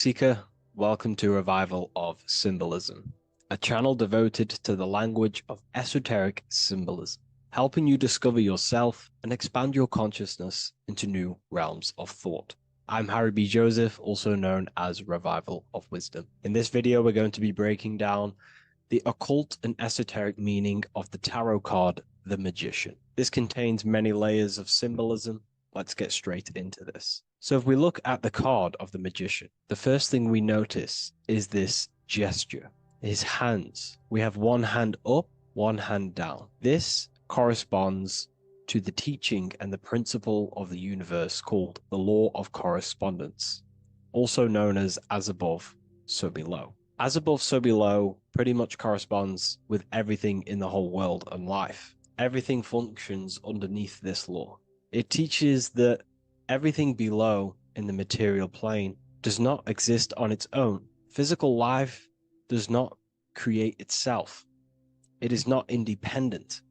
Seeker, welcome to Revival of Symbolism, a channel devoted to the language of esoteric symbolism, helping you discover yourself and expand your consciousness into new realms of thought. I'm Harry B. Joseph, also known as Revival of Wisdom. In this video, we're going to be breaking down the occult and esoteric meaning of the tarot card, the Magician. This contains many layers of symbolism. Let's get straight into this. So if we look at the card of the Magician, the first thing we notice is this gesture, his hands. We have one hand up, one hand down. This corresponds to the teaching and the principle of the universe called the law of correspondence, also known as above, so below. As above, so below pretty much corresponds with everything in the whole world and life. Everything functions underneath this law. It teaches that everything below in the material plane does not exist on its own. Physical life does not create itself. It is not independent.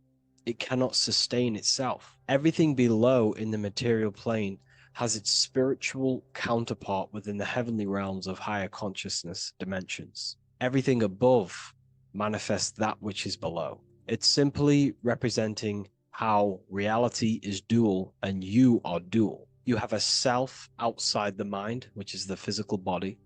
It cannot sustain itself. Everything below in the material plane has its spiritual counterpart within the heavenly realms of higher consciousness dimensions. Everything above manifests that which is below. It's simply representing how reality is dual and you are dual. You have a self outside the mind, which is the physical body,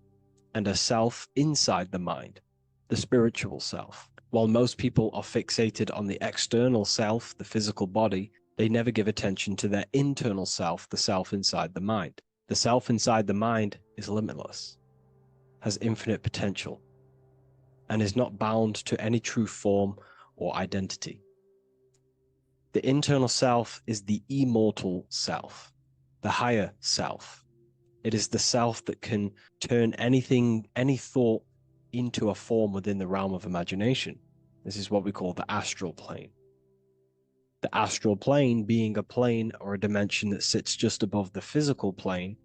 and a self inside the mind, the spiritual self. While most people are fixated on the external self, the physical body, they never give attention to their internal self, the self inside the mind. The self inside the mind is limitless, has infinite potential, and is not bound to any true form or identity. The internal self is the immortal self, the higher self. It is the self that can turn anything, any thought, into a form within the realm of imagination. This is what we call the astral plane. The astral plane being a plane or a dimension that sits just above the physical plane,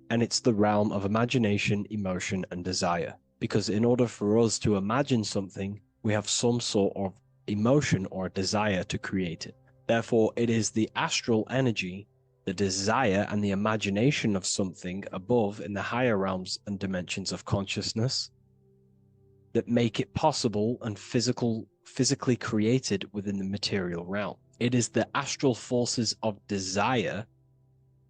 and it's the realm of imagination, emotion, and desire. Because in order for us to imagine something, we have some sort of emotion or desire to create it. Therefore, it is the astral energy, the desire and the imagination of something above in the higher realms and dimensions of consciousness that make it possible and physically created within the material realm. It is the astral forces of desire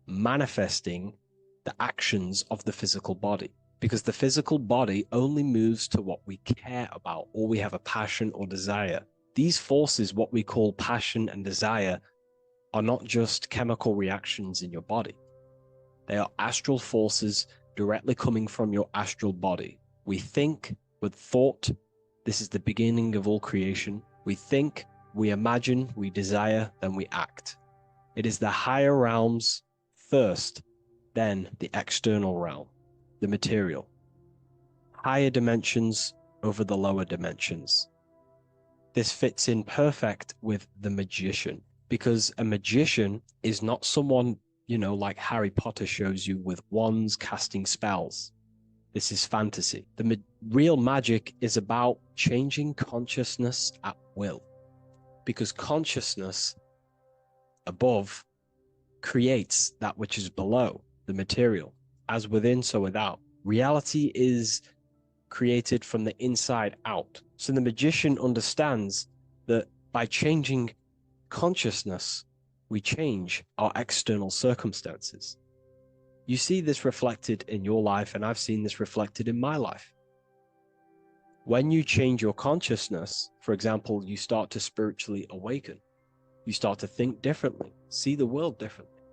manifesting the actions of the physical body, because the physical body only moves to what we care about or we have a passion or desire. These forces, what we call passion and desire, are not just chemical reactions in your body. They are astral forces directly coming from your astral body. We think with thought. This is the beginning of all creation. We think, we imagine, we desire, then we act. It is the higher realms first, then the external realm, the material. Higher dimensions over the lower dimensions. This fits in perfect with the magician, because a magician is not someone, like Harry Potter shows you with wands casting spells. This is fantasy. The real magic is about changing consciousness at will, because consciousness above creates that which is below, the material. As within, so without. Reality is created from the inside out. So the magician understands that by changing consciousness, we change our external circumstances. You see this reflected in your life, and I've seen this reflected in my life. When you change your consciousness, for example, you start to spiritually awaken. You start to think differently, see the world differently.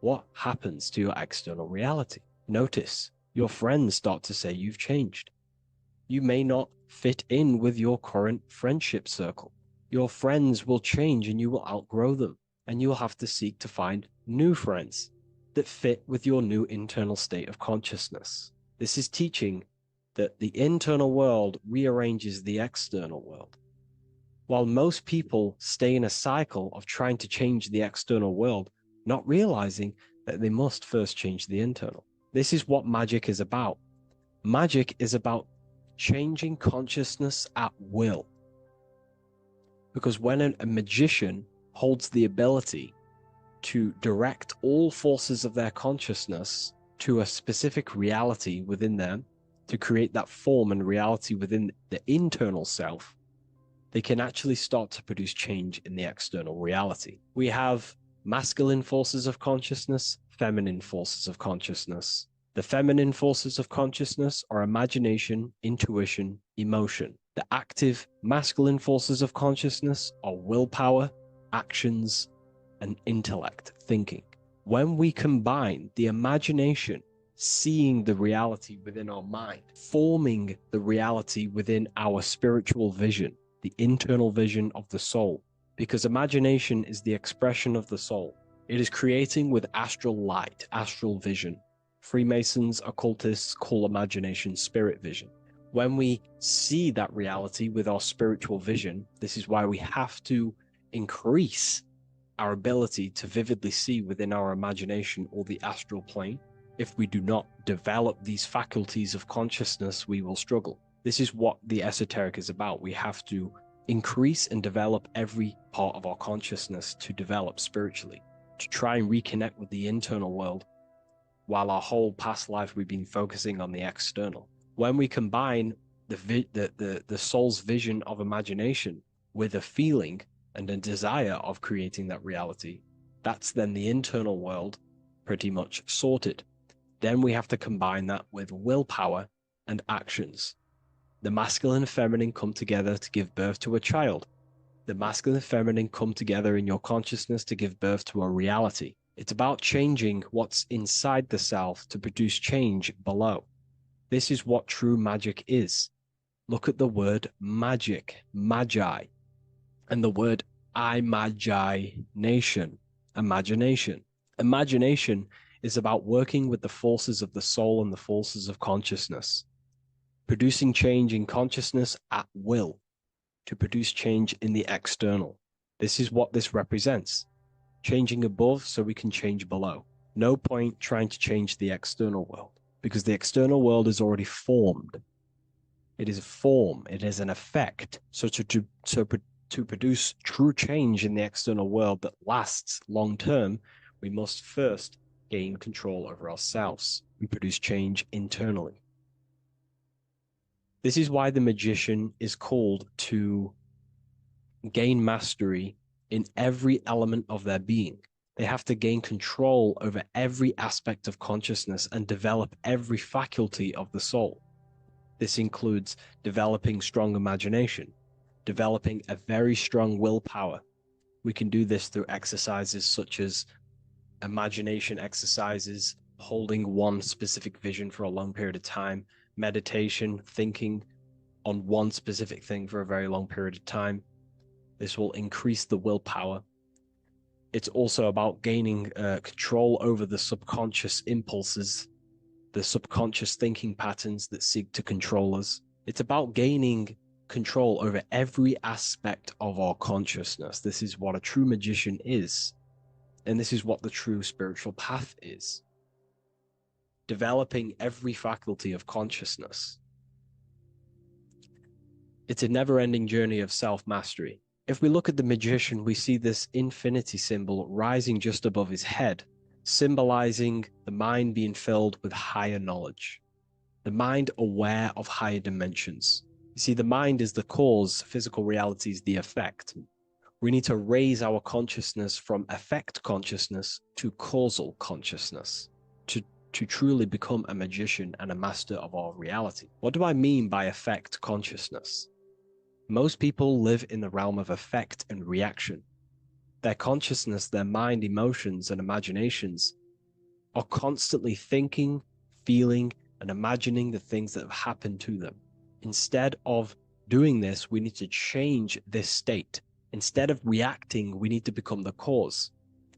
What happens to your external reality? Notice your friends start to say you've changed. You may not fit in with your current friendship circle. Your friends will change and you will outgrow them, and you will have to seek to find new friends that fit with your new internal state of consciousness. This is teaching that the internal world rearranges the external world. While most people stay in a cycle of trying to change the external world, not realizing that they must first change the internal. This is what magic is about. Magic is about changing consciousness at will. Because when a magician holds the ability to direct all forces of their consciousness to a specific reality within them, to create that form and reality within the internal self, they can actually start to produce change in the external reality. We have masculine forces of consciousness, feminine forces of consciousness. The feminine forces of consciousness are imagination, intuition, emotion. The active masculine forces of consciousness are willpower, actions, and intellect, thinking. When we combine the imagination, seeing the reality within our mind, forming the reality within our spiritual vision, the internal vision of the soul, because imagination is the expression of the soul. It is creating with astral light, astral vision. Freemasons, occultists call imagination spirit vision. When we see that reality with our spiritual vision, this is why we have to increase our ability to vividly see within our imagination or the astral plane. If we do not develop these faculties of consciousness, we will struggle. This is what the esoteric is about. We have to increase and develop every part of our consciousness to develop spiritually, to try and reconnect with the internal world, while our whole past life we've been focusing on the external. When we combine the soul's vision of imagination with a feeling and a desire of creating that reality, that's then the internal world pretty much sorted. Then we have to combine that with willpower and actions. The masculine and feminine come together to give birth to a child. The masculine and feminine come together in your consciousness to give birth to a reality. It's about changing what's inside the self to produce change below. This is what true magic is. Look at the word magic, magi, and the word imagination, imagination. Imagination is about working with the forces of the soul and the forces of consciousness, producing change in consciousness at will to produce change in the external. This is what this represents. Changing above so we can change below. No point trying to change the external world, because the external world is already formed. It is a form, it is an effect. So to produce true change in the external world that lasts long term, we must first gain control over ourselves and produce change internally. This is why the magician is called to gain mastery in every element of their being. They have to gain control over every aspect of consciousness and develop every faculty of the soul. This includes developing strong imagination, developing a very strong willpower. We can do this through exercises such as imagination exercises, holding one specific vision for a long period of time, meditation, thinking on one specific thing for a very long period of time. This will increase the willpower. It's also about gaining control over the subconscious impulses, the subconscious thinking patterns that seek to control us. It's about gaining control over every aspect of our consciousness. This is what a true magician is. And this is what the true spiritual path is. Developing every faculty of consciousness. It's a never-ending journey of self-mastery. If we look at the magician, we see this infinity symbol rising just above his head, symbolizing the mind being filled with higher knowledge, the mind aware of higher dimensions. You see, the mind is the cause, physical reality is the effect. We need to raise our consciousness from effect consciousness to causal consciousness to truly become a magician and a master of our reality. What do I mean by effect consciousness? Most people live in the realm of effect and reaction. Their consciousness, their mind, emotions, and imaginations are constantly thinking, feeling, and imagining the things that have happened to them. Instead of doing this, we need to change this state. Instead of reacting, we need to become the cause.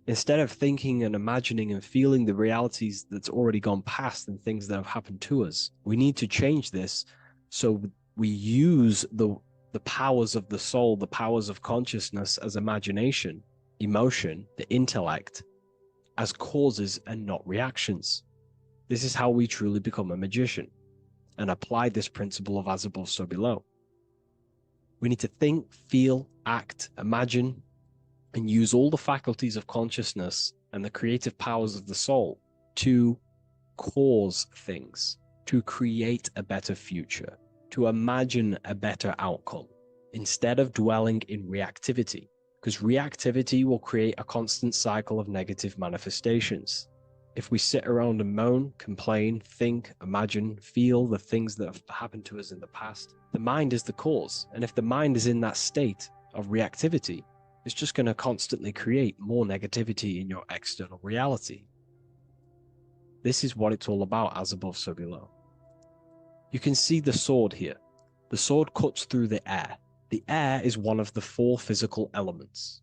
Instead of thinking and imagining and feeling the realities that's already gone past and things that have happened to us, we need to change this so we use the powers of the soul, the powers of consciousness as imagination, emotion, the intellect, as causes and not reactions. This is how we truly become a magician and apply this principle of as above, so below. We need to think, feel, act, imagine, and use all the faculties of consciousness and the creative powers of the soul to cause things, to create a better future, to imagine a better outcome, instead of dwelling in reactivity, because reactivity will create a constant cycle of negative manifestations. If we sit around and moan, complain, think, imagine, feel the things that have happened to us in the past, the mind is the cause. And if the mind is in that state of reactivity, it's just going to constantly create more negativity in your external reality. This is what it's all about, as above, so below. You can see the sword here. The sword cuts through the air. The air is one of the 4 physical elements.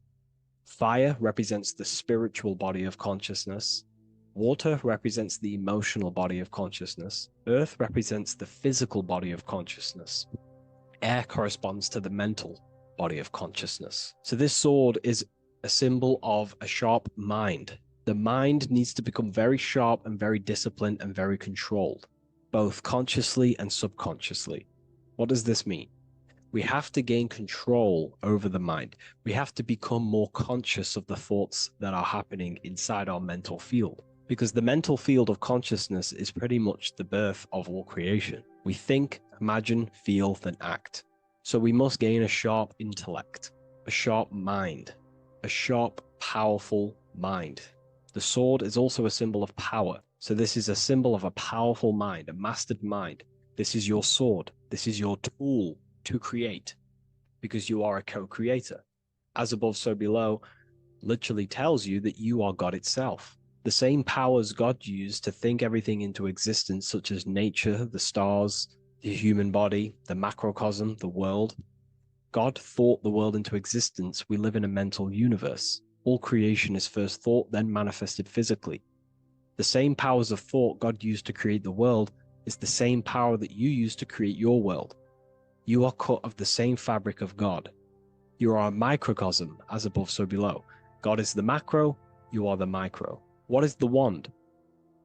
Fire represents the spiritual body of consciousness. Water represents the emotional body of consciousness. Earth represents the physical body of consciousness. Air corresponds to the mental body of consciousness. So this sword is a symbol of a sharp mind. The mind needs to become very sharp and very disciplined and very controlled, both consciously and subconsciously. What does this mean? We have to gain control over the mind. We have to become more conscious of the thoughts that are happening inside our mental field, because the mental field of consciousness is pretty much the birth of all creation. We think, imagine, feel, then act. So we must gain a sharp intellect, a sharp mind, a sharp, powerful mind. The sword is also a symbol of power. So this is a symbol of a powerful mind, a mastered mind. This is your sword. This is your tool to create, because you are a co-creator. As above, so below literally tells you that you are God itself. The same powers God used to think everything into existence, such as nature, the stars, the human body, the macrocosm, the world. God thought the world into existence. We live in a mental universe. All creation is first thought, then manifested physically. The same powers of thought God used to create the world is the same power that you use to create your world. You are cut of the same fabric of God. You are a microcosm, as above, so below. God is the macro, you are the micro. What is the wand?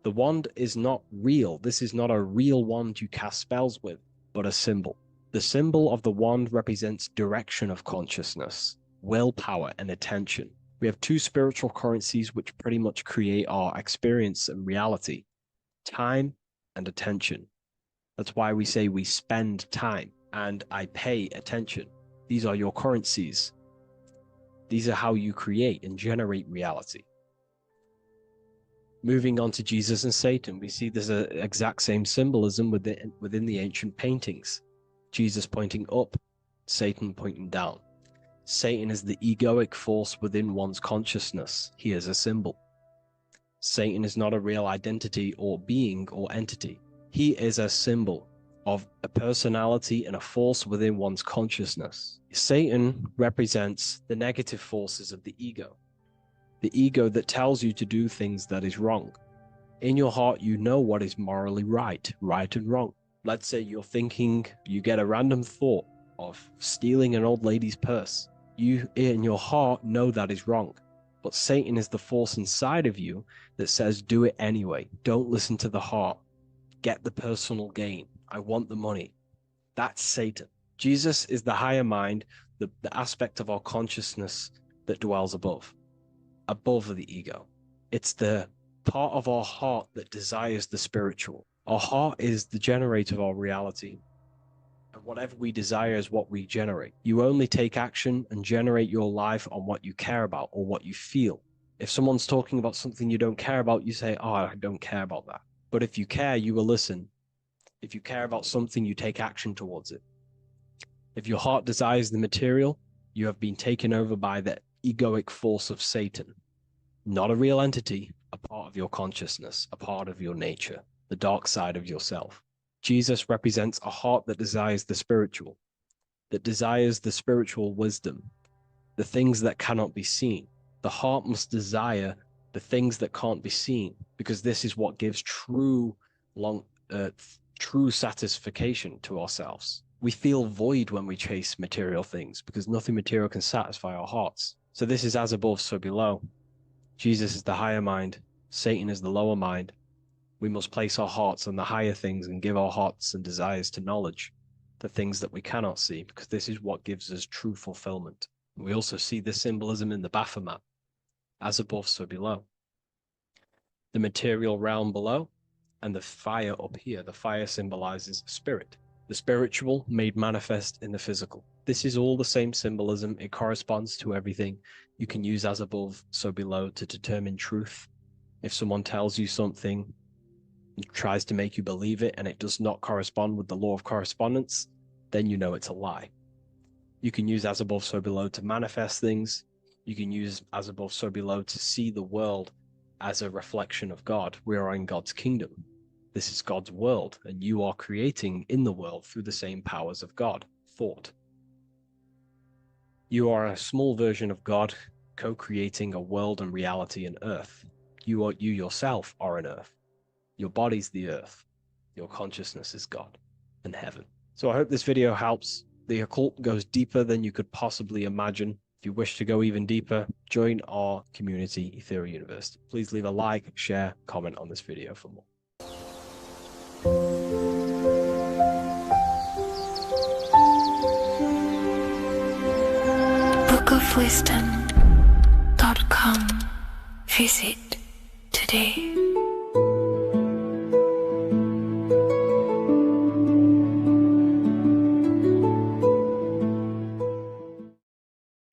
The wand is not real. This is not a real wand you cast spells with, but a symbol. The symbol of the wand represents direction of consciousness, willpower, and attention. We have 2 spiritual currencies which pretty much create our experience and reality: time and attention. That's why we say we spend time and I pay attention. These are your currencies. These are how you create and generate reality. Moving on to Jesus and Satan, we see there's an exact same symbolism within the ancient paintings. Jesus pointing up, Satan pointing down. Satan is the egoic force within one's consciousness. He is a symbol. Satan is not a real identity or being or entity. He is a symbol of a personality and a force within one's consciousness. Satan represents the negative forces of the ego that tells you to do things that is wrong. In your heart, you know what is morally right and wrong. Let's say you're thinking, you get a random thought of stealing an old lady's purse. You, in your heart, know that is wrong. But Satan is the force inside of you that says, do it anyway. Don't listen to the heart. Get the personal gain. I want the money. That's Satan. Jesus is the higher mind, the aspect of our consciousness that dwells above the ego. It's the part of our heart that desires the spiritual. Our heart is the generator of our reality. And whatever we desire is what we generate. You only take action and generate your life on what you care about or what you feel. If someone's talking about something you don't care about, you say, oh, I don't care about that. But if you care, you will listen. If you care about something, you take action towards it. If your heart desires the material, you have been taken over by the egoic force of Satan. Not a real entity, a part of your consciousness, a part of your nature, the dark side of yourself. Jesus represents a heart that desires the spiritual wisdom, the things that cannot be seen. The heart must desire the things that can't be seen, because this is what gives true satisfaction to ourselves. We feel void when we chase material things because nothing material can satisfy our hearts. So this is as above, so below. Jesus is the higher mind. Satan is the lower mind. We must place our hearts on the higher things and give our hearts and desires to knowledge, the things that we cannot see, because this is what gives us true fulfillment. We also see this symbolism in the Baphomet. As above, so below. The material realm below and the fire up here. The fire symbolizes spirit, the spiritual made manifest in the physical. This is all the same symbolism. It corresponds to everything. You can use as above, so below to determine truth. If someone tells you something and tries to make you believe it and it does not correspond with the law of correspondence, then you know it's a lie. You can use as above, so below to manifest things. You can use as above, so below to see the world as a reflection of God. We are in God's kingdom. This is God's world, and you are creating in the world through the same powers of God, thought. You are a small version of God, co-creating a world and reality in earth. You yourself are an earth. Your body's the earth. Your consciousness is God and heaven. So I hope this video helps. The occult goes deeper than you could possibly imagine. If you wish to go even deeper, join our community, Ethereal University. Please leave a like, share, comment on this video for more. bookofwisdom.com. Visit today.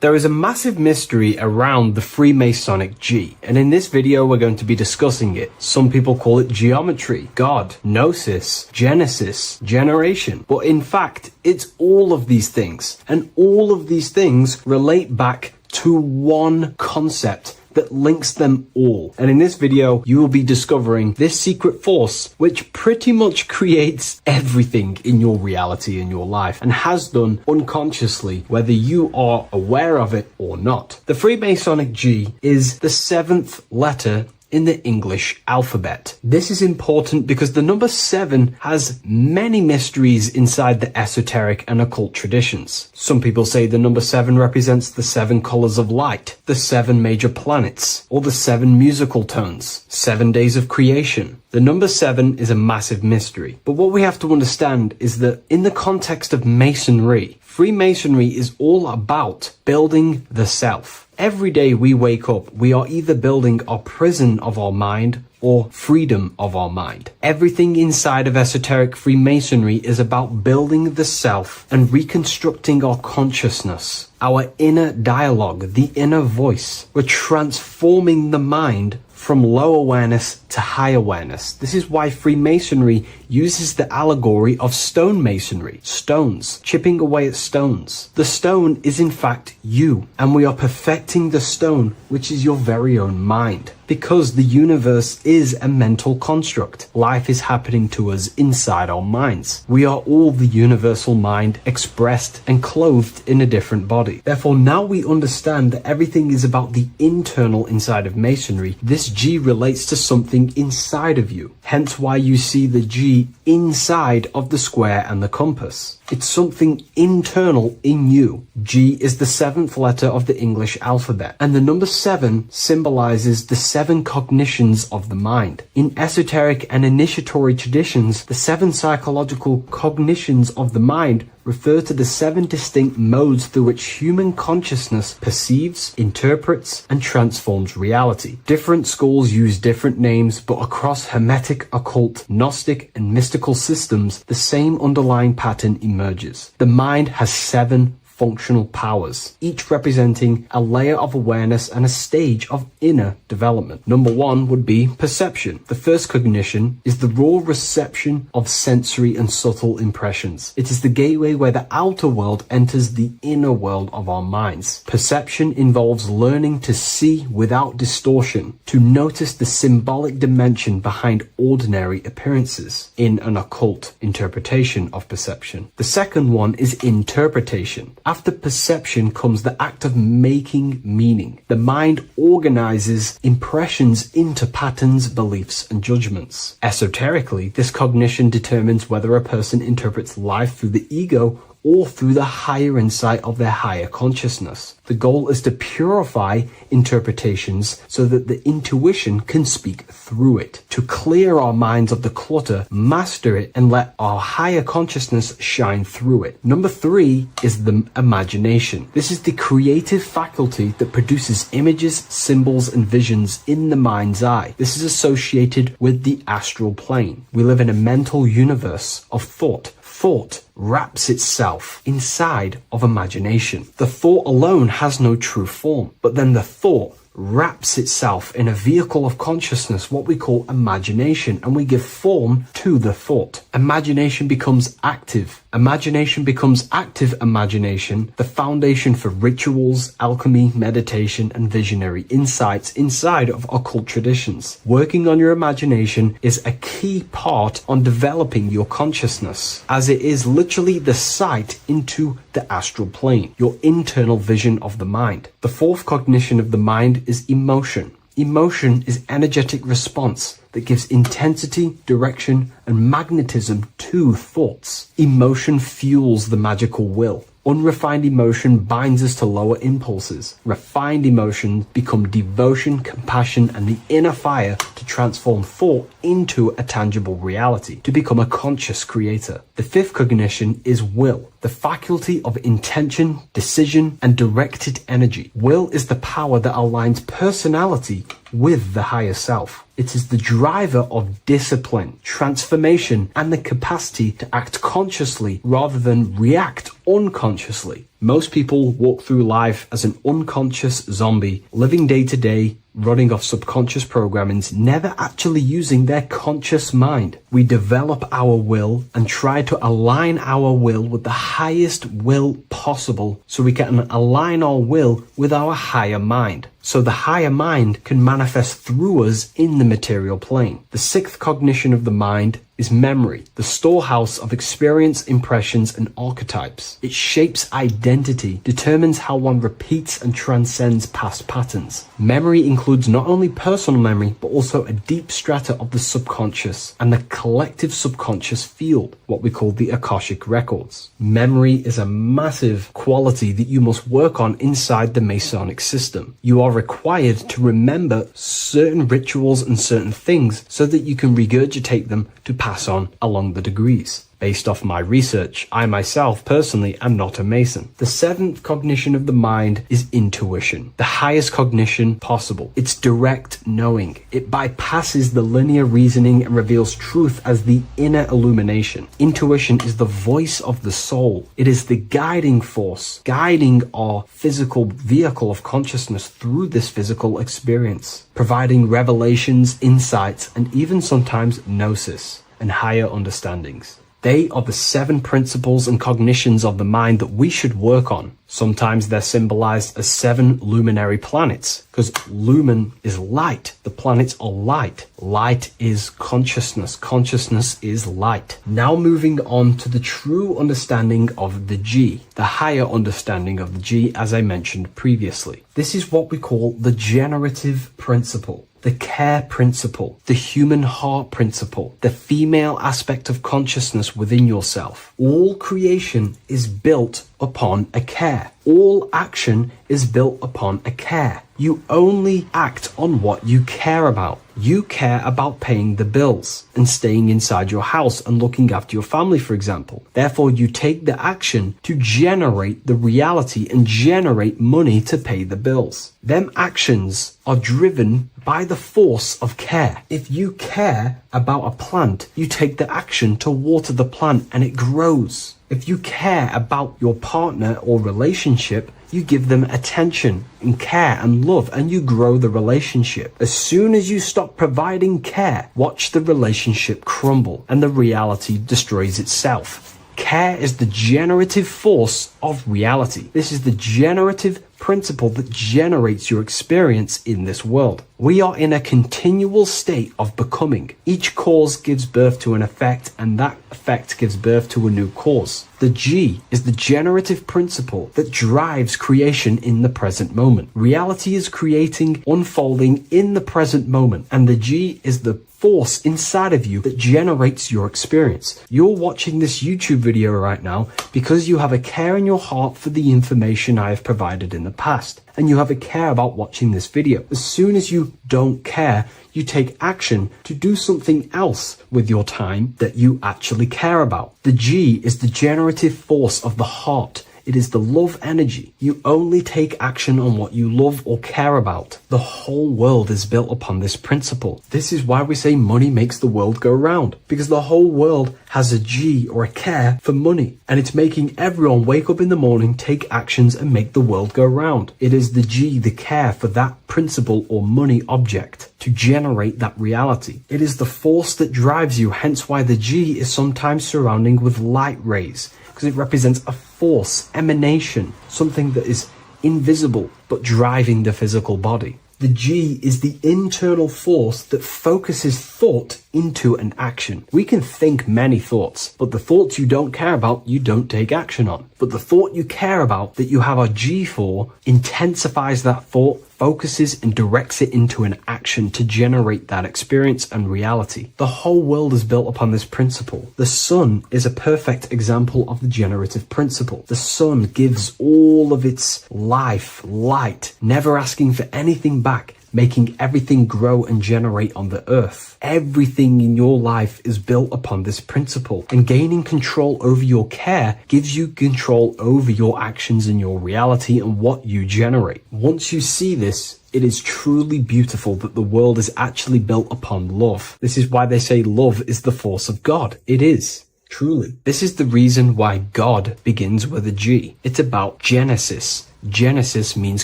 There is a massive mystery around the Freemasonic G, and in this video we're going to be discussing it. Some people call it geometry, God, gnosis, Genesis, generation, but in fact it's all of these things, and all of these things relate back to one concept that links them all. And in this video, you will be discovering this secret force, which pretty much creates everything in your reality, in your life, and has done unconsciously, whether you are aware of it or not. The Freemasonic G is the 7th letter in the English alphabet. This is important because the number 7 has many mysteries inside the esoteric and occult traditions. Some people say the number 7 represents the 7 colors of light, the 7 major planets, or the 7 musical tones, 7 days of creation. The number 7 is a massive mystery. But what we have to understand is that in the context of Masonry, Freemasonry is all about building the self. Every day we wake up, we are either building our prison of our mind or freedom of our mind. Everything inside of esoteric Freemasonry is about building the self and reconstructing our consciousness, our inner dialogue, the inner voice. We're transforming the mind from low awareness to high awareness. This is why Freemasonry uses the allegory of stonemasonry, stones, chipping away at stones. The stone is in fact you, and we are perfecting the stone, which is your very own mind. Because the universe is a mental construct. Life is happening to us inside our minds. We are all the universal mind expressed and clothed in a different body. Therefore, now we understand that everything is about the internal inside of Masonry. This G relates to something inside of you. Hence why you see the G inside of the square and the compass. It's something internal in you. G is the 7th letter of the English alphabet, and the number 7 symbolizes the 7 cognitions of the mind. In esoteric and initiatory traditions, the 7 psychological cognitions of the mind refer to the 7 distinct modes through which human consciousness perceives, interprets, and transforms reality. Different schools use different names, but across Hermetic, occult, Gnostic, and mystical systems, the same underlying pattern emerges. The mind has 7 functional powers, each representing a layer of awareness and a stage of inner development. Number 1 would be perception. The first cognition is the raw reception of sensory and subtle impressions. It is the gateway where the outer world enters the inner world of our minds. Perception involves learning to see without distortion, to notice the symbolic dimension behind ordinary appearances in an occult interpretation of perception. The second one is interpretation. After perception comes the act of making meaning. The mind organizes impressions into patterns, beliefs, and judgments. Esoterically, this cognition determines whether a person interprets life through the ego or through the higher insight of their higher consciousness. The goal is to purify interpretations so that the intuition can speak through it, to clear our minds of the clutter, master it, and let our higher consciousness shine through it. Number 3 is the imagination. This is the creative faculty that produces images, symbols, and visions in the mind's eye. This is associated with the astral plane. We live in a mental universe of thought. Thought wraps itself inside of imagination. The thought alone has no true form, but then the thought wraps itself in a vehicle of consciousness, what we call imagination, and we give form to the thought. Imagination becomes active. Imagination becomes active imagination, the foundation for rituals, alchemy, meditation, and visionary insights inside of occult traditions. Working on your imagination is a key part on developing your consciousness, as it is literally the sight into the astral plane, your internal vision of the mind. The 4th cognition of the mind is emotion. Emotion is energetic response that gives intensity, direction, and magnetism to thoughts. Emotion fuels the magical will. Unrefined emotion binds us to lower impulses. Refined emotions become devotion, compassion, and the inner fire to transform thought into a tangible reality, to become a conscious creator. The 5th cognition is will, the faculty of intention, decision, and directed energy. Will is the power that aligns personality with the higher self. It is the driver of discipline, transformation, and the capacity to act consciously rather than react unconsciously. Most people walk through life as an unconscious zombie, living day to day, running off subconscious programmings, never actually using their conscious mind. We develop our will and try to align our will with the highest will possible so we can align our will with our higher mind. So the higher mind can manifest through us in the material plane. The 6th cognition of the mind is memory, the storehouse of experience, impressions, and archetypes. It shapes identity, determines how one repeats and transcends past patterns. Memory includes not only personal memory, but also a deep strata of the subconscious and the collective subconscious field, what we call the Akashic records. Memory is a massive quality that you must work on inside the Masonic system. You are required to remember certain rituals and certain things so that you can regurgitate them to pass on along the degrees. Based off my research, I myself personally am not a Mason. The 7th cognition of the mind is intuition, the highest cognition possible. It's direct knowing. It bypasses the linear reasoning and reveals truth as the inner illumination. Intuition is the voice of the soul. It is the guiding force, guiding our physical vehicle of consciousness through this physical experience, providing revelations, insights, and even sometimes gnosis and higher understandings. They are the 7 principles and cognitions of the mind that we should work on. Sometimes they're symbolized as 7 luminary planets, because lumen is light. The planets are light. Light is consciousness. Consciousness is light. Now moving on to the true understanding of the G, the higher understanding of the G, as I mentioned previously. This is what we call the generative principle, the care principle, the human heart principle, the female aspect of consciousness within yourself. All creation is built upon a care. All action is built upon a care. You only act on what you care about. You care about paying the bills and staying inside your house and looking after your family, for example. Therefore, you take the action to generate the reality and generate money to pay the bills. Them actions are driven by the force of care. If you care about a plant, you take the action to water the plant and it grows. If you care about your partner or relationship, you give them attention and care and love and you grow the relationship. As soon as you stop providing care, watch the relationship crumble and the reality destroys itself. Care is the generative force of reality. This is the generative principle that generates your experience in this world. We are in a continual state of becoming. Each cause gives birth to an effect, and that effect gives birth to a new cause. The G is the generative principle that drives creation in the present moment. Reality is creating, unfolding in the present moment, and the G is the force inside of you that generates your experience. You're watching this YouTube video right now because you have a care in your heart for the information I have provided in the past, and you have a care about watching this video. As soon as you don't care, you take action to do something else with your time that you actually care about. The G is the generative force of the heart. It is the love energy. You only take action on what you love or care about. The whole world is built upon this principle. This is why we say money makes the world go round, because the whole world has a G or a care for money, and it's making everyone wake up in the morning, take actions, and make the world go round. It is the G, the care for that principle or money object to generate that reality. It is the force that drives you, hence why the G is sometimes surrounding with light rays, because it represents a force, emanation, something that is invisible but driving the physical body. The G is the internal force that focuses thought into an action. We can think many thoughts, but the thoughts you don't care about, you don't take action on. But the thought you care about, that you have a G for, intensifies that thought, focuses and directs it into an action to generate that experience and reality. The whole world is built upon this principle. The sun is a perfect example of the generative principle. The sun gives all of its life, light, never asking for anything back, making everything grow and generate on the earth. Everything in your life is built upon this principle, and gaining control over your care gives you control over your actions and your reality and what you generate. Once you see this, it is truly beautiful that the world is actually built upon love. This is why they say love is the force of God. It is. Truly. This is the reason why God begins with a G. It's about Genesis. Genesis means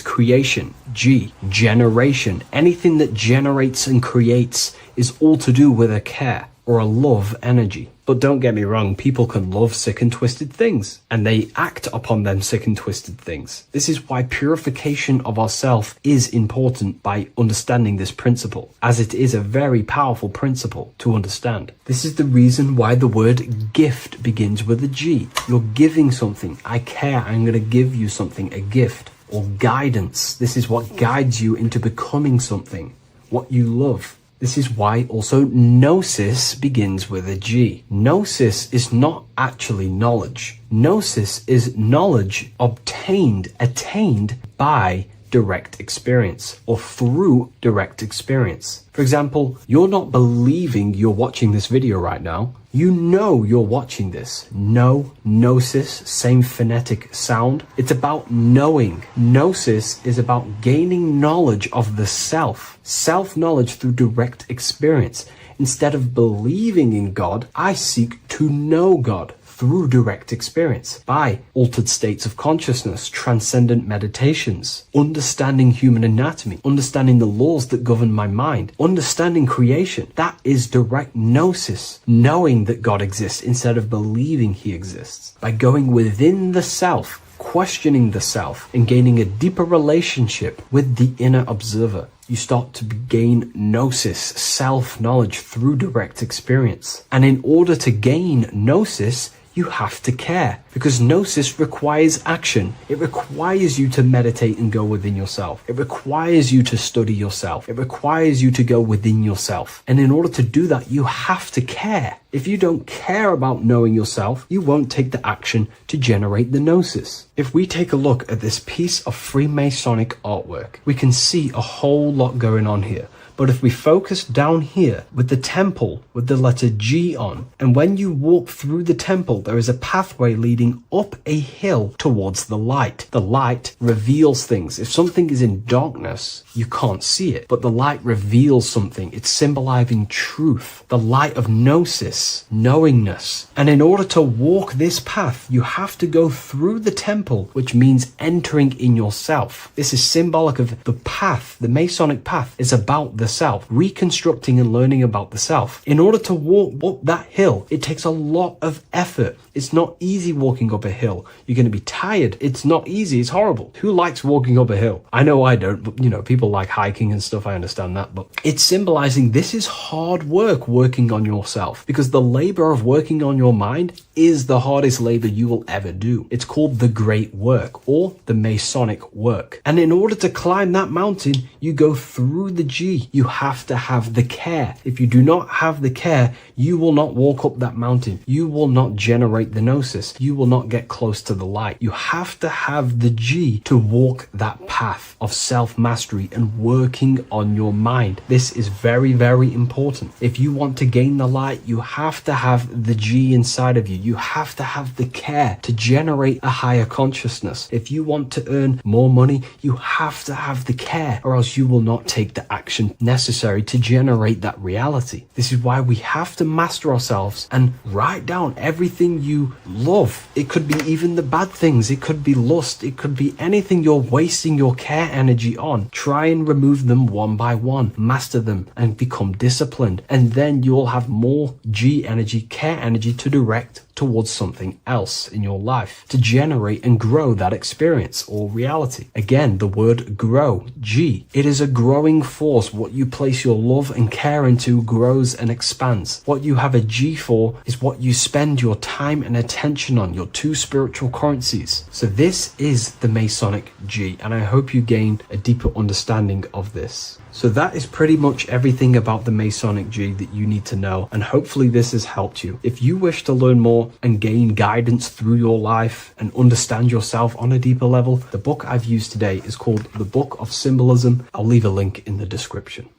creation. G, generation. Anything that generates and creates is all to do with a care or a love energy. But don't get me wrong, people can love sick and twisted things, and they act upon them sick and twisted things. This is why purification of ourself is important by understanding this principle, as it is a very powerful principle to understand. This is the reason why the word gift begins with a G. You're giving something. I care, I'm going to give you something, a gift. Or guidance. This is what guides you into becoming something, what you love. This is why also gnosis begins with a G. Gnosis is not actually knowledge. Gnosis is knowledge obtained, attained by direct experience or through direct experience. For example, you're not believing you're watching this video right now. You know you're watching this. Know, gnosis, same phonetic sound. It's about knowing. Gnosis is about gaining knowledge of the self. Self-knowledge through direct experience. Instead of believing in God, I seek to know God through direct experience, by altered states of consciousness, transcendent meditations, understanding human anatomy, understanding the laws that govern my mind, understanding creation. That is direct gnosis, knowing that God exists instead of believing he exists. By going within the self, questioning the self, and gaining a deeper relationship with the inner observer, you start to gain gnosis, self-knowledge through direct experience. And in order to gain gnosis, you have to care, because gnosis requires action. It requires you to meditate and go within yourself. It requires you to study yourself. It requires you to go within yourself. And in order to do that, you have to care. If you don't care about knowing yourself, you won't take the action to generate the gnosis. If we take a look at this piece of Freemasonic artwork, we can see a whole lot going on here. But if we focus down here with the temple with the letter G on, and when you walk through the temple, there is a pathway leading up a hill towards the light. The light reveals things. If something is in darkness, you can't see it, but the light reveals something. It's symbolizing truth, the light of gnosis, knowingness. And in order to walk this path, you have to go through the temple, which means entering in yourself. This is symbolic of the path. The Masonic path is about the self, reconstructing and learning about the self. In order to walk up that hill, it takes a lot of effort. It's not easy walking up a hill. You're going to be tired. It's not easy. It's horrible. Who likes walking up a hill? I know I don't, but people like hiking and stuff. I understand that, but it's symbolizing this is hard work working on yourself, because the labor of working on your mind is the hardest labor you will ever do. It's called the great work, or the Masonic work. And in order to climb that mountain, you go through the G. You have to have the care. If you do not have the care, you will not walk up that mountain. You will not generate the gnosis. You will not get close to the light. You have to have the G to walk that path of self-mastery and working on your mind. This is very, very important. If you want to gain the light, you have to have the G inside of you. You have to have the care to generate a higher consciousness. If you want to earn more money, you have to have the care, or else you will not take the action necessary to generate that reality. This is why we have to master ourselves and write down everything you love. It could be even the bad things. It could be lust. It could be anything you're wasting your care energy on. Try and remove them one by one. Master them and become disciplined. And then you'll have more G energy, care energy to direct towards something else in your life to generate and grow that experience or reality. Again, the word grow, G. It is a growing force. What you place your love and care into grows and expands. What you have a G for is what you spend your time and attention on, your two spiritual currencies. So this is the Masonic G, and I hope you gain a deeper understanding of this. So that is pretty much everything about the Masonic G that you need to know, and hopefully this has helped you. If you wish to learn more and gain guidance through your life and understand yourself on a deeper level, the book I've used today is called The Book of Symbolism. I'll leave a link in the description.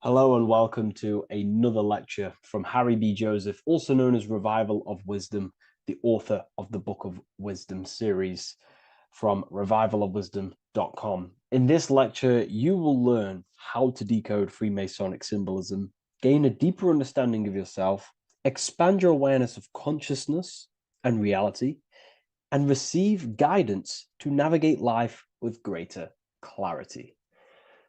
Hello and welcome to another lecture from Harry B. Joseph, also known as Revival of Wisdom, the author of the Book of Wisdom series from revivalofwisdom.com. In this lecture, you will learn how to decode Freemasonic symbolism, gain a deeper understanding of yourself, expand your awareness of consciousness and reality, and receive guidance to navigate life with greater clarity.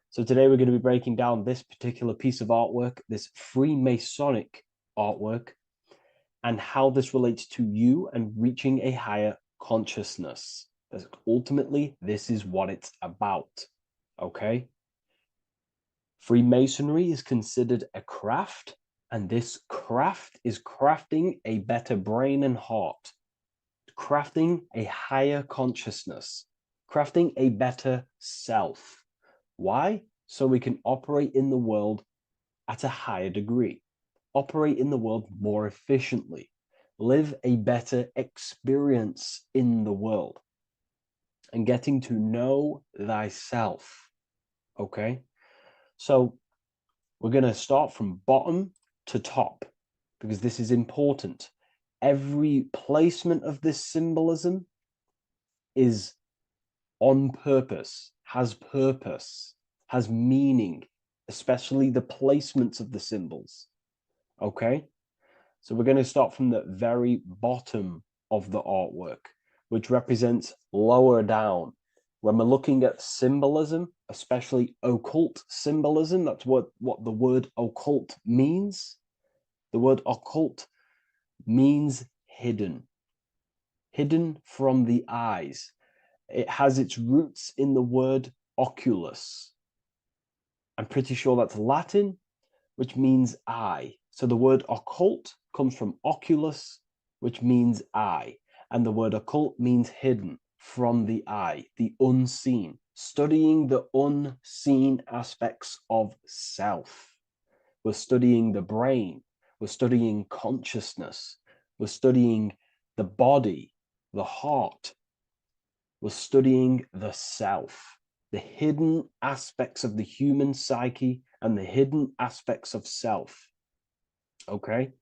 So today we're going to be breaking down this particular piece of artwork, this Freemasonic artwork, and how this relates to you and reaching a higher consciousness. Ultimately, this is what it's about, okay? Freemasonry is considered a craft, and this craft is crafting a better brain and heart, crafting a higher consciousness, crafting a better self. Why? So we can operate in the world at a higher degree, operate in the world more efficiently, live a better experience in the world, and getting to know thyself, okay? So we're going to start from bottom to top, because this is important. Every placement of this symbolism is on purpose, has meaning, especially the placements of the symbols, okay? So we're going to start from the very bottom of the artwork, which represents lower down. When we're looking at symbolism, especially occult symbolism, that's what the word occult means. The word occult means hidden, hidden from the eyes. It has its roots in the word oculus. I'm pretty sure that's Latin, which means eye. So the word occult comes from oculus, which means eye. And the word occult means hidden, from the eye, the unseen, studying the unseen aspects of self. We're studying the brain, we're studying consciousness, we're studying the body, the heart, we're studying the self, the hidden aspects of the human psyche and the hidden aspects of self, okay?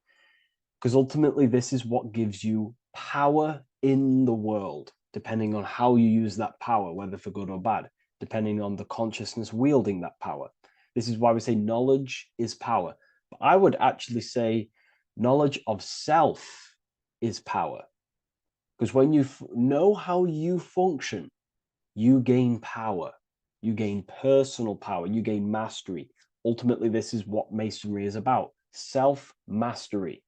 Because ultimately this is what gives you power in the world, depending on how you use that power, whether for good or bad, depending on the consciousness wielding that power. This is why we say knowledge is power. But I would actually say knowledge of self is power. Because when you know how you function, you gain power. You gain personal power. You gain mastery. Ultimately, this is what Masonry is about. Self-mastery.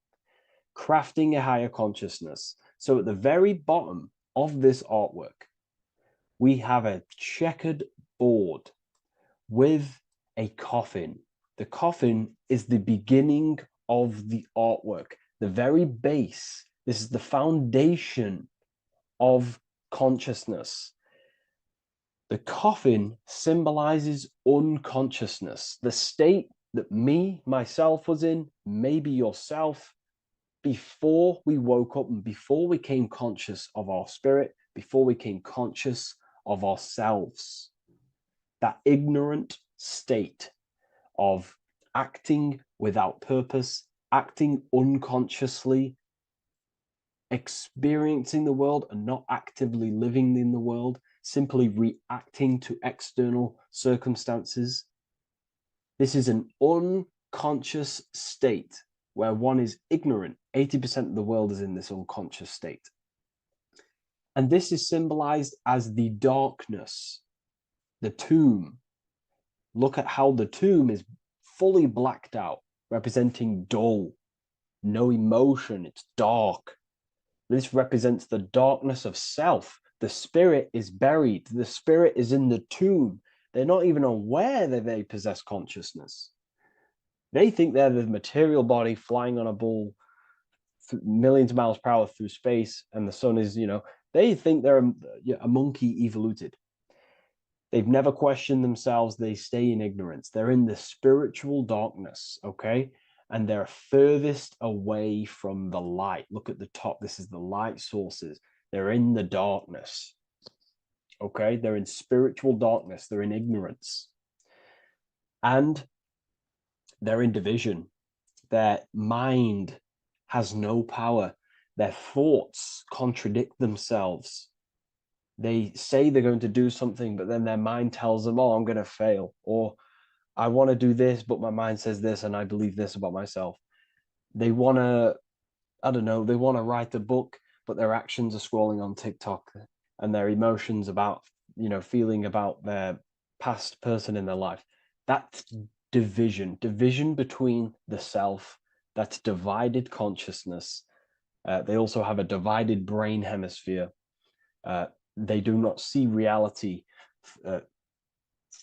Crafting a higher consciousness. So at the very bottom of this artwork, we have a checkered board with a coffin. The coffin is the beginning of the artwork, the very base. This is the foundation of consciousness. The coffin symbolizes unconsciousness, the state that myself was in, maybe yourself, before we woke up and before we came conscious of our spirit, before we came conscious of ourselves. That ignorant state of acting without purpose, acting unconsciously, experiencing the world and not actively living in the world, simply reacting to external circumstances. This is an unconscious state where one is ignorant. 80% of the world is in this unconscious state. And this is symbolized as the darkness, the tomb. Look at how the tomb is fully blacked out, representing dull, no emotion, it's dark. This represents the darkness of self. The spirit is buried. The spirit is in the tomb. They're not even aware that they possess consciousness. They think they're the material body flying on a ball millions of miles per hour through space, and the sun is, they think they're a monkey evoluted. They've never questioned themselves. They stay in ignorance. They're in the spiritual darkness, okay? And they're furthest away from the light. Look at the top. This is the light sources. They're in the darkness, okay? They're in spiritual darkness. They're in ignorance. And they're in division. Their mind has no power. Their thoughts contradict themselves. They say they're going to do something, but then their mind tells them, oh, I'm going to fail. Or I want to do this, but my mind says this, and I believe this about myself. They want to, I don't know, they want to write a book, but their actions are scrolling on TikTok, and their emotions about, feeling about their past person in their life. That's division between the self. That's divided consciousness. They also have a divided brain hemisphere. They do not see reality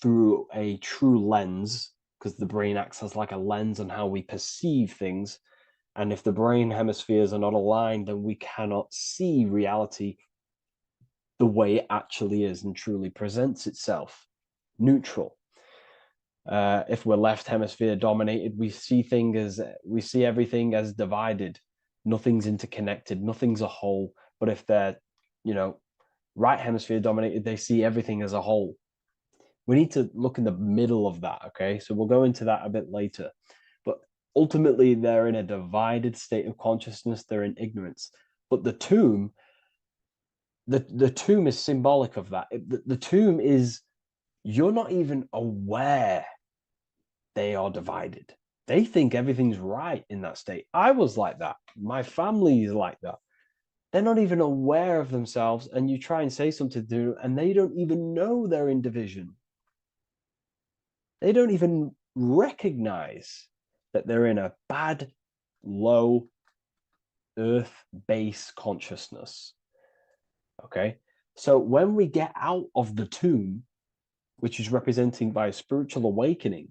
through a true lens, because the brain acts as like a lens on how we perceive things. And if the brain hemispheres are not aligned, then we cannot see reality the way it actually is and truly presents itself, neutral. If we're left hemisphere dominated, we see everything as divided. Nothing's interconnected, nothing's a whole. But if they're, right hemisphere dominated, they see everything as a whole. We need to look in the middle of that, okay? So we'll go into that a bit later. But ultimately, they're in a divided state of consciousness. They're in ignorance. But the tomb, the tomb is symbolic of that. The tomb is, you're not even aware they are divided. They think everything's right in that state. I was like that. My family is like that. They're not even aware of themselves, and you try and say something to them, and they don't even know they're in division. They don't even recognize that they're in a bad, low, earth base consciousness. Okay? So when we get out of the tomb, which is representing by a spiritual awakening,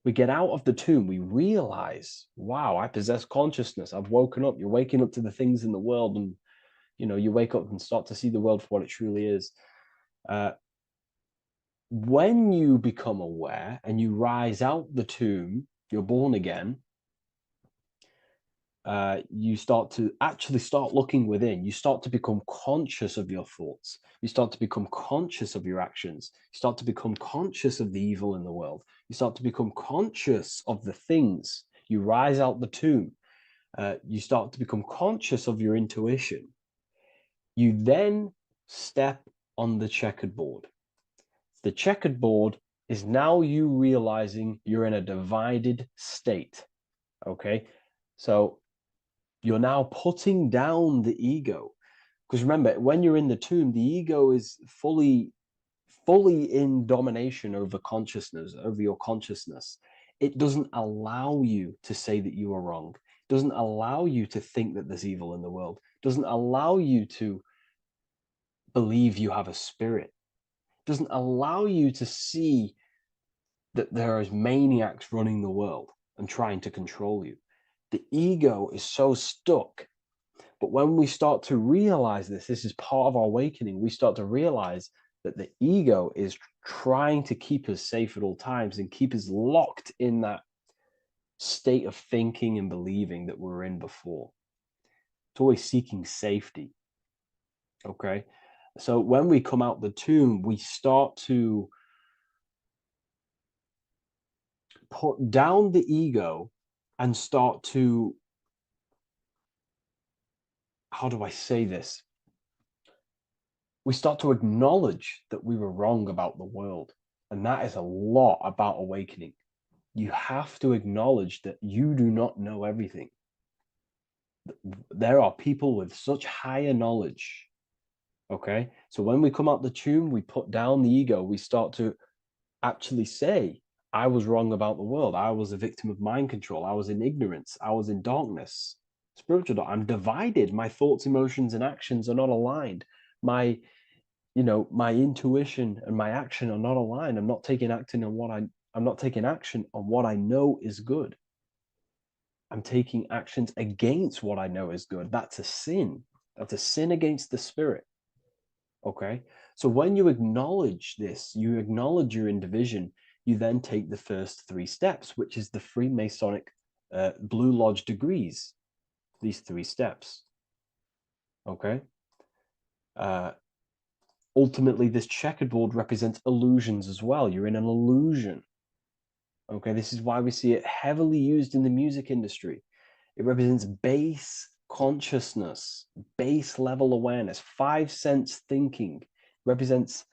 we get out of the tomb, we realize, wow, I possess consciousness. I've woken up. You're waking up to the things in the world, and you wake up and start to see the world for what it truly is. When you become aware and you rise out the tomb, you're born again, you start to actually start looking within. You start to become conscious of your thoughts. You start to become conscious of your actions. You start to become conscious of the evil in the world. You start to become conscious of the things. You rise out the tomb. You start to become conscious of your intuition. You then step on the checkered board. The checkered board is now you realizing you're in a divided state, okay? So you're now putting down the ego. Because remember, when you're in the tomb, the ego is fully fully in domination over consciousness, over your consciousness, it doesn't allow you to say that you are wrong. It doesn't allow you to think that there's evil in the world. It doesn't allow you to believe you have a spirit. It doesn't allow you to see that there is maniacs running the world and trying to control you. The ego is so stuck. But when we start to realize this is part of our awakening, we start to realize that the ego is trying to keep us safe at all times and keep us locked in that state of thinking and believing that we were in before. It's always seeking safety. Okay. So when we come out the tomb, we start to put down the ego and start to, how do I say this? We start to acknowledge that we were wrong about the world. And that is a lot about awakening. You have to acknowledge that you do not know everything. There are people with such higher knowledge. Okay. So when we come out the tomb, we put down the ego. We start to actually say, I was wrong about the world. I was a victim of mind control. I was in ignorance. I was in darkness. Spiritual dark. I'm divided. My thoughts, emotions, and actions are not aligned. My intuition and my action are not aligned. I'm not taking action on what I know is good. I'm taking actions against what I know is good. That's a sin. That's a sin against the spirit. Okay. So when you acknowledge this, you acknowledge you're in division, you then take the first 3 steps, which is the Freemasonic Blue Lodge degrees. These 3 steps. Okay. Ultimately, this checkerboard represents illusions as well. You're in an illusion. Okay, this is why we see it heavily used in the music industry. It represents base consciousness, base level awareness, 5 sense thinking. It represents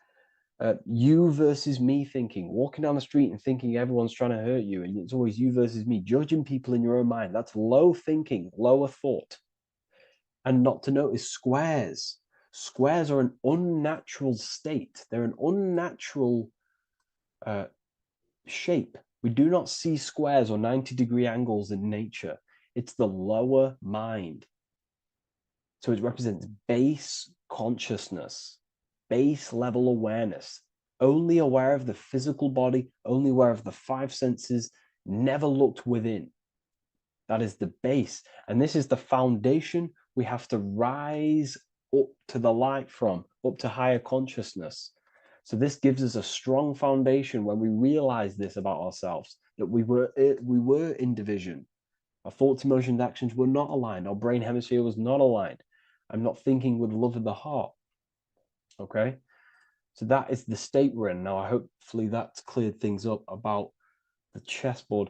you versus me thinking, walking down the street and thinking everyone's trying to hurt you, and it's always you versus me, judging people in your own mind. That's low thinking, lower thought. And not to notice squares. Squares are an unnatural state. They're an unnatural shape. We do not see squares or 90-degree angles in nature. It's the lower mind. So it represents base consciousness, base level awareness, only aware of the physical body, only aware of the 5 senses, never looked within. That is the base. And this is the foundation we have to rise up to the light from, up to higher consciousness. So this gives us a strong foundation when we realize this about ourselves, that we were in division. Our thoughts, emotions, actions were not aligned. Our brain hemisphere was not aligned. I'm not thinking with love of the heart. Okay. So that is the state we're in. Now, hopefully that's cleared things up about the chessboard.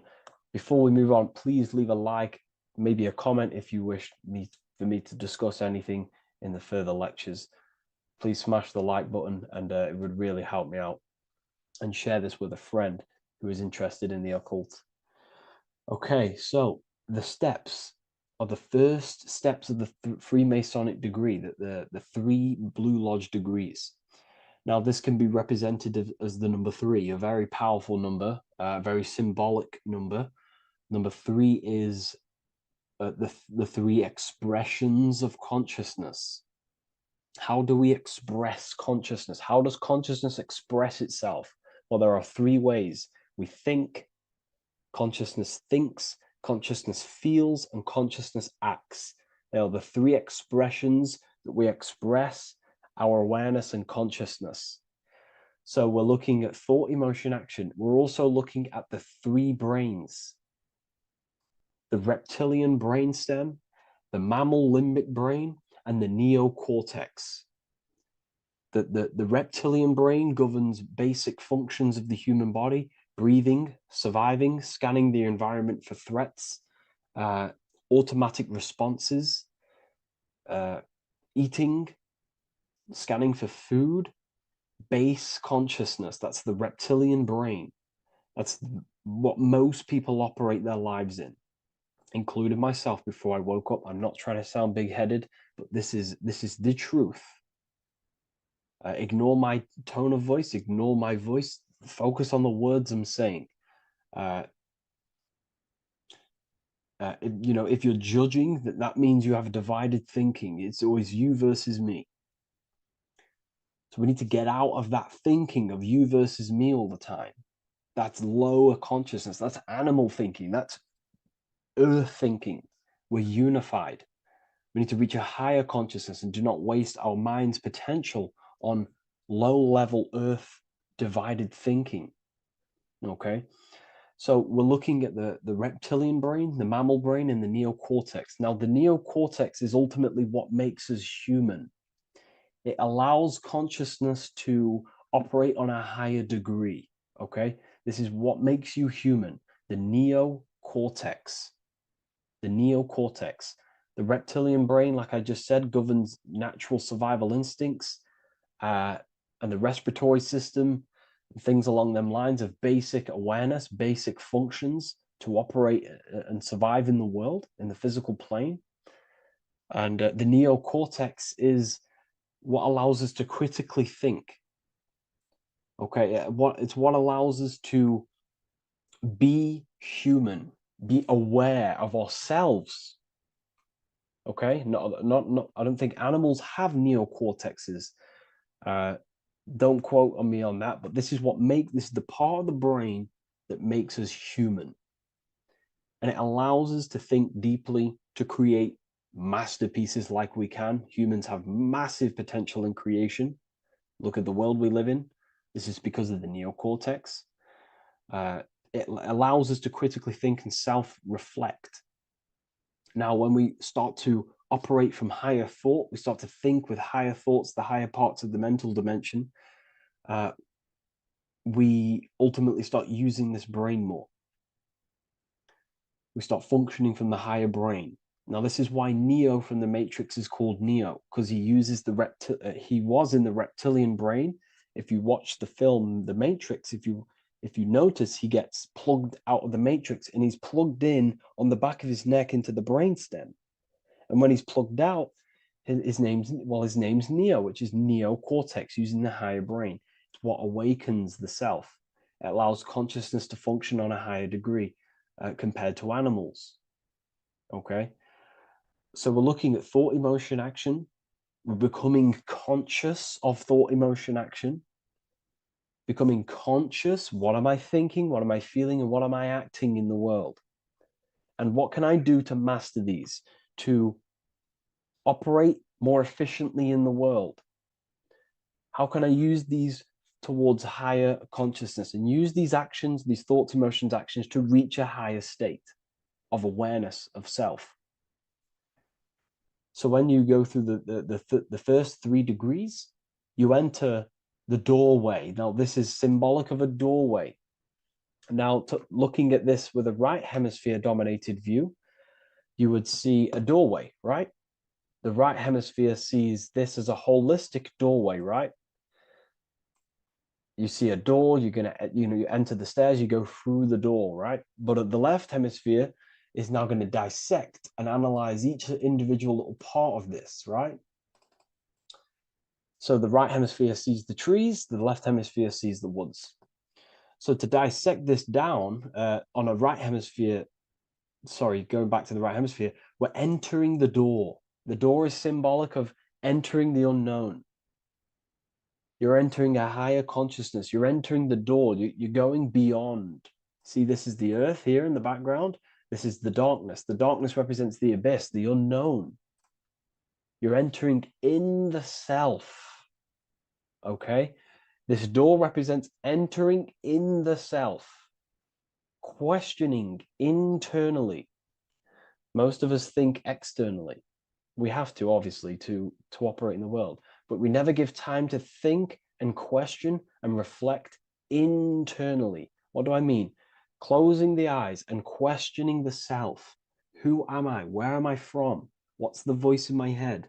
Before we move on, please leave a like, maybe a comment if you wish for me to discuss anything in the further lectures. Please smash the like button, and it would really help me out. And share this with a friend who is interested in the occult. Okay, so the steps are the first steps of the Freemasonic degree, the 3 Blue Lodge degrees. Now, this can be represented as the number 3, a very powerful number, a very symbolic number. Number 3 is the 3 expressions of consciousness. How do we express consciousness? How does consciousness express itself? Well, there are 3 ways. We think, consciousness thinks, consciousness feels, and consciousness acts. They are the 3 expressions that we express our awareness and consciousness. So we're looking at thought, emotion, action. We're also looking at the 3 brains: the reptilian brainstem, the mammal limbic brain, and the neocortex. The reptilian brain governs basic functions of the human body: breathing, surviving, scanning the environment for threats, automatic responses, eating, scanning for food. Base consciousness, that's the reptilian brain. That's what most people operate their lives in, including myself before I woke up. I'm not trying to sound big-headed, but this is the truth. Ignore my tone of voice, ignore my voice, focus on the words I'm saying. If you're judging, that means you have divided thinking. It's always you versus me. So we need to get out of that thinking of you versus me all the time. That's lower consciousness. That's animal thinking. That's earth thinking. We're unified. We need to reach a higher consciousness and do not waste our mind's potential on low-level earth divided thinking. Okay? So we're looking at the reptilian brain, the mammal brain, and the neocortex. Now, the neocortex is ultimately what makes us human. It allows consciousness to operate on a higher degree, okay? This is what makes you human, the neocortex. The neocortex. The reptilian brain, like I just said, governs natural survival instincts and the respiratory system, things along them lines of basic awareness, basic functions to operate and survive in the world, in the physical plane. And the neocortex is what allows us to critically think. Okay, it's what allows us to be human, be aware of ourselves. Okay, not. I don't think animals have neocortexes. Don't quote on me on that, but this is the part of the brain that makes us human. And it allows us to think deeply, to create masterpieces like we can. Humans have massive potential in creation. Look at the world we live in. This is because of the neocortex. It allows us to critically think and self-reflect. Now, when we start to operate from higher thought, we start to think with higher thoughts, the higher parts of the mental dimension, we ultimately start using this brain more. We start functioning from the higher brain. Now, this is why Neo from the Matrix is called Neo, because he uses he was in the reptilian brain. If you watch the film The Matrix, if you notice, he gets plugged out of the Matrix and he's plugged in on the back of his neck into the brainstem. And when he's plugged out, his name's Neo, which is neocortex, using the higher brain. It's what awakens the self. It allows consciousness to function on a higher degree compared to animals. Okay, so we're looking at thought, emotion, action. We're becoming conscious of thought, emotion, action. Becoming conscious, what am I thinking, what am I feeling, and what am I acting in the world? And what can I do to master these, to operate more efficiently in the world? How can I use these towards higher consciousness and use these actions, these thoughts, emotions, actions to reach a higher state of awareness of self? So when you go through the first 3 degrees, you enter the doorway. Now, this is symbolic of a doorway. Now, looking at this with a right hemisphere dominated view, you would see a doorway, right? The right hemisphere sees this as a holistic doorway, right? You see a door, you're gonna, you enter the stairs, you go through the door, right? But at the left hemisphere is now going to dissect and analyze each individual little part of this, right? So the right hemisphere sees the trees, the left hemisphere sees the woods. So to dissect this down on a right hemisphere, going back to the right hemisphere, we're entering the door. The door is symbolic of entering the unknown. You're entering a higher consciousness. You're entering the door. You're going beyond. See, this is the earth here in the background. This is the darkness. The darkness represents the abyss, the unknown. You're entering in the self. Okay? This door represents entering in the self, questioning internally. Most of us think externally. We have to, obviously, to operate in the world, but we never give time to think and question and reflect internally. What do I mean? Closing the eyes and questioning the self. Who am I? Where am I from? What's the voice in my head?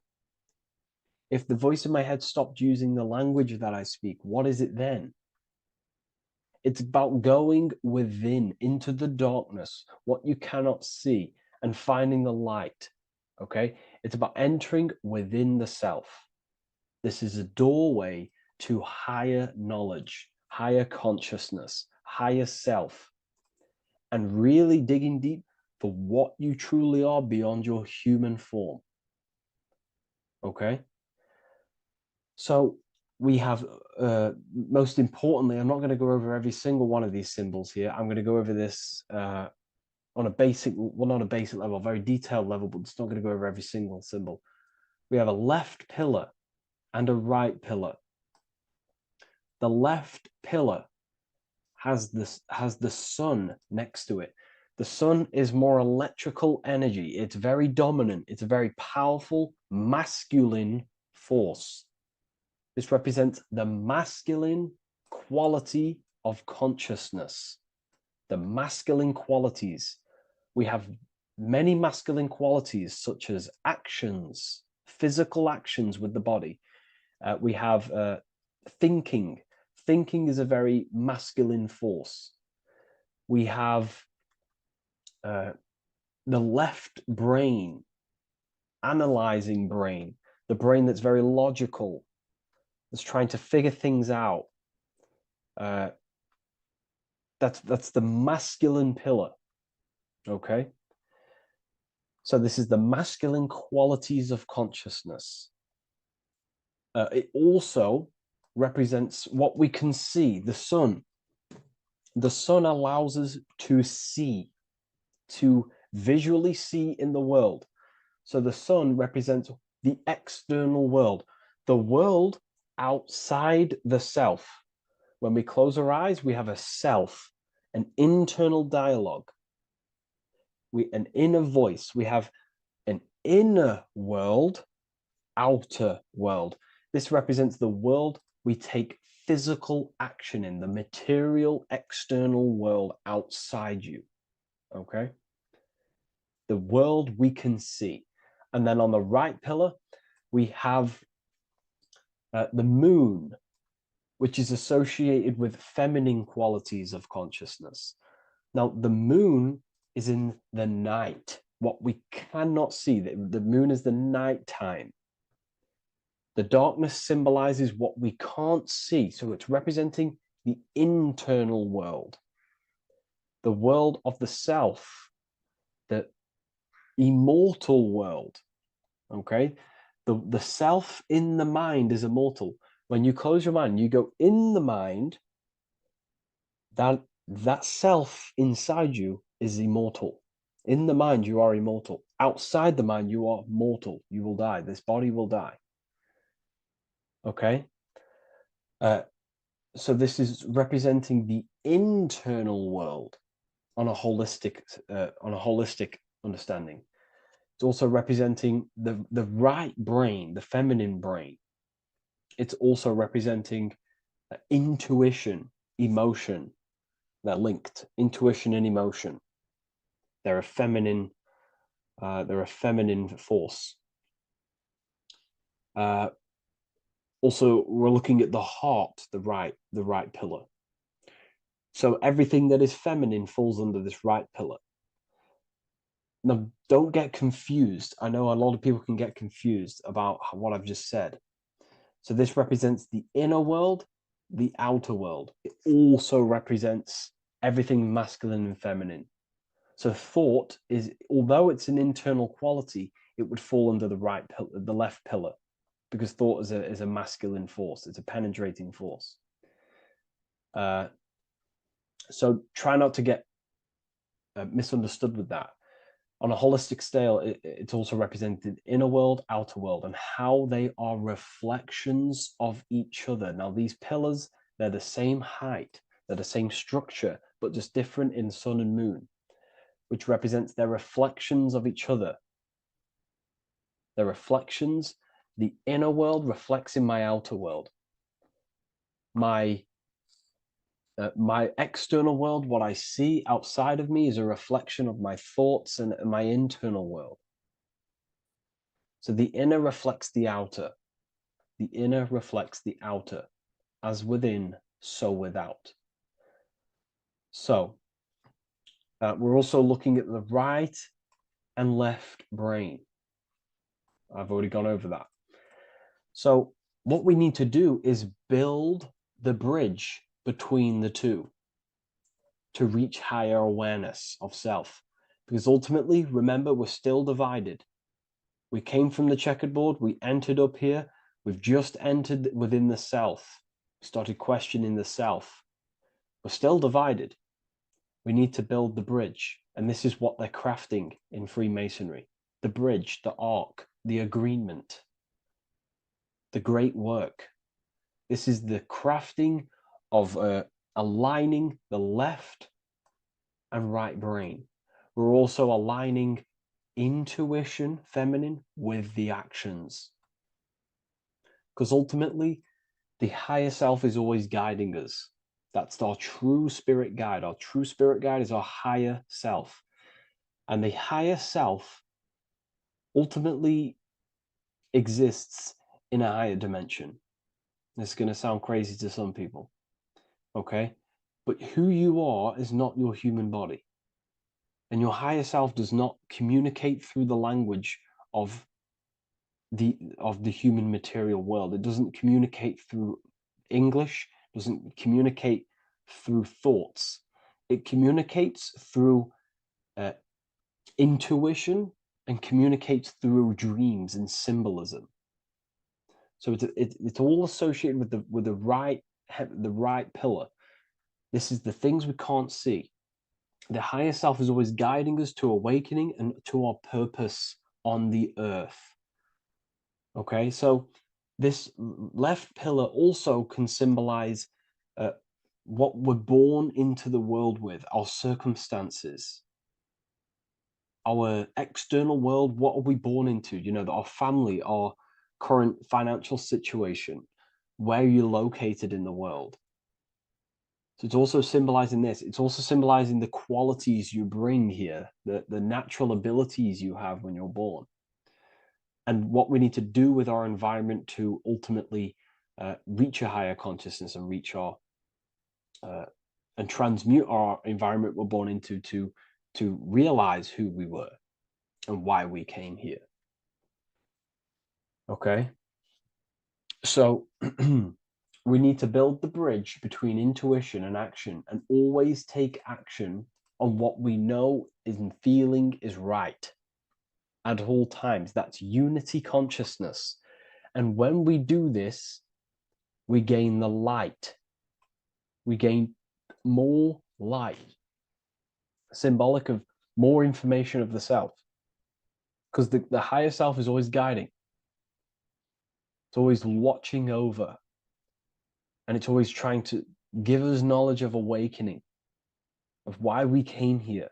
If the voice in my head stopped using the language that I speak, what is it then? It's about going within, into the darkness, what you cannot see, and finding the light. Okay? It's about entering within the self. This is a doorway to higher knowledge, higher consciousness, higher self, and really digging deep for what you truly are beyond your human form. Okay? So we have, most importantly, I'm not going to go over every single one of these symbols here. I'm going to go over this on a basic, well, not a basic level, a very detailed level, but it's not going to go over every single symbol. We have a left pillar and a right pillar. The left pillar has the sun next to it. The sun is more electrical energy. It's very dominant. It's a very powerful, masculine force. This represents the masculine quality of consciousness. The masculine qualities. We have many masculine qualities, such as actions, physical actions with the body. We have thinking. Thinking is a very masculine force. We have the left brain, analyzing brain, the brain that's very logical, that's trying to figure things out. That's the masculine pillar. Okay. So this is the masculine qualities of consciousness. It also represents what we can see, the sun. The sun allows us to see, to visually see in the world. So the sun represents the external world, the world outside the self. When we close our eyes, we have a self, an internal dialogue, an inner voice. We have an inner world, outer world. This represents the world we take physical action in, the material external world outside you. Okay? The world we can see. And then on the right pillar, we have the moon, which is associated with feminine qualities of consciousness. Now, the moon is in the night, what we cannot see. The moon is the nighttime. The darkness symbolizes what we can't see. So it's representing the internal world, the world of the self, the immortal world. Okay? The self in the mind is immortal. When you close your mind, you go in the mind, that self inside you is immortal. In the mind, you are immortal. Outside the mind, you are mortal. You will die. This body will die. Okay? So this is representing the internal world on a holistic understanding. It's also representing the right brain, the feminine brain. It's also representing intuition, emotion. They're linked. Intuition and emotion. They're a feminine force. Also, we're looking at the heart, the right pillar. So everything that is feminine falls under this right pillar. Now, don't get confused. I know a lot of people can get confused about what I've just said. So this represents the inner world, the outer world. It also represents everything masculine and feminine. So thought is, although it's an internal quality, it would fall under the left pillar, because thought is a masculine force. It's a penetrating force. So try not to get misunderstood with that. On a holistic scale, it's also represented inner world, outer world, and how they are reflections of each other. Now, these pillars, they're the same height, they're the same structure, but just different in sun and moon, which represents their reflections of each other. Their reflections, the inner world reflects in my outer world. My external world, what I see outside of me, is a reflection of my thoughts and my internal world. So the inner reflects the outer. The inner reflects the outer. As within, so without. So we're also looking at the right and left brain. I've already gone over that. So what we need to do is build the bridge between the two to reach higher awareness of self. Because ultimately, remember, we're still divided. We came from the checkered board, we entered up here, we've just entered within the self, started questioning the self. We're still divided. We need to build the bridge. And this is what they're crafting in Freemasonry. The bridge, the arc, the agreement, the great work. This is the crafting of aligning the left and right brain. We're also aligning intuition, feminine, with the actions. Because ultimately, the higher self is always guiding us. That's our true spirit guide. Our true spirit guide is our higher self. And the higher self ultimately exists in a higher dimension. This is going to sound crazy to some people, okay? But who you are is not your human body. And your higher self does not communicate through the language of the human material world. It doesn't communicate through English, doesn't communicate through thoughts. It communicates through intuition and communicates through dreams and symbolism. So it's all associated with the right pillar. This is the things we can't see. The higher self is always guiding us to awakening and to our purpose on the earth. Okay, so this left pillar also can symbolize what we're born into the world with, our circumstances, our external world. What are we born into? You know, our family, our current financial situation, where you're located in the world. So it's also symbolizing this. It's also symbolizing the qualities you bring here, the natural abilities you have when you're born, and what we need to do with our environment to ultimately reach a higher consciousness and reach our and transmute our environment we're born into to realize who we were and why we came here. Okay, so we need to build the bridge between intuition and action, and always take action on what we know and feeling is right at all times. That's unity consciousness. And when we do this, we gain the light. We gain more light, symbolic of more information of the self. Because the higher self is always guiding. It's always watching over. And it's always trying to give us knowledge of awakening, of why we came here.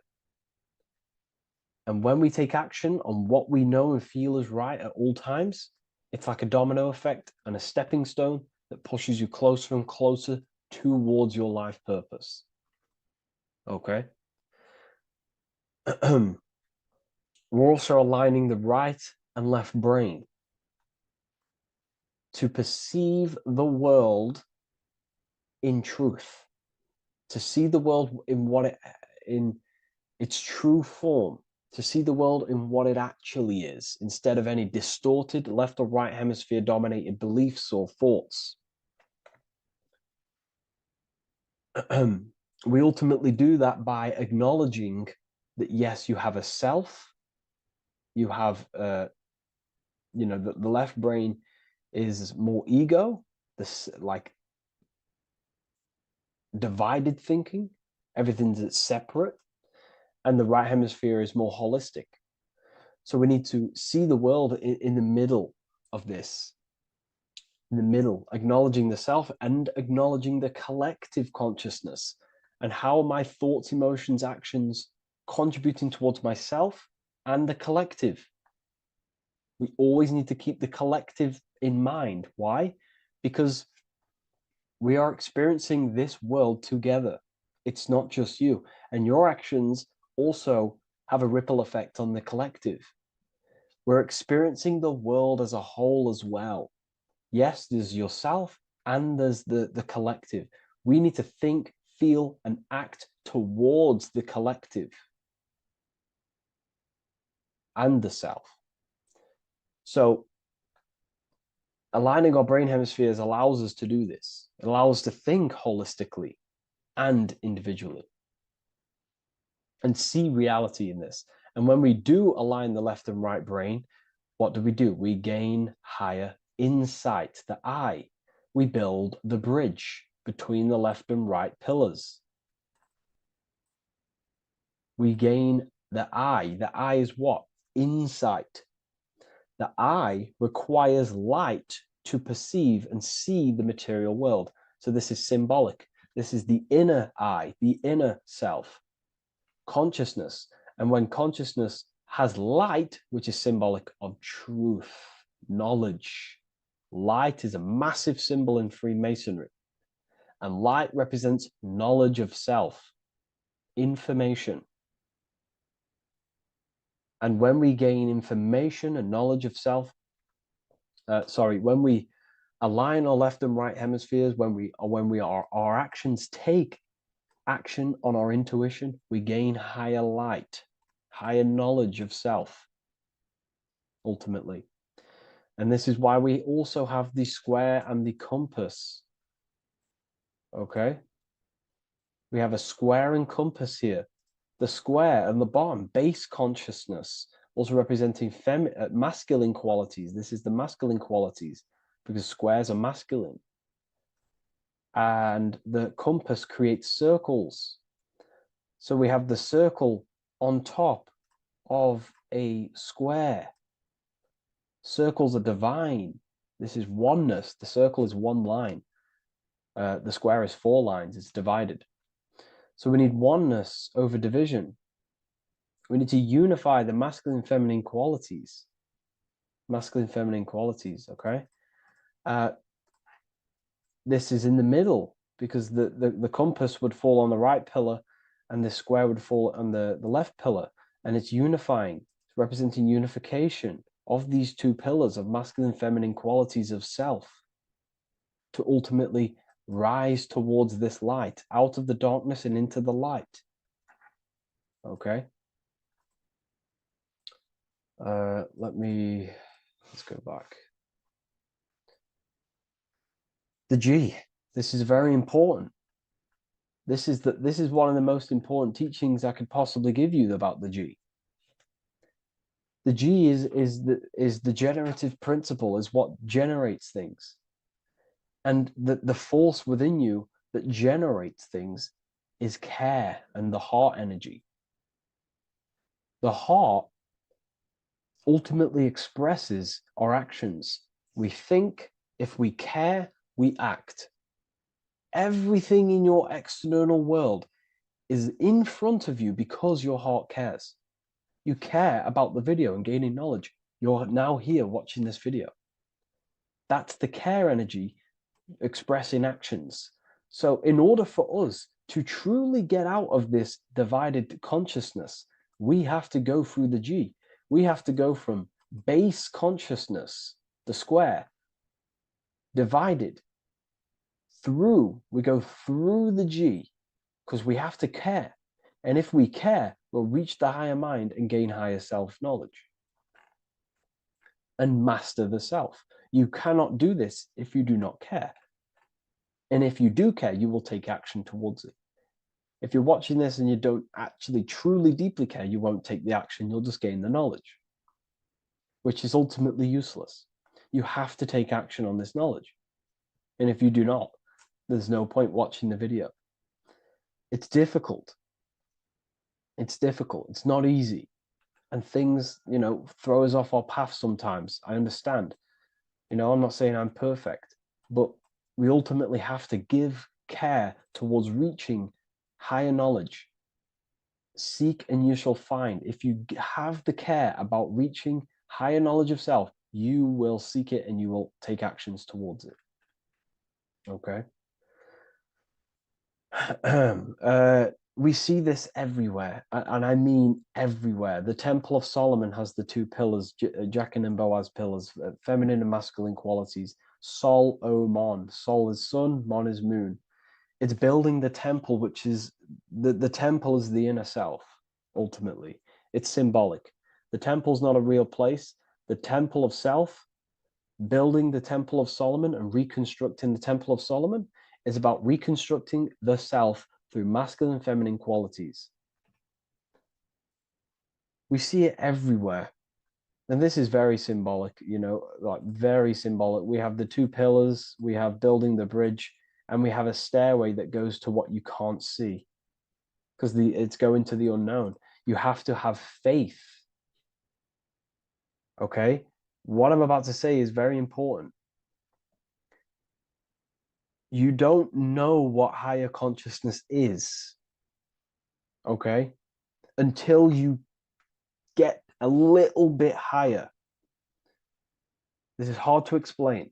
And when we take action on what we know and feel is right at all times, it's like a domino effect and a stepping stone that pushes you closer and closer towards your life purpose. Okay? We're also aligning the right and left brain to perceive the world in truth, to see the world in its true form, to see the world in what it actually is, instead of any distorted left or right hemisphere dominated beliefs or thoughts. We ultimately do that by acknowledging that, yes, you have a self, you have, you know, the left brain is more ego, this like divided thinking, everything's separate, and the right hemisphere is more holistic. So we need to see the world in the middle of this, in the middle, acknowledging the self and acknowledging the collective consciousness, and how my thoughts, emotions, actions contributing towards myself and the collective. We always need to keep the collective in mind. Why? Because we are experiencing this world together. It's not just you. And your actions also have a ripple effect on the collective. We're experiencing the world as a whole as well. Yes, there's yourself and there's the collective. We need to think, feel, and act towards the collective and the self. So Aligning our brain hemispheres allows us to do this. It allows us to think holistically and individually and see reality in this. And when we do align the left and right brain, what do? We gain higher insight, the eye. We build the bridge between the left and right pillars. We gain the eye. The eye is what? Insight. The eye requires light to perceive and see the material world. So this is symbolic. This is the inner eye, the inner self, consciousness. And when consciousness has light, which is symbolic of truth, knowledge, light is a massive symbol in Freemasonry. And light represents knowledge of self, information. And when we gain information and knowledge of self, when we align our left and right hemispheres, our actions take action on our intuition, we gain higher light, higher knowledge of self, ultimately. And this is why we also have the square and the compass. Okay? We have a square and compass here. The square and the bottom, base consciousness, also representing masculine qualities. This is the masculine qualities because squares are masculine. And the compass creates circles. So we have the circle on top of a square. Circles are divine. This is oneness. The circle is one line. The square is 4 lines. It's divided. So we need oneness over division. We need to unify the masculine and feminine qualities. Masculine and feminine qualities, okay? This is in the middle because the compass would fall on the right pillar and the square would fall on the left pillar. And it's unifying. It's representing unification of these 2 pillars of masculine and feminine qualities of self to ultimately rise towards this light, out of the darkness and into the light. Okay. Let's go back. The G. This is very important. This is one of the most important teachings I could possibly give you about the G. The G is the generative principle, is what generates things. And the force within you that generates things is care and the heart energy. The heart ultimately expresses our actions. We think, if we care, we act. Everything in your external world is in front of you because your heart cares. You care about the video and gaining knowledge. You're now here watching this video. That's the care energy expressing actions. So in order for us to truly get out of this divided consciousness, we have to go through the G. We have to go from base consciousness, the square, divided, we go through the G, because we have to care. And if we care, we'll reach the higher mind and gain higher self-knowledge and master the self. You cannot do this if you do not care. And if you do care, you will take action towards it. If you're watching this and you don't actually truly deeply care, you won't take the action. You'll just gain the knowledge, which is ultimately useless. You have to take action on this knowledge. And if you do not, there's no point watching the video. It's difficult. It's difficult. It's not easy. And things, throw us off our path sometimes. I understand. I'm not saying I'm perfect, but we ultimately have to give care towards reaching higher knowledge. Seek and you shall find. If you have the care about reaching higher knowledge of self, you will seek it and you will take actions towards it. Okay. We see this everywhere, and I mean everywhere. The Temple of Solomon has the 2 pillars, Jachin and Boaz pillars, feminine and masculine qualities. Sol, O, Mon. Sol is sun, Mon is moon. It's building the temple, which is the temple is the inner self, ultimately. It's symbolic. The temple's not a real place. The temple of self, Building the Temple of Solomon and reconstructing the Temple of Solomon is about reconstructing the self through masculine and feminine qualities. We see it everywhere. And this is very symbolic, like very symbolic. We have the two pillars, we have building the bridge, and we have a stairway that goes to what you can't see because it's going to the unknown. You have to have faith. Okay? What I'm about to say is very important. You don't know what higher consciousness is, okay, until you get a little bit higher. This is hard to explain,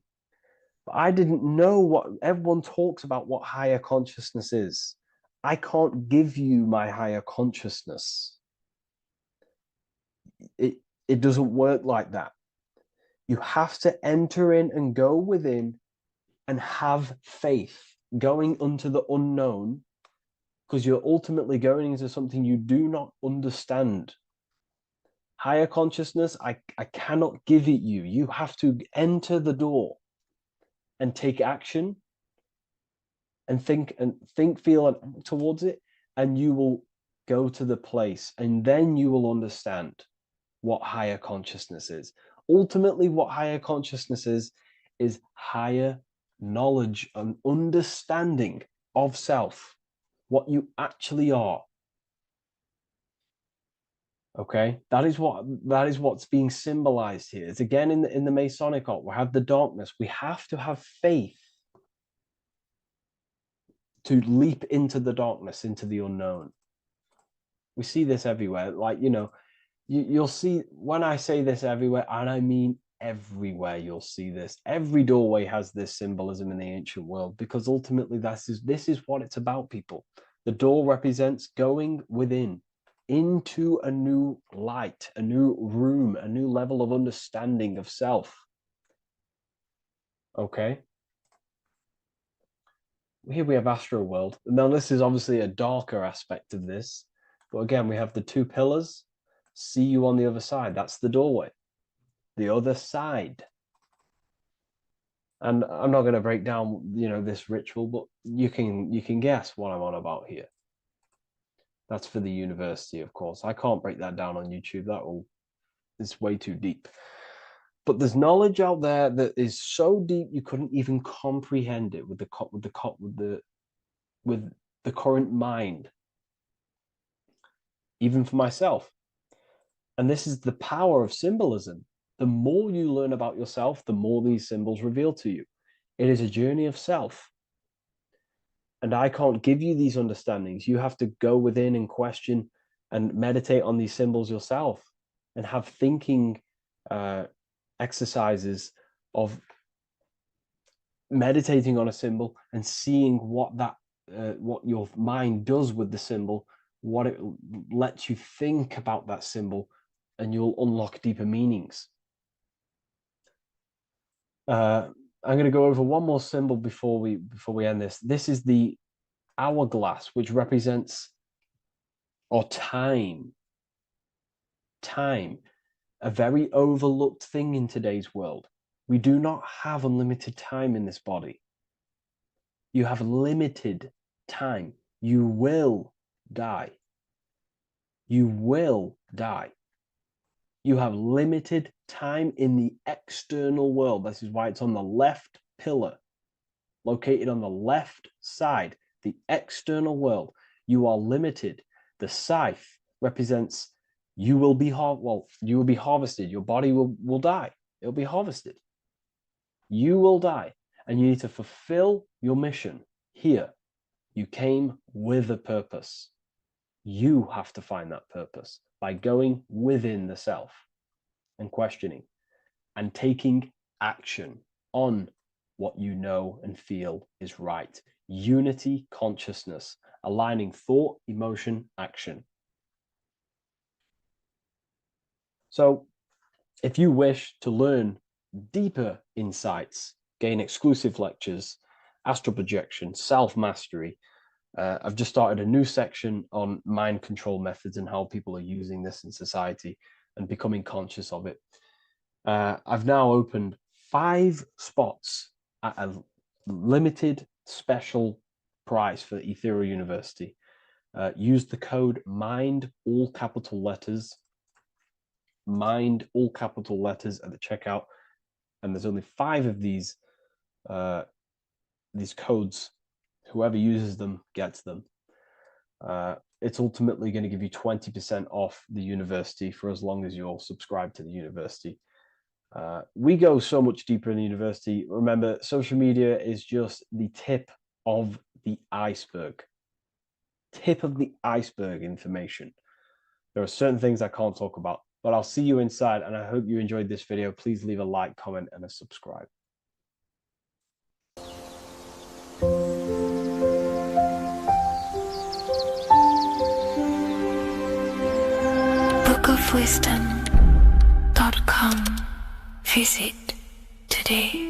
but I didn't know what everyone talks about what higher consciousness is. I can't give you my higher consciousness. It doesn't work like that. You have to enter in and go within and have faith, going into the unknown, because you're ultimately going into something you do not understand. Higher consciousness, I cannot give it you. You have to enter the door and take action and think, feel, and act towards it, and you will go to the place, and then you will understand what higher consciousness is. Ultimately, what higher consciousness is higher knowledge and understanding of self, what you actually are. Okay, that is what's being symbolized here. It's again in the Masonic art. We have the darkness. We have to have faith to leap into the darkness, into the unknown. We see this everywhere. Like, you'll see when I say this everywhere, and I mean everywhere, you'll see this. Every doorway has this symbolism in the ancient world, because ultimately this is what it's about, people. The door represents going within into a new light, a new room, a new level of understanding of self. Okay. Here we have Astro World. Now, this is obviously a darker aspect of this, but again, we have the two pillars. See you on the other side. That's the doorway. The other side. And I'm not going to break down, this ritual, but you can guess what I'm on about here. That's for the university, of course. I can't break that down on YouTube. It's way too deep. But there's knowledge out there that is so deep you couldn't even comprehend it with the current mind, even for myself. And this is the power of symbolism. The more you learn about yourself, the more these symbols reveal to you. It is a journey of self. And I can't give you these understandings. You have to go within and question and meditate on these symbols yourself, and have thinking exercises of meditating on a symbol and seeing what your mind does with the symbol, what it lets you think about that symbol, and you'll unlock deeper meanings. I'm going to go over one more symbol before we end this. This is the hourglass, which represents time. Time, a very overlooked thing in today's world. We do not have unlimited time in this body. You have limited time. You will die. You will die. You have limited time in the external world. This is why it's on the left pillar, located on the left side, the external world. You are limited. The scythe represents you will be harvested. Your body will die. It'll be harvested. You will die, and you need to fulfill your mission here. You came with a purpose. You have to find that purpose by going within the self and questioning and taking action on what you know and feel is right. Unity consciousness, aligning thought, emotion, action. So if you wish to learn deeper insights, gain exclusive lectures, astral projection, self-mastery, I've just started a new section on mind control methods and how people are using this in society and becoming conscious of it. I've now opened 5 spots at a limited special price for Ethereal University. Use the code MIND, all capital letters. MIND, all capital letters at the checkout. And there's only 5 of these codes. Whoever uses them gets them. It's ultimately going to give you 20% off the university for as long as you're subscribed to the university. We go so much deeper in the university. Remember, social media is just the tip of the iceberg. Tip of the iceberg information. There are certain things I can't talk about, but I'll see you inside, and I hope you enjoyed this video. Please leave a like, comment, and a subscribe. bookofwisdom.com. Visit today.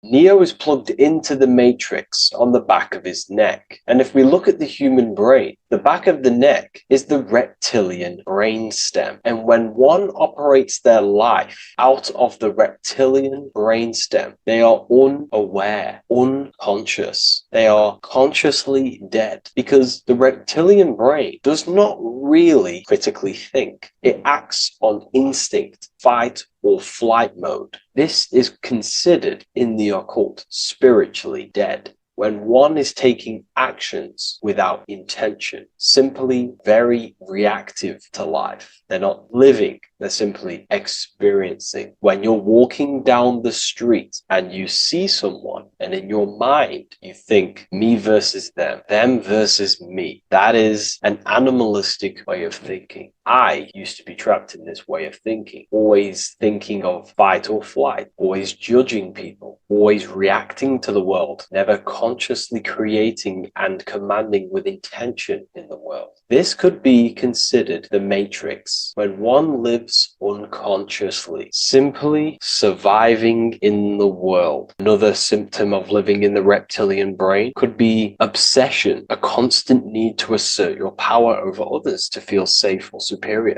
Neo is plugged into the matrix on the back of his neck. And if we look at the human brain, the back of the neck is the reptilian brain stem. And when one operates their life out of the reptilian brain stem, they are unaware, unconscious. They are consciously dead because the reptilian brain does not really critically think. It acts on instinct, fight or flight mode. This is considered in the occult spiritually dead. When one is taking actions without intention, simply very reactive to life. They're not living, they're simply experiencing. When you're walking down the street and you see someone, and in your mind you think me versus them versus me, that is an animalistic way of thinking. I used to be trapped in this way of thinking, always thinking of fight or flight, always judging people, always reacting to the world, never consciously creating and commanding with intention in the world. This could be considered the matrix when one lives unconsciously, simply surviving in the world. Another symptom of living in the reptilian brain could be obsession, a constant need to assert your power over others to feel safe or superior.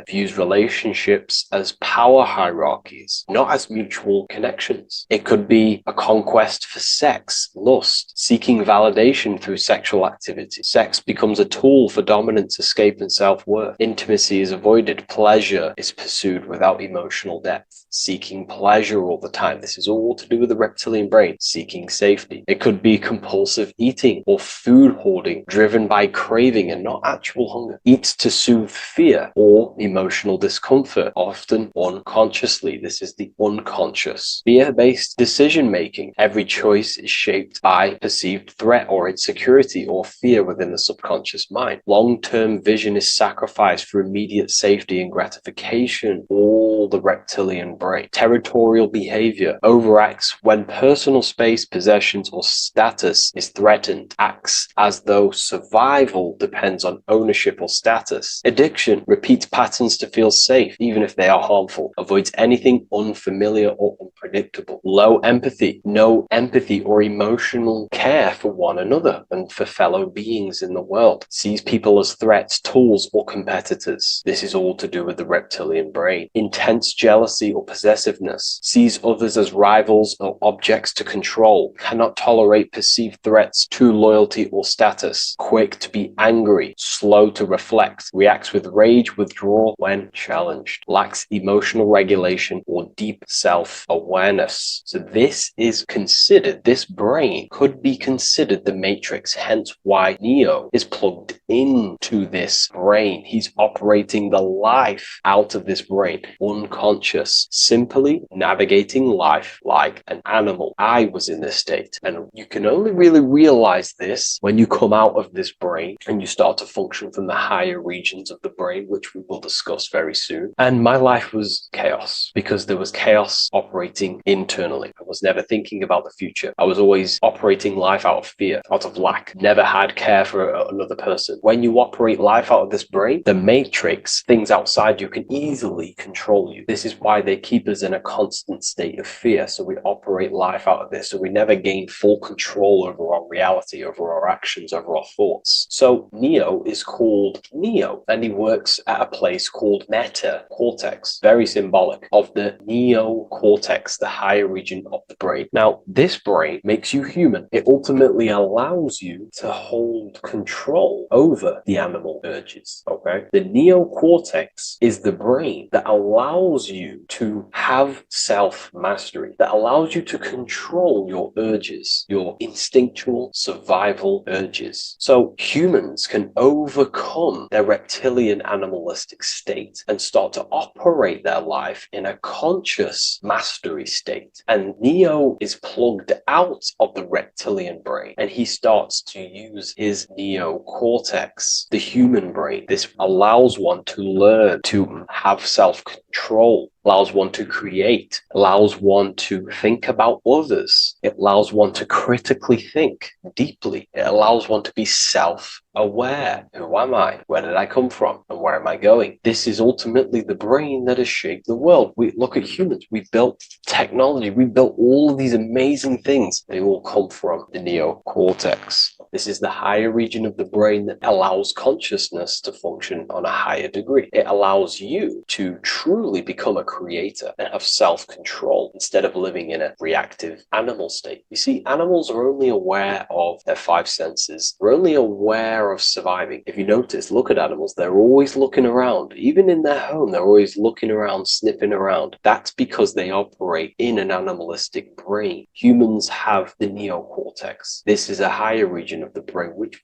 Views relationships as power hierarchies, not as mutual connections. It could be a conquest for sex, lust, seeking validation through sexual activity. Sex becomes a tool for dominance, escape, and self-worth. Intimacy is avoided. Pleasure is pursued without emotional depth. Seeking pleasure all the time. This is all to do with the reptilian brain. Seeking safety. It could be compulsive eating or food hoarding, driven by craving and not actual hunger. Eats to soothe fear or emotional discomfort, often unconsciously. This is the unconscious. Fear-based decision-making. Every choice is shaped by perceived threat or insecurity or fear within the subconscious mind. Long-term vision is sacrificed for immediate safety and gratification. All the reptilian brain. Territorial behavior overacts when personal space, possessions, or status is threatened. Acts as though survival depends on ownership or status. Addiction repeats patterns to feel safe, even if they are harmful. Avoids anything unfamiliar or unpredictable. Low empathy. No empathy or emotional care for one another and for fellow beings in the world. Sees people as threats, tools, or competitors. This is all to do with the reptilian brain. Intense jealousy or possessiveness. Sees others as rivals or objects to control. Cannot tolerate perceived threats to loyalty or status. Quick to be angry. Slow to reflect. Reacts with rage, withdrawal when challenged. Lacks emotional regulation or deep self-awareness. So this is considered, this brain could be considered the matrix, hence why Neo is plugged into this brain. He's operating the life out of this brain, unconscious, simply navigating life like an animal. I was in this state, and you can only really realize this when you come out of this brain and you start to function from the higher regions of the brain, which we will discuss very soon. And my life was chaos because there was chaos operating internally. I was never thinking about the future. I was always operating life out of fear, out of lack, never had care for another person. When you operate life out of this brain, the matrix, things outside you, can easily control you. This is why they keep us in a constant state of fear. So we operate life out of this. So we never gain full control over our reality, over our actions, over our thoughts. So Neo is called Neo, and he works at a place called meta cortex, very symbolic of the neocortex, the higher region of the brain. Now, this brain makes you human. It ultimately allows you to hold control over the animal urges, okay? The neocortex is the brain that allows you to have self-mastery, that allows you to control your urges, your instinctual survival urges. So humans can overcome their reptilian animalistic state and start to operate their life in a conscious mastery state. And Neo is plugged out of the reptilian brain, and he starts to use his neocortex, the human brain. This allows one to learn to have self-control, allows one to create, allows one to think about others. It allows one to critically think deeply. It allows one to be self-aware. Who am I? Where did I come from? And where am I going? This is ultimately the brain that has shaped the world. We look at humans. We built technology. We built all of these amazing things. They all come from the neocortex. This is the higher region of the brain that allows consciousness to function on a higher degree. It allows you to truly become a creator and have self-control instead of living in a reactive animal state. You see, animals are only aware of their five senses. They're only aware of surviving. If you notice, look at animals, they're always looking around. Even in their home, they're always looking around, sniffing around. That's because they operate in an animalistic brain. Humans have the neocortex. This is a higher region of the brain, which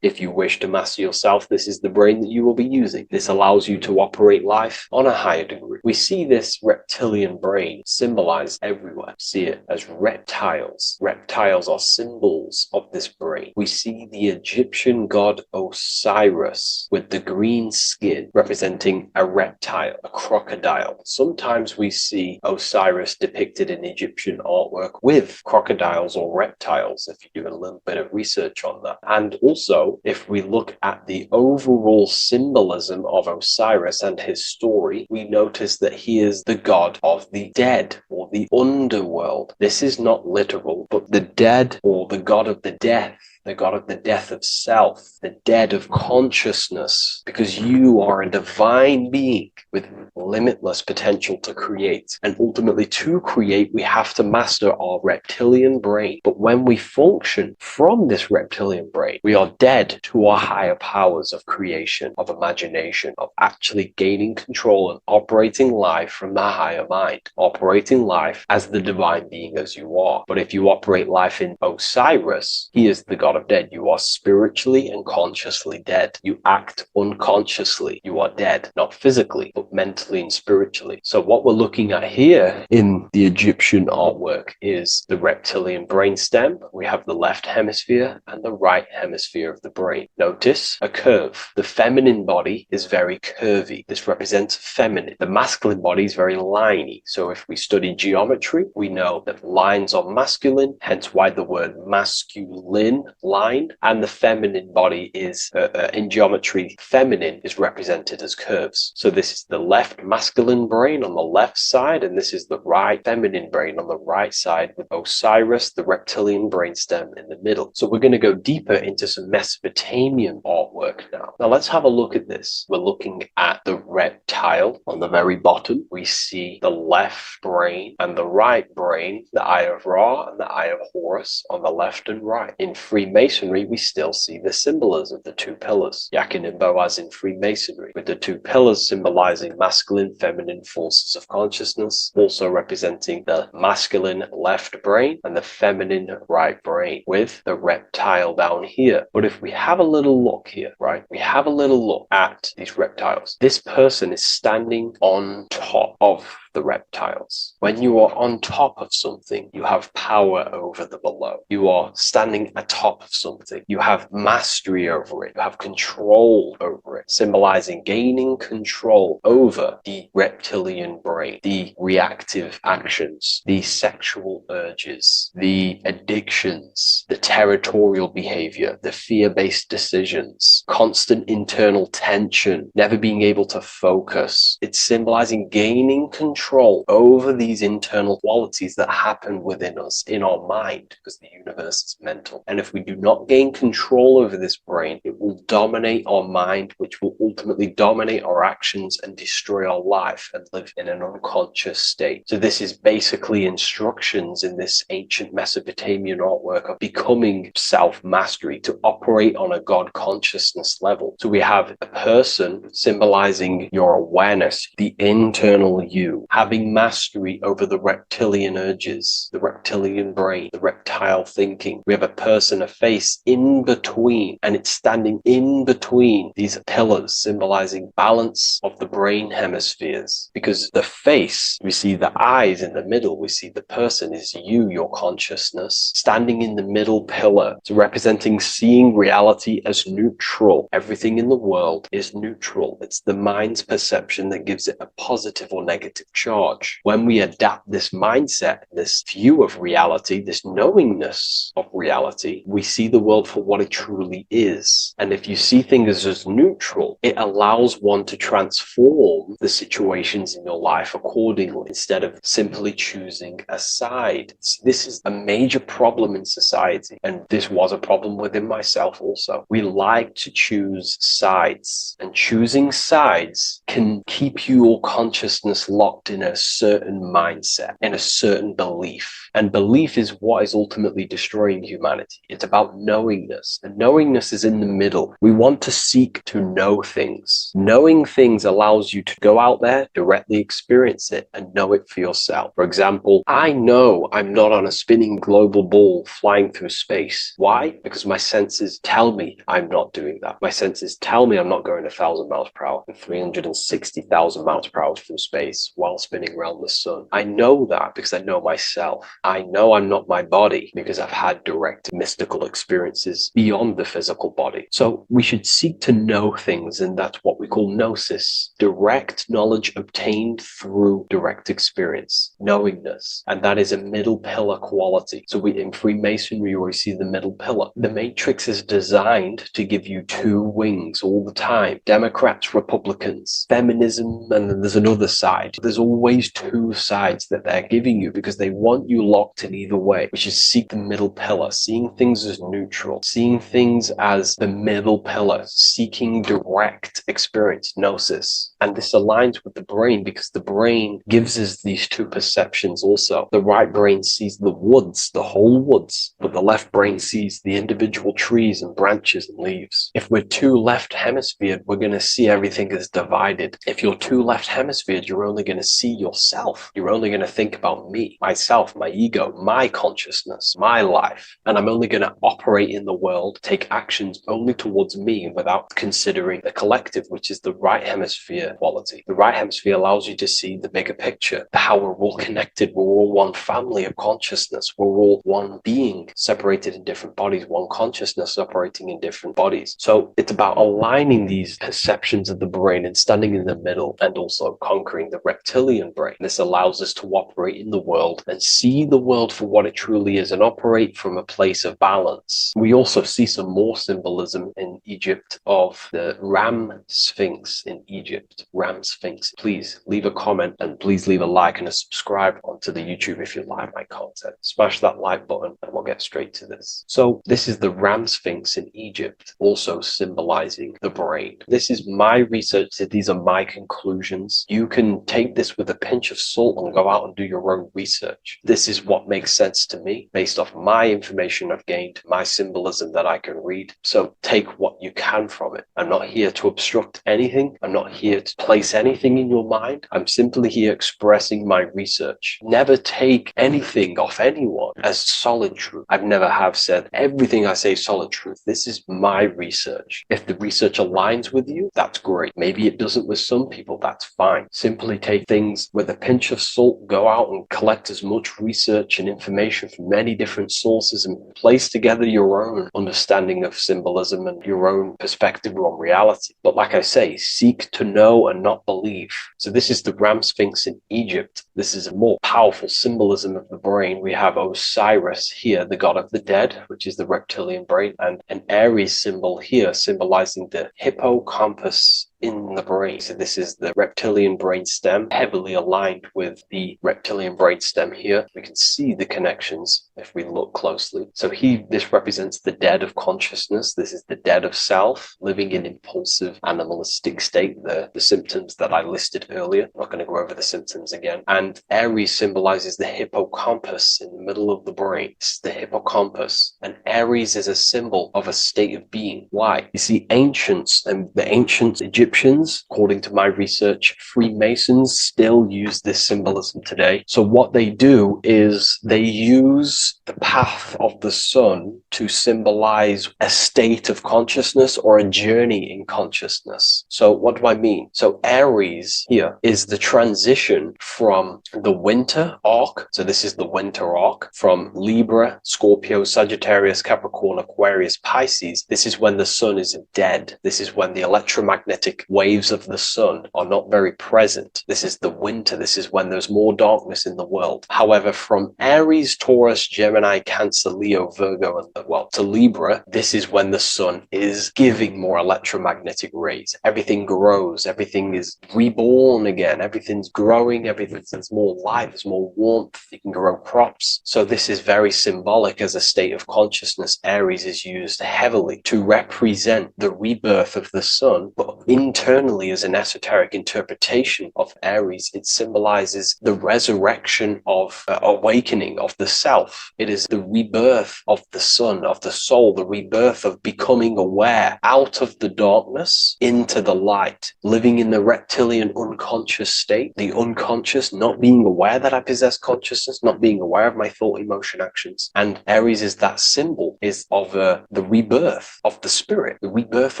if you wish to master yourself, this is the brain that you will be using. This allows you to operate life on a higher degree. We see this reptilian brain symbolized everywhere. See it as reptiles. Reptiles are symbols of this brain. We see the Egyptian god Osiris with the green skin representing a reptile, a crocodile. Sometimes we see Osiris depicted in Egyptian artwork with crocodiles or reptiles, if you do a little bit of research on that. And also, if we look at the overall symbolism of Osiris and his story, we notice that he is the god of the dead or the underworld. This is not literal, but the dead or the god of the death, the god of the death of self, the dead of consciousness, because you are a divine being with limitless potential to create. And ultimately, to create, we have to master our reptilian brain. But when we function from this reptilian brain, we are dead to our higher powers of creation, of imagination, of actually gaining control and operating life from the higher mind, operating life as the divine being as you are. But if you operate life in Osiris, he is the god of dead. You are spiritually and consciously dead. You act unconsciously. You are dead, not physically, but mentally and spiritually. So what we're looking at here in the Egyptian artwork is the reptilian brainstem. We have the left hemisphere and the right hemisphere of the brain. Notice a curve. The feminine body is very curvy. This represents feminine. The masculine body is very liney. So if we study geometry, we know that lines are masculine, hence why the word masculine, line, and the feminine body is, in geometry, feminine is represented as curves. So this is the left masculine brain on the left side, and this is the right feminine brain on the right side, with Osiris, the reptilian brainstem, in the middle. So we're going to go deeper into some Mesopotamian artwork now. Now let's have a look at this. We're looking at the reptile on the very bottom. We see the left brain and the right brain, the Eye of Ra and the Eye of Horus on the left and right. In Freemasonry, we still see the symbolism of the two pillars. Yakin and Boaz in Freemasonry, with the two pillars symbolizing masculine, feminine forces of consciousness, also representing the masculine left brain and the feminine right brain, with the reptile down here. But if we have a little look here, right, we have a little look at these reptiles. This person is standing on top of the reptiles. When you are on top of something, you have power over the below. You are standing atop of something. You have mastery over it. You have control over it, symbolizing gaining control over the reptilian brain, the reactive actions, the sexual urges, the addictions, the territorial behavior, the fear-based decisions, constant internal tension, never being able to focus. It's symbolizing gaining control control over these internal qualities that happen within us in our mind, because the universe is mental. And if we do not gain control over this brain, it will dominate our mind, which will ultimately dominate our actions and destroy our life and live in an unconscious state. So this is basically instructions in this ancient Mesopotamian artwork of becoming self-mastery, to operate on a God consciousness level. So we have a person symbolizing your awareness, the internal you, having mastery over the reptilian urges, the reptilian brain, the reptile thinking. We have a person, a face in between, and it's standing in between these pillars symbolizing balance of the brain hemispheres. Because the face, we see the eyes in the middle, we see the person is you, your consciousness, standing in the middle pillar. So representing seeing reality as neutral. Everything in the world is neutral. It's the mind's perception that gives it a positive or negative charge. When we adapt this mindset, this view of reality, this knowingness of reality, we see the world for what it truly is. And if you see things as neutral, it allows one to transform the situations in your life accordingly, instead of simply choosing a side. This is a major problem in society, and this was a problem within myself also. We like to choose sides, and choosing sides can keep your consciousness locked in a certain mindset, in a certain belief. And belief is what is ultimately destroying humanity. It's about knowingness. And knowingness is in the middle. We want to seek to know things. Knowing things allows you to go out there, directly experience it, and know it for yourself. For example, I know I'm not on a spinning global ball flying through space. Why? Because my senses tell me I'm not doing that. My senses tell me I'm not going 1,000 miles per hour and 360,000 miles per hour through space while spinning around the sun. I know that because I know myself. I know I'm not my body because I've had direct mystical experiences beyond the physical body. So we should seek to know things, and that's what we call gnosis, direct knowledge obtained through direct experience, knowingness. And that is a middle pillar quality. So in Freemasonry, we see the middle pillar. The matrix is designed to give you two wings all the time. Democrats, Republicans, feminism, and then there's another side. There's always two sides that they're giving you because they want you locked in either way, which is seek the middle pillar, seeing things as neutral, seeing things as the middle pillar, seeking direct experience, gnosis. And this aligns with the brain because the brain gives us these two perceptions also. The right brain sees the woods, the whole woods, but the left brain sees the individual trees and branches and leaves. If we're too left hemisphered, we're going to see everything as divided. If you're too left hemisphered, you're only going to see yourself. You're only going to think about me, myself, my ego, my consciousness, my life. And I'm only going to operate in the world, take actions only towards me without considering the collective, which is the right hemisphere quality. The right hemisphere allows you to see the bigger picture, how we're all connected. We're all one family of consciousness. We're all one being separated in different bodies, one consciousness operating in different bodies. So it's about aligning these perceptions of the brain and standing in the middle, and also conquering the reptilian brain. This allows us to operate in the world and see the world for what it truly is and operate from a place of balance. We also see some more symbolism in Egypt of the Ram Sphinx in Egypt. Ram Sphinx. Please leave a comment and please leave a like and a subscribe onto the YouTube if you like my content. Smash that like button and we'll get straight to this. So this is the Ram Sphinx in Egypt, also symbolizing the brain. This is my research. These are my conclusions. You can take this with a pinch of salt and go out and do your own research. This is what makes sense to me based off my information I've gained, my symbolism that I can read. So take what you can from it. I'm not here to obstruct anything. I'm not here to place anything in your mind. I'm simply here expressing my research. Never take anything off anyone as solid truth. I've never have said everything I say is solid truth. This is my research. If the research aligns with you, that's great. Maybe it doesn't with some people, that's fine. Simply take things with a pinch of salt, go out and collect as much research and information from many different sources and place together your own understanding of symbolism and your own perspective on reality. But like I say, seek to know and not believe. So this is the Ram Sphinx in Egypt. This is a more powerful symbolism of the brain. We have Osiris here, the god of the dead, which is the reptilian brain, and an Aries symbol here symbolizing the hippocampus in the brain. So this is the reptilian brain stem, heavily aligned with the reptilian brain stem here. We can see the connections if we look closely. So this represents the dead of consciousness. This is the dead of self, living in impulsive animalistic state, the symptoms that I listed earlier. I'm not going to go over the symptoms again. And Aries symbolizes the hippocampus in the middle of the brain. This is the hippocampus. And Aries is a symbol of a state of being. Why? You see, ancients and the ancient Egyptians, according to my research, Freemasons still use this symbolism today. So what they do is they use the path of the sun to symbolize a state of consciousness or a journey in consciousness. So what do I mean? So Aries here is the transition from the winter arc. So this is the winter arc from Libra, Scorpio, Sagittarius, Capricorn, Aquarius, Pisces. This is when the sun is dead. This is when the electromagnetic waves of the sun are not very present. This is the winter. This is when there's more darkness in the world. However, from Aries, Taurus, Gemini, Cancer, Leo, Virgo, and to Libra, this is when the sun is giving more electromagnetic rays. Everything grows. Everything is reborn again. Everything's growing. There's more light. There's more warmth. You can grow crops. So this is very symbolic as a state of consciousness. Aries is used heavily to represent the rebirth of the sun, but internally as an esoteric interpretation of Aries, it symbolizes the resurrection of awakening of the self. It is the rebirth of the sun, of the soul, the rebirth of becoming aware out of the darkness into the light, living in the reptilian unconscious state, the unconscious, not being aware that I possess consciousness, not being aware of my thought, emotion, actions. And Aries is that symbol, is of the rebirth of the spirit, the rebirth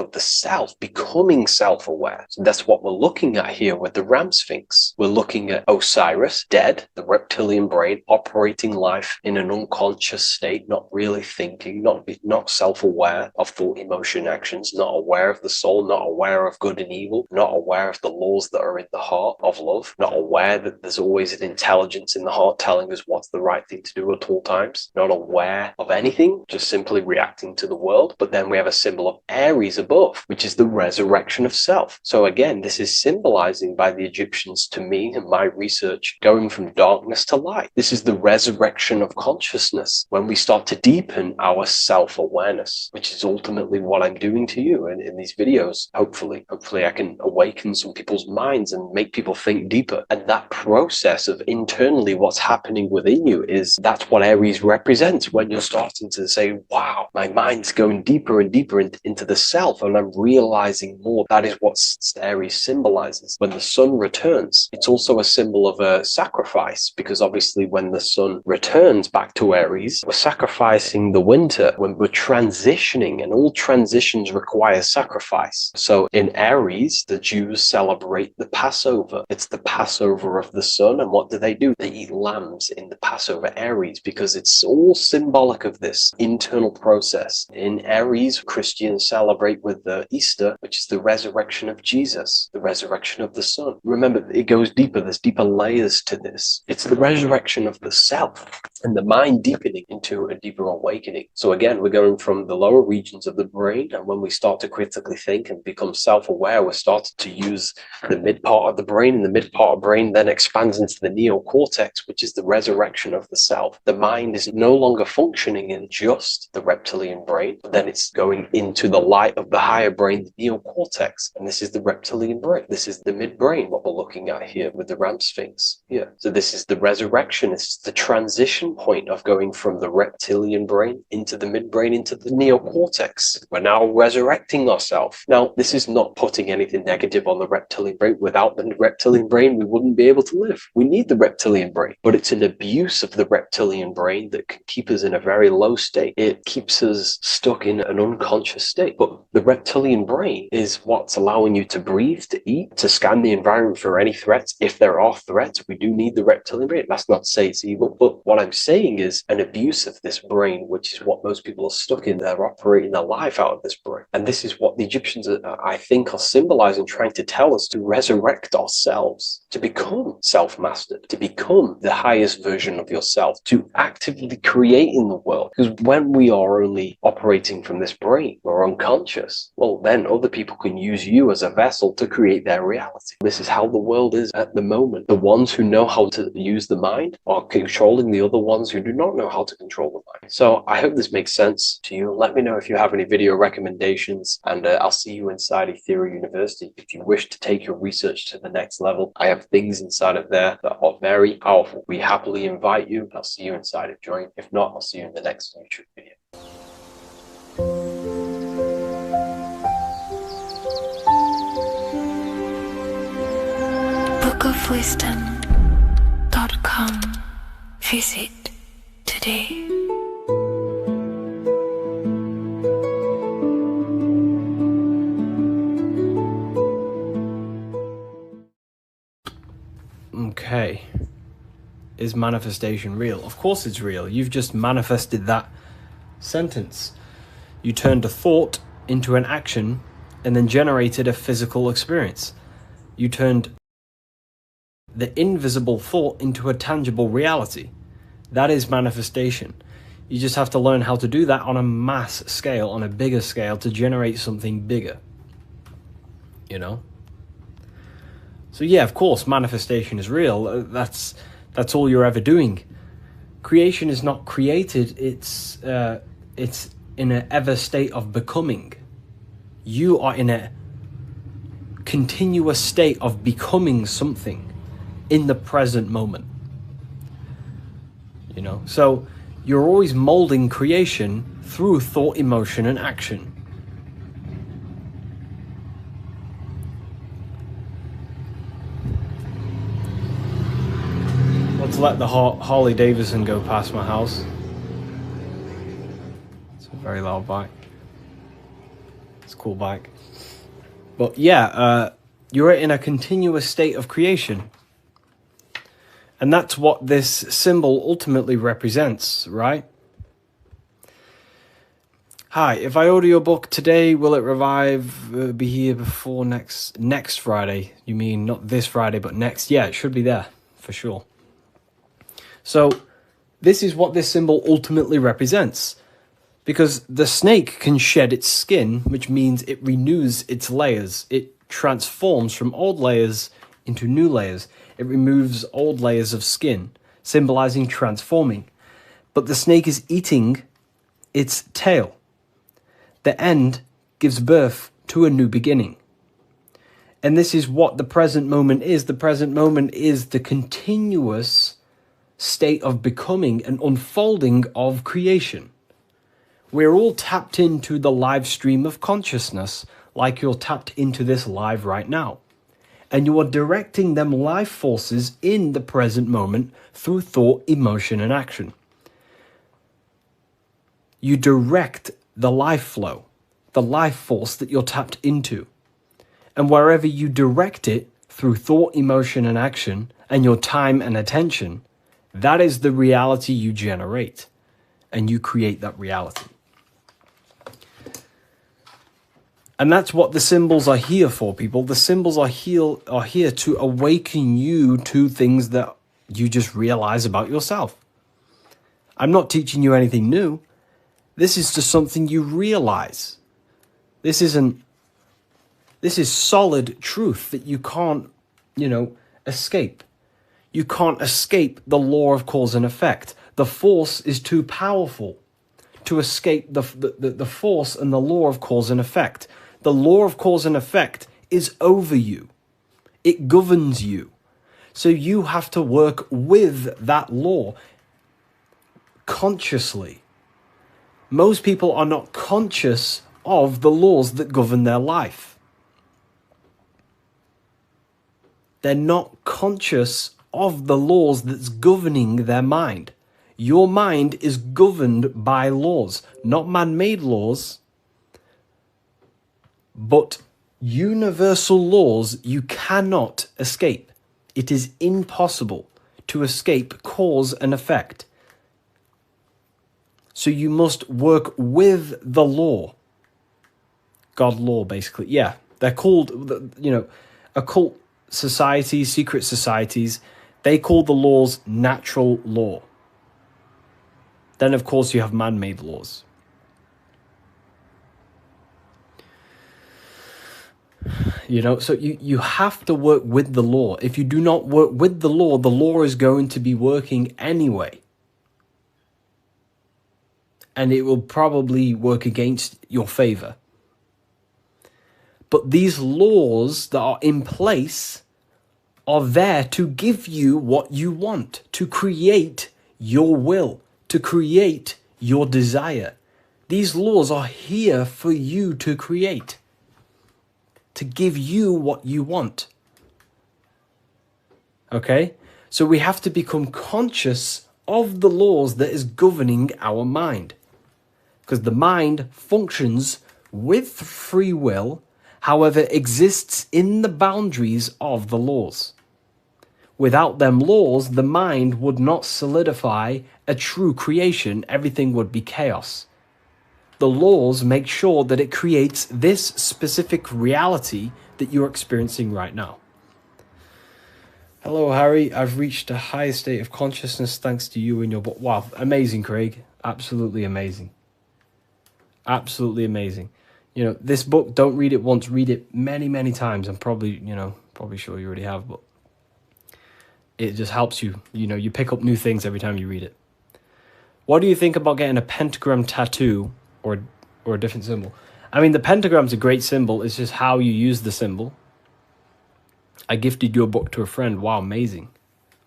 of the self, becoming self-aware. So that's what we're looking at here with the Ram Sphinx. We're looking at Osiris, dead, the reptilian brain, operating life in an unconscious state, not really thinking, not self-aware of thought, emotion, actions, not aware of the soul, not aware of good and evil, not aware of the laws that are in the heart of love, not aware that there's always an intelligence in the heart telling us what's the right thing to do at all times, not aware of anything, just simply reacting to the world. But then we have a symbol of Aries above, which is the resurrection of self. So again, this is symbolizing by the Egyptians, to me and my research, going from darkness to light. This is the resurrection of consciousness when we start to deepen our self-awareness, which is ultimately what I'm doing to you in these videos. Hopefully I can awaken some people's minds and make people think deeper. And that process of internally what's happening within you that's what Aries represents, when you're starting to say, wow, my mind's going deeper and deeper into the self, and I'm realizing more. That is what Aries symbolizes. When the sun returns, it's also a symbol of a sacrifice, because obviously when the sun returns back to Aries, we're sacrificing the winter, when we're transitioning, and all transitions require sacrifice. So in Aries, the Jews celebrate the Passover. It's the Passover of the sun, and what do? They eat lambs in the Passover Aries, because it's all symbolic of this internal process. In Aries, Christians celebrate with the Easter, which is the resurrection of Jesus, the resurrection of the sun. Remember, it goes deeper. There's deeper layers to this. It's the resurrection of the self and the mind deepening into a deeper awakening. So again, we're going from the lower regions of the brain, and when we start to critically think and become self-aware, we're starting to use the mid part of the brain, and the mid part of the brain then expands into the neocortex, which is the resurrection of the self. The mind is no longer functioning in just the reptilian brain, but then it's going into the light of the higher brain, the neocortex, and this is the reptilian brain. This is the midbrain, what we're looking at here with the Ram Sphinx. Yeah. So this is the resurrection. It's the transition point of going from the reptilian brain into the midbrain, into the neocortex. We're now resurrecting ourselves. Now, this is not putting anything negative on the reptilian brain. Without the reptilian brain, we wouldn't be able to live. We need the reptilian brain, but it's an abuse of the reptilian brain that can keep us in a very low state. It keeps us stuck in an unconscious state. But the reptilian brain is what's allowing you to breathe, to eat, to scan the environment for any threats. If there are threats, we do need the reptilian brain. That's not to say it's evil, but what I'm saying is an abuse of this brain, which is what most people are stuck in. They're operating their life out of this brain. And this is what the Egyptians, I think, are symbolizing, trying to tell us, to resurrect ourselves, to become self-mastered, to become the highest version of yourself, to actively create in the world. Because when we are only operating from this brain, we're unconscious, well, then other people can use you as a vessel to create their reality. This is how the world is at the moment. The ones who know how to use the mind are controlling the other ones who do not know how to control the mind. So I hope this makes sense to you. Let me know if you have any video recommendations, and I'll see you inside Ethereal University. If you wish to take your research to the next level, I have things inside of there that are very powerful. We happily invite you. I'll see you inside of Join. If not, I'll see you in the next YouTube video. bookofwisdom.com. Visit today. Okay. Is manifestation real? Of course it's real. You've just manifested that sentence. You turned a thought into an action and then generated a physical experience. You turned the invisible thought into a tangible reality. That is manifestation. You just have to learn how to do that on a mass scale, on a bigger scale, to generate something bigger. You know? So yeah, of course, manifestation is real. That's all you're ever doing. Creation is not created. It's in an ever state of becoming. You are in a continuous state of becoming something in the present moment. You know, so you're always molding creation through thought, emotion, and action. Let's let the Harley Davidson go past my house. It's a very loud bike. It's a cool bike. But yeah, you're in a continuous state of creation. And that's what this symbol ultimately represents, right? Hi, if I order your book today, will it be here before next Friday? You mean not this Friday, but next? Yeah, it should be there, for sure. So, this is what this symbol ultimately represents. Because the snake can shed its skin, which means it renews its layers. It transforms from old layers into new layers. It removes old layers of skin, symbolizing transforming. But the snake is eating its tail. The end gives birth to a new beginning. And this is what the present moment is. The present moment is the continuous state of becoming and unfolding of creation. We're all tapped into the live stream of consciousness, like you're tapped into this live right now. And you are directing them life forces in the present moment through thought, emotion, and action. You direct the life flow, the life force that you're tapped into. And wherever you direct it through thought, emotion, and action, and your time and attention, that is the reality you generate. And you create that reality. And that's what the symbols are here for, people. The symbols are here to awaken you to things that you just realize about yourself. I'm not teaching you anything new. This is just something you realize. This is solid truth that you can't, escape. You can't escape the law of cause and effect. The force is too powerful to escape the force and the law of cause and effect. The law of cause and effect is over you. It governs you. So you have to work with that law consciously. Most people are not conscious of the laws that govern their life. They're not conscious of the laws that's governing their mind. Your mind is governed by laws, not man-made laws, but universal laws you cannot escape. It is impossible to escape cause and effect. So you must work with the law. God law, basically. Yeah, they're called, occult societies, secret societies, they call the laws natural law. Then, of course, you have man-made laws. So you have to work with the law. If you do not work with the law is going to be working anyway. And it will probably work against your favor. But these laws that are in place are there to give you what you want, to create your will, to create your desire. These laws are here for you to create, to give you what you want. Okay? So we have to become conscious of the laws that is governing our mind. Because the mind functions with free will, however, exists in the boundaries of the laws. Without them laws, the mind would not solidify a true creation. Everything would be chaos. The laws make sure that it creates this specific reality that you're experiencing right now. Hello, Harry. I've reached a higher state of consciousness thanks to you and your book. Wow, amazing, Craig. Absolutely amazing. Absolutely amazing. This book, don't read it once, read it many, many times. I'm probably sure you already have, but it just helps you. You pick up new things every time you read it. What do you think about getting a pentagram tattoo or a different symbol? I mean, the pentagram's a great symbol. It's just how you use the symbol. I gifted your book to a friend. Wow, amazing.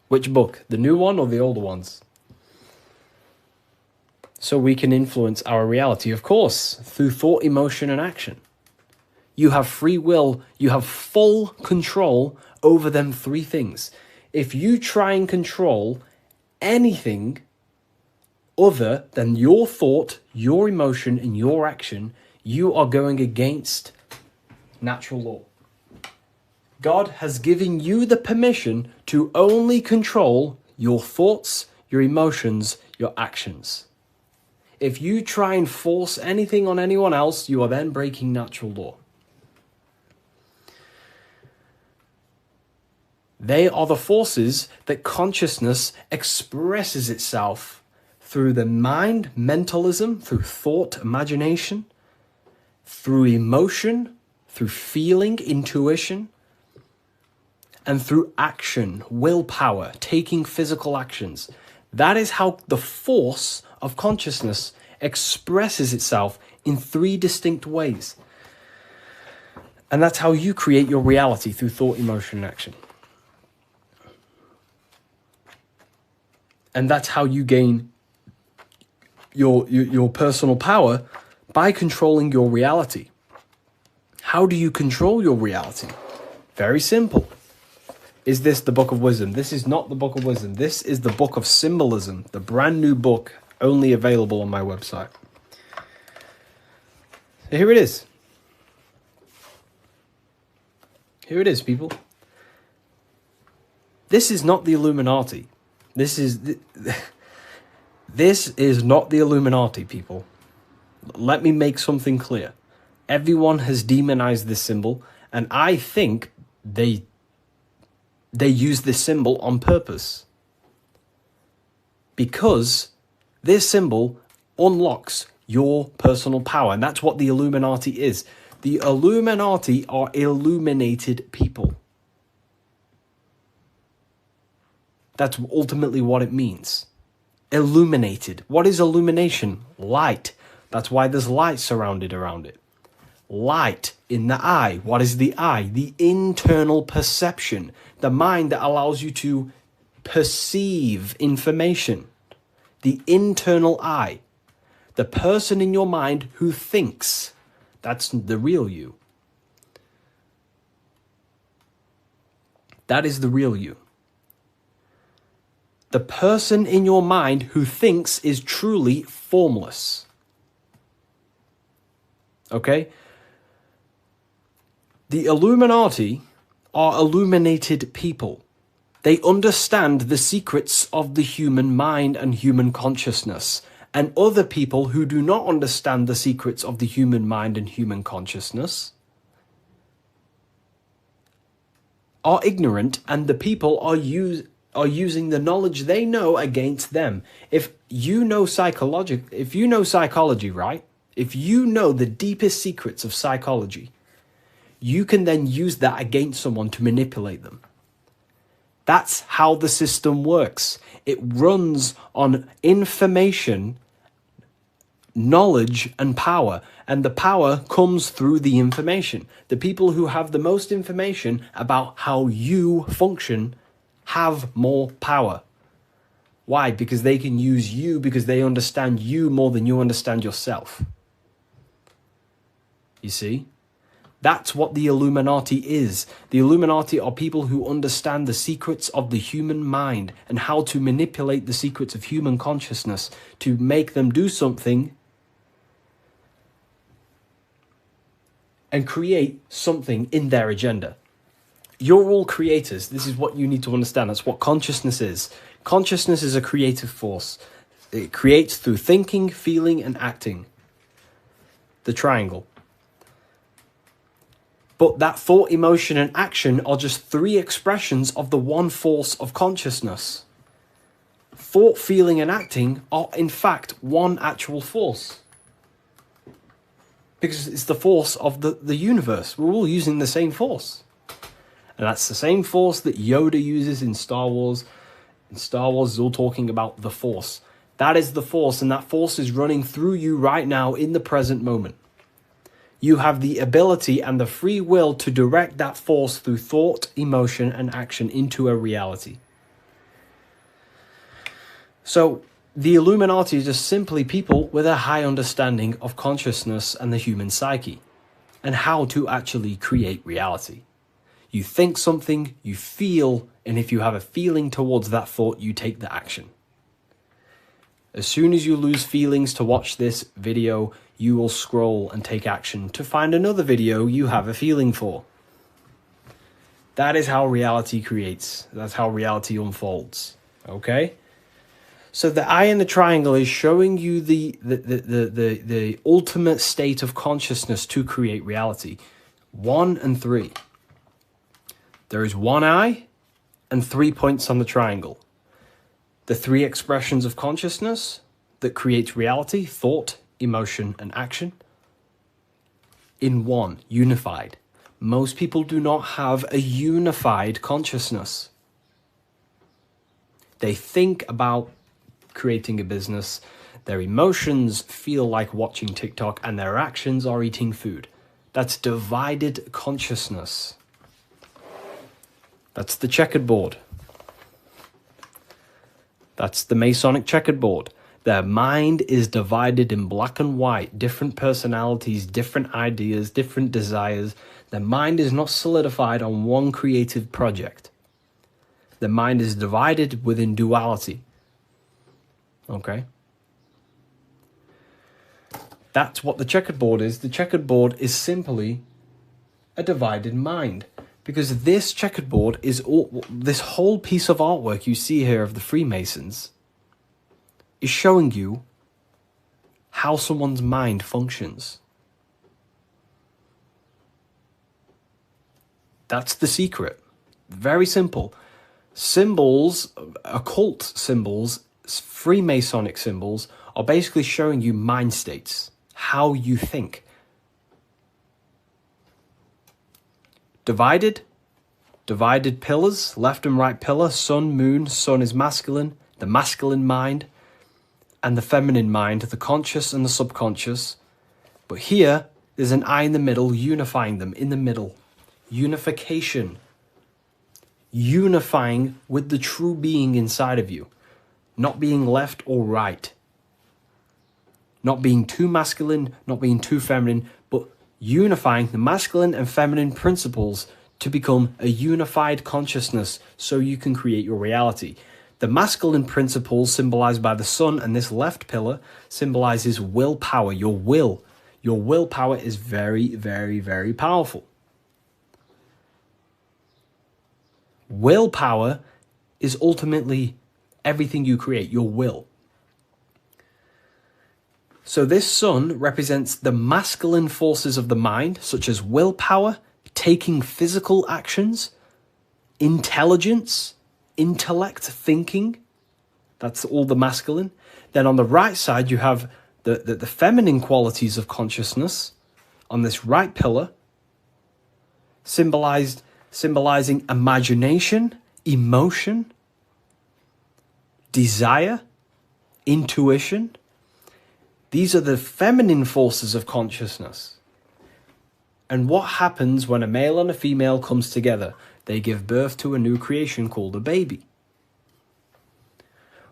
Which book? The new one or the older ones? So we can influence our reality, of course, through thought, emotion, and action. You have free will. You have full control over them three things. If you try and control anything other than your thought, your emotion, and your action, you are going against natural law. God has given you the permission to only control your thoughts, your emotions, your actions. If you try and force anything on anyone else, you are then breaking natural law. They are the forces that consciousness expresses itself through the mind, mentalism, through thought, imagination, through emotion, through feeling, intuition, and through action, willpower, taking physical actions. That is how the force of consciousness expresses itself in three distinct ways. And that's how you create your reality, through thought, emotion, and action. And that's how you gain your personal power, by controlling your reality. How do you control your reality? Very simple. Is this the Book of Wisdom? This is not the Book of Wisdom. This is the Book of Symbolism, the brand new book, only available on my website. So here it is. Here it is, people. This is not the Illuminati. This is not the Illuminati, people. Let me make something clear. Everyone has demonized this symbol, and I think they use this symbol on purpose. Because this symbol unlocks your personal power, and that's what the Illuminati is. The Illuminati are illuminated people. That's ultimately what it means. Illuminated. What is illumination? Light. That's why there's light surrounded around it. Light in the eye. What is the eye? The internal perception. The mind that allows you to perceive information. The internal eye. The person in your mind who thinks. That's the real you. That is the real you. The person in your mind who thinks is truly formless. Okay? The Illuminati are illuminated people. They understand the secrets of the human mind and human consciousness. And other people who do not understand the secrets of the human mind and human consciousness are ignorant, and the people are using the knowledge they know against them. If you know psychology, right? If you know the deepest secrets of psychology, you can then use that against someone to manipulate them. That's how the system works. It runs on information, knowledge, and power. And the power comes through the information. The people who have the most information about how you function have more power. Why? Because they can use you, because they understand you more than you understand yourself. You see? That's what the Illuminati is. The Illuminati are people who understand the secrets of the human mind and how to manipulate the secrets of human consciousness to make them do something and create something in their agenda. You're all creators. This is what you need to understand. That's what consciousness is. Consciousness is a creative force. It creates through thinking, feeling, and acting. The triangle. But that thought, emotion, and action are just three expressions of the one force of consciousness. Thought, feeling, and acting are in fact one actual force. Because it's the force of the universe. We're all using the same force. And that's the same force that Yoda uses in Star Wars. In Star Wars is all talking about the force. That is the force, and that force is running through you right now in the present moment. You have the ability and the free will to direct that force through thought, emotion, and action into a reality. So, the Illuminati is just simply people with a high understanding of consciousness and the human psyche, and how to actually create reality. You think something, you feel, and if you have a feeling towards that thought, you take the action. As soon as you lose feelings to watch this video, you will scroll and take action to find another video you have a feeling for. That is how reality creates. That's how reality unfolds. Okay? So the eye in the triangle is showing you the ultimate state of consciousness to create reality. 1 and 3. There is one eye and 3 points on the triangle. The 3 expressions of consciousness that creates reality: thought, emotion, and action. In one, unified. Most people do not have a unified consciousness. They think about creating a business, their emotions feel like watching TikTok, and their actions are eating food. That's divided consciousness. That's the checkered board. That's the Masonic checkered board. Their mind is divided in black and white, different personalities, different ideas, different desires. Their mind is not solidified on one creative project. Their mind is divided within duality. Okay? That's what the checkered board is. The checkered board is simply a divided mind. Because this checkered board is all, this whole piece of artwork you see here of the Freemasons is showing you how someone's mind functions. That's the secret. Very simple. Symbols, occult symbols, Freemasonic symbols are basically showing you mind states, how you think. Divided pillars, left and right pillar, sun, moon. Sun is masculine, the masculine mind, and the feminine mind, the conscious and the subconscious. But here, there's an eye in the middle, unifying them in the middle. Unification. Unifying with the true being inside of you. Not being left or right. Not being too masculine, not being too feminine, but unifying the masculine and feminine principles to become a unified consciousness so you can create your reality. The masculine principles symbolized by the sun, and this left pillar symbolizes willpower, your will. Your willpower is very, very, very powerful. Willpower is ultimately everything you create, your will. So this sun represents the masculine forces of the mind, such as willpower, taking physical actions, intelligence, intellect, thinking. That's all the masculine. Then on the right side, you have the feminine qualities of consciousness on this right pillar. symbolizing imagination, emotion, desire, intuition. These are the feminine forces of consciousness. And what happens when a male and a female comes together? They give birth to a new creation called a baby.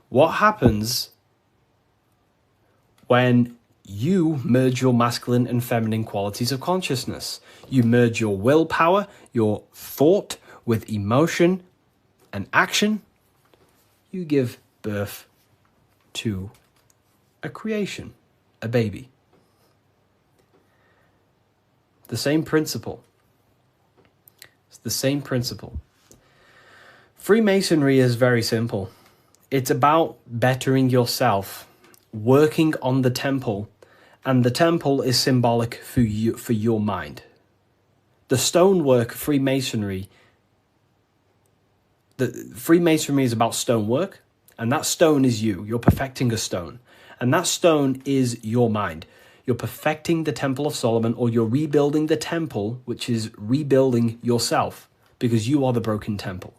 What happens when you merge your masculine and feminine qualities of consciousness? You merge your willpower, your thought with emotion and action. You give birth to a creation, a baby. The same principle. It's the same principle. Freemasonry is very simple. It's about bettering yourself, working on the temple, and the temple is symbolic for you, for your mind. The stonework Freemasonry, Freemasonry is about stonework, and that stone is you. You're perfecting a stone, and that stone is your mind. You're perfecting the Temple of Solomon, or you're rebuilding the temple, which is rebuilding yourself, because you are the broken temple.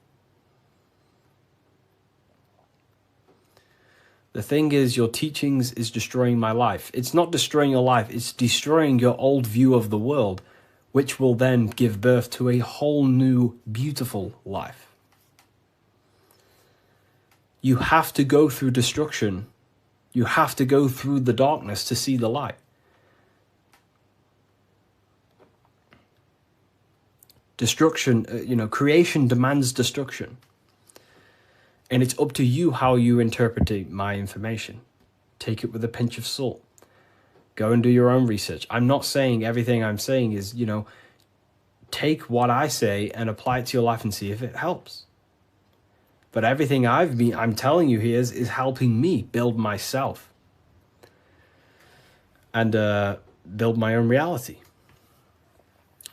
The thing is, your teachings is destroying my life. It's not destroying your life, it's destroying your old view of the world, which will then give birth to a whole new, beautiful life. You have to go through destruction. You have to go through the darkness to see the light. Destruction, creation demands destruction. And it's up to you how you interpret my information. Take it with a pinch of salt. Go and do your own research. I'm not saying everything I'm saying is, take what I say and apply it to your life and see if it helps. But everything I'm telling you here is helping me build myself and build my own reality.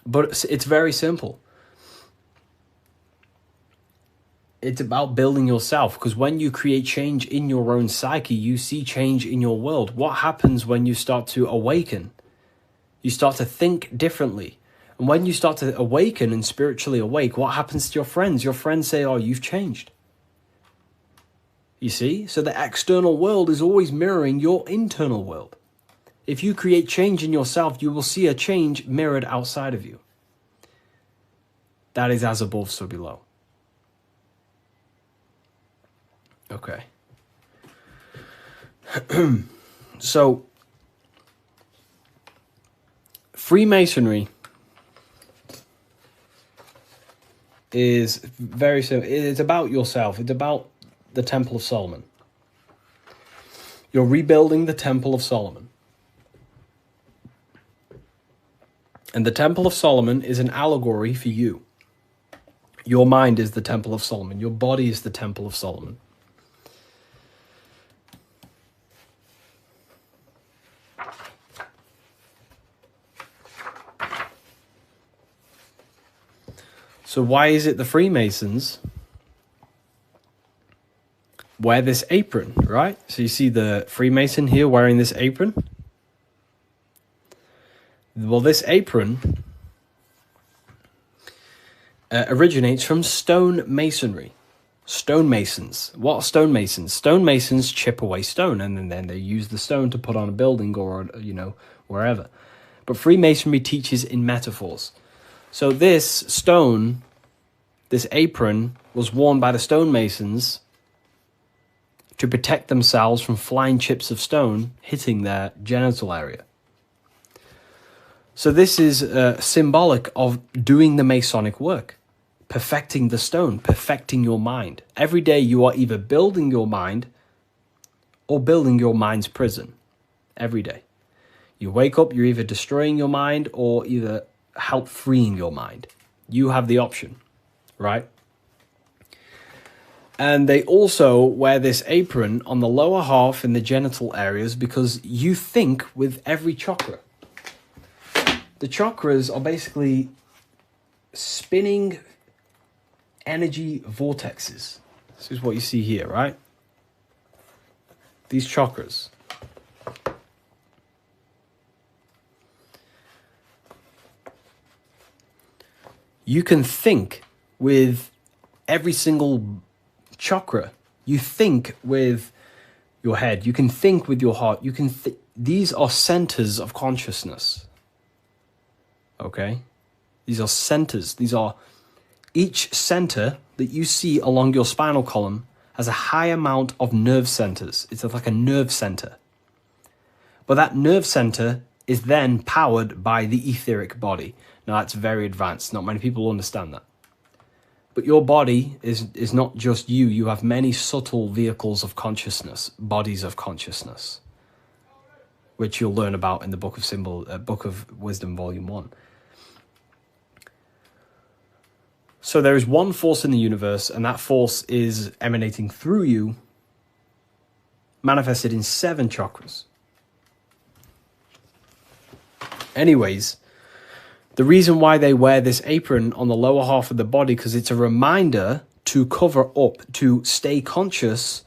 But it's very simple. It's about building yourself, because when you create change in your own psyche, you see change in your world. What happens when you start to awaken? You start to think differently. And when you start to awaken and spiritually awake, what happens to your friends? Your friends say, oh, you've changed. You see? So the external world is always mirroring your internal world. If you create change in yourself, you will see a change mirrored outside of you. That is as above, so below. Okay. So, Freemasonry is very simple. It's about yourself. It's about the Temple of Solomon. You're rebuilding the Temple of Solomon. And the Temple of Solomon is an allegory for you. Your mind is the Temple of Solomon. Your body is the Temple of Solomon. So why is it the Freemasons wear this apron, right? So you see the Freemason here wearing this apron? Well, this apron originates from stone masonry. Stonemasons. What are stonemasons? Stonemasons chip away stone, and then they use the stone to put on a building or, wherever. But Freemasonry teaches in metaphors. So this stone, this apron, was worn by the stonemasons to protect themselves from flying chips of stone hitting their genital area. So this is symbolic of doing the Masonic work, perfecting the stone, perfecting your mind. Every day you are either building your mind or building your mind's prison. Every day. You wake up, you're either destroying your mind or either help freeing your mind. You have the option, right? And they also wear this apron on the lower half in the genital areas because you think with every chakra. The chakras are basically spinning energy vortexes. This is what you see here, right? These chakras. You can think with every single chakra. You think with your head. You can think with your heart. You can. These are centers of consciousness. Okay? These are centers. These are each center that you see along your spinal column has a high amount of nerve centers. It's like a nerve center. But that nerve center is then powered by the etheric body. Now that's very advanced. Not many people understand that. But your body is not just you. You have many subtle vehicles of consciousness, bodies of consciousness, which you'll learn about in the Book of Wisdom, Volume 1. So there is one force in the universe, and that force is emanating through you, manifested in 7 chakras. Anyways, the reason why they wear this apron on the lower half of the body, because it's a reminder to cover up, to stay conscious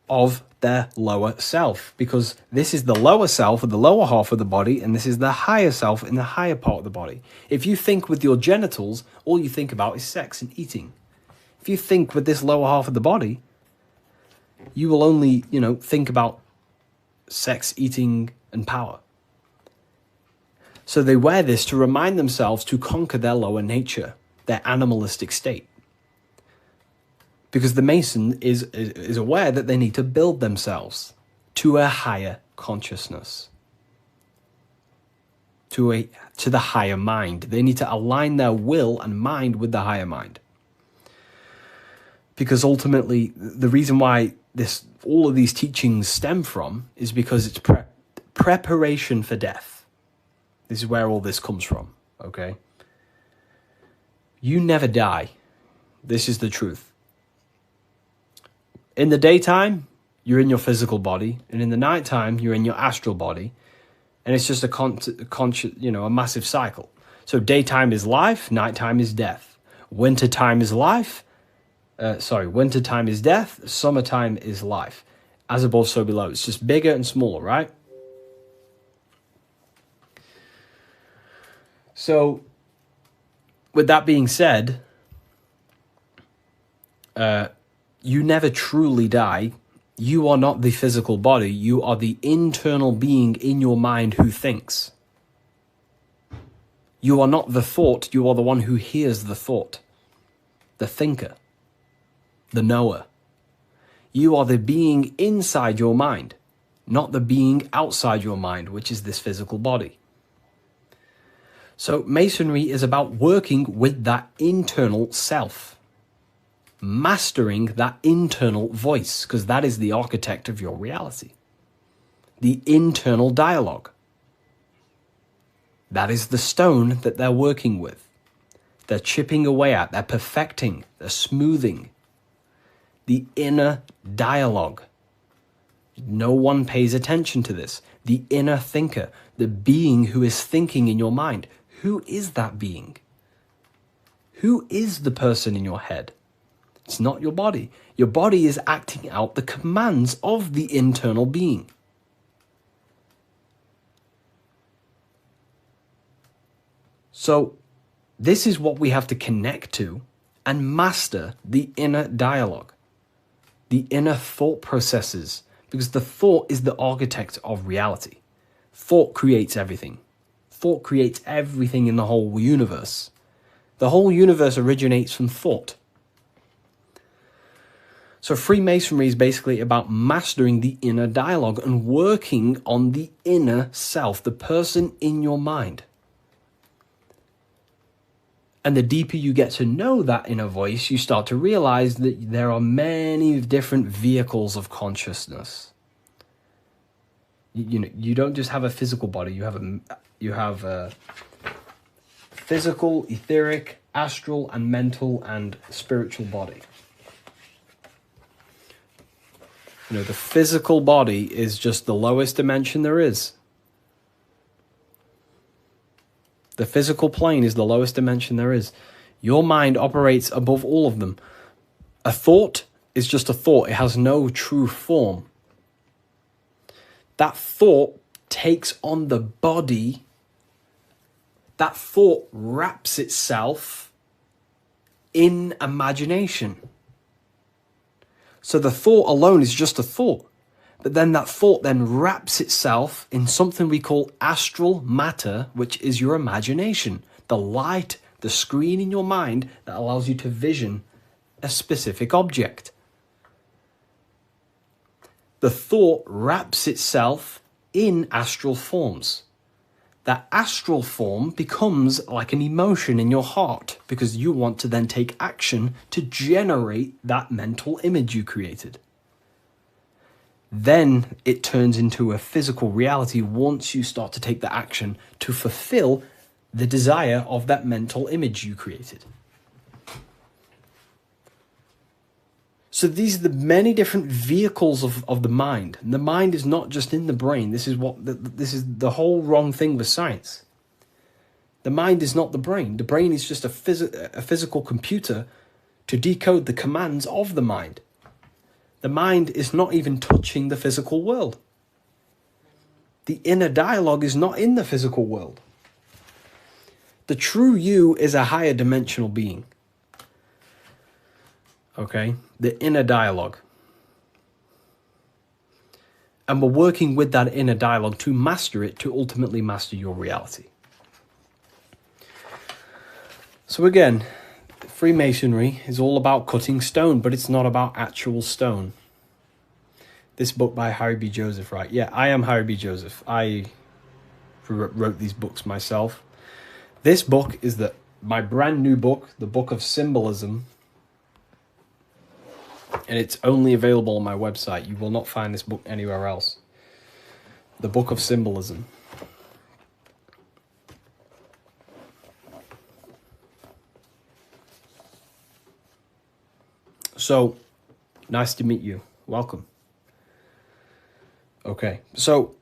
of their lower self, because this is the lower self of the lower half of the body, and this is the higher self in the higher part of the body. If you think with your genitals, all you think about is sex and eating. If you think with this lower half of the body, you will only, think about sex, eating, and power. So they wear this to remind themselves to conquer their lower nature, their animalistic state. Because the Mason is aware that they need to build themselves to a higher consciousness, to the higher mind. They need to align their will and mind with the higher mind. Because ultimately, the reason why all of these teachings stem from is because it's preparation for death. This is where all this comes from, okay? You never die. This is the truth. In the daytime, you're in your physical body, and in the nighttime, you're in your astral body, and it's just a massive cycle. So daytime is life, nighttime is death. Wintertime is wintertime is death, summertime is life. As above, so below. It's just bigger and smaller, right? So, with that being said, you never truly die. You are not the physical body. You are the internal being in your mind who thinks. You are not the thought. You are the one who hears the thought. The thinker. The knower. You are the being inside your mind, not the being outside your mind, which is this physical body. So Masonry is about working with that internal self, mastering that internal voice, because that is the architect of your reality. The internal dialogue. That is the stone that they're working with. They're chipping away at, they're perfecting, they're smoothing. The inner dialogue. No one pays attention to this. The inner thinker, the being who is thinking in your mind. Who is that being? Who is the person in your head? It's not your body. Your body is acting out the commands of the internal being. So, this is what we have to connect to and master: the inner dialogue, the inner thought processes, because the thought is the architect of reality. Thought creates everything. Thought creates everything in the whole universe. The whole universe originates from thought. So Freemasonry is basically about mastering the inner dialogue and working on the inner self, the person in your mind. And the deeper you get to know that inner voice, you start to realize that there are many different vehicles of consciousness. You don't just have a physical body. You have a physical, etheric, astral, and mental and spiritual body. The physical body is just the lowest dimension there is. The physical plane is the lowest dimension there is. Your mind operates above all of them. A thought is just a thought. It has no true form. That thought takes on the body. That thought wraps itself in imagination. So the thought alone is just a thought. But then that thought then wraps itself in something we call astral matter, which is your imagination. The light, the screen in your mind that allows you to vision a specific object. The thought wraps itself in astral forms. That astral form becomes like an emotion in your heart because you want to then take action to generate that mental image you created. Then it turns into a physical reality once you start to take the action to fulfill the desire of that mental image you created. So these are the many different vehicles of the mind. And the mind is not just in the brain. This is the whole wrong thing with science. The mind is not the brain. The brain is just a physical computer to decode the commands of the mind. The mind is not even touching the physical world. The inner dialogue is not in the physical world. The true you is a higher dimensional being. Okay? The inner dialogue. And we're working with that inner dialogue to master it, to ultimately master your reality. So again, Freemasonry is all about cutting stone, but it's not about actual stone. This book by Harry B. Joseph, right? Yeah, I am Harry B. Joseph. I wrote these books myself. This book is my brand new book, the Book of Symbolism. And it's only available on my website. You will not find this book anywhere else. The Book of Symbolism. So, nice to meet you. Welcome. Okay, so,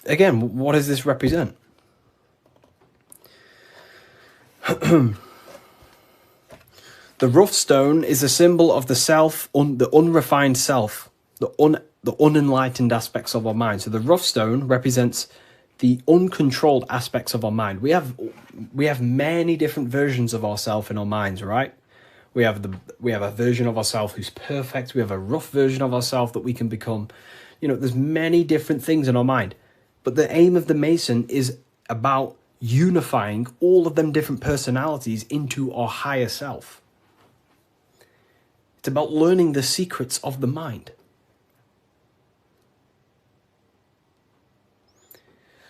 again, what does this represent? The rough stone is a symbol of the self, the unrefined self, the unenlightened aspects of our mind. So the rough stone represents the uncontrolled aspects of our mind. We have many different versions of ourselves in our minds, right? We have a version of ourselves who's perfect. We have a rough version of ourselves that we can become. There's many different things in our mind. But the aim of the Mason is about unifying all of them different personalities into our higher self. It's about learning the secrets of the mind.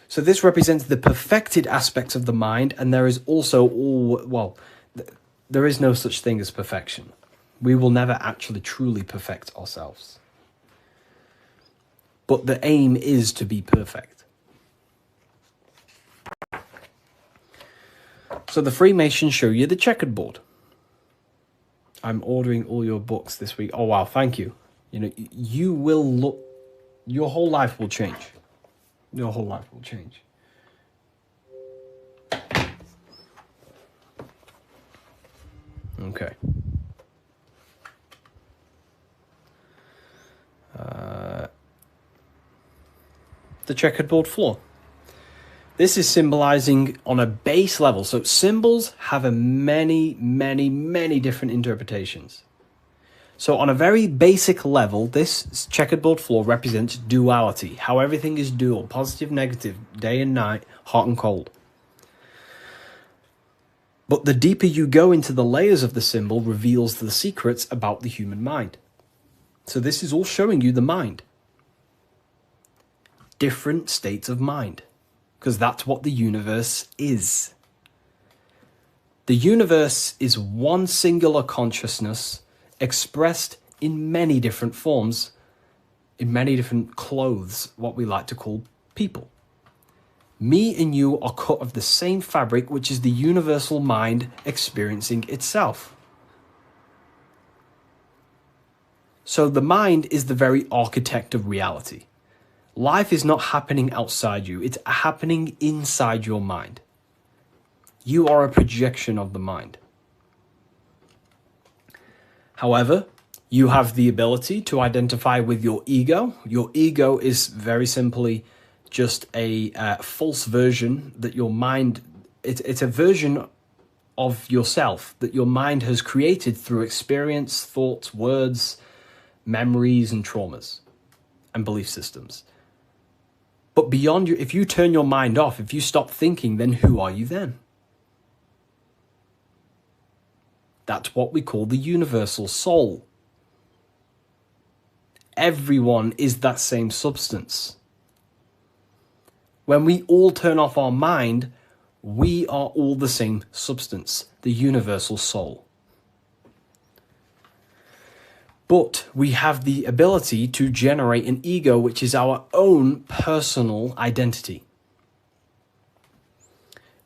So this represents the perfected aspects of the mind, and there is also there is no such thing as perfection. We will never actually truly perfect ourselves. But the aim is to be perfect. So the Freemasons show you the checkerboard. I'm ordering all your books this week. Oh, wow, thank you. You will look, your whole life will change. Your whole life will change. Okay. The checkerboard floor. This is symbolizing on a base level. So symbols have many different interpretations. So on a very basic level, this checkerboard floor represents duality, how everything is dual, positive, negative, day and night, hot and cold. But the deeper you go into the layers of the symbol reveals the secrets about the human mind. So this is all showing you the mind. Different states of mind. Because that's what the universe is. The universe is one singular consciousness expressed in many different forms, in many different clothes, what we like to call people. Me and you are cut of the same fabric, which is the universal mind experiencing itself. So the mind is the very architect of reality. Life is not happening outside you, it's happening inside your mind. You are a projection of the mind. However, you have the ability to identify with your ego. Your ego is very simply just a false version that your mind, it's a version of yourself that your mind has created through experience, thoughts, words, memories, and traumas and belief systems. But beyond you, if you turn your mind off, if you stop thinking, then who are you then? That's what we call the universal soul. Everyone is that same substance. When we all turn off our mind, we are all the same substance, the universal soul. But we have the ability to generate an ego, which is our own personal identity.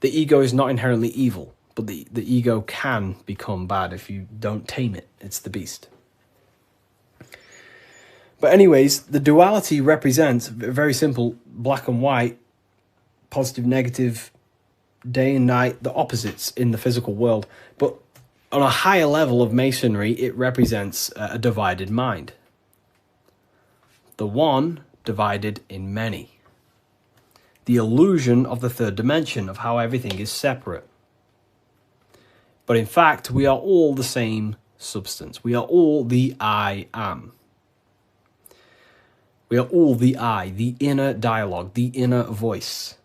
The ego is not inherently evil, but the ego can become bad if you don't tame it. It's the beast. But anyways, the duality represents, very simple, black and white, positive, negative, day and night, the opposites in the physical world. But on a higher level of masonry, it represents a divided mind. The one divided in many. The illusion of the third dimension, of how everything is separate. But in fact, we are all the same substance. We are all the I am. We are all the I, the inner dialogue, the inner voice.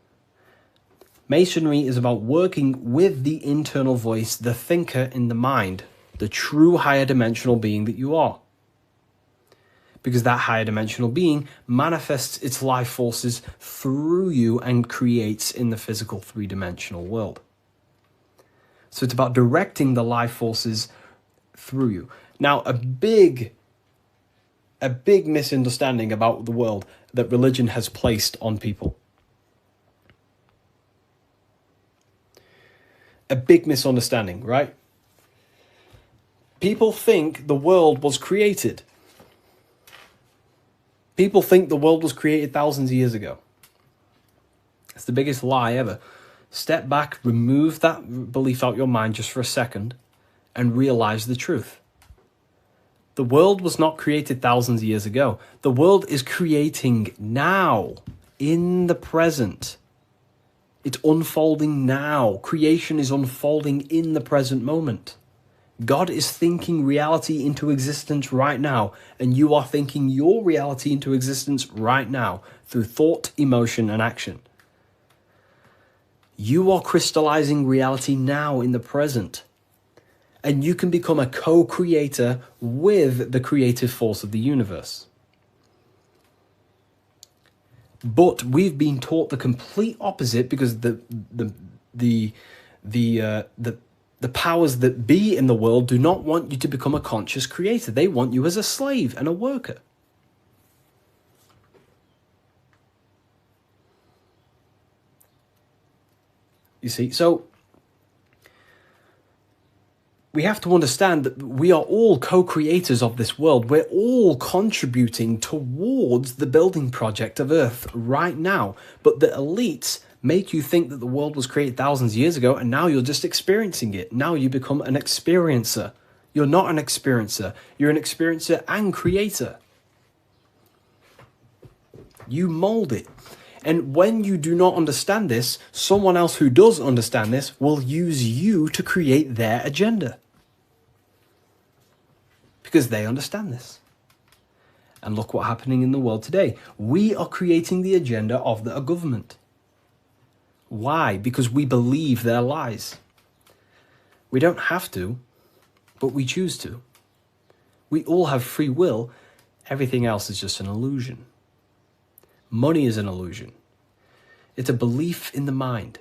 Masonry is about working with the internal voice, the thinker in the mind, the true higher dimensional being that you are. Because that higher dimensional being manifests its life forces through you and creates in the physical three-dimensional world. So it's about directing the life forces through you. Now, a big misunderstanding about the world that religion has placed on people. A big misunderstanding, right? People think the world was created. People think the world was created thousands of years ago. It's the biggest lie ever. Step back, remove that belief out your mind just for a second, and realize the truth. The world was not created thousands of years ago. The world is creating now, in the present. It's unfolding now. Creation is unfolding in the present moment. God is thinking reality into existence right now, and you are thinking your reality into existence right now through thought, emotion, and action. You are crystallizing reality now in the present, and you can become a co-creator with the creative force of the universe. But we've been taught the complete opposite because the powers that be in the world do not want you to become a conscious creator. They want you as a slave and a worker. You see, so we have to understand that we are all co-creators of this world. We're all contributing towards the building project of Earth right now. But the elites make you think that the world was created thousands of years ago, and now you're just experiencing it. Now you become an experiencer. You're not an experiencer. You're an experiencer and creator. You mold it. And when you do not understand this, someone else who does understand this will use you to create their agenda. Because they understand this. And look what's happening in the world today. We are creating the agenda of the government. Why? Because we believe their lies. We don't have to, but we choose to. We all have free will. Everything else is just an illusion. Money is an illusion. It's a belief in the mind.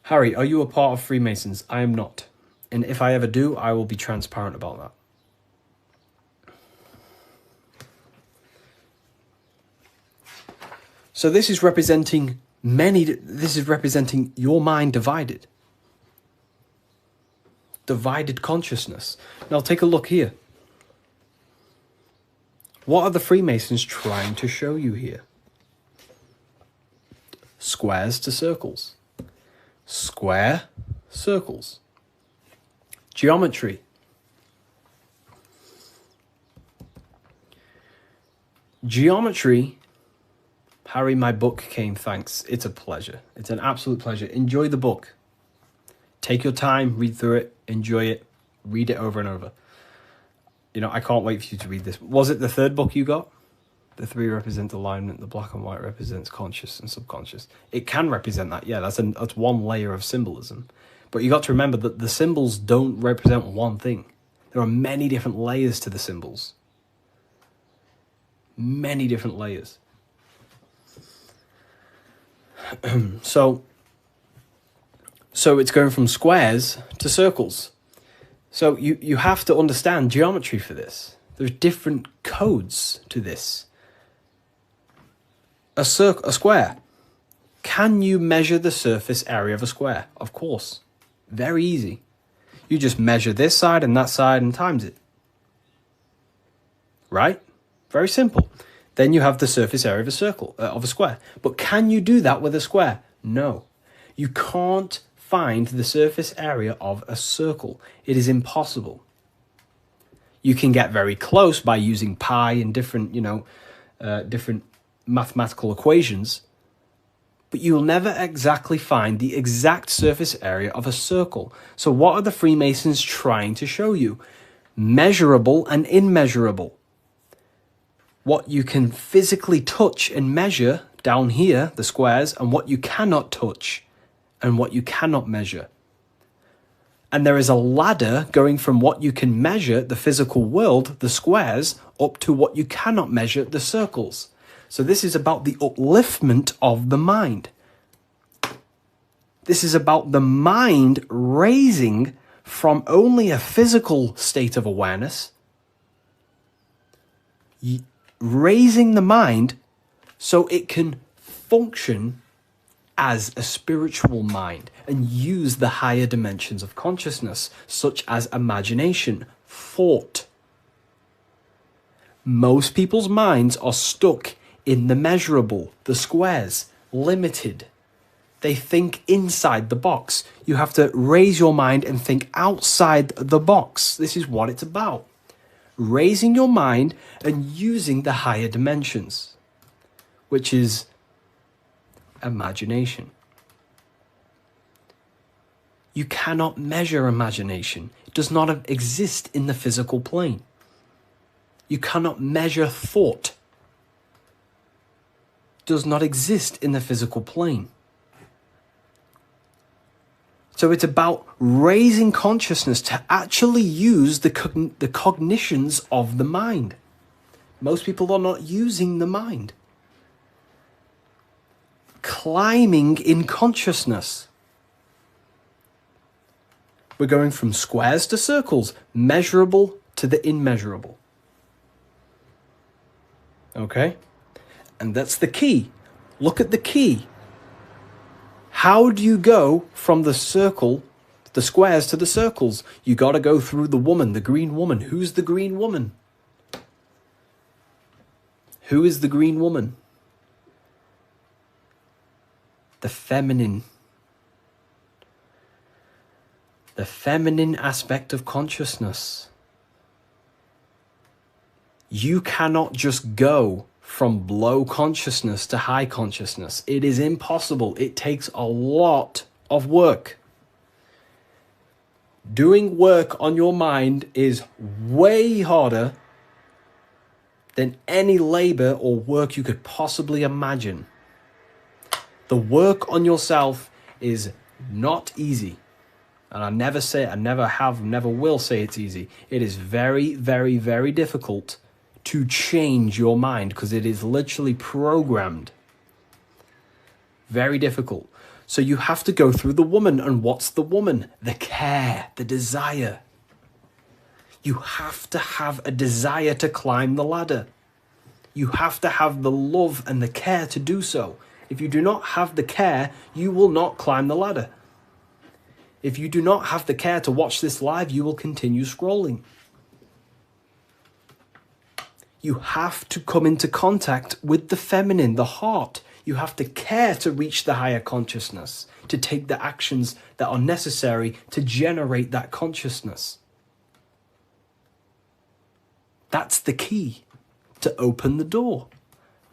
Harry, are you a part of Freemasons? I am not. And if I ever do, I will be transparent about that. So this is representing your mind divided. Divided consciousness. Now take a look here. What are the Freemasons trying to show you here? Squares to circles. Square, circles. Geometry. Geometry Harry, my book came, thanks. It's a pleasure. It's an absolute pleasure. Enjoy the book. Take your time, read through it, enjoy it, read it over and over. You know, I can't wait for you to read this. Was it the third book you got? The 3 represent alignment, the black and white represents conscious and subconscious. It can represent that, yeah, that's one layer of symbolism. But you got to remember that the symbols don't represent one thing. There are many different layers to the symbols. Many different layers. So it's going from squares to circles. So you have to understand geometry for this. There's different codes to this. A square. Can you measure the surface area of a square? Of course. Very easy. You just measure this side and that side and times it. Right? Very simple. Then you have the surface area of a circle, of a square. But can you do that with a square? No. You can't find the surface area of a circle. It is impossible. You can get very close by using pi and different, different mathematical equations, but you'll never exactly find the exact surface area of a circle. So what are the Freemasons trying to show you? Measurable and immeasurable. What you can physically touch and measure down here, the squares, and what you cannot touch and what you cannot measure. And there is a ladder going from what you can measure, the physical world, the squares, up to what you cannot measure, the circles. So this is about the upliftment of the mind. This is about the mind raising from only a physical state of awareness, raising the mind so it can function as a spiritual mind and use the higher dimensions of consciousness, such as imagination, thought. Most people's minds are stuck in the measurable, the squares, limited. They think inside the box. You have to raise your mind and think outside the box. This is what it's about. Raising your mind and using the higher dimensions, which is imagination. You cannot measure imagination. It does not exist in the physical plane. You cannot measure thought. It does not exist in the physical plane. So it's about raising consciousness to actually use the cognitions of the mind. Most people are not using the mind. Climbing in consciousness. We're going from squares to circles, measurable to the immeasurable. Okay? And that's the key. Look at the key. How do you go from the circle, the squares to the circles? You got to go through the woman, the green woman. Who's the green woman? Who is the green woman? The feminine. The feminine aspect of consciousness. You cannot just go from low consciousness to high consciousness. It is impossible. It takes a lot of work. Doing work on your mind is way harder than any labor or work you could possibly imagine. The work on yourself is not easy. And I never say, I never have, never will say it's easy. It is very, very, very difficult to change your mind because it is literally programmed. Very difficult. So you have to go through the woman. And what's the woman? The care, the desire. You have to have a desire to climb the ladder. You have to have the love and the care to do so. If you do not have the care, you will not climb the ladder. If you do not have the care to watch this live, you will continue scrolling. You have to come into contact with the feminine, the heart. You have to care to reach the higher consciousness, to take the actions that are necessary to generate that consciousness. That's the key to open the door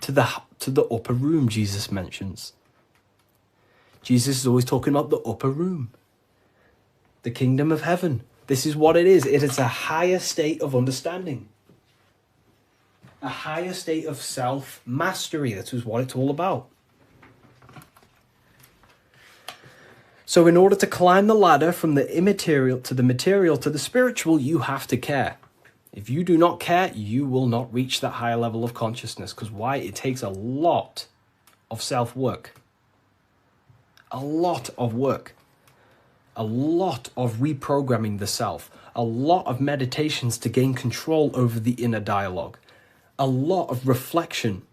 to to the upper room, Jesus mentions. Jesus is always talking about the upper room. The kingdom of heaven. This is what it is. It is a higher state of understanding. A higher state of self-mastery. That is what it's all about. So in order to climb the ladder from the immaterial to the material to the spiritual, you have to care. If you do not care, you will not reach that higher level of consciousness. Because why? It takes a lot of self-work. A lot of work. A lot of reprogramming the self. A lot of meditations to gain control over the inner dialogue. A lot of reflection.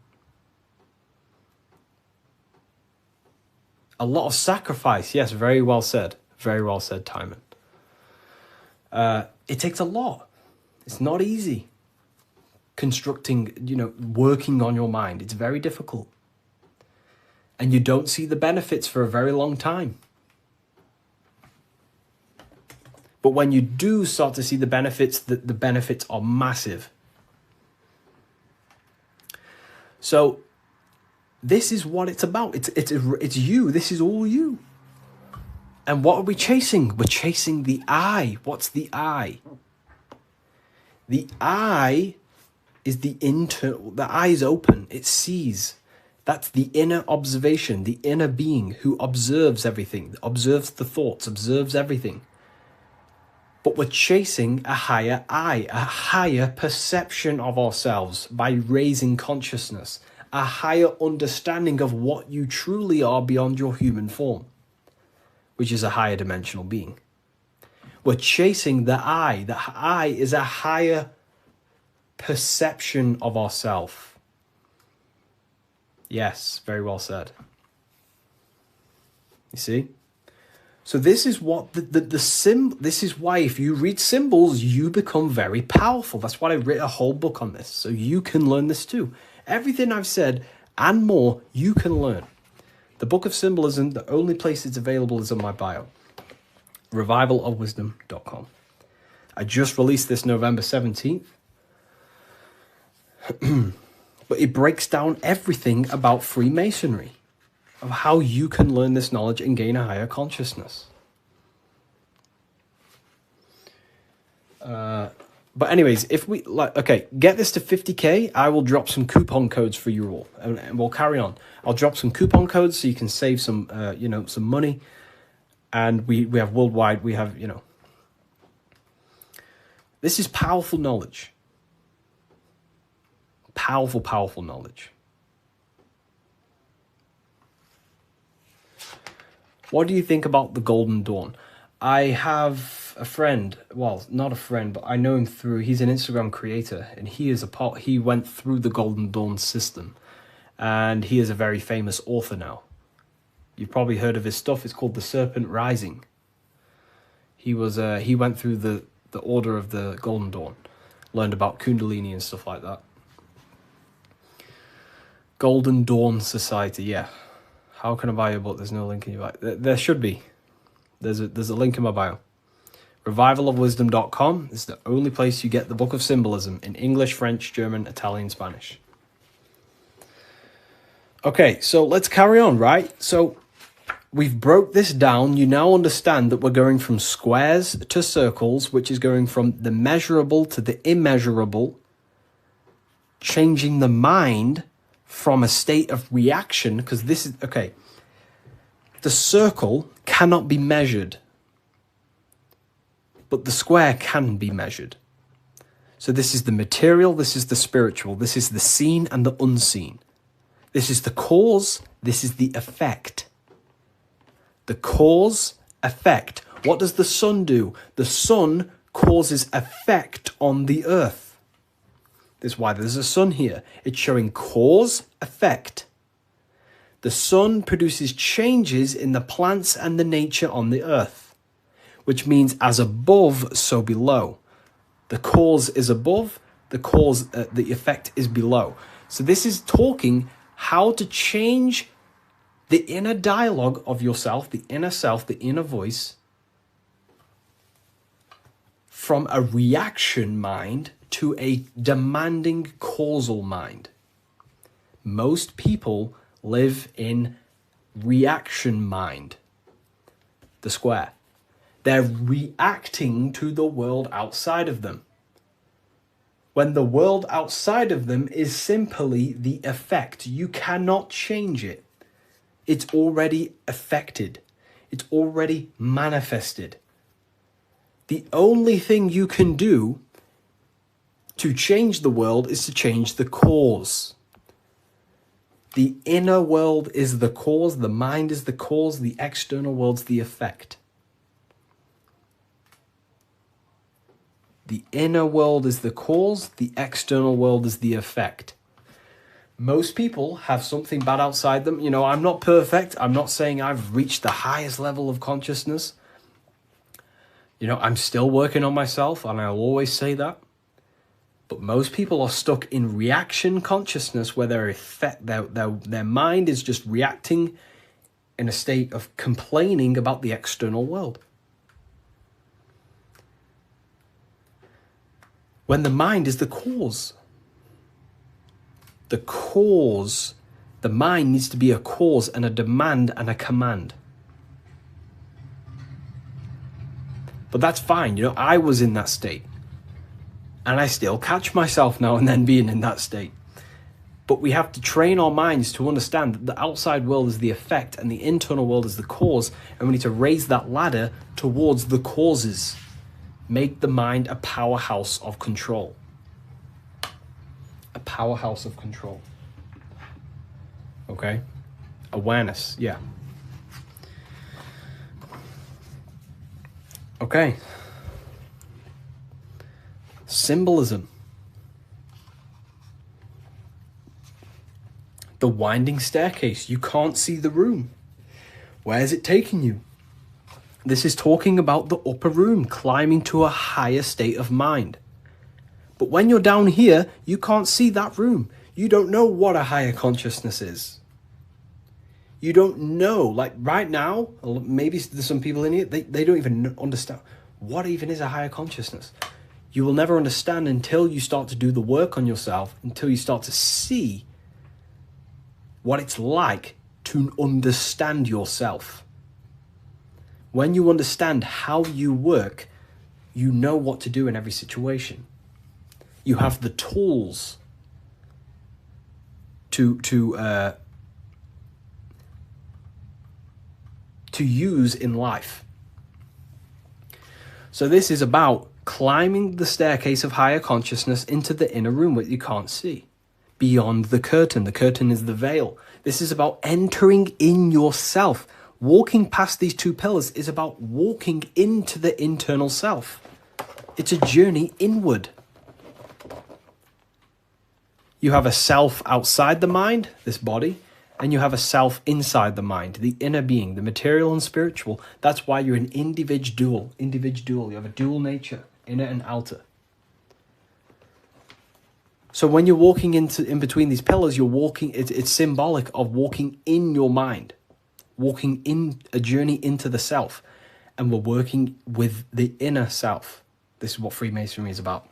A lot of sacrifice. Yes, very well said. Very well said, Timon. It takes a lot. It's not easy. Constructing, working on your mind. It's very difficult. And you don't see the benefits for a very long time. But when you do start to see the benefits, the benefits are massive. So this is what it's about. It's you. This is all you. And what are we chasing? We're chasing the I. What's the I? The I is the internal. The eye is open. It sees. That's the inner observation, the inner being who observes everything, observes the thoughts, observes everything. But we're chasing a higher I, a higher perception of ourselves by raising consciousness, a higher understanding of what you truly are beyond your human form, which is a higher dimensional being. We're chasing the I. The I is a higher perception of ourself. Yes, very well said. You see? So this is what this is why if you read symbols, you become very powerful. That's why I wrote a whole book on this, so you can learn this too. Everything I've said and more, you can learn. The Book of Symbolism, the only place it's available is on my bio. revivalofwisdom.com. I just released this November 17th. But it breaks down everything about Freemasonry, of how you can learn this knowledge and gain a higher consciousness. But anyways, if we get this to 50k, I will drop some coupon codes for you all, and we'll carry on. I'll drop some coupon codes so you can save some, some money. And we have worldwide, we have, this is powerful knowledge. Powerful, powerful knowledge. What do you think about the Golden Dawn? I have a friend, well, not a friend, but I know him through, he's an Instagram creator, and he went through the Golden Dawn system, and he is a very famous author now. You've probably heard of his stuff. It's called The Serpent Rising. He went through the order of the Golden Dawn, learned about Kundalini and stuff like that. Golden Dawn Society, yeah. How can I buy your book? There's no link in your bio. There should be. There's a link in my bio. Revivalofwisdom.com is the only place you get the Book of Symbolism in English, French, German, Italian, Spanish. Okay, so let's carry on, right? So we've broke this down. You now understand that we're going from squares to circles, which is going from the measurable to the immeasurable, changing the mind from a state of reaction, because this is, okay, the circle cannot be measured, but the square can be measured. So this is the material, this is the spiritual, this is the seen and the unseen. This is the cause, this is the effect. The cause, effect. What does the sun do? The sun causes effect on the earth. This is why there's a sun here. It's showing cause, effect. The sun produces changes in the plants and the nature on the earth, which means as above, so below. The cause is above, the effect is below. So this is talking how to change the inner dialogue of yourself, the inner voice, from a reaction mind to a demanding causal mind. Most people live in reaction mind. The square. They're reacting to the world outside of them. When the world outside of them is simply the effect. You cannot change it. It's already affected. It's already manifested. The only thing you can do to change the world is to change the cause. The inner world is the cause, the mind is the cause, the external world's the effect. The inner world is the cause, the external world is the effect. Most people have something bad outside them. You know, I'm not perfect. I'm not saying I've reached the highest level of consciousness. You know, I'm still working on myself, and I'll always say that. But most people are stuck in reaction consciousness where their mind is just reacting in a state of complaining about the external world. When the mind is the cause. The cause, the mind needs to be a cause and a demand and a command. But that's fine, you know, I was in that state. And I still catch myself now and then being in that state. But we have to train our minds to understand that the outside world is the effect and the internal world is the cause. And we need to raise that ladder towards the causes. Make the mind a powerhouse of control. A powerhouse of control. Okay? Awareness, yeah. Okay. Symbolism. The winding staircase. You can't see the room. Where is it taking you? This is talking about the upper room, climbing to a higher state of mind. But when you're down here, you can't see that room. You don't know what a higher consciousness is. You don't know, like right now, maybe there's some people in here, they don't even understand what even is a higher consciousness. You will never understand until you start to do the work on yourself, until you start to see what it's like to understand yourself. When you understand how you work, you know what to do in every situation. You have the tools to use in life. So this is about climbing the staircase of higher consciousness into the inner room that you can't see. Beyond the curtain. The curtain is the veil. This is about entering in yourself. Walking past these two pillars is about walking into the internal self. It's a journey inward. You have a self outside the mind, this body, and you have a self inside the mind, the inner being, the material and spiritual. That's why you're an individual. You have a dual nature, inner and outer. So when you're walking in between these pillars, you're walking, it's symbolic of walking in your mind. Walking in a journey into the self, and we're working with the inner self. This is what Freemasonry is about.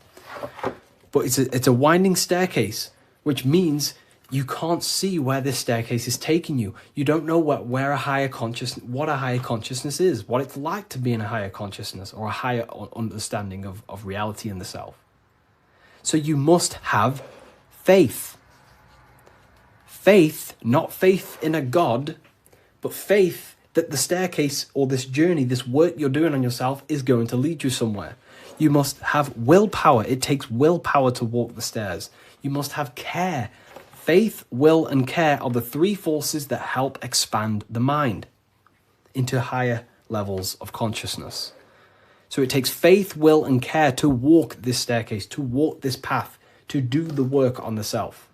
But it's a winding staircase, which means you can't see where this staircase is taking you. You don't know what a higher consciousness is, what it's like to be in a higher consciousness or a higher understanding of reality in the self. So you must have faith. Faith, not faith in a God, but faith that the staircase or this journey, this work you're doing on yourself is going to lead you somewhere. You must have willpower. It takes willpower to walk the stairs. You must have care. Faith, will, and care are the three forces that help expand the mind into higher levels of consciousness. So it takes faith, will, and care to walk this staircase, to walk this path, to do the work on the self,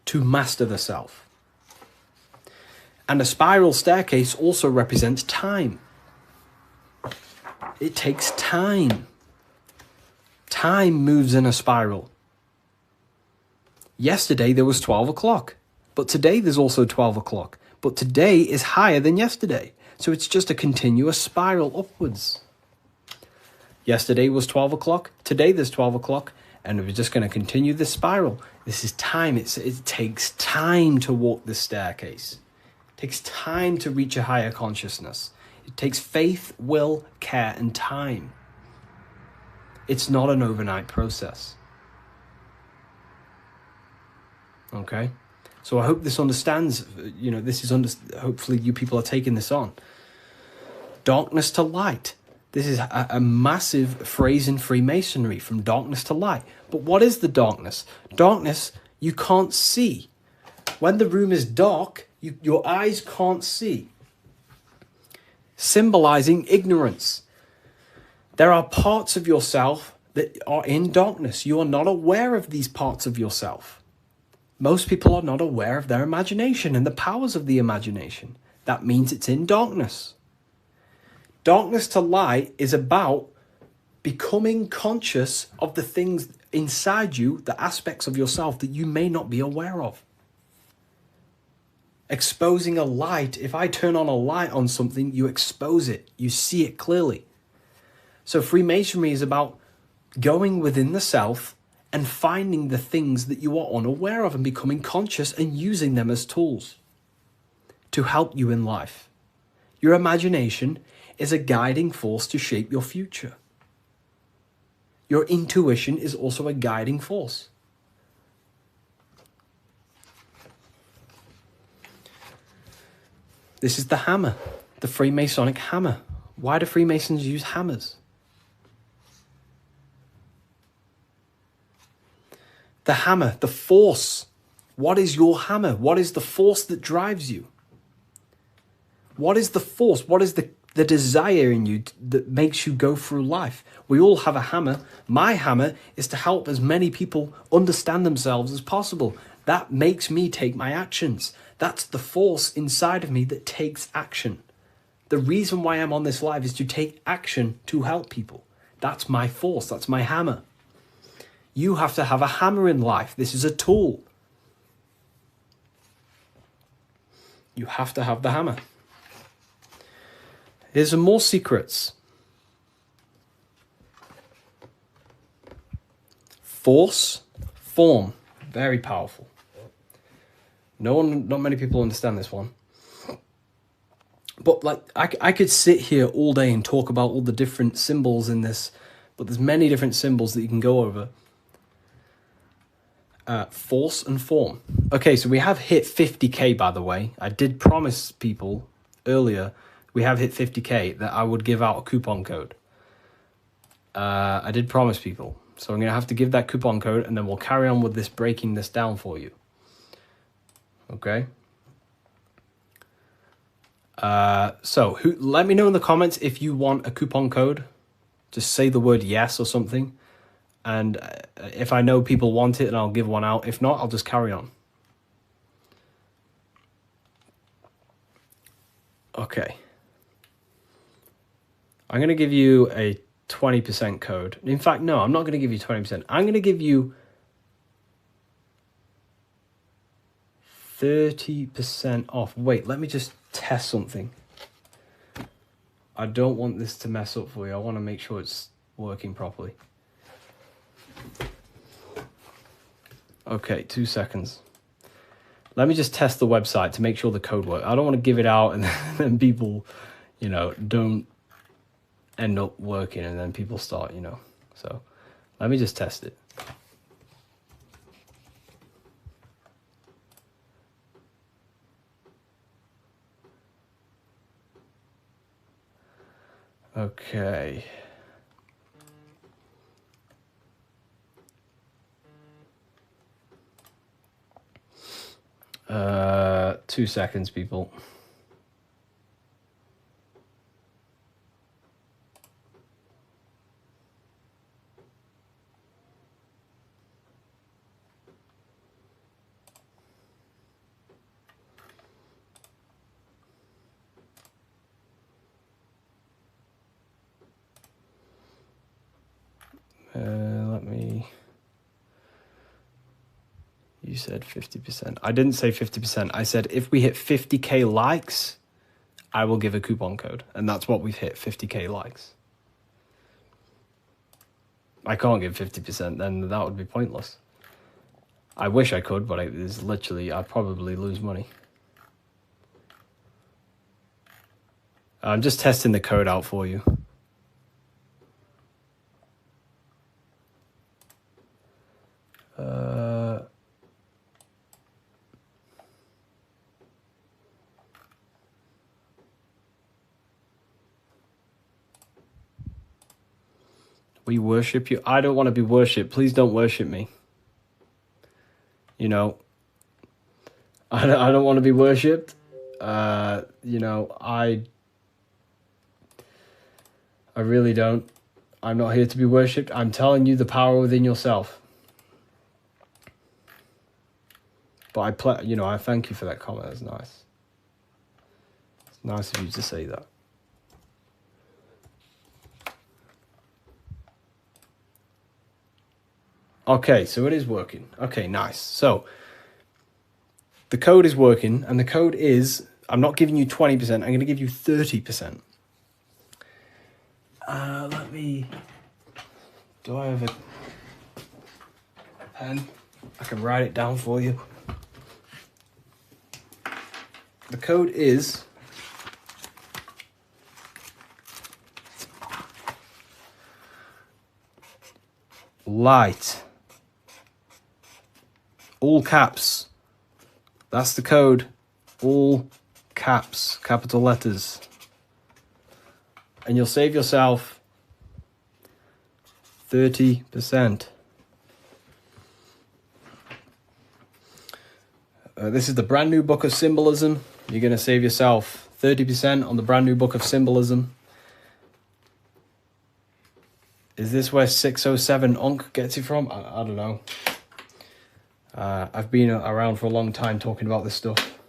to master the self. And a spiral staircase also represents time. It takes time. Time moves in a spiral. Yesterday there was 12 o'clock, but today there's also 12 o'clock. But today is higher than yesterday. So it's just a continuous spiral upwards. Yesterday was 12 o'clock, today there's 12 o'clock, And we're just going to continue this spiral. This is time. It takes time to walk this staircase. It takes time to reach a higher consciousness. It takes faith, will, care, and time. It's not an overnight process. Okay? So I hope this understands, hopefully you people are taking this on. Darkness to light. This is a massive phrase in Freemasonry, from darkness to light. But what is the darkness? Darkness, you can't see. When the room is dark, your eyes can't see. Symbolizing ignorance. There are parts of yourself that are in darkness. You are not aware of these parts of yourself. Most people are not aware of their imagination and the powers of the imagination. That means it's in darkness. Darkness to light is about becoming conscious of the things inside you, the aspects of yourself that you may not be aware of. Exposing a light. If I turn on a light on something, you expose it. You see it clearly. So Freemasonry is about going within the self and finding the things that you are unaware of and becoming conscious and using them as tools to help you in life. Your imagination is a guiding force to shape your future. Your intuition is also a guiding force. This is the hammer, the Freemasonic hammer. Why do Freemasons use hammers? The hammer, the force. What is your hammer? What is the force that drives you? What is the force? What is the desire in you that makes you go through life? We all have a hammer. My hammer is to help as many people understand themselves as possible. That makes me take my actions. That's the force inside of me that takes action. The reason why I'm on this live is to take action to help people. That's my force. That's my hammer. You have to have a hammer in life. This is a tool. You have to have the hammer. Here's some more secrets. Force, form, very powerful. Not many people understand this one. But like, I could sit here all day and talk about all the different symbols in this, but there's many different symbols that you can go over. Force and form. Okay, so we have hit 50k, by the way. I did promise people earlier, we have hit 50k, that I would give out a coupon code. I did promise people. So I'm going to have to give that coupon code, and then we'll carry on with this, breaking this down for you. Okay? So let me know in the comments if you want a coupon code. Just say the word yes or something. And if I know people want it, then I'll give one out. If not, I'll just carry on. Okay. I'm going to give you a 20% code. In fact, no, I'm not going to give you 20%. I'm going to give you 30% off. Wait, let me just test something. I don't want this to mess up for you. I want to make sure it's working properly. Okay, 2 seconds. Let me just test the website to make sure the code works. I don't want to give it out and then people, don't end up working and then people start, So let me just test it. Okay. 2 seconds, people. You said 50%. I didn't say 50%. I said if we hit 50k likes, I will give a coupon code. And that's what we've hit, 50k likes. I can't give 50%, then that would be pointless. I wish I could, but it's literally, I'd probably lose money. I'm just testing the code out for you. We worship you. I don't want to be worshipped. Please don't worship me. You know, I don't want to be worshipped. You know, I really don't. I'm not here to be worshipped. I'm telling you the power within yourself. But I thank you for that comment. That's nice. It's nice of you to say that. Okay, so it is working. Okay, nice. So the code is working, and the code is, I'm not giving you 20%, I'm going to give you 30%. Do I have a pen? I can write it down for you. The code is light. All caps. That's the code. All caps, capital letters. And you'll save yourself 30%. This is the brand new book of symbolism. You're going to save yourself 30% on the brand new book of symbolism. Is this where 607 Onk gets it from? I don't know. I've been around for a long time talking about this stuff.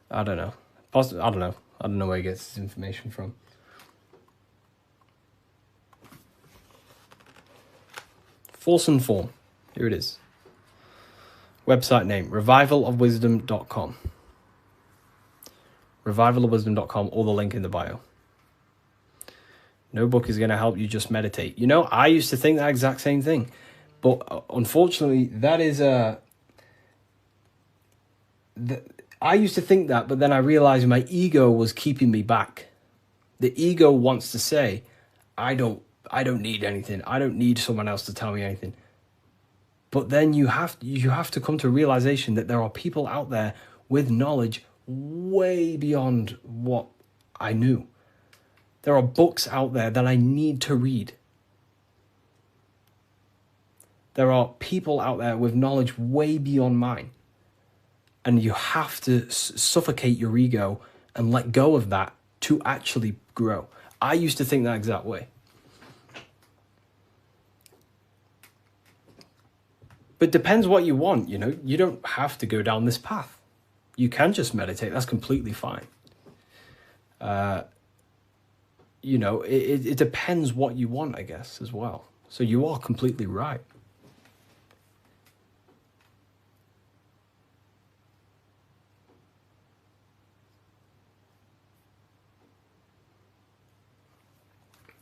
I don't know. I don't know. I don't know where he gets his information from. Force and form. Here it is. Website name, revivalofwisdom.com. Revivalofwisdom.com, or the link in the bio. No book is going to help you, just meditate. You know, I used to think that exact same thing. But unfortunately, that is I used to think that, but then I realized my ego was keeping me back. The ego wants to say, I don't need anything. I don't need someone else to tell me anything. But then you have to come to a realization that there are people out there with knowledge way beyond what I knew. There are books out there that I need to read. There are people out there with knowledge way beyond mine. And you have to suffocate your ego and let go of that to actually grow. I used to think that exact way. But it depends what you want, you know. You don't have to go down this path. You can just meditate. That's completely fine. You know, it depends what you want, I guess, as well. So you are completely right.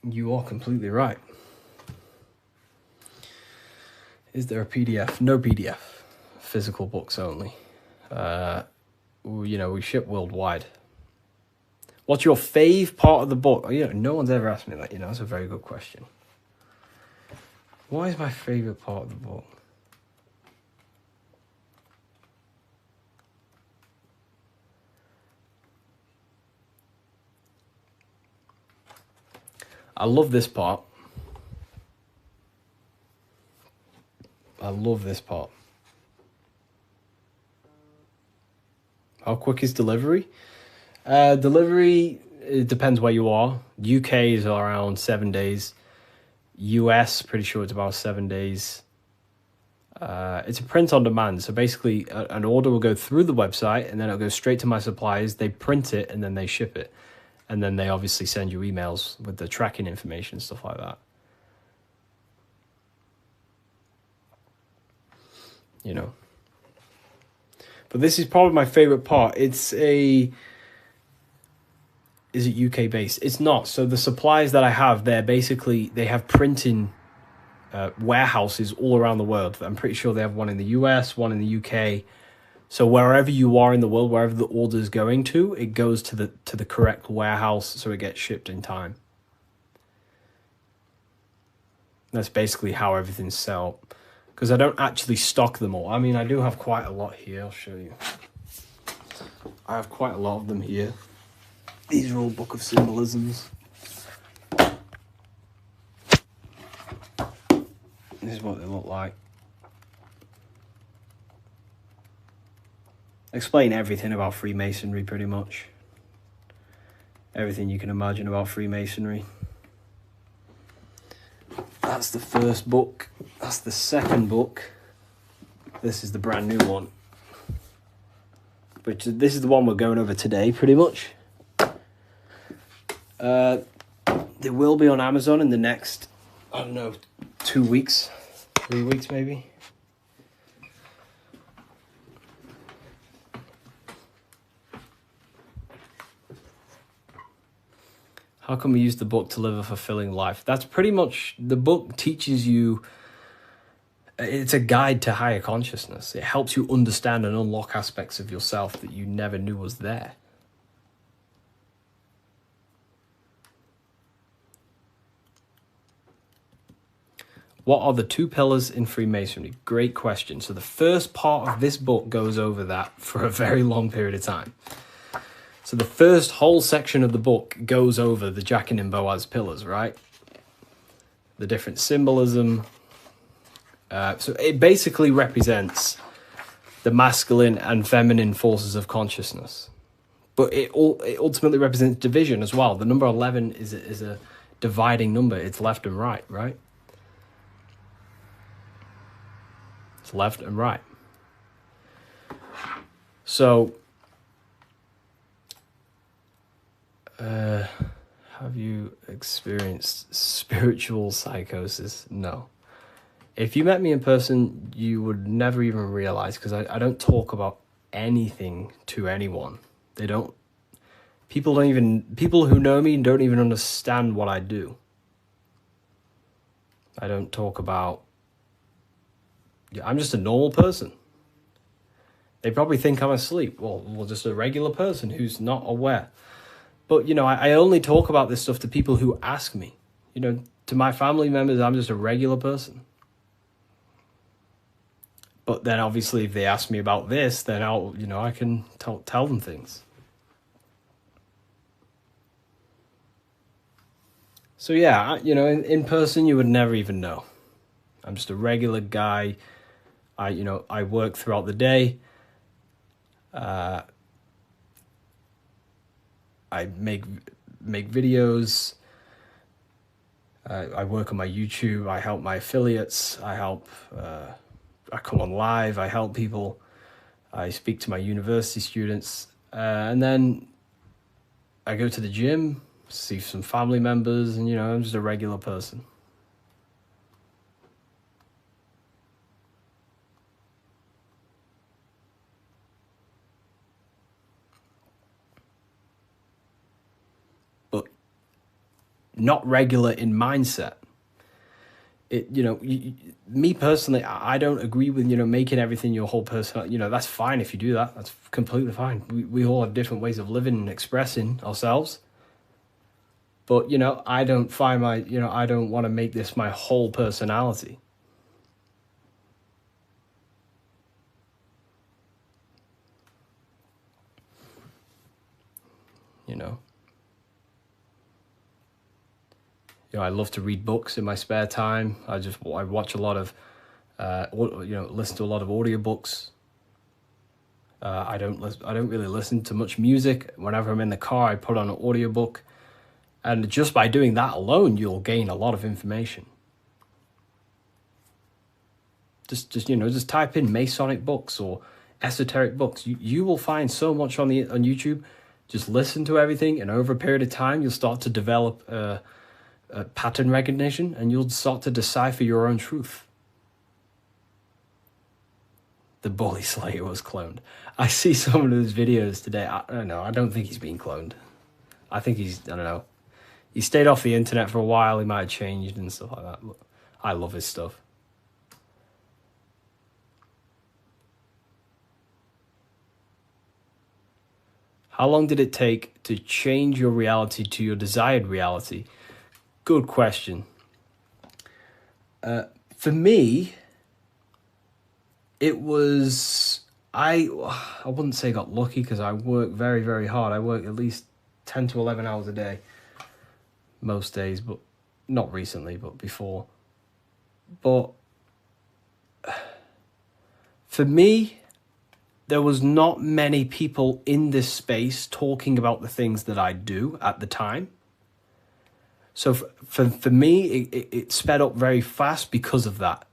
You are completely right. Is there a PDF? No PDF. Physical books only. You know, we ship worldwide. What's your fave part of the book? Oh, yeah, no one's ever asked me that, you know. That's a very good question. What is my favorite part of the book? I love this part. I love this part. How quick is delivery? Delivery, it depends where you are. UK is around 7 days. US, pretty sure it's about 7 days. It's a print on demand. So basically, an order will go through the website and then it'll go straight to my suppliers. They print it and then they ship it. And then they obviously send you emails with the tracking information and stuff like that. You know. But this is probably my favorite part. It's is it UK based? It's not. So the suppliers that I have, they have printing warehouses all around the world. I'm pretty sure they have one in the US, one in the UK. So wherever you are in the world, wherever the order is going to, it goes to the correct warehouse, so it gets shipped in time. That's basically how everything's set up. Because I don't actually stock them all. I mean, I do have quite a lot here. I'll show you. I have quite a lot of them here. These are all Book of Symbolisms. This is what they look like. Explain everything about Freemasonry, pretty much. Everything you can imagine about Freemasonry. That's the first book. That's the second book. This is the brand new one. Which this is the one we're going over today, pretty much. They will be on Amazon in the next, I don't know, 2 weeks, 3 weeks maybe. How can we use the book to live a fulfilling life? That's pretty much, the book teaches you, it's a guide to higher consciousness. It helps you understand and unlock aspects of yourself that you never knew was there. What are the 2 pillars in Freemasonry? Great question. So the first part of this book goes over that for a very long period of time. So the first whole section of the book goes over the Jachin and Boaz pillars, right? The different symbolism. So it basically represents the masculine and feminine forces of consciousness. But it ultimately represents division as well. The number 11 is a dividing number. It's left and right, right? It's left and right. So, have you experienced spiritual psychosis? No. If you met me in person, you would never even realize, because I don't talk about anything to anyone. People who know me don't even understand what I do. I don't talk about, I'm just a normal person. They probably think I'm asleep. Well, just a regular person who's not aware. But, I only talk about this stuff to people who ask me. To my family members, I'm just a regular person. But then obviously if they ask me about this, then I can tell them things. So yeah, in person you would never even know. I'm just a regular guy. I work throughout the day. I make videos. I work on my YouTube. I help my affiliates. I come on live. I help people. I speak to my university students. And then I go to the gym, see some family members, and, I'm just a regular person. But not regular in mindset. Me personally, I don't agree with, making everything your whole personality. That's fine if you do that. That's completely fine. We all have different ways of living and expressing ourselves. But, I don't find I don't want to make this my whole personality. I love to read books in my spare time. I watch a lot of, listen to a lot of audiobooks. I don't really listen to much music. Whenever I'm in the car, I put on an audiobook. And just by doing that alone, you'll gain a lot of information. Just type in Masonic books or esoteric books. You will find so much on YouTube. Just listen to everything, and over a period of time, you'll start to develop a pattern recognition, and you'll start to decipher your own truth. The Bully Slayer was cloned. I see some of his videos today. I don't know. I don't think he's being cloned. I think I don't know. He stayed off the internet for a while. He might have changed and stuff like that. But I love his stuff. How long did it take to change your reality to your desired reality? Good question. For me, it was... I wouldn't say got lucky because I work very, very hard. I work at least 10 to 11 hours a day most days, but not recently, but before. But for me, there was not many people in this space talking about the things that I do at the time. So for me, it sped up very fast because of that.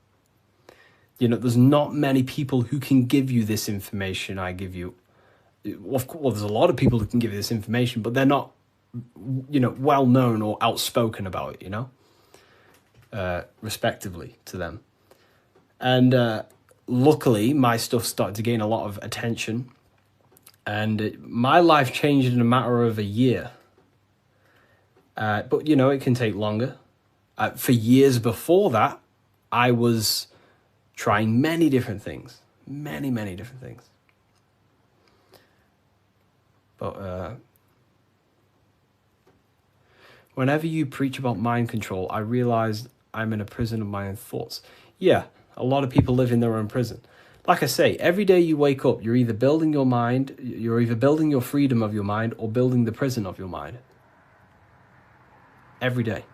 You know, there's not many people who can give you this information I give you. Well, there's a lot of people who can give you this information, but they're not, you know, well known or outspoken about it, you know, respectively to them. And luckily, my stuff started to gain a lot of attention, and my life changed in a matter of a year. But, you know, it can take longer. For years before that, I was trying many different things. Many different things. But whenever you preach about mind control, I realized I'm in a prison of my own thoughts. Yeah, a lot of people live in their own prison. Like I say, every day you wake up, you're either building your mind, you're either building your freedom of your mind or building the prison of your mind. Every day.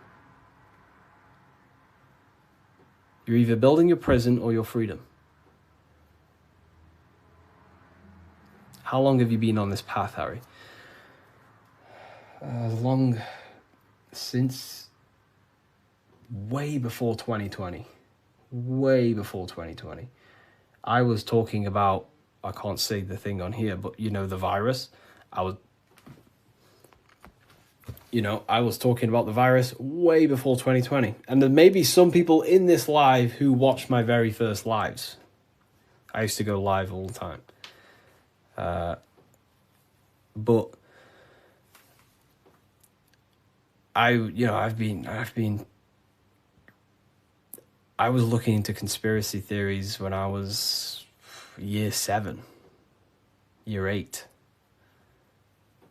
You're either building your prison or your freedom. How long have you been on this path, Harry? Since way before 2020. Way before 2020. I was talking about, I can't say the thing on here, but you know, the virus. I was talking about the virus way before 2020. And there may be some people in this live who watched my very first lives. I used to go live all the time. But I was looking into conspiracy theories when I was year 7, year 8.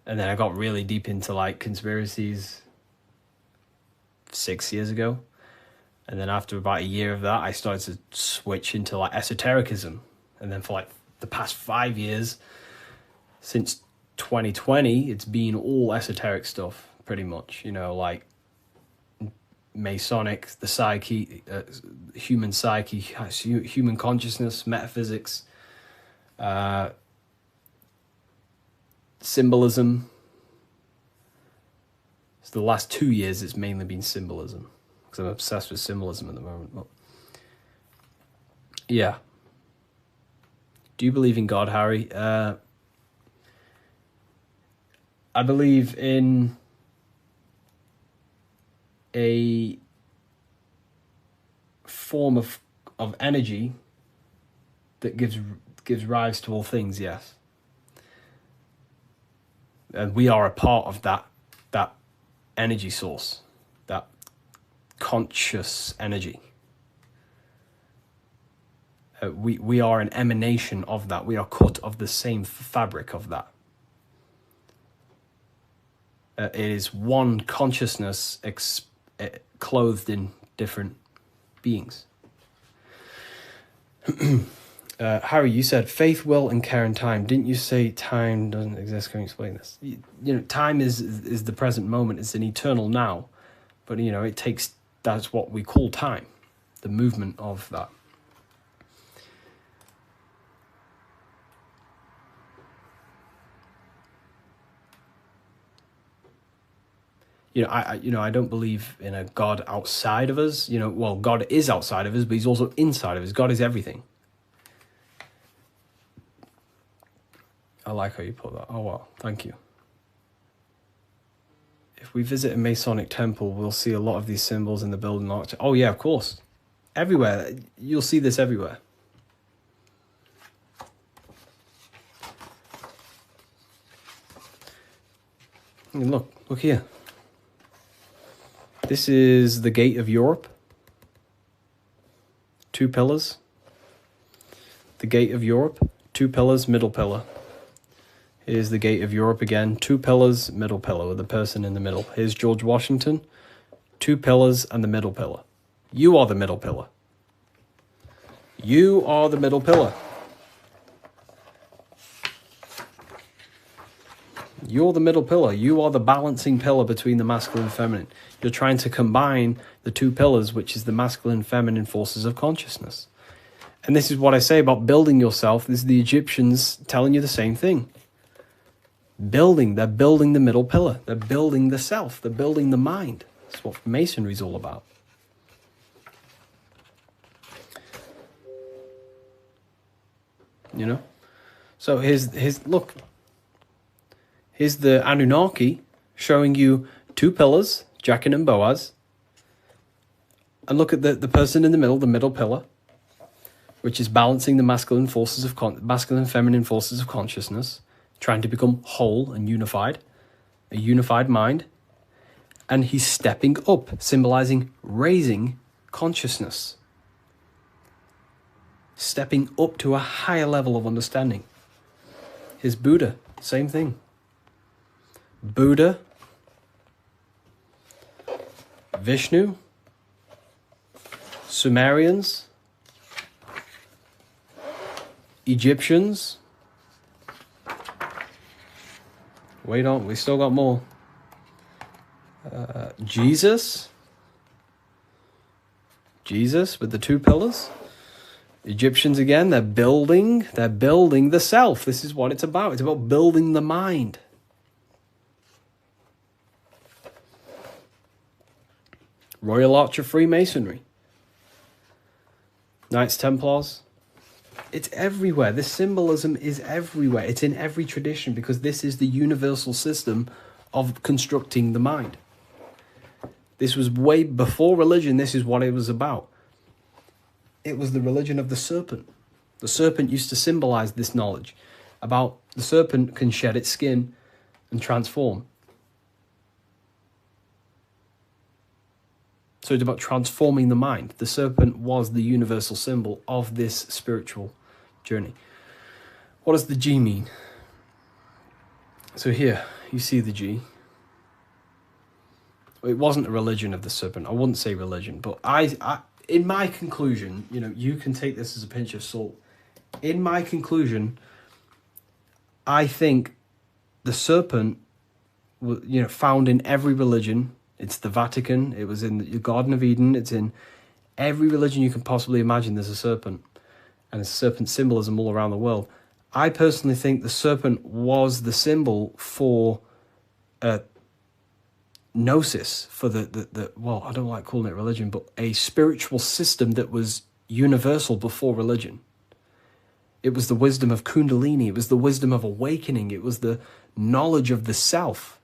And then I got really deep into like conspiracies 6 years ago. And then after about a year of that, I started to switch into like esotericism. And then for like the past 5 years, since 2020, it's been all esoteric stuff, pretty much. You know, like Masonic, the psyche, human psyche, human consciousness, metaphysics, symbolism. So the last 2 years, it's mainly been symbolism, because I'm obsessed with symbolism at the moment. But yeah. Do you believe in God, Harry? I believe in a form of energy that gives rise to all things, yes. And we are a part of that energy source, that conscious energy. We are an emanation of that. We are cut of the same fabric of that. It is one consciousness clothed in different beings. Harry, you said faith, will, and care and time. Didn't you say time doesn't exist? Can you explain this? You know, time is the present moment. It's an eternal now. But, you know, that's what we call time. The movement of that. I don't believe in a God outside of us. You know, well, God is outside of us, but he's also inside of us. God is everything. I like how you put that. Oh, wow. Thank you. If we visit a Masonic temple, we'll see a lot of these symbols in the building architecture. Oh, yeah, of course. Everywhere. You'll see this everywhere. And look Look here. This is the gate of Europe. 2 pillars. The gate of Europe, 2 pillars, middle pillar. Here's the gate of Europe again, 2 pillars, middle pillar with the person in the middle. Here's George Washington, 2 pillars and the middle pillar. You are the middle pillar. You are the middle pillar. You're the middle pillar. You are the balancing pillar between the masculine and feminine. You're trying to combine the 2 pillars, which is the masculine and feminine forces of consciousness. And this is what I say about building yourself. This is the Egyptians telling you the same thing. They're building the middle pillar. They're building the self. They're building the mind. That's what Masonry is all about. You know? So look. Here's the Anunnaki showing you 2 pillars, Jachin and Boaz. And look at the person in the middle pillar, which is balancing the masculine and feminine forces of consciousness, trying to become whole and unified, a unified mind. And he's stepping up, symbolizing raising consciousness, stepping up to a higher level of understanding. Here's Buddha, same thing. Buddha, Vishnu, Sumerians, Egyptians. Wait on, we still got more. Jesus with the 2 pillars. Egyptians again, they're building the self. This is what it's about. It's about building the mind. Royal Arch of Freemasonry. Knights Templars. It's everywhere. This symbolism is everywhere. It's in every tradition because this is the universal system of constructing the mind. This was way before religion. This is what it was about. It was the religion of the serpent. The serpent used to symbolize this knowledge about the serpent can shed its skin and transform. So it's about transforming the mind. The serpent was the universal symbol of this spiritual journey. What does the G mean? So here, you see the G. It wasn't a religion of the serpent. I wouldn't say religion, but I in my conclusion, you can take this as a pinch of salt. In my conclusion, I think the serpent, found in every religion. It's the Vatican. It was in the Garden of Eden. It's in every religion you can possibly imagine. There's a serpent, and there's serpent symbolism all around the world. I personally think the serpent was the symbol for gnosis, for the well, I don't like calling it religion, but a spiritual system that was universal before religion. It was the wisdom of Kundalini. It was the wisdom of awakening. It was the knowledge of the self.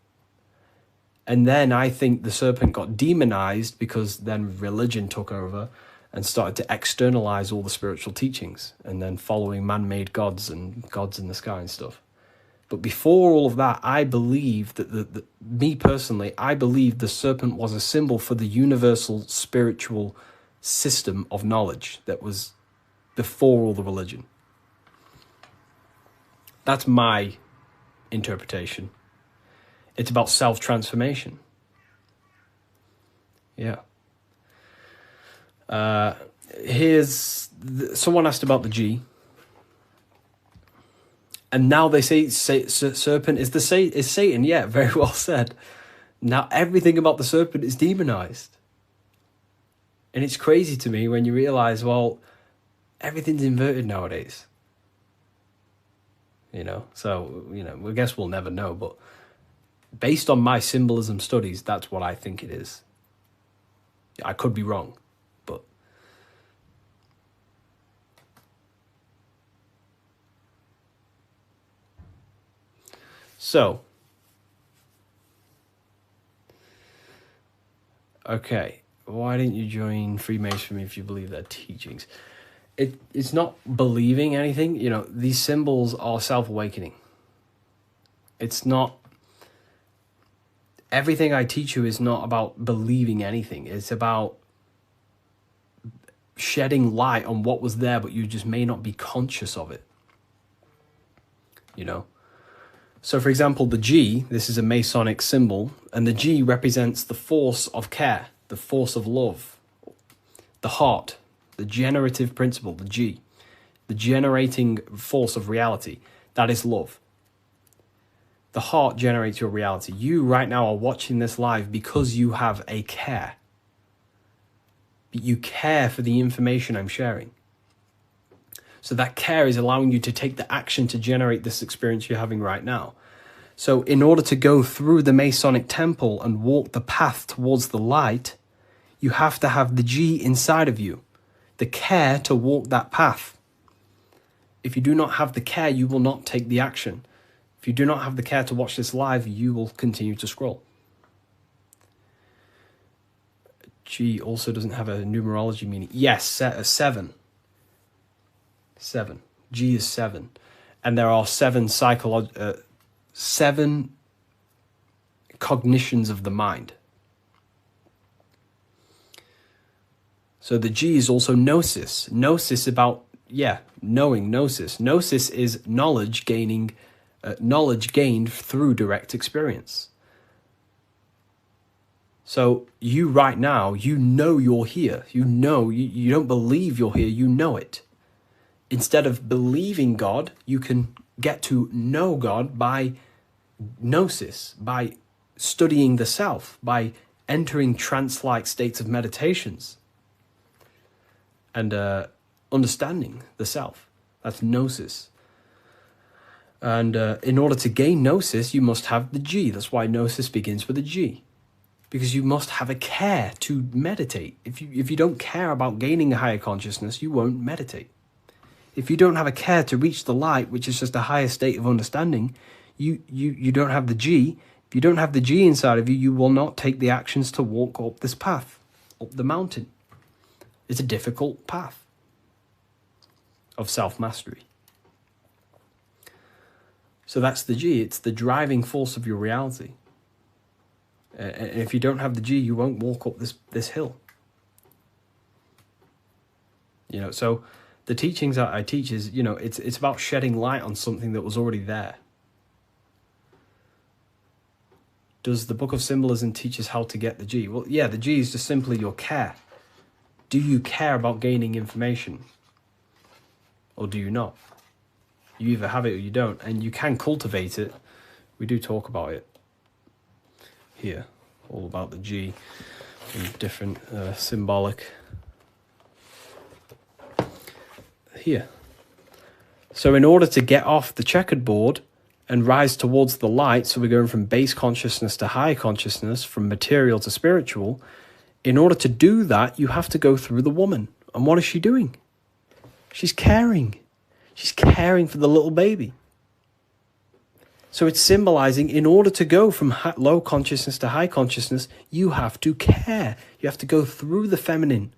And then I think the serpent got demonized because then religion took over and started to externalize all the spiritual teachings and then following man-made gods and gods in the sky and stuff. But before all of that, I believe that me personally, I believe the serpent was a symbol for the universal spiritual system of knowledge that was before all the religion. That's my interpretation. It's about self-transformation. Yeah. Someone asked about the G. And now they say serpent is Satan. Yeah, very well said. Now everything about the serpent is demonized. And it's crazy to me when you realize, well, everything's inverted nowadays. So, I guess we'll never know, but based on my symbolism studies, that's what I think it is. I could be wrong, but so okay, why didn't you join Freemasonry if you believe their teachings? It's not believing anything. These symbols are self-awakening. It's not everything I teach you is not about believing anything. It's about shedding light on what was there, but you just may not be conscious of it. You know? So for example, the G, this is a Masonic symbol, and the G represents the force of care, the force of love, the heart, the generative principle, the G, the generating force of reality. That is love. The heart generates your reality. You right now are watching this live because you have a care. You care for the information I'm sharing. So that care is allowing you to take the action to generate this experience you're having right now. So in order to go through the Masonic temple and walk the path towards the light, you have to have the G inside of you, the care to walk that path. If you do not have the care, you will not take the action. If you do not have the care to watch this live, you will continue to scroll. G also doesn't have a numerology meaning. Yes, 7. 7. G is 7. And there are 7 7 cognitions of the mind. So the G is also gnosis. Gnosis about, knowing, gnosis. Gnosis is knowledge gained through direct experience. So you right now, you know you're here. You know, you don't believe you're here, you know it. Instead of believing God, you can get to know God by gnosis, by studying the self, by entering trance-like states of meditations and understanding the self. That's gnosis. And in order to gain gnosis, you must have the G. That's why gnosis begins with a G. Because you must have a care to meditate. If you don't care about gaining a higher consciousness, you won't meditate. If you don't have a care to reach the light, which is just a higher state of understanding, you don't have the G. If you don't have the G inside of you, you will not take the actions to walk up this path, up the mountain. It's a difficult path of self-mastery. So that's the G. It's the driving force of your reality. And if you don't have the G, you won't walk up this hill. You know, so the teachings that I teach is, you know, it's about shedding light on something that was already there. Does the Book of Symbolism teach us how to get the G? Well, yeah, the G is just simply your care. Do you care about gaining information? Or do you not? You either have it or you don't, and you can cultivate it. We do talk about it here, all about the G in different symbolic here. So in order to get off the checkered board and rise towards the light, so we're going from base consciousness to high consciousness, from material to spiritual, in order to do that, you have to go through the woman. And what is she doing? She's caring. She's caring for the little baby. So it's symbolizing, in order to go from low consciousness to high consciousness, you have to care. You have to go through the feminine,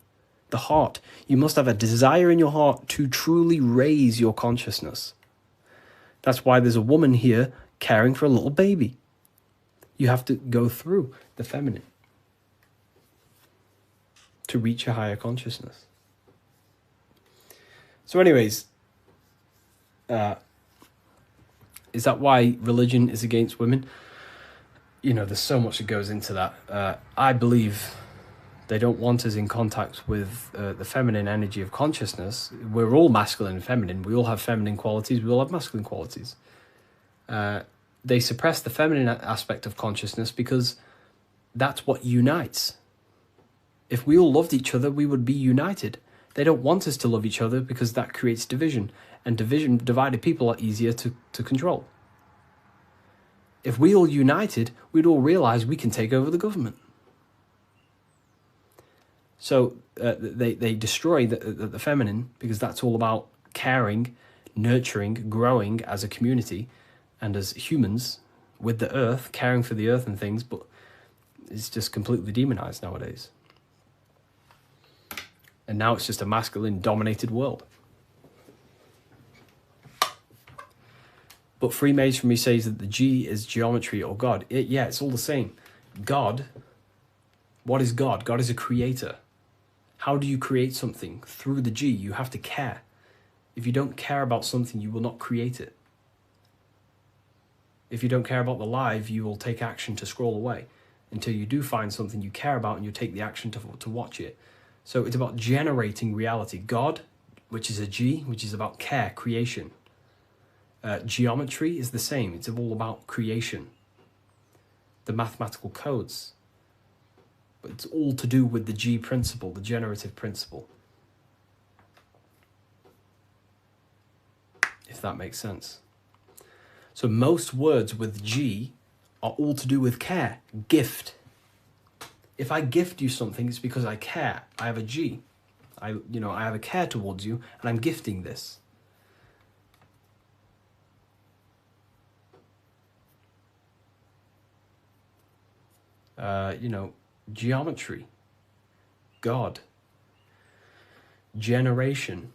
the heart. You must have a desire in your heart to truly raise your consciousness. That's why there's a woman here caring for a little baby. You have to go through the feminine to reach a higher consciousness. So anyways, is that why religion is against women? You know, there's so much that goes into that. I believe they don't want us in contact with the feminine energy of consciousness. We're all masculine and feminine. We all have feminine qualities. We all have masculine qualities. They suppress the feminine aspect of consciousness because that's what unites. If we all loved each other, we would be united. They don't want us to love each other because that creates division. And divided people are easier to control. If we all united, we'd all realize we can take over the government. So they destroy the feminine because that's all about caring, nurturing, growing as a community and as humans with the earth, caring for the earth and things, but it's just completely demonized nowadays. And now it's just a masculine-dominated world. But Freemasonry says that the G is geometry or God. It's all the same. God, what is God? God is a creator. How do you create something? Through the G, you have to care. If you don't care about something, you will not create it. If you don't care about the live, you will take action to scroll away until you do find something you care about and you take the action to watch it. So it's about generating reality. God, which is a G, which is about care, creation. Geometry is the same. It's all about creation. The mathematical codes. But it's all to do with the G principle, the generative principle. If that makes sense. So most words with G are all to do with care, gift. If I gift you something, it's because I care. I have a G. I have a care towards you, and I'm gifting this. Geometry, God, generation,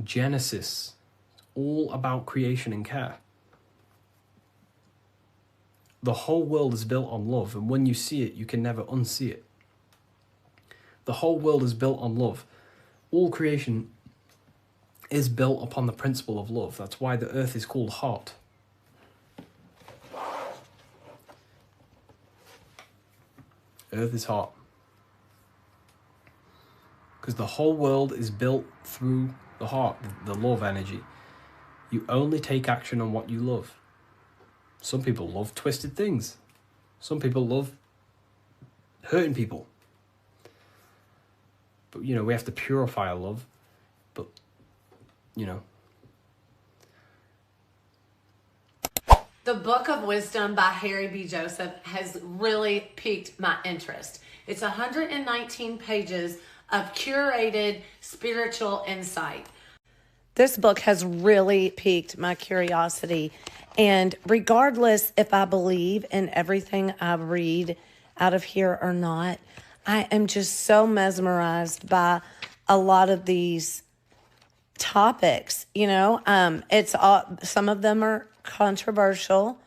Genesis, all about creation and care. The whole world is built on love, and when you see it, you can never unsee it. The whole world is built on love. All creation is built upon the principle of love. That's why the earth is called hot. Earth is hot. Because the whole world is built through the heart, the love energy. You only take action on what you love. Some people love twisted things. Some people love hurting people. But, we have to purify our love. But, The Book of Wisdom by Harry B. Joseph has really piqued my interest. It's 119 pages of curated spiritual insight. This book has really piqued my curiosity. And regardless if I believe in everything I read out of here or not, I am just so mesmerized by a lot of these topics. It's all, some of them are controversial.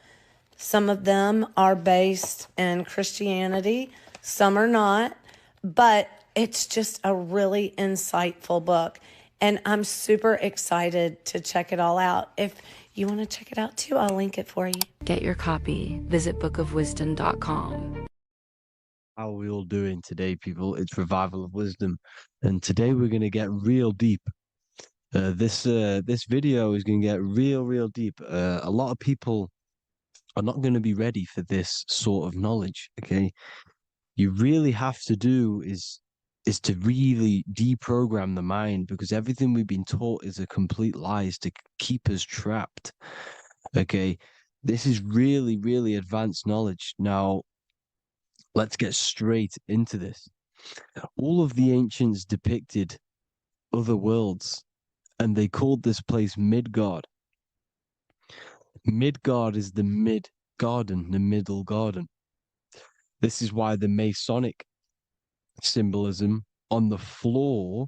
Some of them are based in Christianity. Some are not. But it's just a really insightful book. And I'm super excited to check it all out. If you want to check it out too, I'll link it for you. Get your copy. Visit bookofwisdom.com. How are we all doing today, people? It's Revival of Wisdom. And today we're going to get real deep. This video is going to get real deep. A lot of people are not going to be ready for this sort of knowledge. Okay, you really have to do is to really deprogram the mind, because everything we've been taught is a complete lies to keep us trapped. Okay, this is really advanced knowledge. Now, let's get straight into this. All of the ancients depicted other worlds, and they called this place Midgard. Midgard is the mid-garden, the middle garden. This is why the Masonic symbolism on the floor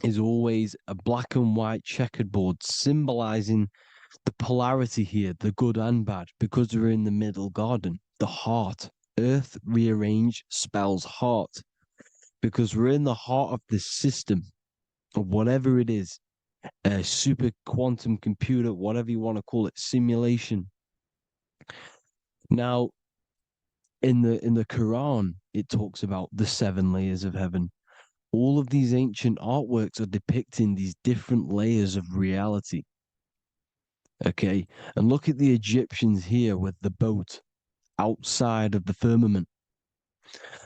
is always a black and white checkered board, symbolizing the polarity here, the good and bad, because we're in the middle garden, the heart. Earth rearranged spells heart, because we're in the heart of this system, of whatever it is, a super quantum computer, whatever you want to call it, simulation. Now, in the Quran, it talks about the 7 layers of heaven. All of these ancient artworks are depicting these different layers of reality. Okay, and look at the Egyptians here with the boat outside of the firmament.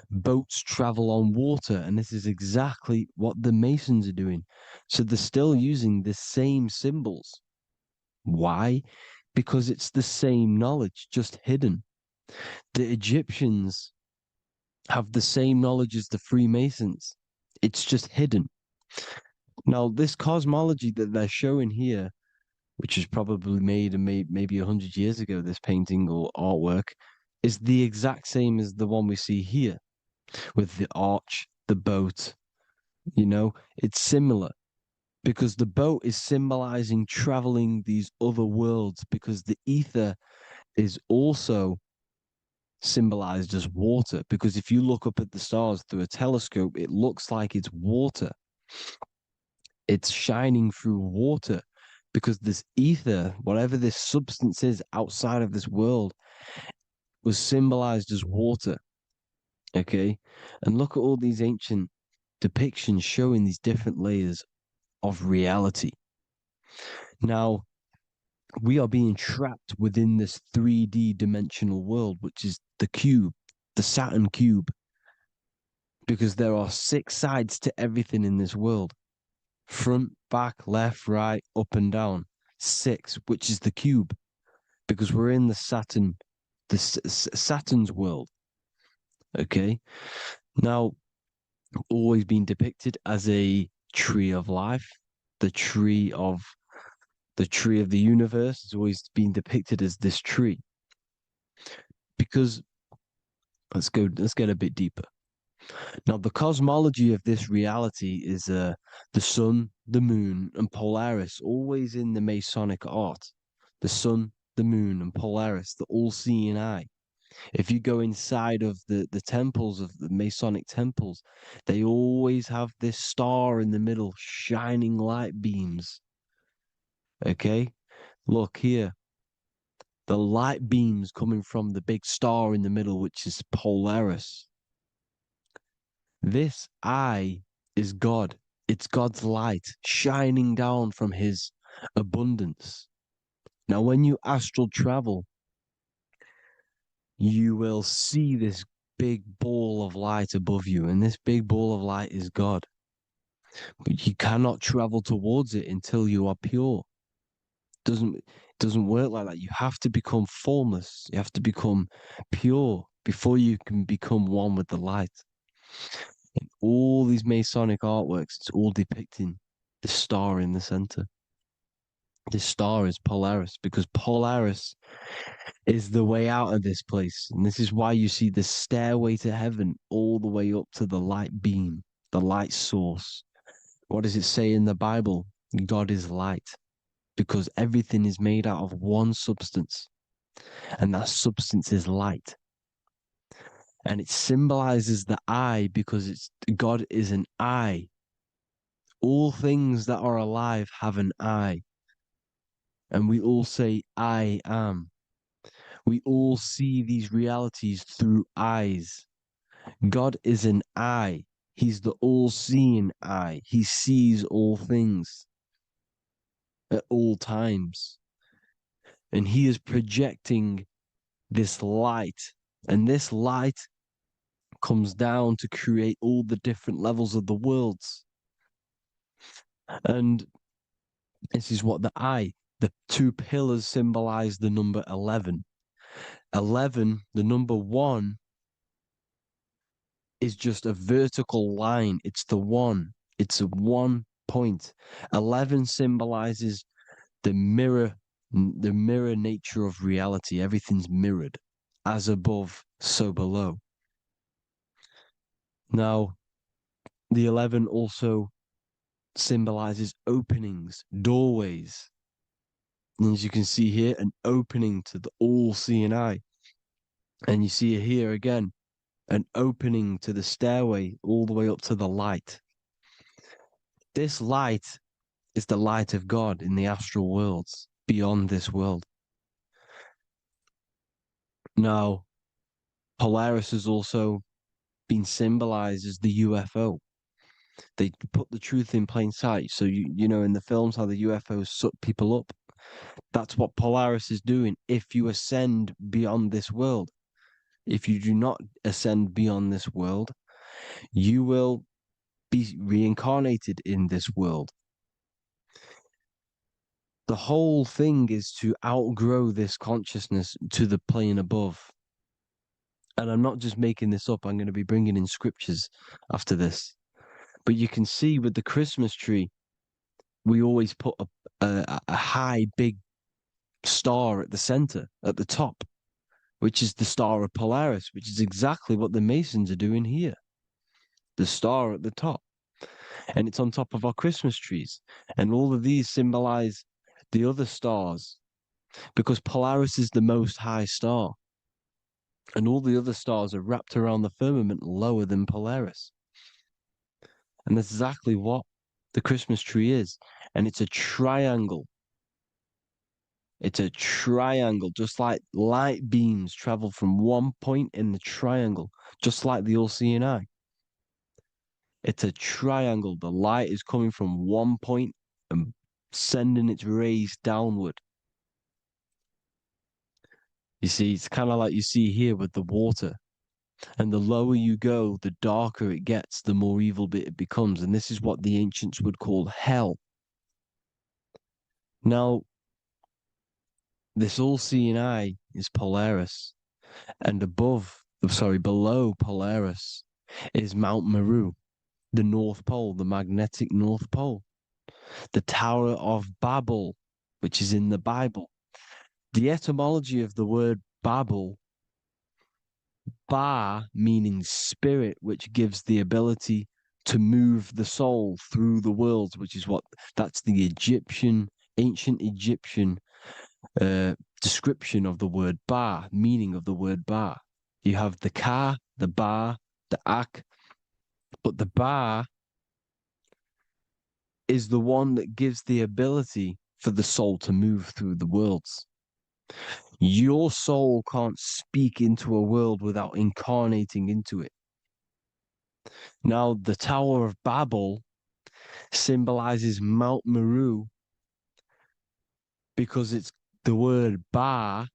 Boats travel on water, and this is exactly what the Masons are doing. So they're still using the same symbols. Why? Because it's the same knowledge, just hidden. The Egyptians have the same knowledge as the Freemasons. It's just hidden. Now, this cosmology that they're showing here, which is probably made maybe 100 years ago, this painting or artwork, is the exact same as the one we see here, with the arch, the boat. It's similar, because the boat is symbolizing traveling these other worlds, because the ether is also symbolized as water, because if you look up at the stars through a telescope, it looks like it's water. It's shining through water because this ether, whatever this substance is outside of this world, was symbolized as water. Okay. And look at all these ancient depictions showing these different layers of reality. Now, we are being trapped within this 3D dimensional world, which is the cube, the Saturn cube, because there are 6 sides to everything in this world: front, back, left, right, up, and down. 6, which is the cube, because we're in the Saturn's world. Okay. Now, always been depicted as a tree of life, the tree of the universe has always been depicted as this tree. Because let's get a bit deeper. Now, the cosmology of this reality is the sun, the moon, and Polaris, always in the Masonic art. The sun, the moon, and Polaris, the all-seeing eye. If you go inside of the temples, of the Masonic temples, they always have this star in the middle, shining light beams. Okay? Look here. The light beams coming from the big star in the middle, which is Polaris. This eye is God. It's God's light shining down from his abundance. Now, when you astral travel, you will see this big ball of light above you, and this big ball of light is God. But you cannot travel towards it until you are pure. It doesn't work like that. You have to become formless. You have to become pure before you can become one with the light. In all these Masonic artworks, it's all depicting the star in the center. This star is Polaris, because Polaris is the way out of this place. And this is why you see the stairway to heaven all the way up to the light beam, the light source. What does it say in the Bible? God is light, because everything is made out of one substance, and that substance is light. And it symbolizes the eye because God is an eye. All things that are alive have an eye. And we all say, I am. We all see these realities through eyes. God is an eye. He's the all-seeing eye. He sees all things at all times. And he is projecting this light. And this light comes down to create all the different levels of the worlds. And this is what the 2 pillars symbolize the number 11. 11, the number 1, is just a vertical line. It's the 1. It's a 1 point. 11 symbolizes the mirror nature of reality. Everything's mirrored, as above, so below. Now, the 11 also symbolizes openings, doorways. And as you can see here, an opening to the all-seeing eye. And you see here again, an opening to the stairway all the way up to the light. This light is the light of God in the astral worlds, beyond this world. Now, Polaris has also been symbolized as the UFO. They put the truth in plain sight. So you know in the films how the UFOs suck people up. That's what Polaris is doing. If you ascend beyond this world, if you do not ascend beyond this world, you will be reincarnated in this world. The whole thing is to outgrow this consciousness to the plane above. And I'm not just making this up. I'm going to be bringing in scriptures after this. But you can see with the Christmas tree, we always put a high, big star at the center, at the top, which is the star of Polaris, which is exactly what the Masons are doing here. The star at the top. And it's on top of our Christmas trees. And all of these symbolize the other stars because Polaris is the most high star, and all the other stars are wrapped around the firmament lower than Polaris. And that's exactly what the Christmas tree is. And it's a triangle. It's a triangle, just like light beams travel from one point in the triangle, just like the all-seeing eye. It's a triangle. The light is coming from one point and sending its rays downward. You see, it's kind of like you see here with the water. And the lower you go, the darker it gets, the more evil it becomes. And this is what the ancients would call hell. Now, this all-seeing eye is Polaris. And below Polaris is Mount Meru, the North Pole, the magnetic North Pole. The Tower of Babel, which is in the Bible. The etymology of the word Babel, Ba meaning spirit, which gives the ability to move the soul through the worlds, which is that's the ancient Egyptian description of the word Ba, meaning of the word Ba. You have the Ka, the Ba, the Ak, but the Ba is the one that gives the ability for the soul to move through the worlds. Your soul can't speak into a world without incarnating into it. Now, the Tower of Babel symbolizes Mount Meru because it's the word Ba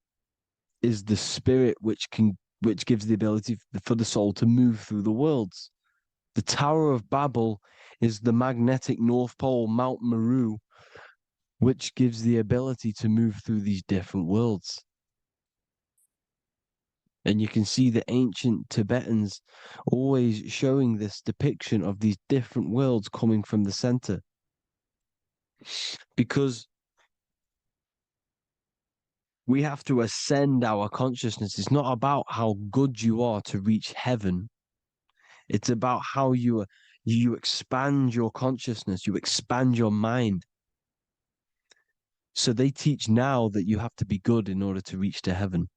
is the spirit which gives the ability for the soul to move through the worlds. The Tower of Babel is the magnetic North Pole, Mount Meru, which gives the ability to move through these different worlds. And you can see the ancient Tibetans always showing this depiction of these different worlds coming from the center. Because we have to ascend our consciousness. It's not about how good you are to reach heaven. It's about how you expand your consciousness, you expand your mind. So they teach now that you have to be good in order to reach to heaven.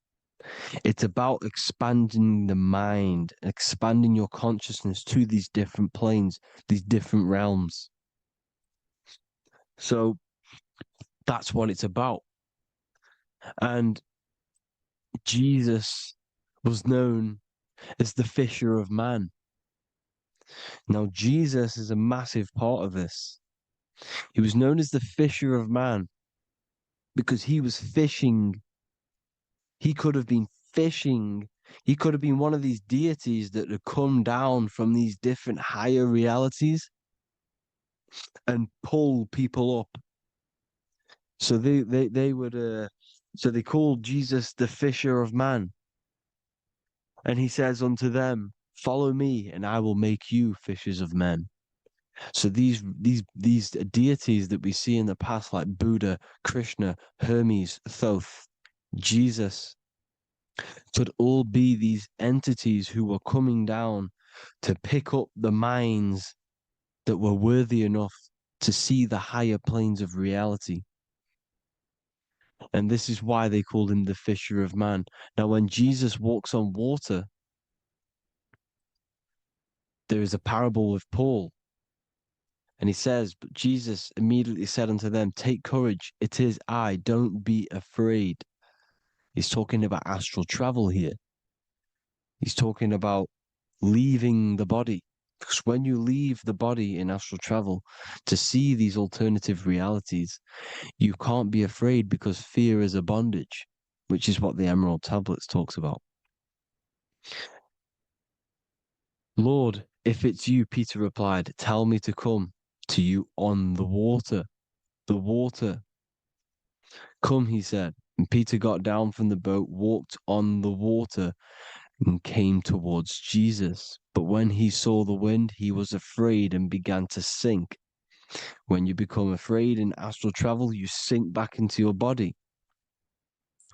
It's about expanding the mind, expanding your consciousness to these different planes, these different realms. So that's what it's about. And Jesus was known as the fisher of man. Now, Jesus is a massive part of this. He was known as the fisher of man because he was fishing. He could have been fishing. He could have been one of these deities that had come down from these different higher realities and pull people up. So they would so they called Jesus the fisher of man. And he says unto them, follow me and I will make you fishers of men. So these deities that we see in the past, like Buddha, Krishna, Hermes, Thoth, Jesus, could all be these entities who were coming down to pick up the minds that were worthy enough to see the higher planes of reality. And this is why they called him the fisher of man. Now, when Jesus walks on water, there is a parable with Paul. And he says, but Jesus immediately said unto them, take courage, it is I, don't be afraid. He's talking about astral travel here. He's talking about leaving the body. Because when you leave the body in astral travel to see these alternative realities, you can't be afraid because fear is a bondage, which is what the Emerald Tablets talks about. Lord, if it's you, Peter replied, tell me to come to you on the water. The water. Come, he said. And Peter got down from the boat, walked on the water, and came towards Jesus. But when he saw the wind, he was afraid and began to sink. When you become afraid in astral travel, you sink back into your body.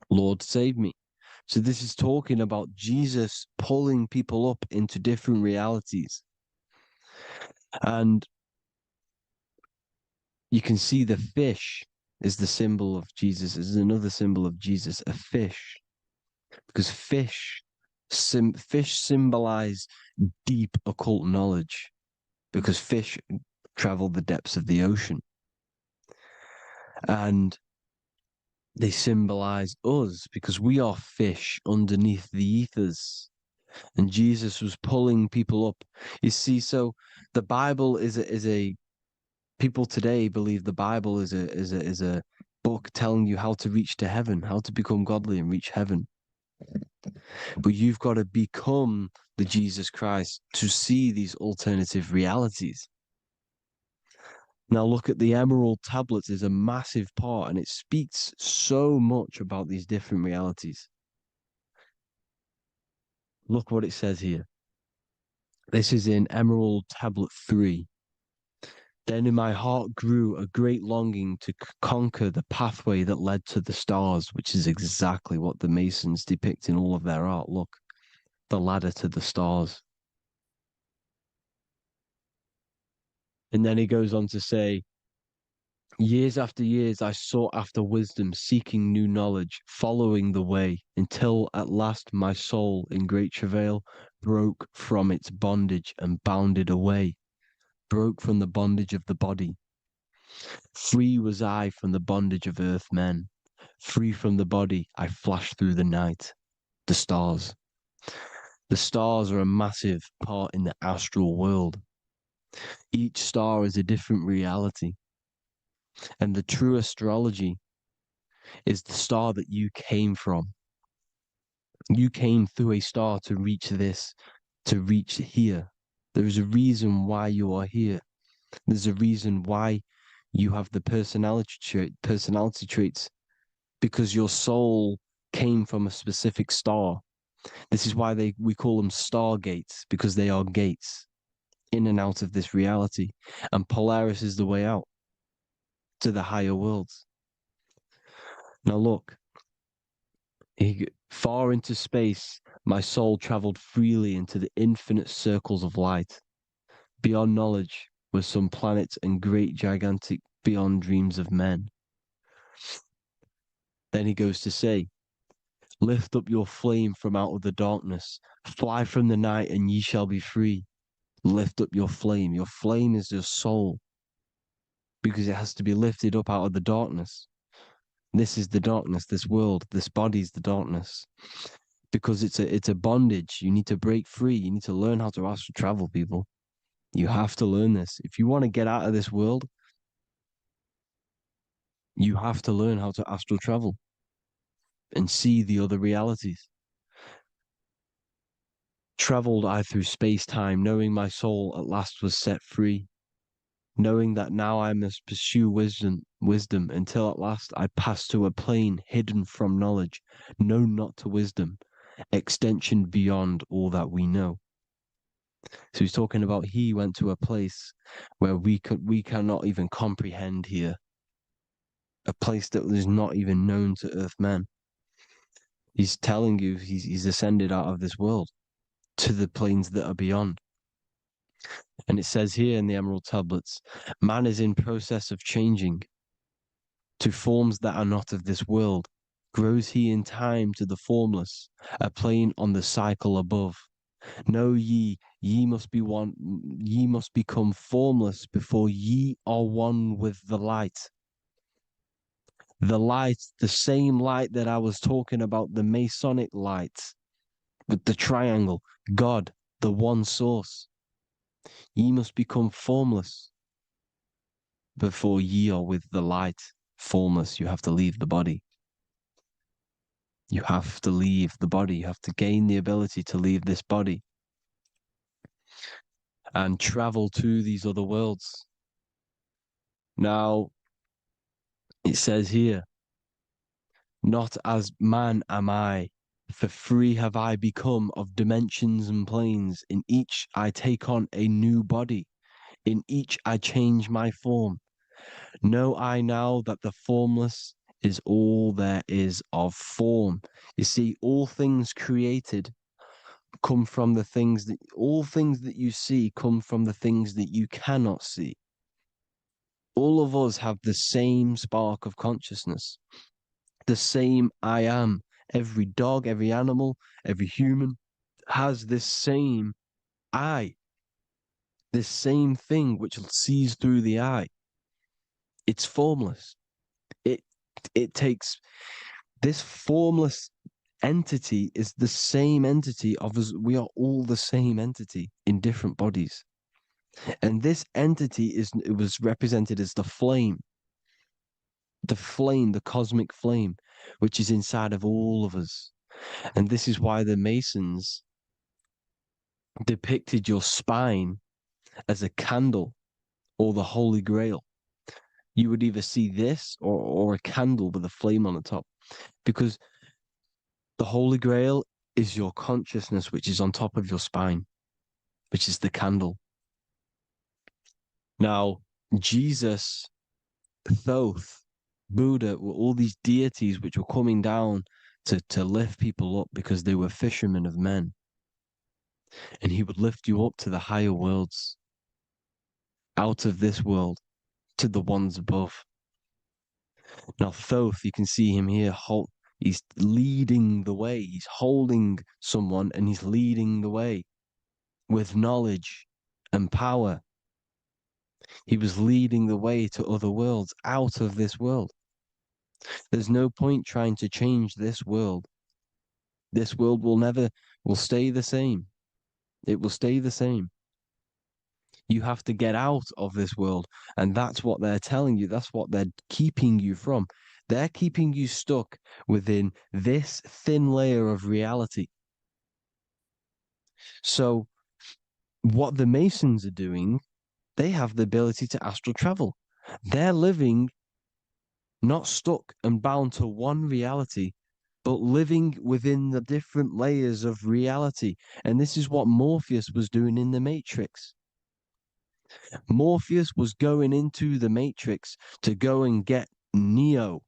Lord, save me. So this is talking about Jesus pulling people up into different realities. And you can see the fish is the symbol of Jesus, is another symbol of Jesus, a fish. Because fish symbolize deep occult knowledge, because fish travel the depths of the ocean. And they symbolize us because we are fish underneath the ethers. And Jesus was pulling people up. You see, so the Bible is a people today believe the Bible is a book telling you how to reach to heaven, how to become godly and reach heaven. But you've got to become the Jesus Christ to see these alternative realities. Now look at the Emerald tablets is a massive part, and it speaks so much about these different realities. Look what it says here. This is in Emerald Tablet 3. Then in my heart grew a great longing to conquer the pathway that led to the stars, which is exactly what the Masons depict in all of their art. Look, the ladder to the stars. And then he goes on to say, years after years, I sought after wisdom, seeking new knowledge, following the way, until at last my soul, in great travail, broke from its bondage and bounded away, broke from the bondage of the body. Free was I from the bondage of earth men. Free from the body, I flashed through the night. The stars. The stars are a massive part in the astral world. Each star is a different reality. And the true astrology is the star that you came from. You came through a star to reach this, to reach here. There is a reason why you are here. There's a reason why you have the personality traits, because your soul came from a specific star. This is why we call them stargates, because they are gates in and out of this reality. And Polaris is the way out to the higher worlds. Now look, far into space, my soul traveled freely into the infinite circles of light. Beyond knowledge were some planets and great gigantic beyond dreams of men. Then he goes to say, lift up your flame from out of the darkness, fly from the night and ye shall be free. Lift up your flame. Your flame is your soul, because it has to be lifted up out of the darkness. This is the darkness, this world, this body is the darkness. Because it's a bondage. You need to break free. You need to learn how to astral travel, people. You have to learn this. If you want to get out of this world, you have to learn how to astral travel and see the other realities. Traveled I through space-time, knowing my soul at last was set free, knowing that now I must pursue wisdom until at last I pass to a plane hidden from knowledge, known not to wisdom, extension beyond all that we know. So he's talking about he went to a place where we cannot even comprehend here, a place that is not even known to Earthmen. He's telling you he's ascended out of this world to the planes that are beyond. And it says here in the Emerald Tablets, man is in process of changing to forms that are not of this world. Grows he in time to the formless, a plane on the cycle above. Know ye must be one, ye must become formless before ye are one with the light. The light, the same light that I was talking about, the Masonic light, with the triangle, God, the one source. Ye must become formless before ye are with the light. Formless, you have to leave the body. You have to leave the body. You have to gain the ability to leave this body and travel to these other worlds. Now, it says here, not as man am I, for free have I become of dimensions and planes. In each I take on a new body. In each I change my form. Know I now that the formless is all there is of form. You see, all things created come from the things that, all things that you see come from the things that you cannot see. All of us have the same spark of consciousness, the same I am. Every dog, every animal, every human has this same I, this same thing which sees through the eye. It's formless. It it takes this formless entity is the same entity of us. We are all the same entity in different bodies. And this entity it was represented as the flame, the cosmic flame, which is inside of all of us. And this is why the Masons depicted your spine as a candle or the Holy Grail. You would either see this or a candle with a flame on the top, because the Holy Grail is your consciousness, which is on top of your spine, which is the candle. Now, Jesus, Thoth, Buddha were all these deities which were coming down to lift people up because they were fishermen of men. And he would lift you up to the higher worlds, out of this world, to the ones above. Now, Thoth, you can see him here, he's leading the way. He's holding someone and he's leading the way with knowledge and power. He was leading the way to other worlds, out of this world. There's no point trying to change this world. This world will stay the same. It will stay the same. You have to get out of this world. And that's what they're telling you. That's what they're keeping you from. They're keeping you stuck within this thin layer of reality. So what the Masons are doing, they have the ability to astral travel. They're living not stuck and bound to one reality, but living within the different layers of reality. And this is what Morpheus was doing in the Matrix. Morpheus was going into the Matrix to go and get Neo,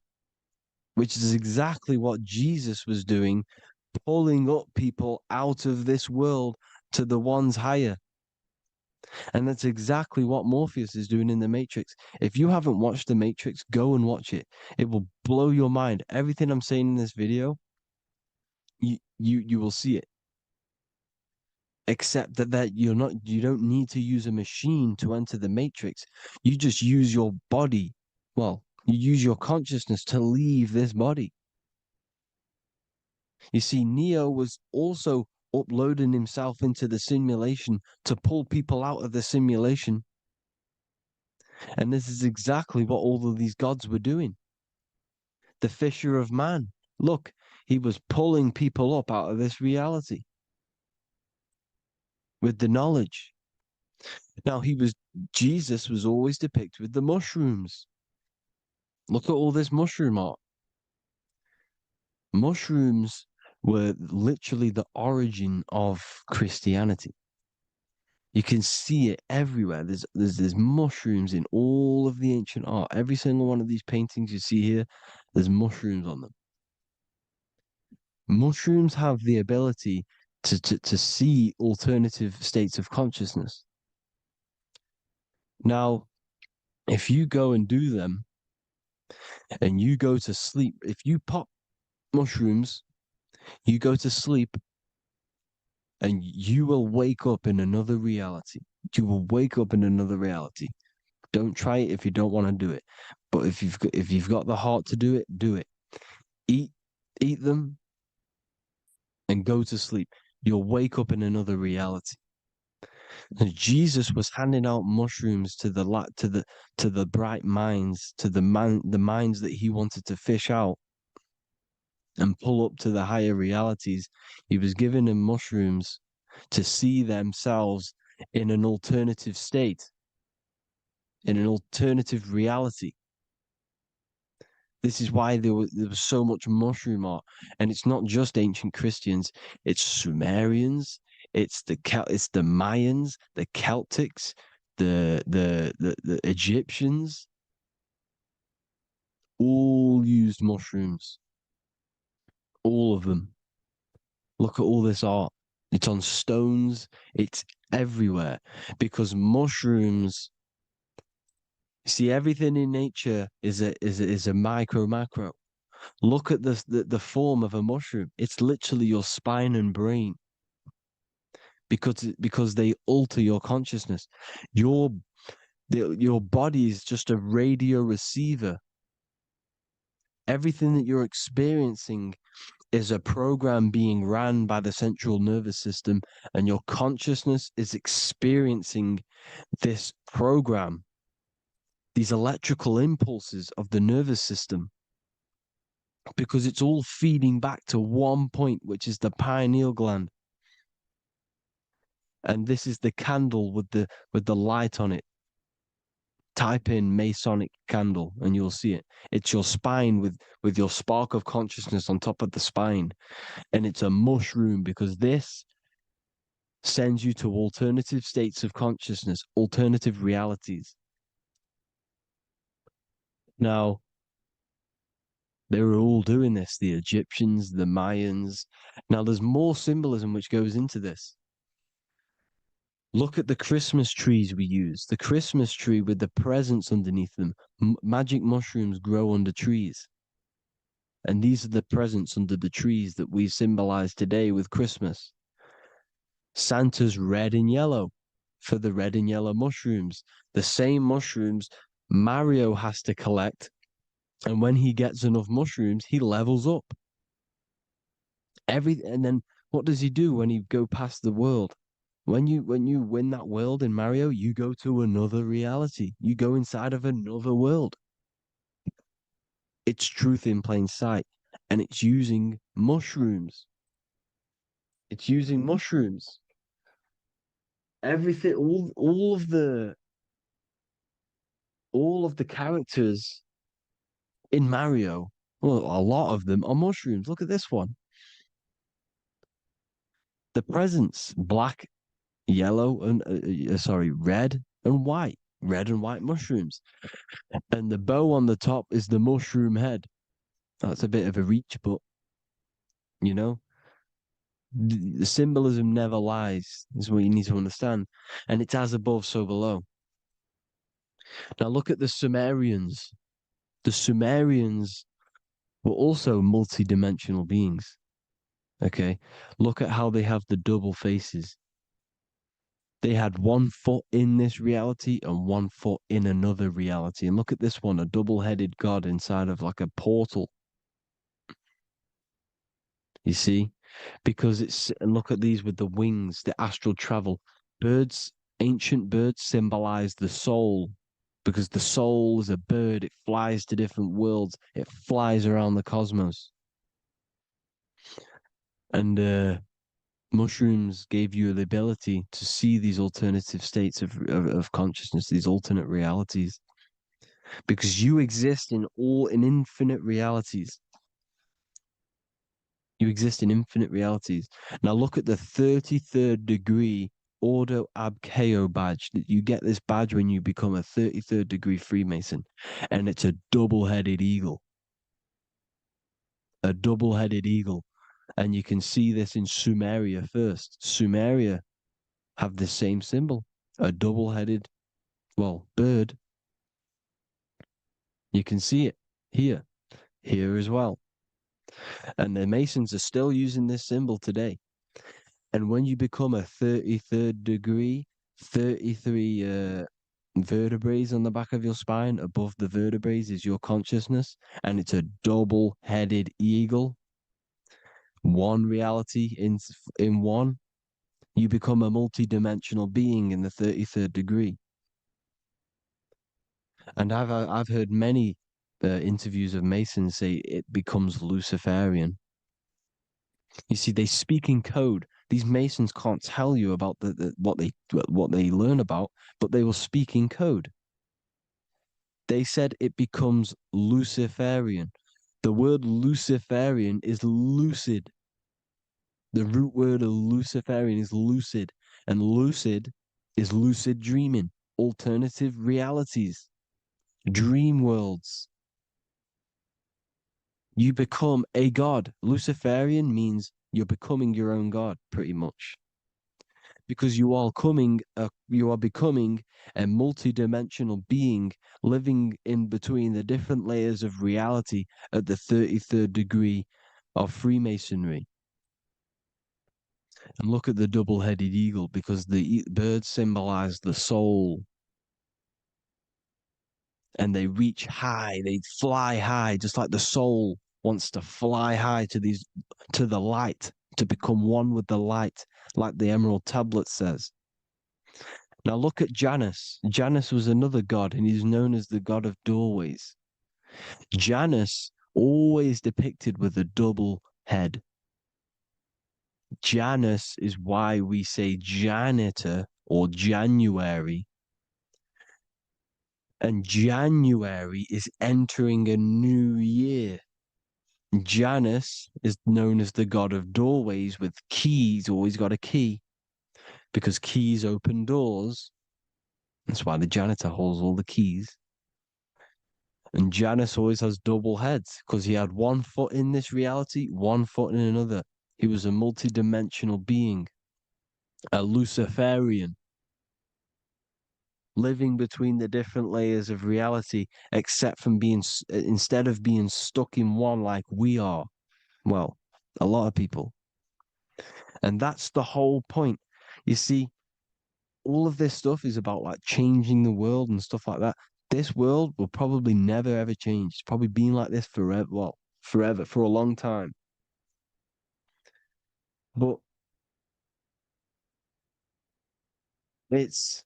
which is exactly what Jesus was doing, pulling up people out of this world to the ones higher. And that's exactly what Morpheus is doing in the Matrix. If you haven't watched the Matrix, go and watch it. It will blow your mind. Everything I'm saying in this video, you will see it. Except that you don't need to use a machine to enter the Matrix. You just use your body. Well, you use your consciousness to leave this body. You see, Neo was also uploading himself into the simulation to pull people out of the simulation. And this is exactly what all of these gods were doing. The fisher of man. Look, he was pulling people up out of this reality with the knowledge. Now, Jesus was always depicted with the mushrooms. Look at all this mushroom art. Mushrooms were literally the origin of Christianity. You can see it everywhere. There's mushrooms in all of the ancient art. Every single one of these paintings you see here, there's mushrooms on them. Mushrooms have the ability to see alternative states of consciousness. Now, if you go and do them and you go to sleep, if you pop mushrooms, you go to sleep and you will wake up in another reality. You will wake up in another reality. Don't try it if you don't want to do it. But if you've got the heart to do it, do it. Eat them and go to sleep. You'll wake up in another reality. And Jesus was handing out mushrooms to the bright minds, to the minds that he wanted to fish out and pull up to the higher realities. He was giving them mushrooms to see themselves in an alternative state, in an alternative reality. This is why there was so much mushroom art, and it's not just ancient Christians. It's Sumerians, it's the Mayans, the Celtics, the Egyptians. All used mushrooms. All of them. Look at all this art. It's on stones. It's everywhere because mushrooms See, everything in nature is a micro macro. Look at the form of a mushroom. It's literally your spine and brain because they alter your consciousness. Your body is just a radio receiver. Everything that you're experiencing is a program being ran by the central nervous system, and your consciousness is experiencing this program, these electrical impulses of the nervous system, because it's all feeding back to one point, which is the pineal gland. And this is the candle with the light on it. Type in Masonic candle and you'll see it. It's your spine with your spark of consciousness on top of the spine. And it's a mushroom because this sends you to alternative states of consciousness, alternative realities. Now, they were all doing this, the Egyptians, the Mayans. Now, there's more symbolism which goes into this. Look at the Christmas trees we use. The Christmas tree with the presents underneath them. Magic mushrooms grow under trees. And these are the presents under the trees that we symbolize today with Christmas. Santa's red and yellow for the red and yellow mushrooms. The same mushrooms Mario has to collect. And when he gets enough mushrooms, he levels up. And then what does he do when he go past the world? When you win that world in Mario, you go to another reality. You go inside of another world. It's truth in plain sight. And it's using mushrooms. It's using mushrooms. Everything, all of the characters in Mario, well, a lot of them are mushrooms. Look at this one. The presents, black, yellow, and red and white. Red and white mushrooms. And the bow on the top is the mushroom head. That's a bit of a reach, but you know, the symbolism never lies, is what you need to understand. And it's as above, so below. Now look at the Sumerians. The Sumerians were also multi-dimensional beings. Okay, look at how they have the double faces. They had 1 foot in this reality and 1 foot in another reality. And look at this one, a double-headed god inside of like a portal. You see? Because and look at these with the wings, the astral travel. Birds, ancient birds symbolize the soul because the soul is a bird. It flies to different worlds. It flies around the cosmos. And mushrooms gave you the ability to see these alternative states of consciousness, these alternate realities, because you exist in infinite realities. You exist in infinite realities. Now look at the 33rd degree Ordo Ab Chao badge. You get this badge when you become a 33rd degree Freemason, and it's a double-headed eagle. A double-headed eagle. And you can see this in Sumeria first. Sumeria have the same symbol, a double-headed, bird. You can see it here as well. And the Masons are still using this symbol today. And when you become a 33rd degree, 33 vertebrae on the back of your spine, above the vertebrae is your consciousness, and it's a double-headed eagle. One reality in one, you become a multi-dimensional being in the 33rd degree. And I've heard many interviews of Masons say it becomes Luciferian. You see, they speak in code. These Masons can't tell you about what they learn about, but they will speak in code. They said it becomes Luciferian. The word Luciferian is lucid. The root word of Luciferian is lucid, and lucid is lucid dreaming, alternative realities, dream worlds. You become a god. Luciferian means you're becoming your own god, pretty much. because you are becoming a multidimensional being living in between the different layers of reality at the 33rd degree of Freemasonry. And look at the double-headed eagle, because the birds symbolize the soul. And they reach high, they fly high, just like the soul wants to fly high to the light, to become one with the light, like the Emerald Tablet says. Now look at Janus. Janus was another god, and he's known as the god of doorways. Janus always depicted with a double head. Janus is why we say janitor or January. And January is entering a new year. Janus is known as the god of doorways with keys, always got a key, because keys open doors. That's why the janitor holds all the keys. And Janus always has double heads, because he had one foot in this reality, one foot in another. He was a multi-dimensional being, a Luciferian, living between the different layers of reality, except from instead of being stuck in one like we are. Well, a lot of people. And that's the whole point. You see, all of this stuff is about like changing the world and stuff like that. This world will probably never ever change. It's probably been like this forever. Well, forever, for a long time. But it's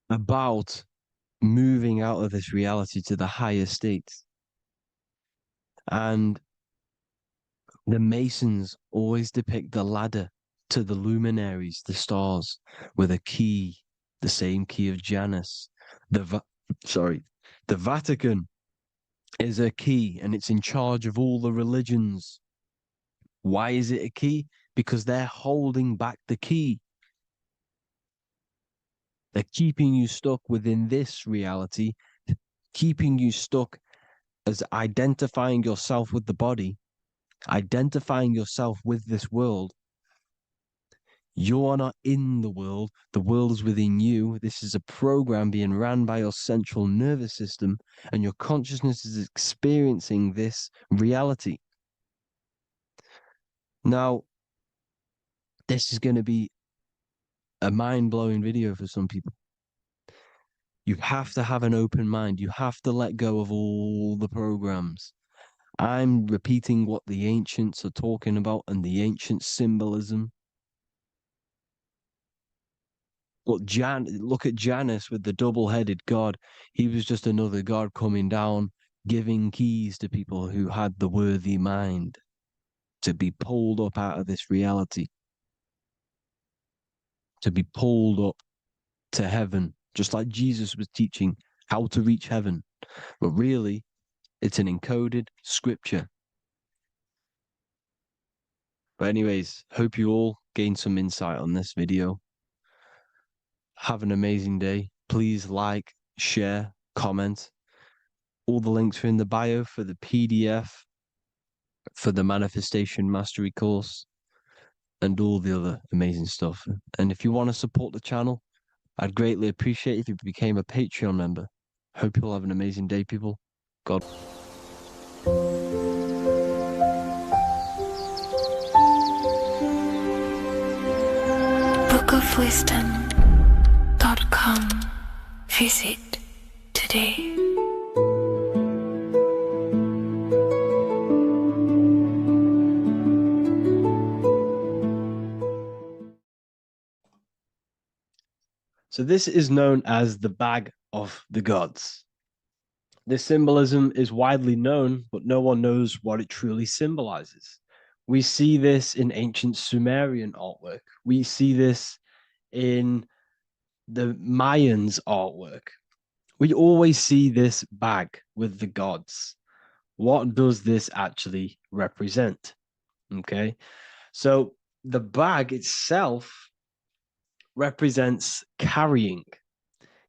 about moving out of this reality to the higher states. And the Masons always depict the ladder to the luminaries, the stars, with a key, the same key of Janus. The Vatican is a key, and it's in charge of all the religions. Why is it a key? Because they're holding back the key. They're keeping you stuck within this reality, keeping you stuck as identifying yourself with the body, identifying yourself with this world. You are not in the world is within you. This is a program being ran by your central nervous system, and your consciousness is experiencing this reality. Now, this is going to be a mind-blowing video for some people. You have to have an open mind. You have to let go of all the programs. I'm repeating what the ancients are talking about and the ancient symbolism. Look at Janus with the double-headed god. He was just another god coming down, giving keys to people who had the worthy mind to be pulled up out of this reality, to be pulled up to heaven, just like Jesus was teaching how to reach heaven. But really, it's an encoded scripture. But anyways, hope you all gained some insight on this video. Have an amazing day. Please like, share, comment. All the links are in the bio for the PDF, for the Manifestation Mastery course, and all the other amazing stuff. And if you want to support the channel, I'd greatly appreciate it if you became a Patreon member. Hope you'll have an amazing day, people. God. bookofwisdom.com. Visit today. So this is known as the Bag of the Gods. This symbolism is widely known, but no one knows what it truly symbolizes. We see this in ancient Sumerian artwork. We see this in the Mayans' artwork. We always see this bag with the gods. What does this actually represent? Okay, so the bag itself represents carrying.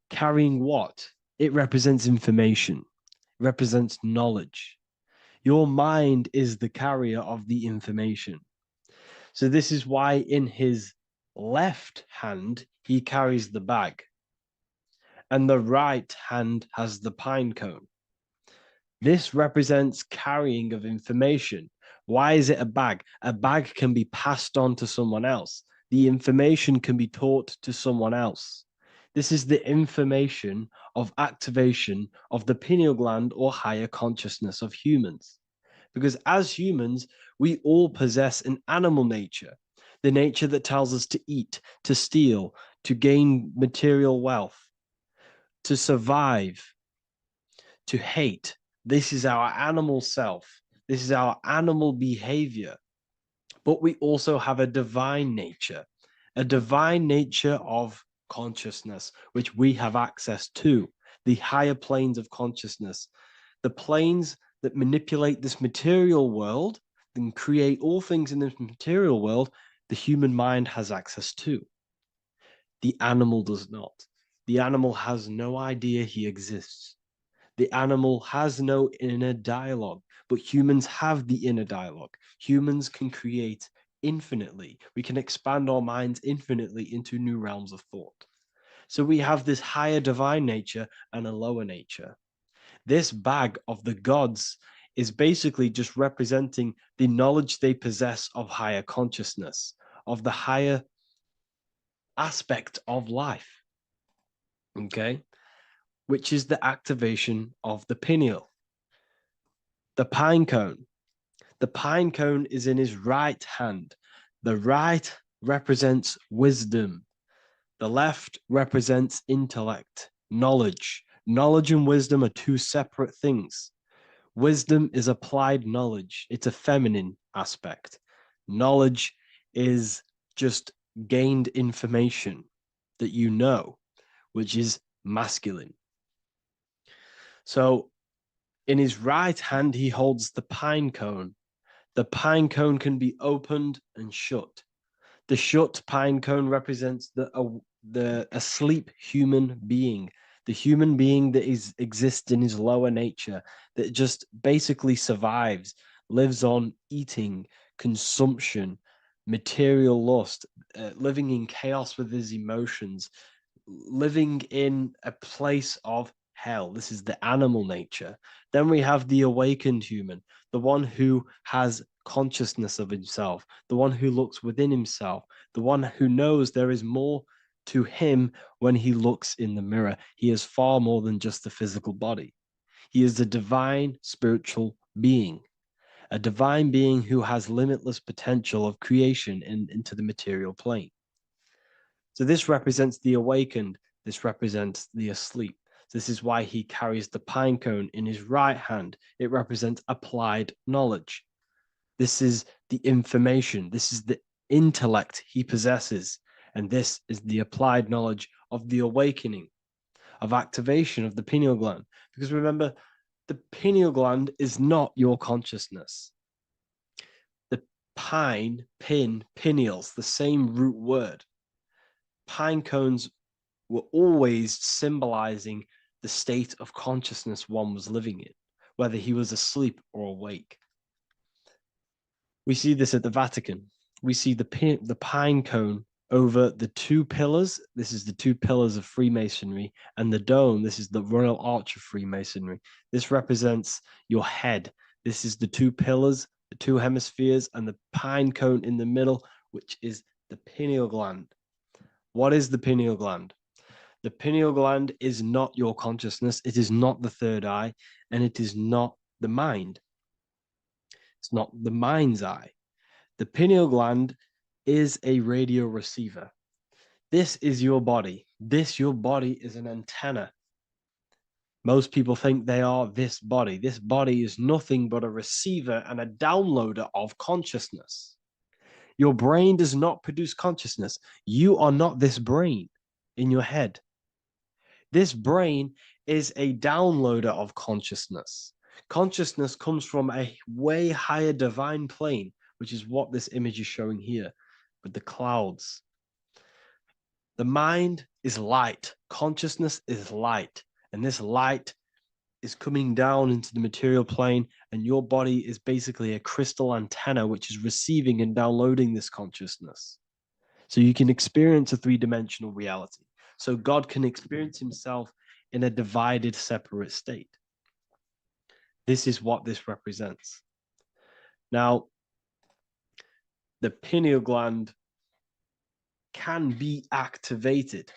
Carrying what? It represents information. It represents knowledge. Your mind is the carrier of the information. So this is why in his left hand, he carries the bag, and the right hand has the pine cone. This represents carrying of information. Why is it a bag? A bag can be passed on to someone else. The information can be taught to someone else. This is the information of activation of the pineal gland or higher consciousness of humans. Because as humans, we all possess an animal nature, the nature that tells us to eat, to steal, to gain material wealth, to survive, to hate. This is our animal self. This is our animal behavior. But we also have a divine nature of consciousness, which we have access to, the higher planes of consciousness, the planes that manipulate this material world and create all things in this material world. The human mind has access to. The animal does not. The animal has no idea he exists. The animal has no inner dialogue, but humans have the inner dialogue. Humans can create infinitely. We can expand our minds infinitely into new realms of thought. So we have this higher divine nature and a lower nature. This bag of the gods is basically just representing the knowledge they possess of higher consciousness, of the higher aspect of life. Okay? Which is the activation of the pineal. The pine cone. The pine cone is in his right hand. The right represents wisdom. The left represents intellect, knowledge. Knowledge and wisdom are two separate things. Wisdom is applied knowledge. It's a feminine aspect. Knowledge is just gained information that you know, which is masculine. So in his right hand, he holds the pine cone. The pine cone can be opened and shut. The shut pine cone represents the asleep human being, the human being that exists in his lower nature, that just basically survives, lives on eating, consumption, material lust, living in chaos with his emotions, living in a place of hell. This is the animal nature. Then we have the awakened human, the one who has consciousness of himself, the one who looks within himself, the one who knows there is more to him when he looks in the mirror. He is far more than just the physical body. He is a divine spiritual being, a divine being who has limitless potential of creation into the material plane. So this represents the awakened. This represents the asleep. This is why he carries the pine cone in his right hand. It represents applied knowledge. This is the information. This is the intellect he possesses. And this is the applied knowledge of the awakening, of activation of the pineal gland. Because remember, the pineal gland is not your consciousness. The pine, pin, pineals, the same root word. Pine cones were always symbolizing the state of consciousness one was living in, whether he was asleep or awake. We see this at the Vatican. We see the pine cone over the two pillars. This is the two pillars of Freemasonry, and the dome. This is the Royal Arch of Freemasonry. This represents your head. This is the two pillars, the two hemispheres, and the pine cone in the middle, which is the pineal gland. What is the pineal gland? The pineal gland is not your consciousness. It is not the third eye, and it is not the mind. It's not the mind's eye. The pineal gland is a radio receiver. This is your body. Your body is an antenna. Most people think they are this body. This body is nothing but a receiver and a downloader of consciousness. Your brain does not produce consciousness. You are not this brain in your head. This brain is a downloader of consciousness. Consciousness comes from a way higher divine plane, which is what this image is showing here with the clouds. The mind is light. Consciousness is light. And this light is coming down into the material plane, and your body is basically a crystal antenna which is receiving and downloading this consciousness. So you can experience a three-dimensional reality. So God can experience himself in a divided, separate state. This is what this represents. Now, the pineal gland can be activated,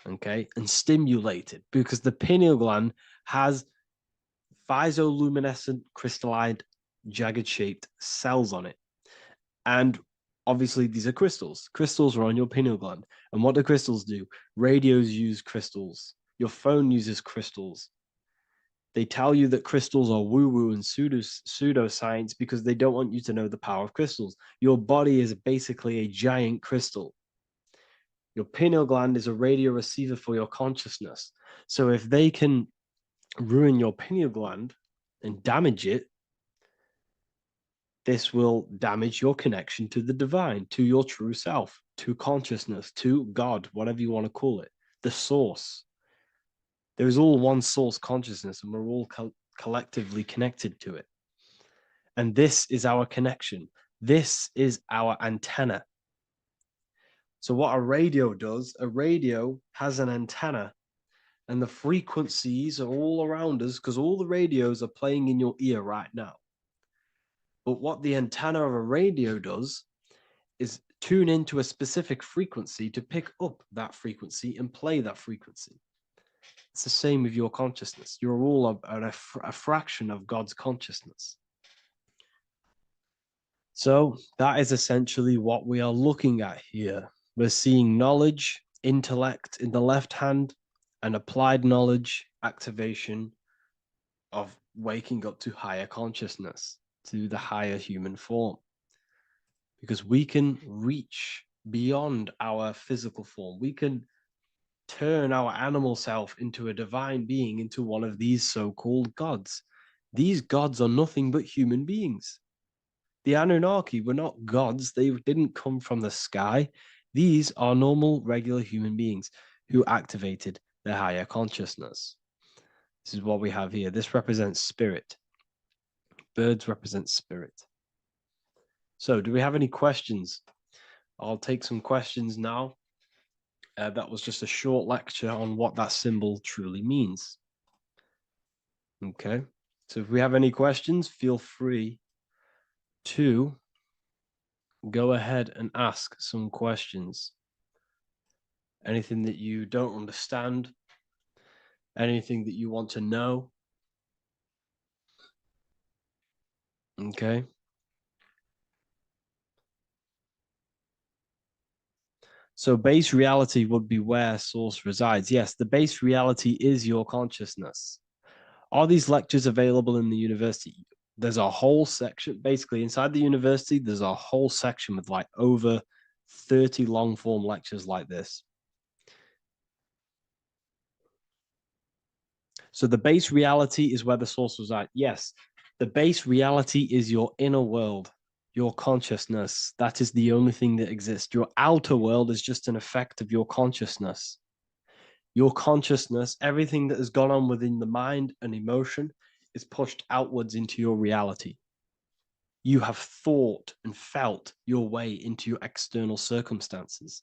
okay, and stimulated because the pineal gland has phytoluminescent crystalline jagged-shaped cells on it. And obviously, these are crystals. Crystals are on your pineal gland. And what do crystals do? Radios use crystals. Your phone uses crystals. They tell you that crystals are woo-woo and pseudoscience because they don't want you to know the power of crystals. Your body is basically a giant crystal. Your pineal gland is a radio receiver for your consciousness. So if they can ruin your pineal gland and damage it, this will damage your connection to the divine, to your true self, to consciousness, to God, whatever you want to call it, the source. There is all one source consciousness, and we're all collectively connected to it. And this is our connection. This is our antenna. So what a radio does, a radio has an antenna, and the frequencies are all around us because all the radios are playing in your ear right now. But what the antenna of a radio does is tune into a specific frequency to pick up that frequency and play that frequency. It's the same with your consciousness. You're all a fraction of God's consciousness. So that is essentially what we are looking at here. We're seeing knowledge, intellect in the left hand, and applied knowledge, activation of waking up to higher consciousness, to the higher human form. Because we can reach beyond our physical form. We can turn our animal self into a divine being, into one of these so-called gods. These gods are nothing but human beings. The Anunnaki were not gods. They didn't come from the sky. These are normal, regular human beings who activated their higher consciousness. This is what we have here. This represents spirit. Birds represent spirit. So do we have any questions? I'll take some questions now. That was just a short lecture on what that symbol truly means. Okay, so if we have any questions, feel free to go ahead and ask some questions. Anything that you don't understand, anything that you want to know. Okay. So base reality would be where source resides. Yes, the base reality is your consciousness. Are these lectures available in the university? There's a whole section, basically inside the university, there's a whole section with like over 30 long form lectures like this. So the base reality is where the source resides. Yes, the base reality is your inner world, your consciousness. That is the only thing that exists. Your outer world is just an effect of your consciousness. Your consciousness, everything that has gone on within the mind and emotion is pushed outwards into your reality. You have thought and felt your way into your external circumstances.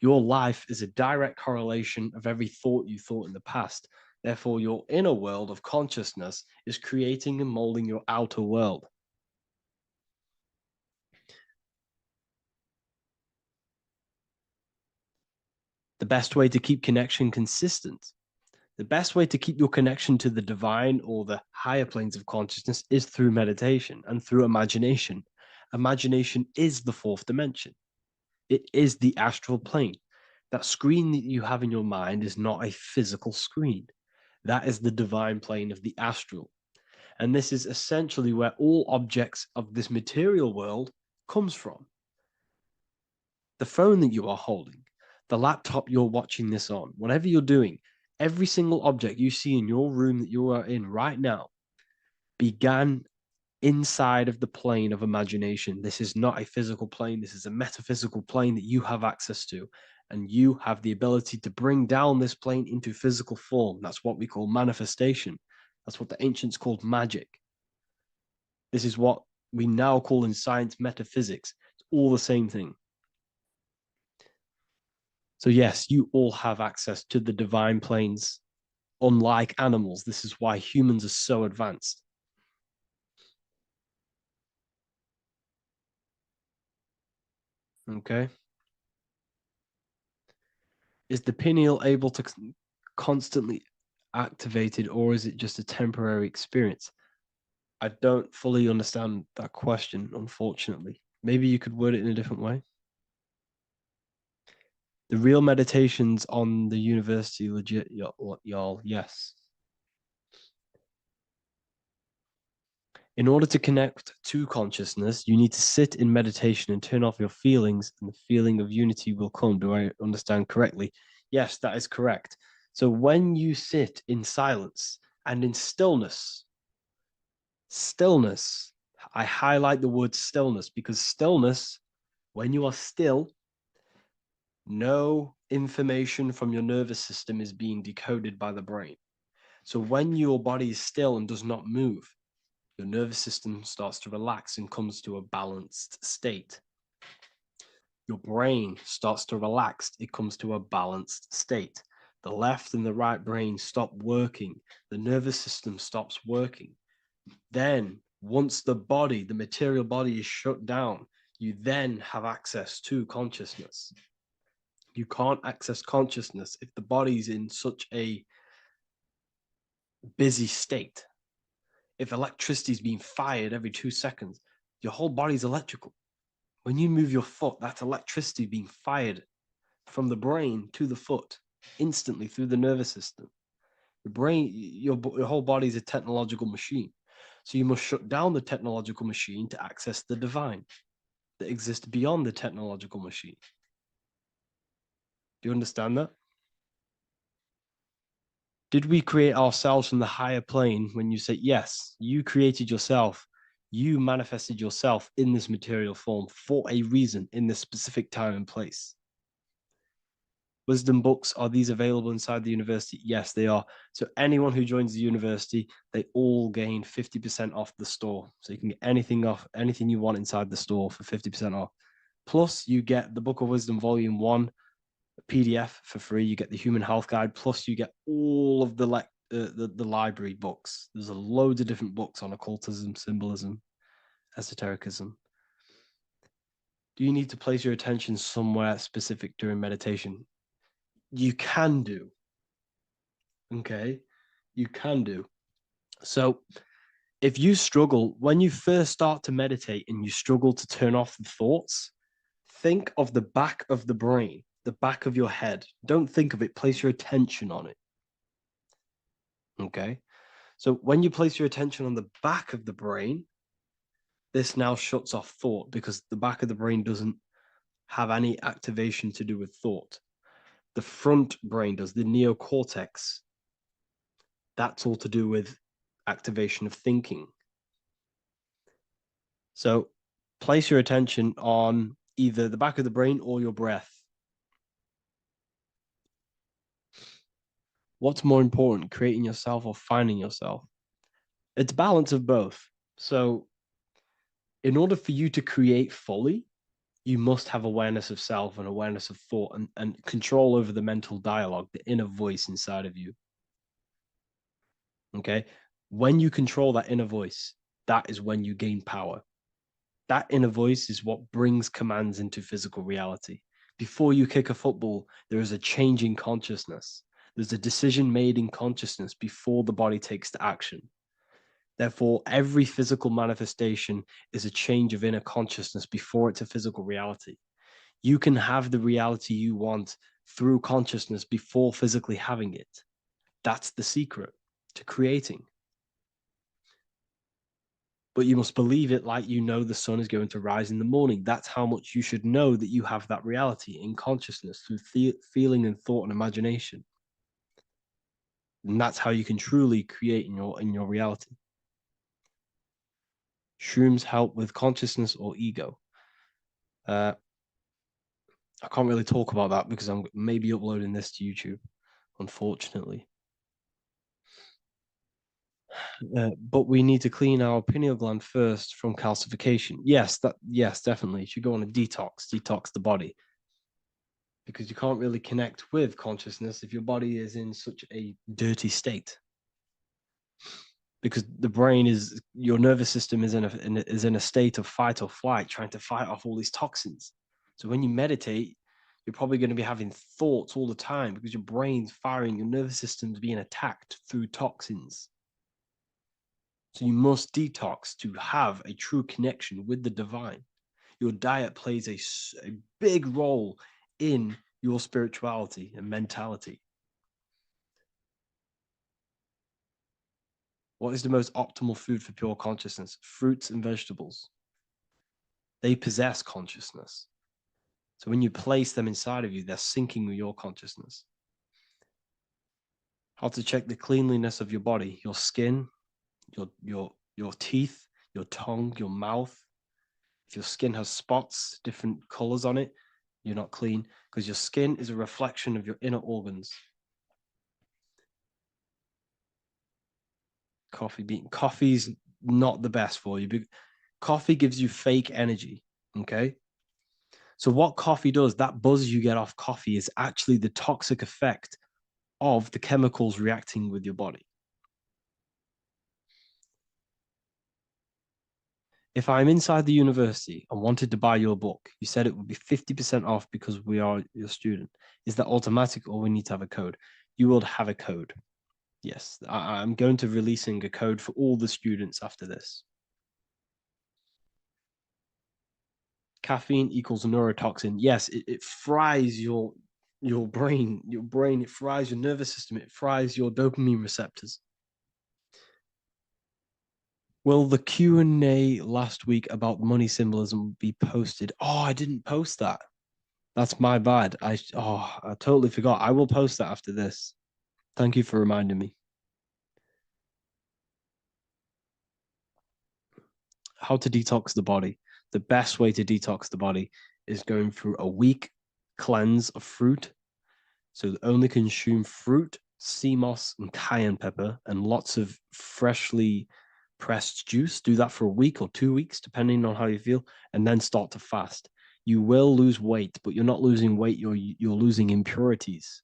Your life is a direct correlation of every thought you thought in the past. Therefore, your inner world of consciousness is creating and molding your outer world. The best way to keep connection consistent, the best way to keep your connection to the divine or the higher planes of consciousness is through meditation and through imagination. Imagination is the fourth dimension. It is the astral plane. That screen that you have in your mind is not a physical screen. That is the divine plane of the astral. And this is essentially where all objects of this material world comes from. The phone that you are holding, the laptop you're watching this on, whatever you're doing, every single object you see in your room that you are in right now began inside of the plane of imagination. This is not a physical plane. This is a metaphysical plane that you have access to. And you have the ability to bring down this plane into physical form. That's what we call manifestation. That's what the ancients called magic. This is what we now call in science metaphysics. It's all the same thing. So yes, you all have access to the divine planes. Unlike animals, this is why humans are so advanced. Okay. Is the pineal able to constantly activated, or is it just a temporary experience? I don't fully understand that question, unfortunately. Maybe you could word it in a different way. The real meditations on the university legit, y'all, yes. In order to connect to consciousness, you need to sit in meditation and turn off your feelings, and the feeling of unity will come. Do I understand correctly? Yes, that is correct. So when you sit in silence and in stillness, I highlight the word stillness because stillness, when you are still, no information from your nervous system is being decoded by the brain. So when your body is still and does not move, your nervous system starts to relax and comes to a balanced state. Your brain starts to relax, it comes to a balanced state. The left and the right brain stop working, the nervous system stops working. Then, once the body, the material body is shut down, you then have access to consciousness. You can't access consciousness if the body's in such a busy state. If electricity is being fired every 2 seconds, your whole body's electrical. When you move your foot, that's electricity being fired from the brain to the foot instantly through the nervous system. Your brain, your whole body is a technological machine. So you must shut down the technological machine to access the divine that exists beyond the technological machine. Do you understand that? Did we create ourselves from the higher plane? When you say yes, you created yourself, you manifested yourself in this material form for a reason in this specific time and place. Wisdom books, are these available inside the university? Yes, they are. So anyone who joins the university, they all gain 50% off the store. So you can get anything off, anything you want inside the store for 50% off. Plus, you get the Book of Wisdom Volume 1 PDF for free. You get the Human Health Guide. Plus, you get all of the library books. There's a loads of different books on occultism, symbolism, esotericism. Do you need to place your attention somewhere specific during meditation? You can do. Okay, you can do. So if you struggle, when you first start to meditate and you struggle to turn off the thoughts, think of the back of the brain, the back of your head. Don't think of it, place your attention on it. Okay, so when you place your attention on the back of the brain, this now shuts off thought because the back of the brain doesn't have any activation to do with thought. The front brain does, the neocortex. That's all to do with activation of thinking. So place your attention on either the back of the brain or your breath. What's more important, creating yourself or finding yourself? It's balance of both. So in order for you to create fully, you must have awareness of self and awareness of thought and control over the mental dialogue, the inner voice inside of you. Okay. When you control that inner voice, that is when you gain power. That inner voice is what brings commands into physical reality. Before you kick a football, there is a change in consciousness. There's a decision made in consciousness before the body takes the action. Therefore, every physical manifestation is a change of inner consciousness before it's a physical reality. You can have the reality you want through consciousness before physically having it. That's the secret to creating. But you must believe it like you know the sun is going to rise in the morning. That's how much you should know that you have that reality in consciousness through feeling and thought and imagination. And that's how you can truly create in your reality. Shrooms help with consciousness or ego. I can't really talk about that because I'm maybe uploading this to YouTube, unfortunately. But we need to clean our pineal gland first from calcification. Yes, definitely. You should go on a detox the body. because you can't really connect with consciousness if your body is in such a dirty state. Because the brain is, your nervous system is in a state of fight or flight, trying to fight off all these toxins. So when you meditate, you're probably going to be having thoughts all the time because your brain's firing, your nervous system's being attacked through toxins. So you must detox to have a true connection with the divine. Your diet plays a big role in your spirituality and mentality. What is the most optimal food for pure consciousness? Fruits and vegetables. They possess consciousness. So when you place them inside of you, they're syncing with your consciousness. How to check the cleanliness of your body, your skin, your teeth, your tongue, your mouth. If your skin has spots, different colors on it, you're not clean, because your skin is a reflection of your inner organs. Coffee's not the best for you. Coffee gives you fake energy. Okay. So what coffee does, that buzz you get off coffee, is actually the toxic effect of the chemicals reacting with your body. If I'm inside the university and wanted to buy your book, you said it would be 50% off because we are your student. Is that automatic or we need to have a code? You will have a code. Yes, I'm going to releasing a code for all the students after this. Caffeine equals neurotoxin. Yes, it fries your brain. It fries your nervous system. It fries your dopamine receptors. Will the Q&A last week about money symbolism be posted? Oh, I didn't post that. That's my bad. I totally forgot. I will post that after this. Thank you for reminding me. How to detox the body. The best way to detox the body is going through a week cleanse of fruit. So only consume fruit, sea moss, and cayenne pepper, and lots of freshly pressed juice. Do that for a week or 2 weeks, depending on how you feel, and then start to fast. You will lose weight, but you're not losing weight. You're losing impurities.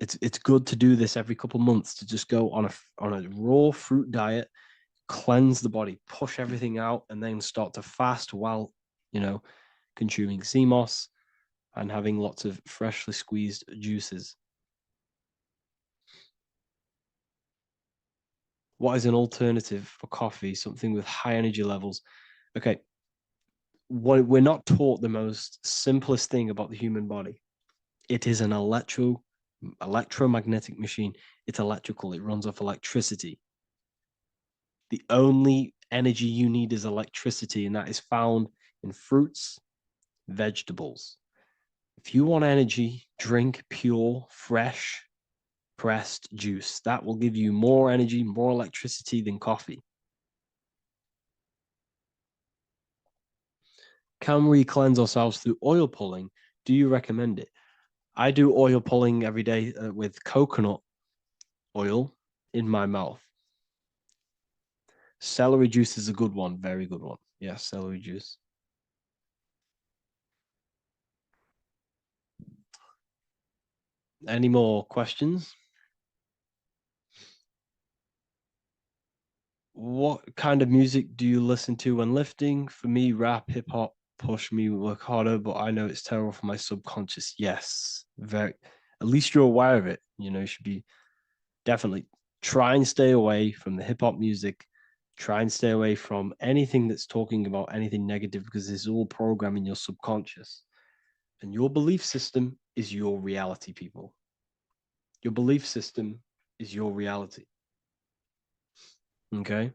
It's good to do this every couple months, to just go on a raw fruit diet, cleanse the body, push everything out, and then start to fast while consuming sea moss and having lots of freshly squeezed juices. What is an alternative for coffee? Something with high energy levels. Okay. We're not taught the most simplest thing about the human body. It is an electromagnetic machine. It's electrical. It runs off electricity. The only energy you need is electricity, and that is found in fruits, vegetables. If you want energy, drink pure, fresh, pressed juice. That will give you more energy, more electricity than coffee. Can we cleanse ourselves through oil pulling? Do you recommend it? I do oil pulling every day with coconut oil in my mouth. Celery juice is a good one, very good one. Yes, celery juice. Any more questions? What kind of music do you listen to when lifting? For me, rap, hip hop push me work harder, but I know it's terrible for my subconscious. Yes, very. At least you're aware of it. You should be definitely try and stay away from the hip hop music. Try and stay away from anything that's talking about anything negative, because it's all programming your subconscious. And your belief system is your reality, people. Your belief system is your reality. Okay.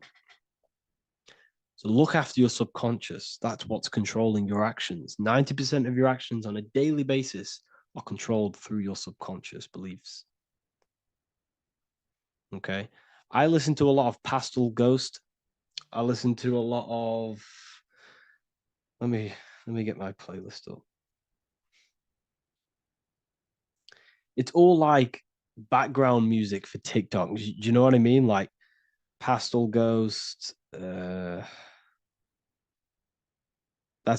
So look after your subconscious. That's what's controlling your actions. 90% of your actions on a daily basis are controlled through your subconscious beliefs. Okay. I listen to a lot of Pastel Ghost. I listen to a lot of let me get my playlist up. It's all like background music for TikTok. Do you know what I mean? Like Pastel Ghost. That's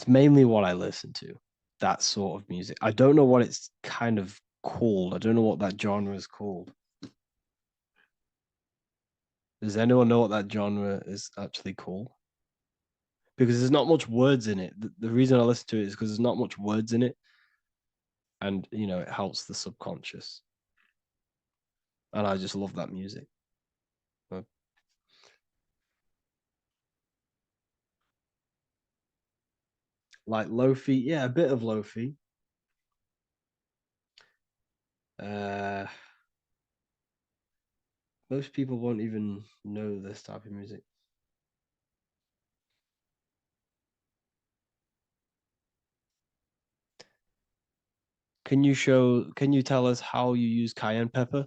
mainly what I listen to. that sort of music. I don't know what it's kind of called. I don't know what that genre is called. Does anyone know what that genre is actually called? Because there's not much words in it. The reason I listen to it is because there's not much words in it. And, you know, it helps the subconscious. And I just love that music. Like lo-fi, yeah, a bit of lo-fi. Most people won't even know this type of music. Can you tell us how you use cayenne pepper?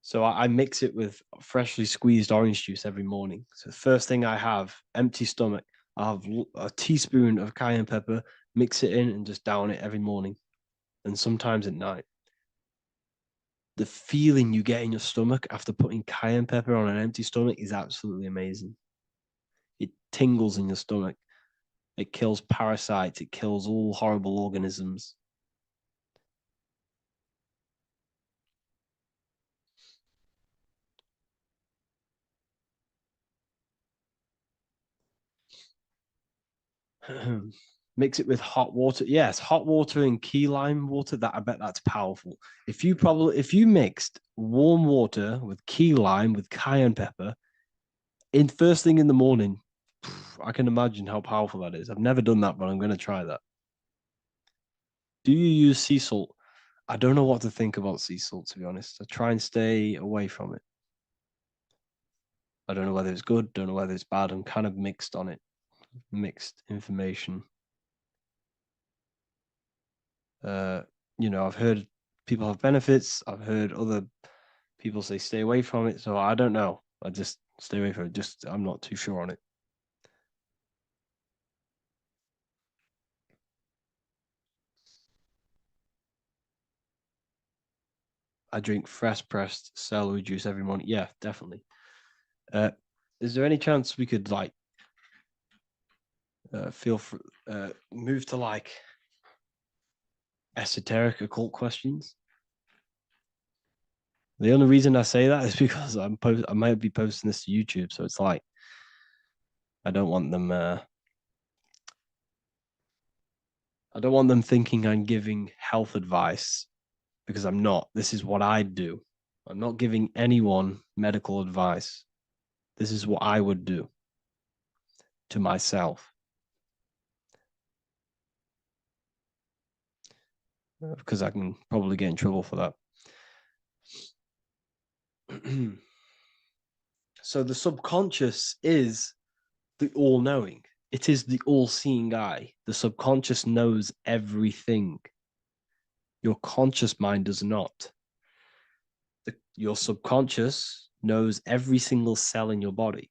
So I mix it with freshly squeezed orange juice every morning. So first thing I have, empty stomach, I have a teaspoon of cayenne pepper, mix it in and just down it every morning. And sometimes at night. The feeling you get in your stomach after putting cayenne pepper on an empty stomach is absolutely amazing. It tingles in your stomach. It kills parasites. It kills all horrible organisms. Mix it with hot water. Yes, hot water and key lime water. That I bet that's powerful. If you mixed warm water with key lime with cayenne pepper in first thing in the morning, I can imagine how powerful that is. I've never done that, but I'm going to try that. Do you use sea salt? I don't know what to think about sea salt, to be honest. I try and stay away from it. I don't know whether it's good, don't know whether it's bad. I'm kind of mixed on it, mixed information. You know, I've heard people have benefits. I've heard other people say stay away from it. So I don't know. I just stay away from it. Just I'm not too sure on it. I drink fresh pressed celery juice every morning. Yeah, definitely. Is there any chance we could like feel for move to like esoteric occult questions? The only reason I say that is because I might be posting this to YouTube, so it's like I don't want them. I don't want them thinking I'm giving health advice because I'm not. This is what I do. I'm not giving anyone medical advice. This is what I would do to myself because I can probably get in trouble for that. So the subconscious is the all-knowing. It is the all-seeing eye. The subconscious knows everything. Your conscious mind does not. Your subconscious knows every single cell in your body.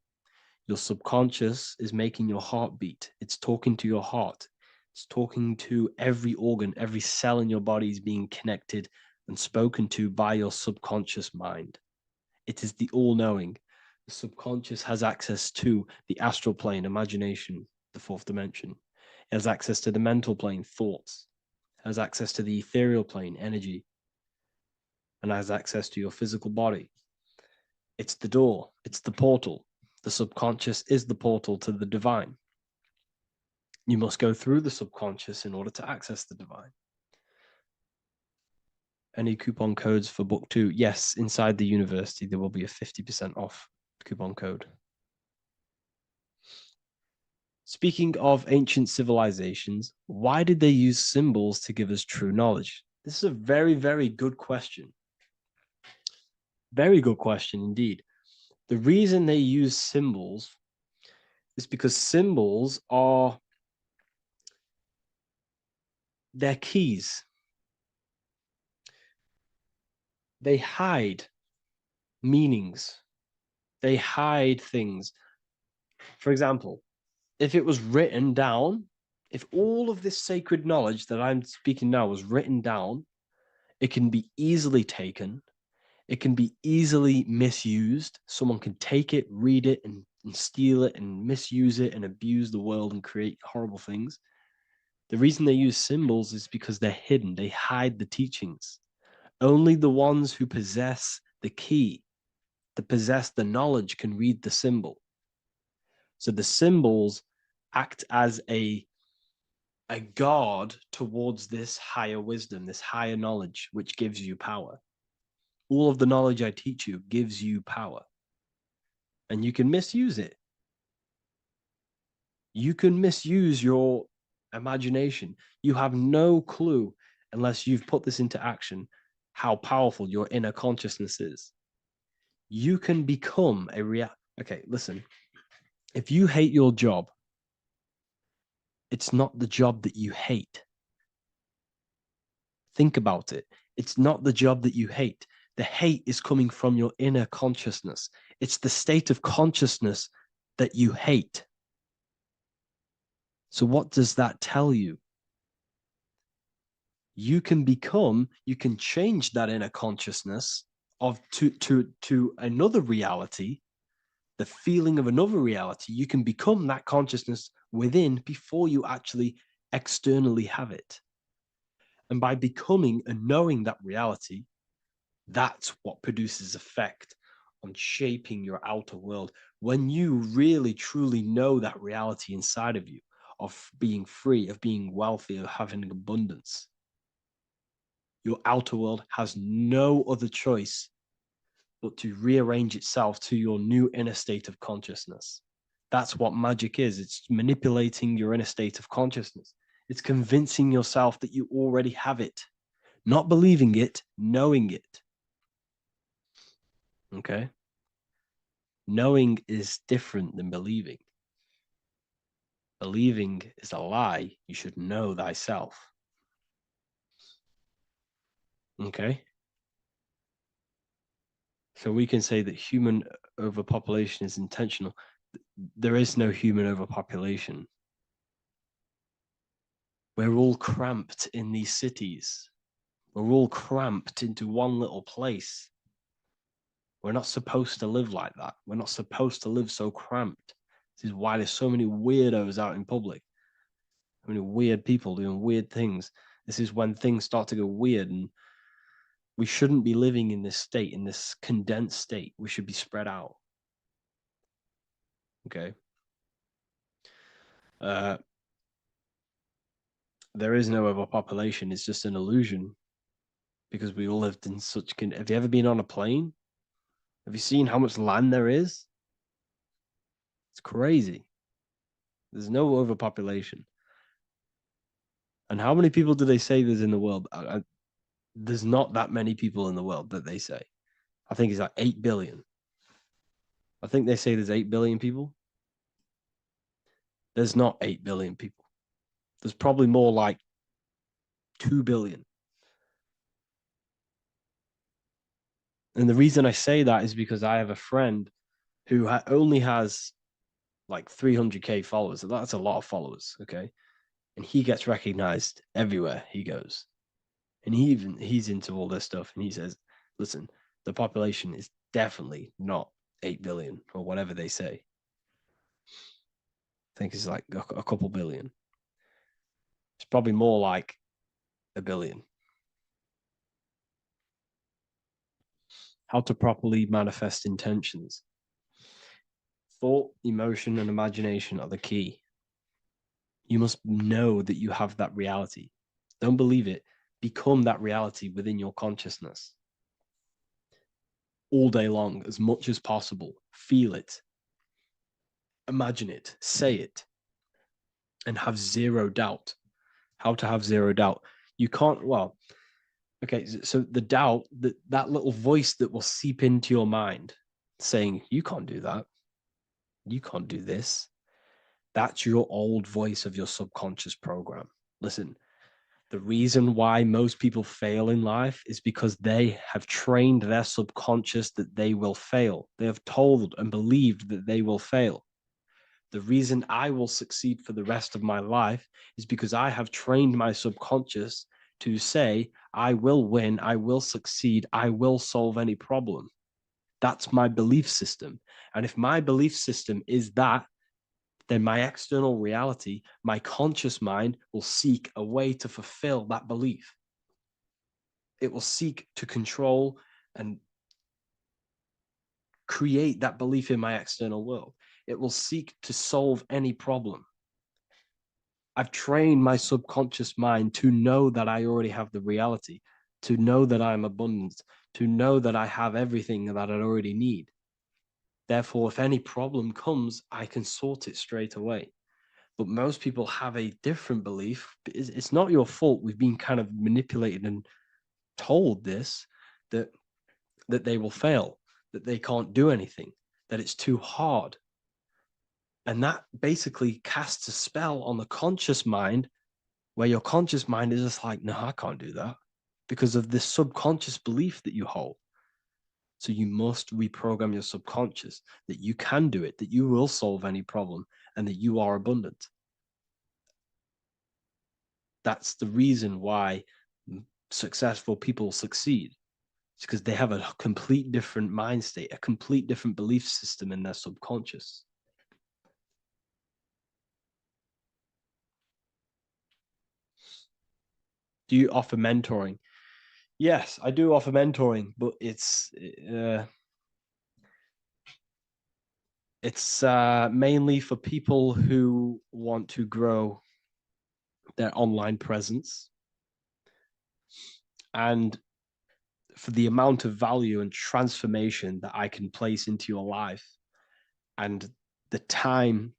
Your subconscious is making your heart beat. It's talking to your heart. It's talking to every organ, every cell in your body is being connected and spoken to by your subconscious mind. It is the all-knowing. The subconscious has access to the astral plane, imagination, the fourth dimension. It has access to the mental plane, thoughts. It has access to the ethereal plane, energy. And has access to your physical body. It's the door. It's the portal. The subconscious is the portal to the divine. You must go through the subconscious in order to access the divine. Any coupon codes for book 2? Yes, inside the university, there will be a 50% off coupon code. Speaking of ancient civilizations, why did they use symbols to give us true knowledge? This is a very, very good question. Very good question indeed. The reason they use symbols is because symbols are their keys. They hide meanings. They hide things. For example, if it was written down, if all of this sacred knowledge that I'm speaking now was written down, it can be easily taken. It can be easily misused. Someone can take it, read it, and steal it and misuse it and abuse the world and create horrible things. The reason they use symbols is because they're hidden. They hide the teachings. Only the ones who possess the key, that possess the knowledge, can read the symbol. So the symbols act as a guard towards this higher wisdom, this higher knowledge, which gives you power. All of the knowledge I teach you gives you power. And you can misuse it. You can misuse your imagination. You have no clue, unless you've put this into action, how powerful your inner consciousness is. You can become a Okay, listen. If you hate your job, it's not the job that you hate. Think about it. It's not the job that you hate. The hate is coming from your inner consciousness. It's the state of consciousness that you hate. So what does that tell you? You can change that inner consciousness to another reality, the feeling of another reality. You can become that consciousness within before you actually externally have it. And by becoming and knowing that reality, that's what produces effect on shaping your outer world. When you really, truly know that reality inside of you, of being free, of being wealthy, of having abundance, your outer world has no other choice but to rearrange itself to your new inner state of consciousness. That's what magic is. It's manipulating your inner state of consciousness. It's convincing yourself that you already have it, not believing it, knowing it. Okay? Knowing is different than believing. Believing is a lie. You should know thyself. Okay? So we can say that human overpopulation is intentional. There is no human overpopulation. We're all cramped in these cities. We're all cramped into one little place. We're not supposed to live like that. We're not supposed to live so cramped. This is why there's so many weirdos out in public. So many weird people doing weird things. This is when things start to go weird, and we shouldn't be living in this state, in this condensed state. We should be spread out. Okay. There is no overpopulation. It's just an illusion, because we all lived in such. Have you ever been on a plane? Have you seen how much land there is? It's crazy. There's no overpopulation. And how many people do they say there's in the world? There's not that many people in the world that they say. I think it's like 8 billion. I think they say there's 8 billion people. There's not 8 billion people. There's probably more like 2 billion. And the reason I say that is because I have a friend who only has like 300K followers. That's a lot of followers, okay? And he gets recognized everywhere he goes. And he's into all this stuff. And he says, listen, the population is definitely not 8 billion or whatever they say. I think it's like a couple billion. It's probably more like a billion. How to properly manifest intentions. Thought, emotion, and imagination are the key. You must know that you have that reality. Don't believe it. Become that reality within your consciousness. All day long, as much as possible. Feel it. Imagine it. Say it. And have zero doubt. How to have zero doubt. You can't, well, okay, so the doubt, that little voice that will seep into your mind saying, you can't do that. You can't do this. That's your old voice of your subconscious program. Listen, the reason why most people fail in life is because they have trained their subconscious that they will fail. They have told and believed that they will fail. The reason I will succeed for the rest of my life is because I have trained my subconscious to say, I will win, I will succeed, I will solve any problem. That's my belief system. And if my belief system is that, then my external reality, my conscious mind, will seek a way to fulfill that belief. It will seek to control and create that belief in my external world. It will seek to solve any problem. I've trained my subconscious mind to know that I already have the reality, to know that I'm abundant, to know that I have everything that I already need. Therefore, if any problem comes, I can sort it straight away. But most people have a different belief. It's not your fault. We've been kind of manipulated and told this, that they will fail, that they can't do anything, that it's too hard. And that basically casts a spell on the conscious mind, where your conscious mind is just like, no, I can't do that, because of this subconscious belief that you hold. So you must reprogram your subconscious that you can do it, that you will solve any problem, and that you are abundant. That's the reason why successful people succeed. It's because they have a complete different mind state, a complete different belief system in their subconscious. Do you offer mentoring? Yes, I do offer mentoring, but it's mainly for people who want to grow their online presence, and for the amount of value and transformation that I can place into your life, and the time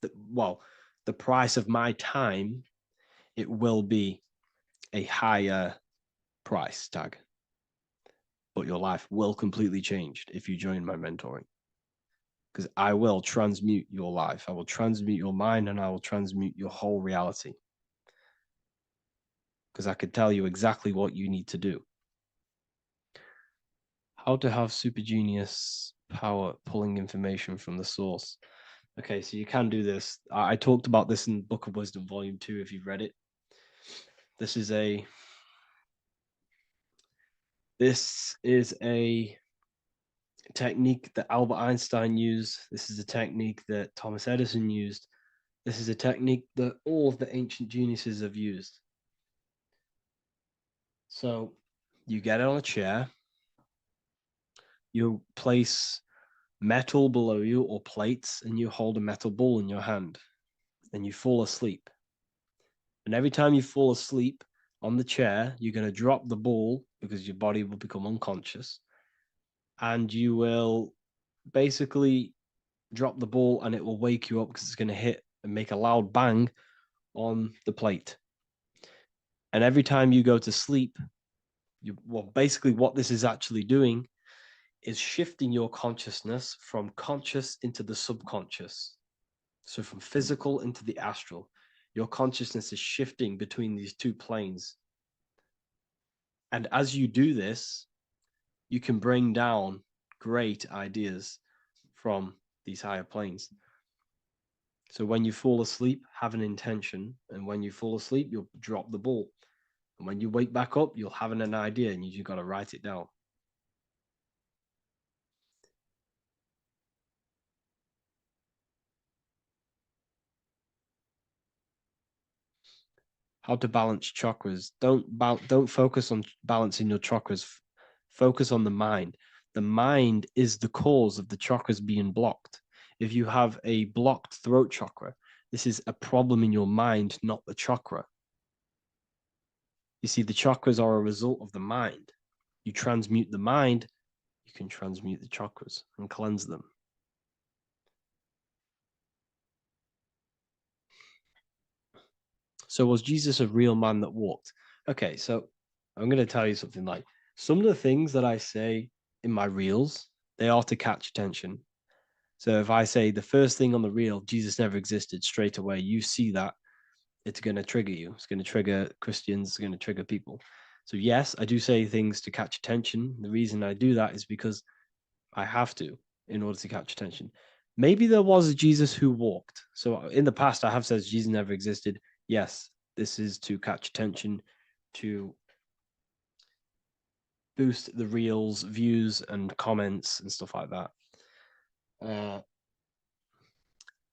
that, well, the price of my time, it will be a higher price tag, but your life will completely change if you join my mentoring, because I will transmute your life. I will transmute your mind, and I will transmute your whole reality, because I could tell you exactly what you need to do. How to have super genius power pulling information from the source. Okay, so you can do this. I talked about this in Book of Wisdom, Volume 2, if you've read it. This is a technique that Albert Einstein used. This is a technique that Thomas Edison used. This is a technique that all of the ancient geniuses have used. So you get it on a chair, you place metal below you or plates, and you hold a metal ball in your hand, and you fall asleep. And every time you fall asleep on the chair, you're going to drop the ball, because your body will become unconscious, and you will basically drop the ball, and it will wake you up because it's going to hit and make a loud bang on the plate. And every time you go to sleep, basically what this is actually doing is shifting your consciousness from conscious into the subconscious. So from physical into the astral. Your consciousness is shifting between these two planes. And as you do this, you can bring down great ideas from these higher planes. So when you fall asleep, have an intention. And when you fall asleep, you'll drop the ball. And when you wake back up, you'll have an idea, and you just got to write it down. How to balance chakras. Don't focus on balancing your chakras. Focus on the mind. The mind is the cause of the chakras being blocked. If you have a blocked throat chakra, this is a problem in your mind, not the chakra. You see, the chakras are a result of the mind. You transmute the mind, you can transmute the chakras and cleanse them. So was Jesus a real man that walked? Okay, so I'm going to tell you something. Like, some of the things that I say in my reels, they are to catch attention. So if I say the first thing on the reel, Jesus never existed, straight away, you see that, it's going to trigger you. It's going to trigger Christians, it's going to trigger people. So yes, I do say things to catch attention. The reason I do that is because I have to, in order to catch attention. Maybe there was a Jesus who walked. So in the past, I have said Jesus never existed. Yes, this is to catch attention, to boost the reels, views, and comments and stuff like that.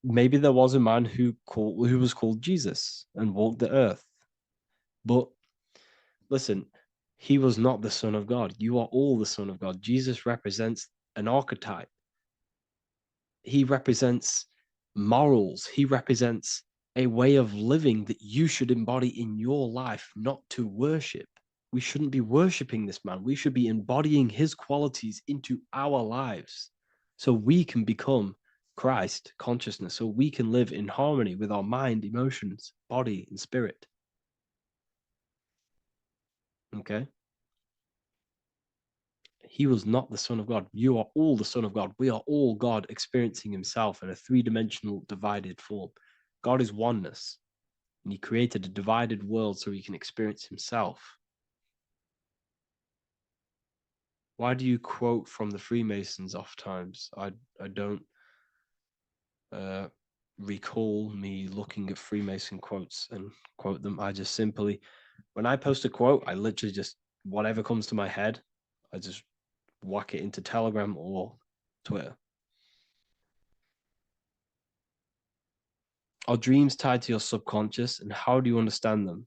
maybe there was a man who was called Jesus and walked the earth. But listen, he was not the Son of God. You are all the Son of God. Jesus represents an archetype. He represents morals. He represents a way of living that you should embody in your life, not to worship. We shouldn't be worshiping this man. We should be embodying his qualities into our lives so we can become Christ consciousness, so we can live in harmony with our mind, emotions, body, and spirit. Okay? He was not the Son of God. You are all the Son of God. We are all God experiencing himself in a three-dimensional divided form. God is oneness, and he created a divided world so he can experience himself. Why do you quote from the Freemasons oft times? I don't recall me looking at Freemason quotes and quote them. I just simply, when I post a quote, I literally just, whatever comes to my head, I just whack it into Telegram or Twitter. Are dreams tied to your subconscious, and how do you understand them?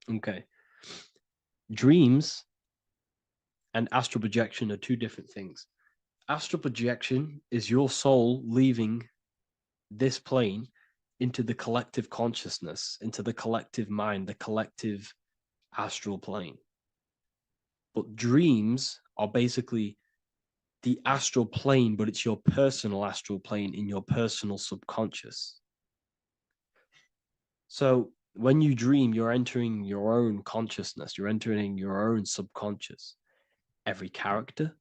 Okay. Dreams and astral projection are two different things. Astral projection is your soul leaving this plane into the collective consciousness, into the collective mind, the collective astral plane. But dreams are basically the astral plane, but it's your personal astral plane in your personal subconscious. So when you dream, you're entering your own consciousness, you're entering your own subconscious. Every character,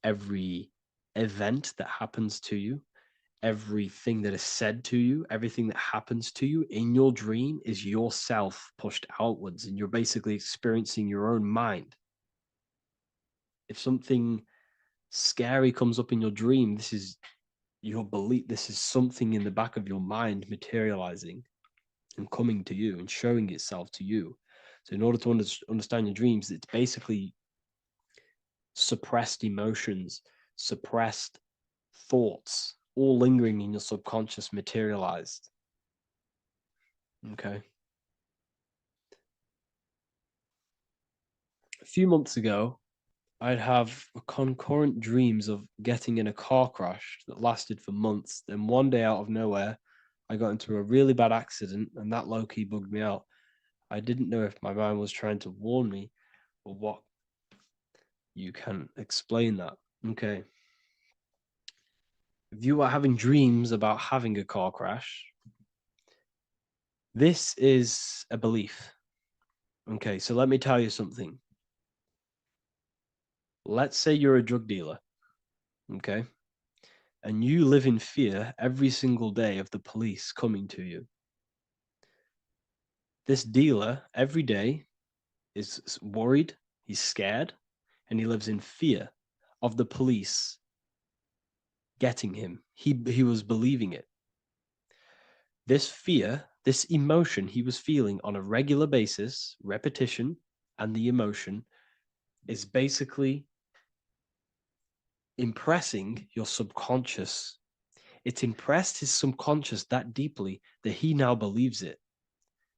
every event that happens to you, everything that is said to you, everything that happens to you in your dream is yourself pushed outwards, and you're basically experiencing your own mind. If something scary comes up in your dream, this is your belief, this is something in the back of your mind materializing and coming to you and showing itself to you. So in order to understand your dreams, it's basically suppressed emotions, suppressed thoughts, all lingering in your subconscious materialized. Okay. A few months ago, I'd have concurrent dreams of getting in a car crash that lasted for months. Then one day out of nowhere, I got into a really bad accident, and that low-key bugged me out. I didn't know if my mind was trying to warn me or what. You can explain that. Okay. If you are having dreams about having a car crash, this is a belief. Okay, so let me tell you something. Let's say you're a drug dealer, okay? And you live in fear every single day of the police coming to you. This dealer every day is worried, he's scared, and he lives in fear of the police getting him. He was believing it. This fear, this emotion he was feeling on a regular basis, repetition, and the emotion is basically impressing your subconscious. It's impressed his subconscious that deeply that he now believes it.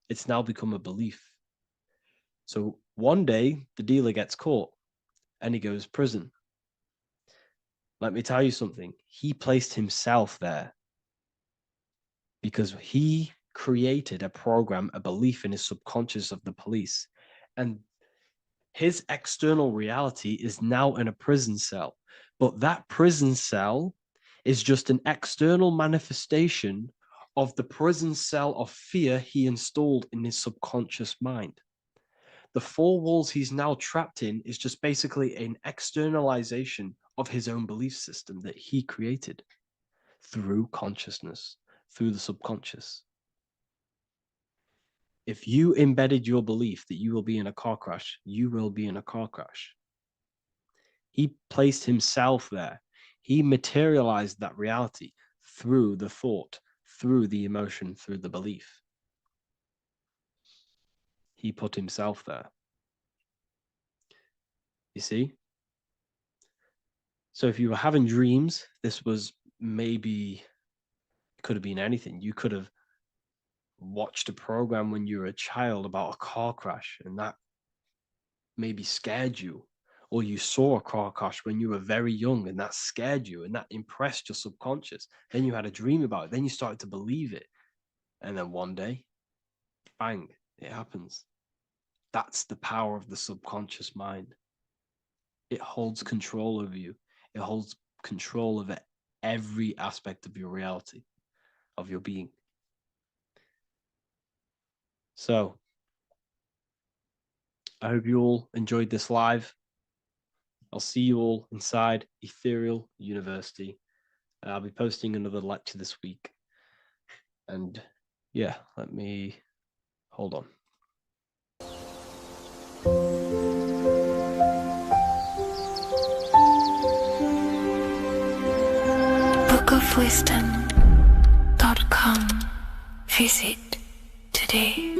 It's now become a belief. So one day the dealer gets caught and he goes to prison. Let me tell you something. He placed himself there because he created a program, a belief in his subconscious of the police. And his external reality is now in a prison cell. But that prison cell is just an external manifestation of the prison cell of fear he installed in his subconscious mind. The four walls he's now trapped in is just basically an externalization of his own belief system that he created through consciousness, through the subconscious. If you embedded your belief that you will be in a car crash, you will be in a car crash. He placed himself there. He materialized that reality through the thought, through the emotion, through the belief. He put himself there. You see? So if you were having dreams, this was maybe It could have been anything. You could have watched a program when you were a child about a car crash, and that maybe scared you. Or you saw a car crash when you were very young, and that scared you, and that impressed your subconscious. Then you had a dream about it. Then you started to believe it. And then one day, bang, it happens. That's the power of the subconscious mind. It holds control over you. It holds control over every aspect of your reality, of your being. So, I hope you all enjoyed this live. I'll see you all inside Ethereal University. I'll be posting another lecture this week. And yeah, let me hold on. bookofwisdom.com. Visit today.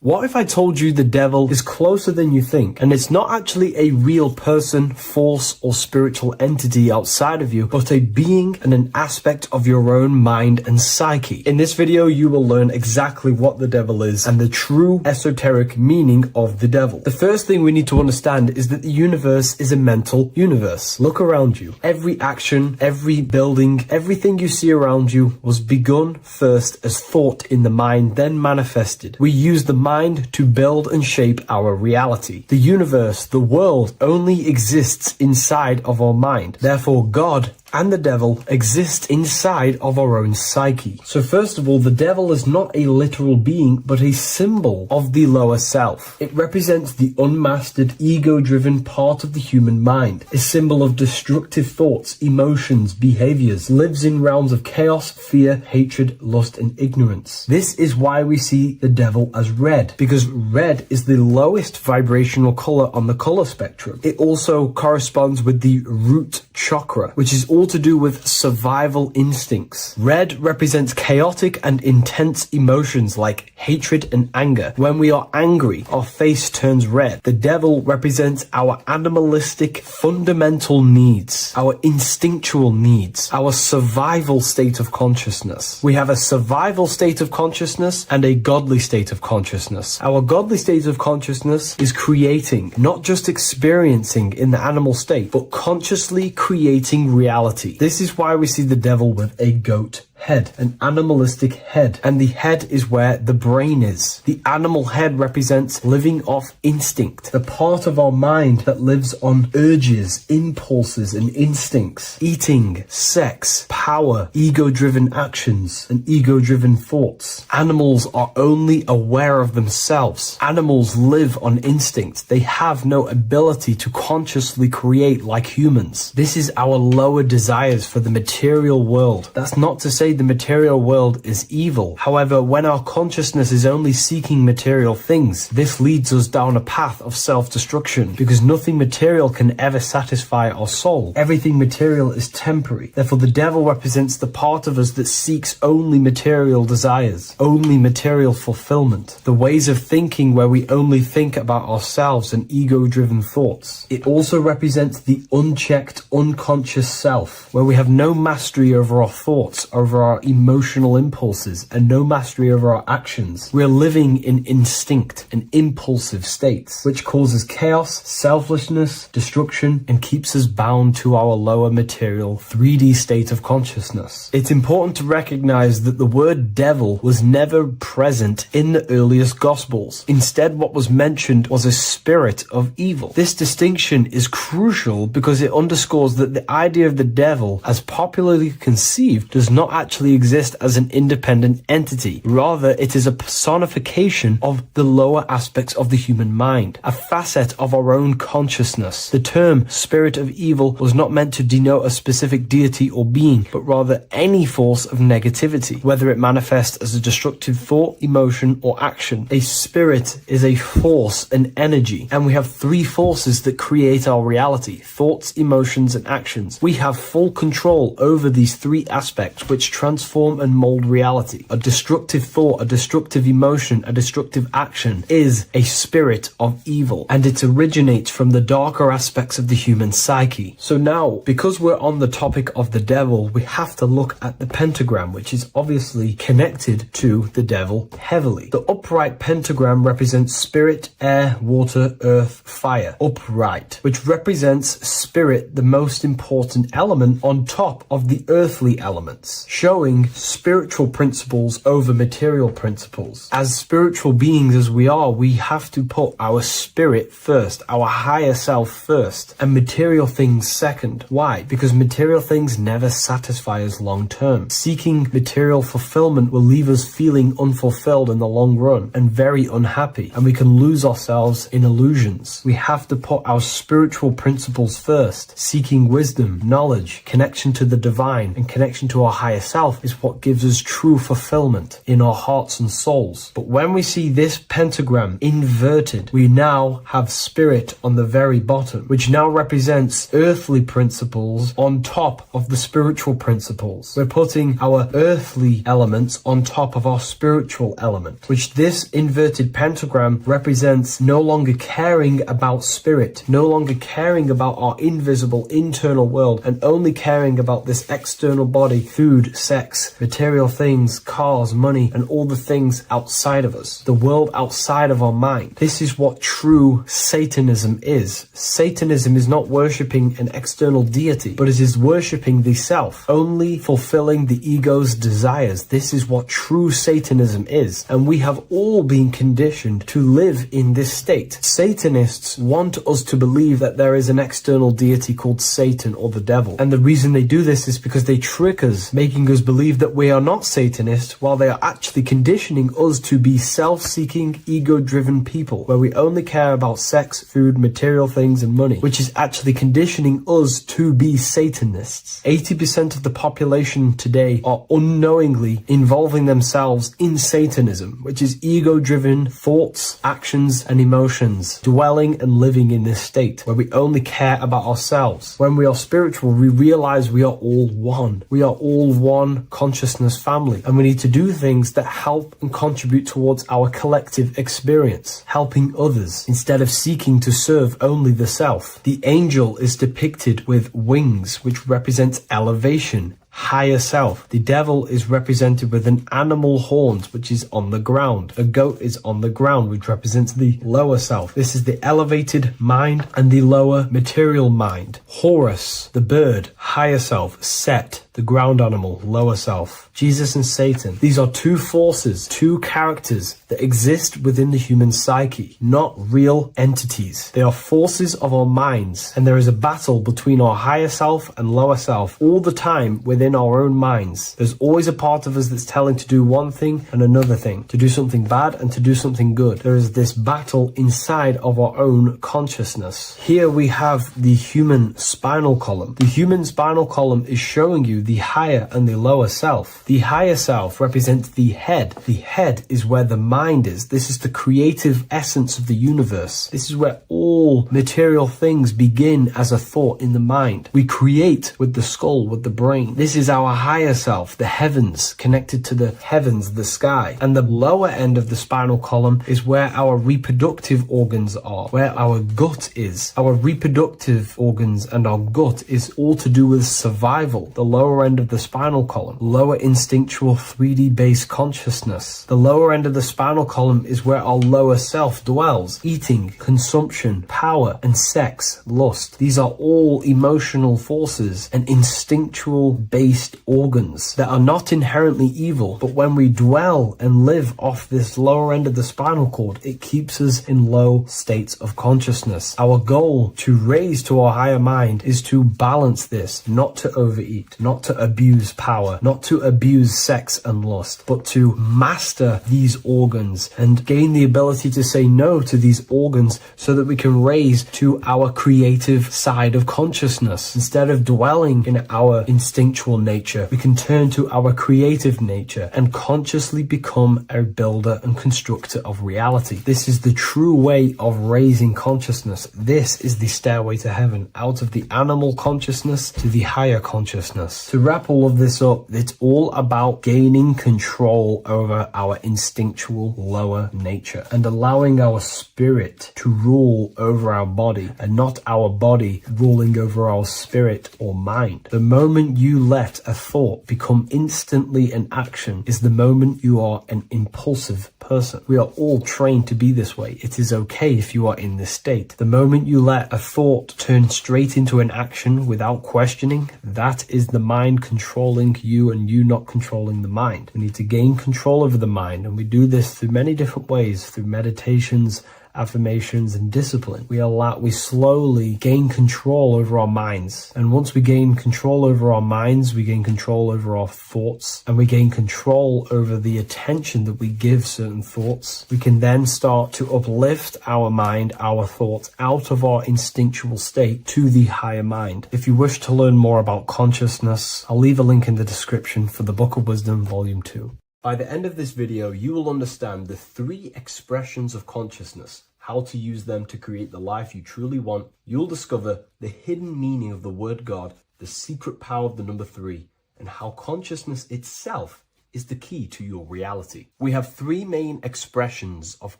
What if I told you the devil is closer than you think, and it's not actually a real person, force, or spiritual entity outside of you, but a being and an aspect of your own mind and psyche? In this video, you will learn exactly what the devil is and the true esoteric meaning of the devil. The first thing we need to understand is that the universe is a mental universe. Look around you. Every action, every building, everything you see around you was begun first as thought in the mind, then manifested. We use the mind to build and shape our reality. The universe, the world, only exists inside of our mind. Therefore, God and the devil exist inside of our own psyche. So first of all, the devil is not a literal being, but a symbol of the lower self. It represents the unmastered, ego-driven part of the human mind, a symbol of destructive thoughts, emotions, behaviors, lives in realms of chaos, fear, hatred, lust, and ignorance. This is why we see the devil as red, because red is the lowest vibrational color on the color spectrum. It also corresponds with the root chakra, which is all to do with survival instincts. Red represents chaotic and intense emotions like hatred and anger. When we are angry, our face turns red. The devil represents our animalistic fundamental needs, our instinctual needs, our survival state of consciousness. We have a survival state of consciousness and a godly state of consciousness. Our godly state of consciousness is creating, not just experiencing in the animal state, but consciously creating reality. This is why we see the devil with a goat head, an animalistic head, and the head is where the brain is. The animal head represents living off instinct, the part of our mind that lives on urges, impulses, and instincts, eating, sex, power, ego-driven actions, and ego-driven thoughts. Animals are only aware of themselves. Animals live on instinct. They have no ability to consciously create like humans. This is our lower desires for the material world. That's not to say the material world is evil. However, when our consciousness is only seeking material things, this leads us down a path of self-destruction, because nothing material can ever satisfy our soul. Everything material is temporary. Therefore, the devil represents the part of us that seeks only material desires, only material fulfillment, the ways of thinking where we only think about ourselves and ego-driven thoughts. It also represents the unchecked, unconscious self, where we have no mastery over our thoughts, over our emotional impulses, and no mastery over our actions. We're living in instinct and impulsive states, which causes chaos, selflessness, destruction, and keeps us bound to our lower material 3D state of consciousness. It's important to recognize that the word devil was never present in the earliest Gospels. Instead, what was mentioned was a spirit of evil. This distinction is crucial because it underscores that the idea of the devil, as popularly conceived, does not actually exist as an independent entity. Rather, it is a personification of the lower aspects of the human mind, a facet of our own consciousness. The term spirit of evil was not meant to denote a specific deity or being, but rather any force of negativity, whether it manifests as a destructive thought, emotion, or action. A spirit is a force, an energy, and we have three forces that create our reality: thoughts, emotions, and actions. We have full control over these three aspects, which transform and mold reality. A destructive thought, a destructive emotion, a destructive action is a spirit of evil, and it originates from the darker aspects of the human psyche. So now, because we're on the topic of the devil, we have to look at the pentagram, which is obviously connected to the devil heavily. The upright pentagram represents spirit, air, water, earth, fire. Upright, which represents spirit, the most important element on top of the earthly elements, showing spiritual principles over material principles. As spiritual beings as we are, we have to put our spirit first, our higher self first, and material things second. Why? Because material things never satisfy us long term. Seeking material fulfillment will leave us feeling unfulfilled in the long run and very unhappy, and we can lose ourselves in illusions. We have to put our spiritual principles first. Seeking wisdom, knowledge, connection to the divine, and connection to our higher self is what gives us true fulfillment in our hearts and souls. But when we see this pentagram inverted, we now have spirit on the very bottom, which now represents earthly principles on top of the spiritual principles. We're putting our earthly elements on top of our spiritual element, which this inverted pentagram represents no longer caring about spirit, no longer caring about our invisible internal world, and only caring about this external body, food, sex, material things, cars, money, and all the things outside of us, the world outside of our mind. This is what true Satanism is. Satanism is not worshipping an external deity, but it is worshipping the self, only fulfilling the ego's desires. This is what true Satanism is, and we have all been conditioned to live in this state. Satanists want us to believe that there is an external deity called Satan or the devil, and the reason they do this is because they trick us, making us believe that we are not Satanists, while they are actually conditioning us to be self-seeking, ego-driven people, where we only care about sex, food, material things, and money, which is actually conditioning us to be Satanists. 80% of the population today are unknowingly involving themselves in Satanism, which is ego-driven thoughts, actions, and emotions, dwelling and living in this state where we only care about ourselves. When we are spiritual, we realize we are all one. We are all one consciousness family, and we need to do things that help and contribute towards our collective experience, helping others instead of seeking to serve only the self. The angel is depicted with wings, which represents elevation, higher self. The devil is represented with an animal horns, which is on the ground. A goat is on the ground, which represents the lower self. This is the elevated mind and the lower material mind. Horus, the bird, higher self. Set, the ground animal, lower self. Jesus and Satan. These are two forces, two characters that exist within the human psyche, not real entities. They are forces of our minds, and there is a battle between our higher self and lower self all the time within our own minds. There's always a part of us that's telling to do one thing and another thing, to do something bad and to do something good. There is this battle inside of our own consciousness. Here we have the human spinal column. The human spinal column is showing you the higher and the lower self. The higher self represents the head. The head is where the mind is. This is the creative essence of the universe. This is where all material things begin as a thought in the mind. We create with the skull, with the brain. This is our higher self, the heavens, connected to the heavens, the sky. And the lower end of the spinal column is where our reproductive organs are, where our gut is. Our reproductive organs and our gut is all to do with survival. The lower end of the spinal column, lower instinctual 3D based consciousness. The lower end of the spinal column is where our lower self dwells. Eating, consumption, power, and sex, lust. These are all emotional forces and instinctual based organs that are not inherently evil, but when we dwell and live off this lower end of the spinal cord, it keeps us in low states of consciousness. Our goal to raise to our higher mind is to balance this, not to overeat, not to abuse power, not to abuse sex and lust, but to master these organs and gain the ability to say no to these organs so that we can raise to our creative side of consciousness instead of dwelling in our instinctual spiritual nature, we can turn to our creative nature and consciously become a builder and constructor of reality. This is the true way of raising consciousness. This is the stairway to heaven, out of the animal consciousness to the higher consciousness. To wrap all of this up, it's all about gaining control over our instinctual lower nature and allowing our spirit to rule over our body and not our body ruling over our spirit or mind. The moment you let a thought become instantly an action is the moment you are an impulsive person. We are all trained to be this way. It is okay if you are in this state. The moment you let a thought turn straight into an action without questioning, that is the mind controlling you and you not controlling the mind. We need to gain control over the mind, and we do this through many different ways, through meditations, affirmations, and discipline. We slowly gain control over our minds. And once we gain control over our minds, we gain control over our thoughts, and we gain control over the attention that we give certain thoughts. We can then start to uplift our mind, our thoughts, out of our instinctual state to the higher mind. If you wish to learn more about consciousness, I'll leave a link in the description for the Book of Wisdom, Volume 2. By the end of this video, you will understand the 3 expressions of consciousness, how to use them to create the life you truly want. You'll discover the hidden meaning of the word God, the secret power of the number 3, and how consciousness itself is the key to your reality. We have 3 main expressions of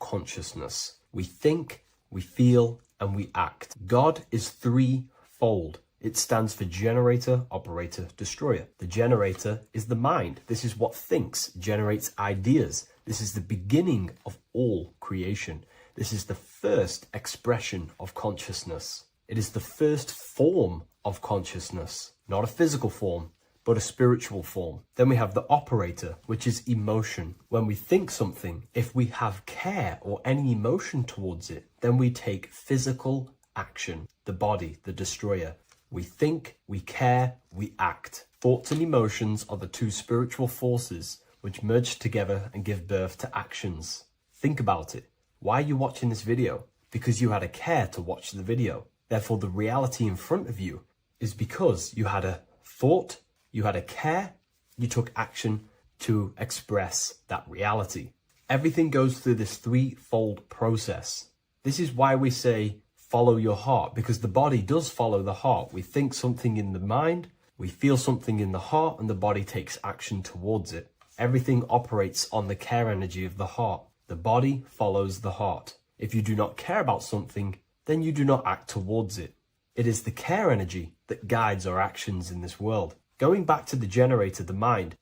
consciousness. We think, we feel, and we act. God is 3-fold. It stands for generator, operator, destroyer. The generator is the mind. This is what thinks, generates ideas. This is the beginning of all creation. This is the first expression of consciousness. It is the first form of consciousness, not a physical form, but a spiritual form. Then we have the operator, which is emotion. When we think something, if we have care or any emotion towards it, then we take physical action. The body, the destroyer. We think, we care, we act. Thoughts and emotions are the 2 spiritual forces which merge together and give birth to actions. Think about it. Why are you watching this video? Because you had a care to watch the video. Therefore, the reality in front of you is because you had a thought, you had a care, you took action to express that reality. Everything goes through this 3-fold process. This is why we say, follow your heart, because the body does follow the heart. We think something in the mind, we feel something in the heart, and the body takes action towards it. Everything operates on the care energy of the heart. The body follows the heart. If you do not care about something, then you do not act towards it. It is the care energy that guides our actions in this world. Going back to the generator, the mind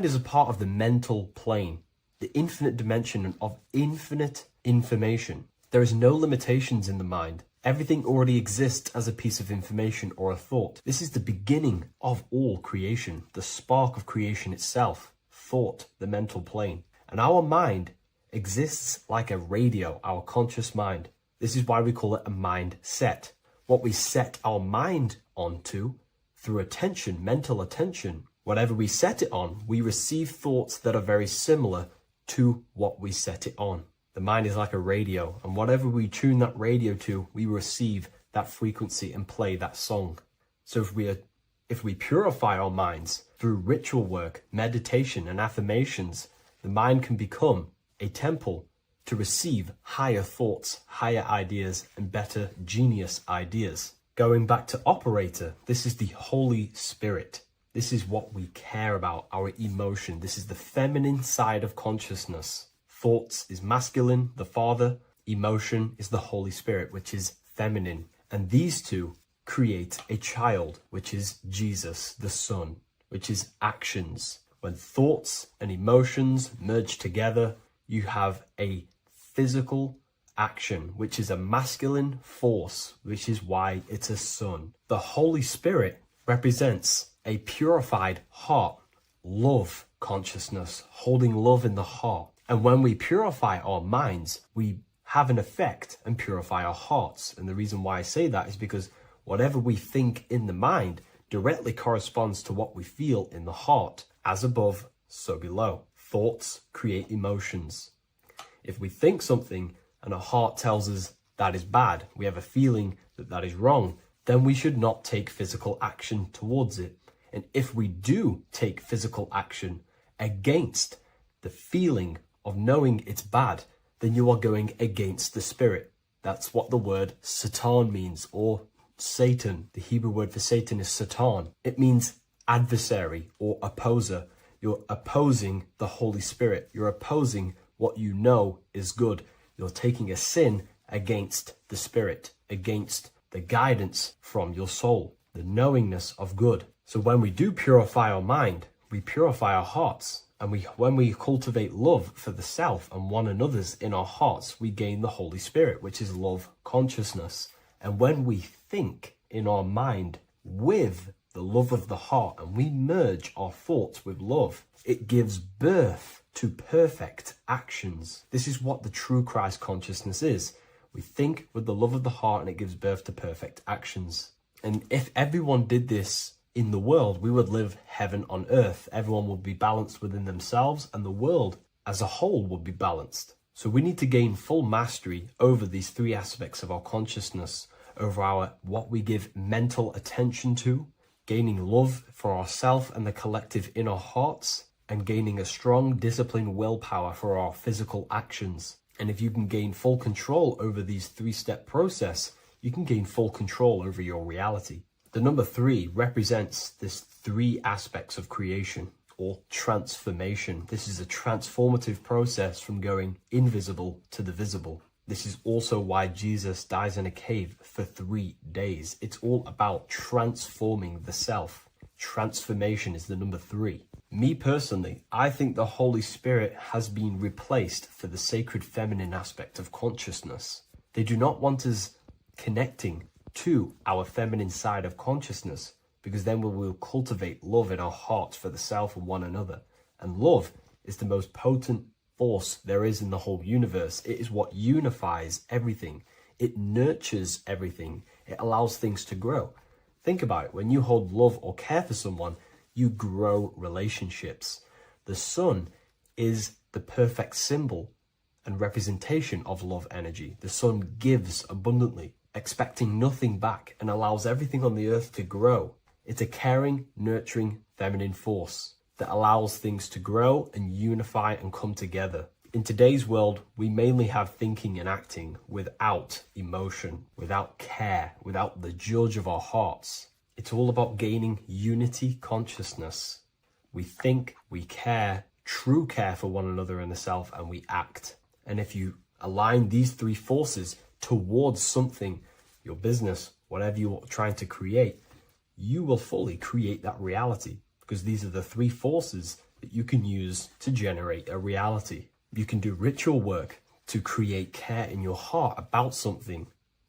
is a part of the mental plane, the infinite dimension of infinite information. There is no limitations in the mind. Everything already exists as a piece of information or a thought. This is the beginning of all creation, the spark of creation itself, thought, the mental plane. And our mind exists like a radio, our conscious mind. This is why we call it a mindset. What we set our mind onto through attention, mental attention, whatever we set it on, we receive thoughts that are very similar to what we set it on. The mind is like a radio, and whatever we tune that radio to, we receive that frequency and play that song. So if we purify our minds through ritual work, meditation, and affirmations, the mind can become a temple to receive higher thoughts, higher ideas, and better genius ideas. Going back to operator, this is the Holy Spirit. This is what we care about, our emotion. This is the feminine side of consciousness. Thoughts is masculine, the Father. Emotion is the Holy Spirit, which is feminine. And these 2 create a child, which is Jesus, the Son, which is actions. When thoughts and emotions merge together, you have a physical action, which is a masculine force, which is why it's a son. The Holy Spirit represents a purified heart, love consciousness, holding love in the heart. And when we purify our minds, we have an effect and purify our hearts. And the reason why I say that is because whatever we think in the mind directly corresponds to what we feel in the heart. As above, so below. Thoughts create emotions. If we think something and our heart tells us that is bad, we have a feeling that that is wrong, then we should not take physical action towards it. And if we do take physical action against the feeling of knowing it's bad, then you are going against the spirit. That's what the word Satan means, or Satan. The Hebrew word for Satan is Satan. It means adversary or opposer. You're opposing the Holy Spirit. You're opposing what you know is good. You're taking a sin against the Spirit, against the guidance from your soul, the knowingness of good. So when we do purify our mind, we purify our hearts. And when we cultivate love for the self and one another's in our hearts, we gain the Holy Spirit, which is love consciousness. And when we think in our mind with the love of the heart, and we merge our thoughts with love, it gives birth to perfect actions. This is what the true Christ consciousness is. We think with the love of the heart, and it gives birth to perfect actions. And if everyone did this in the world, we would live heaven on earth. Everyone would be balanced within themselves, and the world as a whole would be balanced. So we need to gain full mastery over these three aspects of our consciousness, over what we give mental attention to, gaining love for ourselves and the collective in our hearts, and gaining a strong disciplined willpower for our physical actions. And if you can gain full control over these three-step process, you can gain full control over your reality. The number 3 represents this 3 aspects of creation, or transformation. This is a transformative process from going invisible to the visible. This is also why Jesus dies in a cave for 3 days. It's all about transforming the self. Transformation is the number 3. Me personally, I think the Holy Spirit has been replaced for the sacred feminine aspect of consciousness. They do not want us connecting to our feminine side of consciousness, because then we will cultivate love in our hearts for the self and one another. And love is the most potent force there is in the whole universe. It is what unifies everything. It nurtures everything. It allows things to grow. Think about it. When you hold love or care for someone, you grow relationships. The sun is the perfect symbol and representation of love energy. The sun gives abundantly, expecting nothing back, and allows everything on the earth to grow. It's a caring, nurturing, feminine force that allows things to grow and unify and come together. In today's world, we mainly have thinking and acting without emotion, without care, without the judge of our hearts. It's all about gaining unity consciousness. We think, we care, true care for one another and the self, and we act. And if you align these 3 forces towards something, your business, whatever you're trying to create, you will fully create that reality, because these are the 3 forces that you can use to generate a reality. You can do ritual work to create care in your heart about something,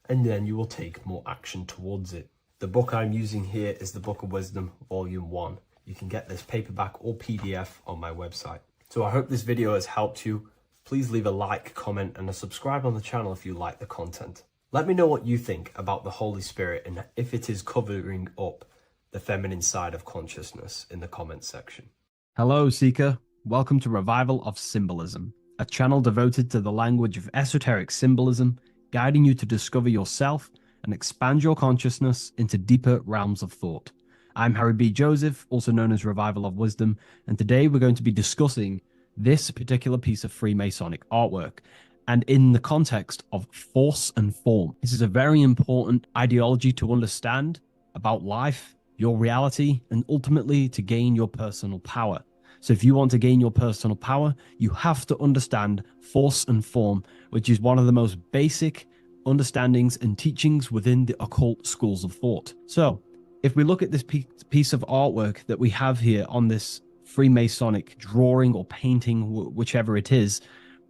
and then you will take more action towards it. The book I'm using here is the Book of Wisdom, Volume 1. You can get this paperback or PDF on my website. So I hope this video has helped you. Please leave a like, comment, and a subscribe on the channel if you like the content. Let me know what you think about the Holy Spirit and if it is covering up the feminine side of consciousness in the comments section. Hello, Seeker. Welcome to Revival of Symbolism, a channel devoted to the language of esoteric symbolism, guiding you to discover yourself and expand your consciousness into deeper realms of thought. I'm Harry B. Joseph, also known as Revival of Wisdom, and today we're going to be discussing this particular piece of Freemasonic artwork, and in the context of force and form. This is a very important ideology to understand about life, your reality, and ultimately to gain your personal power. So if you want to gain your personal power, you have to understand force and form, which is one of the most basic understandings and teachings within the occult schools of thought. So if we look at this piece of artwork that we have here on this Freemasonic drawing or painting, whichever it is,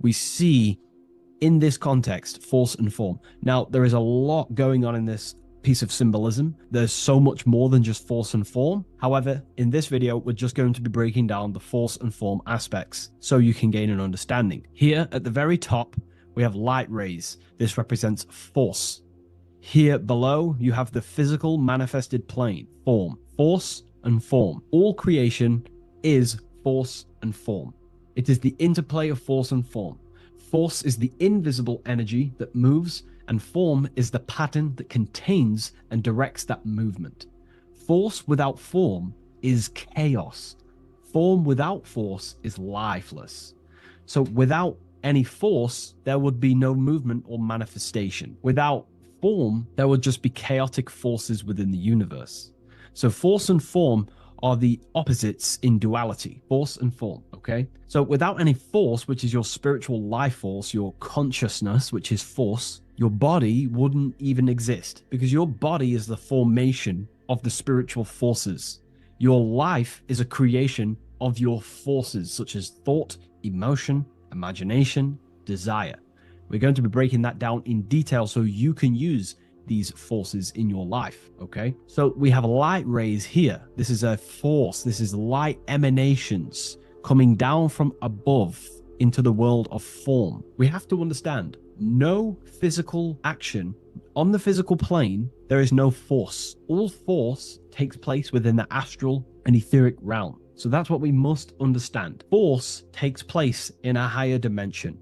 we see in this context force and form. Now, there is a lot going on in this piece of symbolism. There's so much more than just force and form. However, in this video, we're just going to be breaking down the force and form aspects so you can gain an understanding. Here at the very top, we have light rays. This represents force. Here below, you have the physical manifested plane, form, force and form. All creation is force and form. It is the interplay of force and form. Force is the invisible energy that moves, and form is the pattern that contains and directs that movement. Force without form is chaos. Form without force is lifeless. So without any force, there would be no movement or manifestation. Without form, there would just be chaotic forces within the universe. So force and form are the opposites in duality, force and form, okay? So without any force, which is your spiritual life force, your consciousness, which is force, your body wouldn't even exist, because your body is the formation of the spiritual forces. Your life is a creation of your forces, such as thought, emotion, imagination, desire. We're going to be breaking that down in detail so you can use these forces in your life, okay? So we have light rays here. This is a force. This is light emanations coming down from above into the world of form. We have to understand, no physical action on the physical plane, there is no force. All force takes place within the astral and etheric realm. So that's what we must understand. Force takes place in a higher dimension.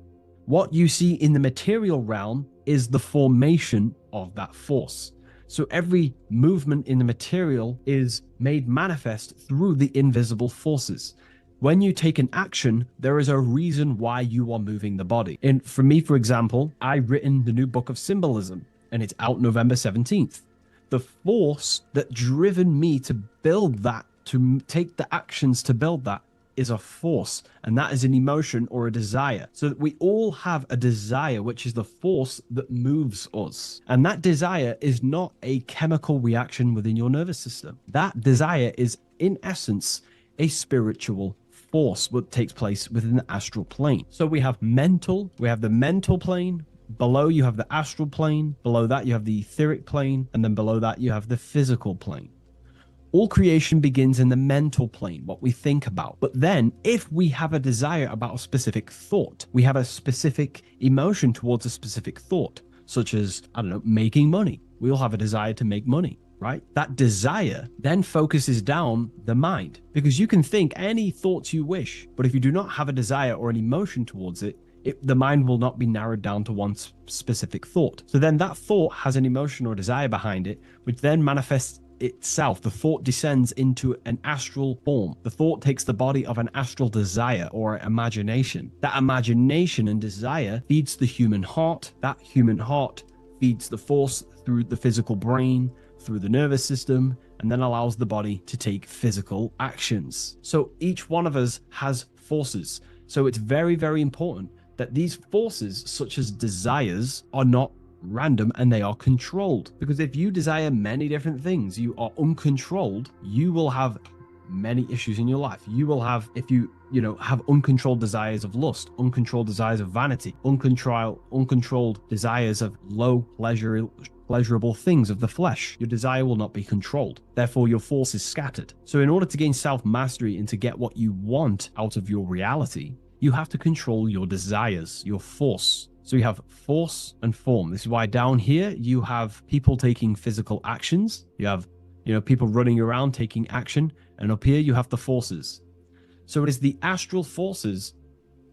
What you see in the material realm is the formation of that force. So every movement in the material is made manifest through the invisible forces. When you take an action, there is a reason why you are moving the body. And for me, for example, I've written the new book of symbolism, and it's out November 17th. The force that driven me to build that, to take the actions to build that, is a force, and that is an emotion or a desire. So that we all have a desire, which is the force that moves us. And that desire is not a chemical reaction within your nervous system. That desire is, in essence, a spiritual force that takes place within the astral plane. So we have the mental plane. Below you have the astral plane. Below that you have the etheric plane. And then below that you have the physical plane. All creation begins in the mental plane, what we think about. But then if we have a desire about a specific thought, we have a specific emotion towards a specific thought, such as, I don't know, making money. We all have a desire to make money, right? That desire then focuses down the mind, because you can think any thoughts you wish, but if you do not have a desire or an emotion towards it, the mind will not be narrowed down to one specific thought. So then that thought has an emotion or desire behind it, which then manifests itself. The thought descends into an astral form. The thought takes the body of an astral desire or imagination. That imagination and desire feeds the human heart. That human heart feeds the force through the physical brain, through the nervous system, and then allows the body to take physical actions. So each one of us has forces. So it's very, very important that these forces, such as desires, are not random and they are controlled. Because if you desire many different things, you are uncontrolled, you will have many issues in your life. You will have, if you have uncontrolled desires of lust, uncontrolled desires of vanity, uncontrolled desires of low pleasurable things of the flesh, your desire will not be controlled. Therefore, your force is scattered. So in order to gain self-mastery and to get what you want out of your reality, you have to control your desires, your force. So you have force and form. This is why down here you have people taking physical actions. You have, people running around taking action. And up here you have the forces. So it is the astral forces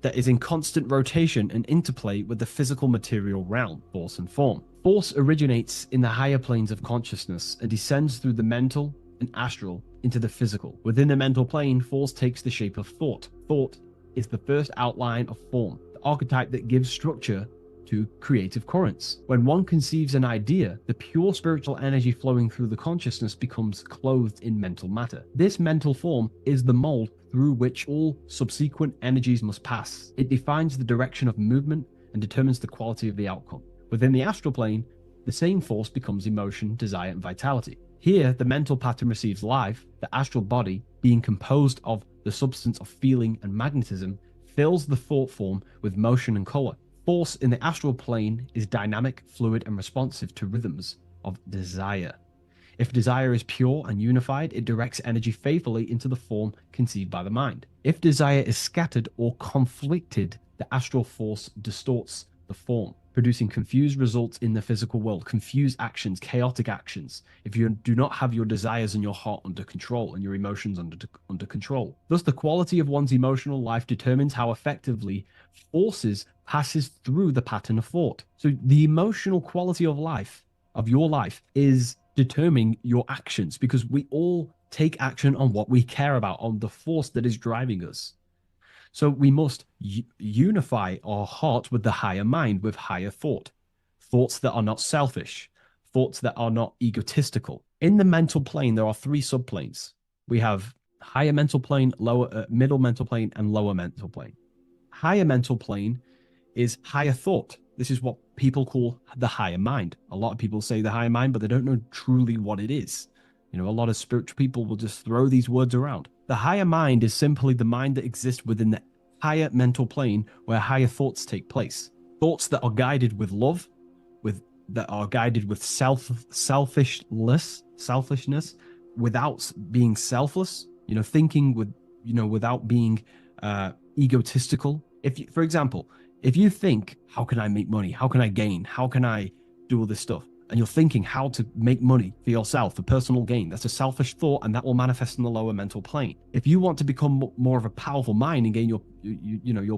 that is in constant rotation and interplay with the physical material realm, force and form. Force originates in the higher planes of consciousness and descends through the mental and astral into the physical. Within the mental plane, force takes the shape of thought. Thought is the first outline of form, the archetype that gives structure to creative currents. When one conceives an idea, the pure spiritual energy flowing through the consciousness becomes clothed in mental matter. This mental form is the mold through which all subsequent energies must pass. It defines the direction of movement and determines the quality of the outcome. Within the astral plane, the same force becomes emotion, desire, and vitality. Here, the mental pattern receives life. The astral body, being composed of the substance of feeling and magnetism, fills the thought form with motion and color. Force in the astral plane is dynamic, fluid, and responsive to rhythms of desire. If desire is pure and unified, it directs energy faithfully into the form conceived by the mind. If desire is scattered or conflicted, the astral force distorts the form, producing confused results in the physical world, confused actions, chaotic actions, if you do not have your desires and your heart under control and your emotions under control. Thus, the quality of one's emotional life determines how effectively forces passes through the pattern of thought. So the emotional quality of life, of your life, is determining your actions, because we all take action on what we care about, on the force that is driving us. So we must unify our heart with the higher mind, with higher thoughts that are not selfish, thoughts that are not egotistical. In the mental plane, there are 3 subplanes. We have higher mental plane, middle mental plane, and lower mental plane. Higher mental plane is higher thought. This is what people call the higher mind. A lot of people say the higher mind, but they don't know truly what it is. You know, a lot of spiritual people will just throw these words around. The higher mind is simply the mind that exists within the higher mental plane where higher thoughts take place. Thoughts that are guided with love, that are guided with selfishness, without being selfless, you know, thinking with, you know, without being egotistical. For example, if you think, how can I make money? How can I gain? How can I do all this stuff? And you're thinking how to make money for yourself, for personal gain. That's a selfish thought, and that will manifest in the lower mental plane. If you want to become more of a powerful mind and gain your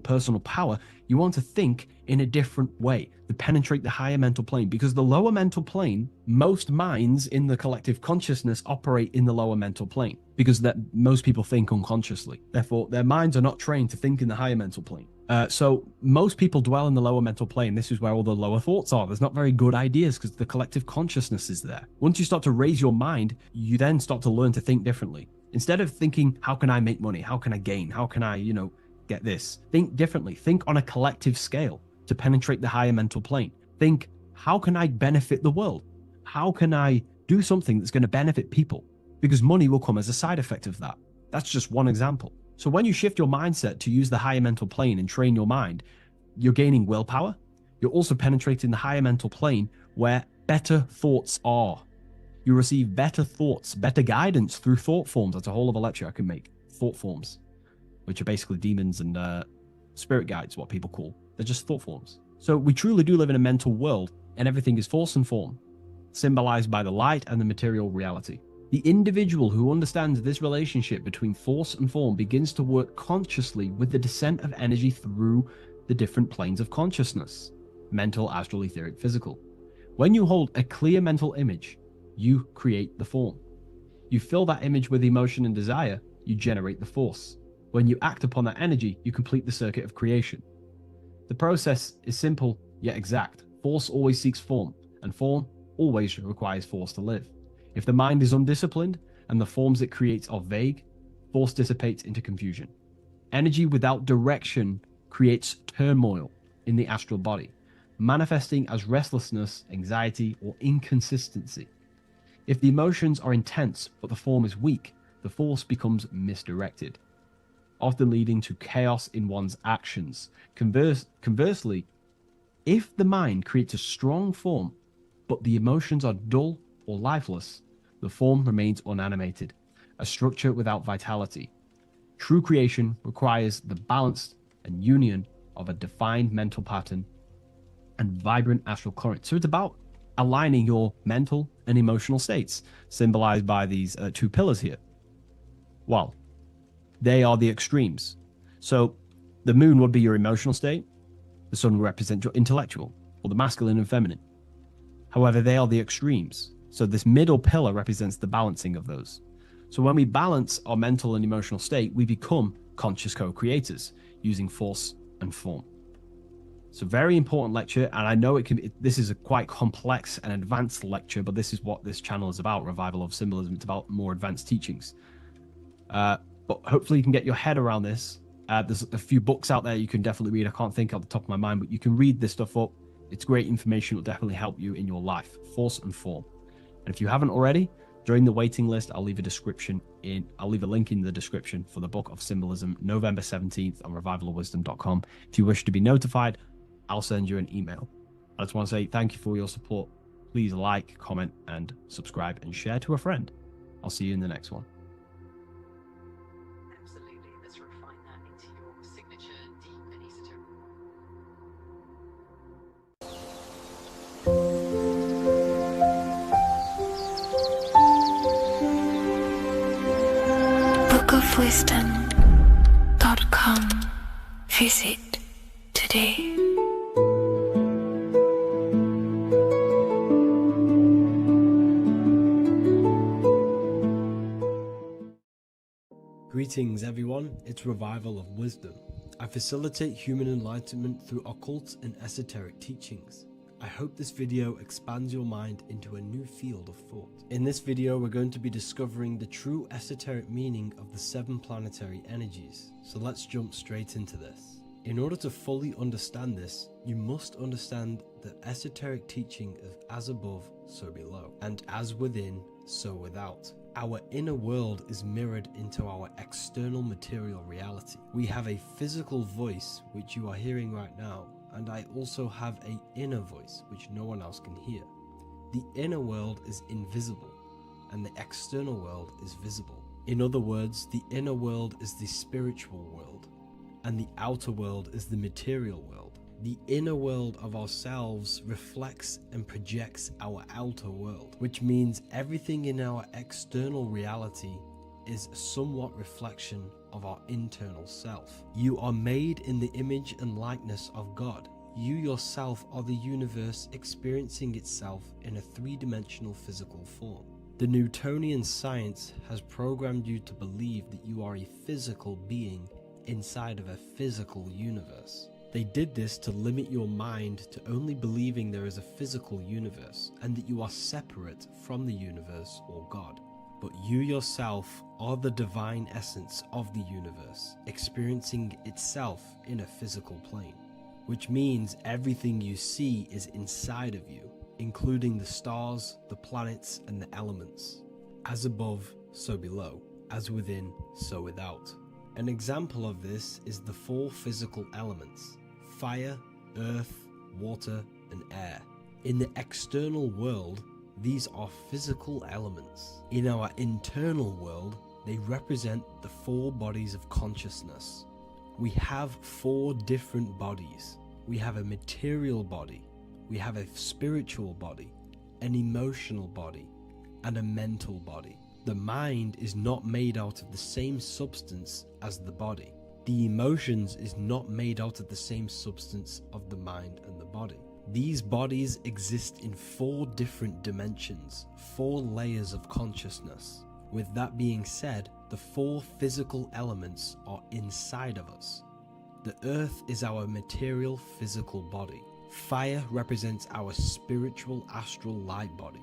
personal power, you want to think in a different way to penetrate the higher mental plane, because the lower mental plane, most minds in the collective consciousness operate in the lower mental plane, because that most people think unconsciously. Therefore, their minds are not trained to think in the higher mental plane. So most people dwell in the lower mental plane. This is where all the lower thoughts are. There's not very good ideas because the collective consciousness is there. Once you start to raise your mind, you then start to learn to think differently. Instead of thinking, how can I make money? How can I gain? How can I, get this? Think differently. Think on a collective scale to penetrate the higher mental plane. Think, how can I benefit the world? How can I do something that's going to benefit people? Because money will come as a side effect of that. That's just one example. So when you shift your mindset to use the higher mental plane and train your mind, you're gaining willpower. You're also penetrating the higher mental plane where better thoughts are. You receive better thoughts, better guidance through thought forms. That's a whole other lecture I can make. Thought forms, which are basically demons and spirit guides, what people call. They're just thought forms. So we truly do live in a mental world, and everything is force and form, symbolized by the light and the material reality. The individual who understands this relationship between force and form begins to work consciously with the descent of energy through the different planes of consciousness: mental, astral, etheric, physical. When you hold a clear mental image, you create the form. You fill that image with emotion and desire, you generate the force. When you act upon that energy, you complete the circuit of creation. The process is simple yet exact. Force always seeks form, and form always requires force to live. If the mind is undisciplined and the forms it creates are vague, force dissipates into confusion. Energy without direction creates turmoil in the astral body, manifesting as restlessness, anxiety, or inconsistency. If the emotions are intense but the form is weak, the force becomes misdirected, often leading to chaos in one's actions. Conversely, if the mind creates a strong form but the emotions are dull or lifeless, the form remains unanimated, a structure without vitality. True creation requires the balance and union of a defined mental pattern and vibrant astral current. So it's about aligning your mental and emotional states, symbolized by these 2 pillars here. Well, they are the extremes. So the moon would be your emotional state, the sun would represent your intellectual, or the masculine and feminine. However, they are the extremes. So this middle pillar represents the balancing of those. So when we balance our mental and emotional state, we become conscious co-creators using force and form. It's a very important lecture, and I know this is a quite complex and advanced lecture, but this is what this channel is about, Revival of Symbolism. It's about more advanced teachings. But hopefully you can get your head around this. There's a few books out there you can definitely read. I can't think off the top of my mind, but you can read this stuff up. It's great information. It will definitely help you in your life. Force and form. And if you haven't already, join the waiting list. I'll leave a link in the description for the Book of Symbolism, November 17th on revivalofwisdom.com. If you wish to be notified, I'll send you an email. I just want to say thank you for your support. Please like, comment, and subscribe, and share to a friend. I'll see you in the next one. Absolutely. Let's refine that into your signature deep and esoteric. bookofwisdom.com. Visit today. Greetings everyone, it's Revival of Wisdom. I facilitate human enlightenment through occult and esoteric teachings. I hope this video expands your mind into a new field of thought. In this video, we're going to be discovering the true esoteric meaning of the 7 planetary energies. So let's jump straight into this. In order to fully understand this, you must understand the esoteric teaching of as above, so below, and as within, so without. Our inner world is mirrored into our external material reality. We have a physical voice, which you are hearing right now, and I also have an inner voice, which no one else can hear. The inner world is invisible, and the external world is visible. In other words, the inner world is the spiritual world, and the outer world is the material world. The inner world of ourselves reflects and projects our outer world, which means everything in our external reality is somewhat reflection of our internal self. You are made in the image and likeness of God. You yourself are the universe experiencing itself in a 3-dimensional physical form. The Newtonian science has programmed you to believe that you are a physical being inside of a physical universe. They did this to limit your mind to only believing there is a physical universe and that you are separate from the universe or God. But you yourself are the divine essence of the universe, experiencing itself in a physical plane, which means everything you see is inside of you, including the stars, the planets, and the elements. As above, so below. As within, so without. An example of this is the 4 physical elements: fire, earth, water, and air. In the external world, these are physical elements. In our internal world, they represent the 4 bodies of consciousness. We have 4 different bodies. We have a material body, we have a spiritual body, an emotional body, and a mental body. The mind is not made out of the same substance as the body. The emotions is not made out of the same substance of the mind and the body. These bodies exist in 4 different dimensions, 4 layers of consciousness. With that being said, the 4 physical elements are inside of us. The earth is our material physical body. Fire represents our spiritual astral light body.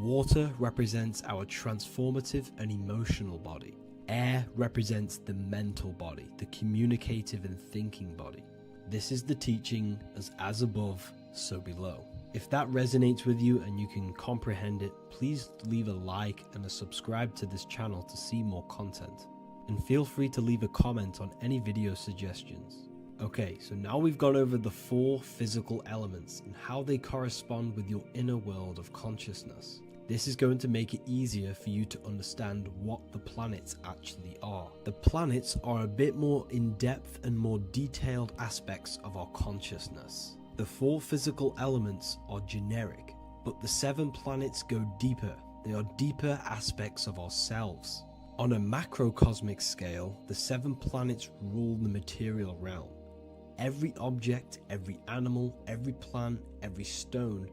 Water represents our transformative and emotional body. Air represents the mental body, the communicative and thinking body. This is the teaching as above, so below. If that resonates with you and you can comprehend it, please leave a like and a subscribe to this channel to see more content. And feel free to leave a comment on any video suggestions. Okay, so now we've gone over the 4 physical elements and how they correspond with your inner world of consciousness. This is going to make it easier for you to understand what the planets actually are. The planets are a bit more in-depth and more detailed aspects of our consciousness. The 4 physical elements are generic, but the 7 planets go deeper. They are deeper aspects of ourselves. On a macrocosmic scale, the 7 planets rule the material realm. Every object, every animal, every plant, every stone,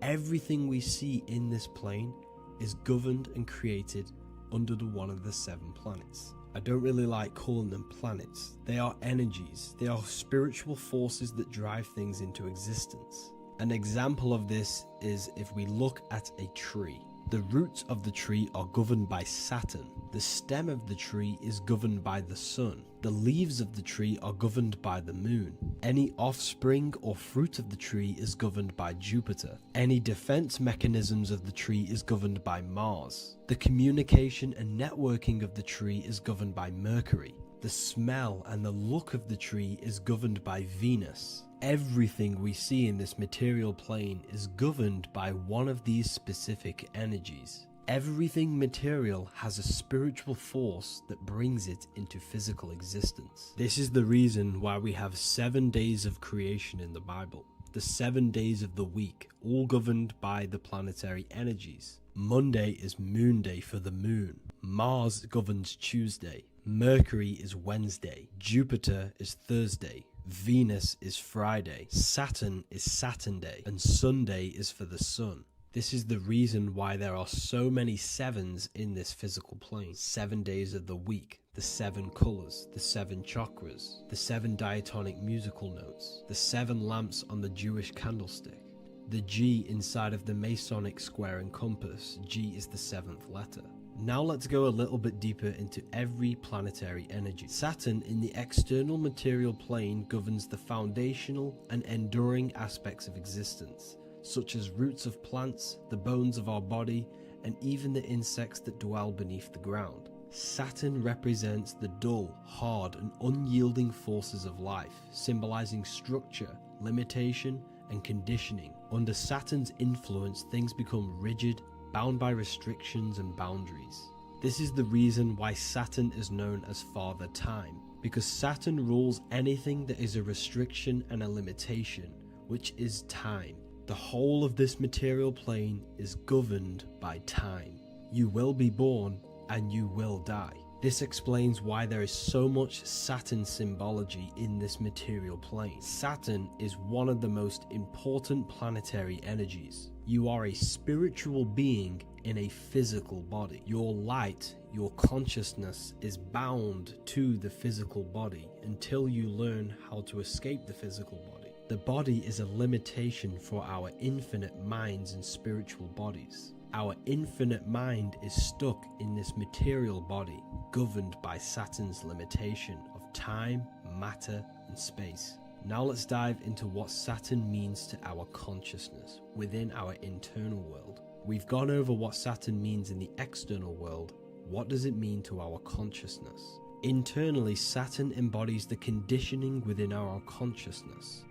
everything we see in this plane is governed and created under one of the 7 planets. I don't really like calling them planets. They are energies. They are spiritual forces that drive things into existence. An example of this is if we look at a tree. The roots of the tree are governed by Saturn. The stem of the tree is governed by the sun. The leaves of the tree are governed by the moon. Any offspring or fruit of the tree is governed by Jupiter. Any defense mechanisms of the tree is governed by Mars. The communication and networking of the tree is governed by Mercury. The smell and the look of the tree is governed by Venus. Everything we see in this material plane is governed by one of these specific energies. Everything material has a spiritual force that brings it into physical existence. This is the reason why we have 7 days of creation in the Bible. The 7 days of the week, all governed by the planetary energies. Monday is moon day for the moon. Mars governs Tuesday. Mercury is Wednesday. Jupiter is Thursday. Venus is Friday. Saturn is Saturday. And Sunday is for the sun. This is the reason why there are so many sevens in this physical plane. 7 days of the week, the 7 colors, the 7 chakras, the 7 diatonic musical notes, the 7 lamps on the Jewish candlestick. The G inside of the Masonic square and compass, G is the 7th letter. Now let's go a little bit deeper into every planetary energy. Saturn in the external material plane governs the foundational and enduring aspects of existence, such as roots of plants, the bones of our body, and even the insects that dwell beneath the ground. Saturn represents the dull, hard, and unyielding forces of life, symbolizing structure, limitation, and conditioning. Under Saturn's influence, things become rigid, bound by restrictions and boundaries. This is the reason why Saturn is known as Father Time, because Saturn rules anything that is a restriction and a limitation, which is time. The whole of this material plane is governed by time. You will be born and you will die. This explains why there is so much Saturn symbology in this material plane. Saturn is one of the most important planetary energies. You are a spiritual being in a physical body. Your light, your consciousness is bound to the physical body until you learn how to escape the physical body. The body is a limitation for our infinite minds and spiritual bodies. Our infinite mind is stuck in this material body, governed by Saturn's limitation of time, matter, and space. Now let's dive into what Saturn means to our consciousness within our internal world. We've gone over what Saturn means in the external world. What does it mean to our consciousness? Internally, Saturn embodies the conditioning within our consciousness.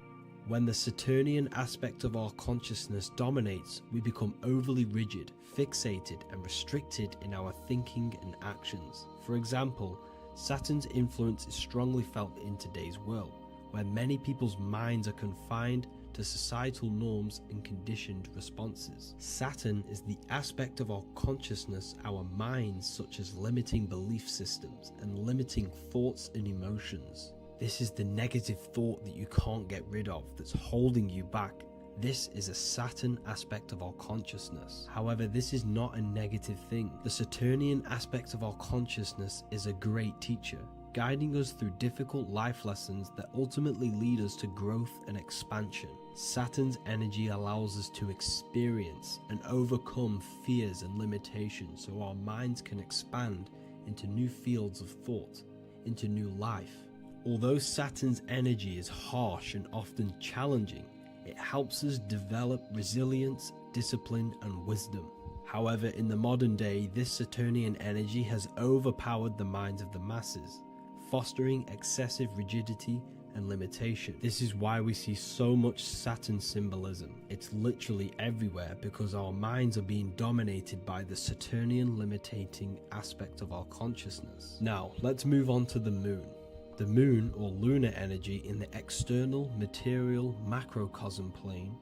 When the Saturnian aspect of our consciousness dominates, we become overly rigid, fixated, and restricted in our thinking and actions. For example, Saturn's influence is strongly felt in today's world, where many people's minds are confined to societal norms and conditioned responses. Saturn is the aspect of our consciousness, our minds, such as limiting belief systems and limiting thoughts and emotions. This is the negative thought that you can't get rid of that's holding you back. This is a Saturn aspect of our consciousness. However, this is not a negative thing. The Saturnian aspect of our consciousness is a great teacher, guiding us through difficult life lessons that ultimately lead us to growth and expansion. Saturn's energy allows us to experience and overcome fears and limitations so our minds can expand into new fields of thought, into new life. Although Saturn's energy is harsh and often challenging, it helps us develop resilience, discipline, and wisdom. However, in the modern day, this Saturnian energy has overpowered the minds of the masses, fostering excessive rigidity and limitation. This is why we see so much Saturn symbolism. It's literally everywhere because our minds are being dominated by the Saturnian limiting aspect of our consciousness. Now, let's move on to the moon. The moon, or lunar energy in the external material macrocosm plane,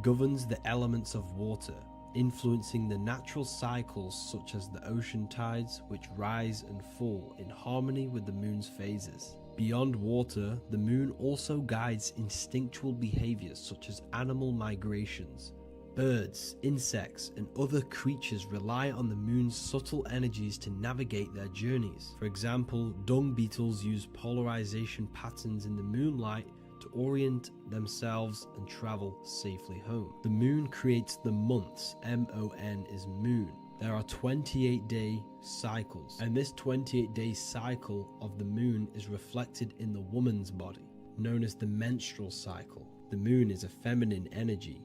governs the elements of water, influencing the natural cycles such as the ocean tides, which rise and fall in harmony with the moon's phases. Beyond water, the moon also guides instinctual behaviors such as animal migrations. Birds, insects, and other creatures rely on the moon's subtle energies to navigate their journeys. For example, dung beetles use polarization patterns in the moonlight to orient themselves and travel safely home. The moon creates the months. M-O-N is moon. There are 28-day cycles, and this 28-day cycle of the moon is reflected in the woman's body, known as the menstrual cycle. The moon is a feminine energy,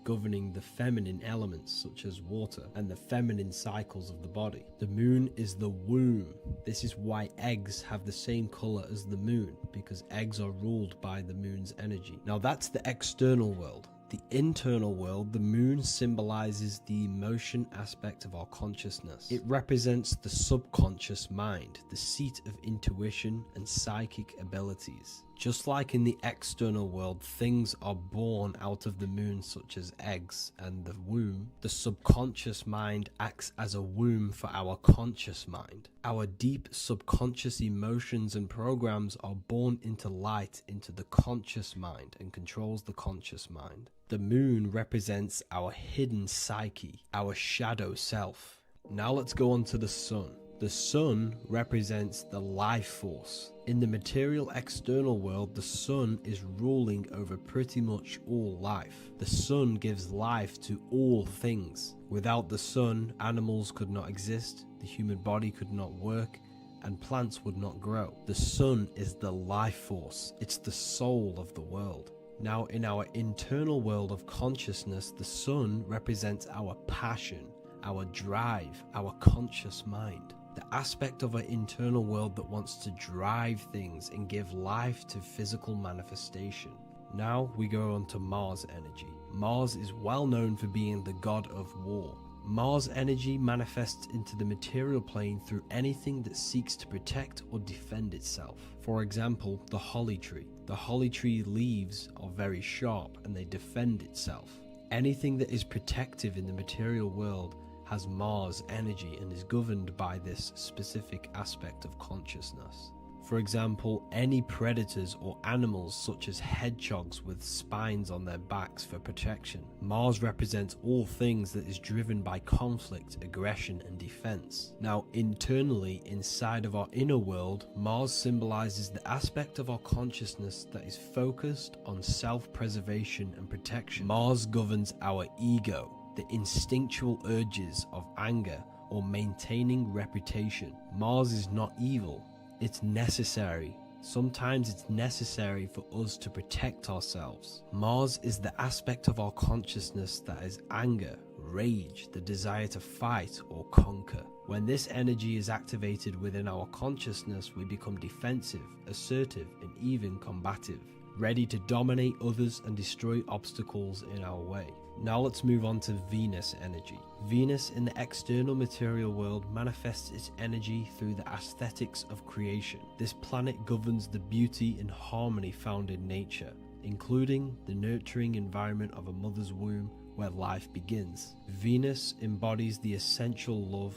governing the feminine elements such as water and the feminine cycles of the body. The moon is the womb. This is why eggs have the same color as the moon, because eggs are ruled by the moon's energy. Now that's the external world. The internal world, the moon symbolizes the emotion aspect of our consciousness. It represents the subconscious mind, the seat of intuition and psychic abilities. Just like in the external world, things are born out of the moon, such as eggs and the womb, the subconscious mind acts as a womb for our conscious mind. Our deep subconscious emotions and programs are born into light into the conscious mind and controls the conscious mind. The moon represents our hidden psyche, our shadow self. Now let's go on to the sun. The sun represents the life force. In the material external world, the sun is ruling over pretty much all life. The sun gives life to all things. Without the sun, animals could not exist, the human body could not work, and plants would not grow. The sun is the life force. It's the soul of the world. Now, in our internal world of consciousness, the sun represents our passion, our drive, our conscious mind. The aspect of our internal world that wants to drive things and give life to physical manifestation. Now we go on to Mars energy. Mars is well known for being the god of war. Mars energy manifests into the material plane through anything that seeks to protect or defend itself. For example, the holly tree. The holly tree leaves are very sharp and they defend itself. Anything that is protective in the material world has Mars energy and is governed by this specific aspect of consciousness. For example, any predators or animals such as hedgehogs with spines on their backs for protection. Mars represents all things that is driven by conflict, aggression, and defense. Now, internally, inside of our inner world, Mars symbolizes the aspect of our consciousness that is focused on self-preservation and protection. Mars governs our ego, the instinctual urges of anger or maintaining reputation. Mars is not evil, it's necessary. Sometimes it's necessary for us to protect ourselves. Mars is the aspect of our consciousness that is anger, rage, the desire to fight or conquer. When this energy is activated within our consciousness, we become defensive, assertive, and even combative, ready to dominate others and destroy obstacles in our way. Now let's move on to Venus energy. Venus in the external material world manifests its energy through the aesthetics of creation. This planet governs the beauty and harmony found in nature, including the nurturing environment of a mother's womb where life begins. Venus embodies the essential love,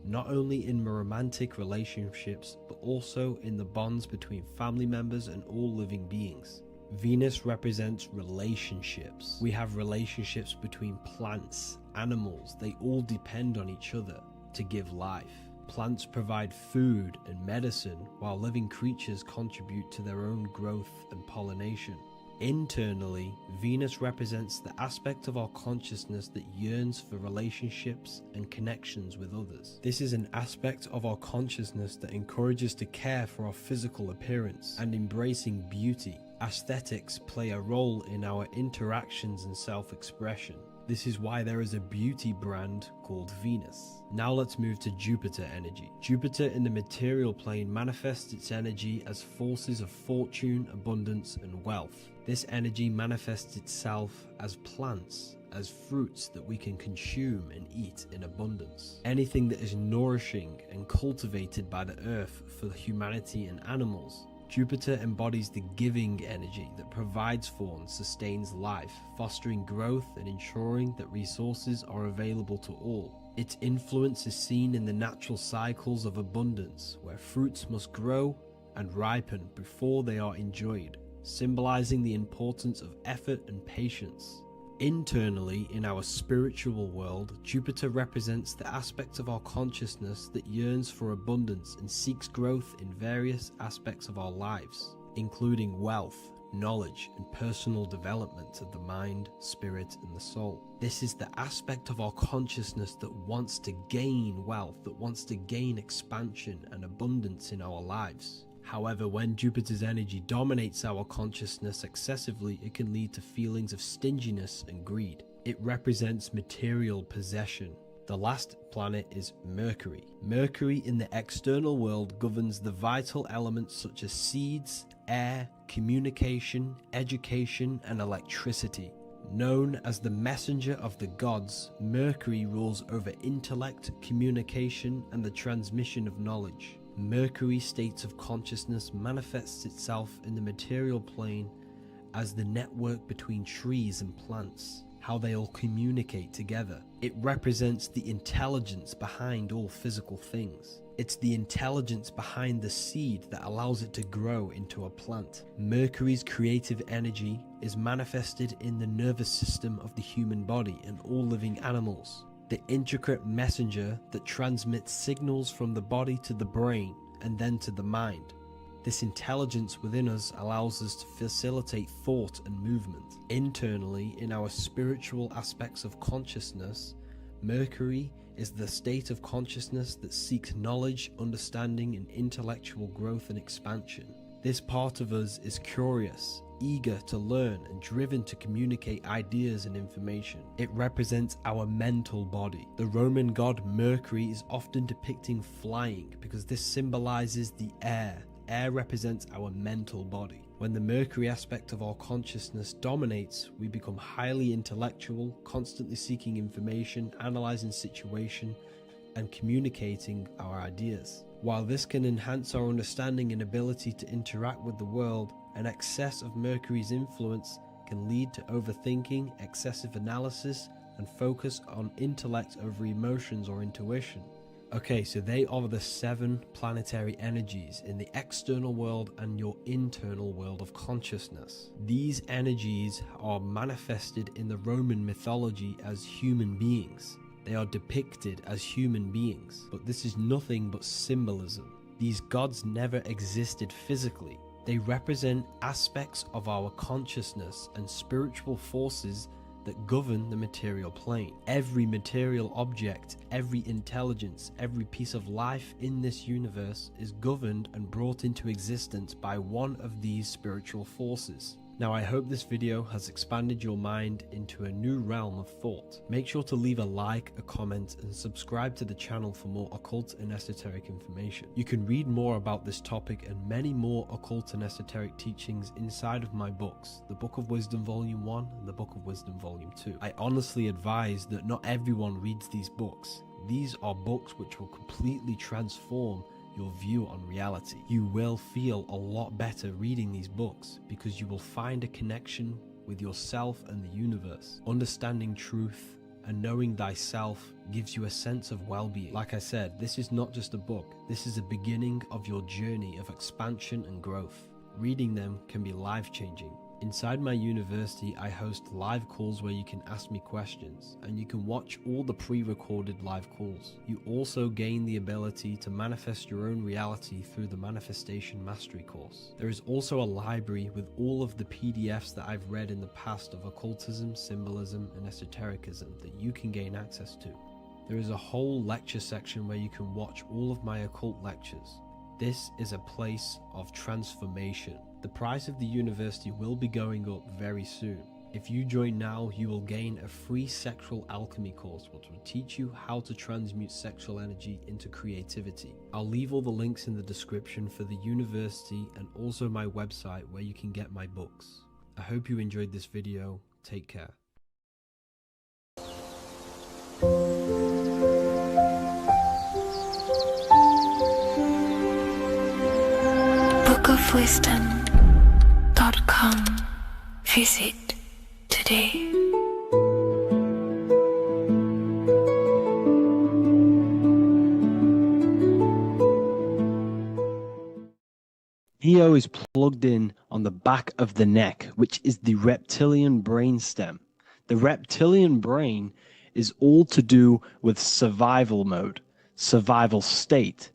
not only in romantic relationships, but also in the bonds between family members and all living beings. Venus represents relationships. We have relationships between plants, animals. They all depend on each other to give life. Plants provide food and medicine, while living creatures contribute to their own growth and pollination. Internally, Venus represents the aspect of our consciousness that yearns for relationships and connections with others. This is an aspect of our consciousness that encourages to care for our physical appearance and embracing beauty. Aesthetics play a role in our interactions and self-expression. This is why there is a beauty brand called Venus. Now let's move to Jupiter energy. Jupiter in the material plane manifests its energy as forces of fortune, abundance, and wealth. This energy manifests itself as plants, as fruits that we can consume and eat in abundance. Anything that is nourishing and cultivated by the earth for humanity and animals. Jupiter embodies the giving energy that provides for and sustains life, fostering growth and ensuring that resources are available to all. Its influence is seen in the natural cycles of abundance, where fruits must grow and ripen before they are enjoyed, symbolizing the importance of effort and patience. Internally, in our spiritual world, Jupiter represents the aspects of our consciousness that yearns for abundance and seeks growth in various aspects of our lives, including wealth, knowledge, and personal development of the mind, spirit, and the soul. This is the aspect of our consciousness that wants to gain wealth, that wants to gain expansion and abundance in our lives. However, when Jupiter's energy dominates our consciousness excessively, it can lead to feelings of stinginess and greed. It represents material possession. The last planet is Mercury. Mercury in the external world governs the vital elements such as seeds, air, communication, education, and electricity. Known as the messenger of the gods, Mercury rules over intellect, communication, and the transmission of knowledge. Mercury's state of consciousness manifests itself in the material plane as the network between trees and plants, how they all communicate together. It represents the intelligence behind all physical things. It's the intelligence behind the seed that allows it to grow into a plant. Mercury's creative energy is manifested in the nervous system of the human body and all living animals, the intricate messenger that transmits signals from the body to the brain and then to the mind. This intelligence within us allows us to facilitate thought and movement. Internally, in our spiritual aspects of consciousness, Mercury is the state of consciousness that seeks knowledge, understanding, and intellectual growth and expansion. This part of us is curious, eager to learn, and driven to communicate ideas and information. It represents our mental body. The Roman god Mercury is often depicting flying because this symbolizes the air. Air represents our mental body. When the Mercury aspect of our consciousness dominates, we become highly intellectual, constantly seeking information, analyzing situation, and communicating our ideas. While this can enhance our understanding and ability to interact with the world, an excess of Mercury's influence can lead to overthinking, excessive analysis, and focus on intellect over emotions or intuition. Okay, so they are the 7 planetary energies in the external world and your internal world of consciousness. These energies are manifested in the Roman mythology as human beings. They are depicted as human beings, but this is nothing but symbolism. These gods never existed physically. They represent aspects of our consciousness and spiritual forces that govern the material plane. Every material object, every intelligence, every piece of life in this universe is governed and brought into existence by one of these spiritual forces. Now, I hope this video has expanded your mind into a new realm of thought. Make sure to leave a like, a comment, and subscribe to the channel for more occult and esoteric information. You can read more about this topic and many more occult and esoteric teachings inside of my books, the Book of Wisdom Volume 1 and the Book of Wisdom Volume 2. I honestly advise that not everyone reads these books. These are books which will completely transform your view on reality. You will feel a lot better reading these books because you will find a connection with yourself and the universe. Understanding truth and knowing thyself gives you a sense of well-being. Like I said, this is not just a book. This is a beginning of your journey of expansion and growth. Reading them can be life-changing. Inside my university, I host live calls where you can ask me questions, and you can watch all the pre-recorded live calls. You also gain the ability to manifest your own reality through the Manifestation Mastery course. There is also a library with all of the PDFs that I've read in the past of occultism, symbolism, and esotericism that you can gain access to. There is a whole lecture section where you can watch all of my occult lectures. This is a place of transformation. The price of the university will be going up very soon. If you join now, you will gain a free sexual alchemy course which will teach you how to transmute sexual energy into creativity. I'll leave all the links in the description for the university and also my website where you can get my books. I hope you enjoyed this video. Take care. bookofwisdom.com. Visit today. Neo is plugged in on the back of the neck, which is the reptilian brain stem. The reptilian brain is all to do with survival mode, survival state.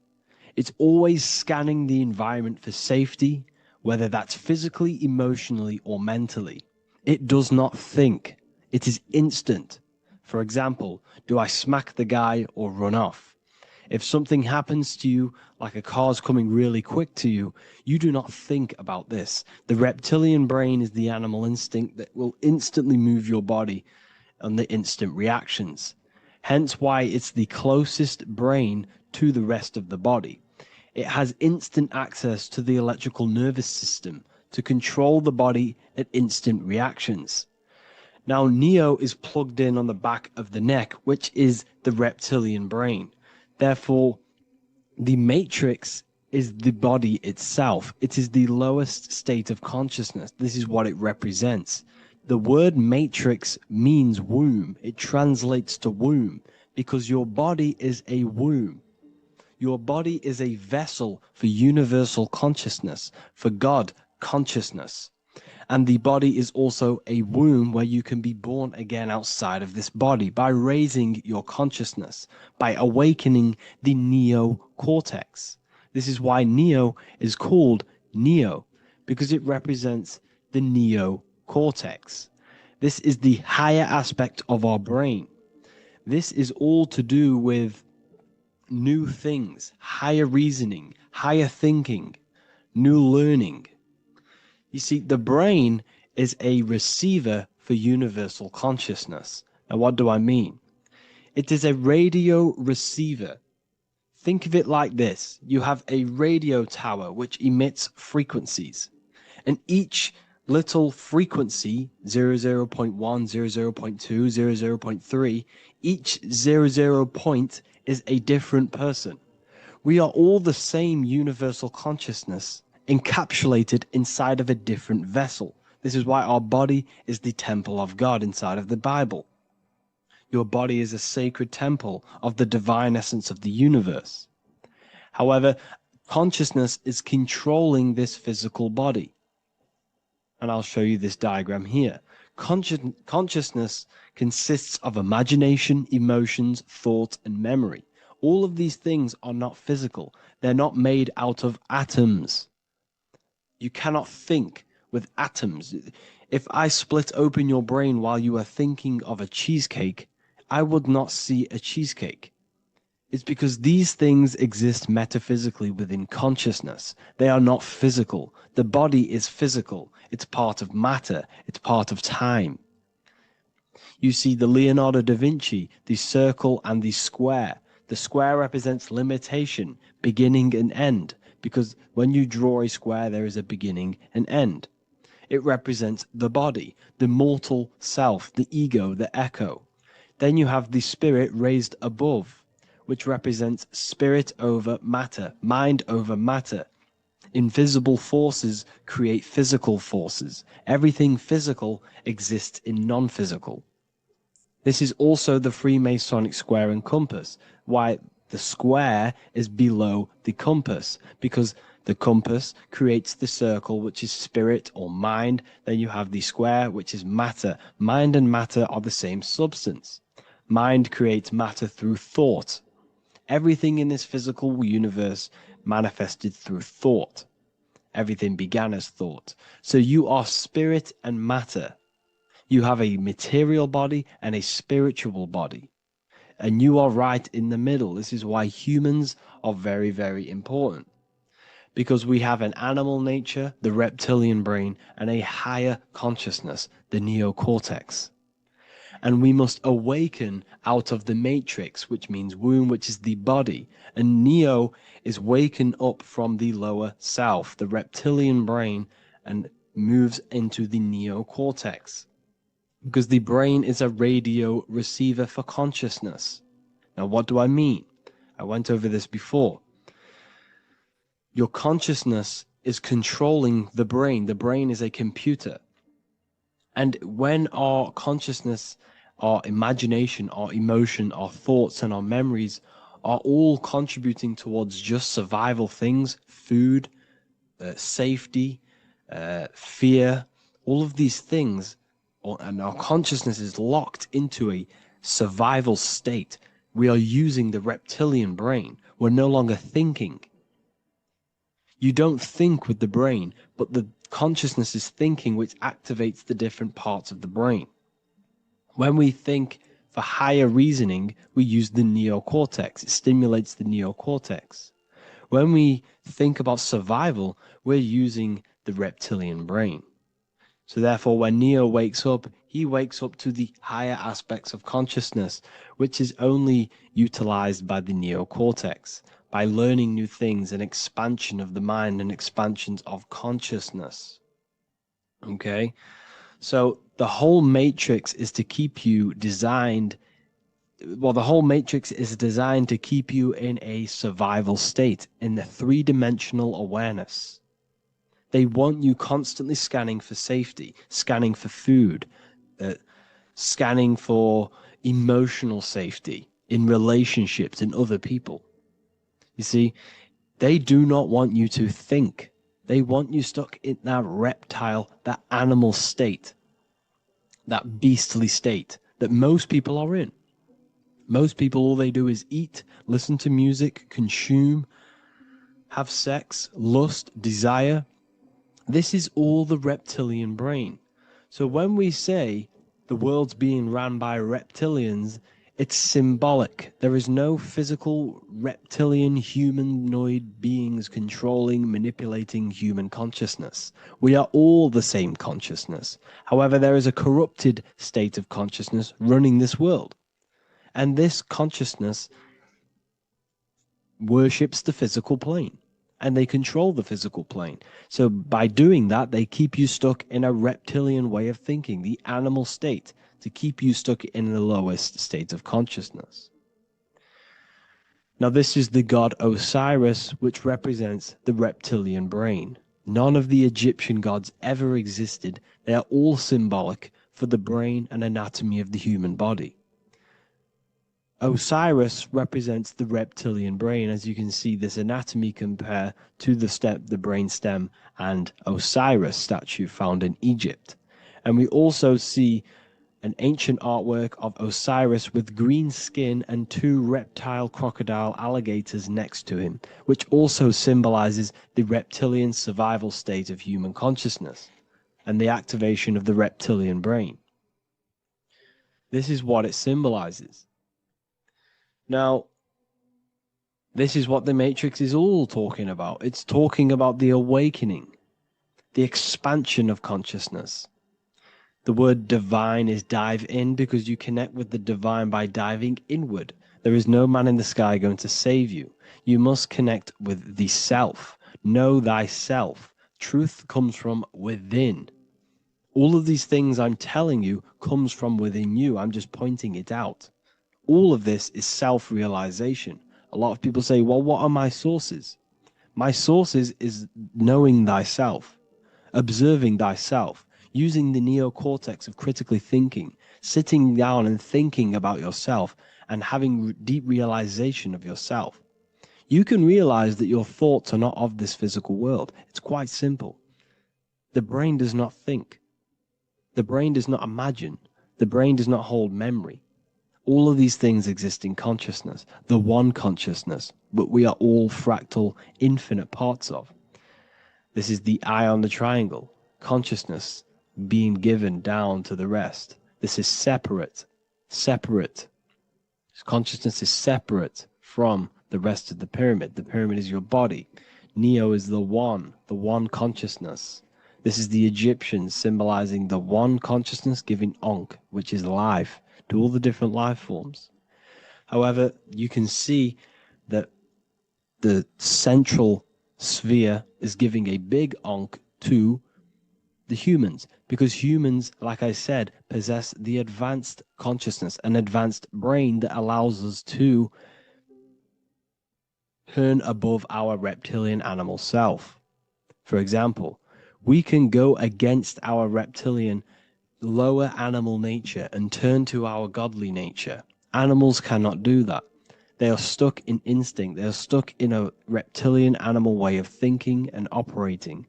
It's always scanning the environment for safety, whether that's physically, emotionally, or mentally. It does not think. It is instant. For example, do I smack the guy or run off? If something happens to you, like a car's coming really quick to you, you do not think about this. The reptilian brain is the animal instinct that will instantly move your body on the instant reactions. Hence why it's the closest brain to the rest of the body. It has instant access to the electrical nervous system to control the body at instant reactions. Now, Neo is plugged in on the back of the neck, which is the reptilian brain. Therefore, the matrix is the body itself. It is the lowest state of consciousness. This is what it represents. The word matrix means womb. It translates to womb because your body is a womb. Your body is a vessel for universal consciousness, for God consciousness. And the body is also a womb where you can be born again outside of this body by raising your consciousness, by awakening the neocortex. This is why neo is called neo, because it represents the neocortex. This is the higher aspect of our brain. This is all to do with new things, higher reasoning, higher thinking, new learning. You see, the brain is a receiver for universal consciousness. Now, what do I mean? It is a radio receiver. Think of it like this. You have a radio tower which emits frequencies, and each little frequency, 00.1, 00.2, 00.3, each 00 point is a different person. We are all the same universal consciousness encapsulated inside of a different vessel. This is why our body is the temple of God inside of the Bible. Your body is a sacred temple of the divine essence of the universe. However, consciousness is controlling this physical body. And I'll show you this diagram here. Consciousness consists of imagination, emotions, thought, and memory. All of these things are not physical. They're not made out of atoms. You cannot think with atoms. If I split open your brain while you are thinking of a cheesecake, I would not see a cheesecake. It's because these things exist metaphysically within consciousness. They are not physical. The body is physical. It's part of matter. It's part of time. You see the Leonardo da Vinci, the circle and the square. The square represents limitation, beginning and end, because when you draw a square, there is a beginning and end. It represents the body, the mortal self, the ego, the echo. Then you have the spirit raised above, which represents spirit over matter, mind over matter. Invisible forces create physical forces. Everything physical exists in non-physical. This is also the Freemasonic square and compass, why the square is below the compass, because the compass creates the circle, which is spirit or mind. Then you have the square, which is matter. Mind and matter are the same substance. Mind creates matter through thought. Everything in this physical universe manifested through thought. Everything began as thought. So you are spirit and matter. You have a material body and a spiritual body. And you are right in the middle. This is why humans are very, very important. Because we have an animal nature, the reptilian brain, and a higher consciousness, the neocortex. And we must awaken out of the matrix, which means womb, which is the body. And neo is waken up from the lower self, the reptilian brain, and moves into the neocortex. Because the brain is a radio receiver for consciousness. Now, what do I mean? I went over this before. Your consciousness is controlling the brain. The brain is a computer. And when our consciousness, our imagination, our emotion, our thoughts, and our memories are all contributing towards just survival things, food, safety, fear, all of these things, and our consciousness is locked into a survival state, we are using the reptilian brain. We're no longer thinking. You don't think with the brain, but the consciousness is thinking, which activates the different parts of the brain. When we think for higher reasoning, we use the neocortex. It stimulates the neocortex. When we think about survival, we're using the reptilian brain. So therefore, when Neo wakes up, he wakes up to the higher aspects of consciousness, which is only utilized by the neocortex, by learning new things and expansion of the mind and expansions of consciousness. Okay? So the whole matrix is to keep you designed well, the whole matrix is designed to keep you in a survival state, in the three-dimensional awareness. They want you constantly scanning for safety, scanning for food, scanning for emotional safety in relationships and other people. You see, they do not want you to think. They want you stuck in that reptile, that animal state, that beastly state that most people are in. Most people, all they do is eat, listen to music, consume, have sex, lust, desire. This is all the reptilian brain. So when we say the world's being ran by reptilians, it's symbolic. There is no physical reptilian humanoid beings controlling, manipulating human consciousness. We are all the same consciousness. However, there is a corrupted state of consciousness running this world. And this consciousness worships the physical plane, and they control the physical plane. So by doing that, they keep you stuck in a reptilian way of thinking, the animal state, to keep you stuck in the lowest state of consciousness. Now, this is the god Osiris, which represents the reptilian brain. None of the Egyptian gods ever existed. They are all symbolic for the brain and anatomy of the human body. Osiris represents the reptilian brain. As you can see, this anatomy compare to the brain stem and Osiris statue found in Egypt. And we also see an ancient artwork of Osiris with green skin and two reptile crocodile alligators next to him, which also symbolizes the reptilian survival state of human consciousness and the activation of the reptilian brain. This is what it symbolizes. Now, this is what the Matrix is all talking about. It's talking about the awakening, the expansion of consciousness. The word divine is dive in because you connect with the divine by diving inward. There is no man in the sky going to save you. You must connect with the self. Know thyself. Truth comes from within. All of these things I'm telling you comes from within you. I'm just pointing it out. All of this is self-realization. A lot of people say, well, what are my sources? My sources is knowing thyself, observing thyself, using the neocortex of critically thinking, sitting down and thinking about yourself and having deep realization of yourself. You can realize that your thoughts are not of this physical world. It's quite simple. The brain does not think. The brain does not imagine. The brain does not hold memory. All of these things exist in consciousness, the one consciousness, but we are all fractal, infinite parts of. This is the eye on the triangle, consciousness being given down to the rest. This is separate. Consciousness is separate from the rest of the pyramid. The pyramid is your body. Neo is the one consciousness. This is the Egyptians symbolizing the one consciousness giving Ankh, which is life, to all the different life forms. However, you can see that the central sphere is giving a big Ankh to the humans, because humans, like I said, possess the advanced consciousness, an advanced brain that allows us to turn above our reptilian animal self. For example, we can go against our reptilian lower animal nature and turn to our godly nature. Animals cannot do that. They are stuck in instinct. They are stuck in a reptilian animal way of thinking and operating.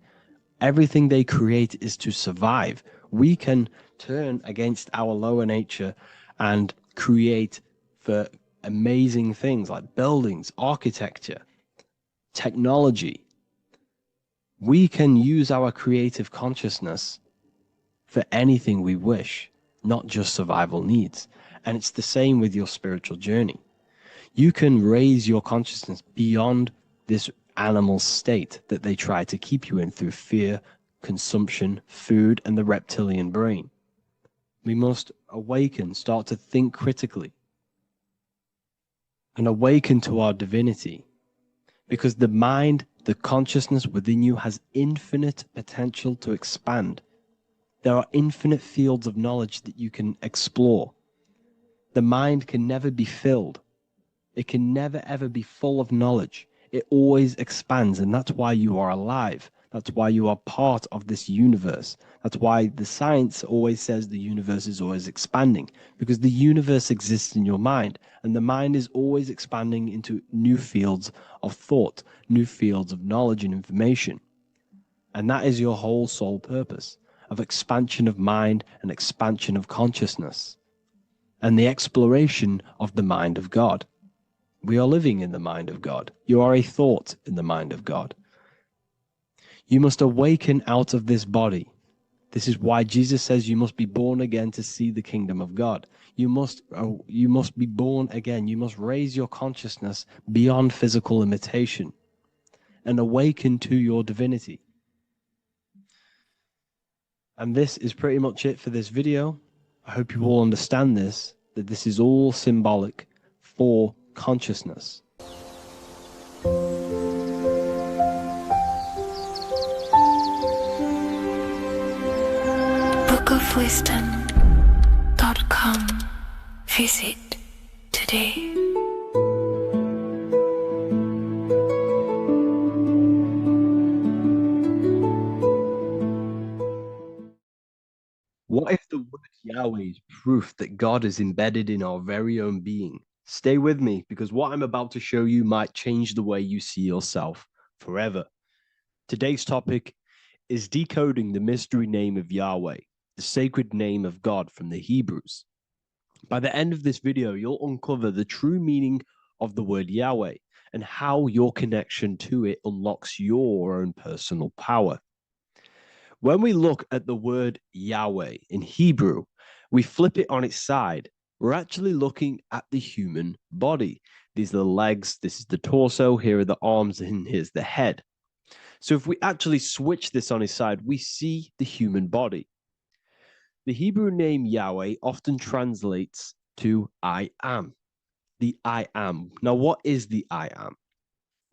Everything they create is to survive. We can turn against our lower nature and create for amazing things like buildings, architecture, technology. We can use our creative consciousness for anything we wish, not just survival needs. And it's the same with your spiritual journey. You can raise your consciousness beyond this animal state that they try to keep you in through fear, consumption, food, and the reptilian brain. We must awaken, start to think critically, and awaken to our divinity. Because the mind, the consciousness within you has infinite potential to expand. There are infinite fields of knowledge that you can explore. The mind can never be filled. It can never, ever be full of knowledge. It always expands, and that's why you are alive. That's why you are part of this universe. That's why the science always says the universe is always expanding, because the universe exists in your mind, and the mind is always expanding into new fields of thought, new fields of knowledge and information. And that is your whole sole purpose of expansion of mind and expansion of consciousness and the exploration of the mind of God. We are living in the mind of God. You are a thought in the mind of God. You must awaken out of this body. This is why Jesus says you must be born again to see the kingdom of God. You must be born again. You must raise your consciousness beyond physical limitation and awaken to your divinity. And this is pretty much it for this video. I hope you all understand this, that this is all symbolic for consciousness. bookofwisdom.com. Visit today. What if the word Yahweh is proof that God is embedded in our very own being? Stay with me, because what I'm about to show you might change the way you see yourself forever. Today's topic is decoding the mystery name of Yahweh, the sacred name of God from the Hebrews. By the end of this video, you'll uncover the true meaning of the word Yahweh and how your connection to it unlocks your own personal power. When we look at the word Yahweh in Hebrew, we flip it on its side. We're actually looking at the human body. These are the legs, this is the torso, here are the arms, and here's the head. So if we actually switch this on its side, we see the human body. The Hebrew name Yahweh often translates to I am, the I am. Now, what is the I am?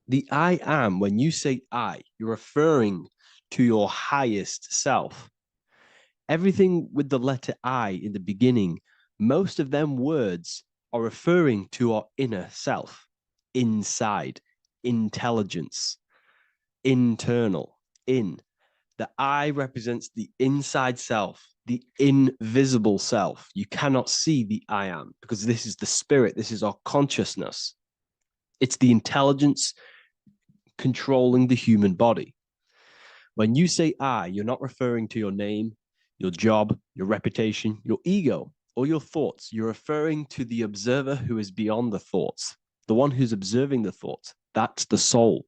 The I am, when you say I, you're referring to your highest self. Everything with the letter I in the beginning, most of them words are referring to our inner self, inside, intelligence, internal, in. The I represents the inside self, the invisible self. You cannot see the I am, because this is the spirit, this is our consciousness. It's the intelligence controlling the human body. When you say I, you're not referring to your name, your job, your reputation, your ego, or your thoughts. You're referring to the observer who is beyond the thoughts, the one who's observing the thoughts. That's the soul.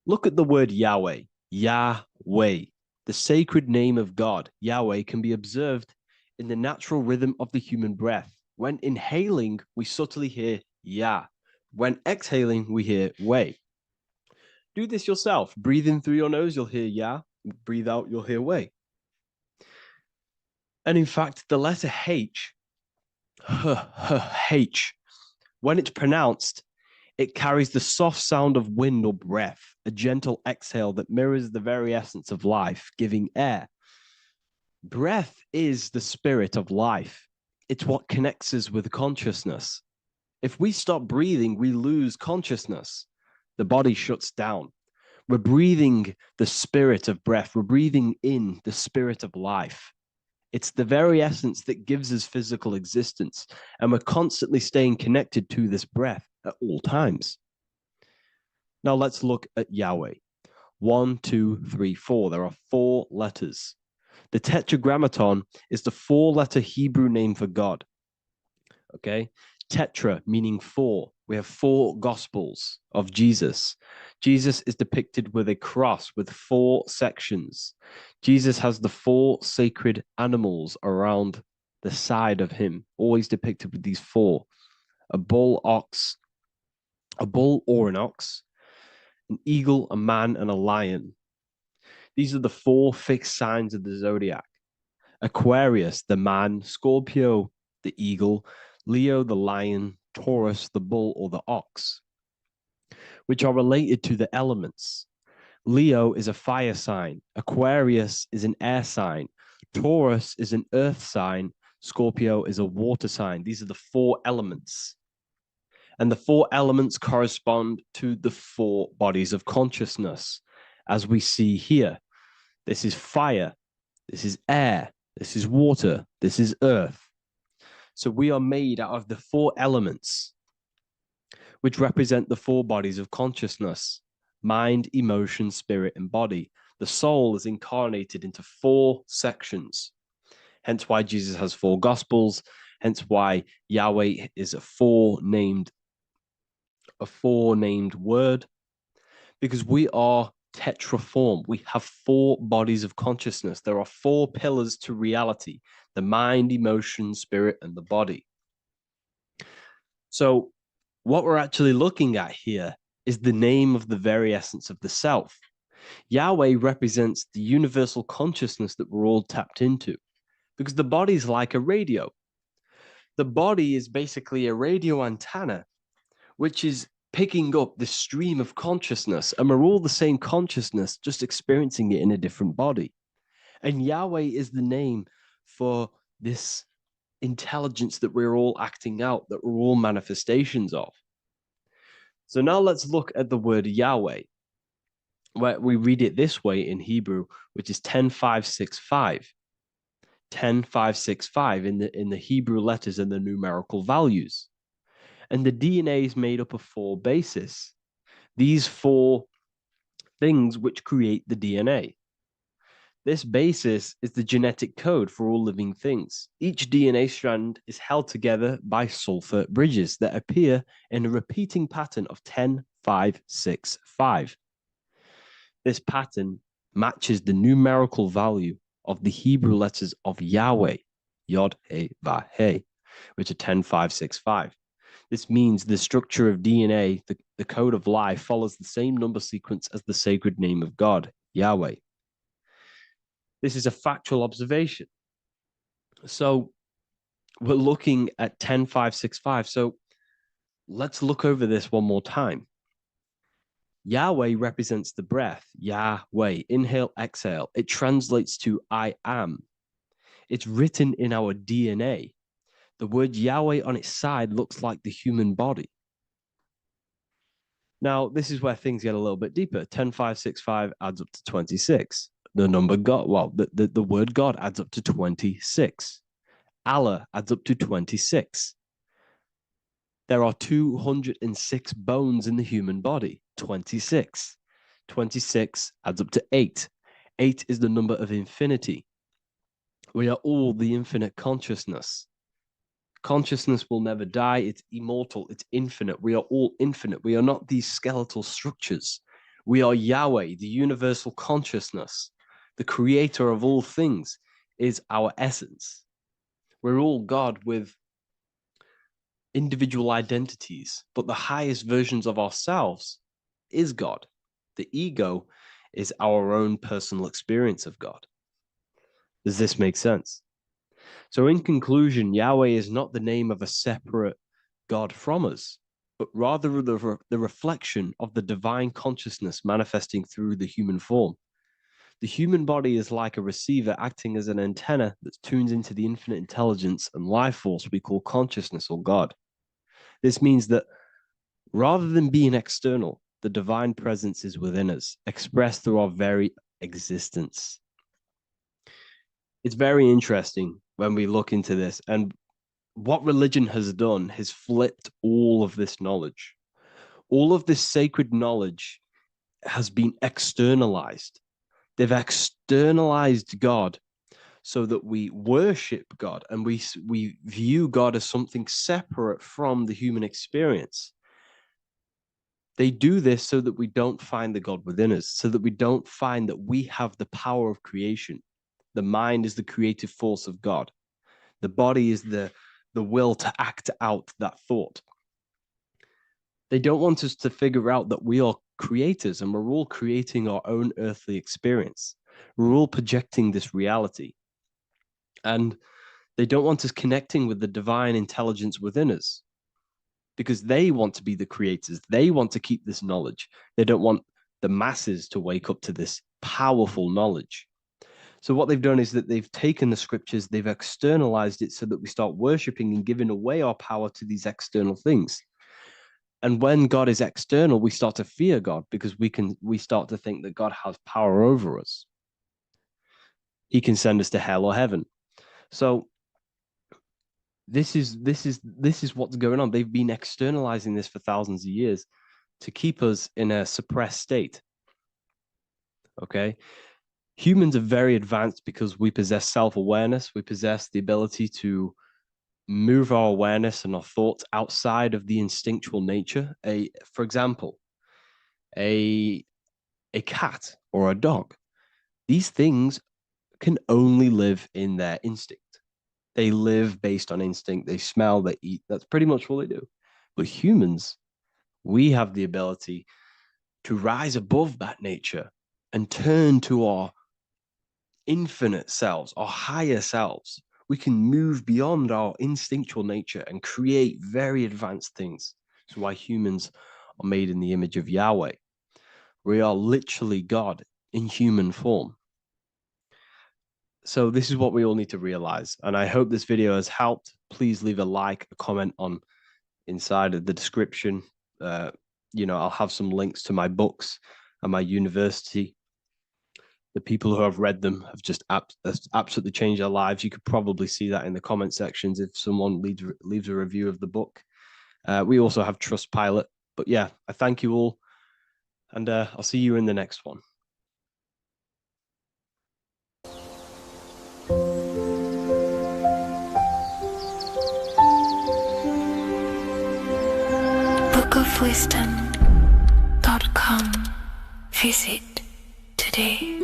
Look at the word Yahweh, Yahweh, the sacred name of God. Yahweh can be observed in the natural rhythm of the human breath. When inhaling, we subtly hear Yah. When exhaling, we hear Way. Do this yourself. Breathe in through your nose, you'll hear Yah. Breathe out, you'll hear Way. And in fact, the letter H, H, when it's pronounced, it carries the soft sound of wind or breath, a gentle exhale that mirrors the very essence of life, giving air. Breath is the spirit of life. It's what connects us with consciousness. If we stop breathing, we lose consciousness. The body shuts down. We're breathing the spirit of breath. We're breathing in the spirit of life. It's the very essence that gives us physical existence, and we're constantly staying connected to this breath at all times. Now let's look at Yahweh. 1, 2, 3, 4. There are 4 letters. The Tetragrammaton is the 4-letter Hebrew name for God. Okay? Tetra meaning 4. We have 4 gospels of Jesus. Jesus is depicted with a cross with 4 sections. Jesus has the 4 sacred animals around the side of him, always depicted with these 4. A bull or an ox, an eagle, a man, and a lion. These are the 4 fixed signs of the zodiac. Aquarius, the man, Scorpio, the eagle, Leo, the lion, Taurus, the bull or the ox, which are related to the elements. Leo is a fire sign. Aquarius is an air sign. Taurus is an earth sign. Scorpio is a water sign. These are the 4 elements. And the 4 elements correspond to the 4 bodies of consciousness, as we see here. This is fire, this is air, this is water, this is earth. So we are made out of the 4 elements, which represent the 4 bodies of consciousness: mind, emotion, spirit, and body. The soul is incarnated into 4 sections. Hence why Jesus has 4 gospels. Hence why Yahweh is a four-named word, because we are tetraform. We have 4 bodies of consciousness. There are 4 pillars to reality: the mind, emotion, spirit, and the body. So what we're actually looking at here is the name of the very essence of the self. Yahweh represents the universal consciousness that we're all tapped into, because the body is like a radio. The body is basically a radio antenna, which is picking up this stream of consciousness, and we're all the same consciousness, just experiencing it in a different body. And Yahweh is the name for this intelligence that we're all acting out, that we're all manifestations of. So now let's look at the word Yahweh, where we read it this way in Hebrew, which is 10565. 10565 in the Hebrew letters and the numerical values. And the DNA is made up of 4 bases. These 4 things which create the DNA. This basis is the genetic code for all living things. Each DNA strand is held together by sulfur bridges that appear in a repeating pattern of 10565. This pattern matches the numerical value of the Hebrew letters of Yahweh, Yod, He, Va, He, which are 10565. This means the structure of DNA, the code of life, follows the same number sequence as the sacred name of God, Yahweh. This is a factual observation. So we're looking at 10565. So let's look over this one more time. Yahweh represents the breath, Yahweh, inhale, exhale. It translates to I am. It's written in our DNA. The word Yahweh on its side looks like the human body. Now, this is where things get a little bit deeper. 10565 adds up to 26. The number God, well, the word God adds up to 26. Allah adds up to 26. There are 206 bones in the human body, 26. 26 adds up to 8. 8 is the number of infinity. We are all the infinite consciousness. Consciousness will never die. It's immortal. It's infinite. We are all infinite. We are not these skeletal structures. We are Yahweh, the universal consciousness. The creator of all things is our essence. We're all God with individual identities, but the highest versions of ourselves is God. The ego is our own personal experience of God. Does this make sense? So in conclusion, Yahweh is not the name of a separate God from us, but rather the reflection of the divine consciousness manifesting through the human form. The human body is like a receiver acting as an antenna that tunes into the infinite intelligence and life force we call consciousness or God. This means that rather than being external, the divine presence is within us, expressed through our very existence. It's very interesting when we look into this, and what religion has done is flipped all of this knowledge. All of this sacred knowledge has been externalized. They've externalized God so that we worship God and we view God as something separate from the human experience. They do this so that we don't find the God within us, so that we don't find that we have the power of creation. The mind is the creative force of God. The body is the will to act out that thought. They don't want us to figure out that we are creators and we're all creating our own earthly experience. We're all projecting this reality. And they don't want us connecting with the divine intelligence within us because they want to be the creators. They want to keep this knowledge. They don't want the masses to wake up to this powerful knowledge. So what they've done is that they've taken the scriptures, they've externalized it so that we start worshiping and giving away our power to these external things. And when God is external, we start to fear God because we start to think that God has power over us. He can send us to hell or heaven. So this is what's going on. They've been externalizing this for thousands of years to keep us in a suppressed state. Okay. Humans are very advanced because we possess self-awareness. We possess the ability to move our awareness and our thoughts outside of the instinctual nature. For example, a cat or a dog. These things can only live in their instinct. They live based on instinct. They smell, they eat. That's pretty much what they do. But humans, we have the ability to rise above that nature and turn to our infinite selves, our higher selves. We can move beyond our instinctual nature and create very advanced things. That's why humans are made in the image of Yahweh. We are literally God in human form. So this is what we all need to realize. And I hope this video has helped. Please leave a like, a comment on inside of the description. I'll have some links to my books and my university. The people who have read them have just absolutely changed their lives. You could probably see that in the comment sections if someone leaves a review of the book. We also have Trustpilot. But yeah, I thank you all. And I'll see you in the next one. bookofwisdom.com. Visit today.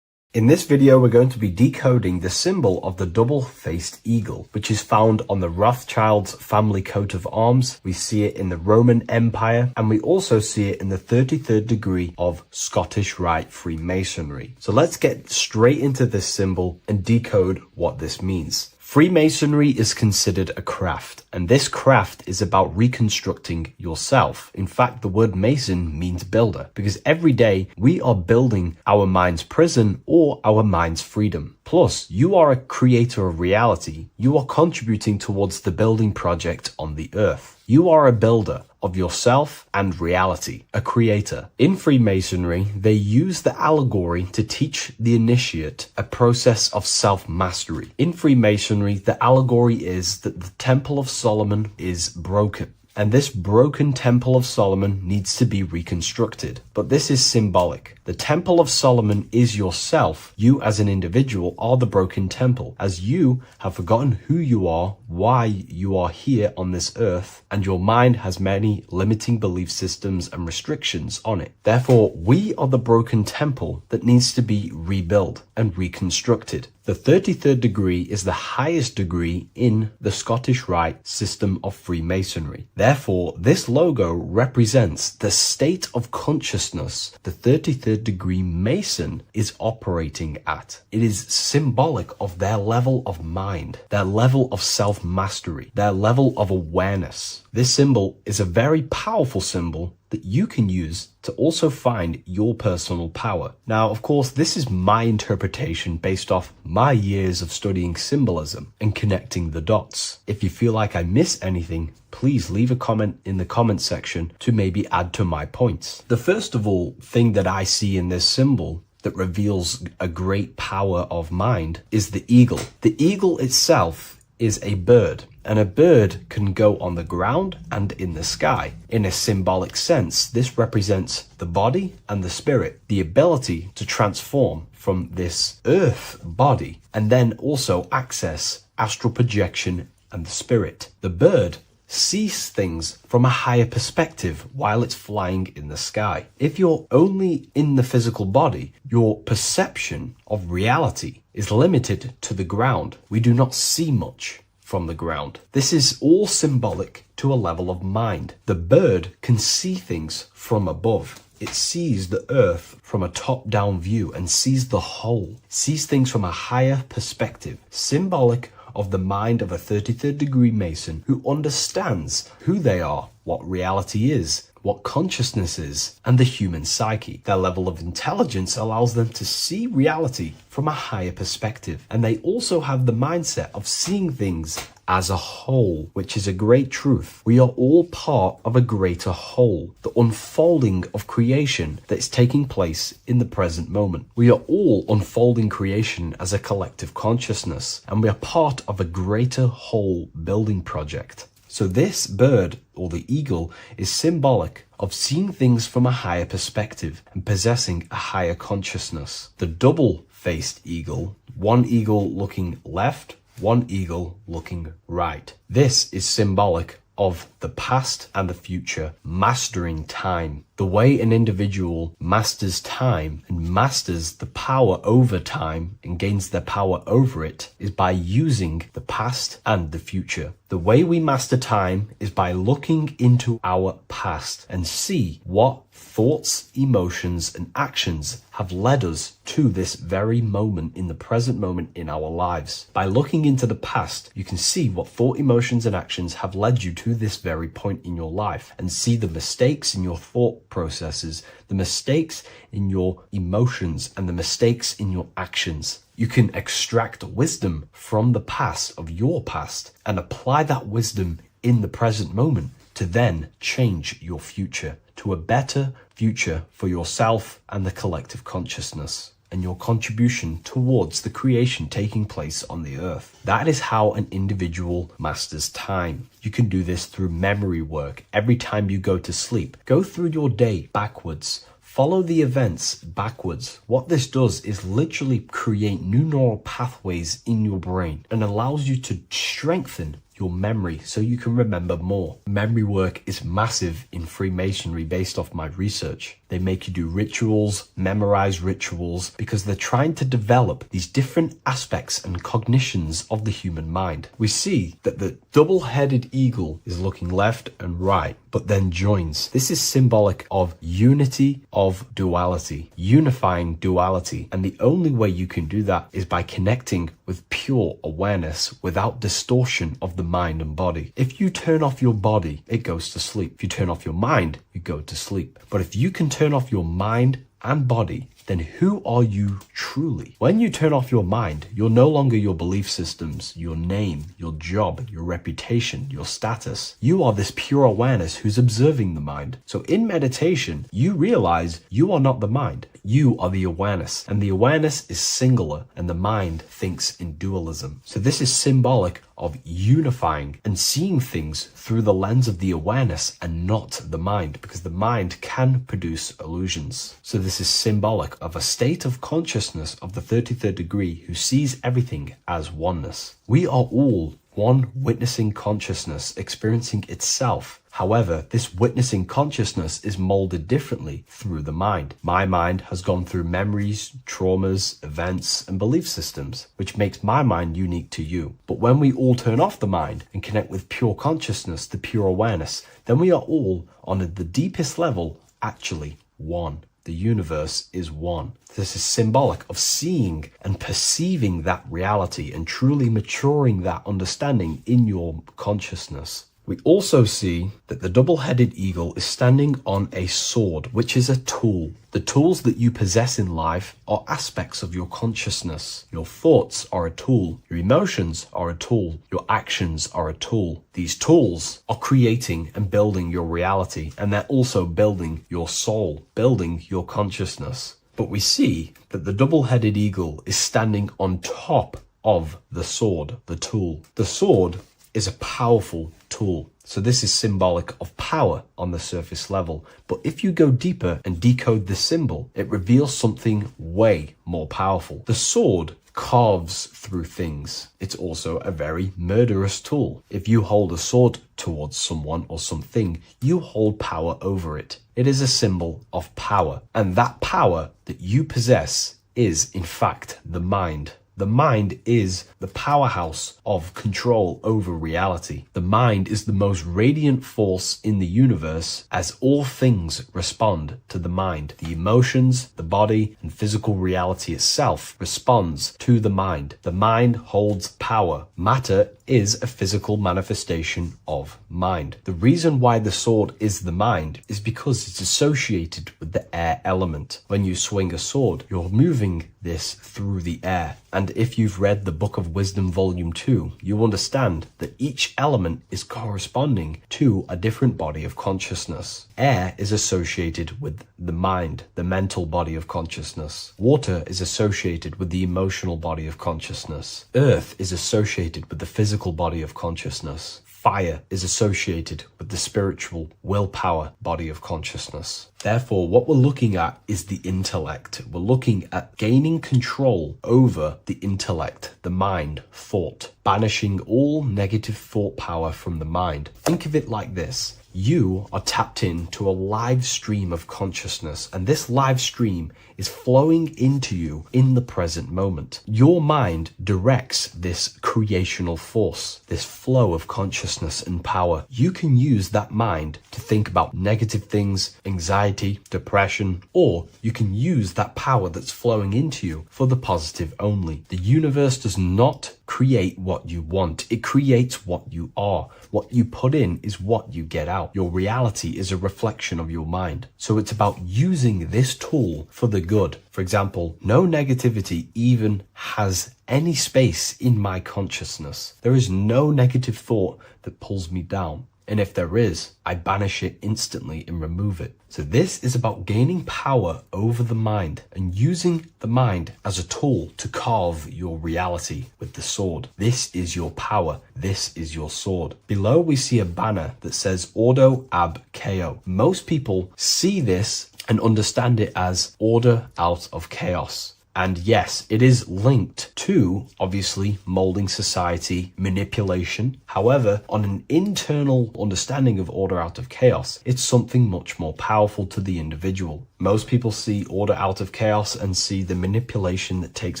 In this video, we're going to be decoding the symbol of the double-faced eagle, which is found on the Rothschild's family coat of arms. We see it in the Roman Empire, and we also see it in the 33rd degree of Scottish Rite Freemasonry. So let's get straight into this symbol and decode what this means. Freemasonry is considered a craft, and this craft is about reconstructing yourself. In fact, the word mason means builder, because every day we are building our mind's prison or our mind's freedom. Plus, you are a creator of reality. You are contributing towards the building project on the earth. You are a builder of yourself and reality, a creator. In Freemasonry, they use the allegory to teach the initiate a process of self-mastery. In Freemasonry, the allegory is that the Temple of Solomon is broken, and this broken Temple of Solomon needs to be reconstructed. But this is symbolic. The Temple of Solomon is yourself. You as an individual are the broken temple, as you have forgotten who you are, why you are here on this earth, and your mind has many limiting belief systems and restrictions on it. Therefore, we are the broken temple that needs to be rebuilt and reconstructed. The 33rd degree is the highest degree in the Scottish Rite system of Freemasonry. Therefore, this logo represents the state of consciousness the 33rd degree Mason is operating at. It is symbolic of their level of mind, their level of self-mastery, their level of awareness. This symbol is a very powerful symbol that you can use to also find your personal power. Now, of course, this is my interpretation based off my years of studying symbolism and connecting the dots. If you feel like I miss anything, please leave a comment in the comment section to maybe add to my points. The first of all thing that I see in this symbol that reveals a great power of mind is the eagle. The eagle itself is a bird, and a bird can go on the ground and in the sky. In a symbolic sense, this represents the body and the spirit, the ability to transform from this earth body and then also access astral projection and the spirit. The bird sees things from a higher perspective while it's flying in the sky. If you're only in the physical body, your perception of reality is limited to the ground. We do not see much from the ground. This is all symbolic to a level of mind. The bird can see things from above. It sees the earth from a top-down view and sees the whole, sees things from a higher perspective, symbolic of the mind of a 33rd degree Mason who understands who they are, what reality is, what consciousness is, and the human psyche. Their level of intelligence allows them to see reality from a higher perspective, and they also have the mindset of seeing things as a whole, which is a great truth. We are all part of a greater whole, the unfolding of creation that is taking place in the present moment. We are all unfolding creation as a collective consciousness, and we are part of a greater whole building project. So this bird, or the eagle, is symbolic of seeing things from a higher perspective and possessing a higher consciousness. The double-faced eagle, one eagle looking left, one eagle looking right. This is symbolic of the past and the future, mastering time. The way an individual masters time and masters the power over time and gains their power over it is by using the past and the future. The way we master time is by looking into our past and see what thoughts, emotions, and actions have led us to this very moment in the present moment in our lives. By looking into the past, you can see what thought, emotions, and actions have led you to this very point in your life and see the mistakes in your thought processes, the mistakes in your emotions, and the mistakes in your actions. You can extract wisdom from the past of your past and apply that wisdom in the present moment to then change your future to a better future for yourself and the collective consciousness and your contribution towards the creation taking place on the earth. That is how an individual masters time. You can do this through memory work. Every time you go to sleep, go through your day backwards. Follow the events backwards. What this does is literally create new neural pathways in your brain and allows you to strengthen your memory so you can remember more. Memory work is massive in Freemasonry based off my research. They make you do rituals, memorize rituals, because they're trying to develop these different aspects and cognitions of the human mind. We see that the double-headed eagle is looking left and right, but then joins. This is symbolic of unity of duality, unifying duality. And the only way you can do that is by connecting with pure awareness without distortion of the mind and body. If you turn off your body, it goes to sleep. If you turn off your mind, you go to sleep. But if you can turn off your mind and body, then who are you truly? When you turn off your mind, you're no longer your belief systems, your name, your job, your reputation, your status. You are this pure awareness who's observing the mind. So in meditation, you realize you are not the mind. You are the awareness, and the awareness is singular, and the mind thinks in dualism. So this is symbolic of unifying and seeing things through the lens of the awareness and not the mind, because the mind can produce illusions. So this is symbolic of a state of consciousness of the 33rd degree who sees everything as oneness. We are all one witnessing consciousness experiencing itself. However, this witnessing consciousness is molded differently through the mind. My mind has gone through memories, traumas, events, and belief systems, which makes my mind unique to you. But when we all turn off the mind and connect with pure consciousness, the pure awareness, then we are all, on the deepest level, actually one. The universe is one. This is symbolic of seeing and perceiving that reality and truly maturing that understanding in your consciousness. We also see that the double-headed eagle is standing on a sword, which is a tool. The tools that you possess in life are aspects of your consciousness. Your thoughts are a tool. Your emotions are a tool. Your actions are a tool. These tools are creating and building your reality, and they're also building your soul, building your consciousness. But we see that the double-headed eagle is standing on top of the sword, the tool. The sword is a powerful tool. So this is symbolic of power on the surface level. But if you go deeper and decode the symbol, it reveals something way more powerful. The sword carves through things. It's also a very murderous tool. If you hold a sword towards someone or something, you hold power over it. It is a symbol of power. And that power that you possess is, in fact, the mind. The mind is the powerhouse of control over reality. The mind is the most radiant force in the universe, as all things respond to the mind. The emotions, the body, and physical reality itself responds to the mind. The mind holds power. Matter is a physical manifestation of mind. The reason why the sword is the mind is because it's associated with the air element. When you swing a sword, you're moving this through the air. And if you've read the Book of Wisdom Volume 2, you understand that each element is corresponding to a different body of consciousness. Air is associated with the mind, the mental body of consciousness. Water is associated with the emotional body of consciousness. Earth is associated with the physical body of consciousness. Fire is associated with the spiritual willpower body of consciousness. Therefore, what we're looking at is the intellect. We're looking at gaining control over the intellect, the mind, thought, banishing all negative thought power from the mind. Think of it like this. You are tapped into a live stream of consciousness, and this live stream is flowing into you in the present moment. Your mind directs this creational force, this flow of consciousness and power. You can use that mind to think about negative things, anxiety, depression, or you can use that power that's flowing into you for the positive only. The universe does not create what you want. It creates what you are. What you put in is what you get out. Your reality is a reflection of your mind. So it's about using this tool for the good. For example, no negativity even has any space in my consciousness. There is no negative thought that pulls me down. And if there is, I banish it instantly and remove it. So this is about gaining power over the mind and using the mind as a tool to carve your reality with the sword. This is your power. This is your sword. Below we see a banner that says Ordo ab Chaos. Most people see this and understand it as order out of chaos. And yes, it is linked to, obviously, molding society, manipulation. However, on an internal understanding of order out of chaos, it's something much more powerful to the individual. Most people see order out of chaos and see the manipulation that takes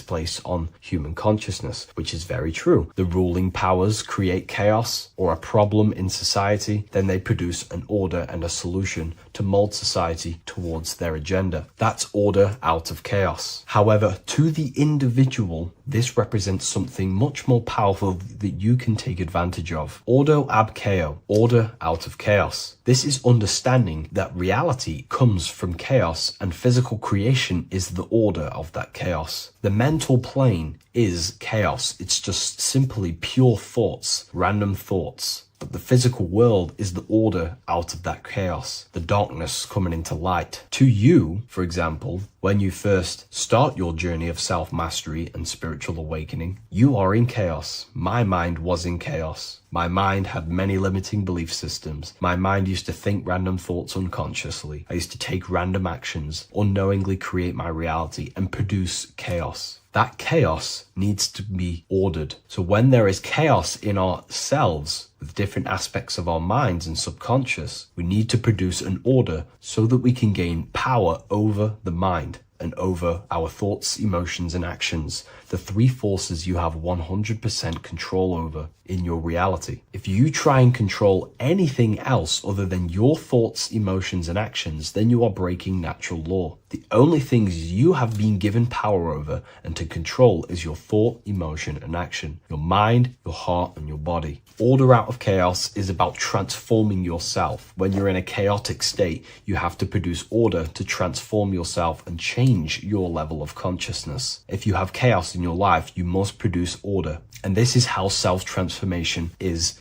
place on human consciousness, which is very true. The ruling powers create chaos or a problem in society, then they produce an order and a solution to mold society towards their agenda. That's order out of chaos. However, to the individual, this represents something much more powerful that you can take advantage of. Ordo ab chaos, order out of chaos. This is understanding that reality comes from chaos and physical creation is the order of that chaos. The mental plane is chaos. It's just simply pure thoughts, random thoughts. But the physical world is the order out of that chaos, the darkness coming into light. To you, for example, when you first start your journey of self-mastery and spiritual awakening, you are in chaos. My mind was in chaos. My mind had many limiting belief systems. My mind used to think random thoughts unconsciously. I used to take random actions, unknowingly create my reality, and produce chaos. That chaos needs to be ordered. So when there is chaos in ourselves, with different aspects of our minds and subconscious, we need to produce an order so that we can gain power over the mind and over our thoughts, emotions, and actions, the three forces you have 100% control over in your reality. If you try and control anything else other than your thoughts, emotions, and actions, then you are breaking natural law. The only things you have been given power over and to control is your thought, emotion, and action, your mind, your heart, and your body. Order out of chaos is about transforming yourself. When you're in a chaotic state, you have to produce order to transform yourself and change your level of consciousness. If you have chaos in your life, you must produce order. And this is how self-transformation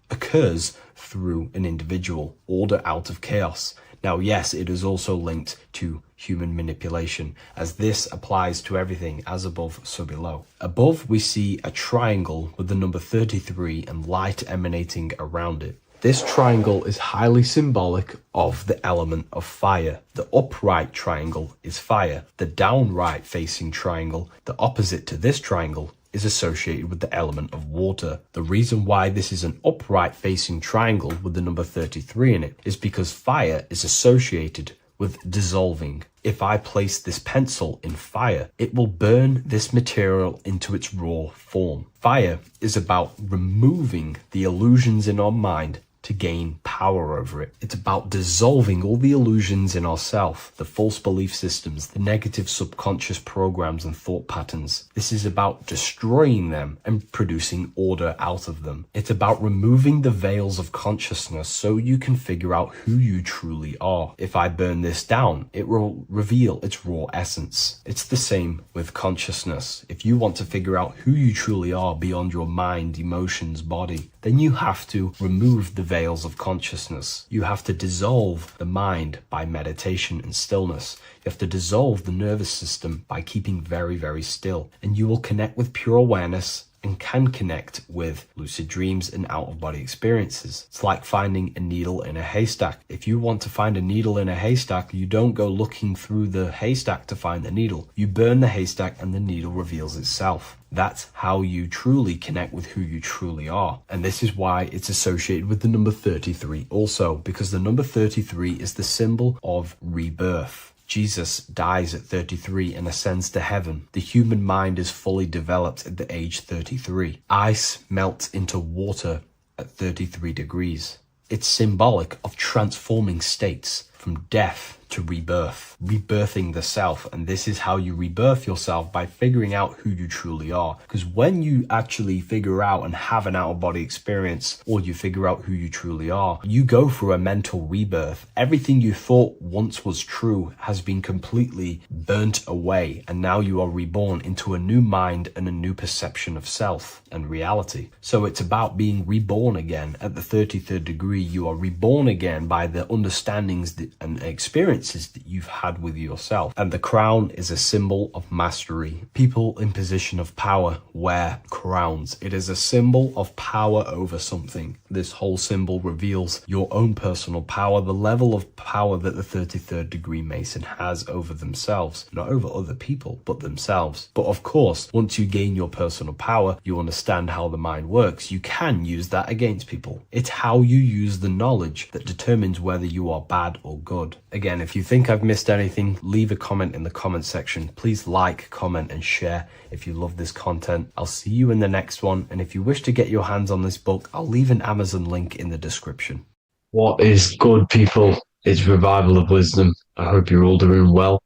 occurs through an individual. Order out of chaos. Now, yes, it is also linked to human manipulation, as this applies to everything as above, so below. Above, we see a triangle with the number 33 and light emanating around it. This triangle is highly symbolic of the element of fire. The upright triangle is fire. The downright facing triangle, the opposite to this triangle, is associated with the element of water. The reason why this is an upright facing triangle with the number 33 in it is because fire is associated with dissolving. If I place this pencil in fire, it will burn this material into its raw form. Fire is about removing the illusions in our mind to gain power over it. It's about dissolving all the illusions in ourself, the false belief systems, the negative subconscious programs and thought patterns. This is about destroying them and producing order out of them. It's about removing the veils of consciousness so you can figure out who you truly are. If I burn this down, it will reveal its raw essence. It's the same with consciousness. If you want to figure out who you truly are beyond your mind, emotions, body, then you have to remove the veils of consciousness. You have to dissolve the mind by meditation and stillness. You have to dissolve the nervous system by keeping very, very still. And you will connect with pure awareness and can connect with lucid dreams and out-of-body experiences. It's like finding a needle in a haystack. If you want to find a needle in a haystack, you don't go looking through the haystack to find the needle. You burn the haystack and the needle reveals itself. That's how you truly connect with who you truly are. And this is why it's associated with the number 33 also, because the number 33 is the symbol of rebirth. Jesus dies at 33 and ascends to heaven. The human mind is fully developed at the age 33. Ice melts into water at 33 degrees. It's symbolic of transforming states from death to rebirth, rebirthing the self. And this is how you rebirth yourself, by figuring out who you truly are. Because when you actually figure out and have an out-of-body experience, or you figure out who you truly are, you go through a mental rebirth. Everything you thought once was true has been completely burnt away, and now you are reborn into a new mind and a new perception of self and reality. So it's about being reborn again. At the 33rd degree, you are reborn again by the understandings and experiences that you've had with yourself. And the crown is a symbol of mastery. People in position of power wear crowns. It is a symbol of power over something. This whole symbol reveals your own personal power, the level of power that the 33rd degree Mason has over themselves, not over other people, but themselves. But of course, once you gain your personal power, you understand how the mind works. You can use that against people. It's how you use the knowledge that determines whether you are bad or good. Again, if you think I've missed anything, leave a comment in the comment section. Please like, comment, and share if you love this content. I'll see you in the next one. And if you wish to get your hands on this book, I'll leave an Amazon link in the description. What is good, people? It's Revival of Wisdom. I hope you're all doing well.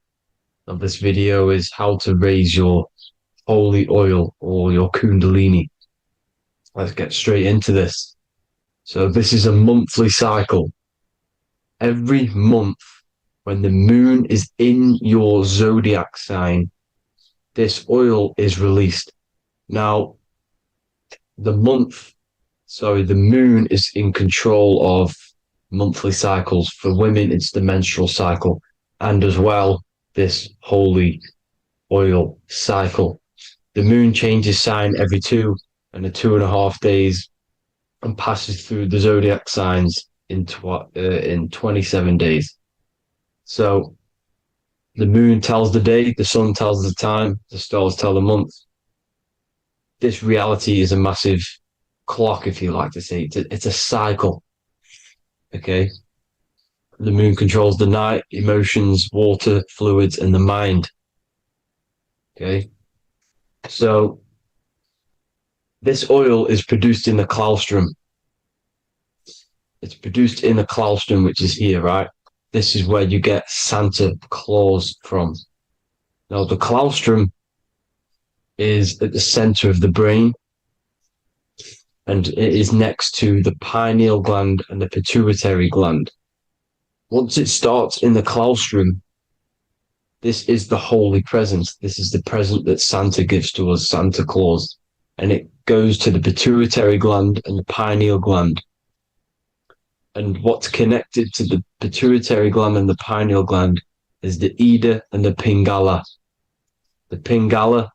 Now, this video is how to raise your holy oil or your kundalini. Let's get straight into this. So this is a monthly cycle. Every month, when the moon is in your zodiac sign, this oil is released. Now, the moon is in control of monthly cycles. For women, it's the menstrual cycle, and as well, this holy oil cycle. The moon changes sign every 2.5 days and passes through the zodiac signs in 27 days. So the moon tells the day, the sun tells the time, the stars tell the month. This reality is a massive clock, if you like to say. It's a cycle. Okay. The moon controls the night, emotions, water, fluids, and the mind. Okay. So this oil is produced in the claustrum. It's produced in the claustrum, which is here, right? This is where you get Santa Claus from. Now, the claustrum is at the center of the brain, and it is next to the pineal gland and the pituitary gland. Once it starts in the claustrum, this is the holy presence. This is the present that Santa gives to us, Santa Claus. And it goes to the pituitary gland and the pineal gland. And what's connected to the pituitary gland and the pineal gland is the Ida and the Pingala. The Pingala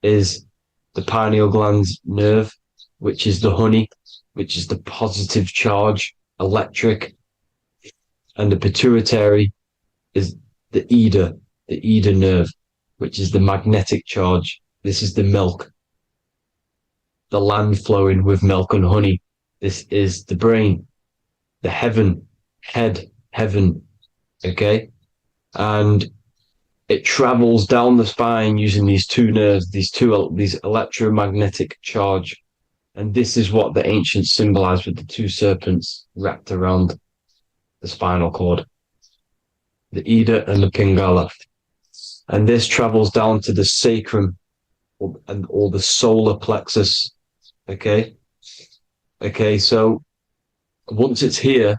is the pineal gland's nerve, which is the honey, which is the positive charge, electric. And the pituitary is the Ida nerve, which is the magnetic charge. This is the milk, the land flowing with milk and honey. This is the brain, the heaven, heaven, okay? and it travels down the spine using these two nerves, these electromagnetic charge. And this is what the ancients symbolized with the two serpents wrapped around the spinal cord, the Ida and the Pingala. And this travels down to the sacrum or the solar plexus. Okay. So once it's here,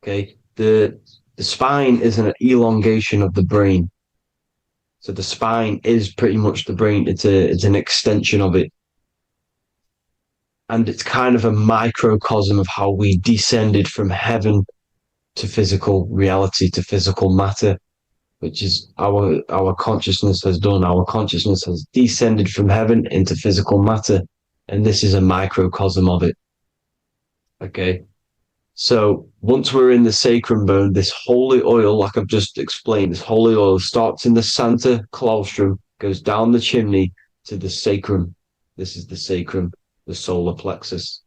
okay, the spine is an elongation of the brain. So the spine is pretty much the brain. It's an extension of it. And it's kind of a microcosm of how we descended from heaven to physical reality, to physical matter, which is our consciousness has done. Our consciousness has descended from heaven into physical matter. And this is a microcosm of it. Okay. So once we're in the sacrum bone, this holy oil, like I've just explained, this holy oil starts in the Santa claustrum, goes down the chimney to the sacrum. This is the sacrum, the solar plexus,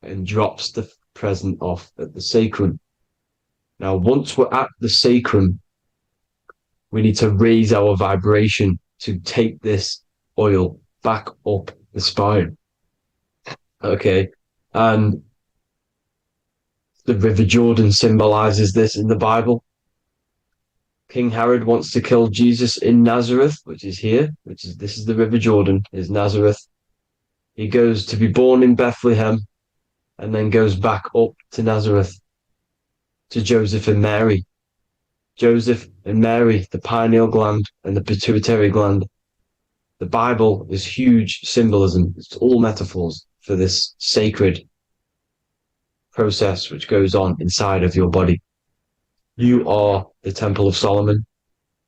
and drops the present off at the sacrum. Now, once we're at the sacrum, we need to raise our vibration to take this oil back up the spine. Okay. And the River Jordan symbolizes this in the Bible. King Herod wants to kill Jesus in Nazareth, which is here, this is the River Jordan, is Nazareth. He goes to be born in Bethlehem and then goes back up to Nazareth to Joseph and Mary. Joseph and Mary, the pineal gland and the pituitary gland. The Bible is huge symbolism. It's all metaphors for this sacred process which goes on inside of your body. You are the Temple of Solomon.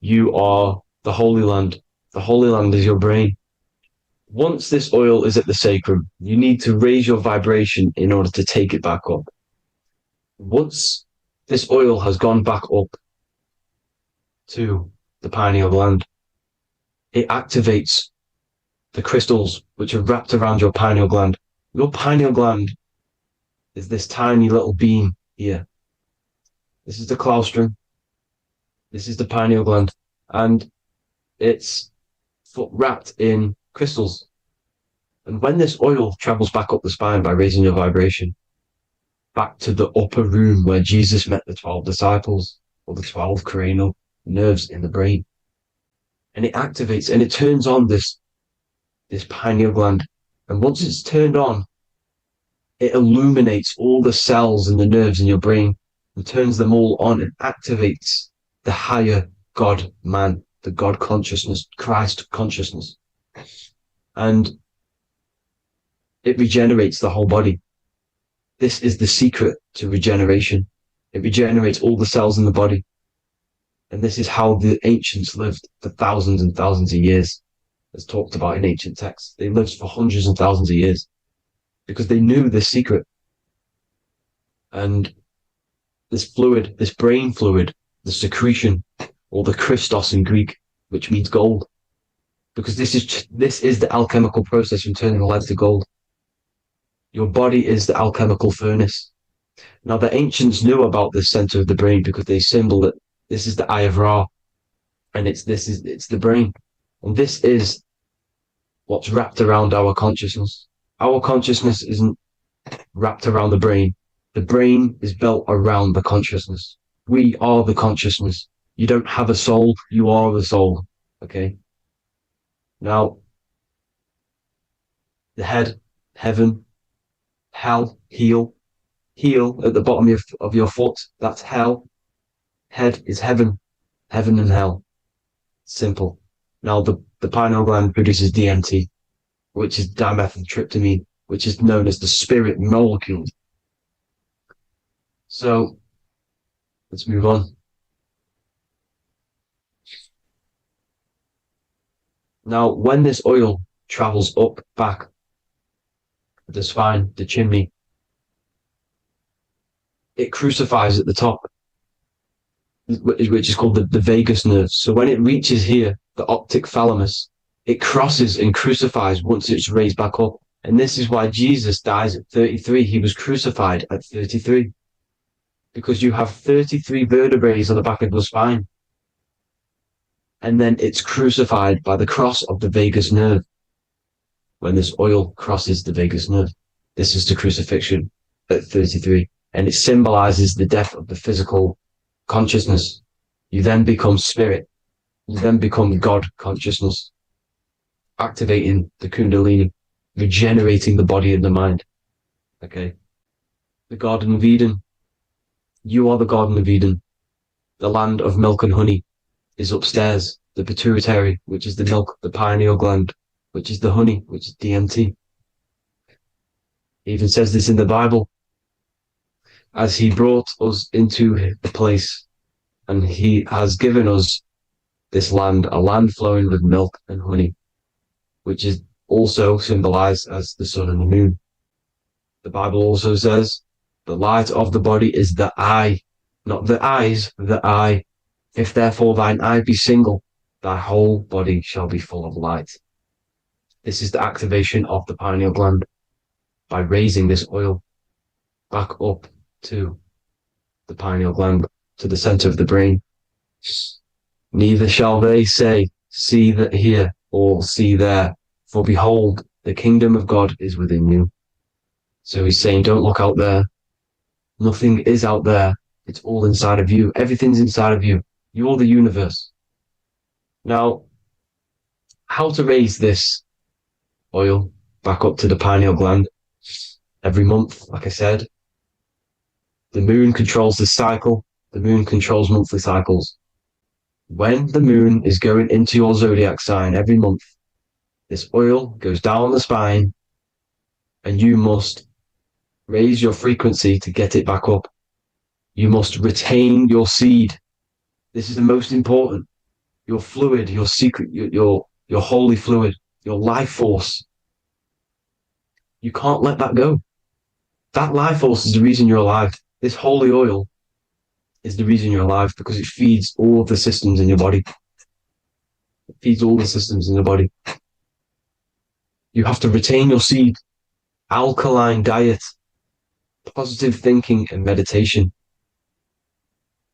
You are the Holy Land. The Holy Land is your brain. Once this oil is at the sacrum, you need to raise your vibration in order to take it back up. Once this oil has gone back up to the pineal gland, it activates the crystals which are wrapped around your pineal gland. Your pineal gland is this tiny little beam here. This is the claustrum. This is the pineal gland. And it's wrapped in crystals. And when this oil travels back up the spine by raising your vibration, back to the upper room where Jesus met the 12 disciples, or the 12 cranial nerves in the brain, and it activates and it turns on this pineal gland. And once it's turned on, it illuminates all the cells and the nerves in your brain and turns them all on and activates the higher God man, the God consciousness, Christ consciousness. And it regenerates the whole body. This is the secret to regeneration. It regenerates all the cells in the body. And this is how the ancients lived for thousands and thousands of years, as talked about in ancient texts. They lived for hundreds and thousands of years because they knew this secret. And this fluid, this brain fluid, the secretion, or the Christos in Greek, which means gold, because this is the alchemical process from turning lead to gold. Your body is the alchemical furnace. Now, the ancients knew about this center of the brain because they symboled it. This is the Eye of Ra, and it's the brain. And this is what's wrapped around our consciousness. Our consciousness isn't wrapped around the brain. The brain is built around the consciousness. We are the consciousness. You don't have a soul, you are the soul. Okay? Now, the head, heaven, hell, heel at the bottom of your foot, that's hell. Head is heaven and hell. Simple. Now, the pineal gland produces DMT, which is dimethyltryptamine, which is known as the spirit molecule. So, let's move on. Now, when this oil travels up, back, the spine, the chimney, it crucifies at the top, which is called the vagus nerve. So when it reaches here, the optic thalamus, it crosses and crucifies once it's raised back up. And this is why Jesus dies at 33. He was crucified at 33. because you have 33 vertebrae on the back of your spine. And then it's crucified by the cross of the vagus nerve. When this oil crosses the vagus nerve, this is the crucifixion at 33. And it symbolizes the death of the physical consciousness. You then become spirit. You then become God consciousness, activating the Kundalini, regenerating the body and the mind. Okay. The Garden of Eden. You are the Garden of Eden. The land of milk and honey is upstairs. The pituitary, which is the milk, the pineal gland, which is the honey, which is DMT. It even says this in the Bible. As he brought us into the place, and he has given us this land, a land flowing with milk and honey, which is also symbolized as the sun and the moon. The Bible also says, the light of the body is the eye, not the eyes, the eye. If therefore thine eye be single, thy whole body shall be full of light. This is the activation of the pineal gland by raising this oil back up to the pineal gland, to the center of the brain. Neither shall they say, see that here, or see there, for behold, the kingdom of God is within you. So he's saying, don't look out there. Nothing is out there. It's all inside of you. Everything's inside of you. You're the universe. Now, how to raise this oil back up to the pineal gland? Every month, like I said, the moon controls the cycle. The moon controls monthly cycles. When the moon is going into your zodiac sign every month, this oil goes down the spine and you must raise your frequency to get it back up. You must retain your seed. This is the most important. Your fluid, your secret, your holy fluid, your life force. You can't let that go. That life force is the reason you're alive. This holy oil is the reason you're alive, because it feeds all of the systems in your body. It feeds all the systems in your body. You have to retain your seed, alkaline diet, positive thinking, and meditation.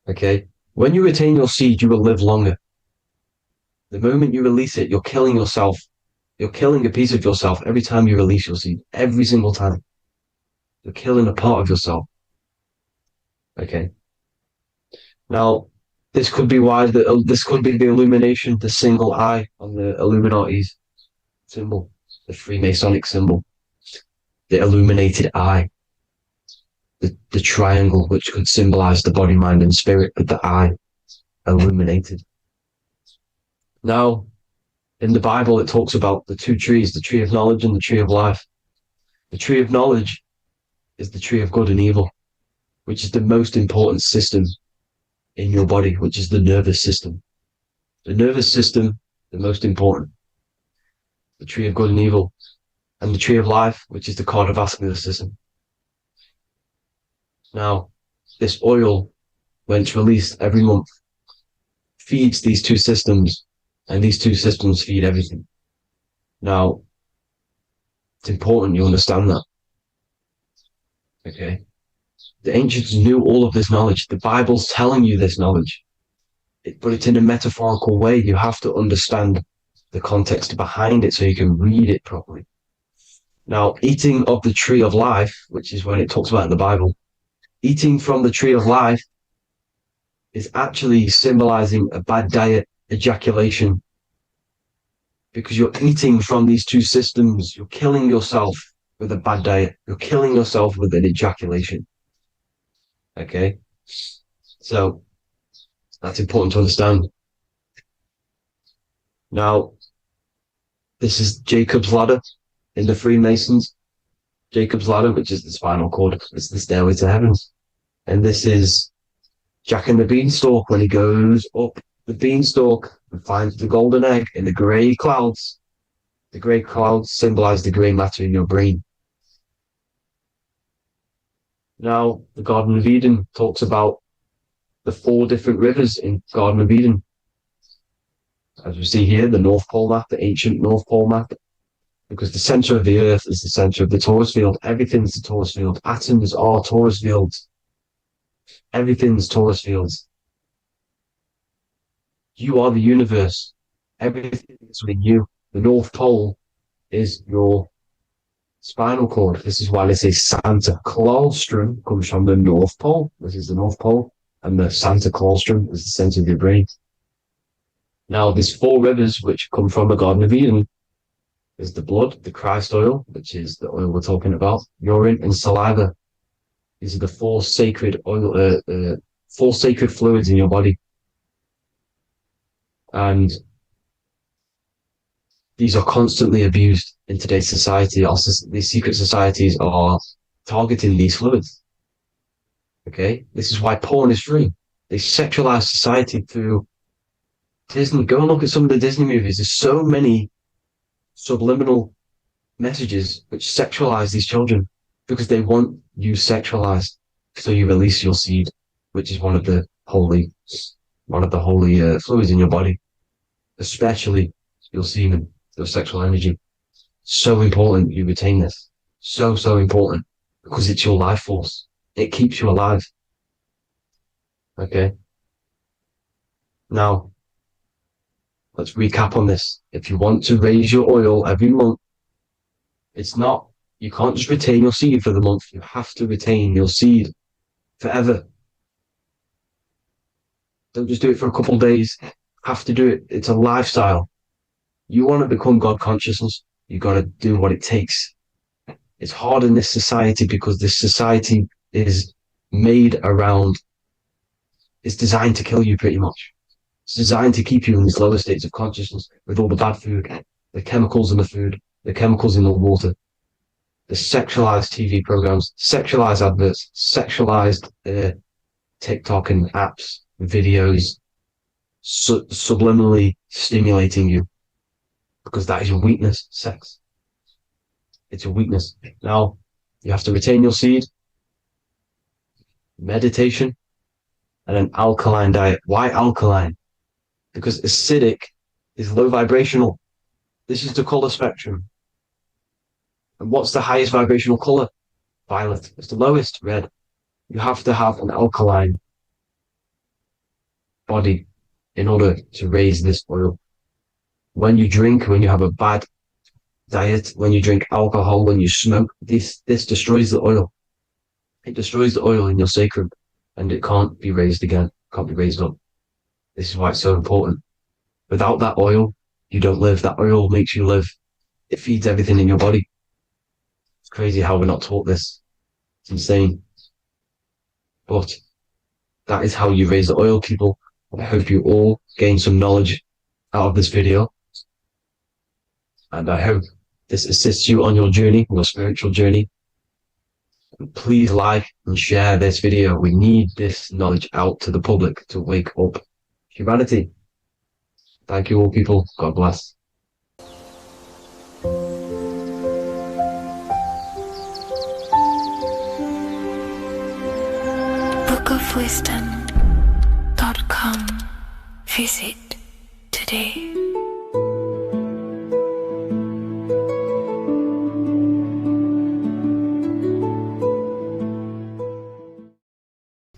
Okay? When you retain your seed, you will live longer. The moment you release it, you're killing yourself. You're killing a piece of yourself every time you release your seed. Every single time. You're killing a part of yourself. Okay? Now, this could be why this could be the illumination, the single eye on the Illuminati's symbol, the Freemasonic symbol, the illuminated eye, the triangle, which could symbolize the body, mind, and spirit, but the eye illuminated. Now, in the Bible, it talks about the two trees, the tree of knowledge and the tree of life. The tree of knowledge is the tree of good and evil, which is the most important system in your body, which is the nervous system. The nervous system, the most important. The tree of good and evil. And the tree of life, which is the cardiovascular system. Now, this oil, when it's released every month, feeds these two systems, and these two systems feed everything. Now, it's important you understand that. Okay? The ancients knew all of this knowledge. The Bible's telling you this knowledge. But it's in a metaphorical way. You have to understand the context behind it so you can read it properly. Now, eating of the tree of life, which is when it talks about in the Bible, eating from the tree of life is actually symbolizing a bad diet, ejaculation, because you're eating from these two systems. You're killing yourself with a bad diet. You're killing yourself with an ejaculation. Okay? So, that's important to understand. Now, this is Jacob's ladder in the Freemasons. Jacob's ladder, which is the spinal cord. It's the stairway to heaven. And this is Jack and the Beanstalk when he goes up the beanstalk and finds the golden egg in the grey clouds. The grey clouds symbolize the grey matter in your brain. Now, the Garden of Eden talks about the 4 different rivers in Garden of Eden. As we see here, the North Pole map, the ancient North Pole map, because the center of the earth is the center of the torus field. Everything's the torus field. Atoms are torus fields. Everything's torus fields. You are the universe. Everything is within you. The North Pole is your spinal cord. This is why they say Santa Claustrum comes from the North Pole. This is the North Pole. And the Santa Claustrum is the center of your brain. Now, there's 4 rivers which come from the Garden of Eden. There's the blood, the Christ oil, which is the oil we're talking about, urine, and saliva. These are the 4 sacred oil, 4 sacred fluids in your body. And these are constantly abused in today's society. Also, these secret societies are targeting these fluids. Okay? This is why porn is free. They sexualize society through Disney. Go and look at some of the Disney movies. There's so many subliminal messages which sexualize these children because they want you sexualized. So you release your seed, which is one of the holy fluids in your body, especially your semen, your sexual energy. So important you retain this. So important because it's your life force. It keeps you alive. Okay. Now, let's recap on this. If you want to raise your oil every month, you can't just retain your seed for the month. You have to retain your seed forever. Don't just do it for a couple of days. You have to do it. It's a lifestyle. You want to become God consciousness, you got to do what it takes. It's hard in this society because this society is made around, it's designed to kill you pretty much. It's designed to keep you in these lower states of consciousness with all the bad food, the chemicals in the food, the chemicals in the water, the sexualized TV programs, sexualized adverts, sexualized TikTok and apps, videos, subliminally stimulating you because that is your weakness, sex. It's your weakness. Now, you have to retain your seed, meditation, and an alkaline diet. Why alkaline? Because acidic is low vibrational. This is the color spectrum. And what's the highest vibrational color? Violet. It's the lowest, red. You have to have an alkaline body in order to raise this oil. When you drink, when you have a bad diet, when you drink alcohol, when you smoke, this destroys the oil. It destroys the oil in your sacrum and it can't be raised again, can't be raised up. This is why it's so important. Without that oil, you don't live. That oil makes you live. It feeds everything in your body. It's crazy how we're not taught this. It's insane. But that is how you raise the oil, people. I hope you all gain some knowledge out of this video. And I hope this assists you on your journey, your spiritual journey. And please like and share this video. We need this knowledge out to the public to wake up humanity. Thank you all, people. God bless. bookofwisdom.com. Visit today.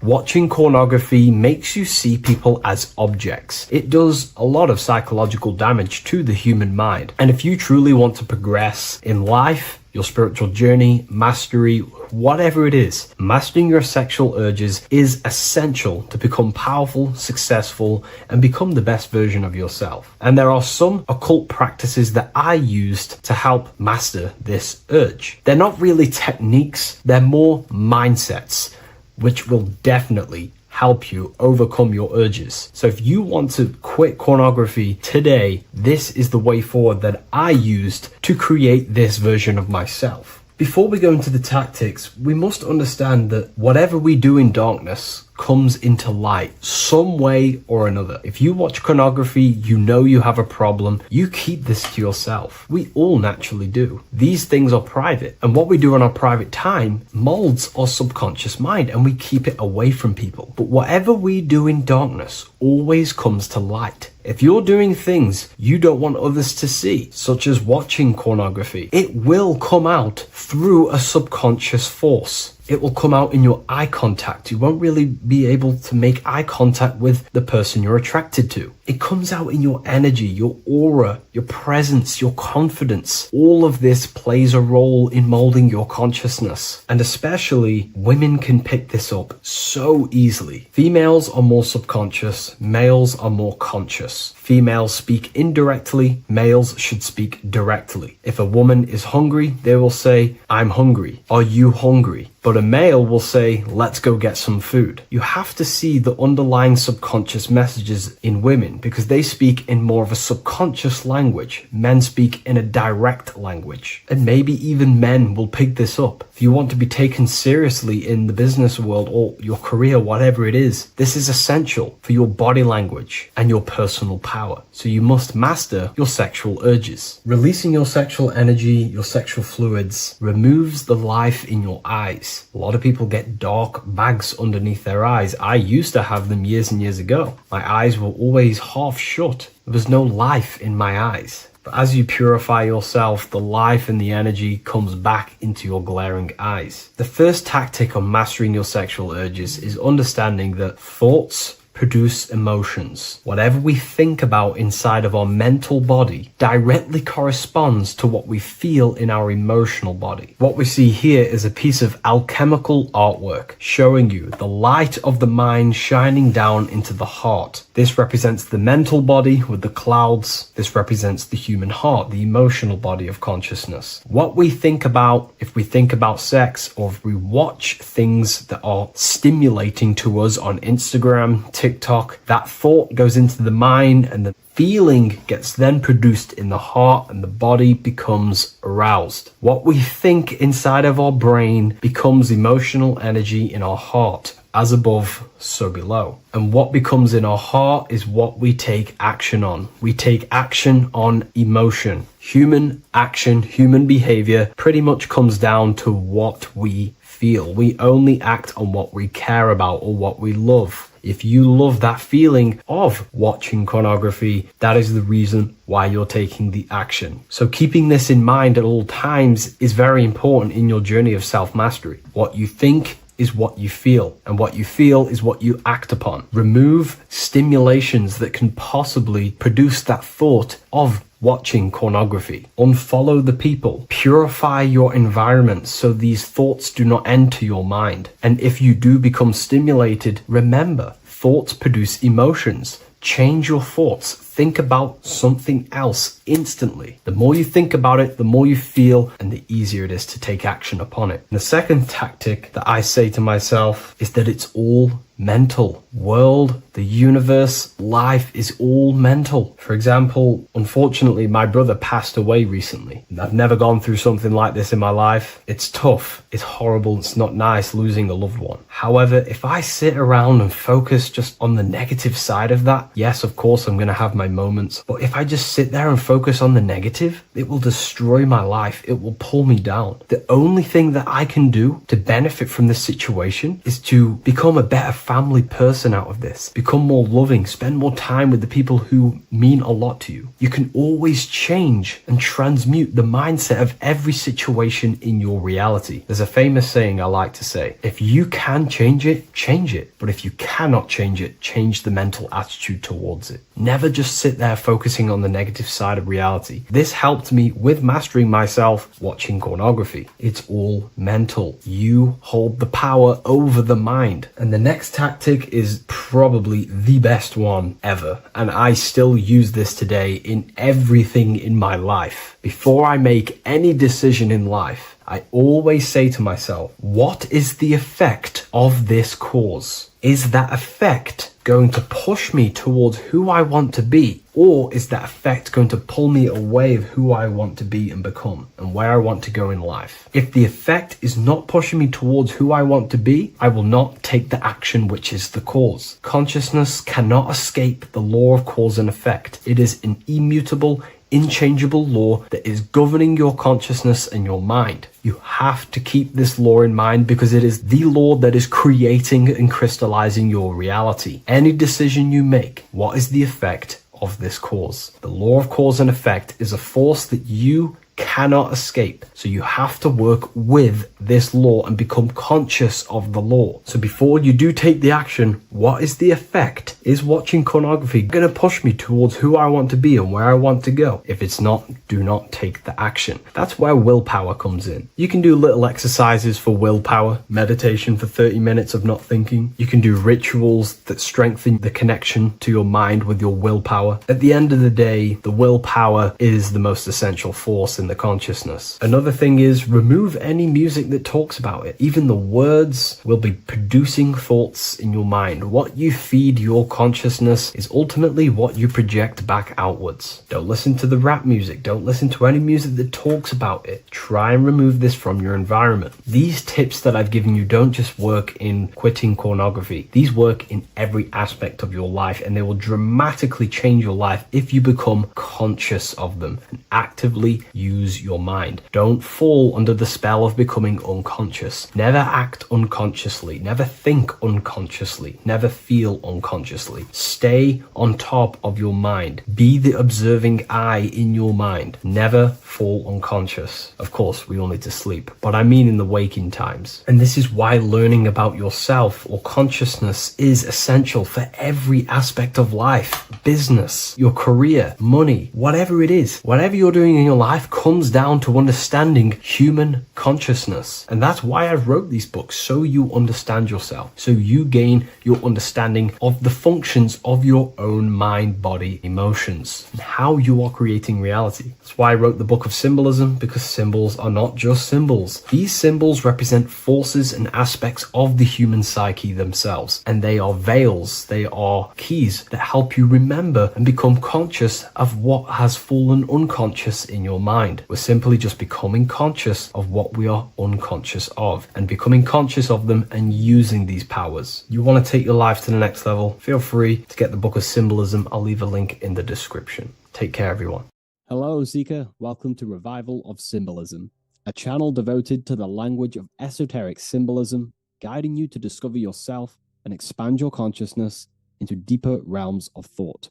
Watching pornography makes you see people as objects. It does a lot of psychological damage to the human mind. And if you truly want to progress in life, your spiritual journey, mastery, whatever it is, mastering your sexual urges is essential to become powerful, successful, and become the best version of yourself. And there are some occult practices that I used to help master this urge. They're not really techniques, they're more mindsets, which will definitely help you overcome your urges. So if you want to quit pornography today, this is the way forward that I used to create this version of myself. Before we go into the tactics, we must understand that whatever we do in darkness comes into light some way or another. If you watch pornography, you know you have a problem. You keep this to yourself. We all naturally do. These things are private, and what we do in our private time molds our subconscious mind, and we keep it away from people. But whatever we do in darkness always comes to light. If you're doing things you don't want others to see, such as watching pornography, it will come out through a subconscious force. It will come out in your eye contact. You won't really be able to make eye contact with the person you're attracted to. It comes out in your energy, your aura, your presence, your confidence. All of this plays a role in molding your consciousness. And especially women can pick this up so easily. Females are more subconscious, males are more conscious. Females speak indirectly, males should speak directly. If a woman is hungry, they will say, I'm hungry. Are you hungry? But a male will say, let's go get some food. You have to see the underlying subconscious messages in women because they speak in more of a subconscious language. Men speak in a direct language. And maybe even men will pick this up. If you want to be taken seriously in the business world or your career, whatever it is, this is essential for your body language and your personal power. So you must master your sexual urges. Releasing your sexual energy, your sexual fluids, removes the life in your eyes. A lot of people get dark bags underneath their eyes. I used to have them years and years ago. My eyes were always half shut. There was no life in my eyes. But as you purify yourself, the life and the energy comes back into your glaring eyes. The first tactic on mastering your sexual urges is understanding that thoughts produce emotions. Whatever we think about inside of our mental body directly corresponds to what we feel in our emotional body. What we see here is a piece of alchemical artwork showing you the light of the mind shining down into the heart. This represents the mental body with the clouds. This represents the human heart, the emotional body of consciousness. What we think about, if we think about sex, or if we watch things that are stimulating to us on Instagram, TikTok, that thought goes into the mind and the feeling gets then produced in the heart and the body becomes aroused. What we think inside of our brain becomes emotional energy in our heart. As above, so below. And what becomes in our heart is what we take action on. We take action on emotion. Human action, human behavior pretty much comes down to what we feel. We only act on what we care about or what we love. If you love that feeling of watching pornography, that is the reason why you're taking the action. So keeping this in mind at all times is very important in your journey of self-mastery. What you think is what you feel, and what you feel is what you act upon. Remove stimulations that can possibly produce that thought of watching pornography. Unfollow the people. Purify your environment so these thoughts do not enter your mind. And if you do become stimulated, remember, thoughts produce emotions. Change your thoughts. Think about something else instantly. The more you think about it, the more you feel, and the easier it is to take action upon it. And the second tactic that I say to myself is that it's all mental. World, the universe, life is all mental. For example, unfortunately, my brother passed away recently. I've never gone through something like this in my life. It's tough. It's horrible. It's not nice losing a loved one. However, if I sit around and focus just on the negative side of that, yes, of course, I'm going to have my moments. But if I just sit there and focus on the negative, it will destroy my life. It will pull me down. The only thing that I can do to benefit from this situation is to become a better family person out of this. Become more loving. Spend more time with the people who mean a lot to you. You can always change and transmute the mindset of every situation in your reality. There's a famous saying I like to say, if you can change it, change it. But if you cannot change it, change the mental attitude towards it. Never just sit there focusing on the negative side of reality. This helped me with mastering myself watching pornography. It's all mental. You hold the power over the mind. And the next tactic is probably the best one ever. And I still use this today in everything in my life. Before I make any decision in life, I always say to myself, what is the effect of this cause? Is that effect going to push me towards who I want to be? Or is that effect going to pull me away of who I want to be and become and where I want to go in life? If the effect is not pushing me towards who I want to be, I will not take the action which is the cause. Consciousness cannot escape the law of cause and effect. It is an immutable, inchangeable law that is governing your consciousness and your mind. You have to keep this law in mind because it is the law that is creating and crystallizing your reality. Any decision you make, what is the effect of this cause? The law of cause and effect is a force that you cannot escape. So you have to work with this law and become conscious of the law. So before you do take the action, what is the effect? Is watching pornography going to push me towards who I want to be and where I want to go? If it's not, do not take the action. That's where willpower comes in. You can do little exercises for willpower, meditation for 30 minutes of not thinking. You can do rituals that strengthen the connection to your mind with your willpower. At the end of the day, the willpower is the most essential force in the consciousness. Another thing is remove any music that talks about it. Even the words will be producing thoughts in your mind. What you feed your consciousness is ultimately what you project back outwards. Don't listen to the rap music. Don't listen to any music that talks about it. Try and remove this from your environment. These tips that I've given you don't just work in quitting pornography. These work in every aspect of your life, and they will dramatically change your life if you become conscious of them and actively use your mind. Don't fall under the spell of becoming unconscious. Never act unconsciously. Never think unconsciously. Never feel unconsciously. Stay on top of your mind. Be the observing eye in your mind. Never fall unconscious. Of course, we all need to sleep, but I mean in the waking times. And this is why learning about yourself or consciousness is essential for every aspect of life. Business, your career, money, whatever it is. Whatever you're doing in your life comes down to understanding human consciousness. And that's why I wrote these books, so you understand yourself, so you gain your understanding of the functions of your own mind, body, emotions, and how you are creating reality. That's why I wrote the book of symbolism, because symbols are not just symbols. These symbols represent forces and aspects of the human psyche themselves, and they are veils, they are keys that help you remember and become conscious of what has fallen unconscious in your mind. We're simply just becoming conscious of what we are unconscious of and becoming conscious of them and using these powers. You want to take your life to the next level? Feel free to get the book of symbolism. I'll leave a link in the description. Take care, everyone. Hello, Seeker. Welcome to Revival of Symbolism, a channel devoted to the language of esoteric symbolism, guiding you to discover yourself and expand your consciousness into deeper realms of thought.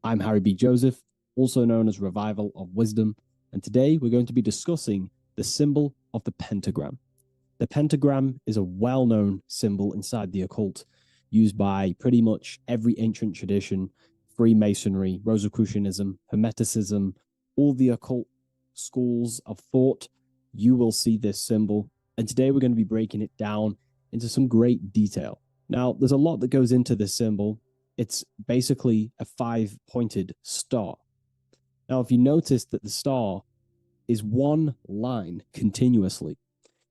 I'm Harry B. Joseph, also known as Revival of Wisdom, and today we're going to be discussing the symbol of the pentagram. The pentagram is a well-known symbol inside the occult, used by pretty much every ancient tradition: Freemasonry, Rosicrucianism, Hermeticism, all the occult schools of thought. You will see this symbol, and today we're going to be breaking it down into some great detail. Now, there's a lot that goes into this symbol. It's basically a 5-pointed star. Now, if you notice that the star is one line continuously,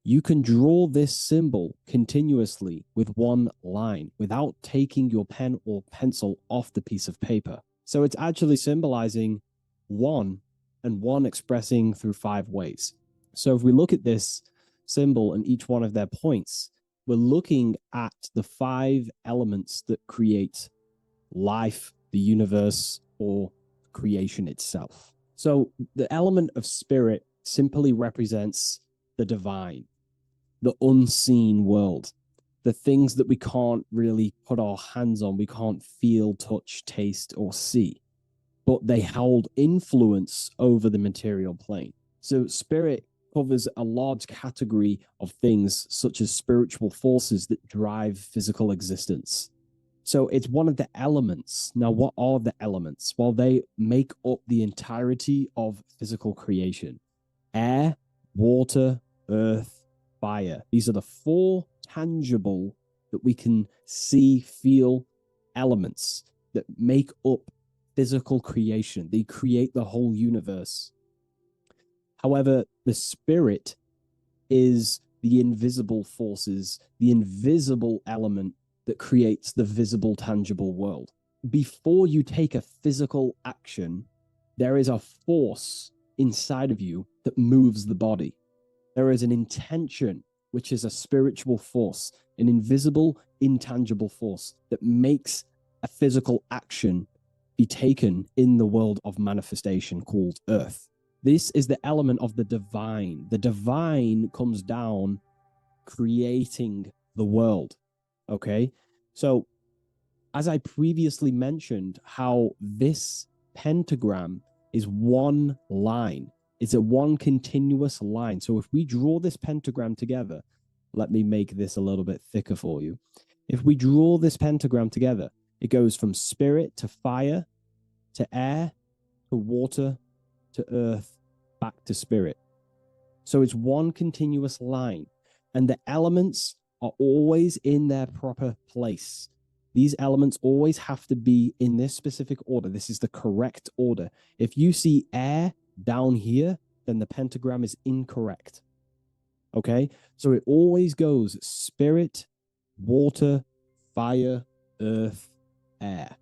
you can draw this symbol continuously with one line without taking your pen or pencil off the piece of paper. So it's actually symbolizing one, and one expressing through 5 ways. So if we look at this symbol and each one of their points, we're looking at the 5 elements that create life, the universe, or creation itself. So the element of spirit simply represents the divine, the unseen world, the things that we can't really put our hands on, we can't feel, touch, taste, or see, but they hold influence over the material plane. So spirit covers a large category of things such as spiritual forces that drive physical existence. So it's one of the elements. Now, what are the elements? Well, they make up the entirety of physical creation: air, water, earth, fire. These are the 4 tangible that we can see, feel elements that make up physical creation. They create the whole universe. However, the spirit is the invisible forces, the invisible element that creates the visible, tangible world. Before you take a physical action, there is a force inside of you that moves the body. There is an intention, which is a spiritual force, an invisible, intangible force that makes a physical action be taken in the world of manifestation called Earth. This is the element of the divine. The divine comes down creating the world. Okay, so as I previously mentioned, how this pentagram is one line. It's a one continuous line. So if we draw this pentagram together, let me make this a little bit thicker for you. If we draw this pentagram together, it goes from spirit to fire, to air, to water, to earth, back to spirit. So it's one continuous line, and the elements are always in their proper place. These elements always have to be in this specific order. This is the correct order. If you see air down here, then the pentagram is incorrect. Okay? So it always goes spirit, water, fire, earth, air.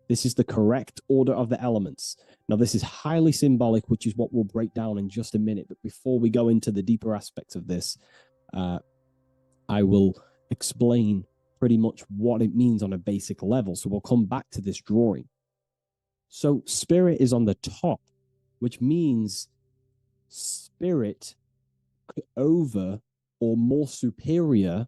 This is the correct order of the elements. Now, this is highly symbolic, which is what we'll break down in just a minute. But before we go into the deeper aspects of this, I will explain pretty much what it means on a basic level. So we'll come back to this drawing. So spirit is on the top, which means spirit over or more superior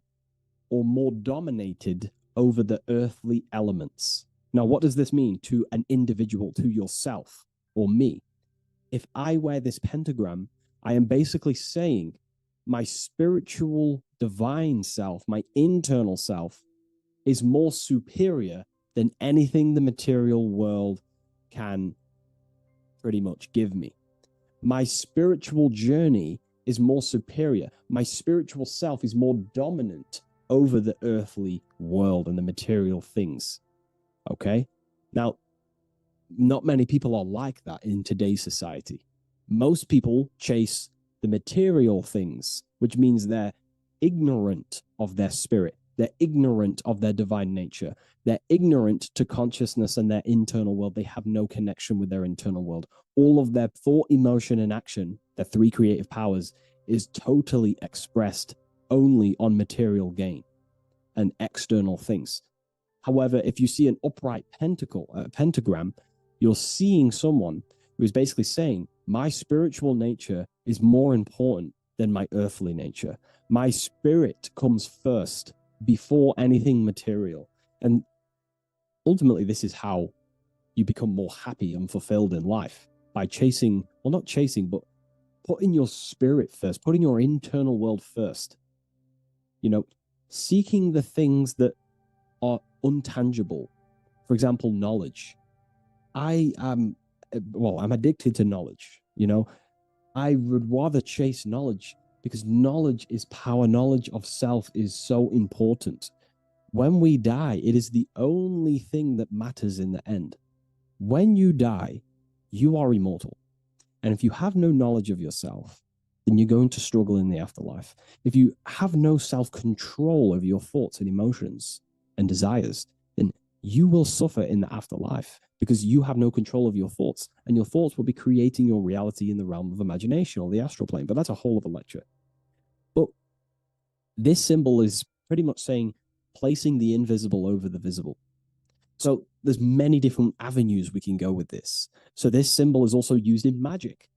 or more dominated over the earthly elements. Now, what does this mean to an individual, to yourself or me? If I wear this pentagram, I am basically saying my spiritual divine self, my internal self, is more superior than anything the material world can pretty much give me. My spiritual journey is more superior. My spiritual self is more dominant over the earthly world and the material things. Okay? Now, not many people are like that in today's society. Most people chase the material things, which means they're ignorant of their spirit. They're ignorant of their divine nature. They're ignorant to consciousness and their internal world. They have no connection with their internal world. All of their thought, emotion, and action, their three creative powers, is totally expressed only on material gain and external things. However, if you see an upright pentagram, you're seeing someone who is basically saying, my spiritual nature is more important than my earthly nature. My spirit comes first before anything material. And ultimately, this is how you become more happy and fulfilled in life, by chasing, well, not chasing, but putting your spirit first, putting your internal world first. You know, seeking the things that are untangible. For example, knowledge. I'm addicted to knowledge. You know, I would rather chase knowledge because knowledge is power. Knowledge of self is so important. When we die, it is the only thing that matters in the end. When you die, you are immortal. And if you have no knowledge of yourself, then you're going to struggle in the afterlife. If you have no self-control over your thoughts and emotions and desires, then you will suffer in the afterlife because you have no control of your thoughts, and your thoughts will be creating your reality in the realm of imagination or the astral plane. But that's a whole other lecture. But this symbol is pretty much saying placing the invisible over the visible. So there's many different avenues we can go with this. So this symbol is also used in magic.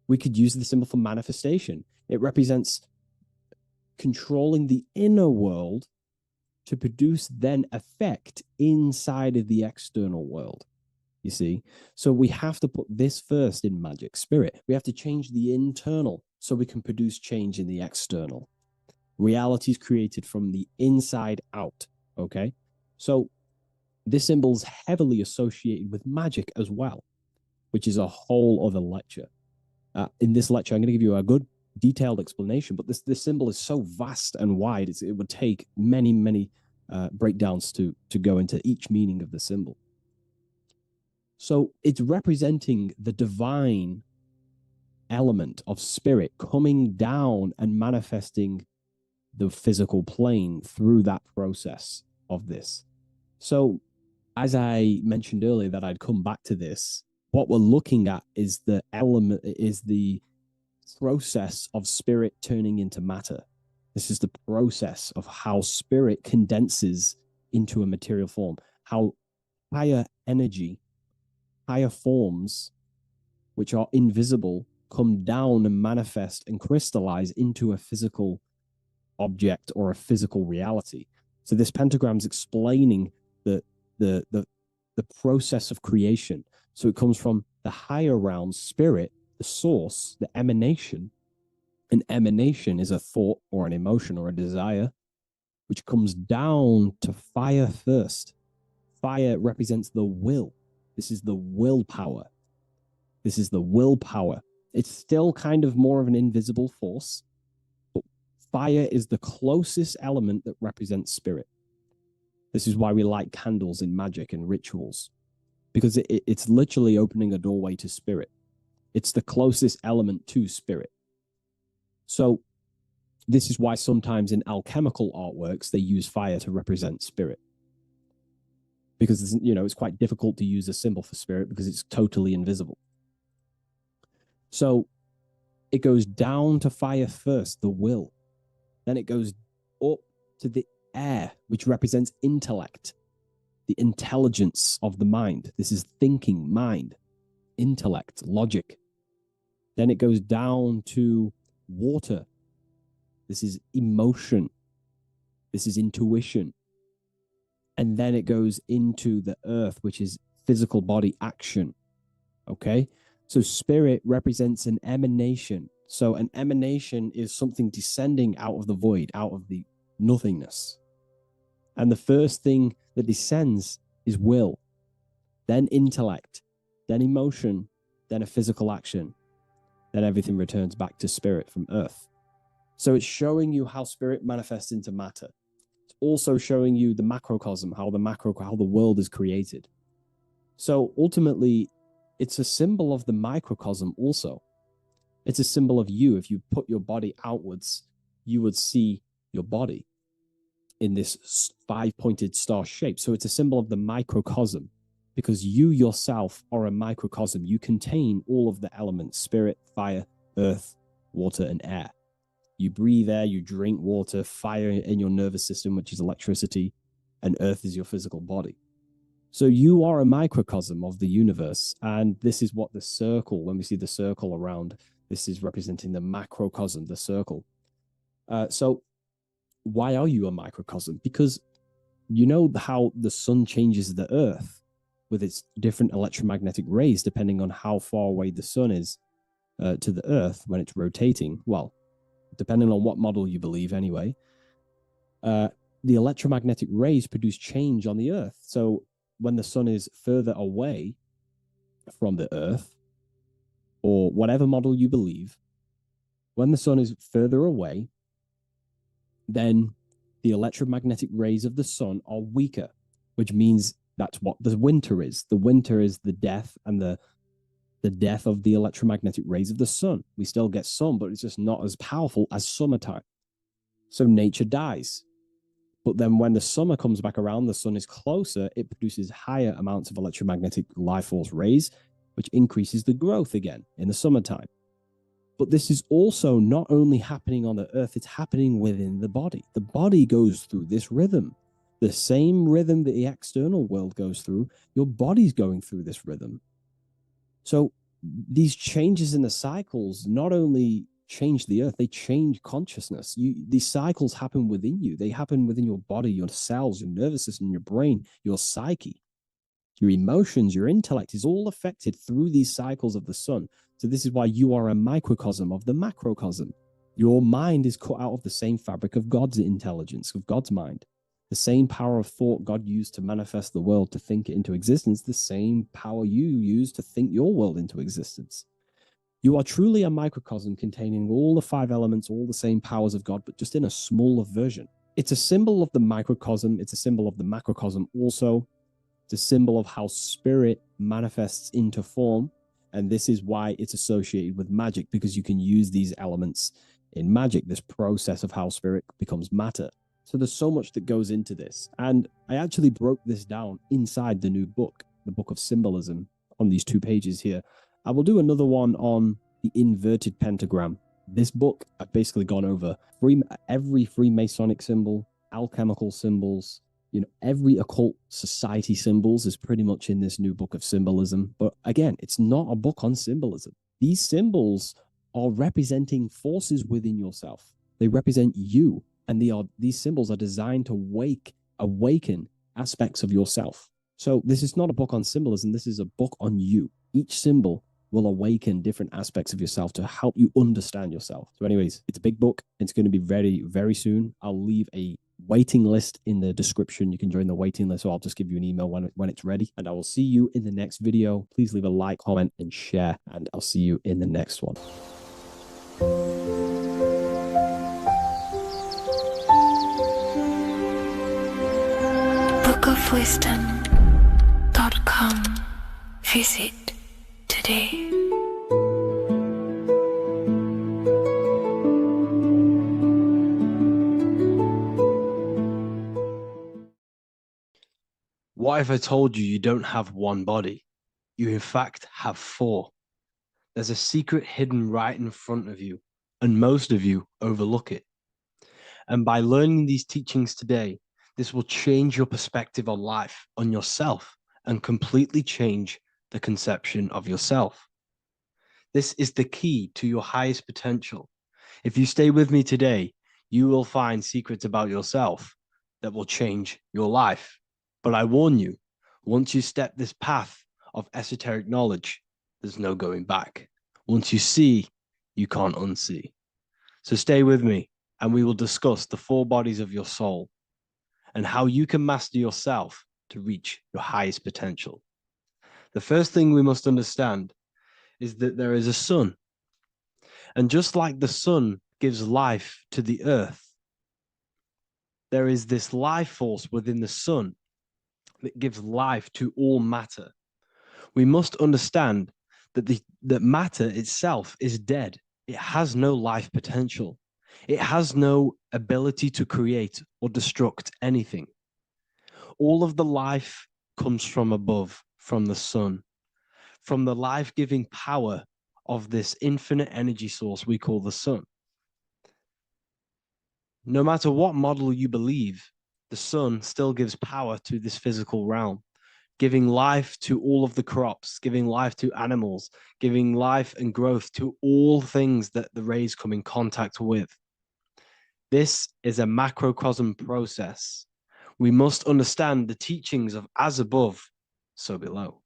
We could use the symbol for manifestation. It represents controlling the inner world to produce then effect inside of the external world. You see? So we have to put this first in magic spirit. We have to change the internal so we can produce change in the external. Reality is created from the inside out. Okay? So this symbol is heavily associated with magic as well, which is a whole other lecture. In this lecture, I'm going to give you a good detailed explanation, but this symbol is so vast and wide, it would take many breakdowns to go into each meaning of the symbol. So it's representing the divine element of spirit coming down and manifesting the physical plane through that process of this. So as I mentioned earlier that I'd come back to this, what we're looking at is the process of spirit turning into matter. This is the process of how spirit condenses into a material form, how higher energy, higher forms, which are invisible, come down and manifest and crystallize into a physical object or a physical reality. So this pentagram is explaining the process of creation. So it comes from the higher realm, spirit, the the source, the emanation. An emanation is a thought or an emotion or a desire, which comes down to fire first. Fire represents the will. This is the willpower. This is the willpower. It's still kind of more of an invisible force, but fire is the closest element that represents spirit. This is why we light candles in magic and rituals, because it's literally opening a doorway to spirit. It's the closest element to spirit. So this is why sometimes in alchemical artworks, they use fire to represent spirit. Because, it's quite difficult to use a symbol for spirit because it's totally invisible. So it goes down to fire first, the will. Then it goes up to the air, which represents intellect, the intelligence of the mind. This is thinking, mind, intellect, logic. Then it goes down to water. This is emotion. This is intuition. And then it goes into the earth, which is physical body action. Okay? So spirit represents an emanation. So an emanation is something descending out of the void, out of the nothingness. And the first thing that descends is will, then intellect, then emotion, then a physical action. Then everything returns back to spirit from earth. So it's showing you how spirit manifests into matter. It's also showing you the macrocosm, how the world is created. So ultimately, it's a symbol of the microcosm also. It's a symbol of you. If you put your body outwards, you would see your body in this five-pointed star shape. So it's a symbol of the microcosm, because you yourself are a microcosm. You contain all of the elements: spirit, fire, earth, water, and air. You breathe air, you drink water, fire in your nervous system, which is electricity, and earth is your physical body. So you are a microcosm of the universe, and this is what the circle, when we see the circle around, this is representing the macrocosm, the circle. So why are you a microcosm? Because you know how the sun changes the earth with its different electromagnetic rays, depending on how far away the sun is to the earth when it's rotating. Well, depending on what model you believe anyway, the electromagnetic rays produce change on the earth. So when the sun is further away from the earth, or whatever model you believe, when the sun is further away, then the electromagnetic rays of the sun are weaker, which means that's what the winter is. The winter is the death and the death of the electromagnetic rays of the sun. We still get sun, but it's just not as powerful as summertime. So nature dies. But then when the summer comes back around, the sun is closer, it produces higher amounts of electromagnetic life force rays, which increases the growth again in the summertime. But this is also not only happening on the earth, it's happening within the body. The body goes through this rhythm. The same rhythm that the external world goes through, your body's going through this rhythm. So these changes in the cycles not only change the earth, they change consciousness. These cycles happen within you. They happen within your body, your cells, your nervous system, your brain, your psyche, your emotions, your intellect is all affected through these cycles of the sun. So this is why you are a microcosm of the macrocosm. Your mind is cut out of the same fabric of God's intelligence, of God's mind. The same power of thought God used to manifest the world, to think it into existence, the same power you use to think your world into existence. You are truly a microcosm containing all the five elements, all the same powers of God, but just in a smaller version. It's a symbol of the microcosm. It's a symbol of the macrocosm also. It's a symbol of how spirit manifests into form. And this is why it's associated with magic, because you can use these elements in magic, this process of how spirit becomes matter. So there's so much that goes into this. And I actually broke this down inside the new book, the Book of Symbolism, on these 2 pages here. I will do another one on the inverted pentagram. This book, I've basically gone over every Freemasonic symbol, alchemical symbols, every occult society symbols is pretty much in this new Book of Symbolism. But again, it's not a book on symbolism. These symbols are representing forces within yourself. They represent you. And these symbols are designed to awaken aspects of yourself. So this is not a book on symbolism. This is a book on you. Each symbol will awaken different aspects of yourself to help you understand yourself. So anyways, it's a big book. It's going to be very, very soon. I'll leave a waiting list in the description. You can join the waiting list, or I'll just give you an email when it's ready. And I will see you in the next video. Please leave a like, comment, and share. And I'll see you in the next one. bookofwisdom.com. Visit today. What if I told you don't have one body? You in fact have four. There's a secret hidden right in front of you, and most of you overlook it. And by learning these teachings today, this will change your perspective on life, on yourself, and completely change the conception of yourself. This is the key to your highest potential. If you stay with me today, you will find secrets about yourself that will change your life. But I warn you, once you step this path of esoteric knowledge, there's no going back. Once you see, you can't unsee. So stay with me, and we will discuss the four bodies of your soul and how you can master yourself to reach your highest potential. The first thing we must understand is that there is a sun. And just like the sun gives life to the earth, there is this life force within the sun that gives life to all matter. We must understand that that matter itself is dead. It has no life potential. It has no ability to create or destruct anything. All of the life comes from above, from the sun, from the life-giving power of this infinite energy source we call the sun. No matter what model you believe, the sun still gives power to this physical realm, giving life to all of the crops, giving life to animals, giving life and growth to all things that the rays come in contact with. This is a macrocosm process. We must understand the teachings of as above, so below.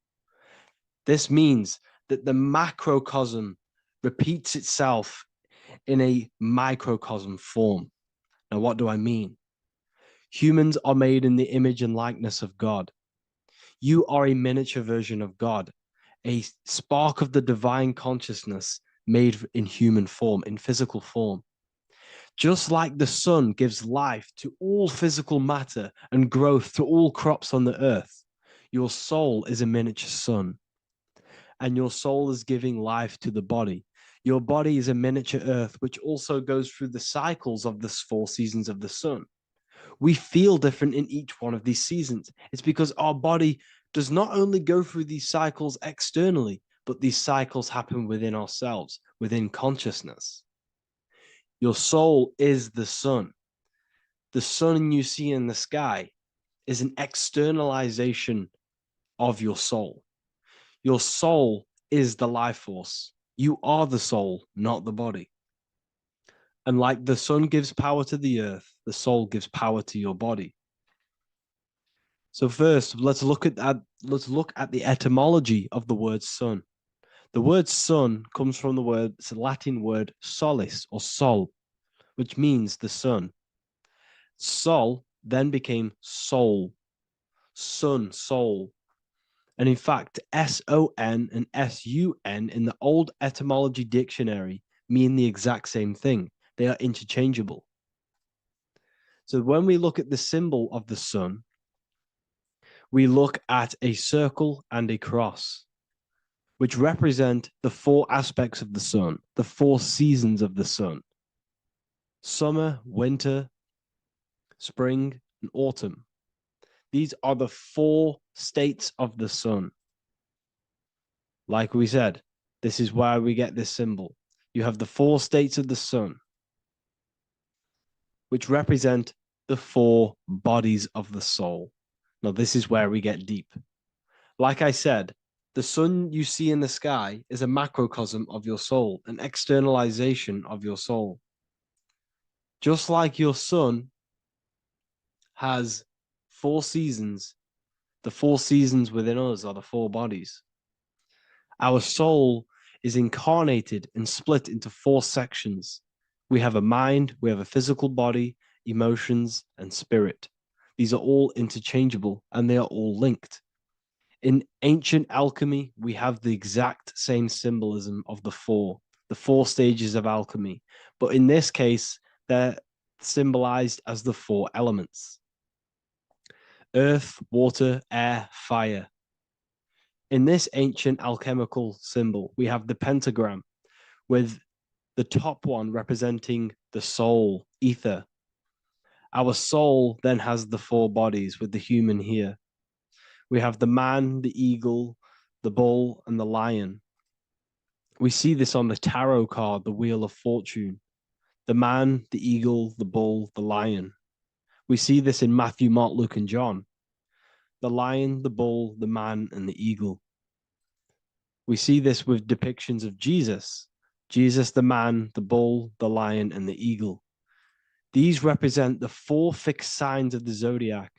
This means that the macrocosm repeats itself in a microcosm form. Now, what do I mean? Humans are made in the image and likeness of God. You are a miniature version of God, a spark of the divine consciousness made in human form, in physical form. Just like the sun gives life to all physical matter and growth to all crops on the earth, your soul is a miniature sun. And your soul is giving life to the body. Your body is a miniature earth, which also goes through the cycles of the 4 seasons of the sun. We feel different in each one of these seasons. It's because our body does not only go through these cycles externally, but these cycles happen within ourselves, within consciousness. Your soul is the sun. The sun you see in the sky is an externalization of your soul. Your soul is the life force. You are the soul, not the body. And like the sun gives power to the earth, the soul gives power to your body. So first, let's look at the etymology of the word sun. The word sun comes from it's a Latin word solis or sol, which means the sun. Sol then became soul, sun, soul. And in fact, S-O-N and S-U-N in the old etymology dictionary mean the exact same thing. They are interchangeable. So when we look at the symbol of the sun, we look at a circle and a cross, which represent the 4 aspects of the sun, the 4 seasons of the sun: summer, winter, spring, and autumn. These are the 4 states of the sun. Like we said, this is why we get this symbol. You have the 4 states of the sun, which represent the 4 bodies of the soul. Now, this is where we get deep. Like I said, the sun you see in the sky is a macrocosm of your soul, an externalization of your soul. Just like your sun has 4 seasons, the 4 seasons within us are the 4 bodies. Our soul is incarnated and split into 4 sections. We have a mind, we have a physical body, emotions, and spirit. These are all interchangeable and they are all linked. In ancient alchemy, we have the exact same symbolism of the four stages of alchemy. But in this case, they're symbolized as the 4 elements: earth, water, air, fire. In this ancient alchemical symbol, we have the pentagram, with the top one representing the soul, ether. Our soul then has the 4 bodies, with the human here. We have the man, the eagle, the bull, and the lion. We see this on the tarot card, the Wheel of Fortune. The man, the eagle, the bull, the lion. We see this in Matthew, Mark, Luke, and John. The lion, the bull, the man, and the eagle. We see this with depictions of Jesus. Jesus, the man, the bull, the lion, and the eagle. These represent the 4 fixed signs of the zodiac: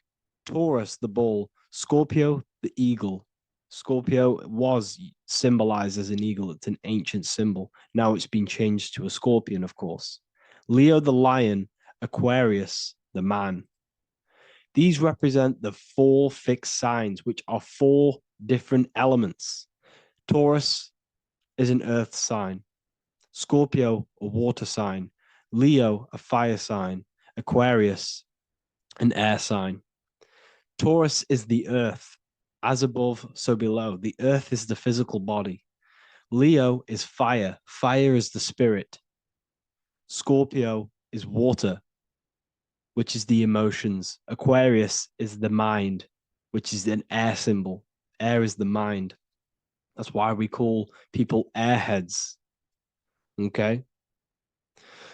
Taurus, the bull; Scorpio, the eagle. Scorpio was symbolized as an eagle. It's an ancient symbol. Now it's been changed to a scorpion, of course. Leo, the lion; Aquarius, the man. These represent the 4 fixed signs, which are 4 different elements. Taurus is an earth sign. Scorpio, a water sign. Leo, a fire sign. Aquarius, an air sign. Taurus is the earth. As above, so below. The earth is the physical body. Leo is fire. Fire is the spirit. Scorpio is water, which is the emotions. Aquarius is the mind, which is an air symbol. Air is the mind. That's why we call people airheads. Okay?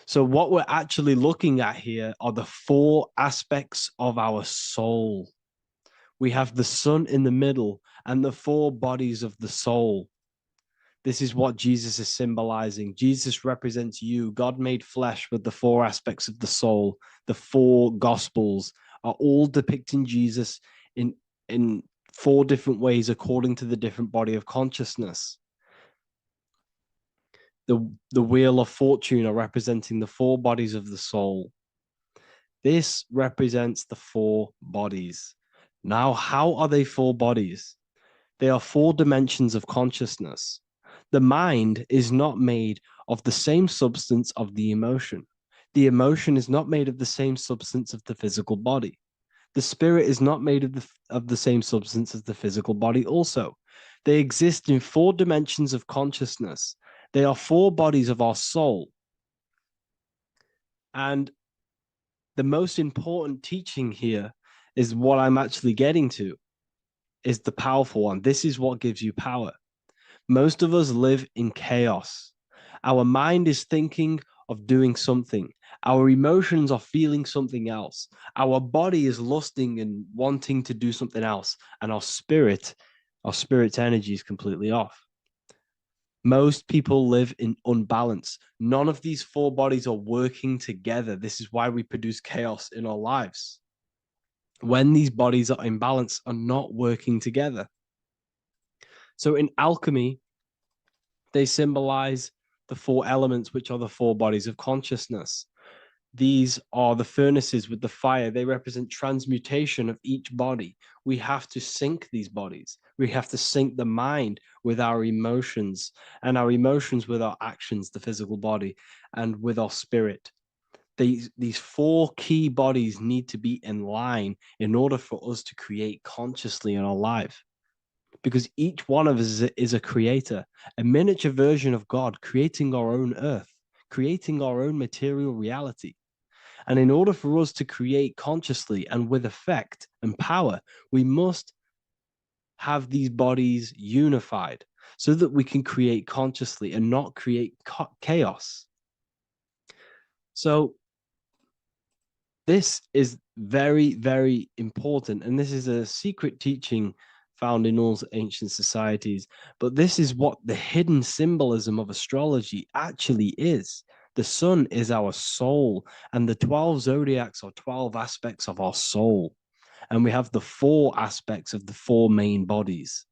So what we're actually looking at here are the 4 aspects of our soul. We have the sun in the middle and the 4 bodies of the soul. This is what Jesus is symbolizing. Jesus represents you. God made flesh with the 4 aspects of the soul. The 4 gospels are all depicting Jesus in 4 different ways according to the different body of consciousness. The Wheel of Fortune are representing the 4 bodies of the soul. This represents the 4 bodies. Now, how are they 4 bodies? They are 4 dimensions of consciousness. The mind is not made of the same substance of the emotion. The emotion is not made of the same substance of the physical body. The spirit is not made of the same substance as the physical body also. They exist in 4 dimensions of consciousness. They are 4 bodies of our soul. And the most important teaching here is what I'm actually getting to, is the powerful one. This is what gives you power. Most of us live in chaos. Our mind is thinking of doing something. Our emotions are feeling something else. Our body is lusting and wanting to do something else. And our spirit's energy is completely off. Most people live in unbalance. None of these 4 bodies are working together. This is why we produce chaos in our lives. When these bodies are in balance, are not working together. So in alchemy, they symbolize the 4 elements, which are the 4 bodies of consciousness. These are the furnaces with the fire. They represent transmutation of each body. We have to sync these bodies. We have to sync the mind with our emotions, and our emotions with our actions, the physical body, and with our spirit. These 4 key bodies need to be in line in order for us to create consciously in our life. Because each one of us is a creator, a miniature version of God, creating our own earth, creating our own material reality. And in order for us to create consciously and with effect and power, we must have these bodies unified so that we can create consciously and not create chaos. So this is very, very important. And this is a secret teaching found in all ancient societies. But this is what the hidden symbolism of astrology actually is. The sun is our soul, and the 12 zodiacs are 12 aspects of our soul. And we have the 4 aspects of the 4 main bodies.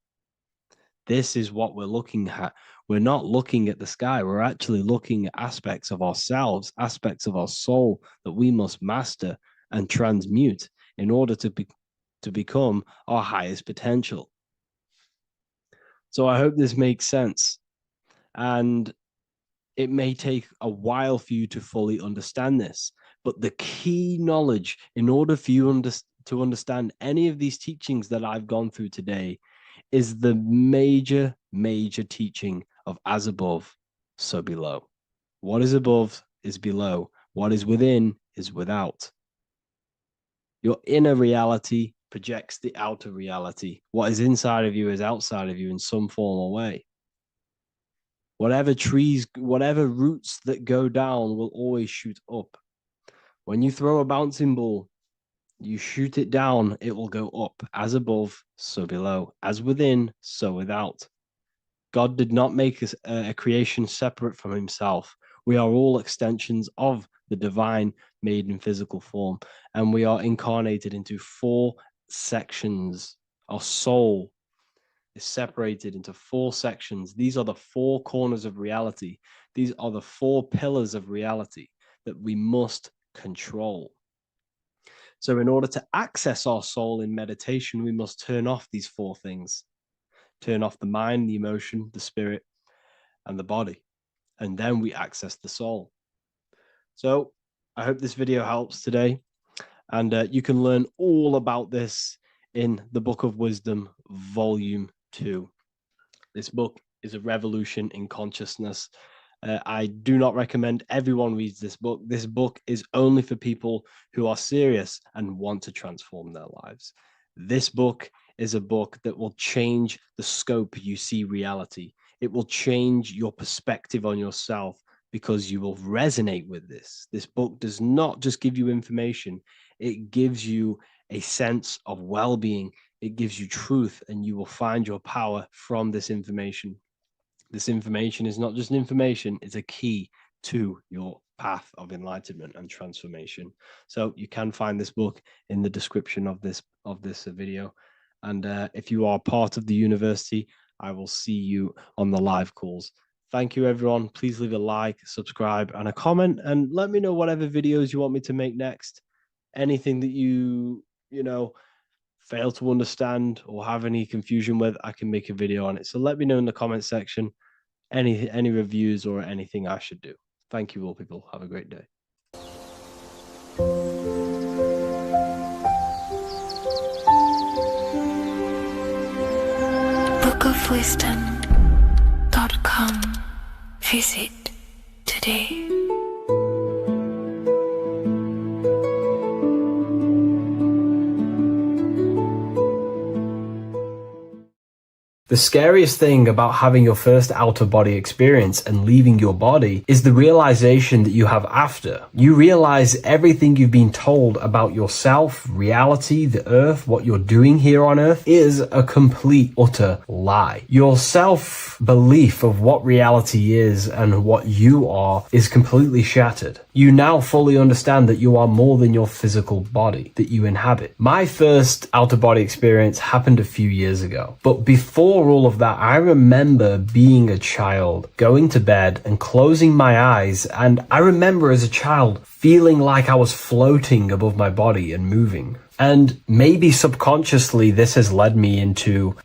This is what we're looking at. we're not looking at the sky. We're actually looking at aspects of ourselves, aspects of our soul that we must master and transmute in order to become our highest potential. So I hope this makes sense. And it may take a while for you to fully understand this, but the key knowledge in order for you to understand any of these teachings that I've gone through today is the major teaching of as above, so below. What is above is below. What is within is without. Your inner reality projects the outer reality. What is inside of you is outside of you in some form or way. Whatever trees, whatever roots that go down will always shoot up. When you throw a bouncing ball, you shoot it down, it will go up. As above, so below. As within, so without. God did not make a creation separate from himself. We are all extensions of the divine made in physical form. And we are incarnated into 4 sections. Our soul is separated into 4 sections. These are the 4 corners of reality. These are the 4 pillars of reality that we must control. So in order to access our soul in meditation, we must turn off these 4 things. Turn off the mind, the emotion, the spirit, and the body. And then we access the soul. So I hope this video helps today. And you can learn all about this in the Book of Wisdom, Volume 2. This book is a revolution in consciousness. I do not recommend everyone reads this book. This book is only for people who are serious and want to transform their lives. This book is a book that will change the scope you see reality. It will change your perspective on yourself because you will resonate with this. This book does not just give you information. It gives you a sense of well-being. It gives you truth, and you will find your power from this information. This information is not just information, it's a key to your path of enlightenment and transformation. So you can find this book in the description of this video. And if you are part of the university, I will see you on the live calls. Thank you, everyone. Please leave a like, subscribe, and a comment, and let me know whatever videos you want me to make next. Anything that you fail to understand or have any confusion with, I can make a video on it. So let me know in the comment section any reviews or anything I should do. Thank you all, people. Have a great day. bookofwisdom.com. Visit today. The scariest thing about having your first out-of-body experience and leaving your body is the realization that you have after. You realize everything you've been told about yourself, reality, the earth, what you're doing here on earth is a complete, utter lie. Your self-belief of what reality is and what you are is completely shattered. You now fully understand that you are more than your physical body that you inhabit. My first out-of-body experience happened a few years ago, but before all of that, I remember being a child, going to bed and closing my eyes, and I remember as a child feeling like I was floating above my body and moving. And maybe subconsciously this has led me into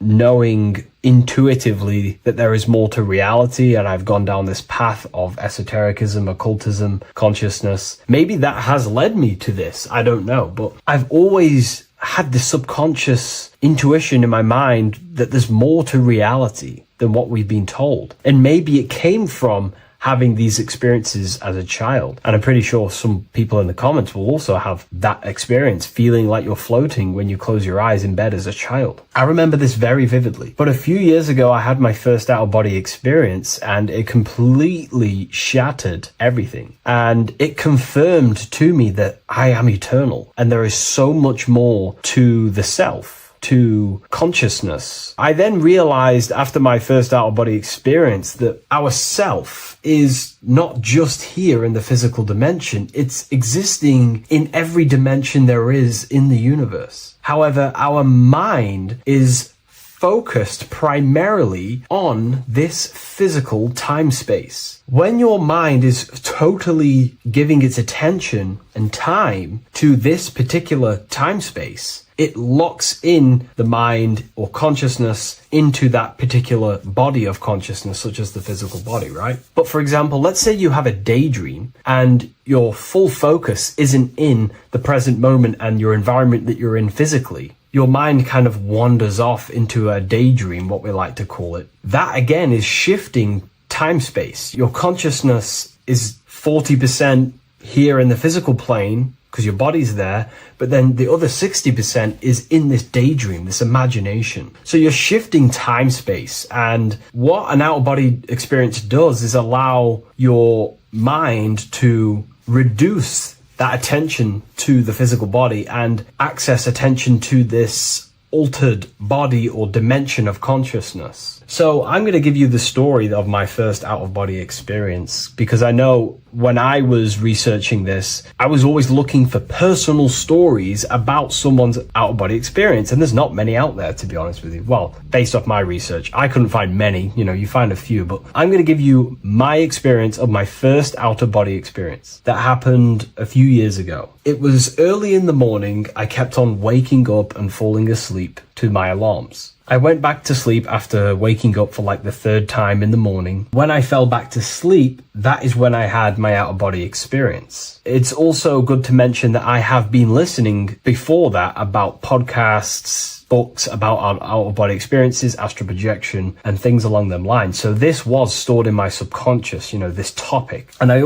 knowing intuitively that there is more to reality, and I've gone down this path of esotericism, occultism, consciousness. Maybe that has led me to this, I don't know, but I've always had this subconscious intuition in my mind that there's more to reality than what we've been told. And maybe it came from having these experiences as a child. And I'm pretty sure some people in the comments will also have that experience, feeling like you're floating when you close your eyes in bed as a child. I remember this very vividly. But a few years ago, I had my first out-of-body experience, and it completely shattered everything. And it confirmed to me that I am eternal, and there is so much more to the self, to consciousness. I then realized after my first out-of-body experience that our self is not just here in the physical dimension, it's existing in every dimension there is in the universe. However, our mind is focused primarily on this physical time space. When your mind is totally giving its attention and time to this particular time space, it locks in the mind or consciousness into that particular body of consciousness, such as the physical body, right? But for example, let's say you have a daydream and your full focus isn't in the present moment and your environment that you're in physically. Your mind kind of wanders off into a daydream, what we like to call it. That again is shifting time space. Your consciousness is 40% here in the physical plane, because your body's there, but then the other 60% is in this daydream, this imagination. So you're shifting time space, and what an out-of-body experience does is allow your mind to reduce that attention to the physical body and access attention to this altered body or dimension of consciousness. So I'm going to give you the story of my first out-of-body experience, because I know when I was researching this, I was always looking for personal stories about someone's out-of-body experience, and there's not many out there, to be honest with you. Well, based off my research, I couldn't find many. You find a few, but I'm going to give you my experience of my first out-of-body experience that happened a few years ago. It was early in the morning. I kept on waking up and falling asleep to my alarms. I went back to sleep after waking up for like the third time in the morning. When I fell back to sleep, that is when I had my out-of-body experience. It's also good to mention that I have been listening before that about podcasts, books about out-of-body experiences, astral projection, and things along them lines. So this was stored in my subconscious, this topic. And I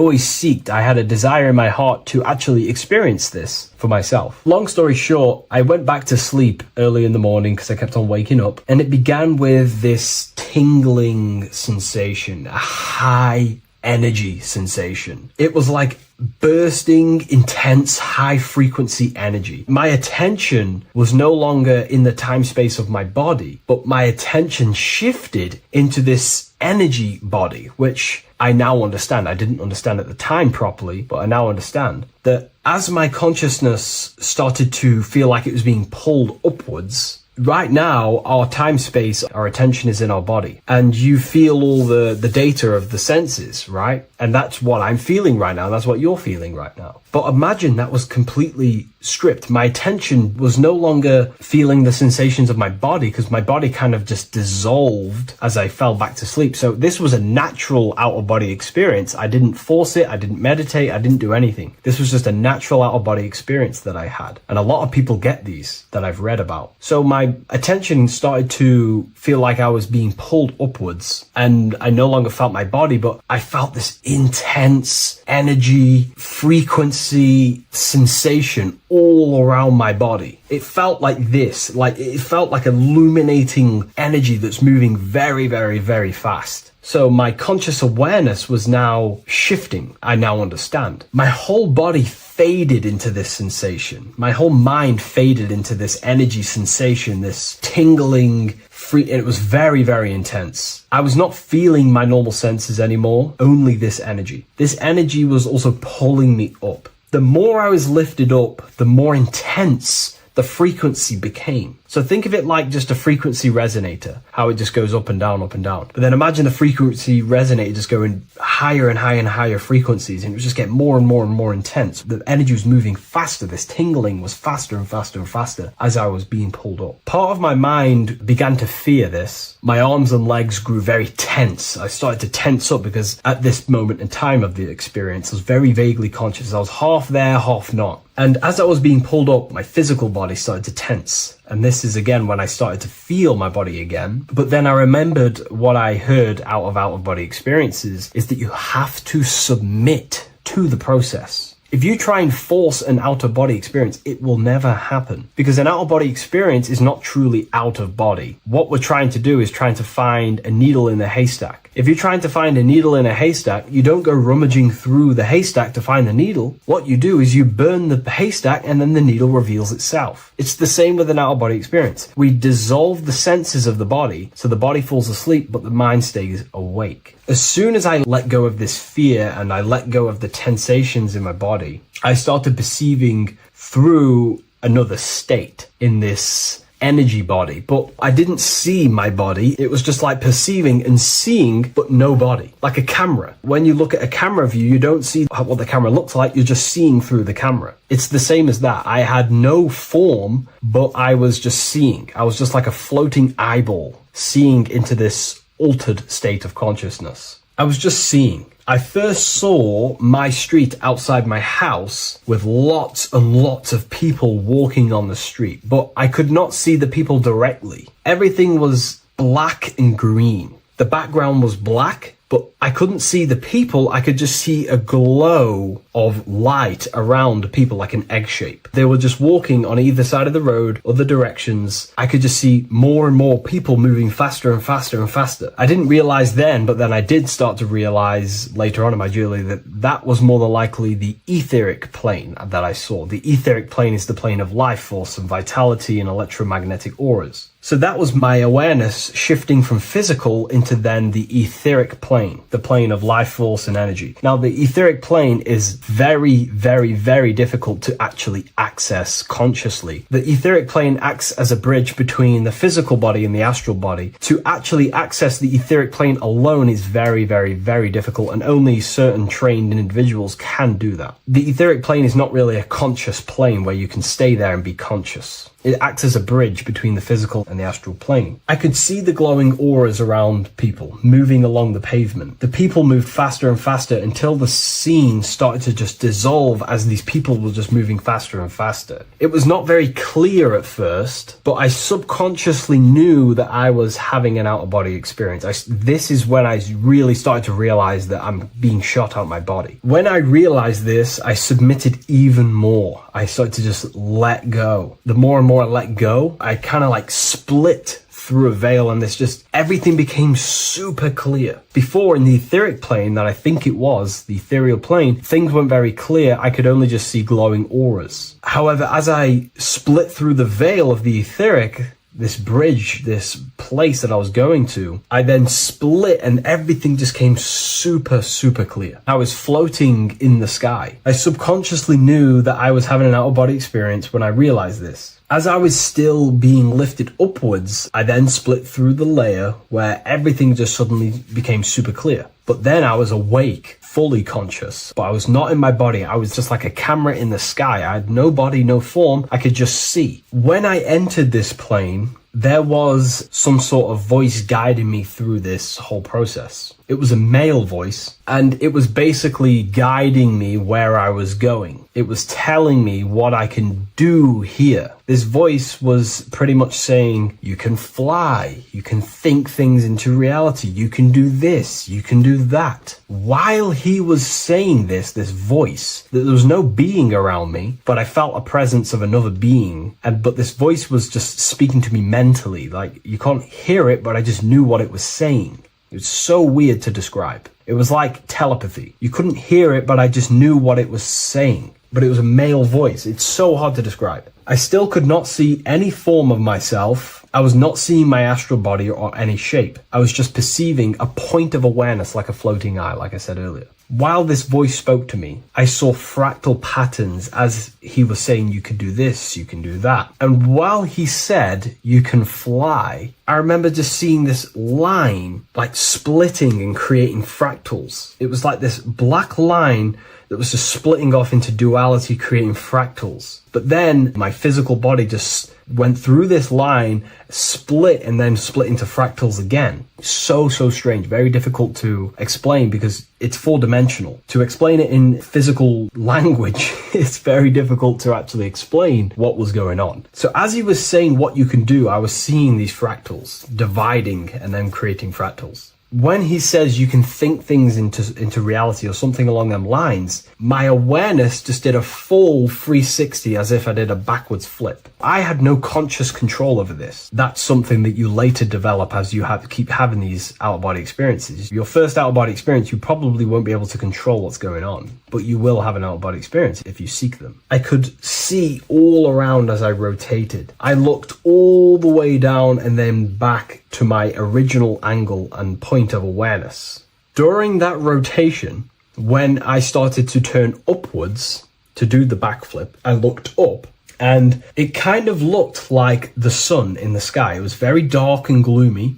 had a desire in my heart to actually experience this for myself. Long story short, I went back to sleep early in the morning because I kept on waking up, and it began with this tingling sensation, a high energy sensation. It was like bursting, intense, high frequency energy. My attention was no longer in the time space of my body, but my attention shifted into this energy body, which I now understand. I didn't understand at the time properly, but I now understand that as my consciousness started to feel like it was being pulled upwards, right now, our time space, our attention is in our body, and you feel all the data of the senses, right? And that's what I'm feeling right now. That's what you're feeling right now. But imagine that was completely stripped. My attention was no longer feeling the sensations of my body, because my body kind of just dissolved as I fell back to sleep. So this was a natural out-of-body experience. I didn't force it. I didn't meditate. I didn't do anything. This was just a natural out-of-body experience that I had. And a lot of people get these that I've read about. So my attention started to feel like I was being pulled upwards, and I no longer felt my body, but I felt this intense energy, frequency, sensation all around my body. It felt like this, it felt like illuminating energy that's moving very, very, very fast. So my conscious awareness was now shifting. I now understand. My whole body faded into this sensation. My whole mind faded into this energy sensation, this tingling free. And it was very, very intense. I was not feeling my normal senses anymore, only this energy. This energy was also pulling me up. The more I was lifted up, the more intense the frequency became. So think of it like just a frequency resonator, how it just goes up and down, up and down. But then imagine the frequency resonator just going higher and higher and higher frequencies, and it would just get more and more and more intense. The energy was moving faster. This tingling was faster and faster and faster as I was being pulled up. Part of my mind began to fear this. My arms and legs grew very tense. I started to tense up because at this moment in time of the experience, I was very vaguely conscious. I was half there, half not. And as I was being pulled up, my physical body started to tense. And this is again when I started to feel my body again. But then I remembered what I heard out of body experiences is that you have to submit to the process. If you try and force an out-of-body experience, it will never happen, because an out-of-body experience is not truly out of body. What we're trying to do is trying to find a needle in a haystack. If you're trying to find a needle in a haystack, you don't go rummaging through the haystack to find the needle. What you do is you burn the haystack and then the needle reveals itself. It's the same with an out-of-body experience. We dissolve the senses of the body, so the body falls asleep, but the mind stays awake. As soon as I let go of this fear and I let go of the tensations in my body, I started perceiving through another state in this energy body, but I didn't see my body. It was just like perceiving and seeing, but no body, like a camera. When you look at a camera view, you don't see what the camera looks like. You're just seeing through the camera. It's the same as that. I had no form, but I was just seeing. I was just like a floating eyeball, seeing into this altered state of consciousness. I was just seeing. I first saw my street outside my house with lots and lots of people walking on the street, but I could not see the people directly. Everything was black and green. The background was black, but I couldn't see the people. I could just see a glow of light around people, like an egg shape. They were just walking on either side of the road, other directions. I could just see more and more people moving faster and faster and faster. I didn't realize then, but then I did start to realize later on in my journey that that was more than likely the etheric plane that I saw. The etheric plane is the plane of life force and vitality and electromagnetic auras. So that was my awareness shifting from physical into then the etheric plane, the plane of life force and energy. Now, the etheric plane is very, very, very difficult to actually access consciously. The etheric plane acts as a bridge between the physical body and the astral body. To actually access the etheric plane alone is very, very, very difficult, and only certain trained individuals can do that. The etheric plane is not really a conscious plane where you can stay there and be conscious. It acts as a bridge between the physical and the astral plane. I could see the glowing auras around people moving along the pavement. The people moved faster and faster until the scene started to just dissolve as these people were just moving faster and faster. It was not very clear at first, but I subconsciously knew that I was having an out-of-body experience. This is when I really started to realize that I'm being shot out my body. When I realized this, I submitted even more. I started to just let go. The more and more I let go, I kind of like split through a veil, and everything became super clear. Before, in the etheric plane that I think it was, the ethereal plane, things weren't very clear. I could only just see glowing auras. However, as I split through the veil of the etheric, this bridge, this place that I was going to, I then split and everything just came super, super clear. I was floating in the sky. I subconsciously knew that I was having an out-of-body experience when I realized this. As I was still being lifted upwards, I then split through the layer where everything just suddenly became super clear. But then I was awake, fully conscious, but I was not in my body. I was just like a camera in the sky. I had no body, no form. I could just see. When I entered this plane, there was some sort of voice guiding me through this whole process. It was a male voice, and it was basically guiding me where I was going. It was telling me what I can do here. This voice was pretty much saying, you can fly, you can think things into reality, you can do this, you can do that. While he was saying this voice, there was no being around me, but I felt a presence of another being, but this voice was just speaking to me mentally. Like, you can't hear it, but I just knew what it was saying. It was so weird to describe. It was like telepathy. You couldn't hear it, but I just knew what it was saying. But it was a male voice. It's so hard to describe. I still could not see any form of myself. I was not seeing my astral body or any shape. I was just perceiving a point of awareness like a floating eye, like I said earlier. While this voice spoke to me, I saw fractal patterns as he was saying, you can do this, you can do that. And while he said, you can fly, I remember just seeing this line like splitting and creating fractals. It was like this black line that was just splitting off into duality, creating fractals. But then my physical body just went through this line, split, and then split into fractals again. So strange, very difficult to explain because it's four-dimensional. To explain it in physical language, it's very difficult to actually explain what was going on. So as he was saying what you can do, I was seeing these fractals dividing and then creating fractals. When he says you can think things into reality or something along them lines, my awareness just did a full 360 as if I did a backwards flip. I had no conscious control over this. That's something that you later develop as you keep having these out-of-body experiences. Your first out-of-body experience, you probably won't be able to control what's going on, but you will have an out-of-body experience if you seek them. I could see all around as I rotated. I looked all the way down and then back to my original angle and point of awareness. During that rotation, when I started to turn upwards to do the backflip, I looked up And it kind of looked like the sun in the sky. It was very dark and gloomy.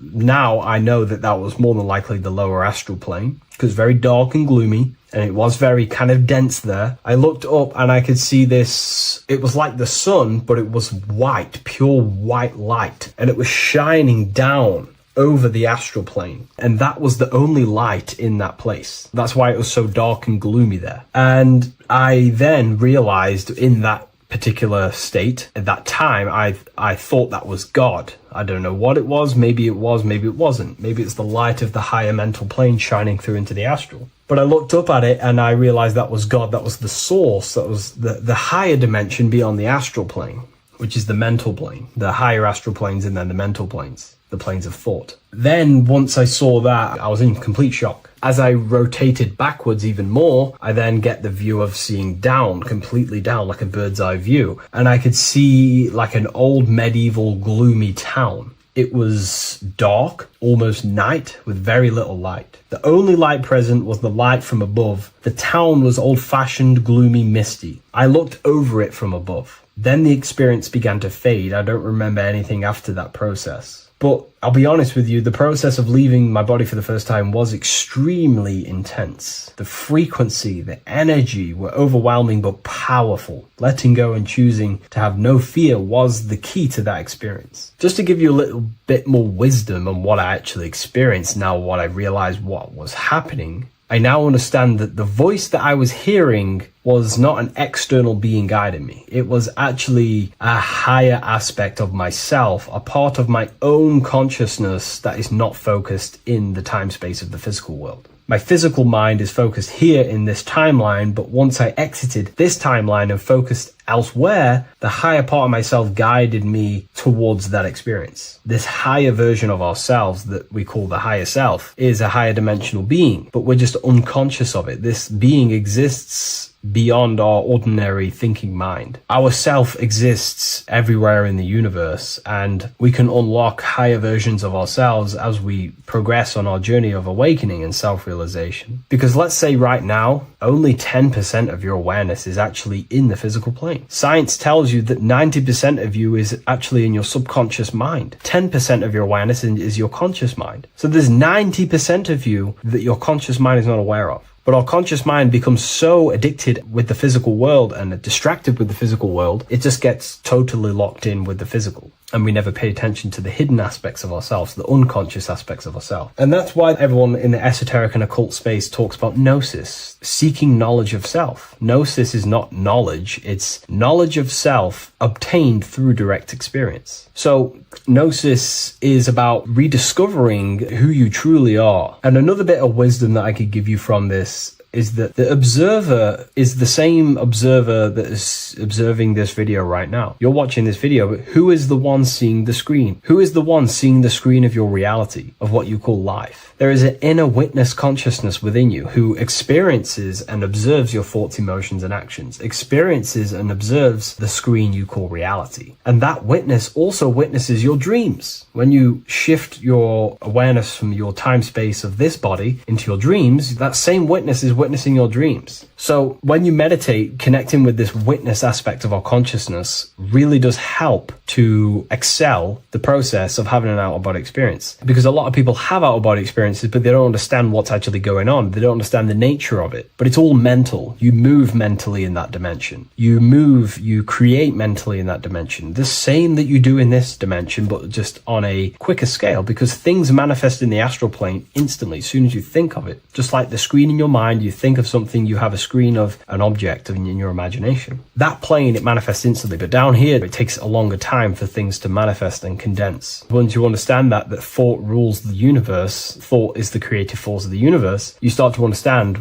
Now I know that was more than likely the lower astral plane, because very dark and gloomy, and it was very kind of dense there. I looked up and I could see this. It was like the sun, but it was white, pure white light, and it was shining down over the astral plane. And that was the only light in that place. That's why it was so dark and gloomy there. And I then realized in that particular state at that time, I thought that was God. I don't know what it was. Maybe it was, maybe it wasn't. Maybe it's the light of the higher mental plane shining through into the astral. But I looked up at it and I realized that was God. That was the source. That was the higher dimension beyond the astral plane, which is the mental plane, the higher astral planes, and then the mental planes, the planes of thought. Then once I saw that, I was in complete shock. As I rotated backwards even more, I then get the view of seeing down, completely down, like a bird's eye view. And I could see like an old medieval gloomy town. It was dark, almost night, with very little light. The only light present was the light from above. The town was old-fashioned, gloomy, misty. I looked over it from above. Then the experience began to fade. I don't remember anything after that process. But I'll be honest with you, the process of leaving my body for the first time was extremely intense. The frequency, the energy were overwhelming but powerful. Letting go and choosing to have no fear was the key to that experience. Just to give you a little bit more wisdom on what I actually experienced now, what I realized what was happening, I now understand that the voice that I was hearing was not an external being guiding me. It was actually a higher aspect of myself, a part of my own consciousness that is not focused in the time space of the physical world. My physical mind is focused here in this timeline, but once I exited this timeline and focused elsewhere, the higher part of myself guided me towards that experience. This higher version of ourselves that we call the higher self is a higher dimensional being, but we're just unconscious of it. This being exists beyond our ordinary thinking mind. Our self exists everywhere in the universe, and we can unlock higher versions of ourselves as we progress on our journey of awakening and self-realization. Because let's say right now, only 10% of your awareness is actually in the physical plane. Science tells you that 90% of you is actually in your subconscious mind. 10% of your awareness is your conscious mind. So there's 90% of you that your conscious mind is not aware of. But our conscious mind becomes so addicted with the physical world and distracted with the physical world, it just gets totally locked in with the physical. And we never pay attention to the hidden aspects of ourselves, the unconscious aspects of ourselves. And that's why everyone in the esoteric and occult space talks about gnosis, seeking knowledge of self. Gnosis is not knowledge, it's knowledge of self obtained through direct experience. So gnosis is about rediscovering who you truly are. And another bit of wisdom that I could give you from this is that the observer is the same observer that is observing this video right now. You're watching this video, but who is the one seeing the screen? Who is the one seeing the screen of your reality, of what you call life? There is an inner witness consciousness within you who experiences and observes your thoughts, emotions, and actions, experiences and observes the screen you call reality. And that witness also witnesses your dreams. When you shift your awareness from your time space of this body into your dreams, that same witness is witnessing your dreams. So when you meditate, connecting with this witness aspect of our consciousness really does help to excel the process of having an out-of-body experience. Because a lot of people have out-of-body experiences, but they don't understand what's actually going on. They don't understand the nature of it. But it's all mental. You move mentally in that dimension. You create mentally in that dimension. The same that you do in this dimension, but just on a quicker scale, because things manifest in the astral plane instantly as soon as you think of it. Just like the screen in your mind, you think of something, you have a screen of an object in your imagination. That plane, it manifests instantly, but down here, it takes a longer time for things to manifest and condense. Once you understand that thought rules the universe, thought is the creative force of the universe, you start to understand,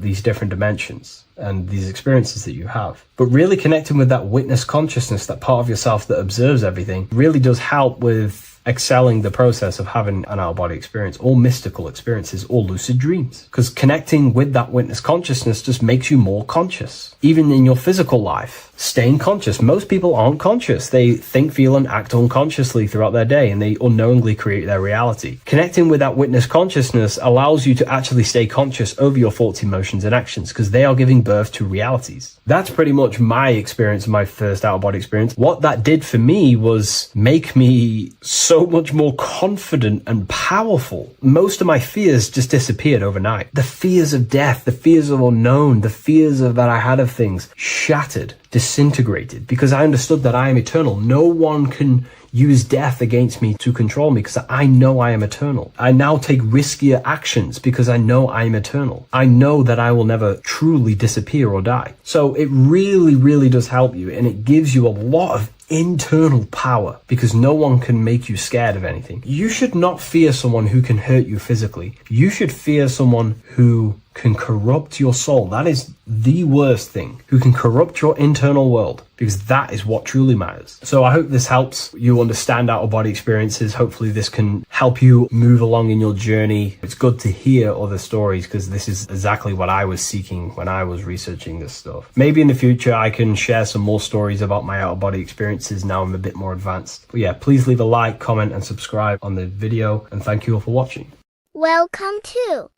these different dimensions and these experiences that you have. But really connecting with that witness consciousness, that part of yourself that observes everything, really does help with excelling the process of having an out-of-body experience, or mystical experiences, or lucid dreams. Because connecting with that witness consciousness just makes you more conscious. Even in your physical life, staying conscious. Most people aren't conscious. They think, feel, and act unconsciously throughout their day, and they unknowingly create their reality. Connecting with that witness consciousness allows you to actually stay conscious over your thoughts, emotions, and actions, because they are giving birth to realities. That's pretty much my experience, my first out-of-body experience. What that did for me was make me so much more confident and powerful. Most of my fears just disappeared overnight. The fears of death, the fears of unknown, the fears of that I had of things shattered, disintegrated, because I understood that I am eternal. No one can use death against me to control me, because I know I am eternal. I now take riskier actions because I know I am eternal. I know that I will never truly disappear or die. So it really, really does help you, and it gives you a lot of internal power, because no one can make you scared of anything. You should not fear someone who can hurt you physically. You should fear someone who can corrupt your soul. That is the worst thing, who can corrupt your internal world, because that is what truly matters. So I hope this helps you understand out-of-body experiences. Hopefully this can help you move along in your journey. It's good to hear other stories, because this is exactly what I was seeking when I was researching this stuff. Maybe in the future I can share some more stories about my out-of-body experiences now I'm a bit more advanced. But yeah, please leave a like, comment, and subscribe on the video, and thank you all for watching. Welcome to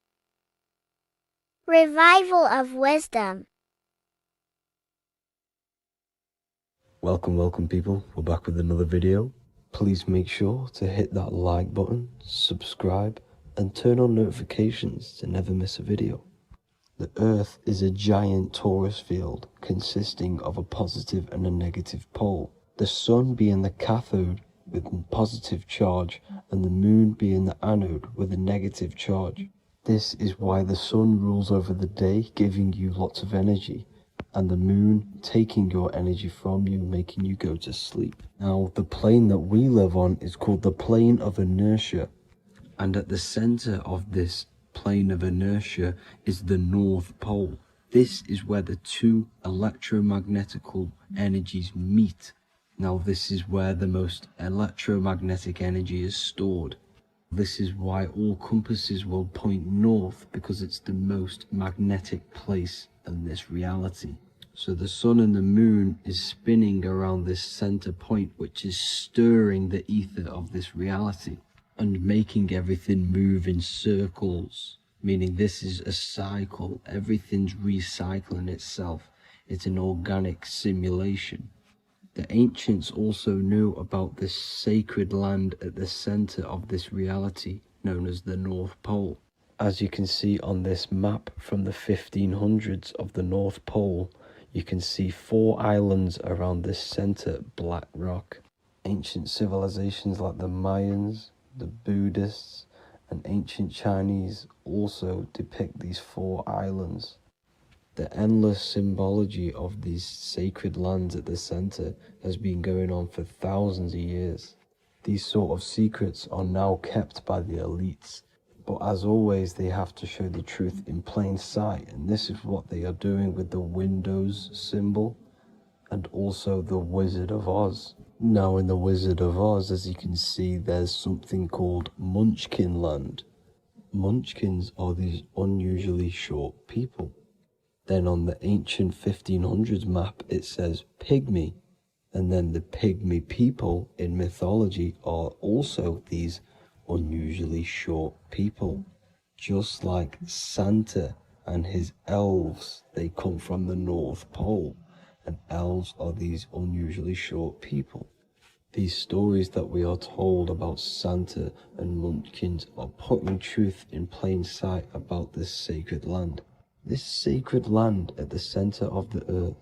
Revival of Wisdom. Welcome people, we're back with another video. Please make sure to hit that like button, subscribe, and turn on notifications to never miss a video. The Earth is a giant torus field consisting of a positive and a negative pole. The Sun being the cathode with a positive charge, and the Moon being the anode with a negative charge. This is why the Sun rules over the day, giving you lots of energy, and the Moon taking your energy from you, making you go to sleep. Now, the plane that we live on is called the plane of inertia, and at the center of this plane of inertia is the North Pole. This is where the two electromagnetical energies meet. Now, this is where the most electromagnetic energy is stored. This is why all compasses will point north, because it's the most magnetic place in this reality. So the Sun and the Moon is spinning around this center point, which is stirring the ether of this reality and making everything move in circles, meaning this is a cycle. Everything's recycling itself. It's an organic simulation. The ancients also knew about this sacred land at the center of this reality, known as the North Pole. As you can see on this map from the 1500s of the North Pole, you can see 4 islands around this center black rock. Ancient civilizations like the Mayans, the Buddhists, and ancient Chinese also depict these 4 islands. The endless symbology of these sacred lands at the center has been going on for thousands of years. These sort of secrets are now kept by the elites, but as always they have to show the truth in plain sight, and this is what they are doing with the Windows symbol and also the Wizard of Oz. Now in the Wizard of Oz, as you can see, there's something called Munchkin Land. Munchkins are these unusually short people. Then on the ancient 1500s map it says Pygmy, and then the Pygmy people in mythology are also these unusually short people. Just like Santa and his elves, they come from the North Pole, and elves are these unusually short people. These stories that we are told about Santa and Munchkins are putting truth in plain sight about this sacred land. This sacred land at the center of the earth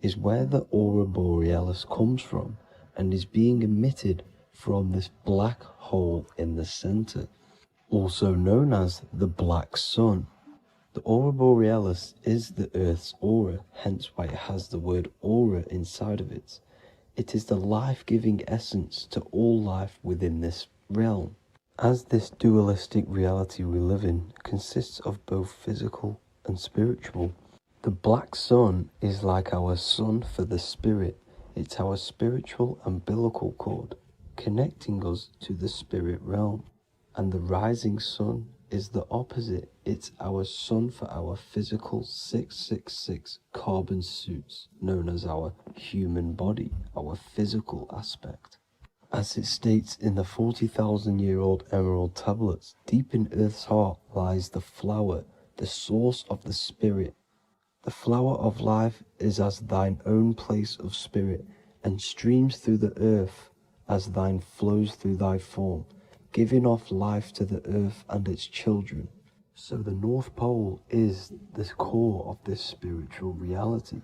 is where the aurora borealis comes from, and is being emitted from this black hole in the center, also known as the black sun. The aurora borealis is the earth's aura, hence why it has the word aura inside of it. It is the life-giving essence to all life within this realm. As this dualistic reality we live in consists of both physical and spiritual, the black sun is like our sun for the spirit. It's our spiritual umbilical cord, connecting us to the spirit realm. And the rising sun is the opposite. It's our sun for our physical 666 carbon suits, known as our human body, our physical aspect. As it states in the 40,000-year-old emerald tablets, deep in Earth's heart lies the flower, the source of the spirit. The flower of life is as thine own place of spirit, and streams through the earth as thine flows through thy form, giving off life to the earth and its children. So the North Pole is the core of this spiritual reality,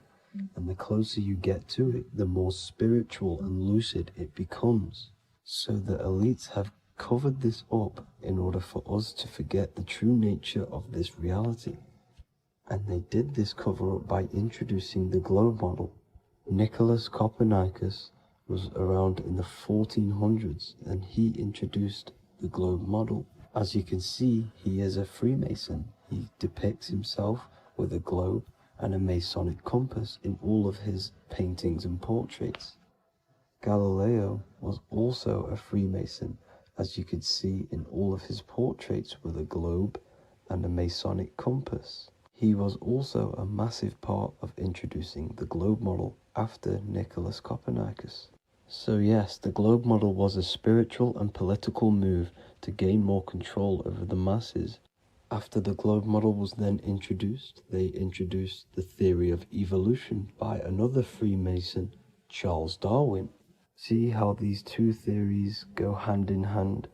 and the closer you get to it, the more spiritual and lucid it becomes. So the elites have covered this up in order for us to forget the true nature of this reality. And they did this cover up by introducing the globe model. Nicholas Copernicus was around in the 1400s, and he introduced the globe model. As you can see, he is a Freemason. He depicts himself with a globe and a Masonic compass in all of his paintings and portraits. Galileo was also a Freemason, as you could see in all of his portraits with a globe and a Masonic compass. He was also a massive part of introducing the globe model after Nicholas Copernicus. So yes, the globe model was a spiritual and political move to gain more control over the masses. After the globe model was then introduced, they introduced the theory of evolution by another Freemason, Charles Darwin. See how these two theories go hand in hand?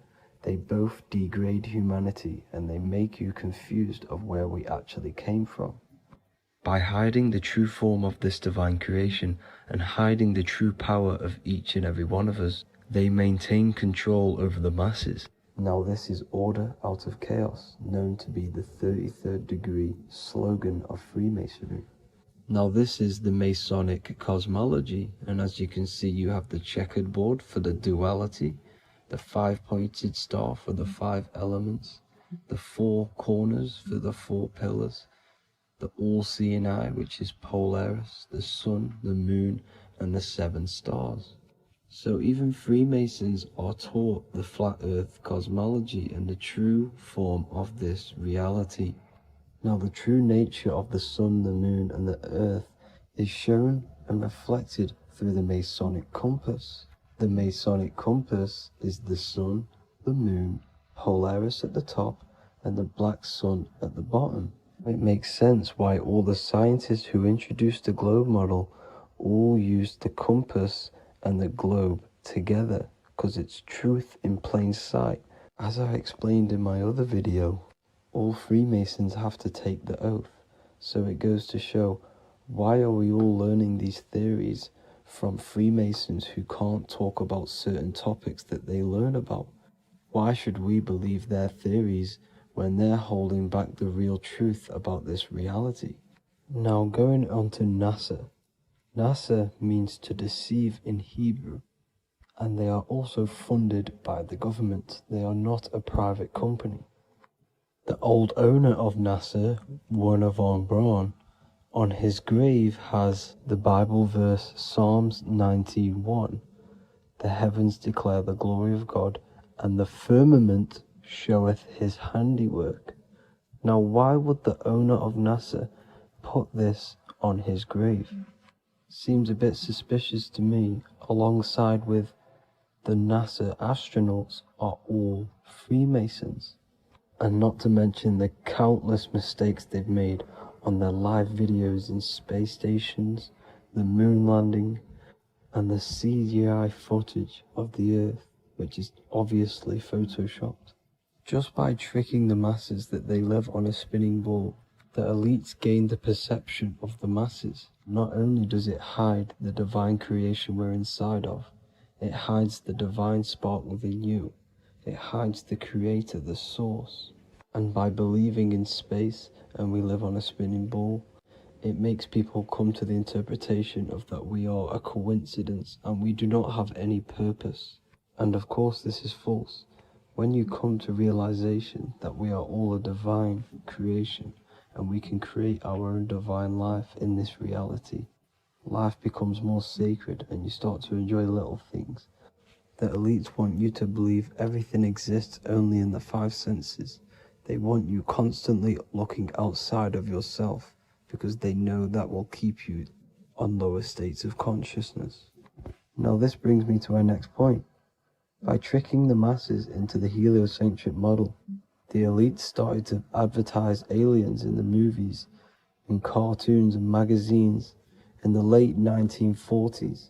They both degrade humanity, and they make you confused of where we actually came from. By hiding the true form of this divine creation and hiding the true power of each and every one of us, they maintain control over the masses. Now this is order out of chaos, known to be the 33rd degree slogan of Freemasonry. Now this is the Masonic cosmology, and as you can see, you have the checkered board for the duality, the 5-pointed star for the 5 elements, the 4 corners for the 4 pillars, the all-seeing eye, which is Polaris, the sun, the moon, and the 7 stars. So even Freemasons are taught the flat earth cosmology and the true form of this reality. Now the true nature of the sun, the moon, and the earth is shown and reflected through the Masonic compass. The Masonic compass is the sun, the moon, Polaris at the top, and the black sun at the bottom. It makes sense why all the scientists who introduced the globe model all used the compass and the globe together, because it's truth in plain sight. As I explained in my other video, all Freemasons have to take the oath, so it goes to show, why are we all learning these theories from Freemasons who can't talk about certain topics that they learn about? Why should we believe their theories when they're holding back the real truth about this reality? Now going on to NASA. NASA means to deceive in Hebrew, and they are also funded by the government. They are not a private company. The old owner of NASA, Werner von Braun, on his grave has the Bible verse Psalms 91. The heavens declare the glory of God, and the firmament showeth his handiwork. Now why would the owner of NASA put this on his grave? Seems a bit suspicious to me, alongside with the NASA astronauts are all Freemasons. And not to mention the countless mistakes they've made on their live videos in space stations, the moon landing, and the CGI footage of the Earth, which is obviously photoshopped. Just by tricking the masses that they live on a spinning ball, the elites gain the perception of the masses. Not only does it hide the divine creation we're inside of, it hides the divine spark within you. It hides the creator, the source. And by believing in space and we live on a spinning ball, it makes people come to the interpretation of that we are a coincidence and we do not have any purpose. And of course this is false. When you come to realization that we are all a divine creation and we can create our own divine life in this reality, life becomes more sacred and you start to enjoy little things. The elites want you to believe everything exists only in the 5 senses. They want you constantly looking outside of yourself because they know that will keep you on lower states of consciousness. Now this brings me to our next point. By tricking the masses into the heliocentric model, the elites started to advertise aliens in the movies, in cartoons and magazines in the late 1940s.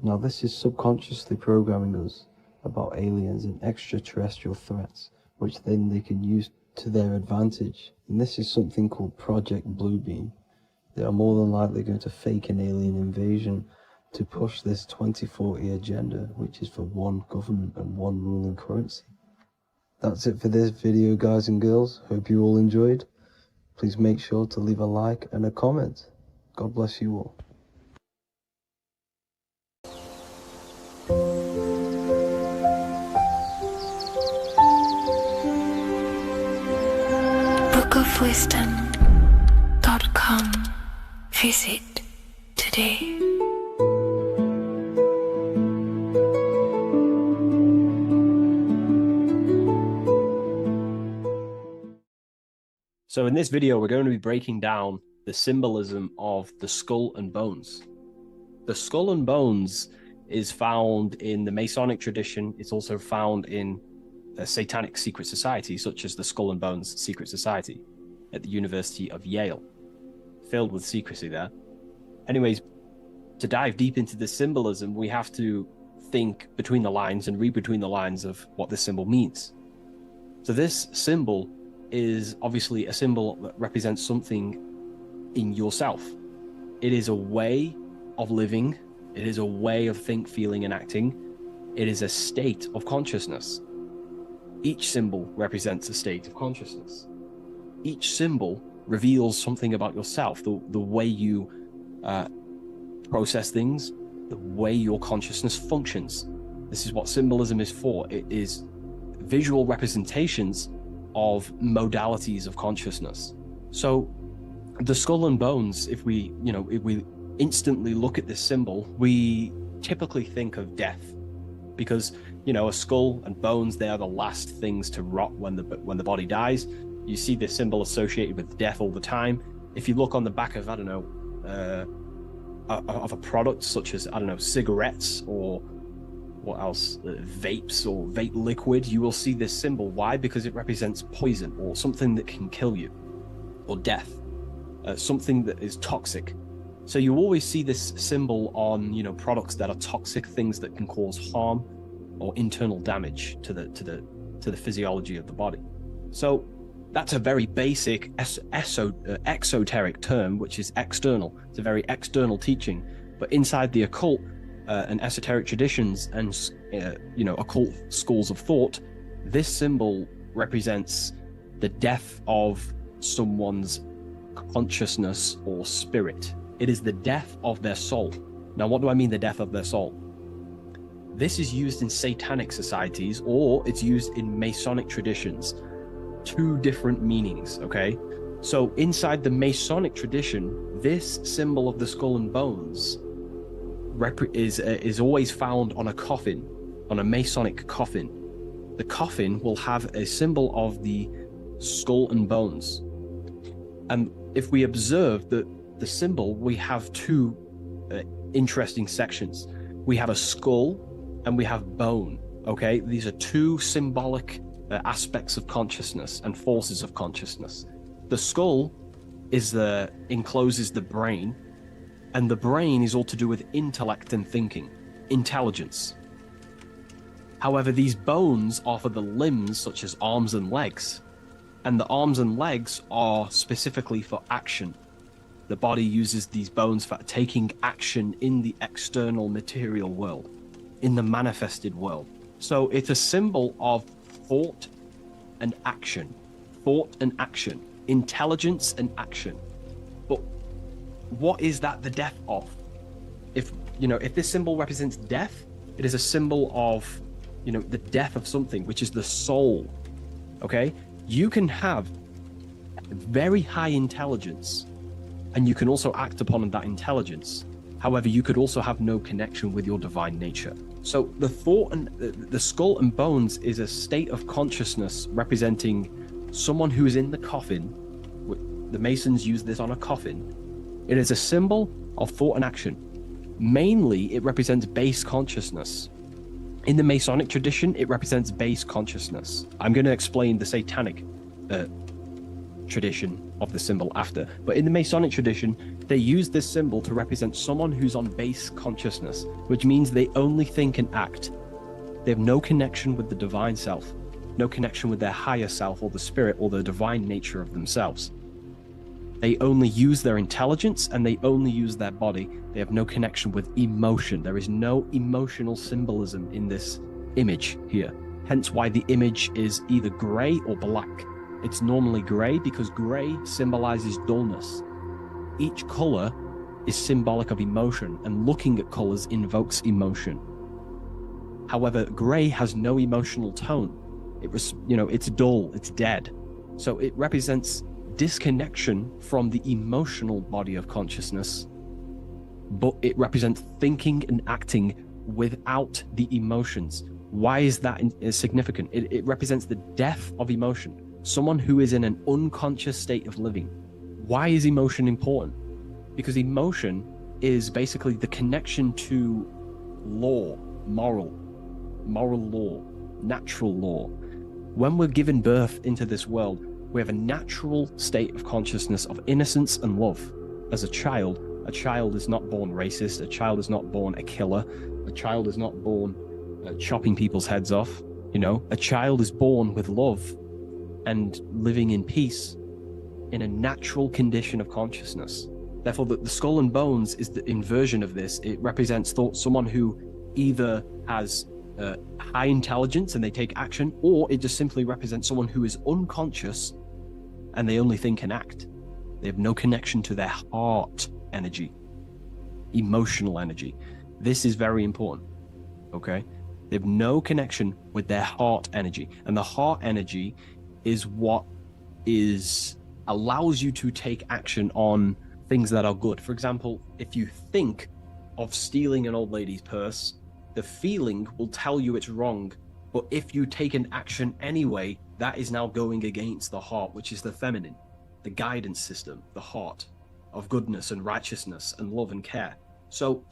Now this is subconsciously programming us about aliens and extraterrestrial threats, which then they can use to their advantage. And this is something called Project Bluebeam. They are more than likely going to fake an alien invasion to push this 2040 agenda, which is for one government and one ruling currency. That's it for this video, guys and girls. Hope you all enjoyed. Please make sure to leave a like and a comment. God bless you all. bookofwisdom.com. Visit today. So in this video, we're going to be breaking down the symbolism of the skull and bones. The skull and bones is found in the Masonic tradition. It's also found in a satanic secret society, such as the Skull and Bones Secret Society at the University of Yale, filled with secrecy there. Anyways, to dive deep into the symbolism, we have to think between the lines and read between the lines of what this symbol means. So this symbol is obviously a symbol that represents something in yourself. It is a way of living. It is a way of think, feeling, and acting. It is a state of consciousness. Each symbol represents a state of consciousness. Each symbol reveals something about yourself, the way you process things, the way your consciousness functions. This is what symbolism is for. It is visual representations of modalities of consciousness. So the skull and bones, if we instantly look at this symbol, we typically think of death, because a skull and bones, they are the last things to rot when the body dies. You see this symbol associated with death all the time. If you look on the back of of a product such as cigarettes or what else, vapes or vape liquid, you will see this symbol. Why? Because it represents poison or something that can kill you, or death, something that is toxic. So you always see this symbol on products that are toxic, things that can cause harm or internal damage to the physiology of the body. So that's a very basic exoteric term, which is external. It's a very external teaching. But inside the occult and esoteric traditions and occult schools of thought, this symbol represents the death of someone's consciousness or spirit. It is the death of their soul. Now, what do I mean, the death of their soul? This is used in satanic societies, or it's used in Masonic traditions. Two different meanings, okay? So inside the Masonic tradition, this symbol of the skull and bones is always found on a coffin, on a Masonic coffin. The coffin will have a symbol of the skull and bones. And if we observe the symbol, we have two interesting sections. We have a skull and we have bone, okay? These are two symbolic aspects of consciousness and forces of consciousness. The skull encloses the brain, and the brain is all to do with intellect and thinking, intelligence. However, these bones are for the limbs, such as arms and legs, and the arms and legs are specifically for action. The body uses these bones for taking action in the external material world, in the manifested world. So it's a symbol of thought and action, intelligence and action. But what is that the death of? If this symbol represents death, it is a symbol of the death of something, which is the soul. Okay, you can have very high intelligence and you can also act upon that intelligence. However, you could also have no connection with your divine nature. So the thought and the skull and bones is a state of consciousness representing someone who is in the coffin, the Masons use this on a coffin, it is a symbol of thought and action. Mainly, it represents base consciousness. In the Masonic tradition, it represents base consciousness. I'm going to explain the Satanic tradition of the symbol after, but in the Masonic tradition, they use this symbol to represent someone who's on base consciousness, which means they only think and act. They have no connection with the divine self, no connection with their higher self or the spirit or the divine nature of themselves. They only use their intelligence and they only use their body. They have no connection with emotion. There is no emotional symbolism in this image here. Hence why the image is either gray or black. It's normally gray because gray symbolizes dullness. Each color is symbolic of emotion, and looking at colors invokes emotion. However, gray has no emotional tone. It's dull, it's dead. So it represents disconnection from the emotional body of consciousness, but it represents thinking and acting without the emotions. Why is that significant? It represents the death of emotion. Someone who is in an unconscious state of living. Why is emotion important? Because emotion is basically the connection to law, moral law, natural law. When we're given birth into this world, we have a natural state of consciousness of innocence and love. As a child is not born racist, a child is not born a killer, a child is not born chopping people's heads off. A child is born with love and living in peace in a natural condition of consciousness. Therefore, the skull and bones is the inversion of this. It represents someone who either has high intelligence and they take action, or it just simply represents someone who is unconscious and they only think and act. They have no connection to their heart energy, emotional energy. This is very important, okay? They have no connection with their heart energy. And the heart energy is what allows you to take action on things that are good. For example, if you think of stealing an old lady's purse, the feeling will tell you it's wrong. But if you take an action anyway, that is now going against the heart, which is the feminine, the guidance system, the heart of goodness and righteousness and love and care. So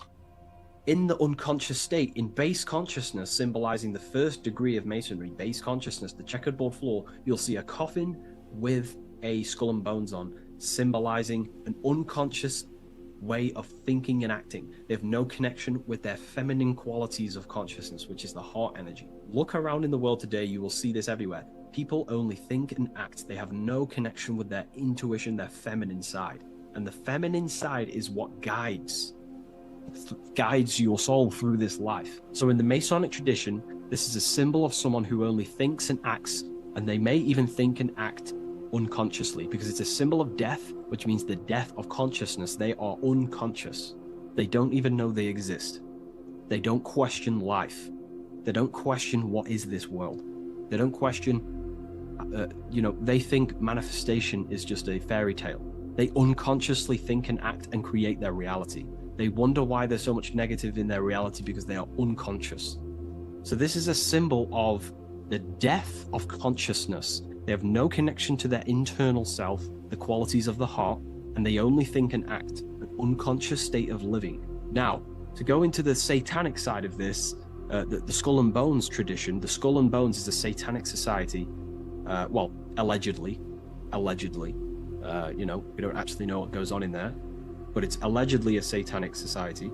in the unconscious state, in base consciousness, symbolizing the first degree of masonry, base consciousness, the checkerboard floor, you'll see a coffin with a skull and bones on, symbolizing an unconscious way of thinking and acting. They have no connection with their feminine qualities of consciousness, which is the heart energy. Look around in the world today, you will see this everywhere. People only think and act. They have no connection with their intuition, their feminine side. And the feminine side is what guides your soul through this life. So in the Masonic tradition, this is a symbol of someone who only thinks and acts, and they may even think and act unconsciously, because it's a symbol of death, which means the death of consciousness. They are unconscious. They don't even know they exist. They don't question life. They don't question what is this world. They don't question, they think manifestation is just a fairy tale. They unconsciously think and act and create their reality. They wonder why there's so much negative in their reality because they are unconscious. So this is a symbol of the death of consciousness. They have no connection to their internal self, the qualities of the heart, and they only think and act, an unconscious state of living. Now, to go into the satanic side of this, the Skull and Bones tradition, the Skull and Bones is a satanic society. Allegedly. We don't actually know what goes on in there, but it's allegedly a satanic society.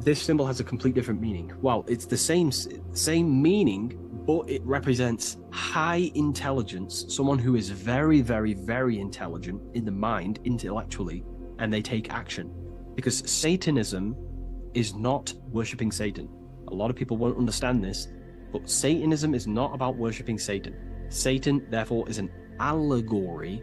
This symbol has a complete different meaning. Well, it's the same meaning, but it represents high intelligence, someone who is very, very, very intelligent in the mind, intellectually, and they take action. Because Satanism is not worshipping Satan. A lot of people won't understand this, but Satanism is not about worshipping Satan. Satan, therefore, is an allegory,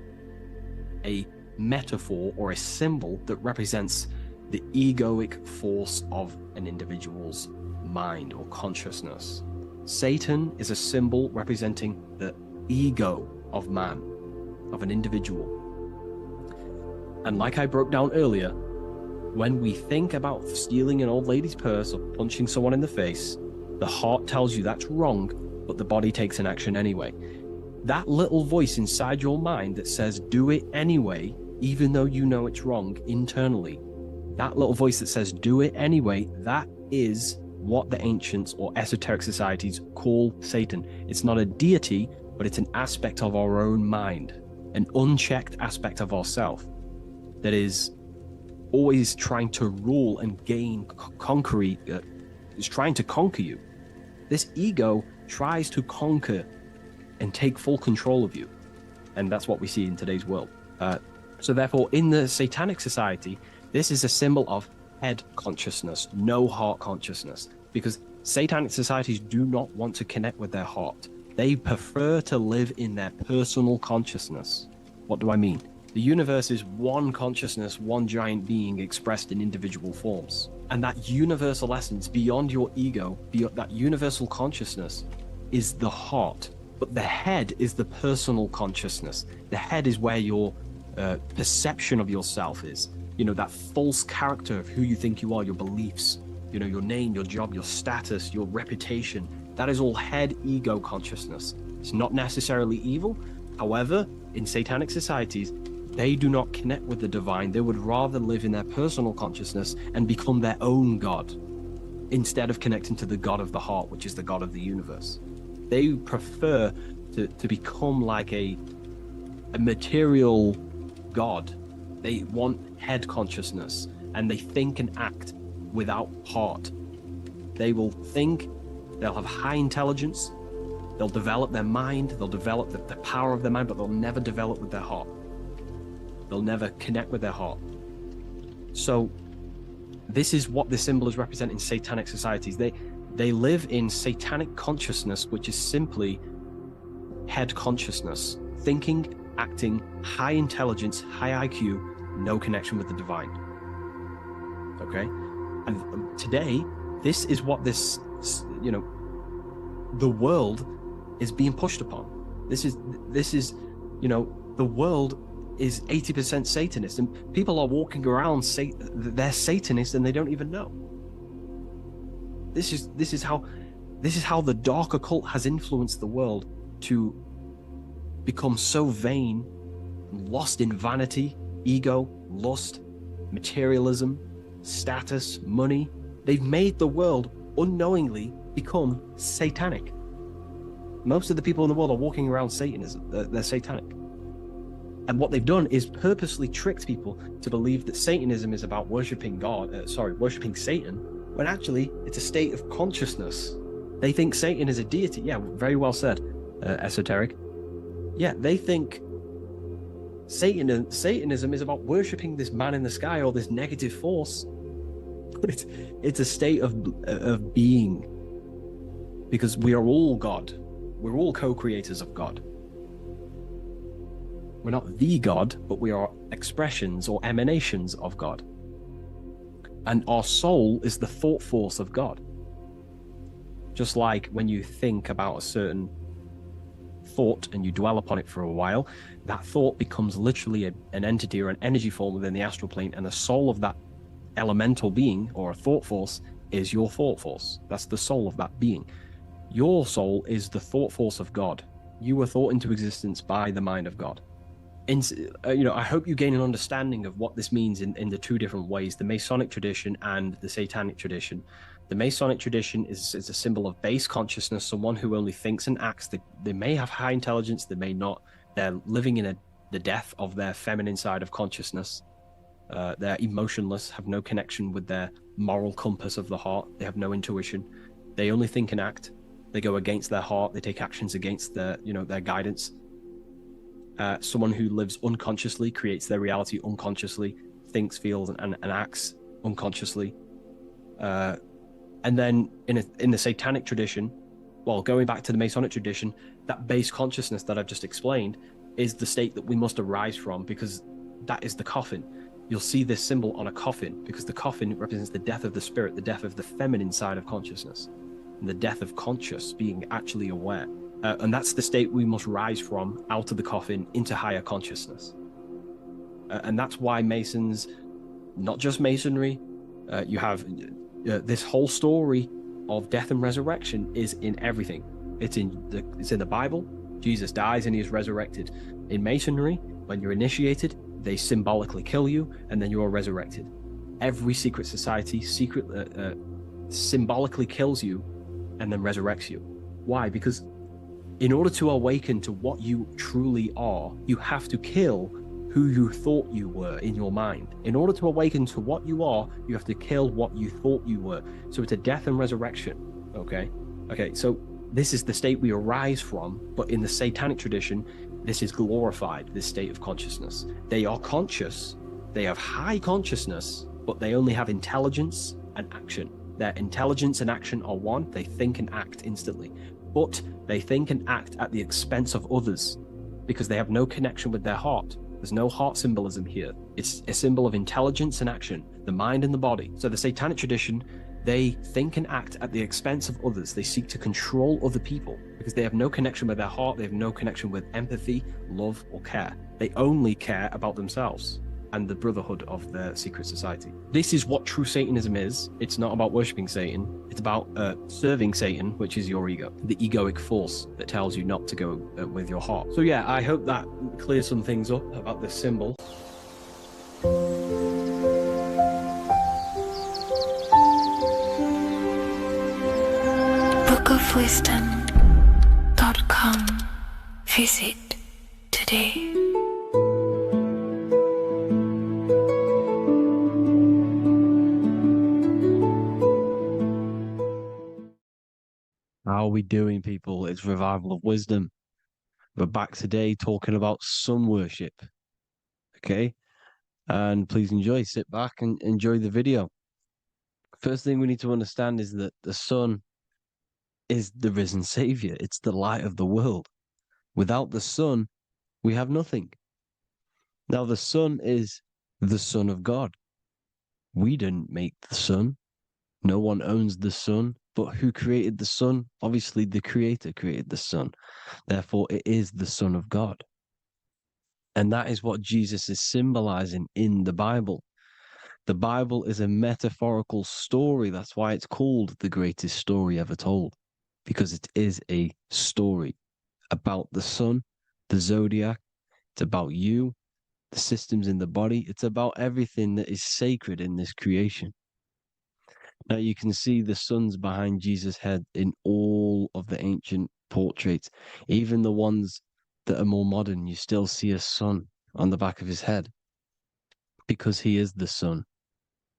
a metaphor, or a symbol that represents the egoic force of an individual's mind or consciousness. Satan is a symbol representing the ego of man, of an individual. And like I broke down earlier, when we think about stealing an old lady's purse or punching someone in the face, the heart tells you that's wrong, but the body takes an action anyway. That little voice inside your mind that says, do it anyway, even though you know it's wrong internally, that little voice that says, do it anyway, that is what the ancients or esoteric societies call Satan. It's not a deity, but it's an aspect of our own mind, an unchecked aspect of ourself that is always trying to rule and gain, is trying to conquer you. This ego tries to conquer and take full control of you. And that's what we see in today's world. So therefore, in the satanic society, this is a symbol of head consciousness, no heart consciousness, because satanic societies do not want to connect with their heart. They prefer to live in their personal consciousness. What do I mean? The universe is one consciousness, one giant being expressed in individual forms. And that universal essence beyond your ego, beyond that universal consciousness, is the heart. But the head is the personal consciousness. The head is where your perception of yourself is. You know, that false character of who you think you are, your beliefs, you know, your name, your job, your status, your reputation. That is all head ego consciousness. It's not necessarily evil. However, in satanic societies, they do not connect with the divine. They would rather live in their personal consciousness and become their own God instead of connecting to the God of the heart, which is the God of the universe. They prefer to become like a material God. They want head consciousness, and they think and act without heart. They will think, they'll have high intelligence, they'll develop their mind, they'll develop the power of their mind, but they'll never develop with their heart. They'll never connect with their heart. So this is what the symbols represent in satanic societies. They live in satanic consciousness, which is simply head consciousness, thinking, acting, high intelligence, high IQ, no connection with the divine. Okay? And today, this is what this, you know, the world is being pushed upon. This is, you know, the world is 80% Satanist, and people are walking around they're Satanists and they don't even know. This is how the dark occult has influenced the world to become so vain, lost in vanity, ego, lust, materialism, status, money. They've made the world unknowingly become satanic. Most of the people in the world are walking around Satanism. They're satanic. And what they've done is purposely tricked people to believe that Satanism is about worshipping worshipping Satan, when actually it's a state of consciousness. They think Satan is a deity. Yeah, very well said, esoteric. Yeah, they think Satanism is about worshipping this man in the sky or this negative force. But it's a state of being, because we are all God. We're all co-creators of God. We're not the God, but we are expressions or emanations of God. And our soul is the thought force of God. Just like when you think about a certain thought and you dwell upon it for a while, that thought becomes literally an entity or an energy form within the astral plane, and the soul of that elemental being or a thought force is your thought force. That's the soul of that being. Your soul is the thought force of God. You were thought into existence by the mind of God. I hope you gain an understanding of what this means in the two different ways, the Masonic tradition and the Satanic tradition. The Masonic tradition is a symbol of base consciousness, someone who only thinks and acts. They may have high intelligence, they may not. They're living in the death of their feminine side of consciousness. They're emotionless, have no connection with their moral compass of the heart. They have no intuition. They only think and act. They go against their heart. They take actions against their guidance. Someone who lives unconsciously, creates their reality unconsciously, thinks, feels, and acts unconsciously. And then in the Satanic tradition, well, going back to the Masonic tradition, that base consciousness that I've just explained is the state that we must arise from, because that is the coffin. You'll see this symbol on a coffin, because the coffin represents the death of the spirit, the death of the feminine side of consciousness, and the death of conscious, being actually aware. And that's the state we must rise from, out of the coffin, into higher consciousness. And that's why Masons, not just Masonry, you have this whole story of death and resurrection is in everything. It's in the Bible, Jesus dies and he is resurrected. In Masonry, when you're initiated, they symbolically kill you and then you are resurrected. Every secret society symbolically kills you and then resurrects you. Why? Because in order to awaken to what you truly are, you have to kill who you thought you were in your mind. In order to awaken to what you are, you have to kill what you thought you were. So it's a death and resurrection. Okay, so this is the state we arise from, but in the satanic tradition, this is glorified, this state of consciousness. They are conscious, they have high consciousness, but they only have intelligence and action. Their intelligence and action are one, they think and act instantly. But they think and act at the expense of others because they have no connection with their heart. There's no heart symbolism here. It's a symbol of intelligence and action, the mind and the body. So the satanic tradition, they think and act at the expense of others. They seek to control other people because they have no connection with their heart. They have no connection with empathy, love, or care. They only care about themselves and the brotherhood of their secret society. This is what true Satanism is. It's not about worshipping Satan. It's about serving Satan, which is your ego, the egoic force that tells you not to go with your heart. So yeah, I hope that clears some things up about this symbol. bookofwisdom.com. Visit today. How are we doing, people? It's Revival of Wisdom. We're back today talking about sun worship. Okay? And please enjoy, sit back and enjoy the video. First thing we need to understand is that the sun is the risen savior. It's the light of the world. Without the sun, we have nothing. Now, the sun is the Son of God. We didn't make the sun. No one owns the sun. But who created the sun? Obviously, the Creator created the sun. Therefore, it is the Son of God. And that is what Jesus is symbolizing in the Bible. The Bible is a metaphorical story. That's why it's called the greatest story ever told. Because it is a story about the sun, the zodiac. It's about you, the systems in the body. It's about everything that is sacred in this creation. Now you can see the suns behind Jesus' head in all of the ancient portraits, even the ones that are more modern. You still see a sun on the back of his head because he is the sun.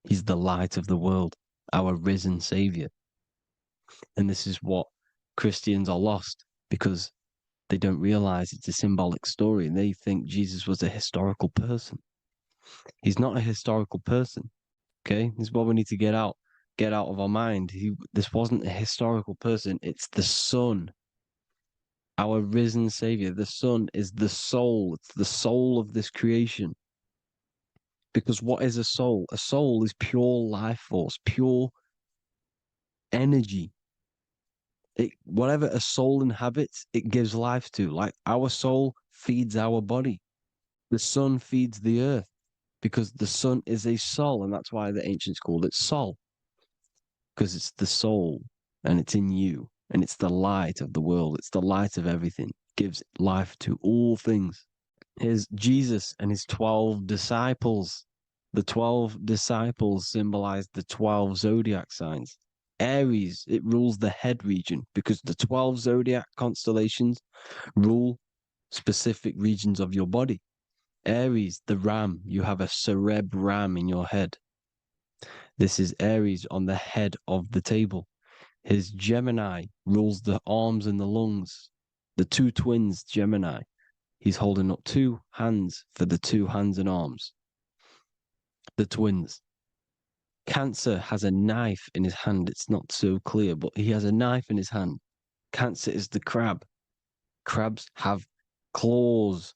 He's the light of the world, our risen savior. And this is what Christians are lost because they don't realize it's a symbolic story and they think Jesus was a historical person. He's not a historical person. Okay, this is what we need to get out of our mind. This wasn't a historical person. It's the Son, our risen Savior. The Son is the soul. It's the soul of this creation. Because what is a soul? A soul is pure life force, pure energy. Whatever a soul inhabits, it gives life to. Like our soul feeds our body. The sun feeds the earth because the sun is a soul, and that's why the ancients called it Sol. Because it's the soul and it's in you and it's the light of the world. It's the light of everything. It gives life to all things. Here's Jesus and his 12 disciples. The 12 disciples symbolize the 12 zodiac signs. Aries, it rules the head region because the 12 zodiac constellations rule specific regions of your body. Aries, the ram, you have a cerebrum in your head. This is Aries on the head of the table. His Gemini rules the arms and the lungs. The two twins, Gemini. He's holding up two hands for the two hands and arms. The twins. Cancer has a knife in his hand. It's not so clear, but he has a knife in his hand. Cancer is the crab. Crabs have claws.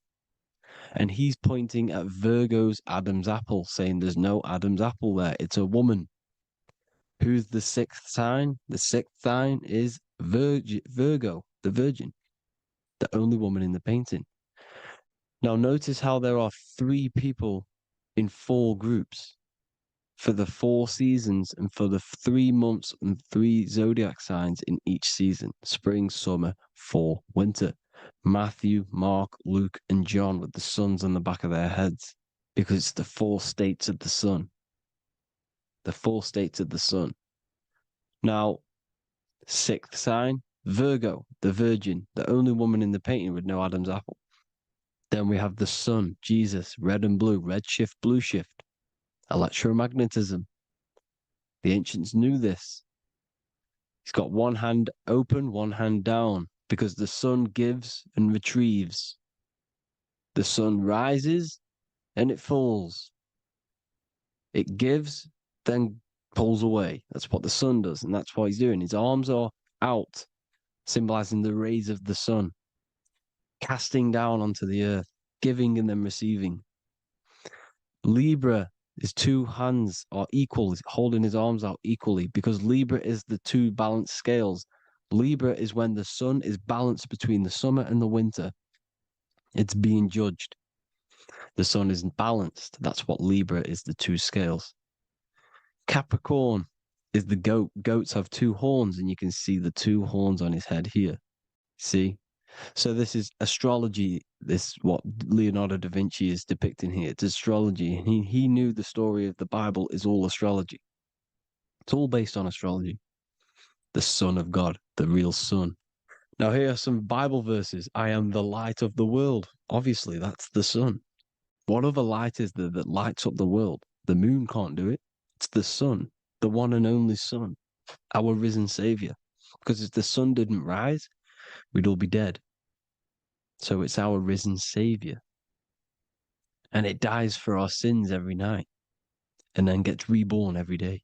And he's pointing at Virgo's Adam's apple, saying there's no Adam's apple there. It's a woman. Who's the sixth sign? The sixth sign is Virgo, the Virgin, the only woman in the painting. Now notice how there are 3 people in 4 groups for the 4 seasons and for the 3 months and 3 zodiac signs in each season: spring, summer, fall, winter. Matthew, Mark, Luke, and John with the suns on the back of their heads, because it's the four states of the sun. The four states of the sun. Now, sixth sign, Virgo, the virgin, the only woman in the painting with no Adam's apple. Then we have the sun, Jesus, red and blue, red shift, blue shift. Electromagnetism. The ancients knew this. He's got one hand open, one hand down, because the sun gives and retrieves. The sun rises and it falls. It gives, then pulls away. That's what the sun does, and that's what he's doing. His arms are out, symbolizing the rays of the sun, casting down onto the earth, giving and then receiving. Libra, his two hands are equal, holding his arms out equally, because Libra is the two balanced scales. Libra is when the sun is balanced between the summer and the winter. It's being judged. The sun isn't balanced. That's what Libra is, the two scales. Capricorn is the goat. Goats have two horns, and you can see the two horns on his head here. See? So this is astrology. This is what Leonardo da Vinci is depicting here. It's astrology. He knew the story of the Bible is all astrology. It's all based on astrology. The Son of God, the real sun. Now here are some Bible verses. I am the light of the world. Obviously, that's the sun. What other light is there that lights up the world? The moon can't do it. It's the sun, the one and only sun, our risen Savior. Because if the sun didn't rise, we'd all be dead. So it's our risen Savior. And it dies for our sins every night and then gets reborn every day.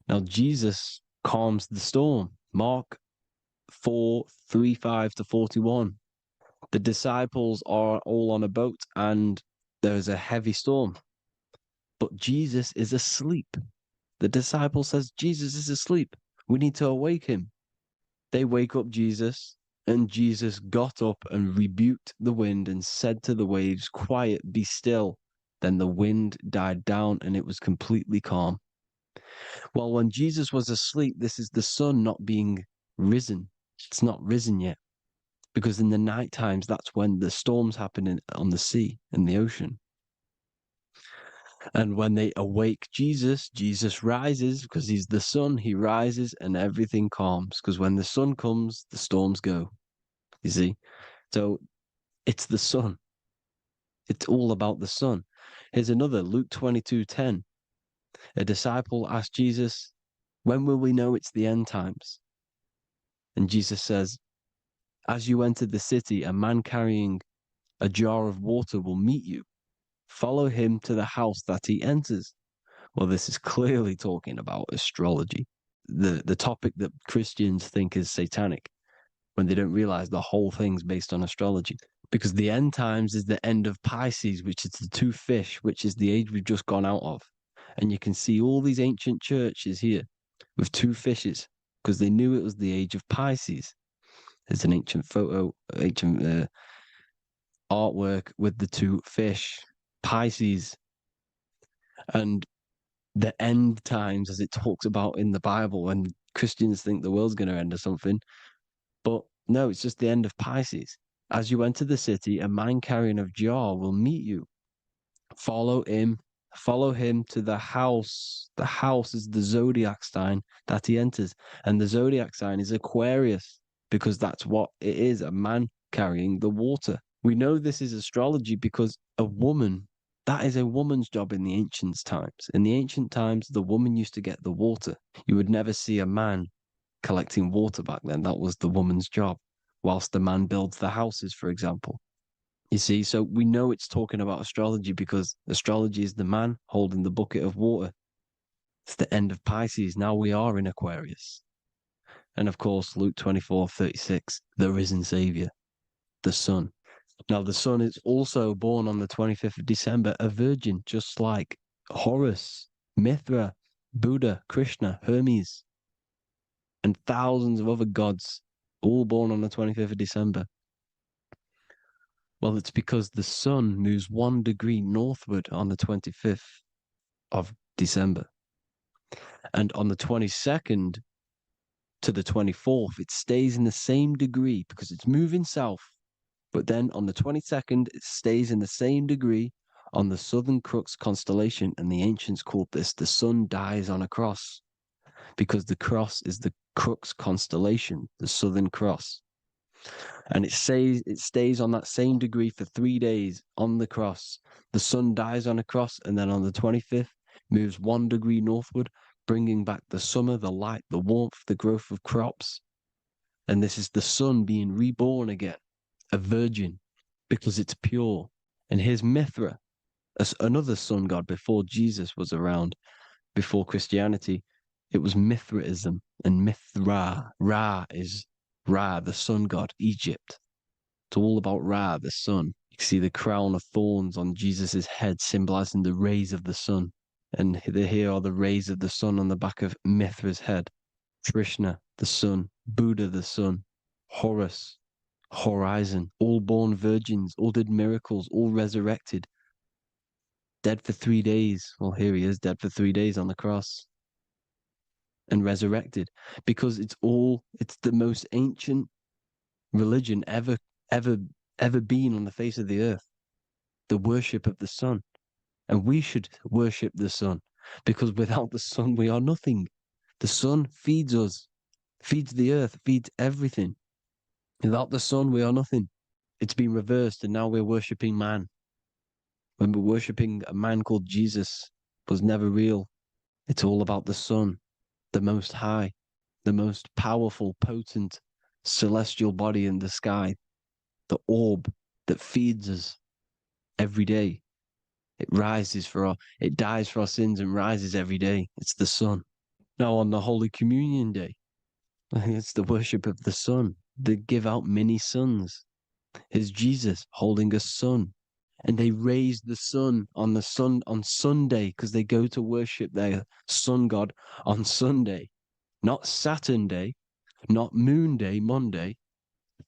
Now, Jesus calms the storm. Mark 4:35-41. The disciples are all on a boat and there's a heavy storm. But Jesus is asleep. The disciple says, Jesus is asleep. We need to awake him. They wake up Jesus, and Jesus got up and rebuked the wind and said to the waves, quiet, be still. Then the wind died down and it was completely calm. Well, when Jesus was asleep, this is the sun not being risen. It's not risen yet. Because in the night times, that's when the storms happen on the sea and the ocean. And when they awake Jesus, Jesus rises because he's the sun. He rises and everything calms. Because when the sun comes, the storms go. You see? So it's the sun. It's all about the sun. Here's another, Luke 22:10. A disciple asked Jesus, when will we know it's the end times? And Jesus says, as you enter the city, a man carrying a jar of water will meet you. Follow him to the house that he enters. Well, this is clearly talking about astrology, the topic that Christians think is satanic, when they don't realize the whole thing's based on astrology. Because the end times is the end of Pisces, which is the two fish, which is the age we've just gone out of. And you can see all these ancient churches here with two fishes, because they knew it was the age of Pisces. There's an ancient photo, ancient artwork with the two fish, Pisces. And the end times, as it talks about in the Bible, when Christians think the world's going to end or something. But no, it's just the end of Pisces. As you enter the city, a man carrying a jar will meet you. Follow him to the house. The house is the zodiac sign that he enters. And the zodiac sign is Aquarius, because that's what it is, a man carrying the water. We know this is astrology because a woman, that is a woman's job in the ancient times. In the ancient times, the woman used to get the water. You would never see a man collecting water back then. That was the woman's job, whilst the man builds the houses, for example. You see, so we know it's talking about astrology because astrology is the man holding the bucket of water. It's the end of Pisces. Now we are in Aquarius. And of course, Luke 24:36, the risen Savior, the sun. Now, the sun is also born on the 25th of December, a virgin, just like Horus, Mithra, Buddha, Krishna, Hermes, and thousands of other gods, all born on the 25th of December. Well, it's because the sun moves 1 degree northward on the 25th of December. And on the 22nd to the 24th, it stays in the same degree because it's moving south. But then on the 22nd, it stays in the same degree on the Southern Crux constellation. And the ancients called this the sun dies on a cross because the cross is the Crux constellation, the Southern Cross. And it stays on that same degree for 3 days on the cross. The sun dies on a cross, and then on the 25th, moves 1 degree northward, bringing back the summer, the light, the warmth, the growth of crops. And this is the sun being reborn again, a virgin, because it's pure. And here's Mithra, another sun god before Jesus was around, before Christianity. It was Mithraism, and Mithra, Ra is Ra, the sun god, Egypt. It's all about Ra, the sun. You can see the crown of thorns on Jesus' head, symbolizing the rays of the sun. And here are the rays of the sun on the back of Mithra's head. Krishna, the sun. Buddha, the sun. Horus, horizon. All born virgins, all did miracles, all resurrected. Dead for 3 days. Well, here he is, dead for 3 days on the cross. And resurrected. Because it's the most ancient religion ever been on the face of the earth. The worship of the sun. And we should worship the sun, because without the sun, we are nothing. The sun feeds us, feeds the earth, feeds everything. Without the sun, we are nothing. It's been reversed, and now we're worshipping man. When we're worshipping a man called Jesus, was never real. It's all about the sun, the most high, the most powerful, potent, celestial body in the sky, the orb that feeds us every day. It dies for our sins and rises every day. It's the sun. Now on the Holy Communion Day, it's the worship of the sun. They give out many suns. Here's Jesus holding a sun. And they raise the sun on Sunday because they go to worship their sun god on Sunday. Not Saturn Day, not Moon Day, Monday,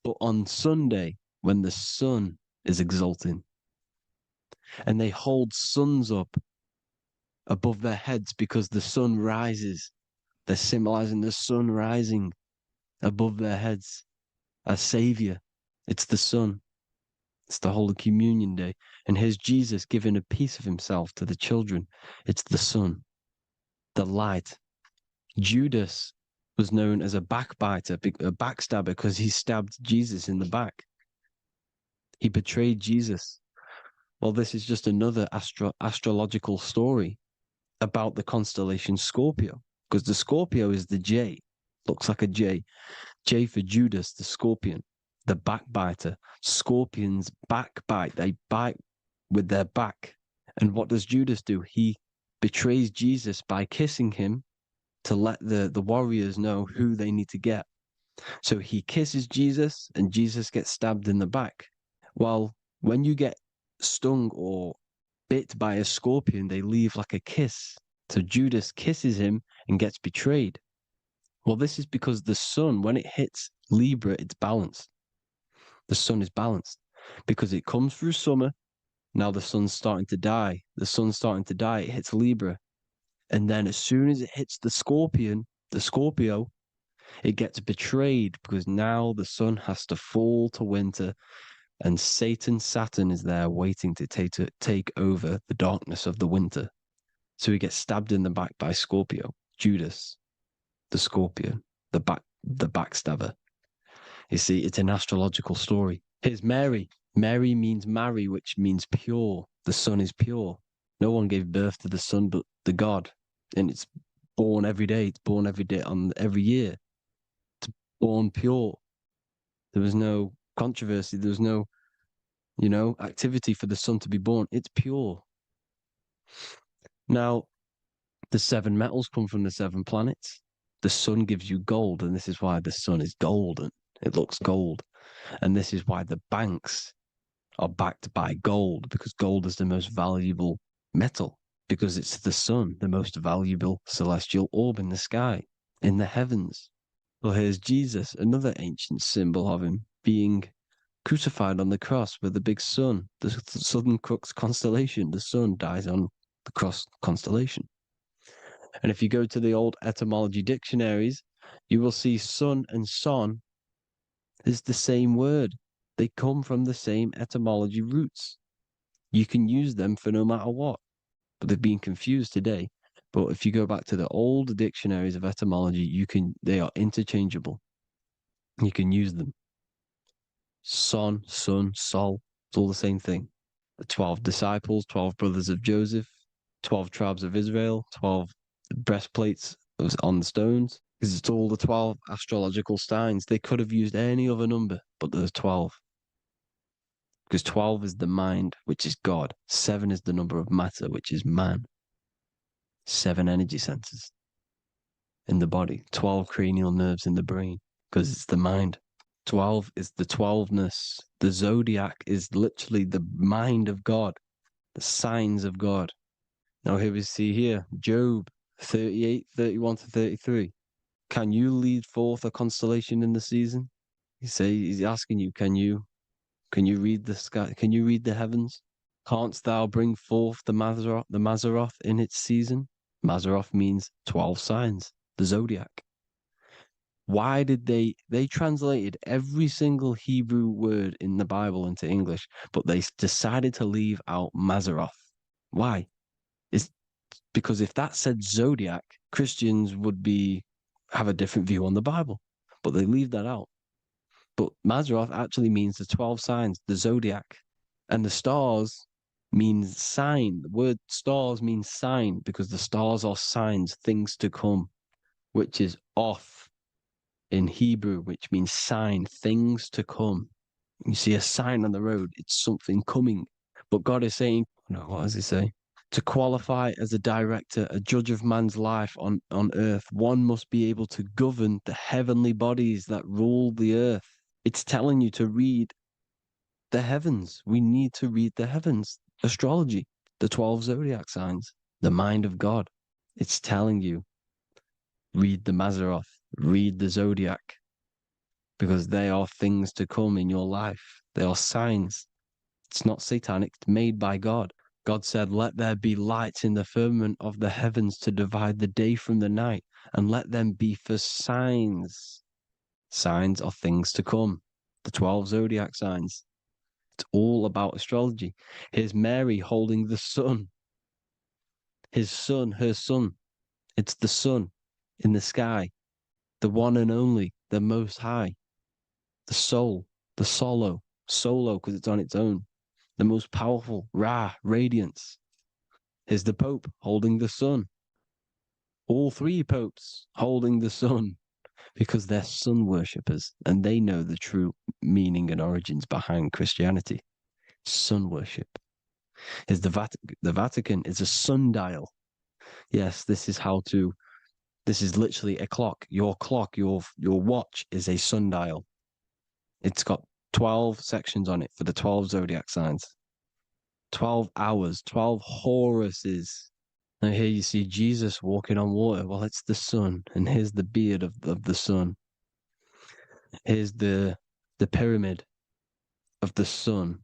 but on Sunday when the sun is exalting. And they hold suns up above their heads because the sun rises. They're symbolizing the sun rising above their heads as Savior. It's the sun. It's the Holy Communion Day. And here's Jesus giving a piece of himself to the children. It's the sun, the light. Judas was known as a backbiter, a backstabber, because he stabbed Jesus in the back. He betrayed Jesus. Well, this is just another astrological story about the constellation Scorpio, because the Scorpio is the J, looks like a J. J for Judas, the scorpion, the backbiter. Scorpions backbite, they bite with their back. And what does Judas do? He betrays Jesus by kissing him to let the warriors know who they need to get. So he kisses Jesus, and Jesus gets stabbed in the back. Well, when you get stung or bit by a scorpion, they leave like a kiss. So Judas kisses him and gets betrayed. Well, this is because the sun, when it hits Libra, it's balanced. The sun is balanced because it comes through summer. Now the sun's starting to die. The sun's starting to die. It hits Libra. And then as soon as it hits the Scorpio, it gets betrayed because now the sun has to fall to winter. And Saturn is there waiting to take over the darkness of the winter. So he gets stabbed in the back by Scorpio, Judas, the scorpion, the backstabber. You see, it's an astrological story. Here's Mary. Mary means marry, which means pure. The sun is pure. No one gave birth to the sun but the God. And it's born every day. It's born every day on every year. It's born pure. There was no controversy. There was no, activity for the sun to be born. It's pure. Now, the 7 metals come from the 7 planets. The sun gives you gold, and this is why the sun is golden. It looks gold. And this is why the banks are backed by gold, because gold is the most valuable metal, because it's the sun, the most valuable celestial orb in the sky, in the heavens. Well, here's Jesus, another ancient symbol of him being crucified on the cross with the big sun, the Southern Crux constellation. The sun dies on the cross constellation. And if you go to the old etymology dictionaries, you will see sun and son is the same word. They come from the same etymology roots. You can use them for no matter what, but they've been confused today. But if you go back to the old dictionaries of etymology, they are interchangeable. You can use them. Son, sun, sol, it's all the same thing. The 12 disciples, 12 brothers of Joseph, 12 tribes of Israel, 12 breastplates on the stones, because it's all the 12 astrological signs. They could have used any other number, but there's 12. Because 12 is the mind, which is God. 7 is the number of matter, which is man. 7 energy centers in the body. 12 cranial nerves in the brain, because it's the mind. 12 is the 12ness. The zodiac is literally the mind of God, the signs of God. Now here we see here, Job 38, 31 to 33. Can you lead forth a constellation in the season? He's asking you, can you read the sky? Can you read the heavens? Canst thou bring forth the Mazzaroth in its season? Mazzaroth means 12 signs, the zodiac. Why did they translated every single Hebrew word in the Bible into English, but they decided to leave out Mazzaroth? Why? It's because if that said zodiac, Christians would have a different view on the Bible, but they leave that out. But Mazzaroth actually means the 12 signs, the zodiac, and the stars means sign. The word stars means sign because the stars are signs, things to come, which is off in Hebrew, which means sign, things to come. You see a sign on the road, it's something coming. But God is saying, no, what does he say? To qualify as a director, a judge of man's life on earth, one must be able to govern the heavenly bodies that rule the earth. It's telling you to read the heavens. We need to read the heavens. Astrology, the 12 zodiac signs, the mind of God. It's telling you, read the Mazzaroth, read the zodiac, because they are things to come in your life. They are signs. It's not satanic, it's made by God. God said, let there be lights in the firmament of the heavens to divide the day from the night, and let them be for signs. Signs are things to come. The 12 zodiac signs. It's all about astrology. Here's Mary holding the sun. His son, her son. It's the sun in the sky. The one and only, the most high. The soul, the solo because it's on its own. The most powerful, Ra, radiance. Here's the Pope holding the sun. All 3 popes holding the sun because they're sun worshippers and they know the true meaning and origins behind Christianity. Sun worship. Is the Vatican is a sundial. Yes, this is literally a clock. Your watch is a sundial. It's got 12 sections on it for the 12 zodiac signs. 12 hours, 12 Horuses. Now here you see Jesus walking on water. Well, it's the sun, and here's the beard of the sun. Here's the pyramid of the sun,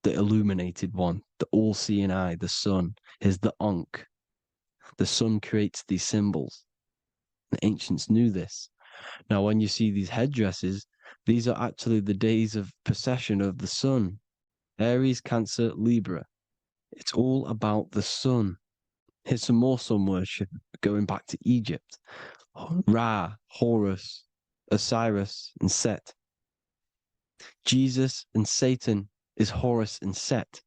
the illuminated one, the all-seeing eye, the sun. Here's the Ankh. The sun creates these symbols. The ancients knew this. Now, when you see these headdresses, these are actually the days of procession of the sun. Aries, Cancer, Libra. It's all about the sun. Here's some more sun worship going back to Egypt. Ra, Horus, Osiris, and Set. Jesus and Satan is Horus and Set.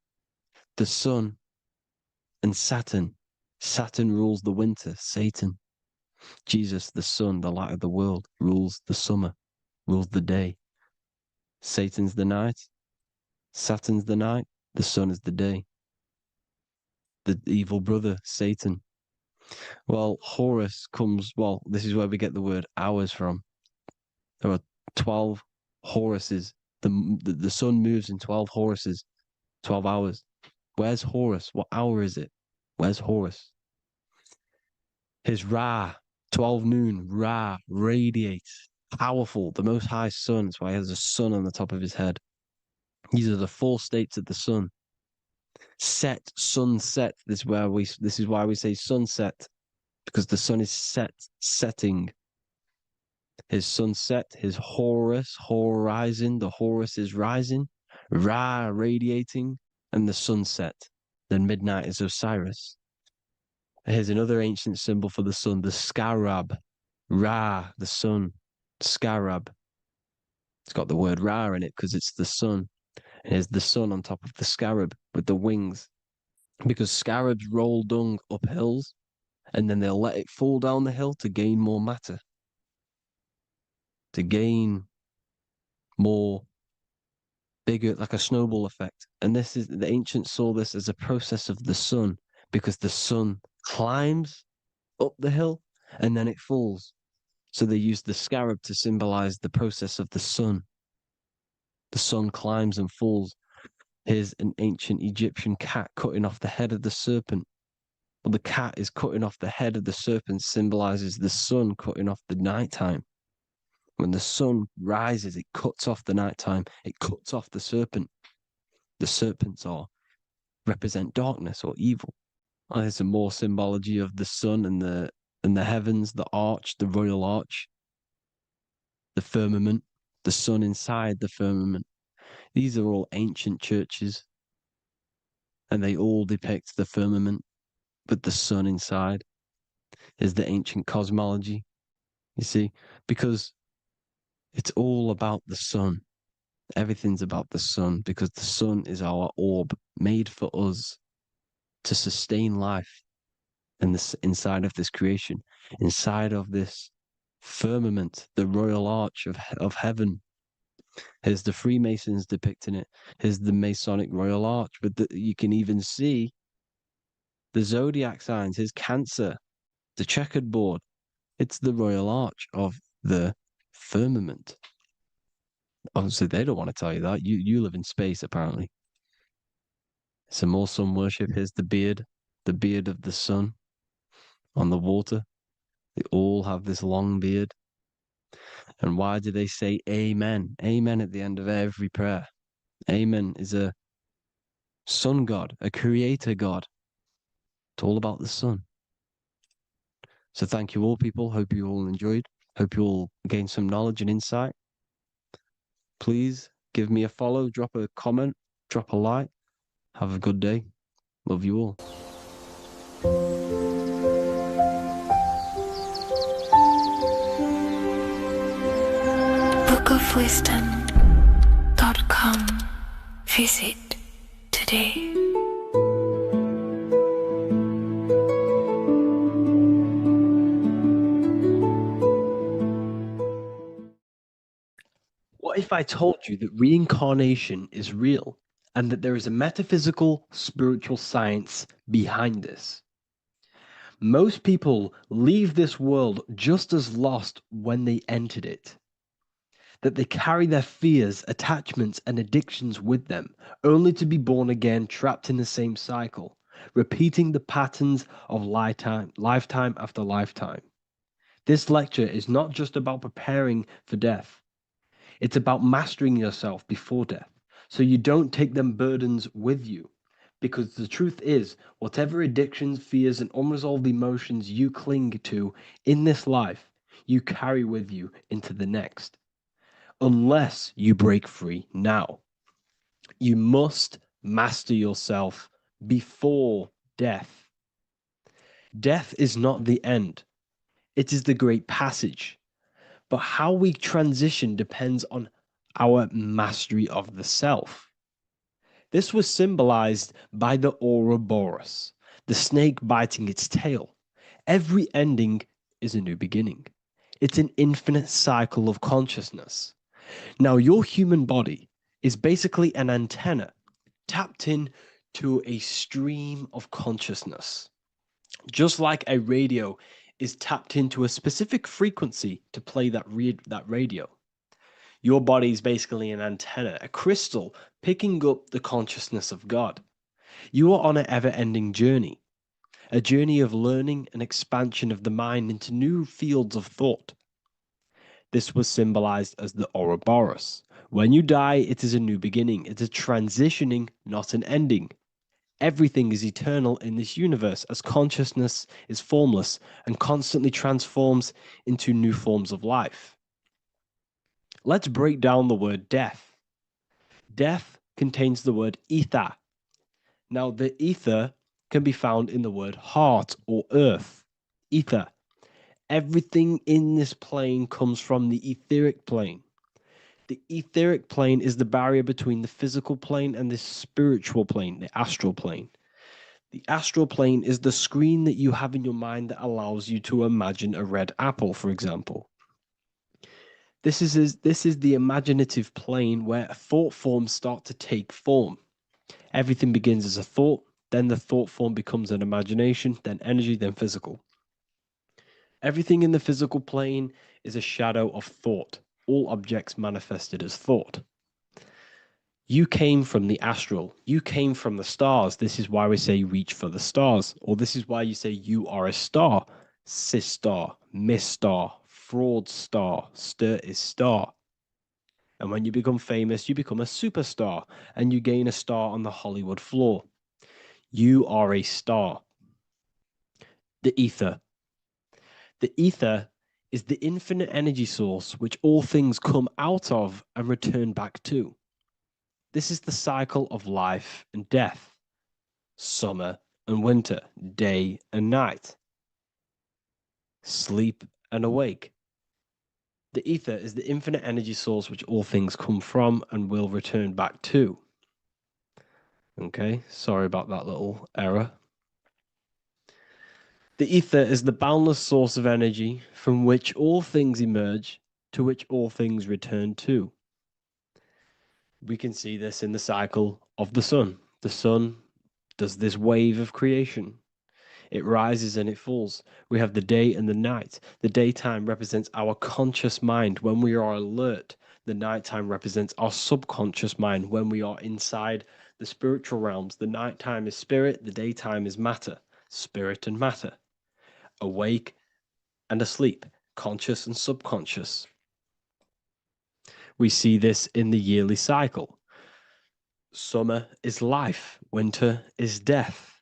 The sun and Saturn. Saturn rules the winter, Satan. Jesus, the sun, the light of the world, rules the summer, rules the day. Satan's the night. Saturn's the night. The sun is the day. The evil brother, Satan. Well, Horus comes, this is where we get the word hours from. There are 12 Horuses. The sun moves in 12 Horuses, 12 hours. Where's Horus? What hour is it? Where's Horus? His Ra, 12 noon, Ra, radiates, powerful, the most high sun. That's why he has a sun on the top of his head. These are the 4 states of the sun. Set, sunset. This is why we say sunset, because the sun is setting. His sunset, his Horus, horizon, the Horus is rising, Ra radiating, and the sunset. Then midnight is Osiris. Here's another ancient symbol for the sun, the scarab. Ra, the sun, scarab. It's got the word Ra in it because it's the sun. And here's the sun on top of the scarab with the wings. Because scarabs roll dung up hills and then they'll let it fall down the hill to gain more matter, to gain more bigger, like a snowball effect. And this is, the ancients saw this as a process of the sun because the sun climbs up the hill and then it falls. So they used the scarab to symbolize the process of the sun. The sun climbs and falls. Here's an ancient Egyptian cat cutting off the head of the serpent. Well, the cat is cutting off the head of the serpent, symbolizes the sun cutting off the nighttime. When the sun rises, it cuts off the nighttime. It cuts off the serpent. The serpents represent darkness or evil. Oh, there's some more symbology of the sun and the heavens, the arch, the royal arch, the firmament, the sun inside the firmament. These are all ancient churches, and they all depict the firmament with the sun inside. Is the ancient cosmology, you see, because it's all about the sun. Everything's about the sun because the sun is our orb made for us to sustain life and this inside of this creation, inside of this firmament, the royal arch of heaven. Here's the Freemasons depicting it. Here's the Masonic royal arch, but you can even see the zodiac signs. Here's Cancer, the checkered board. It's the royal arch of the firmament. Obviously, they don't want to tell you that. You live in space, apparently. Some more sun worship. Here's the beard of the sun on the water. They all have this long beard. And why do they say amen? Amen at the end of every prayer. Amen is a sun god, a creator god. It's all about the sun. So thank you all, people. Hope you all enjoyed. Hope you all gained some knowledge and insight. Please give me a follow, drop a comment, drop a like. Have a good day. Love you all. bookofwisdom.com. Visit today. What if I told you that reincarnation is real and that there is a metaphysical, spiritual science behind this? Most people leave this world just as lost when they entered it. That they carry their fears, attachments, and addictions with them, only to be born again, trapped in the same cycle, repeating the patterns of lifetime after lifetime. This lecture is not just about preparing for death. It's about mastering yourself before death, so you don't take them burdens with you. Because the truth is, whatever addictions, fears, and unresolved emotions you cling to in this life, you carry with you into the next. Unless you break free now. You must master yourself before death. Death is not the end. It is the great passage. But how we transition depends on our mastery of the self. This was symbolized by the Ouroboros, the snake biting its tail. Every ending is a new beginning. It's an infinite cycle of consciousness. Now, your human body is basically an antenna tapped in to a stream of consciousness. Just like a radio is tapped into a specific frequency to play that radio. Your body is basically an antenna, a crystal picking up the consciousness of God. You are on an ever-ending journey, a journey of learning and expansion of the mind into new fields of thought. This was symbolized as the Ouroboros. When you die, it is a new beginning. It's a transitioning, not an ending. Everything is eternal in this universe as consciousness is formless and constantly transforms into new forms of life. Let's break down the word death. Death contains the word ether. Now, the ether can be found in the word heart or earth. Ether. Everything in this plane comes from the etheric plane. The etheric plane is the barrier between the physical plane and the spiritual plane, the astral plane. The astral plane is the screen that you have in your mind that allows you to imagine a red apple, for example. This is the imaginative plane where thought forms start to take form. Everything begins as a thought, then the thought form becomes an imagination, then energy, then physical. Everything in the physical plane is a shadow of thought. All objects manifested as thought. You came from the astral. You came from the stars. This is why we say reach for the stars. Or this is why you say you are a star. Cis star, miss star, fraud star, stir is star. And when you become famous, you become a superstar and you gain a star on the Hollywood floor. You are a star. The ether. The ether is the infinite energy source which all things come out of and return back to. This is the cycle of life and death, summer and winter, day and night, sleep and awake. The ether is the infinite energy source which all things come from and will return back to. Okay, sorry about that little error. The ether is the boundless source of energy from which all things emerge, to which all things return to. We can see this in the cycle of the sun. The sun does this wave of creation. It rises and it falls. We have the day and the night. The daytime represents our conscious mind when we are alert. The nighttime represents our subconscious mind when we are inside the spiritual realms. The nighttime is spirit, the daytime is matter, spirit and matter. Awake and asleep, conscious and subconscious. We see this in the yearly cycle. Summer is life, winter is death.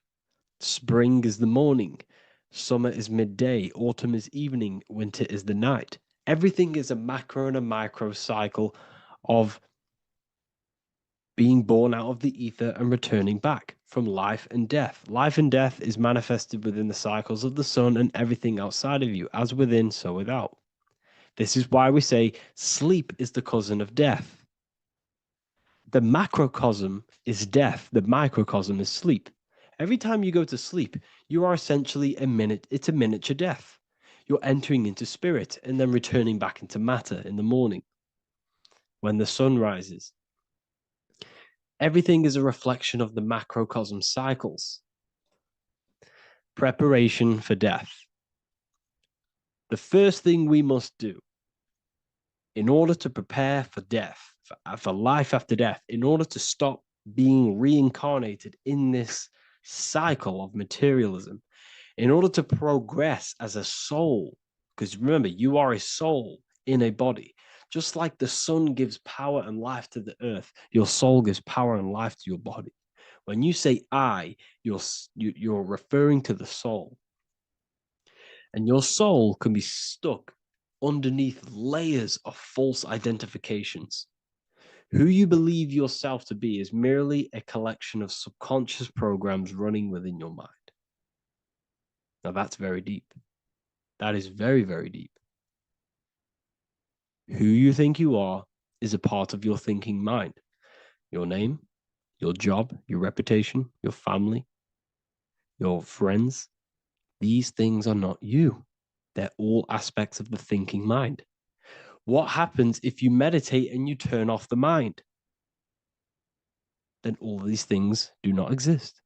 Spring is the morning, summer is midday, autumn is evening, winter is the night. Everything is a macro and a micro cycle of being born out of the ether and returning back from life and death. Life and death is manifested within the cycles of the sun and everything outside of you, as within, so without. This is why we say sleep is the cousin of death. The macrocosm is death, the microcosm is sleep. Every time you go to sleep, you are essentially it's a miniature death. You're entering into spirit and then returning back into matter in the morning when the sun rises. Everything is a reflection of the macrocosm cycles. Preparation for death. The first thing we must do in order to prepare for death, for life after death, in order to stop being reincarnated in this cycle of materialism, in order to progress as a soul, because remember, you are a soul in a body. Just like the sun gives power and life to the earth, your soul gives power and life to your body. When you say I, you're referring to the soul. And your soul can be stuck underneath layers of false identifications. Who you believe yourself to be is merely a collection of subconscious programs running within your mind. Now that's very deep. That is very, very deep. Who you think you are is a part of your thinking mind. Your name, your job, your reputation, your family, your friends. These things are not you. They're all aspects of the thinking mind. What happens if you meditate and you turn off the mind? Then all these things do not exist.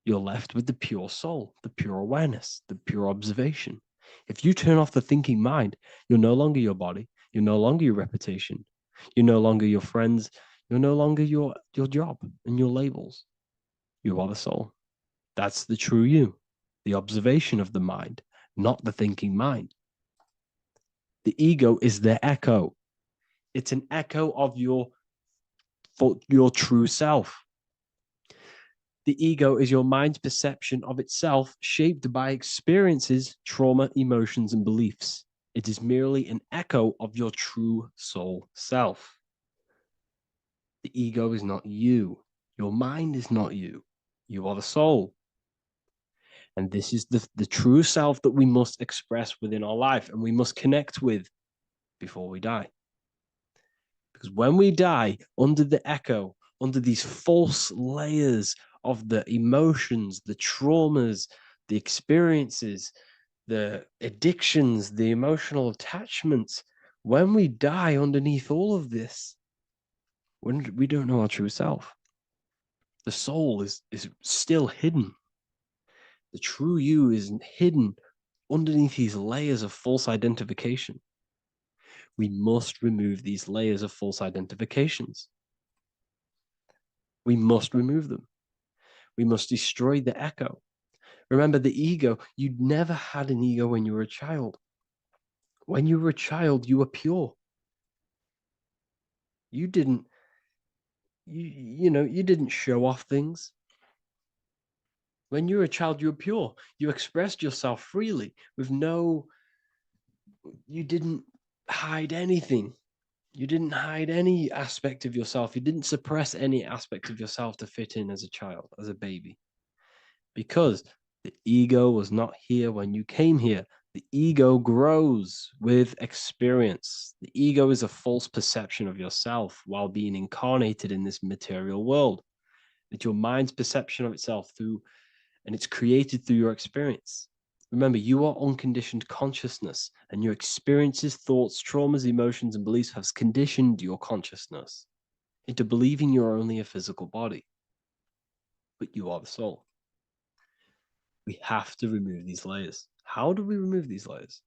You're left with the pure soul, the pure awareness, the pure observation. If you turn off the thinking mind, you're no longer your body, you're no longer your reputation, you're no longer your friends, you're no longer your job and your labels. You are the soul. That's the true you, the observation of the mind, not the thinking mind. The ego is the echo. It's an echo of your true self. The ego is your mind's perception of itself shaped by experiences, trauma, emotions, and beliefs. It is merely an echo of your true soul self. The ego is not you. Your mind is not you. You are the soul. And this is the true self that we must express within our life and we must connect with before we die. Because when we die under the echo, under these false layers of the emotions, the traumas, the experiences, the addictions, the emotional attachments, when we die underneath all of this, when we don't know our true self, the soul is still hidden. The true you is hidden underneath these layers of false identification. We must remove these layers of false identifications. We must remove them. We must destroy the echo. Remember, the ego, you never had an ego when you were a child. When you were a child, you were pure. You didn't, you didn't show off things. When you were a child, you were pure. You expressed yourself freely with you didn't hide anything. You didn't hide any aspect of yourself. You didn't suppress any aspect of yourself to fit in as a child, as a baby. Because the ego was not here when you came here. The ego grows with experience. The ego is a false perception of yourself while being incarnated in this material world. It's your mind's perception of itself and it's created through your experience. Remember, you are unconditioned consciousness, and your experiences, thoughts, traumas, emotions, and beliefs have conditioned your consciousness into believing you're only a physical body, but you are the soul. We have to remove these layers. How do we remove these layers?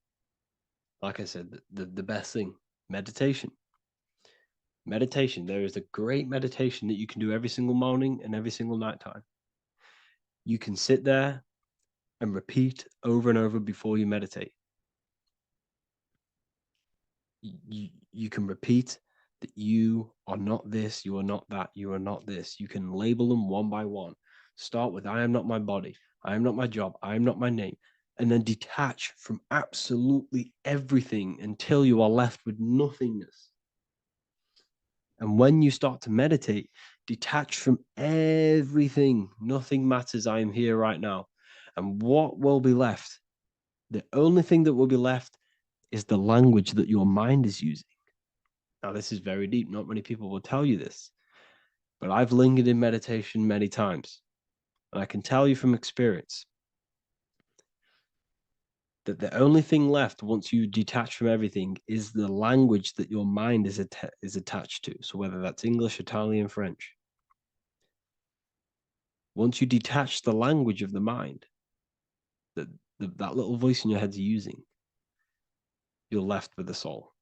Like I said, the best thing, meditation. Meditation, there is a great meditation that you can do every single morning and every single night time. You can sit there and repeat over and over before you meditate. You can repeat that you are not this, you are not that, you are not this. You can label them one by one. Start with, I am not my body, I am not my job, I am not my name, and then detach from absolutely everything until you are left with nothingness. And when you start to meditate, detach from everything. Nothing matters. I am here right now. And what will be left? The only thing that will be left is the language that your mind is using. Now, this is very deep. Not many people will tell you this, but I've lingered in meditation many times. And I can tell you from experience that the only thing left once you detach from everything is the language that your mind is attached to. So whether that's English, Italian, French. Once you detach the language of the mind that that little voice in your head's using, you're left with the soul.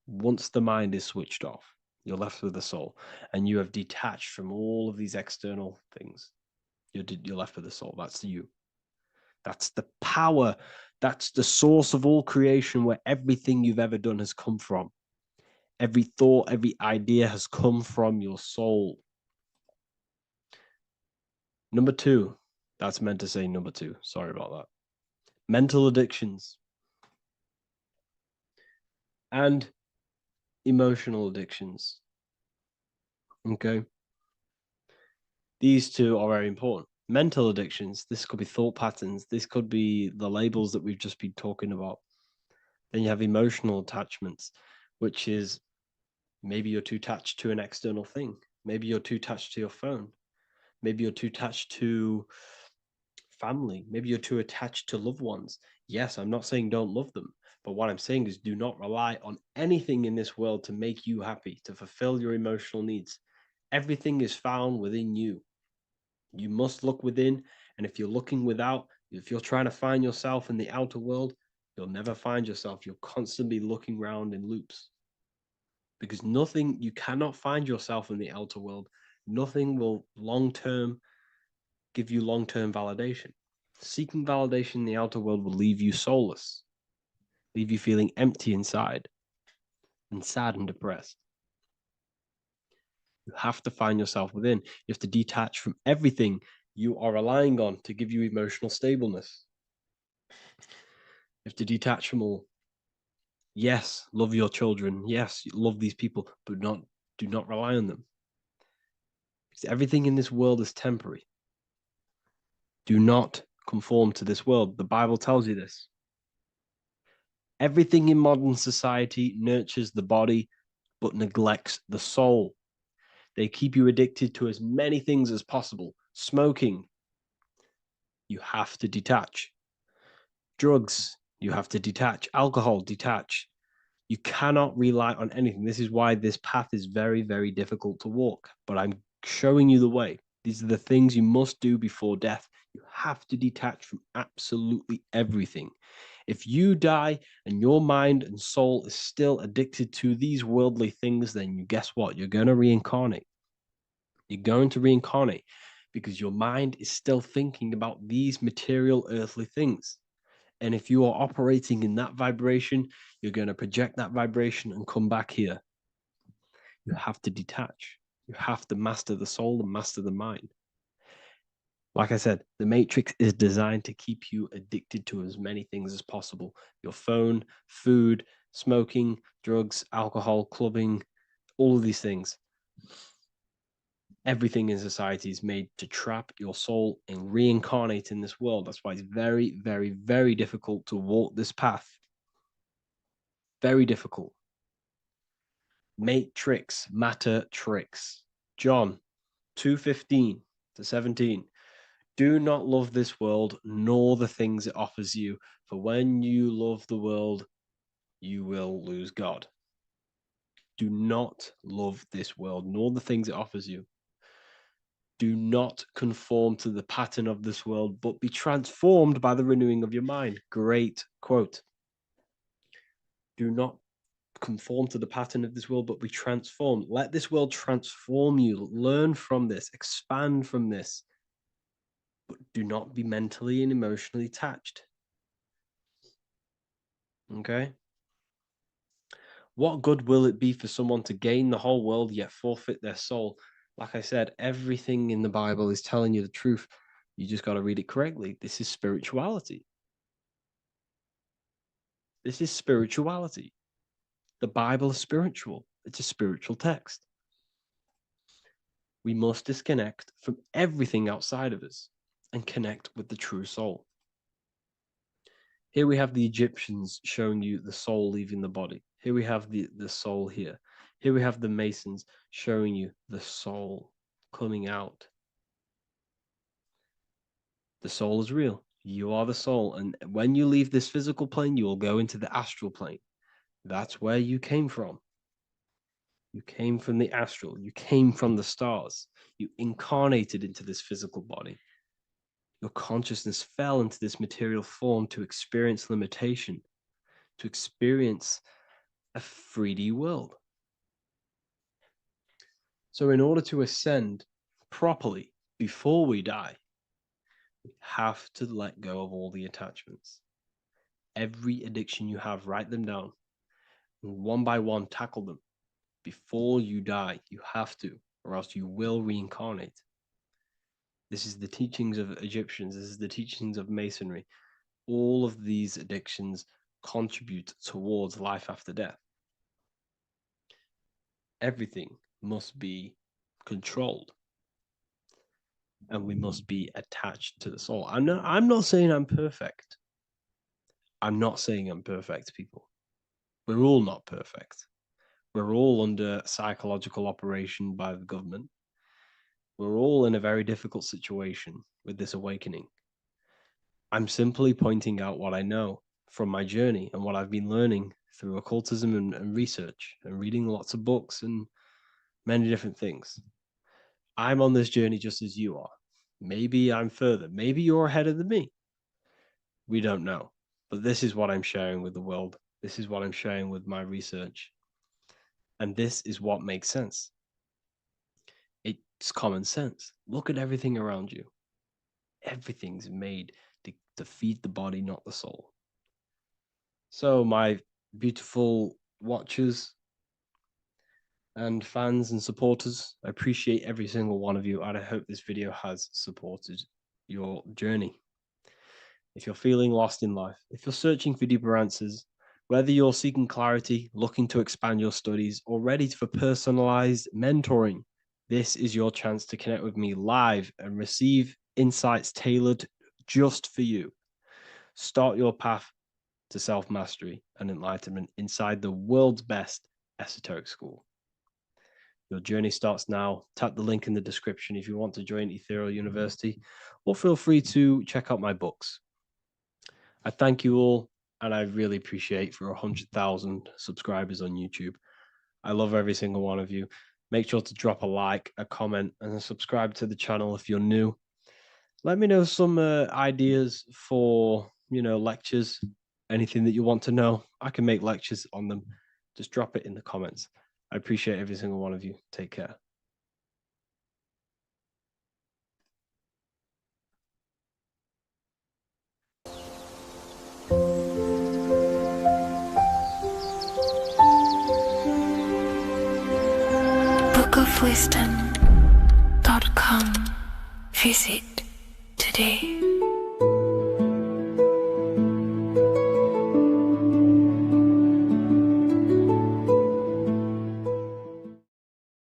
Once the mind is switched off, you're left with the soul, and you have detached from all of these external things. You're left with the soul. That's you. That's the power. That's the source of all creation, where everything you've ever done has come from. Every thought, every idea has come from your soul. Number two, that's meant to say number two. Sorry about that. Mental addictions and emotional addictions. Okay. These two are very important. Mental addictions, this could be thought patterns. This could be the labels that we've just been talking about. Then you have emotional attachments, which is maybe you're too attached to an external thing. Maybe you're too attached to your phone. Maybe you're too attached to family. Maybe you're too attached to loved ones. Yes, I'm not saying don't love them, but what I'm saying is do not rely on anything in this world to make you happy, to fulfill your emotional needs. Everything is found within you. You must look within, and if you're looking without, if you're trying to find yourself in the outer world, you'll never find yourself. You'll constantly be looking around in loops. Because you cannot find yourself in the outer world. Nothing will give you long-term validation. Seeking validation in the outer world will leave you soulless, leave you feeling empty inside and sad and depressed. You have to find yourself within. You have to detach from everything you are relying on to give you emotional stableness. You have to detach from all. Yes, love your children. Yes, love these people, but do not rely on them. Because everything in this world is temporary. Do not conform to this world. The Bible tells you this. Everything in modern society nurtures the body, but neglects the soul. They keep you addicted to as many things as possible. Smoking, you have to detach. Drugs, you have to detach. Alcohol, detach. You cannot rely on anything. This is why this path is very, very difficult to walk. But I'm showing you the way. These are the things you must do before death. You have to detach from absolutely everything. If you die and your mind and soul is still addicted to these worldly things, then you guess what? You're going to reincarnate. You're going to reincarnate because your mind is still thinking about these material earthly things. And if you are operating in that vibration, you're going to project that vibration and come back here. You have to detach. You have to master the soul and master the mind. Like I said, the matrix is designed to keep you addicted to as many things as possible. Your phone, food, smoking, drugs, alcohol, clubbing, all of these things. Everything in society is made to trap your soul and reincarnate in this world. That's why it's very, very, very difficult to walk this path. Very difficult. Matrix, matter, tricks. John 2:15 to 17. Do not love this world, nor the things it offers you. For when you love the world, you will lose God. Do not love this world, nor the things it offers you. Do not conform to the pattern of this world, but be transformed by the renewing of your mind. Great quote. Do not conform to the pattern of this world, but be transformed. Let this world transform you. Learn from this, expand from this, but do not be mentally and emotionally attached. Okay? What good will it be for someone to gain the whole world yet forfeit their soul? Like I said, everything in the Bible is telling you the truth. You just got to read it correctly. This is spirituality. This is spirituality. The Bible is spiritual. It's a spiritual text. We must disconnect from everything outside of us and connect with the true soul. Here we have the Egyptians showing you the soul leaving the body. Here we have the soul here. Here we have the Masons showing you the soul coming out. The soul is real. You are the soul. And when you leave this physical plane, you will go into the astral plane. That's where you came from. You came from the astral. You came from the stars. You incarnated into this physical body. Your consciousness fell into this material form to experience limitation, to experience a 3D world. So in order to ascend properly before we die, we have to let go of all the attachments. Every addiction you have, write them down. And one by one, tackle them. Before you die, you have to, or else you will reincarnate. This is the teachings of Egyptians. This is the teachings of Masonry. All of these addictions contribute towards life after death. Everything must be controlled. And we must be attached to the soul. I'm not saying I'm perfect. I'm not saying I'm perfect, people. We're all not perfect. We're all under psychological operation by the government. We're all in a very difficult situation with this awakening. I'm simply pointing out what I know from my journey and what I've been learning through occultism and research and reading lots of books and many different things. I'm on this journey just as you are. Maybe I'm further. Maybe you're ahead of me. We don't know. But this is what I'm sharing with the world. This is what I'm sharing with my research. And this is what makes sense. It's common sense. Look at everything around you. Everything's made to feed the body, not the soul. So, my beautiful watchers and fans and supporters, I appreciate every single one of you, and I hope this video has supported your journey. If you're feeling lost in life, if you're searching for deeper answers, Whether you're seeking clarity, looking to expand your studies, or ready for personalized mentoring, this is your chance to connect with me live and receive insights tailored just for you. Start your path to self-mastery and enlightenment inside the world's best esoteric school. Your journey starts now. Tap the link in the description if you want to join Ethereal University, or feel free to check out my books. I thank you all, and I really appreciate for 100,000 subscribers on YouTube. I love every single one of you. Make sure to drop a like, a comment, and subscribe to the channel if you're new. Let me know some ideas for, lectures, anything that you want to know. I can make lectures on them. Just drop it in the comments. I appreciate every single one of you. Take care. bookofwisdom.com. Visit today.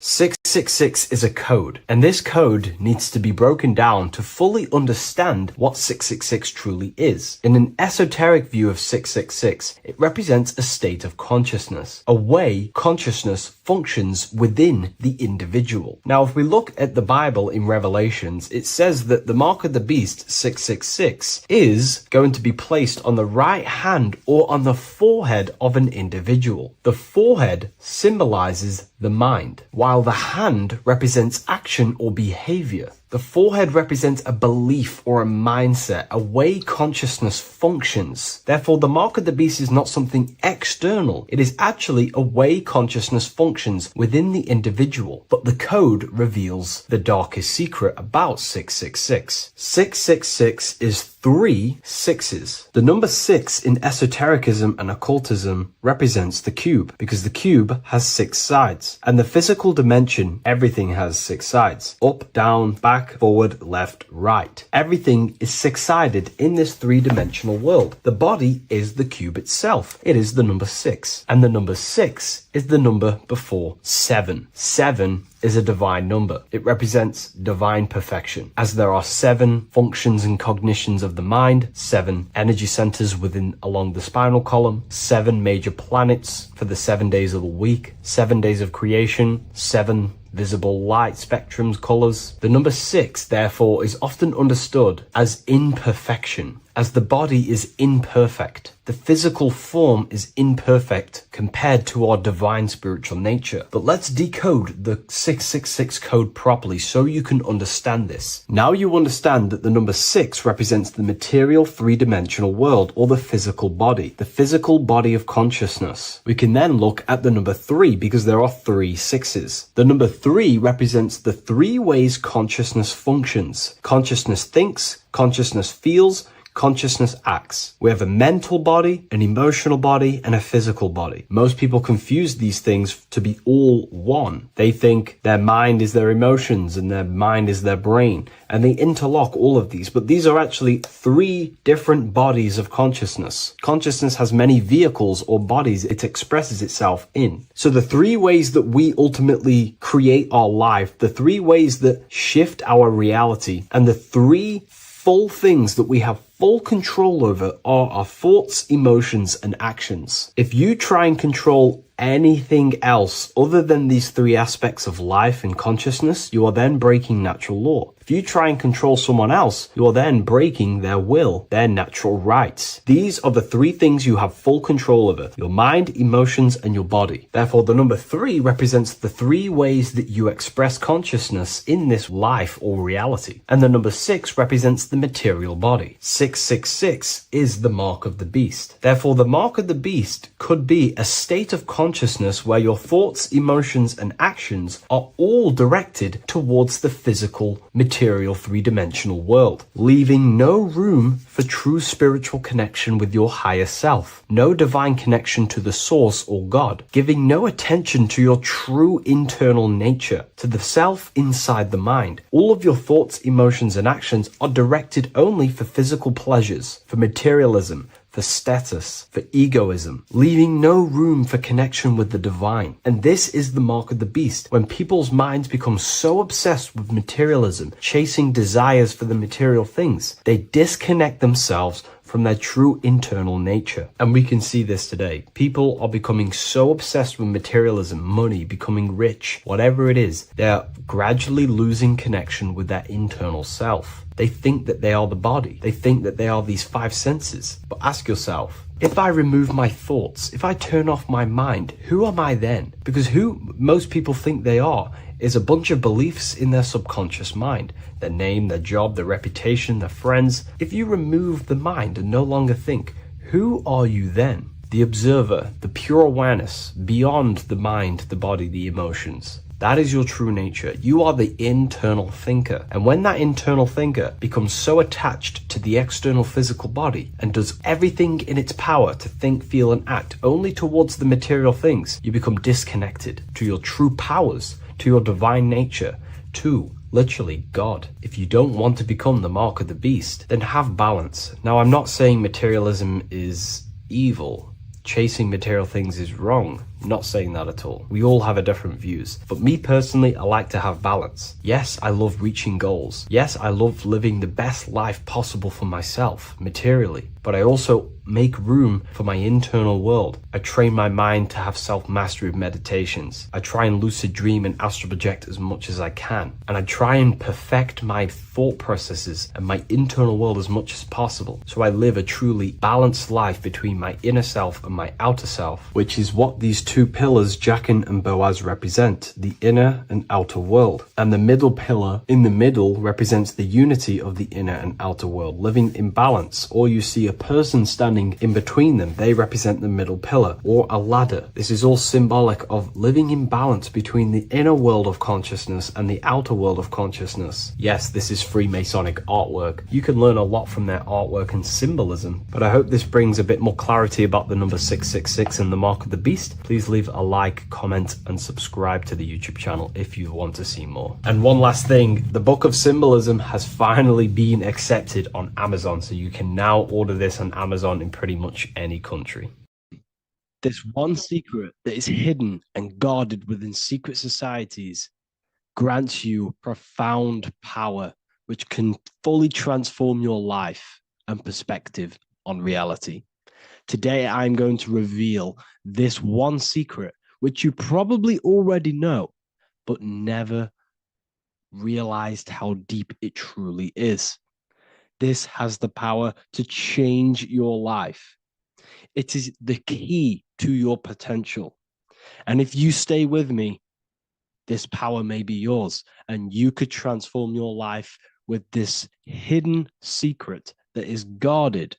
Six 666 is a code, and this code needs to be broken down to fully understand what 666 truly is. In an esoteric view of 666, it represents a state of consciousness, a way consciousness functions within the individual. Now, if we look at the Bible in Revelations, it says that the mark of the beast, 666, is going to be placed on the right hand or on the forehead of an individual. The forehead symbolizes the mind, while the hand represents action or behavior. The forehead represents a belief or a mindset, a way consciousness functions. Therefore, the mark of the beast is not something external. It is actually a way consciousness functions within the individual. But the code reveals the darkest secret about 666. 666 is 3 sixes. The number 6 in esotericism and occultism represents the cube, because the cube has 6 sides. And the physical dimension, everything has 6 sides. Up, down, back, forward, left, right. Everything is 6-sided in this 3-dimensional world. The body is the cube itself. It is the number 6. And the number 6 is the number before 7. 7 is a divine number. It represents divine perfection, as there are 7 functions and cognitions of the mind, 7 energy centers along the spinal column, 7 major planets for the 7 days of the week, 7 days of creation, 7 visible light spectrums, colors. The number 6, therefore, is often understood as imperfection, as the body is imperfect. The physical form is imperfect compared to our divine spiritual nature. But let's decode the 666 code properly so you can understand this. Now you understand that the number 6 represents the material 3-dimensional world, or the physical body of consciousness. We can then look at the number 3 because there are 3 6s. The number 3 represents the 3 ways consciousness functions. Consciousness thinks, consciousness feels, consciousness acts. We have a mental body, an emotional body, and a physical body. Most people confuse these things to be all one. They think their mind is their emotions and their mind is their brain, and they interlock all of these, but these are actually 3 different bodies of consciousness. Consciousness has many vehicles or bodies it expresses itself in. So the 3 ways that we ultimately create our life, the 3 ways that shift our reality, and the 3 full things that we have full control over are our thoughts, emotions, and actions. If you try and control anything else other than these 3 aspects of life and consciousness, you are then breaking natural law. If you try and control someone else, you are then breaking their will, their natural rights. These are the 3 things you have full control over: your mind, emotions, and your body. Therefore, the number 3 represents the 3 ways that you express consciousness in this life or reality. And the number 6 represents the material body. 666 is the mark of the beast. Therefore, the mark of the beast could be a state of consciousness where your thoughts, emotions, and actions are all directed towards the physical, material 3-dimensional world, leaving no room for true spiritual connection with your higher self, no divine connection to the source or God, giving no attention to your true internal nature, to the self inside the mind. All of your thoughts, emotions, and actions are directed only for physical pleasures, for materialism, for status, for egoism, leaving no room for connection with the divine. And this is the mark of the beast. When people's minds become so obsessed with materialism, chasing desires for the material things, they disconnect themselves from their true internal nature. And we can see this today. People are becoming so obsessed with materialism, money, becoming rich, whatever it is, they're gradually losing connection with their internal self. They think that they are the body. They think that they are these five senses. But ask yourself, if I remove my thoughts, if I turn off my mind, who am I then? Because who most people think they are is a bunch of beliefs in their subconscious mind. Their name, their job, their reputation, their friends. If you remove the mind and no longer think, who are you then? The observer, the pure awareness, beyond the mind, the body, the emotions. That is your true nature. You are the internal thinker. And when that internal thinker becomes so attached to the external physical body and does everything in its power to think, feel, and act only towards the material things, you become disconnected to your true powers, to your divine nature, to literally God. If you don't want to become the mark of the beast, then have balance. Now, I'm not saying materialism is evil. Chasing material things is wrong. I'm not saying that at all. We all have a different views. But me personally, I like to have balance. Yes, I love reaching goals. Yes, I love living the best life possible for myself, materially. But I also make room for my internal world. I train my mind to have self-mastery of meditations. I try and lucid dream and astral project as much as I can. And I try and perfect my thought processes and my internal world as much as possible. So I live a truly balanced life between my inner self and my outer self, which is what these two pillars, Jachin and Boaz, represent, the inner and outer world. And the middle pillar in the middle represents the unity of the inner and outer world, living in balance. Or you see a person standing in between them, they represent the middle pillar, or a ladder. This is all symbolic of living in balance between the inner world of consciousness and the outer world of consciousness. Yes, this is Freemasonic artwork. You can learn a lot from their artwork and symbolism, but I hope this brings a bit more clarity about the number 666 and the mark of the beast. Please leave a like, comment, and subscribe to the YouTube channel if you want to see more. And one last thing, the Book of Symbolism has finally been accepted on Amazon, so you can now order this on Amazon in pretty much any country. This one secret that is hidden and guarded within secret societies grants you profound power, which can fully transform your life and perspective on reality. Today, I'm going to reveal this one secret, which you probably already know, but never realized how deep it truly is. This has the power to change your life. It is the key to your potential. And if you stay with me, this power may be yours, and you could transform your life with this hidden secret that is guarded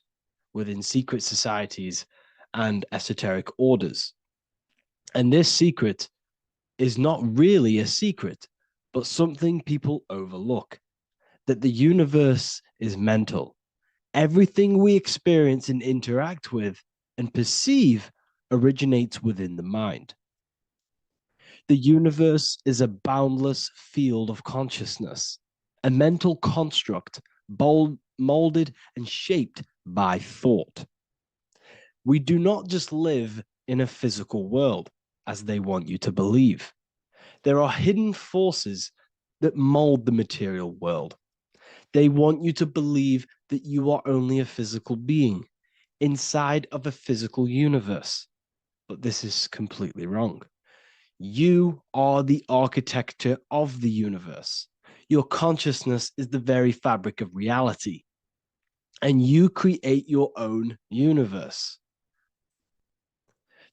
within secret societies and esoteric orders. And this secret is not really a secret, but something people overlook, that the universe is mental. Everything we experience and interact with and perceive originates within the mind. The universe is a boundless field of consciousness, a mental construct molded and shaped by thought. We do not just live in a physical world, as they want you to believe. There are hidden forces that mold the material world. They want you to believe that you are only a physical being inside of a physical universe. But this is completely wrong. You are the architecture of the universe. Your consciousness is the very fabric of reality, and you create your own universe.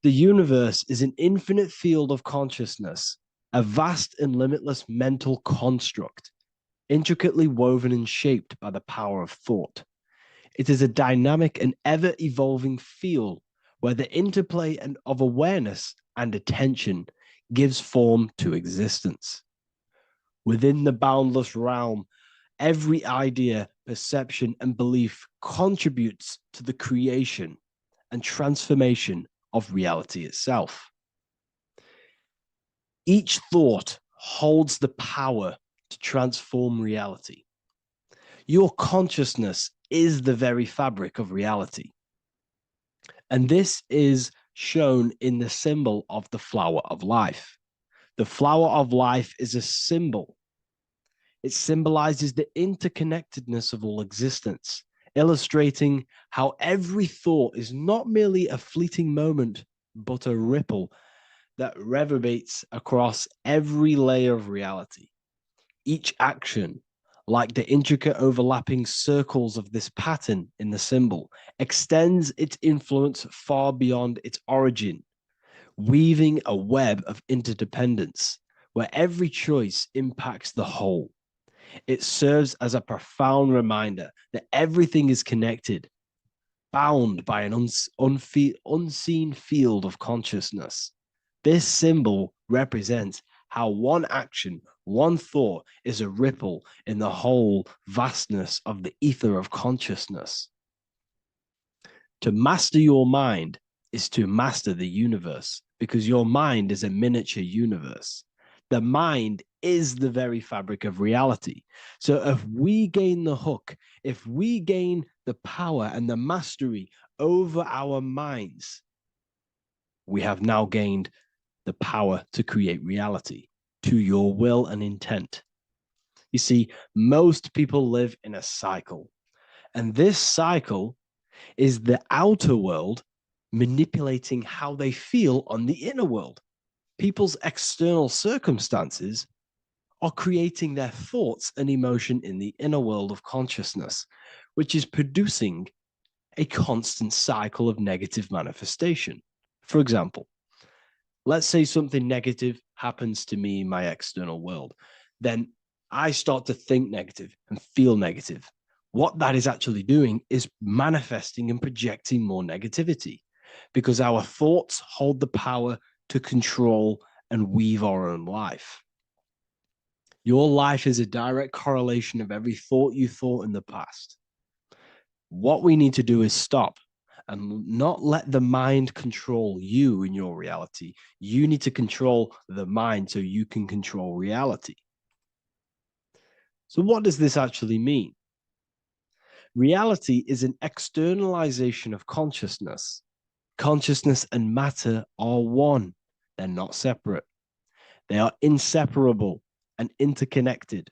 The universe is an infinite field of consciousness, a vast and limitless mental construct, intricately woven and shaped by the power of thought. It is a dynamic and ever-evolving field where the interplay of awareness and attention gives form to existence. Within the boundless realm, every idea, perception, and belief contributes to the creation and transformation of reality itself. Each thought holds the power to transform reality. Your consciousness is the very fabric of reality. And this is shown in the symbol of the flower of life. The flower of life is a symbol. It symbolizes the interconnectedness of all existence, illustrating how every thought is not merely a fleeting moment, but a ripple that reverberates across every layer of reality. Each action, like the intricate overlapping circles of this pattern in the symbol, extends its influence far beyond its origin, weaving a web of interdependence where every choice impacts the whole. It serves as a profound reminder that everything is connected, bound by an unseen field of consciousness. This symbol represents how one action, one thought is a ripple in the whole vastness of the ether of consciousness. To master your mind is to master the universe, because your mind is a miniature universe. The mind is the very fabric of reality. So if we gain the hook, if we gain the power and the mastery over our minds, we have now gained the power to create reality to your will and intent. You see, most people live in a cycle, and this cycle is the outer world manipulating how they feel on the inner world. People's external circumstances are creating their thoughts and emotion in the inner world of consciousness, which is producing a constant cycle of negative manifestation. For example, let's say something negative happens to me in my external world. Then I start to think negative and feel negative. What that is actually doing is manifesting and projecting more negativity, because our thoughts hold the power to control and weave our own life. Your life is a direct correlation of every thought you thought in the past. What we need to do is stop and not let the mind control you in your reality. You need to control the mind so you can control reality. So what does this actually mean? Reality is an externalization of consciousness. Consciousness and matter are one. They're not separate. They are inseparable and interconnected.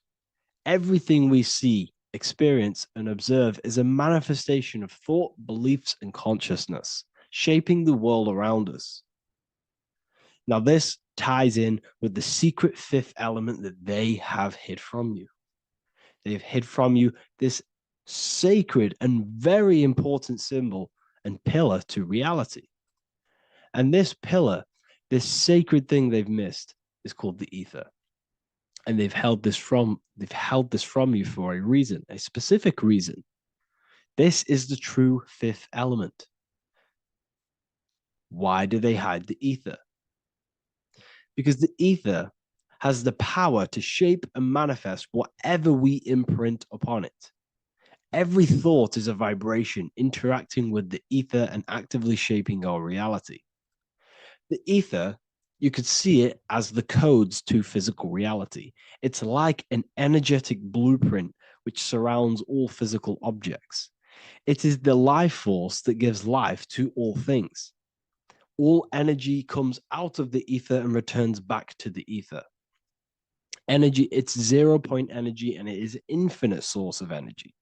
Everything we see, experience, and observe is a manifestation of thought, beliefs, and consciousness, shaping the world around us. Now, this ties in with the secret fifth element that they have hid from you. They've hid from you this sacred and very important symbol and pillar to reality. And this pillar, this sacred thing they've missed, is called the ether. And they've held this from you for a reason, a specific reason. This is the true fifth element. Why do they hide the ether? Because the ether has the power to shape and manifest whatever we imprint upon it. Every thought is a vibration interacting with the ether and actively shaping our reality. The ether, you could see it as the codes to physical reality. It's like an energetic blueprint which surrounds all physical objects. It is the life force that gives life to all things. All energy comes out of the ether and returns back to the ether. Energy, it's 0 point energy, and it is an infinite source of energy.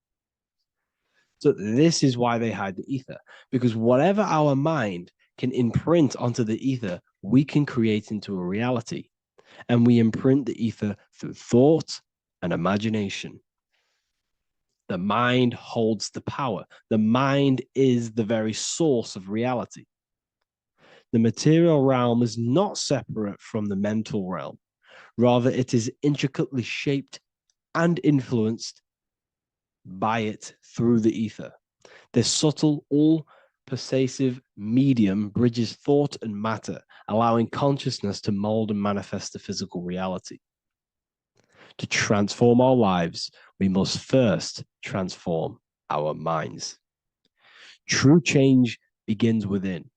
So this is why they hide the ether, because whatever our mind can imprint onto the ether, we can create into a reality. And we imprint the ether through thought and imagination. The mind holds the power. The mind is the very source of reality. The material realm is not separate from the mental realm. Rather, it is intricately shaped and influenced by it through the ether. This subtle, all-pervasive medium bridges thought and matter, allowing consciousness to mold and manifest the physical reality. To transform our lives, we must first transform our minds. True change begins within,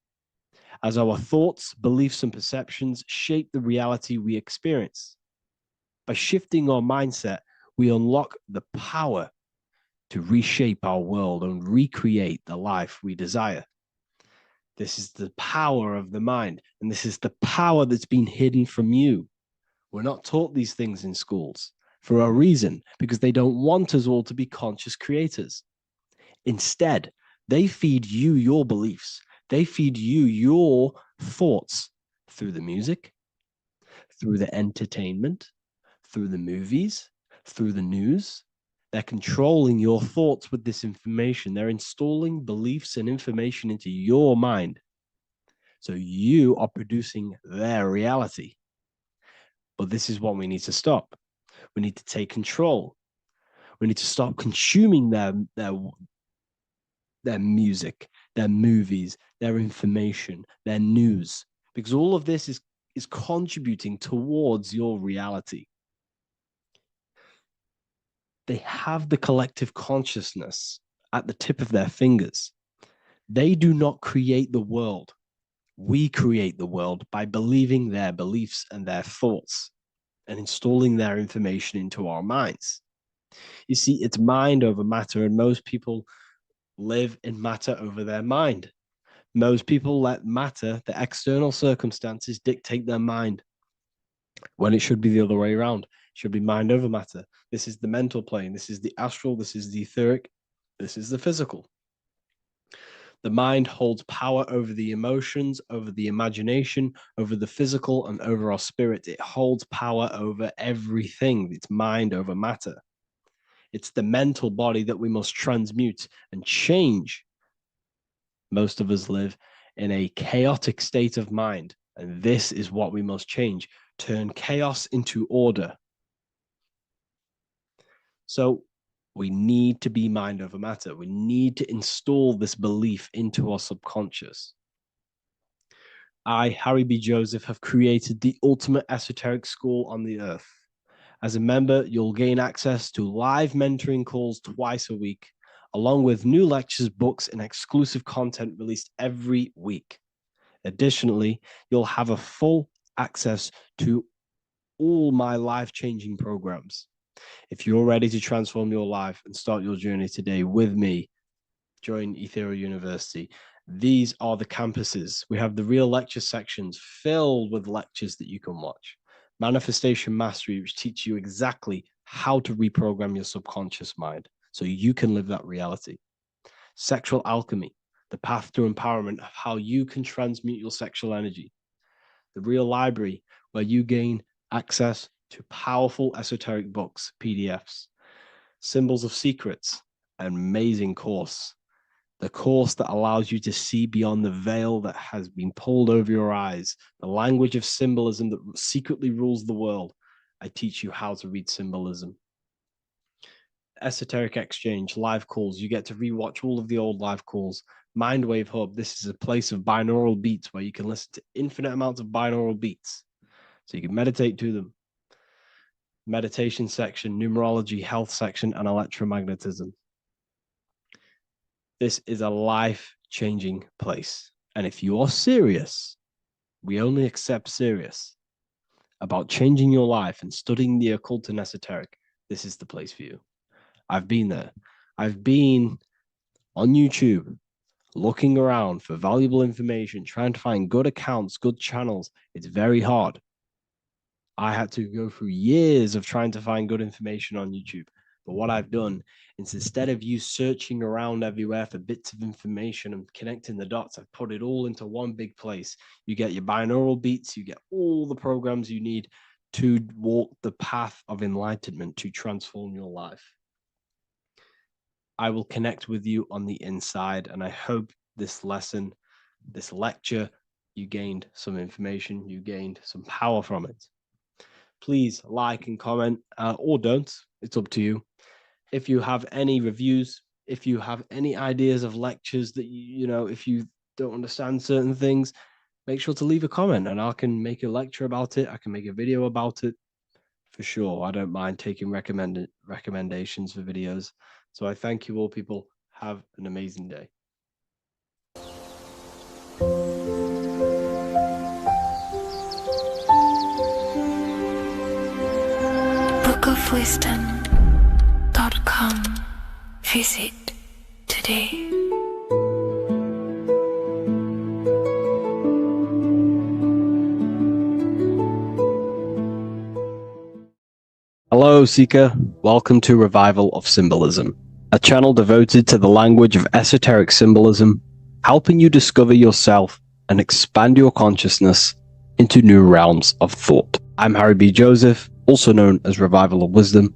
as our thoughts, beliefs, and perceptions shape the reality we experience. By shifting our mindset, we unlock the power to reshape our world and recreate the life we desire. This is the power of the mind, and this is the power that's been hidden from you. We're not taught these things in schools for a reason, because they don't want us all to be conscious creators. Instead, they feed you your beliefs. They feed you your thoughts through the music, through the entertainment, through the movies, through the news. They're controlling your thoughts with this information. They're installing beliefs and information into your mind. So you are producing their reality. But this is what we need to stop. We need to take control. We need to stop consuming their music, their movies, their information, their news, because all of this is contributing towards your reality. They have the collective consciousness at the tip of their fingers. They do not create the world. We create the world by believing their beliefs and their thoughts and installing their information into our minds. You see, it's mind over matter, and most people live in matter over their mind. Most people let matter, the external circumstances, dictate their mind, when it should be the other way around. It should be mind over matter. This is the mental plane. This is the astral. This is the etheric. This is the physical. The mind holds power over the emotions, over the imagination, over the physical, and over our spirit. It holds power over everything. It's mind over matter. It's the mental body that we must transmute and change. Most of us live in a chaotic state of mind, and this is what we must change. Turn chaos into order. So we need to be mind over matter. We need to install this belief into our subconscious. I, Harry B. Joseph, have created the ultimate esoteric school on the earth. As a member, you'll gain access to live mentoring calls twice a week, along with new lectures, books, and exclusive content released every week. Additionally, you'll have a full access to all my life-changing programs. If you're ready to transform your life and start your journey today with me, join Ethereal University. These are the campuses. We have the real lecture sections filled with lectures that you can watch. Manifestation Mastery, which teach you exactly how to reprogram your subconscious mind so you can live that reality. Sexual Alchemy, the path to empowerment of how you can transmute your sexual energy. The Real Library, where you gain access to powerful esoteric books, PDFs. Symbols of Secrets, an amazing course. The course that allows you to see beyond the veil that has been pulled over your eyes, the language of symbolism that secretly rules the world. I teach you how to read symbolism. Esoteric Exchange, live calls. You get to rewatch all of the old live calls. Mindwave Hub, this is a place of binaural beats where you can listen to infinite amounts of binaural beats. So you can meditate to them. Meditation section, numerology, health section, and electromagnetism. This is a life-changing place. And if you are serious, we only accept serious about changing your life and studying the occult and esoteric, this is the place for you. I've been there. I've been on YouTube looking around for valuable information, trying to find good accounts, good channels. It's very hard. I had to go through years of trying to find good information on YouTube. But what I've done is, instead of you searching around everywhere for bits of information and connecting the dots, I've put it all into one big place. You get your binaural beats, you get all the programs you need to walk the path of enlightenment to transform your life. I will connect with you on the inside, and I hope this lesson, this lecture, you gained some information, you gained some power from it. Please like and comment, or don't. It's up to you. If you have any reviews, if you have any ideas of lectures that you know, if you don't understand certain things, make sure to leave a comment and I can make a lecture about it. I can make a video about it for sure. I don't mind taking recommendations for videos. So I thank you all, people. Have an amazing day. bookofwisdom.com. Visit today. Hello, Seeker. Welcome to Revival of Symbolism, a channel devoted to the language of esoteric symbolism, helping you discover yourself and expand your consciousness into new realms of thought. I'm Harry B. Joseph, also known as Revival of Wisdom,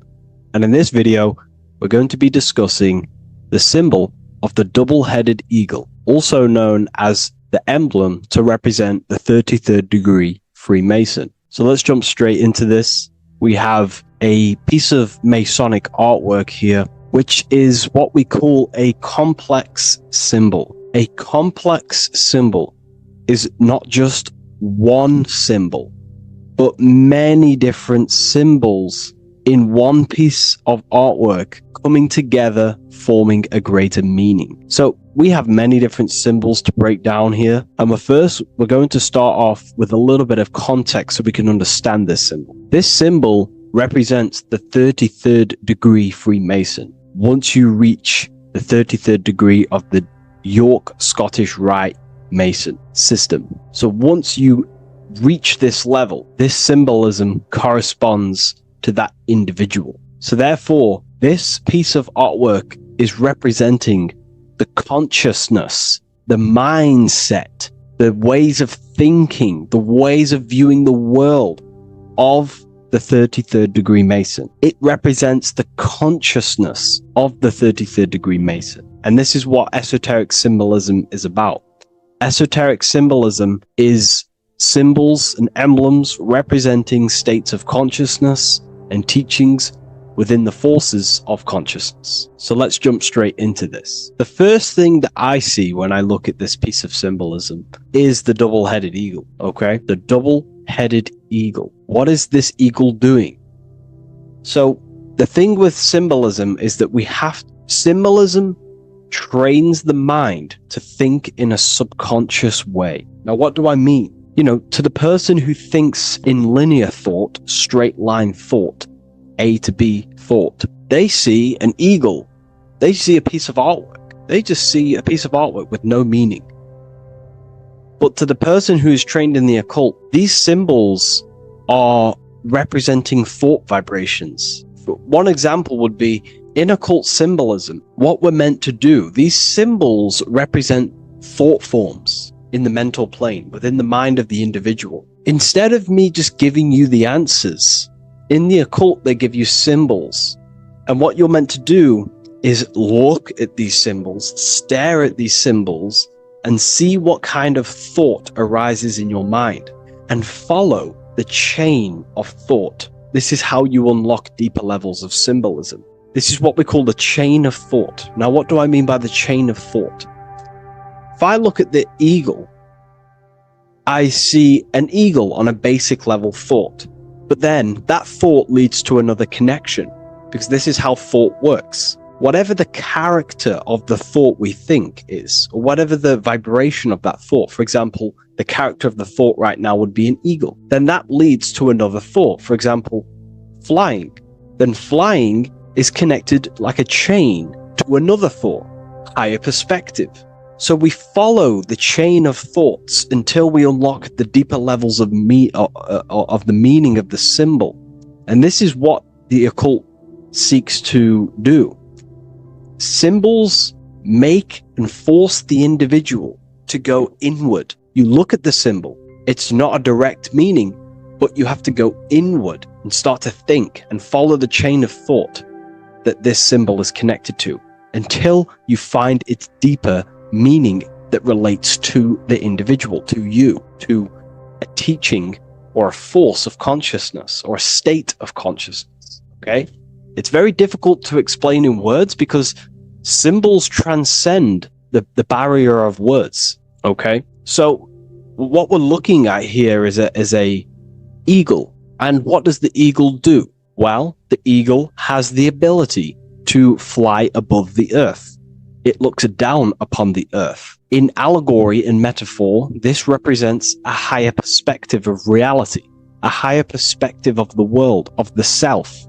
and in this video, we're going to be discussing the symbol of the double-headed eagle, also known as the emblem to represent the 33rd degree Freemason. So let's jump straight into this. We have a piece of Masonic artwork here, which is what we call a complex symbol. A complex symbol is not just one symbol, but many different symbols in one piece of artwork coming together, forming a greater meaning. So we have many different symbols to break down here. And we're going to start off with a little bit of context so we can understand this symbol. This symbol represents the 33rd degree Freemason. Once you reach the 33rd degree of the York Scottish Rite Mason system. So once you reach this level, this symbolism corresponds to that individual. So therefore, this piece of artwork is representing the consciousness, the mindset, the ways of thinking, the ways of viewing the world of the 33rd degree Mason. It represents the consciousness of the 33rd degree Mason. And this is what esoteric symbolism is about. Esoteric symbolism is symbols and emblems representing states of consciousness and teachings within the forces of consciousness. So let's jump straight into this. The first thing that I see when I look at this piece of symbolism is the double-headed eagle, okay? The double-headed eagle. What is this eagle doing? So the thing with symbolism is that symbolism trains the mind to think in a subconscious way. Now, what do I mean? You know, to the person who thinks in linear thought, straight line thought, A to B thought, they see an eagle. They see a piece of artwork. They just see a piece of artwork with no meaning. But to the person who is trained in the occult, these symbols are representing thought vibrations. One example would be in occult symbolism, what we're meant to do. These symbols represent thought forms in the mental plane, within the mind of the individual. Instead of me just giving you the answers, in the occult, they give you symbols. And what you're meant to do is look at these symbols, stare at these symbols, and see what kind of thought arises in your mind, and follow the chain of thought. This is how you unlock deeper levels of symbolism. This is what we call the chain of thought. Now, what do I mean by the chain of thought? If I look at the eagle, I see an eagle on a basic level thought. But then that thought leads to another connection, because this is how thought works. Whatever the character of the thought we think is, or whatever the vibration of that thought, for example, the character of the thought right now would be an eagle, then that leads to another thought. For example, flying. Then flying is connected like a chain to another thought, higher perspective. So we follow the chain of thoughts until we unlock the deeper levels of the meaning of the symbol. And this is what the occult seeks to do. Symbols make and force the individual to go inward. You look at the symbol, it's not a direct meaning, but you have to go inward and start to think and follow the chain of thought that this symbol is connected to until you find its deeper meaning that relates to the individual, to you, to a teaching or a force of consciousness or a state of consciousness. Okay? It's very difficult to explain in words because symbols transcend the barrier of words. Okay? So what we're looking at here is a eagle. And what does the eagle do? Well, the eagle has the ability to fly above the earth. It looks down upon the earth. In allegory and metaphor, this represents a higher perspective of reality, a higher perspective of the world, of the self.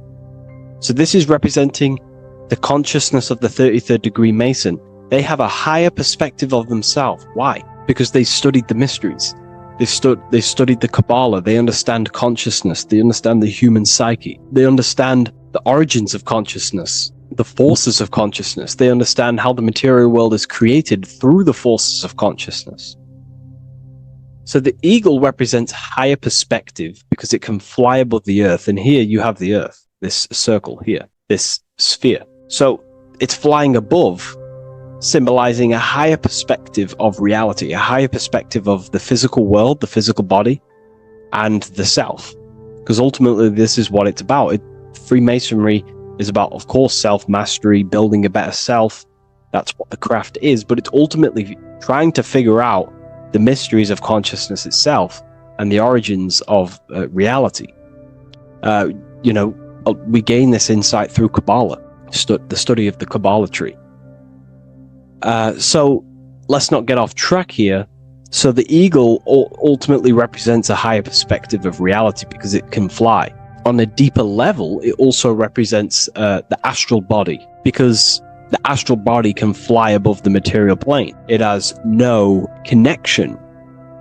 So this is representing the consciousness of the 33rd degree Mason. They have a higher perspective of themselves. Why? Because they studied the mysteries. They've studied the Kabbalah. They understand consciousness. They understand the human psyche. They understand the origins of consciousness, the forces of consciousness. They understand how the material world is created through the forces of consciousness. So the eagle represents higher perspective because it can fly above the earth. And here you have the earth, this circle here, this sphere. So it's flying above, symbolizing a higher perspective of reality, a higher perspective of the physical world, the physical body, and the self. Because ultimately, this is what it's about. Freemasonry is about, of course, self-mastery, building a better self. That's what the craft is. But it's ultimately trying to figure out the mysteries of consciousness itself and the origins of reality. We gain this insight through Kabbalah, the study of the Kabbalah tree. So let's not get off track here. So the eagle ultimately represents a higher perspective of reality because it can fly. On a deeper level, it also represents the astral body because the astral body can fly above the material plane. It has no connection,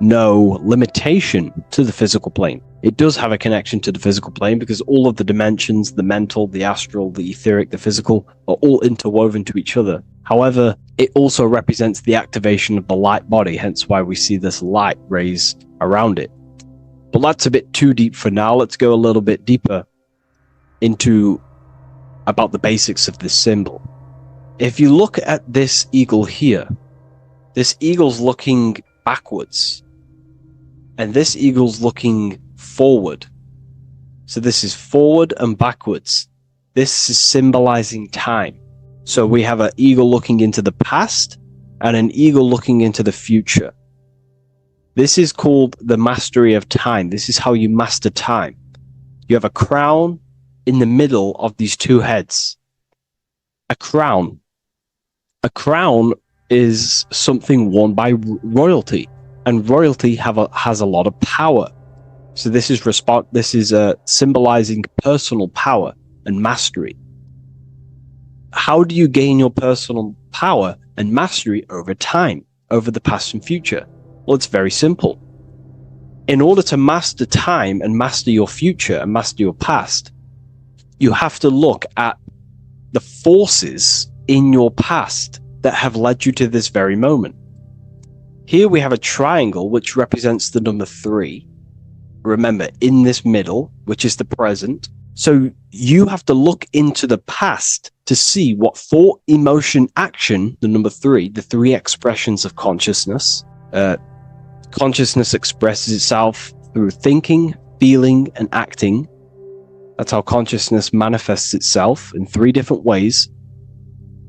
no limitation to the physical plane. It does have a connection to the physical plane because all of the dimensions, the mental, the astral, the etheric, the physical, are all interwoven to each other. However, it also represents the activation of the light body, hence why we see this light rays around it. But that's a bit too deep for now. Let's go a little bit deeper into about the basics of this symbol. If you look at this eagle here, this eagle's looking backwards, and this eagle's looking forward. So this is forward and backwards. This is symbolizing time. So we have an eagle looking into the past and an eagle looking into the future. This is called the mastery of time. This is how you master time. You have a crown in the middle of these two heads. A crown. A crown is something worn by royalty, and royalty has a lot of power. So this is symbolizing personal power and mastery. How do you gain your personal power and mastery over time, over the past and future? Well, it's very simple. In order to master time and master your future and master your past, you have to look at the forces in your past that have led you to this very moment. Here we have a triangle which represents the number 3. Remember, in this middle, which is the present. So you have to look into the past to see what thought, emotion, action, the number 3, the 3 expressions of consciousness. Consciousness expresses itself through thinking, feeling, and acting. That's how consciousness manifests itself in 3 different ways.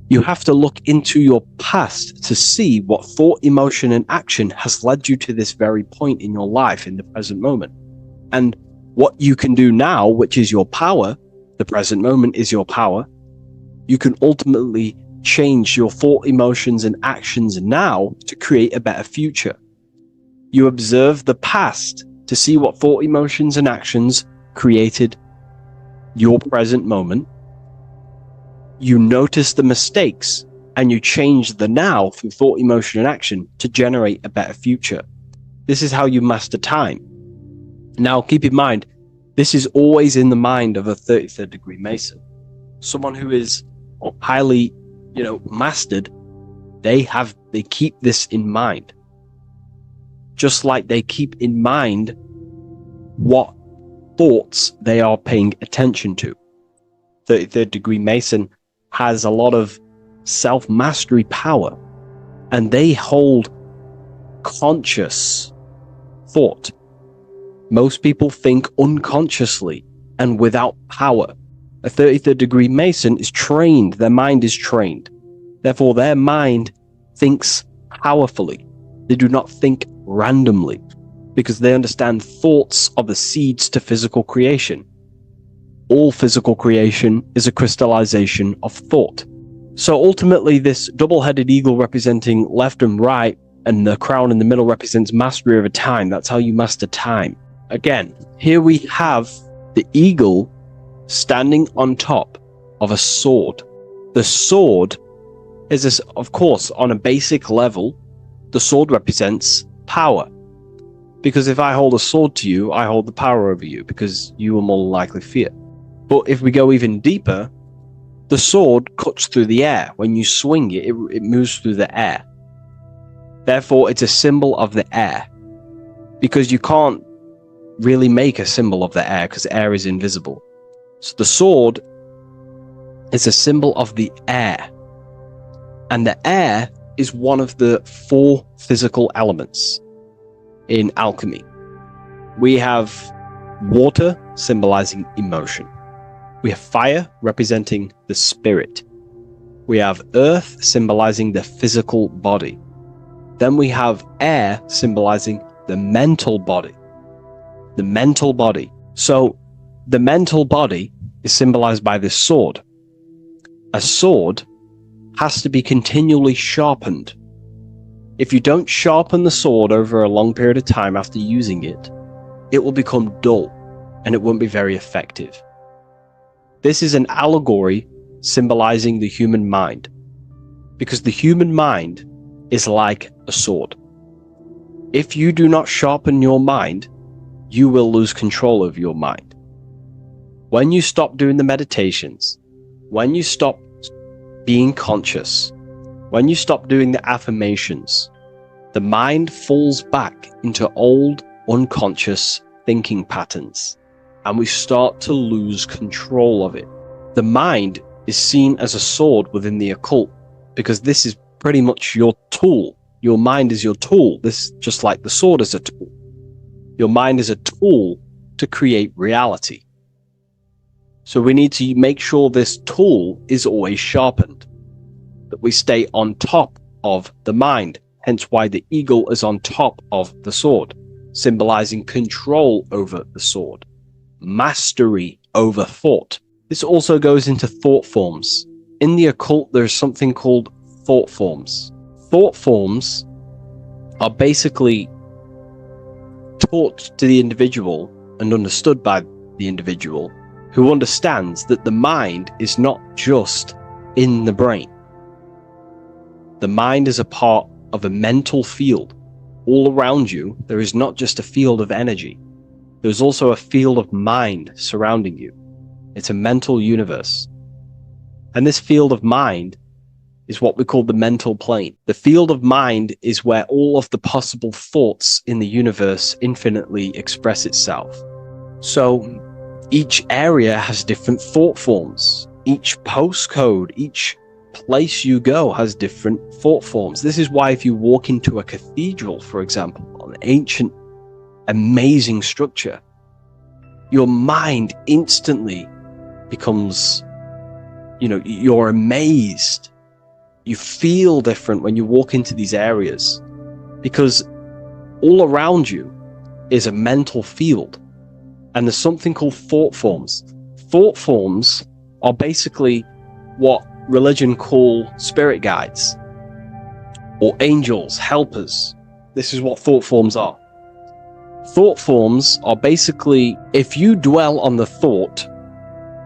You have to look into your past to see what thought, emotion, and action has led you to this very point in your life in the present moment. And what you can do now, which is your power, the present moment is your power, you can ultimately change your thought, emotions, and actions now to create a better future. You observe the past to see what thought, emotions, and actions created your present moment. You notice the mistakes and you change the now through thought, emotion, and action to generate a better future. This is how you master time. Now, keep in mind, this is always in the mind of a 33rd degree Mason. Someone who is highly, mastered, they keep this in mind. Just like they keep in mind what thoughts they are paying attention to. 33rd degree Mason has a lot of self-mastery power, and they hold conscious thought. Most people think unconsciously and without power. A 33rd degree Mason is trained, their mind is trained. Therefore, their mind thinks powerfully. They do not think randomly because they understand thoughts are the seeds to physical creation. All physical creation is a crystallization of thought. So ultimately, this double-headed eagle representing left and right, and the crown in the middle represents mastery over time. That's how you master time. Again, here we have the eagle standing on top of a sword. The sword of course, on a basic level, the sword represents power. Because if I hold a sword to you, I hold the power over you because you will more likely fear. But if we go even deeper, the sword cuts through the air. When you swing it, it moves through the air. Therefore, it's a symbol of the air. Because you can't really make a symbol of the air because air is invisible. So the sword is a symbol of the air. And the air is one of the 4 physical elements in alchemy. We have water symbolizing emotion. We have fire representing the spirit. We have earth symbolizing the physical body. Then we have air symbolizing the mental body. The mental body. So the mental body is symbolized by this sword. A sword has to be continually sharpened. If you don't sharpen the sword over a long period of time after using it, it will become dull and it won't be very effective. This is an allegory symbolizing the human mind, because the human mind is like a sword. If you do not sharpen your mind, you will lose control of your mind. When you stop doing the meditations, when you stop being conscious, when you stop doing the affirmations, the mind falls back into old, unconscious thinking patterns, and we start to lose control of it. The mind is seen as a sword within the occult, because this is pretty much your tool. Your mind is your tool. This, just like the sword is a tool. Your mind is a tool to create reality. So we need to make sure this tool is always sharpened, that we stay on top of the mind, hence why the eagle is on top of the sword, symbolizing control over the sword, mastery over thought. This also goes into thought forms. In the occult, there's something called thought forms. Thought forms are basically taught to the individual and understood by the individual, who understands that the mind is not just in the brain. The mind is a part of a mental field. All around you, there is not just a field of energy. There's also a field of mind surrounding you. It's a mental universe. And this field of mind is what we call the mental plane. The field of mind is where all of the possible thoughts in the universe infinitely express itself. So each area has different thought forms. Each postcode, each place you go has different thought forms. This is why if you walk into a cathedral, for example, an ancient, amazing structure, your mind instantly becomes, you're amazed. You feel different when you walk into these areas, because all around you is a mental field. And there's something called thought forms. Thought forms are basically what religion call spirit guides or angels, helpers. This is what thought forms are. Thought forms are basically, if you dwell on the thought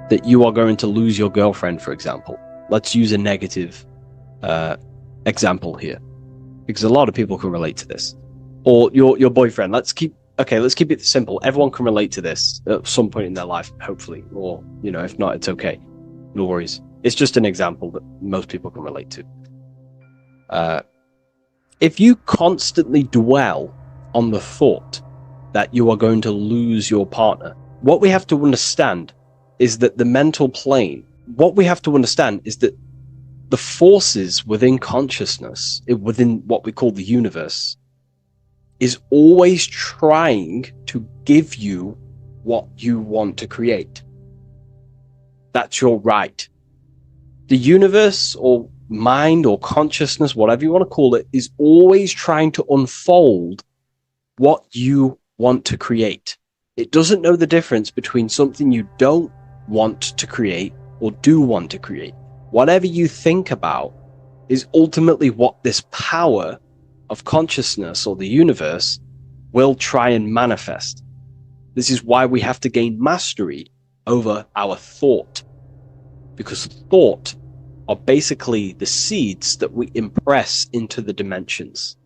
that you are going to lose your girlfriend, for example. Let's use a negative example here, because a lot of people can relate to this. Or your boyfriend. Let's keep it simple. Everyone can relate to this at some point in their life, hopefully. Or, if not, it's okay. No worries. It's just an example that most people can relate to. If you constantly dwell on the thought that you are going to lose your partner, what we have to understand is that the mental plane, what we have to understand is that the forces within consciousness, within what we call the universe, is always trying to give you what you want to create. That's your right. The universe or mind or consciousness, whatever you want to call it, is always trying to unfold what you want to create. It doesn't know the difference between something you don't want to create or do want to create. Whatever you think about is ultimately what this power of consciousness or the universe will try and manifest. This is why we have to gain mastery over our thought, because thought are basically the seeds that we impress into the dimensions.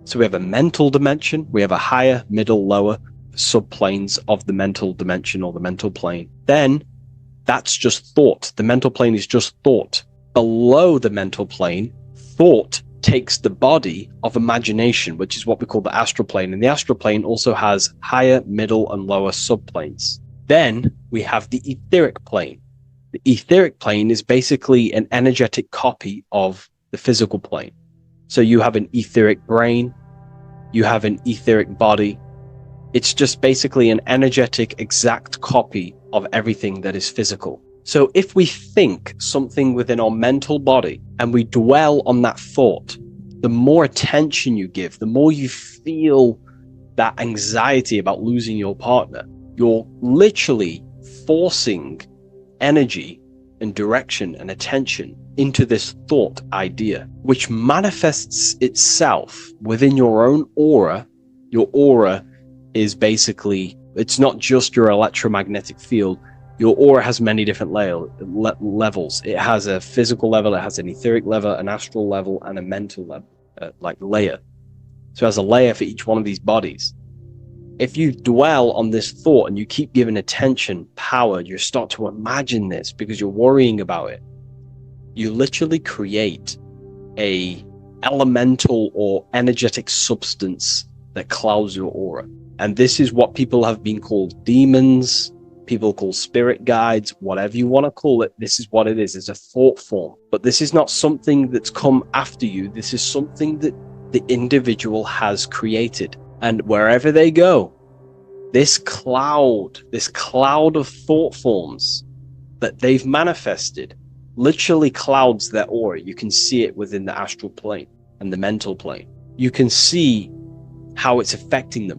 So we have a mental dimension, we have a higher, middle, lower subplanes of the mental dimension or the mental plane. Then that's just thought. The mental plane is just thought. Below the mental plane, thought takes the body of imagination, which is what we call the astral plane. And the astral plane also has higher, middle, and lower subplanes. Then we have the etheric plane. The etheric plane is basically an energetic copy of the physical plane. So you have an etheric brain, you have an etheric body. It's just basically an energetic, exact copy of everything that is physical. So if we think something within our mental body and we dwell on that thought, the more attention you give, the more you feel that anxiety about losing your partner, you're literally forcing energy and direction and attention into this thought idea, which manifests itself within your own aura. Your aura is basically, it's not just your electromagnetic field. Your aura has many different levels. It has a physical level, it has an etheric level, an astral level, and a mental level, layer. So it has a layer for each one of these bodies. If you dwell on this thought and you keep giving attention, power, you start to imagine this because you're worrying about it. You literally create a elemental or energetic substance that clouds your aura. And this is what people have been called demons, people call spirit guides, whatever you want to call it. This is what it is. It's a thought form. But this is not something that's come after you. This is something that the individual has created. And wherever they go, this cloud of thought forms that they've manifested literally clouds their aura. You can see it within the astral plane and the mental plane. You can see how it's affecting them.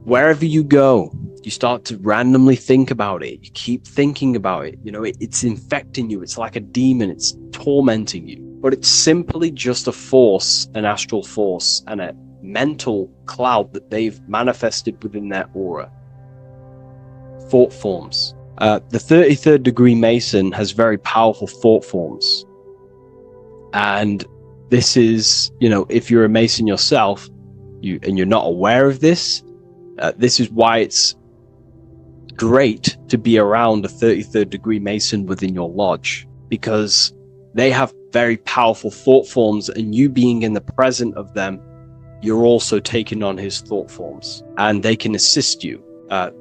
Wherever you go, you start to randomly think about it. You keep thinking about it. You know, it's infecting you. It's like a demon. It's tormenting you. But it's simply just a force, an astral force, and a mental cloud that they've manifested within their aura. Thought forms. The 33rd degree Mason has very powerful thought forms. And this is, you know, if you're a Mason yourself, and you're not aware of this, this is why it's great to be around a 33rd degree Mason within your lodge, because they have very powerful thought forms, and you being in the present of them, you're also taking on his thought forms, and they can assist you.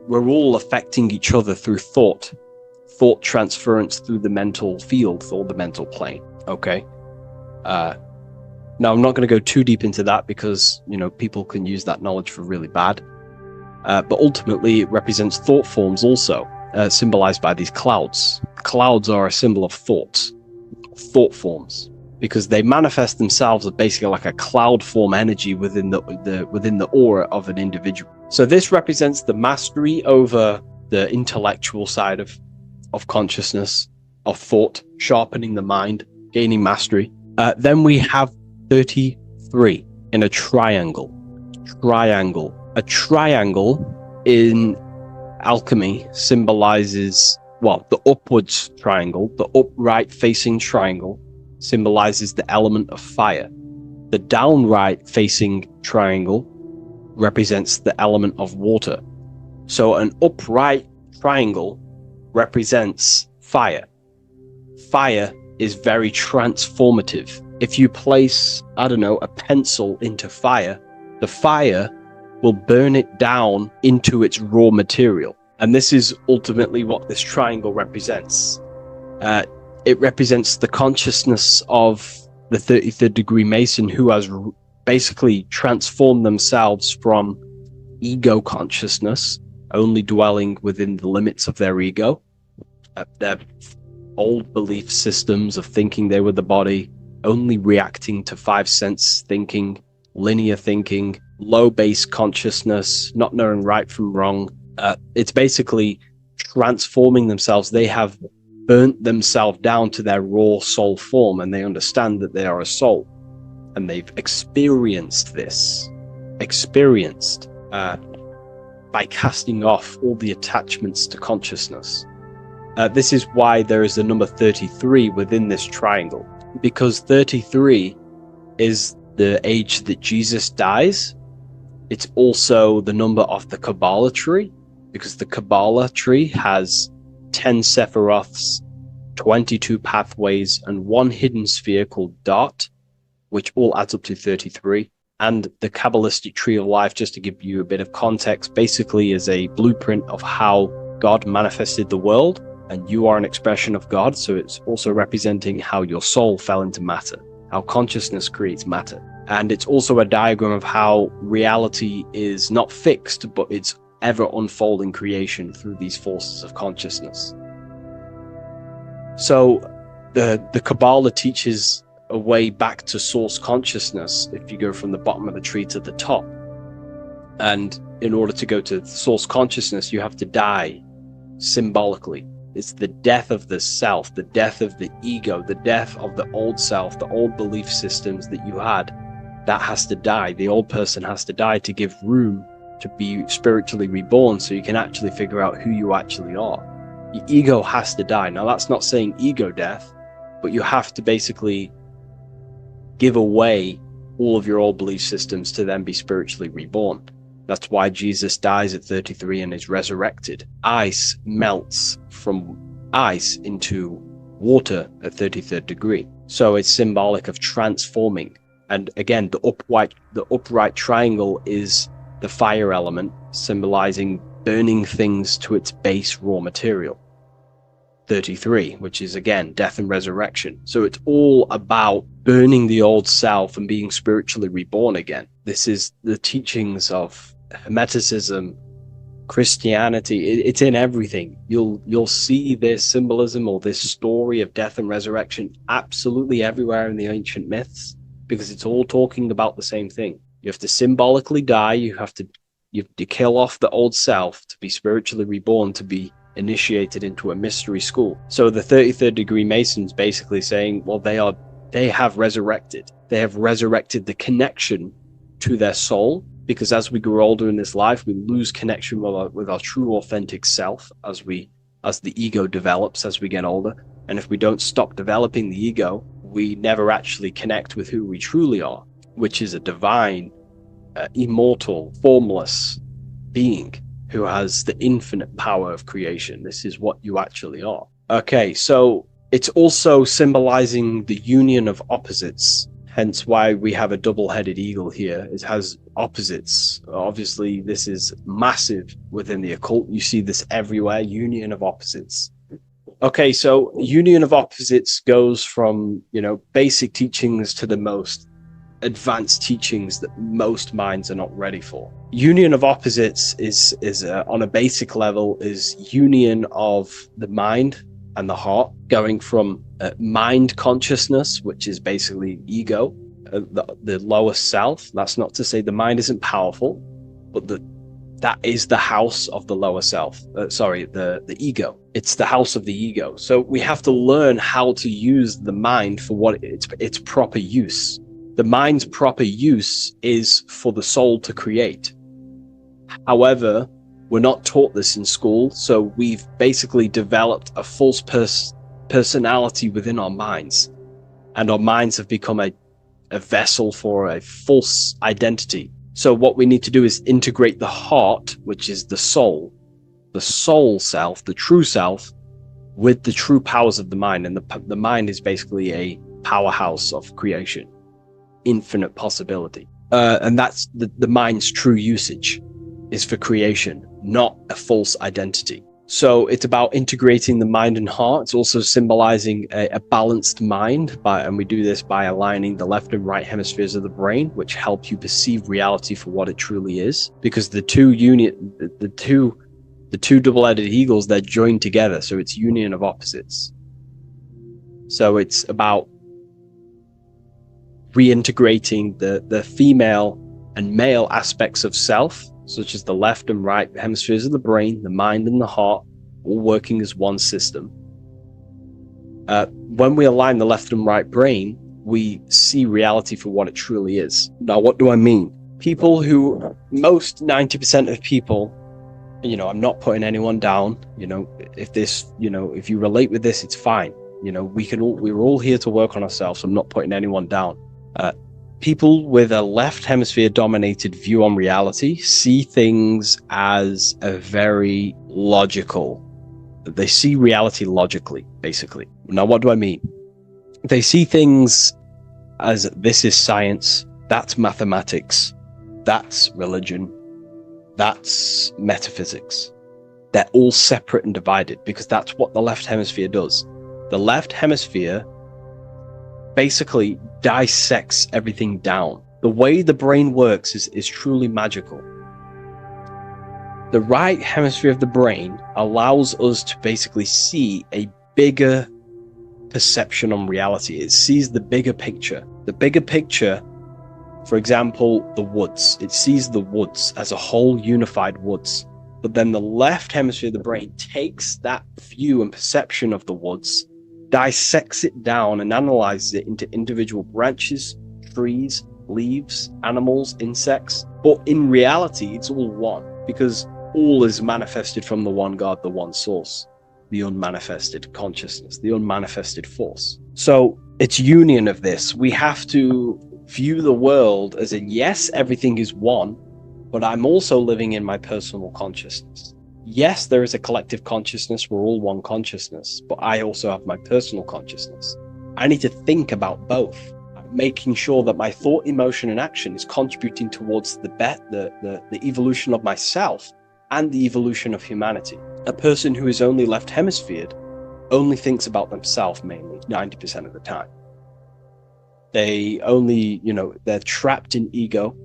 We're all affecting each other through thought transference through the mental field or the mental plane. Okay. Now I'm not going to go too deep into that because, you know, people can use that knowledge for really bad. But ultimately it represents thought forms also, symbolized by these clouds. Clouds are a symbol of thought forms, because they manifest themselves as basically like a cloud form energy within the aura of an individual. So this represents the mastery over the intellectual side of consciousness, of thought, sharpening the mind, gaining mastery. Then we have 33 in a triangle. A triangle in alchemy symbolizes, well, the upwards triangle, the upright facing triangle symbolizes the element of fire. The downright facing triangle represents the element of water. So an upright triangle represents fire. Fire is very transformative. If you place, I don't know, a pencil into fire, the fire will burn it down into its raw material. And this is ultimately what this triangle represents. It represents the consciousness of the 33rd degree Mason, who has basically transformed themselves from ego consciousness, only dwelling within the limits of their ego, their old belief systems of thinking they were the body, only reacting to five sense thinking, linear thinking, low base consciousness, not knowing right from wrong. It's basically transforming themselves. They have burnt themselves down to their raw soul form, and they understand that they are a soul, and they've experienced this, by casting off all the attachments to consciousness. This is why there is the number 33 within this triangle, because 33 is the age that Jesus dies. It's also the number of the Kabbalah tree, because the Kabbalah tree has 10 Sephiroths, 22 pathways, and one hidden sphere called Dot, which all adds up to 33. And the Kabbalistic tree of life, just to give you a bit of context, basically is a blueprint of how God manifested the world, and you are an expression of God. So it's also representing how your soul fell into matter, how consciousness creates matter. And it's also a diagram of how reality is not fixed, but it's ever unfolding creation through these forces of consciousness. So the Kabbalah teaches a way back to source consciousness if you go from the bottom of the tree to the top. And in order to go to source consciousness, you have to die symbolically. It's the death of the self, the death of the ego, the death of the old self, the old belief systems that you had. That has to die. The old person has to die to give room to be spiritually reborn, so you can actually figure out who you actually are. Your ego has to die. Now, that's not saying ego death, but you have to basically give away all of your old belief systems to then be spiritually reborn. That's why Jesus dies at 33 and is resurrected. Ice melts from ice into water at 33rd degree. So it's symbolic of transforming. And again, the upright triangle is the fire element, symbolizing burning things to its base raw material. 33, which is again death and resurrection. So it's all about burning the old self and being spiritually reborn again. This is the teachings of Hermeticism, Christianity. It's in everything. You'll see this symbolism or this story of death and resurrection absolutely everywhere in the ancient myths, because it's all talking about the same thing. You have to symbolically die. You have to kill off the old self to be spiritually reborn, to be initiated into a mystery school. So the 33rd degree Masons basically saying, well, they have resurrected. They have resurrected the connection to their soul, because as we grow older in this life, we lose connection with our true authentic self as the ego develops as we get older. And if we don't stop developing the ego, we never actually connect with who we truly are, which is a divine, immortal, formless being who has the infinite power of creation. This is what you actually are. Okay, so it's also symbolizing the union of opposites, hence why we have a double-headed eagle here. It has opposites. Obviously, this is massive within the occult. You see this everywhere, union of opposites. Okay, so union of opposites goes from, basic teachings to the most advanced teachings that most minds are not ready for. Union of opposites is on a basic level, is union of the mind and the heart, going from mind consciousness, which is basically ego, the lower self. That's not to say the mind isn't powerful, but that is the house of the lower self. The ego. It's the house of the ego. So we have to learn how to use the mind for what its proper use. The mind's proper use is for the soul to create. However, we're not taught this in school, so we've basically developed a false personality within our minds, and our minds have become a vessel for a false identity. So what we need to do is integrate the heart, which is the soul self, the true self, with the true powers of the mind. And the mind is basically a powerhouse of creation, infinite possibility. And that's the mind's true usage is for creation, not a false identity. So it's about integrating the mind and heart. It's also symbolizing a balanced mind, and we do this by aligning the left and right hemispheres of the brain, which help you perceive reality for what it truly is. Because the two double-headed eagles, they're joined together, so it's union of opposites. So it's about reintegrating the female and male aspects of self, such as the left and right hemispheres of the brain, the mind and the heart, all working as one system. When we align the left and right brain, we see reality for what it truly is. Now, what do I mean? Most 90% of people, I'm not putting anyone down. If you relate with this, it's fine. We're all here to work on ourselves. I'm not putting anyone down. people with a left hemisphere dominated view on reality see things as a very logical. They see reality logically, basically. Now, what do I mean? They see things as this is science, that's mathematics, that's religion, that's metaphysics. They're all separate and divided because that's what the left hemisphere does. The left hemisphere basically dissects everything down. The way the brain works is truly magical. The right hemisphere of the brain allows us to basically see a bigger perception on reality. It sees the bigger picture. The bigger picture, for example, the woods. It sees the woods as a whole unified woods. But then the left hemisphere of the brain takes that view and perception of the woods, dissects it down and analyzes it into individual branches, trees, leaves, animals, insects. But in reality, it's all one, because all is manifested from the one God, the one source, the unmanifested consciousness, the unmanifested force. So it's union of this. We have to view the world as in, yes, everything is one, but I'm also living in my personal consciousness. Yes, there is a collective consciousness. We're all one consciousness, but I also have my personal consciousness. I need to think about both, making sure that my thought, emotion, and action is contributing towards the evolution of myself and the evolution of humanity. A person who is only left hemisphered only thinks about themselves mainly, 90% of the time. They only, they're trapped in ego,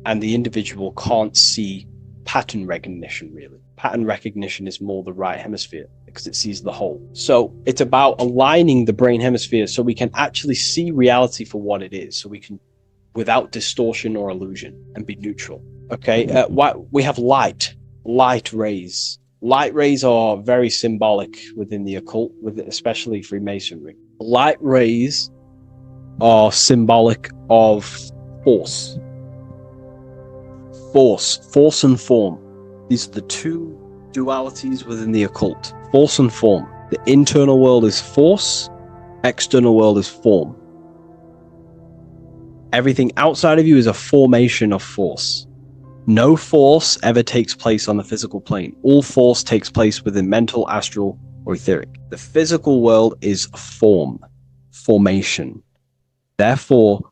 and the individual can't see pattern recognition, really. Pattern recognition is more the right hemisphere because it sees the whole. So it's about aligning the brain hemisphere so we can actually see reality for what it is, so we can, without distortion or illusion, and be neutral. Okay, we have light rays. Light rays are very symbolic within the occult, especially Freemasonry. Light rays are symbolic of force. Force and form. These are the two dualities within the occult. Force and form. The internal world is force, external world is form. Everything outside of you is a formation of force. No force ever takes place on the physical plane. All force takes place within mental, astral, or etheric. The physical world is formation. Therefore,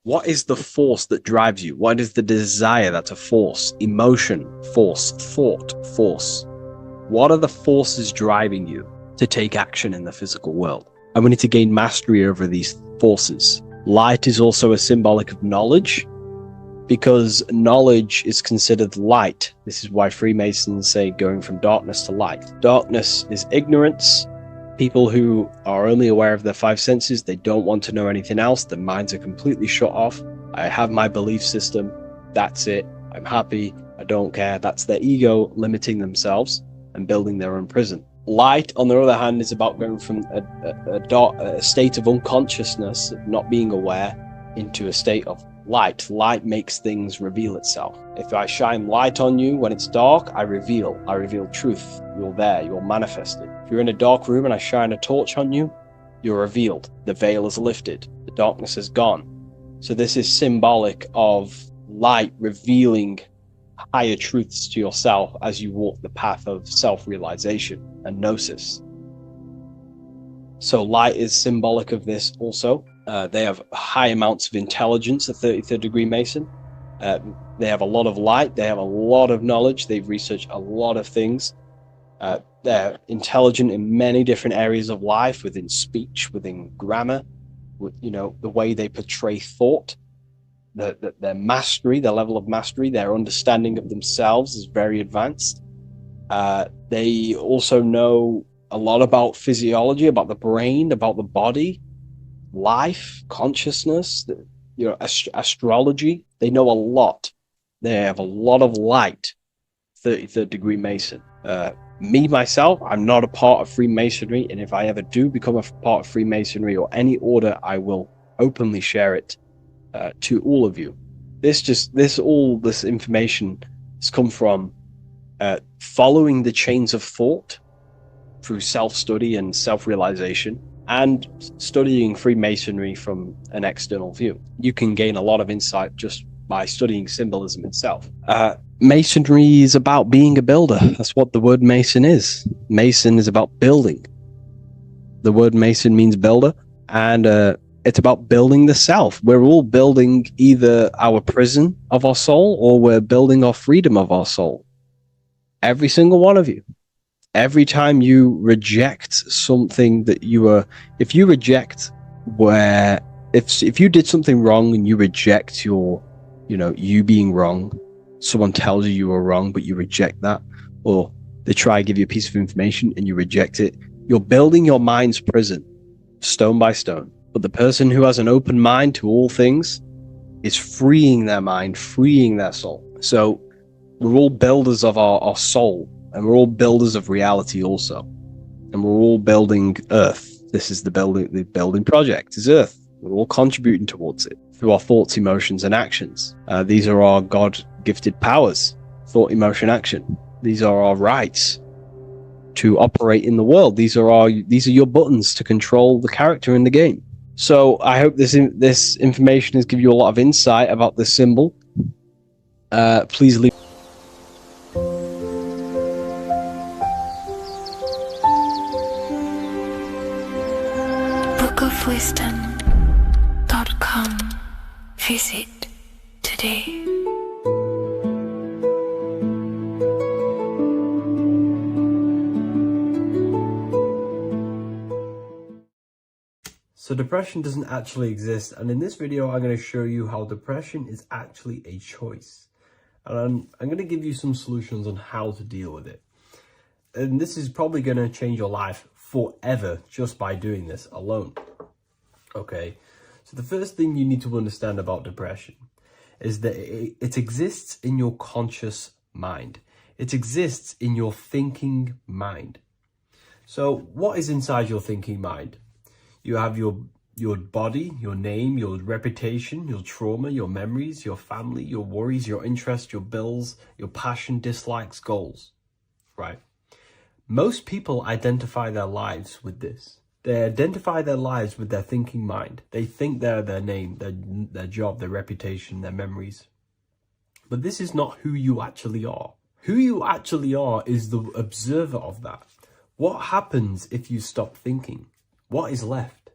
what is the force that drives you? What is the desire that's a force? Emotion, force, thought, force. What are the forces driving you to take action in the physical world? And we need to gain mastery over these forces. Light is also a symbolic of knowledge, because knowledge is considered light. This is why Freemasons say going from darkness to light. Darkness is ignorance. People who are only aware of their five senses, they don't want to know anything else. Their minds are completely shut off. I have my belief system. That's it. I'm happy. I don't care. That's their ego limiting themselves and building their own prison. Light, on the other hand, is about going from a state of unconsciousness, not being aware, into a state of light. Light makes things reveal itself. If I shine light on you when it's dark, I reveal truth. You're there, you're manifested. If you're in a dark room and I shine a torch on you, you're revealed. The veil is lifted. The darkness is gone. So this is symbolic of light revealing higher truths to yourself as you walk the path of self-realization and gnosis. So light is symbolic of this also. They have high amounts of intelligence, a 33rd degree Mason. They have a lot of light. They have a lot of knowledge. They've researched a lot of things. They're intelligent in many different areas of life, within speech, within grammar, the way they portray thought, their mastery, their level of mastery, their understanding of themselves is very advanced. They also know a lot about physiology, about the brain, about the body, life, consciousness, astrology. They know a lot. They have a lot of light. 33rd degree Mason. Me, myself, I'm not a part of Freemasonry, and if I ever do become a part of Freemasonry or any order, I will openly share it to all of you. This information has come from following the chains of thought through self-study and self-realization, and studying Freemasonry from an external view. You can gain a lot of insight just by studying symbolism itself. Masonry is about being a builder. That's what the word mason is. Mason is about building. The word mason means builder, and it's about building the self. We're all building either our prison of our soul, or we're building our freedom of our soul. Every single one of you. Every time you reject something that you are, if you reject if you did something wrong and you reject you being wrong, someone tells you are wrong, but you reject that, or they try to give you a piece of information and you reject it, you're building your mind's prison, stone by stone. But the person who has an open mind to all things is freeing their mind, freeing their soul. So we're all builders of our soul, and we're all builders of reality also. And we're all building Earth. This is the building project is Earth. We're all contributing towards it through our thoughts, emotions, and actions. These are our God-gifted powers: thought, emotion, action. These are our rights to operate in the world. These are your buttons to control the character in the game. So I hope this information has given you a lot of insight about this symbol. Please leave. bookofwisdom.com. Visit today. So depression doesn't actually exist, and in this video I'm going to show you how depression is actually a choice. And I'm going to give you some solutions on how to deal with it. And this is probably going to change your life forever just by doing this alone. Okay, so the first thing you need to understand about depression is that it exists in your conscious mind. It exists in your thinking mind. So what is inside your thinking mind? You have your body, your name, your reputation, your trauma, your memories, your family, your worries, your interests, your bills, your passion, dislikes, goals, right? Most people identify their lives with this. They identify their lives with their thinking mind. They think they're their name, their job, their reputation, their memories. But this is not who you actually are. Who you actually are is the observer of that. What happens if you stop thinking? What is left?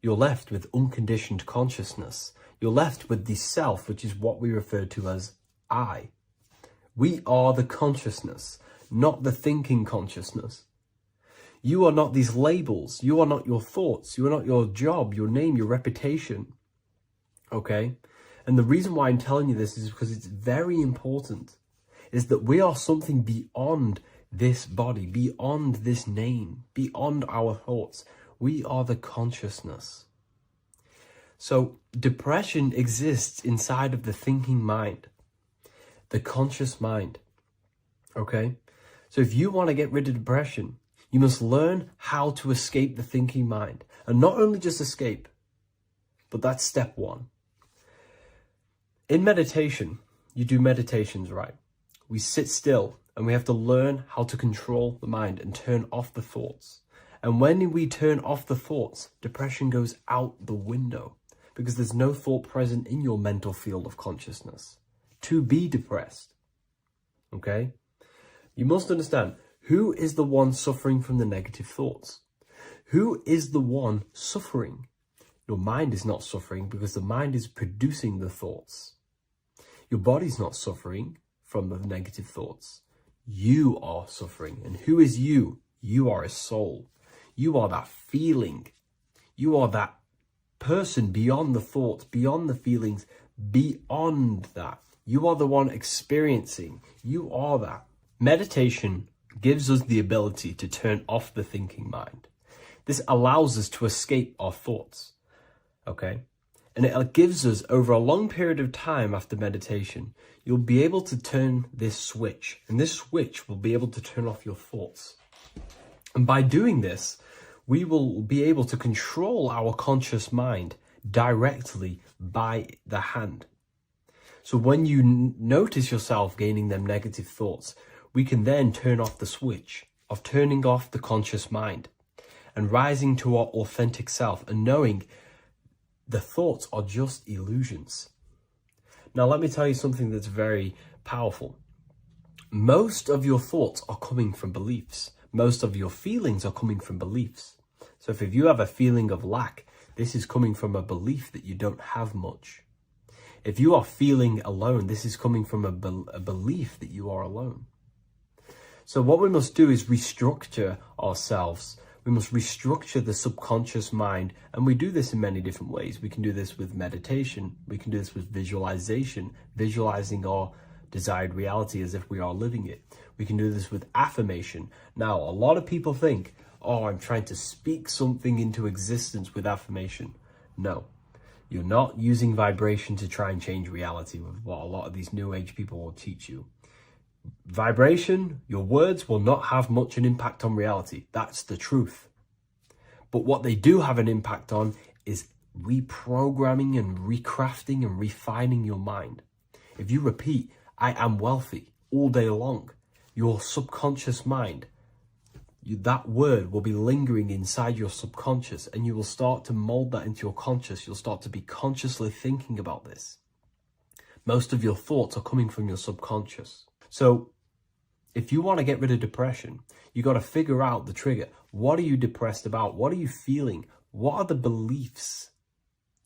You're left with unconditioned consciousness. You're left with the self, which is what we refer to as I. We are the consciousness, not the thinking consciousness. You are not these labels. You are not your thoughts. You are not your job, your name, your reputation. Okay? And the reason why I'm telling you this is because it's very important, is that we are something beyond this body, beyond this name, beyond our thoughts. We are the consciousness. So depression exists inside of the thinking mind, the conscious mind. Okay? So if you want to get rid of depression, you must learn how to escape the thinking mind. And not only just escape, but that's step one. In meditation, you do meditations, right? We sit still and we have to learn how to control the mind and turn off the thoughts. And when we turn off the thoughts, depression goes out the window because there's no thought present in your mental field of consciousness to be depressed. Okay? You must understand, who is the one suffering from the negative thoughts? Who is the one suffering? Your mind is not suffering because the mind is producing the thoughts. Your body's not suffering from the negative thoughts. You are suffering. And who is you? You are a soul. You are that feeling. You are that person beyond the thoughts, beyond the feelings, beyond that. You are the one experiencing. You are that. Meditation gives us the ability to turn off the thinking mind. This allows us to escape our thoughts. Okay? And it gives us, over a long period of time after meditation, you'll be able to turn this switch. And this switch will be able to turn off your thoughts. And by doing this, we will be able to control our conscious mind directly by the hand. So when you notice yourself gaining them negative thoughts, we can then turn off the switch of turning off the conscious mind. and rising to our authentic self and knowing the thoughts are just illusions. Now, let me tell you something that's very powerful. Most of your thoughts are coming from beliefs. Most of your feelings are coming from beliefs. So if you have a feeling of lack, this is coming from a belief that you don't have much. If you are feeling alone, this is coming from a belief that you are alone. So what we must do is restructure ourselves. We must restructure the subconscious mind. And we do this in many different ways. We can do this with meditation. We can do this with visualization, visualizing our desired reality as if we are living it. We can do this with affirmation. Now, a lot of people think, oh, I'm trying to speak something into existence with affirmation. No, you're not using vibration to try and change reality with what a lot of these new age people will teach you. Vibration, your words will not have much an impact on reality. That's the truth. But what they do have an impact on is reprogramming and recrafting and refining your mind. If you repeat, I am wealthy all day long, your subconscious mind, that word will be lingering inside your subconscious, and you will start to mold that into your conscious. You'll start to be consciously thinking about this. Most of your thoughts are coming from your subconscious. So if you want to get rid of depression, you got to figure out the trigger. What are you depressed about? What are you feeling? What are the beliefs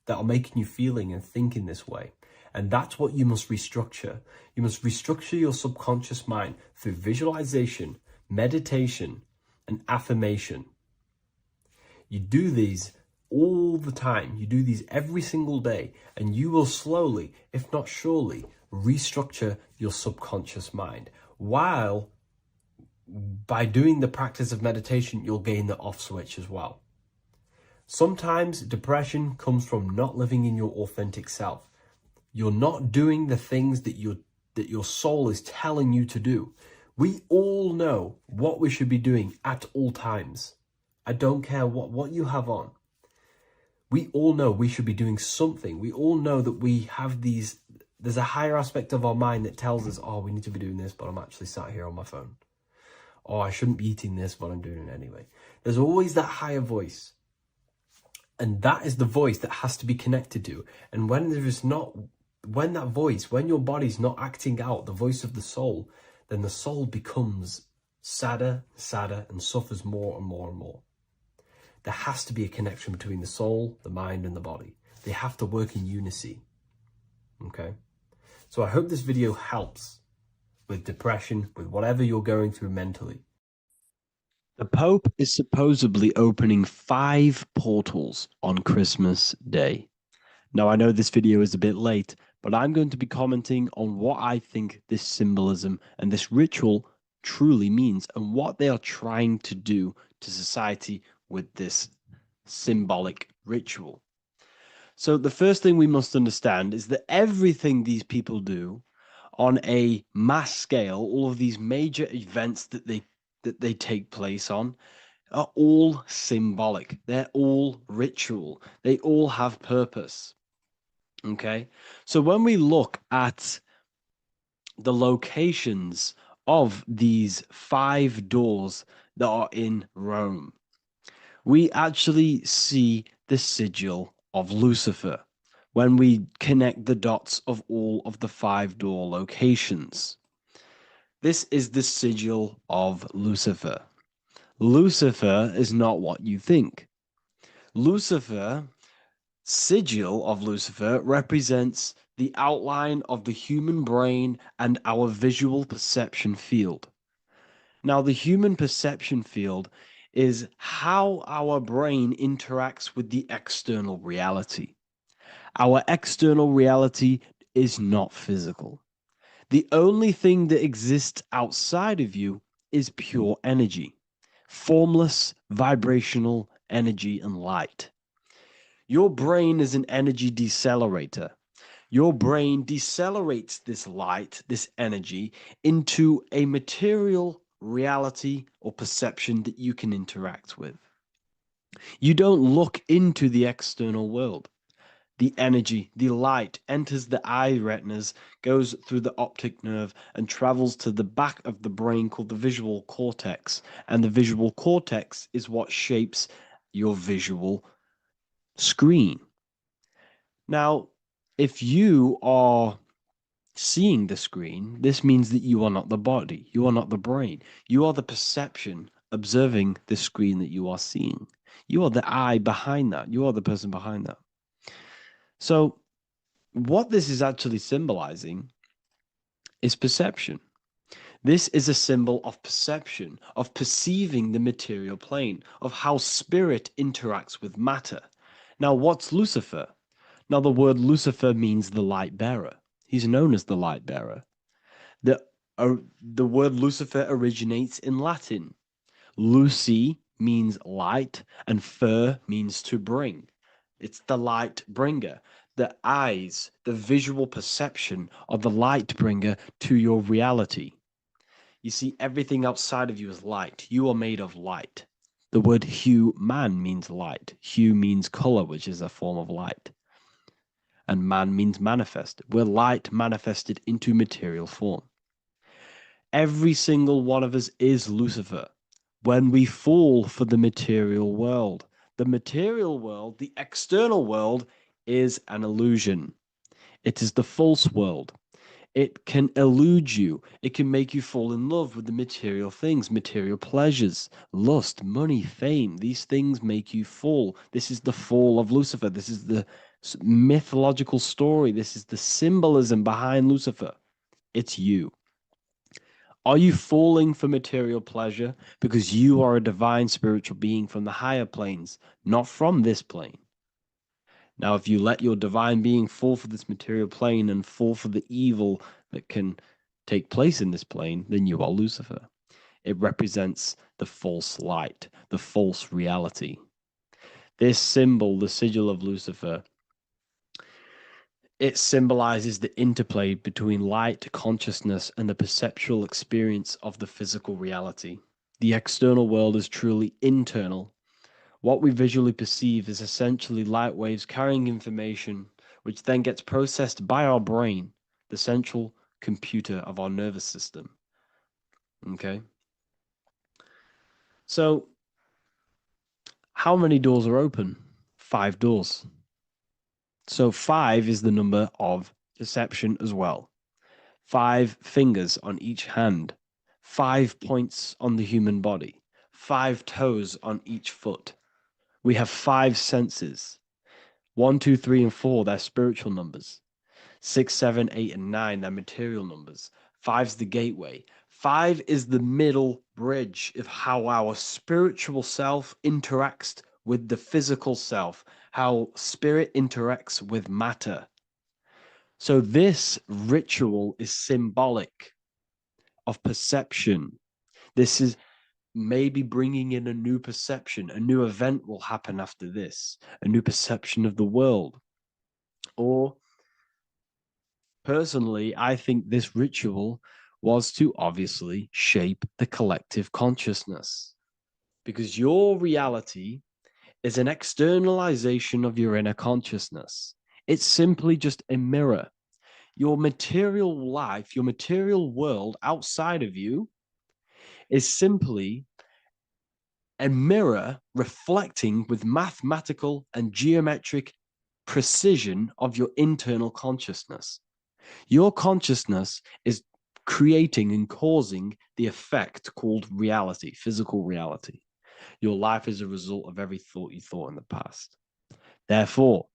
that are making you feeling and thinking this way? And that's what you must restructure. You must restructure your subconscious mind through visualization, meditation, and affirmation. You do these all the time. You do these every single day, and you will slowly, if not surely, restructure your subconscious mind. While by doing the practice of meditation, you'll gain the off switch as well. Sometimes depression comes from not living in your authentic self. You're not doing the things that your soul is telling you to do. We all know what we should be doing at all times. I don't care what you have on. We all know we should be doing something. We all know that we have there's a higher aspect of our mind that tells us, oh, we need to be doing this, but I'm actually sat here on my phone. Oh, I shouldn't be eating this, but I'm doing it anyway. There's always that higher voice. And that is the voice that has to be connected to. And when your body's not acting out the voice of the soul, then the soul becomes sadder, and suffers more and more and more. There has to be a connection between the soul, the mind, and the body. They have to work in unison. Okay? So I hope this video helps with depression, with whatever you're going through mentally. The Pope is supposedly opening 5 portals on Christmas Day. Now, I know this video is a bit late, but I'm going to be commenting on what I think this symbolism and this ritual truly means and what they are trying to do to society with this symbolic ritual. So the first thing we must understand is that everything these people do on a mass scale, all of these major events that they take place on, are all symbolic. They're all ritual. They all have purpose. Okay, so when we look at the locations of these 5 doors that are in Rome, we actually see the sigil of Lucifer when we connect the dots of all of the 5 door locations. This is the sigil of Lucifer. Lucifer is not what you think. Sigil of Lucifer represents the outline of the human brain and our visual perception field. Now, the human perception field is how our brain interacts with the external reality. Our external reality is not physical. The only thing that exists outside of you is pure energy, formless, vibrational energy and light. Your brain is an energy decelerator. Your brain decelerates this light, this energy, into a material reality or perception that you can interact with. You don't look into the external world. The energy, the light, enters the eye retinas, goes through the optic nerve, and travels to the back of the brain called the visual cortex. And the visual cortex is what shapes your visual screen. Now, if you are seeing the screen, this means that you are not the body, you are not the brain, you are the perception observing the screen that you are seeing. You are the eye behind that, you are the person behind that. So, what this is actually symbolizing is perception. This is a symbol of perception, of perceiving the material plane, of how spirit interacts with matter. Now, what's Lucifer? Now, the word Lucifer means the light bearer. He's known as the light bearer. The word Lucifer originates in Latin. Luci means light, and fer means to bring. It's the light bringer. The eyes, the visual perception of the light bringer to your reality. You see, everything outside of you is light. You are made of light. The word hue man means light. Hue means color, which is a form of light. And man means manifest. We're light manifested into material form. Every single one of us is Lucifer. When we fall for the material world, the external world, is an illusion. It is the false world. It can elude you. It can make you fall in love with the material things, material pleasures, lust, money, fame. These things make you fall. This is the fall of Lucifer. This is the mythological story. This is the symbolism behind Lucifer. It's you. Are you falling for material pleasure because you are a divine spiritual being from the higher planes, not from this plane? Now, if you let your divine being fall for this material plane and fall for the evil that can take place in this plane, then you are Lucifer. It represents the false light, the false reality. This symbol, the sigil of Lucifer, it symbolizes the interplay between light, consciousness, and the perceptual experience of the physical reality. The external world is truly internal. What we visually perceive is essentially light waves carrying information, which then gets processed by our brain, the central computer of our nervous system. Okay? So, how many doors are open? 5 doors. So 5 is the number of perception as well. 5 fingers on each hand, 5 points on the human body, 5 toes on each foot. We have 5 senses. 1, 2, 3, and 4, they're spiritual numbers. 6, 7, 8, and 9, they're material numbers. 5's the gateway. 5 is the middle bridge of how our spiritual self interacts with the physical self, how spirit interacts with matter. So this ritual is symbolic of perception. This is maybe bringing in a new perception. A new event will happen after this, a new perception of the world. Or personally, I think this ritual was to obviously shape the collective consciousness, because your reality is an externalization of your inner consciousness. It's simply just a mirror. Your material life, your material world outside of you is simply a mirror reflecting with mathematical and geometric precision of your internal consciousness. Your consciousness is creating and causing the effect called reality, physical reality. Your life is a result of every thought you thought in the past. Therefore,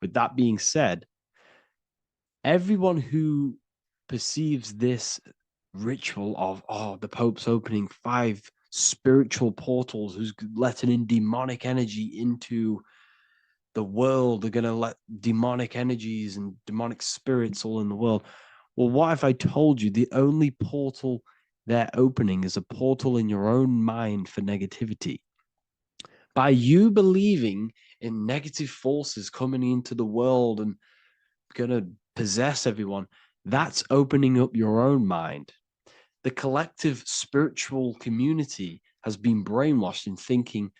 with that being said, everyone who perceives this ritual of, the Pope's opening 5 spiritual portals, who's letting in demonic energy into the world, they're going to let demonic energies and demonic spirits all in the world. Well, what if I told you the only portal they're opening is a portal in your own mind for negativity? By you believing in negative forces coming into the world and going to possess everyone, that's opening up your own mind. The collective spiritual community has been brainwashed in thinking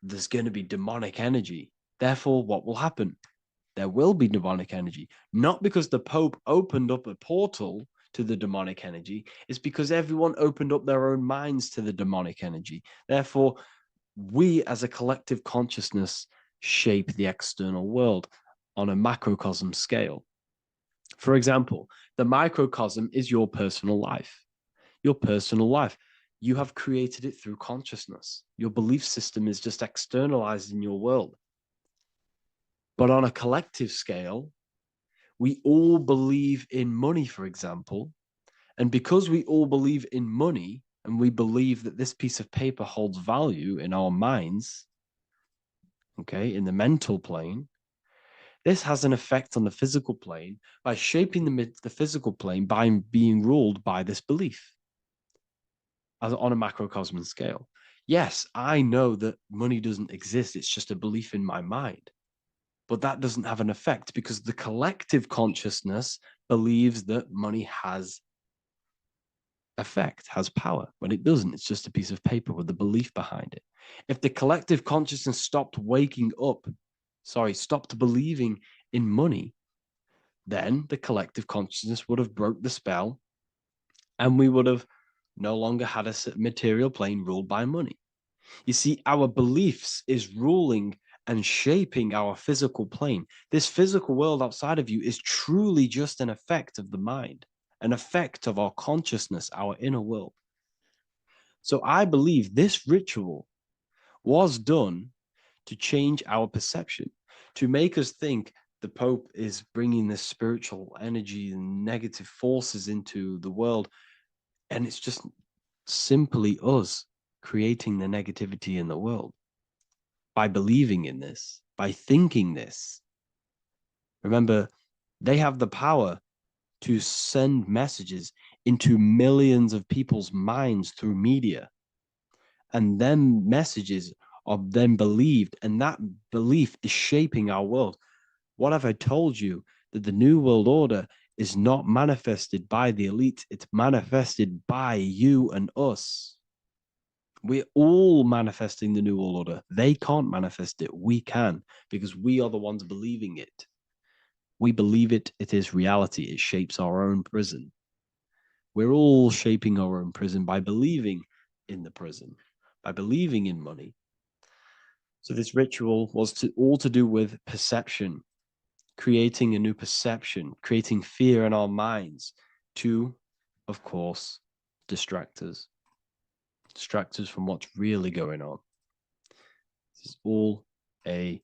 there's going to be demonic energy. Therefore, what will happen? there will be demonic energy. Not because the Pope opened up a portal to the demonic energy, it's because everyone opened up their own minds to the demonic energy. Therefore, we as a collective consciousness shape the external world on a macrocosm scale. For example, the microcosm is your personal life. Your personal life. You have created it through consciousness. Your belief system is just externalized in your world. But on a collective scale, we all believe in money, for example. And because we all believe in money, and we believe that this piece of paper holds value in our minds, okay, in the mental plane, this has an effect on the physical plane by shaping the physical plane by being ruled by this belief on a macrocosm scale. Yes, I know that money doesn't exist. It's just a belief in my mind. But that doesn't have an effect because the collective consciousness believes that money has effect, has power, when it doesn't. It's just a piece of paper with a belief behind it. If the collective consciousness stopped believing in money, then the collective consciousness would have broke the spell and we would have no longer had a material plane ruled by money. You see, our beliefs is ruling and shaping our physical plane. This physical world outside of you is truly just an effect of the mind, an effect of our consciousness, our inner world. So I believe this ritual was done to change our perception, to make us think the Pope is bringing this spiritual energy and negative forces into the world. And it's just simply us creating the negativity in the world by believing in this, by thinking this. Remember, they have the power to send messages into millions of people's minds through media. And then messages are then believed, and that belief is shaping our world. What have I told you? That the New World Order is not manifested by the elite, it's manifested by you and us. We're all manifesting the New World Order. They can't manifest it. We can, because we are the ones believing it. We believe it. It is reality. It shapes our own prison. We're all shaping our own prison by believing in the prison, by believing in money. So this ritual was all to do with perception, creating a new perception, creating fear in our minds to, of course, distract us from what's really going on. This is all a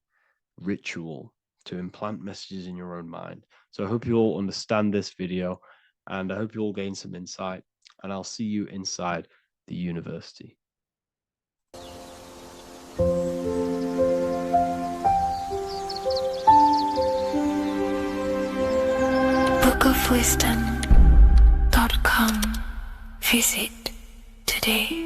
ritual to implant messages in your own mind. So I hope you all understand this video, and I hope you all gain some insight, and I'll see you inside the university. bookofwisdom.com. Visit today.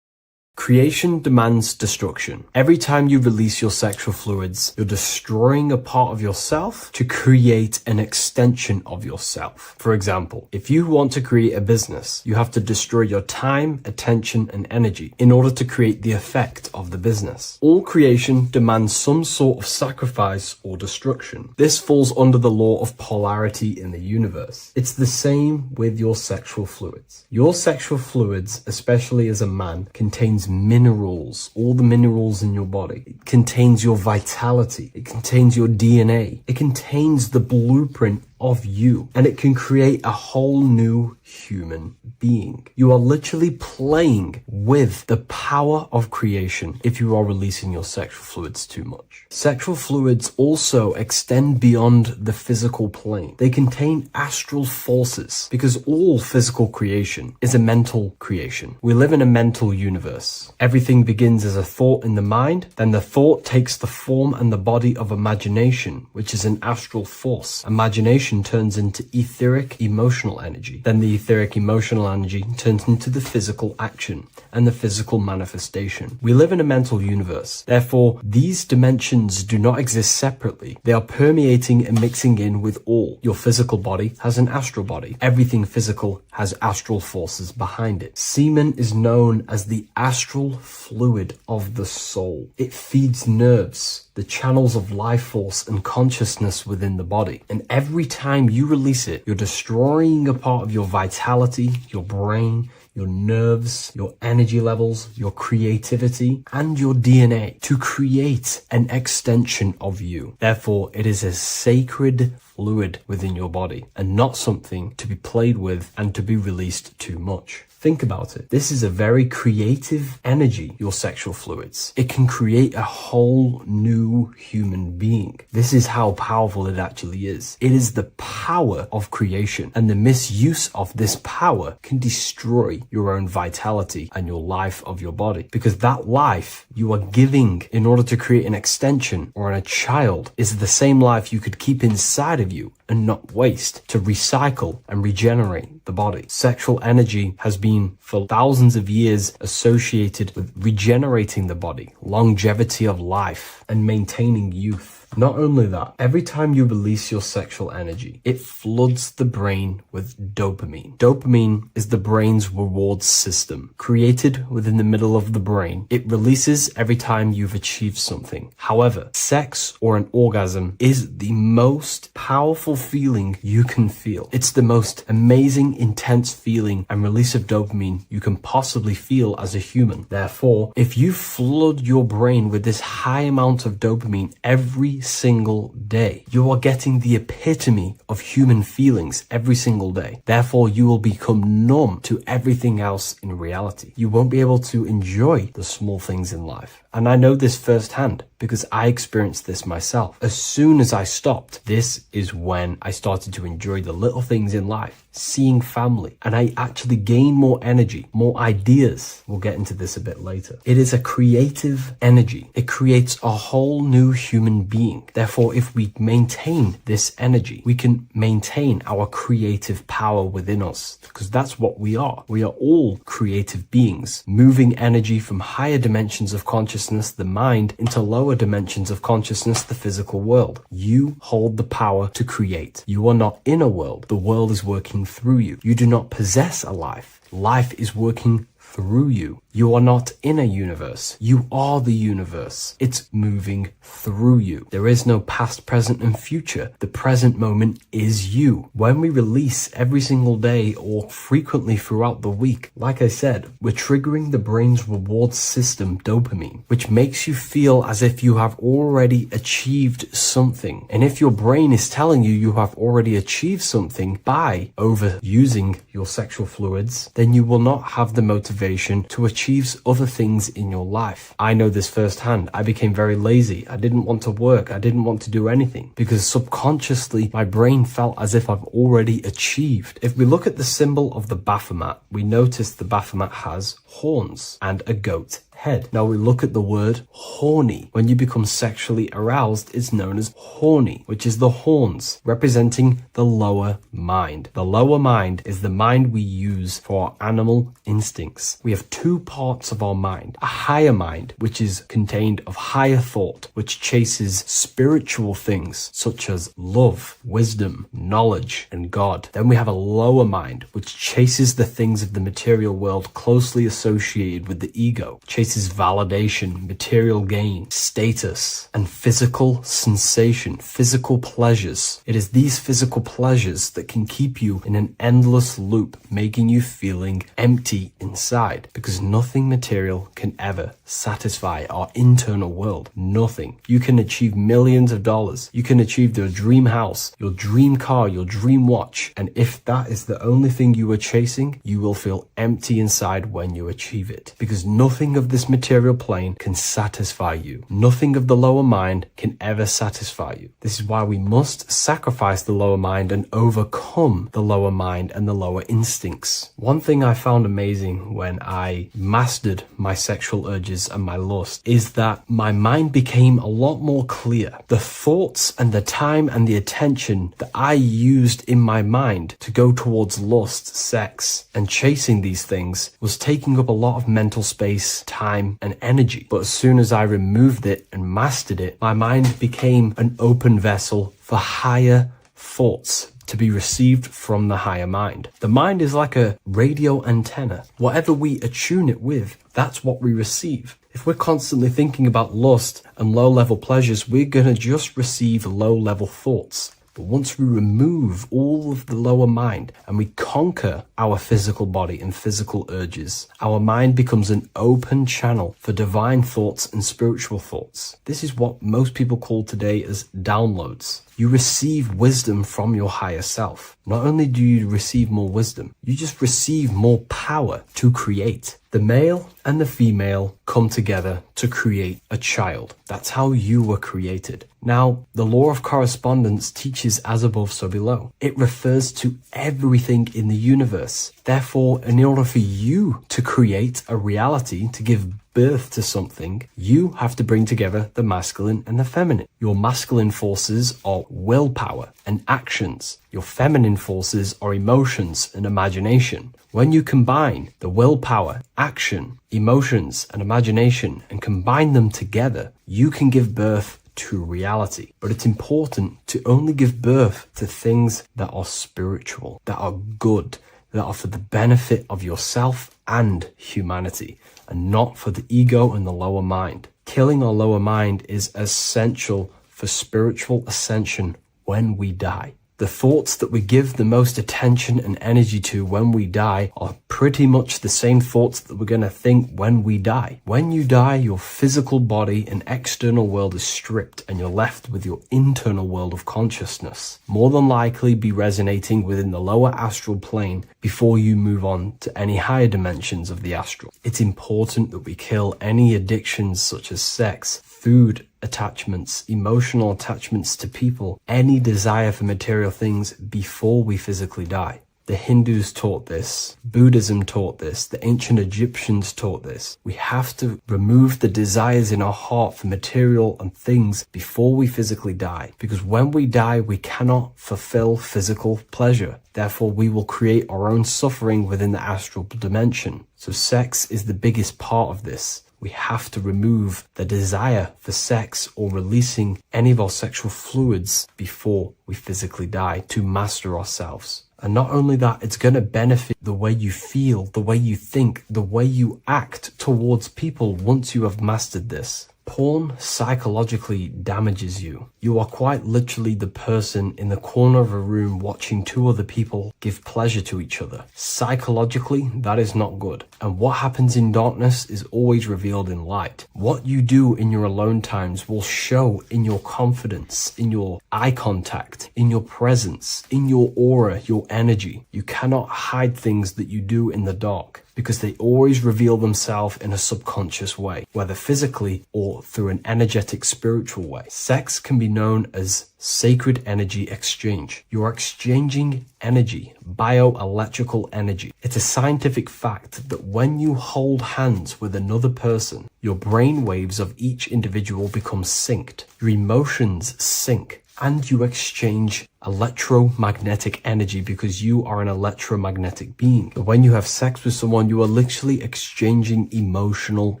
Creation demands destruction. Every time you release your sexual fluids, you're destroying a part of yourself to create an extension of yourself. For example, if you want to create a business, you have to destroy your time, attention, and energy in order to create the effect of the business. All creation demands some sort of sacrifice or destruction. This falls under the law of polarity in the universe. It's the same with your sexual fluids. Your sexual fluids, especially as a man, contains minerals, all the minerals in your body. It contains your vitality. It contains your DNA. It contains the blueprint of you, and it can create a whole new human being. You are literally playing with the power of creation if you are releasing your sexual fluids too much. Sexual fluids also extend beyond the physical plane. They contain astral forces because all physical creation is a mental creation. We live in a mental universe. Everything begins as a thought in the mind, then the thought takes the form and the body of imagination, which is an astral force. Imagination vibration turns into etheric emotional energy. Then the etheric emotional energy turns into the physical action and the physical manifestation. We live in a mental universe. Therefore, these dimensions do not exist separately. They are permeating and mixing in with all. Your physical body has an astral body. Everything physical has astral forces behind it. Semen is known as the astral fluid of the soul. It feeds nerves, the channels of life force and consciousness within the body. And every time you release it, you're destroying a part of your vitality, your brain, your nerves, your energy levels, your creativity, and your DNA to create an extension of you. Therefore, it is a sacred fluid within your body and not something to be played with and to be released too much. Think about it. This is a very creative energy, your sexual fluids. It can create a whole new human being. This is how powerful it actually is. It is the power of creation, and the misuse of this power can destroy your own vitality and your life of your body. Because that life you are giving in order to create an extension or a child is the same life you could keep inside of you and not waste to recycle and regenerate the body. Sexual energy has been for thousands of years associated with regenerating the body, longevity of life, and maintaining youth. Not only that, every time you release your sexual energy, it floods the brain with dopamine. Dopamine is the brain's reward system, created within the middle of the brain. It releases every time you've achieved something. However, sex or an orgasm is the most powerful feeling you can feel. It's the most amazing, intense feeling and release of dopamine you can possibly feel as a human. Therefore, if you flood your brain with this high amount of dopamine every single day, you are getting the epitome of human feelings every single day. Therefore, you will become numb to everything else in reality. You won't be able to enjoy the small things in life. And I know this firsthand because I experienced this myself. As soon as I stopped, this is when I started to enjoy the little things in life, seeing family, and I actually gained more energy, more ideas. We'll get into this a bit later. It is a creative energy. It creates a whole new human being. Therefore, if we maintain this energy, we can maintain our creative power within us, because that's what we are. We are all creative beings, moving energy from higher dimensions of consciousness, the mind, into lower dimensions of consciousness, the physical world. You hold the power to create. You are not in a world. The world is working through you. You do not possess a life. Life is working through you. You are not in a universe. You are the universe. It's moving through you. There is no past, present, and future. The present moment is you. When we release every single day or frequently throughout the week, like I said, we're triggering the brain's reward system, dopamine, which makes you feel as if you have already achieved something. And if your brain is telling you you have already achieved something by overusing your sexual fluids, then you will not have the motivation to achieve other things in your life. I know this firsthand. I became very lazy. I didn't want to work. I didn't want to do anything because subconsciously my brain felt as if I've already achieved. If we look at the symbol of the Baphomet, we notice the Baphomet has horns and a goat head. Now we look at the word horny. When you become sexually aroused, it's known as horny, which is the horns, representing the lower mind. The lower mind is the mind we use for our animal instincts. We have two parts of our mind. A higher mind, which is contained of higher thought, which chases spiritual things such as love, wisdom, knowledge, and God. Then we have a lower mind, which chases the things of the material world closely associated with the ego, chases validation, material gain, status, and physical sensation, physical pleasures. It is these physical pleasures that can keep you in an endless loop, making you feeling empty inside, because nothing material can ever satisfy our internal world. Nothing. You can achieve millions of dollars. You can achieve your dream house, your dream car, your dream watch. And if that is the only thing you are chasing, you will feel empty inside when you achieve it, because nothing of this material plane can satisfy you. Nothing of the lower mind can ever satisfy you. This is why we must sacrifice the lower mind and overcome the lower mind and the lower instincts. One thing I found amazing when I mastered my sexual urges and my lust is that my mind became a lot more clear. The thoughts and the time and the attention that I used in my mind to go towards lust, sex, and chasing these things was taking up a lot of mental space, time, and energy. But as soon as I removed it and mastered it, my mind became an open vessel for higher thoughts to be received from the higher mind. The mind is like a radio antenna. Whatever we attune it with, that's what we receive. If we're constantly thinking about lust and low-level pleasures, we're going to just receive low-level thoughts. But once we remove all of the lower mind and we conquer our physical body and physical urges, our mind becomes an open channel for divine thoughts and spiritual thoughts. This is what most people call today as downloads. You receive wisdom from your higher self. Not only do you receive more wisdom, you just receive more power to create. The male and the female come together to create a child. That's how you were created. Now, the law of correspondence teaches as above, so below. It refers to everything in the universe. Therefore, in order for you to create a reality, to give birth to something, you have to bring together the masculine and the feminine. Your masculine forces are willpower and actions. Your feminine forces are emotions and imagination. When you combine the willpower, action, emotions, and imagination and combine them together, you can give birth to reality. But it's important to only give birth to things that are spiritual, that are good, that are for the benefit of yourself and humanity, and not for the ego and the lower mind. Killing our lower mind is essential for spiritual ascension when we die. The thoughts that we give the most attention and energy to when we die are pretty much the same thoughts that we're going to think when we die. When you die, your physical body and external world is stripped and you're left with your internal world of consciousness, more than likely be resonating within the lower astral plane before you move on to any higher dimensions of the astral. It's important that we kill any addictions such as sex, food, attachments, emotional attachments to people, any desire for material things before we physically die. The Hindus taught this, Buddhism taught this, the ancient Egyptians taught this. We have to remove the desires in our heart for material and things before we physically die, because when we die, we cannot fulfill physical pleasure. Therefore, we will create our own suffering within the astral dimension. So sex is the biggest part of this. We have to remove the desire for sex or releasing any of our sexual fluids before we physically die to master ourselves. And not only that, it's going to benefit the way you feel, the way you think, the way you act towards people once you have mastered this. Porn psychologically damages you. You are quite literally the person in the corner of a room watching two other people give pleasure to each other. Psychologically, that is not good. And what happens in darkness is always revealed in light. What you do in your alone times will show in your confidence, in your eye contact, in your presence, in your aura, your energy. You cannot hide things that you do in the dark, because they always reveal themselves in a subconscious way, whether physically or through an energetic spiritual way. Sex can be known as sacred energy exchange. You are exchanging energy, bioelectrical energy. It's a scientific fact that when you hold hands with another person, your brain waves of each individual become synced. Your emotions sync. And you exchange electromagnetic energy because you are an electromagnetic being. But when you have sex with someone, you are literally exchanging emotional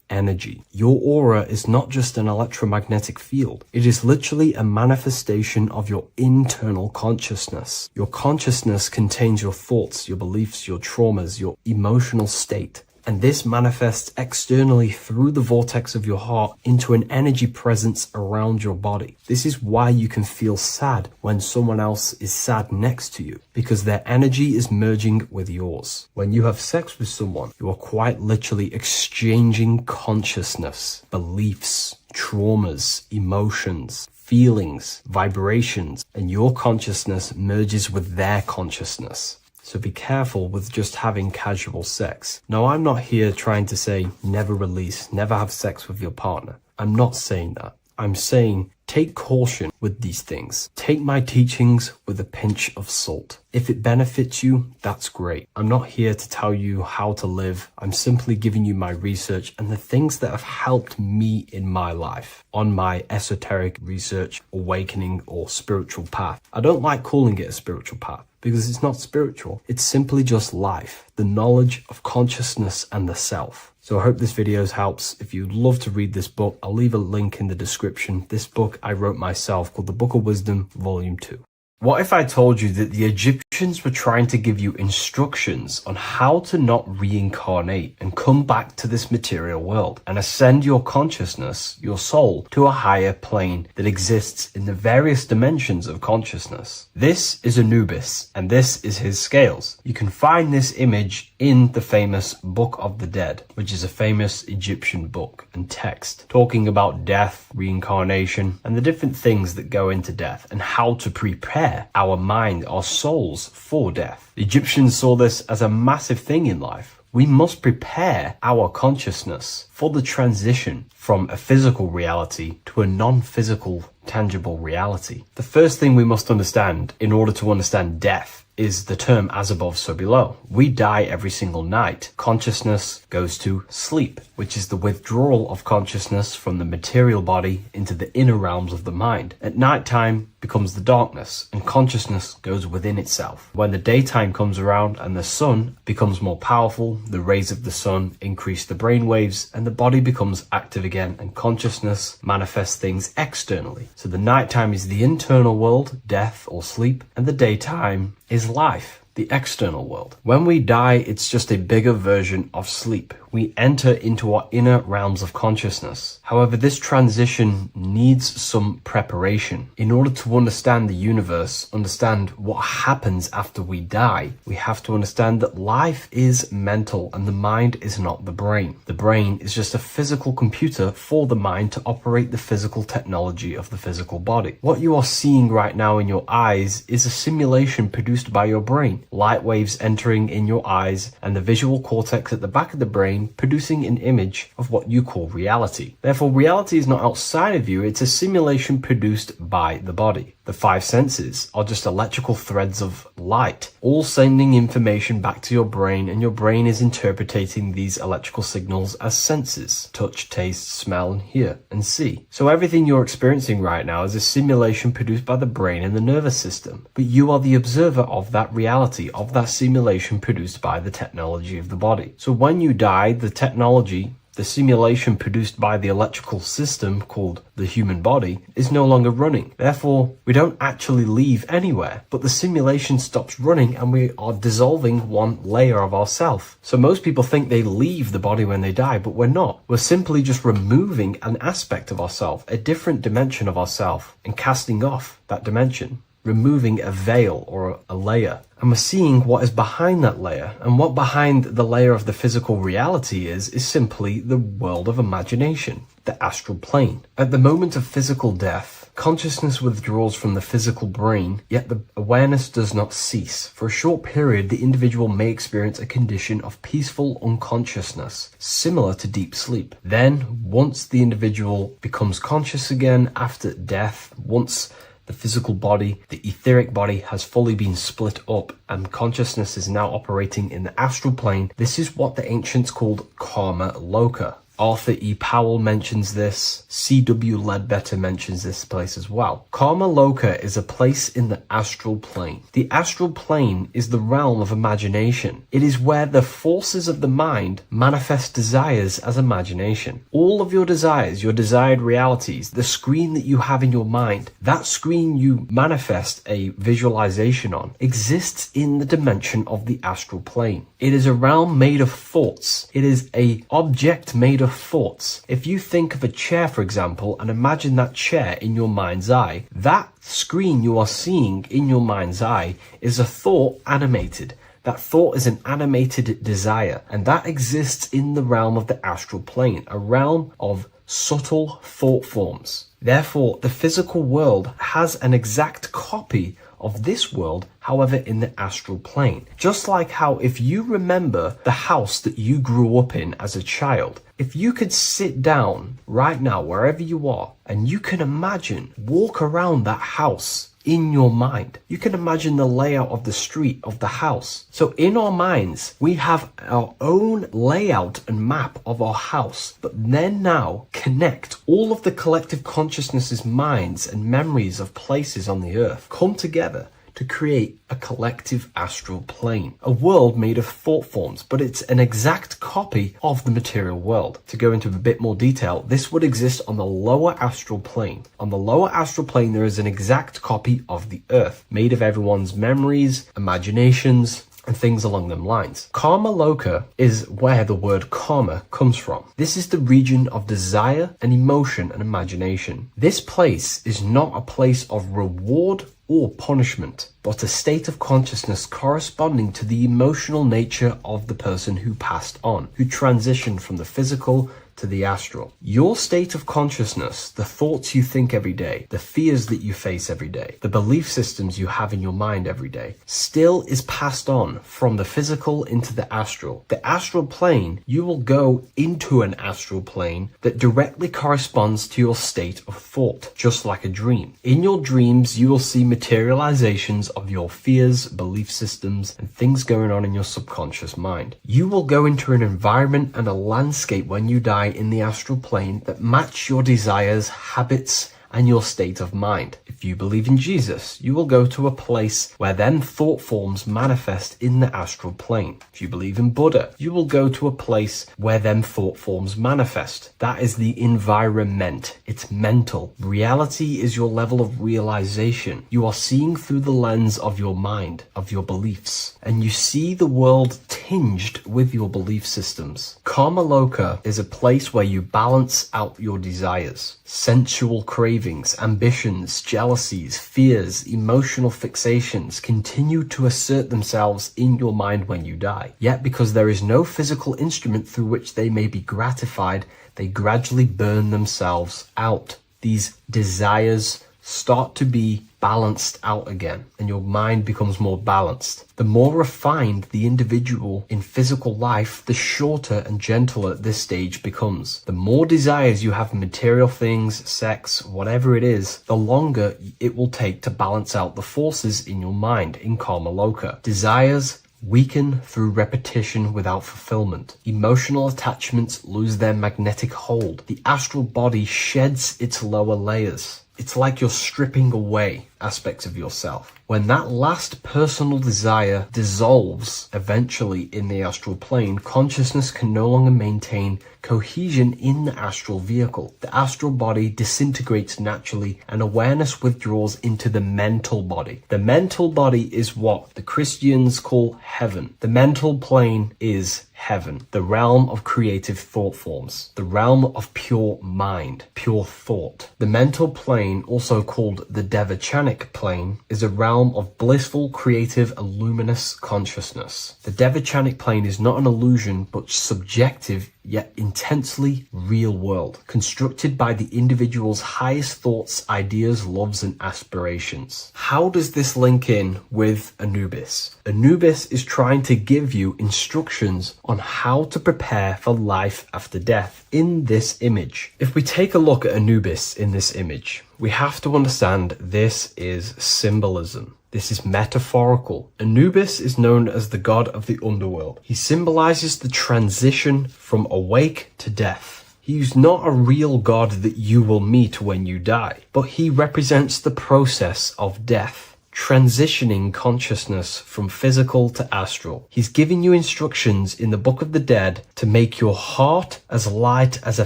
energy. Your aura is not just an electromagnetic field. It is literally a manifestation of your internal consciousness. Your consciousness contains your thoughts, your beliefs, your traumas, your emotional state. And this manifests externally through the vortex of your heart into an energy presence around your body. This is why you can feel sad when someone else is sad next to you, because their energy is merging with yours. When you have sex with someone, you are quite literally exchanging consciousness, beliefs, traumas, emotions, feelings, vibrations, and your consciousness merges with their consciousness. So be careful with just having casual sex. Now, I'm not here trying to say never release, never have sex with your partner. I'm not saying that. I'm saying take caution with these things. Take my teachings with a pinch of salt. If it benefits you, that's great. I'm not here to tell you how to live. I'm simply giving you my research and the things that have helped me in my life on my esoteric research, awakening, or spiritual path. I don't like calling it a spiritual path because it's not spiritual. It's simply just life, the knowledge of consciousness and the self. So I hope this video helps. If you'd love to read this book, I'll leave a link in the description. This book I wrote myself called The Book of Wisdom, Volume 2. What if I told you that the Egyptians were trying to give you instructions on how to not reincarnate and come back to this material world and ascend your consciousness, your soul, to a higher plane that exists in the various dimensions of consciousness? This is Anubis, and this is his scales. You can find this image in the famous Book of the Dead, which is a famous Egyptian book and text talking about death, reincarnation, and the different things that go into death and how to prepare our mind, our souls for death. The Egyptians saw this as a massive thing in life. We must prepare our consciousness for the transition from a physical reality to a non-physical, tangible reality. The first thing we must understand in order to understand death is the term as above, so below. We die every single night. Consciousness goes to sleep, which is the withdrawal of consciousness from the material body into the inner realms of the mind. At nighttime becomes the darkness, and consciousness goes within itself. When the daytime comes around and the sun becomes more powerful, the rays of the sun increase the brain waves, and the body becomes active again, and consciousness manifests things externally. So the nighttime is the internal world, death or sleep, and the daytime is life, the external world. When we die, it's just a bigger version of sleep. We enter into our inner realms of consciousness. However, this transition needs some preparation. In order to understand the universe, understand what happens after we die, we have to understand that life is mental and the mind is not the brain. The brain is just a physical computer for the mind to operate the physical technology of the physical body. What you are seeing right now in your eyes is a simulation produced by your brain. Light waves entering in your eyes and the visual cortex at the back of the brain producing an image of what you call reality. Therefore, reality is not outside of you, it's a simulation produced by the body. The five senses are just electrical threads of light, all sending information back to your brain, and your brain is interpreting these electrical signals as senses: touch, taste, smell, and hear, and see. So everything you're experiencing right now is a simulation produced by the brain and the nervous system. But you are the observer of that reality, of that simulation produced by the technology of the body. So when you die, the technology, the simulation produced by the electrical system called the human body, is no longer running. Therefore, we don't actually leave anywhere, but the simulation stops running and we are dissolving one layer of ourself. So most people think they leave the body when they die, but we're not. We're simply just removing an aspect of ourself, a different dimension of ourself, and casting off that dimension, removing a veil or a layer. And we're seeing what is behind that layer. And what behind the layer of the physical reality is simply the world of imagination, the astral plane. At the moment of physical death, consciousness withdraws from the physical brain, yet the awareness does not cease. For a short period, the individual may experience a condition of peaceful unconsciousness, similar to deep sleep. Then, once the individual becomes conscious again after death, once the physical body, the etheric body, has fully been split up and consciousness is now operating in the astral plane. This is what the ancients called karma loka. Arthur E. Powell mentions this. C.W. Ledbetter mentions this place as well. Karma Loka is a place in the astral plane. The astral plane is the realm of imagination. It is where the forces of the mind manifest desires as imagination. All of your desires, your desired realities, the screen that you have in your mind, that screen you manifest a visualization on, exists in the dimension of the astral plane. It is a realm made of thoughts. It is an object made of thoughts. If you think of a chair, for example, and imagine that chair in your mind's eye, that screen you are seeing in your mind's eye is a thought animated. That thought is an animated desire, and that exists in the realm of the astral plane, a realm of subtle thought forms. Therefore, the physical world has an exact copy of this world, however, in the astral plane. Just like how if you remember the house that you grew up in as a child, if you could sit down right now, wherever you are, and you can imagine, walk around that house in your mind. You can imagine the layout of the street of the house. So in our minds, we have our own layout and map of our house, but then now connect all of the collective consciousness's minds and memories of places on the earth, come together to create a collective astral plane, a world made of thought forms, but it's an exact copy of the material world. To go into a bit more detail, this would exist on the lower astral plane. On the lower astral plane, there is an exact copy of the earth, made of everyone's memories, imaginations, and things along them lines. Karma Loka is where the word karma comes from. This is the region of desire and emotion and imagination. This place is not a place of reward or punishment, but a state of consciousness corresponding to the emotional nature of the person who passed on, who transitioned from the physical to the astral. Your state of consciousness, the thoughts you think every day, the fears that you face every day, the belief systems you have in your mind every day, still is passed on from the physical into the astral. The astral plane, you will go into an astral plane that directly corresponds to your state of thought, just like a dream. In your dreams, you will see materializations of your fears, belief systems, and things going on in your subconscious mind. You will go into an environment and a landscape when you die in the astral plane that match your desires, habits, and your state of mind. If you believe in Jesus, you will go to a place where then thought forms manifest in the astral plane. If you believe in Buddha, you will go to a place where then thought forms manifest. That is the environment. It's mental. Reality is your level of realization. You are seeing through the lens of your mind, of your beliefs, and you see the world tinged with your belief systems. Karma Loka is a place where you balance out your desires, sensual cravings, ambitions, jealousies, fears, emotional fixations continue to assert themselves in your mind when you die. Yet because there is no physical instrument through which they may be gratified, they gradually burn themselves out. These desires start to be balanced out again, and your mind becomes more balanced. The more refined the individual in physical life, the shorter and gentler this stage becomes. The more desires you have for material things, sex, whatever it is, the longer it will take to balance out the forces in your mind in Karma Loka. Desires weaken through repetition without fulfillment. Emotional attachments lose their magnetic hold. The astral body sheds its lower layers. It's like you're stripping away aspects of yourself. When that last personal desire dissolves eventually in the astral plane, consciousness can no longer maintain cohesion in the astral vehicle. The astral body disintegrates naturally and awareness withdraws into the mental body. The mental body is what the Christians call heaven. The mental plane is heaven, the realm of creative thought forms, the realm of pure mind, pure thought. The mental plane, also called the Devachanic plane, is a realm of blissful, creative, luminous consciousness. The Devachanic plane is not an illusion, but subjective yet intensely real world, constructed by the individual's highest thoughts, ideas, loves, and aspirations. How does this link in with Anubis? Anubis is trying to give you instructions on how to prepare for life after death in this image. If we take a look at Anubis in this image, we have to understand this is symbolism. This is metaphorical. Anubis is known as the god of the underworld. He symbolizes the transition from awake to death. He is not a real god that you will meet when you die, but he represents the process of death, transitioning consciousness from physical to astral. He's giving you instructions in the Book of the Dead to make your heart as light as a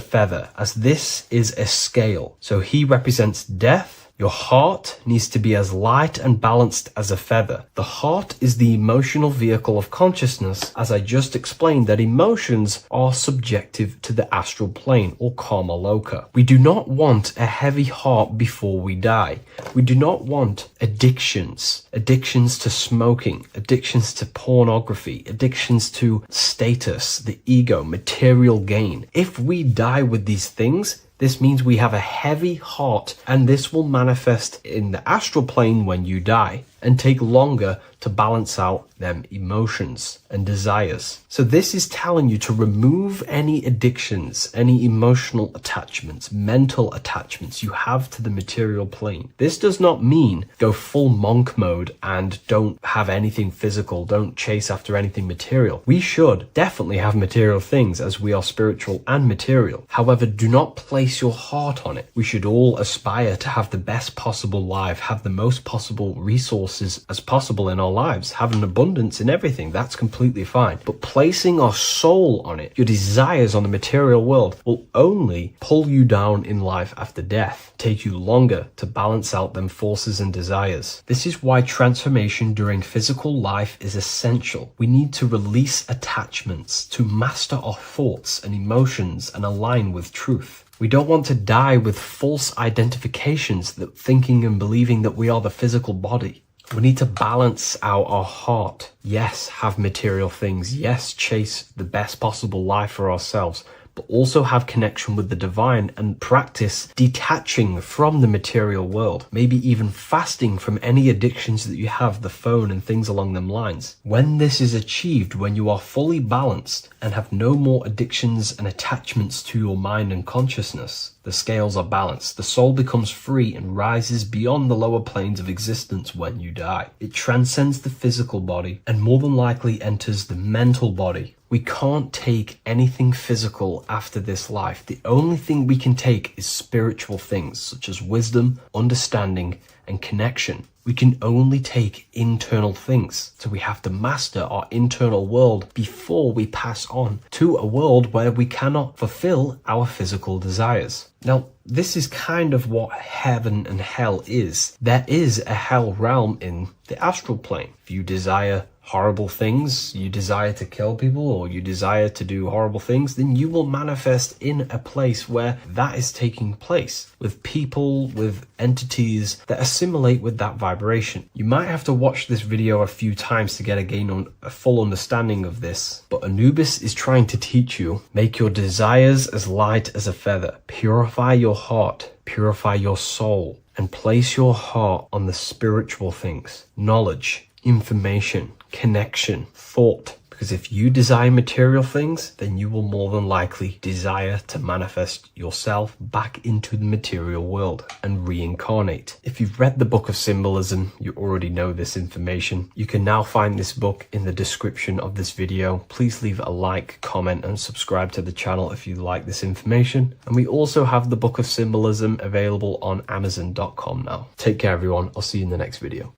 feather, as this is a scale. So he represents death. Your heart needs to be as light and balanced as a feather. The heart is the emotional vehicle of consciousness, as I just explained that emotions are subjective to the astral plane or Karma Loka. We do not want a heavy heart before we die. We do not want addictions to smoking, addictions to pornography, addictions to status, the ego, material gain. If we die with these things, This means we have a heavy heart, and this will manifest in the astral plane when you die and take longer to balance out them emotions and desires. So this is telling you to remove any addictions, any emotional attachments, mental attachments you have to the material plane. This does not mean go full monk mode and don't have anything physical, don't chase after anything material. We should definitely have material things as we are spiritual and material. However, do not place your heart on it. We should all aspire to have the best possible life, have the most possible resources as possible in our lives, have an abundance in everything. That's completely fine. But placing our soul on it, your desires on the material world, will only pull you down in life after death, take you longer to balance out them forces and desires. This is why transformation during physical life is essential. We need to release attachments to master our thoughts and emotions and align with truth. We don't want to die with false identifications, that thinking and believing that we are the physical body. We need to balance out our heart. Yes, have material things. Yes, chase the best possible life for ourselves, but also have connection with the divine and practice detaching from the material world. Maybe even fasting from any addictions that you have, the phone and things along them lines. When this is achieved, when you are fully balanced and have no more addictions and attachments to your mind and consciousness, the scales are balanced. The soul becomes free and rises beyond the lower planes of existence when you die. It transcends the physical body and more than likely enters the mental body. We can't take anything physical after this life. The only thing we can take is spiritual things such as wisdom, understanding, and connection. We can only take internal things. So we have to master our internal world before we pass on to a world where we cannot fulfill our physical desires. Now, this is kind of what heaven and hell is. There is a hell realm in the astral plane. If you desire horrible things, you desire to kill people, or you desire to do horrible things, then you will manifest in a place where that is taking place, with people, with entities that assimilate with that vibration. You might have to watch this video a few times to get a full understanding of this, but Anubis is trying to teach you, make your desires as light as a feather, purify your heart, purify your soul, and place your heart on the spiritual things, knowledge, information, connection, thought. Because if you desire material things, then you will more than likely desire to manifest yourself back into the material world and reincarnate. If you've read the Book of Symbolism, you already know this information. You can now find this book in the description of this video. Please leave a like, comment, and subscribe to the channel if you like this information. And we also have the Book of Symbolism available on Amazon.com now. Take care, everyone. I'll see you in the next video.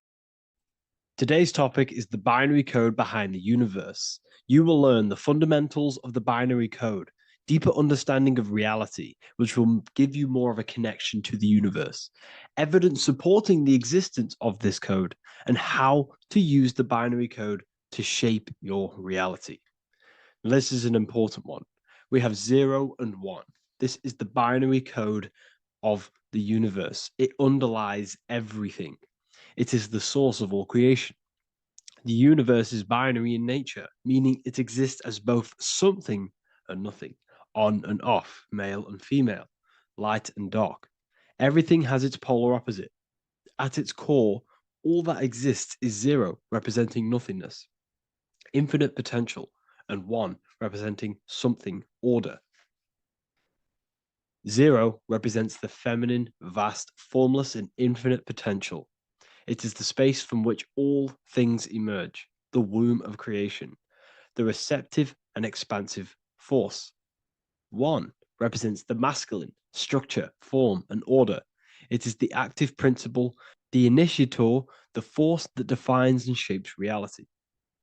Today's topic is the binary code behind the universe. You will learn the fundamentals of the binary code, deeper understanding of reality, which will give you more of a connection to the universe, evidence supporting the existence of this code, and how to use the binary code to shape your reality. Now, this is an important one. We have 0 and 1. This is the binary code of the universe. It underlies everything. It is the source of all creation. The universe is binary in nature, meaning it exists as both something and nothing, on and off, male and female, light and dark. Everything has its polar opposite. At its core, all that exists is 0, representing nothingness, infinite potential, and 1, representing something, order. 0 represents the feminine, vast, formless, and infinite potential. It is the space from which all things emerge, the womb of creation, the receptive and expansive force. 1 represents the masculine, structure, form, and order. It is the active principle, the initiator, the force that defines and shapes reality.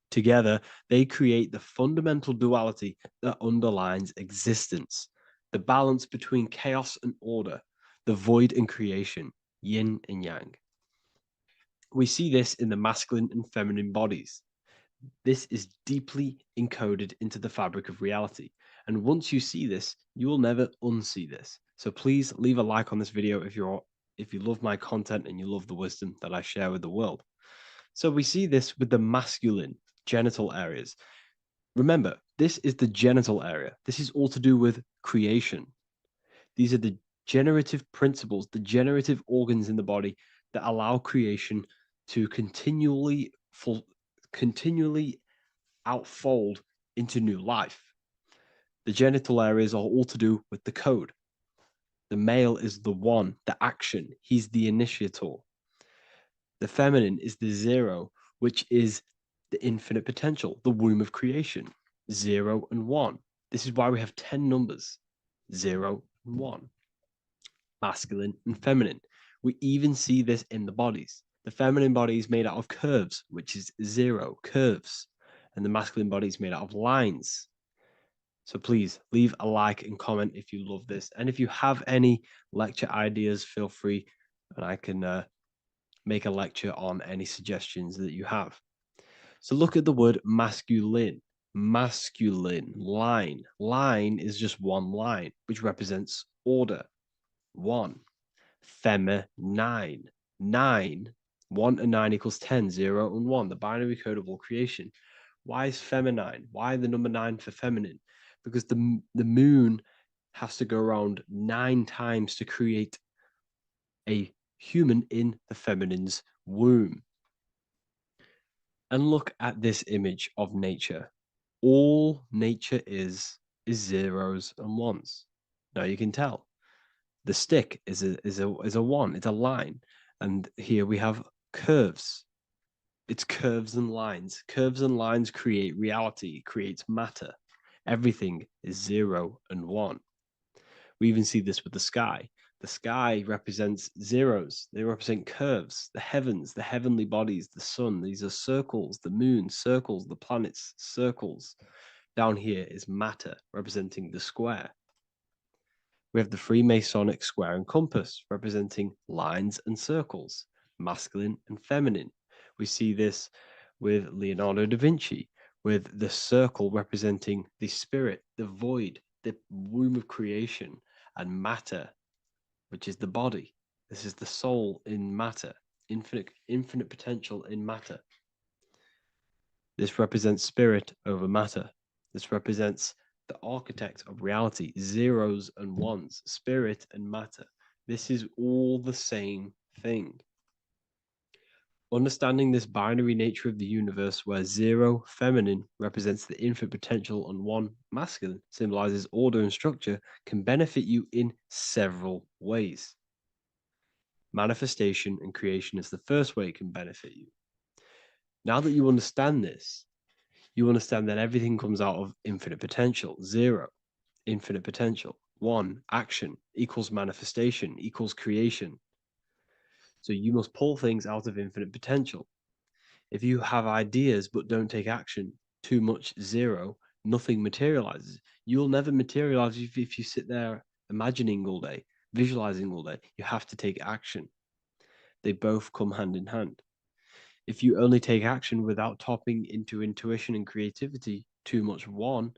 Together, they create the fundamental duality that underlines existence, the balance between chaos and order, the void and creation, yin and yang. We see this in the masculine and feminine bodies. This is deeply encoded into the fabric of reality. And once you see this, you will never unsee this. So please leave a like on this video if you love my content and you love the wisdom that I share with the world. So we see this with the masculine genital areas. Remember, this is the genital area. This is all to do with creation. These are the generative principles, the generative organs in the body that allow creation to continually outfold into new life. The genital areas are all to do with the code. The male is the one, the action. He's the initiator. The feminine is the zero, which is the infinite potential, the womb of creation. 0 and 1. This is why we have 10 numbers. 0 and 1. Masculine and feminine. We even see this in the bodies. The feminine body is made out of curves, which is 0, curves. And the masculine body is made out of lines. So please leave a like and comment if you love this. And if you have any lecture ideas, feel free and I can make a lecture on any suggestions that you have. So look at the word masculine. Masculine, line. Line is just one line, which represents order. 1. Feminine. 9. 1 and 9 equals 10. 0 and 1. The binary code of all creation. Why is feminine? Why the number 9 for feminine? Because the moon has to go around 9 times to create a human in the feminine's womb. And look at this image of nature. All nature is zeros and ones. Now you can tell the stick is a one. It's a line, and here we have curves. It's curves and lines. Curves and lines create reality. It creates matter. Everything is 0 and 1. We even see this with the sky. The sky represents zeros. They represent curves. The heavens, the heavenly bodies, the sun. These are circles. The moon, circles. The planets, circles. Down here is matter, representing the square. We have the Freemasonic square and compass, representing lines and circles, masculine and feminine. We see this with Leonardo da Vinci, with the circle representing the spirit, the void, the womb of creation, and matter, which is the body. This is the soul in matter, infinite potential in matter. This represents spirit over matter. This represents the architect of reality, zeros and ones, spirit and matter. This is all the same thing. Understanding this binary nature of the universe, where 0 feminine represents the infinite potential and 1 masculine symbolizes order and structure, can benefit you in several ways. Manifestation and creation is the first way it can benefit you. Now that you understand this, you understand that everything comes out of infinite potential. 0, infinite potential. 1, action equals manifestation equals creation. So you must pull things out of infinite potential. If you have ideas but don't take action, too much 0, nothing materializes. You'll never materialize if you sit there imagining all day, visualizing all day. You have to take action. They both come hand in hand. If you only take action without tapping into intuition and creativity, too much 1,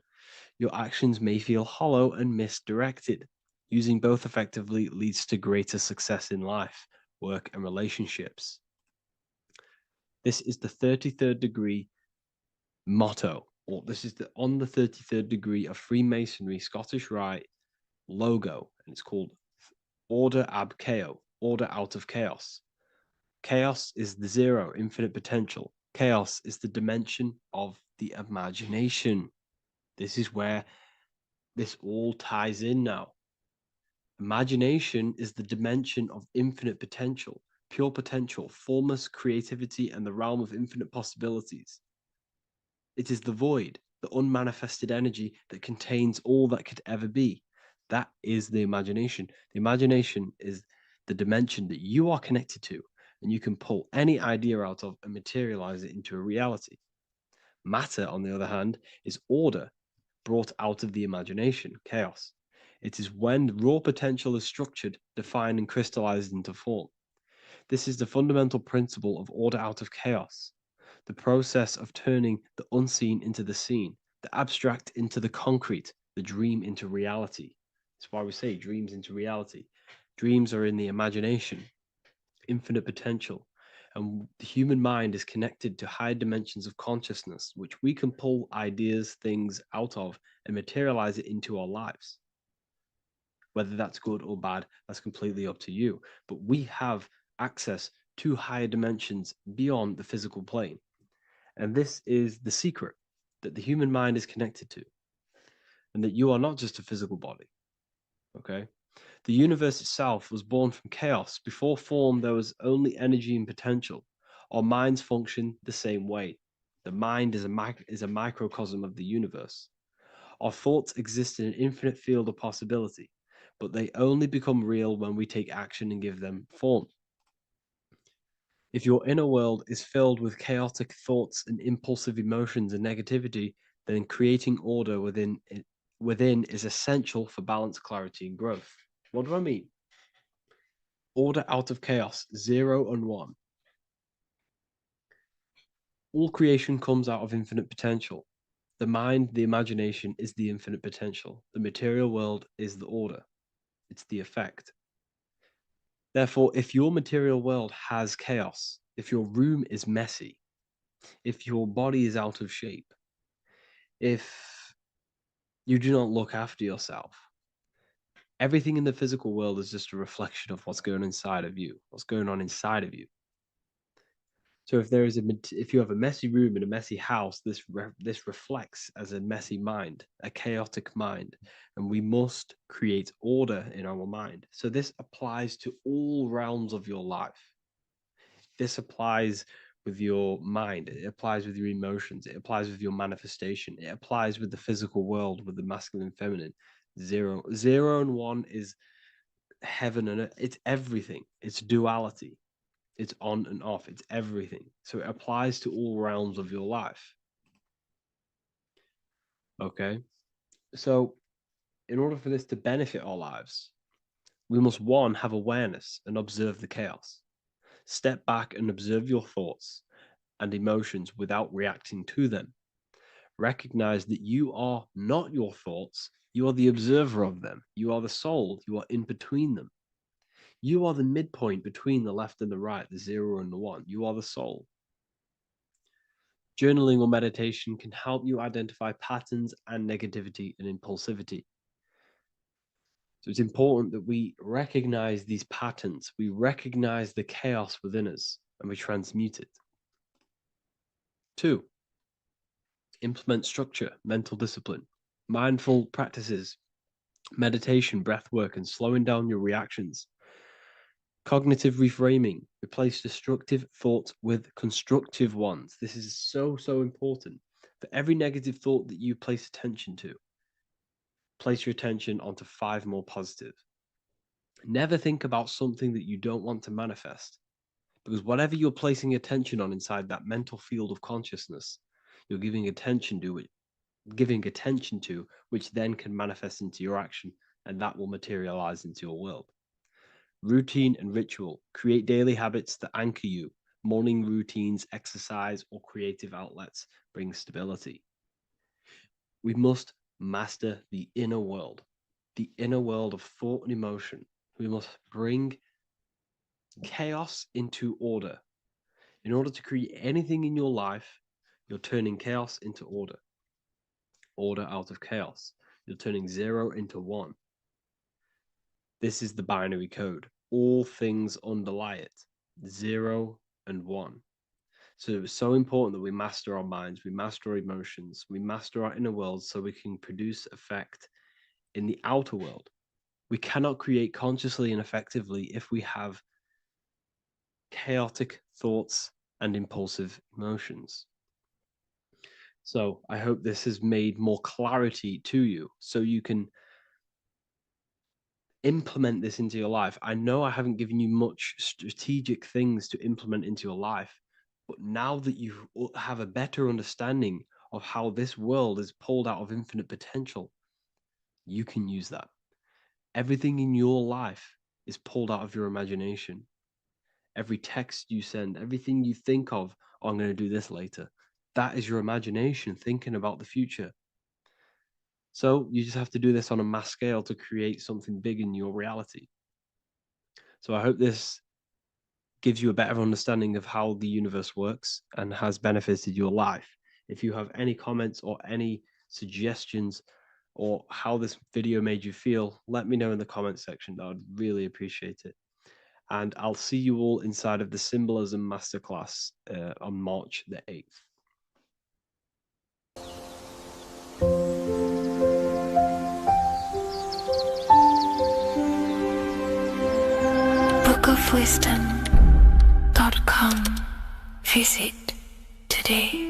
your actions may feel hollow and misdirected. Using both effectively leads to greater success in life, work, and relationships. This is the 33rd degree motto, or this is on the 33rd degree of Freemasonry Scottish Rite logo, and it's called Order ab Chaos, order out of chaos. Chaos is the 0, infinite potential. Chaos is the dimension of the imagination. This is where this all ties in now. Imagination is the dimension of infinite potential, pure potential, formless creativity, and the realm of infinite possibilities. It is the void, the unmanifested energy that contains all that could ever be. That is the imagination. The imagination is the dimension that you are connected to, and you can pull any idea out of and materialize it into a reality. Matter, on the other hand, is order brought out of the imagination, chaos. It is when raw potential is structured, defined, and crystallized into form. This is the fundamental principle of order out of chaos, the process of turning the unseen into the seen, the abstract into the concrete, the dream into reality. That's why we say dreams into reality. Dreams are in the imagination, infinite potential, and the human mind is connected to high dimensions of consciousness, which we can pull ideas, things out of, and materialize it into our lives. Whether that's good or bad, that's completely up to you. But we have access to higher dimensions beyond the physical plane. And this is the secret that the human mind is connected to, and that you are not just a physical body. Okay? The universe itself was born from chaos. Before form, there was only energy and potential. Our minds function the same way. The mind is a microcosm of the universe. Our thoughts exist in an infinite field of possibility, but they only become real when we take action and give them form. If your inner world is filled with chaotic thoughts and impulsive emotions and negativity, then creating order within is essential for balance, clarity, and growth. What do I mean? Order out of chaos, 0 and 1. All creation comes out of infinite potential. The mind, the imagination, is the infinite potential. The material world is the order. It's the effect. Therefore, if your material world has chaos, if your room is messy, if your body is out of shape, if you do not look after yourself, everything in the physical world is just a reflection of what's going inside of you, what's going on inside of you. So if you have a messy room in a messy house, this reflects as a messy mind, a chaotic mind, and we must create order in our mind. So this applies to all realms of your life. This applies with your mind. It applies with your emotions. It applies with your manifestation. It applies with the physical world, with the masculine and feminine. 0 and 1 is heaven and earth. It's everything. It's duality. It's on and off. It's everything. So it applies to all realms of your life. Okay. So in order for this to benefit our lives, we must, one, have awareness and observe the chaos. Step back and observe your thoughts and emotions without reacting to them. Recognize that you are not your thoughts. You are the observer of them. You are the soul. You are in between them. You are the midpoint between the left and the right, the 0 and the 1. You are the soul. Journaling or meditation can help you identify patterns and negativity and impulsivity. So it's important that we recognize these patterns, we recognize the chaos within us, and we transmute it. 2, implement structure, mental discipline, mindful practices, meditation, breath work, and slowing down your reactions. Cognitive reframing, replace destructive thoughts with constructive ones. This is so important. For every negative thought that you place attention to, place your attention onto 5 more positive. Never think about something that you don't want to manifest, because whatever you're placing attention on inside that mental field of consciousness, you're giving attention to, which then can manifest into your action, and that will materialize into your world. Routine and ritual. Create daily habits that anchor you. Morning routines, exercise, or creative outlets bring stability. We must master the inner world of thought and emotion. We must bring chaos into order. In order to create anything in your life, you're turning chaos into order. Order out of chaos. You're turning 0 into 1. This is the binary code. All things underlie it. 0 and 1. So it's so important that we master our minds, we master our emotions, we master our inner world so we can produce effect in the outer world. We cannot create consciously and effectively if we have chaotic thoughts and impulsive emotions. So I hope this has made more clarity to you so you can implement this into your life. I know I haven't given you much strategic things to implement into your life, but now that you have a better understanding of how this world is pulled out of infinite potential, you can use that. Everything in your life is pulled out of your imagination. Every text you send, everything you think of, oh, I'm going to do this later, that is your imagination thinking about the future. So you just have to do this on a mass scale to create something big in your reality. So I hope this gives you a better understanding of how the universe works and has benefited your life. If you have any comments or any suggestions or how this video made you feel, let me know in the comment section. I would really appreciate it. And I'll see you all inside of the Symbolism Masterclass on March the 8th. bookofwisdom.com. Visit today.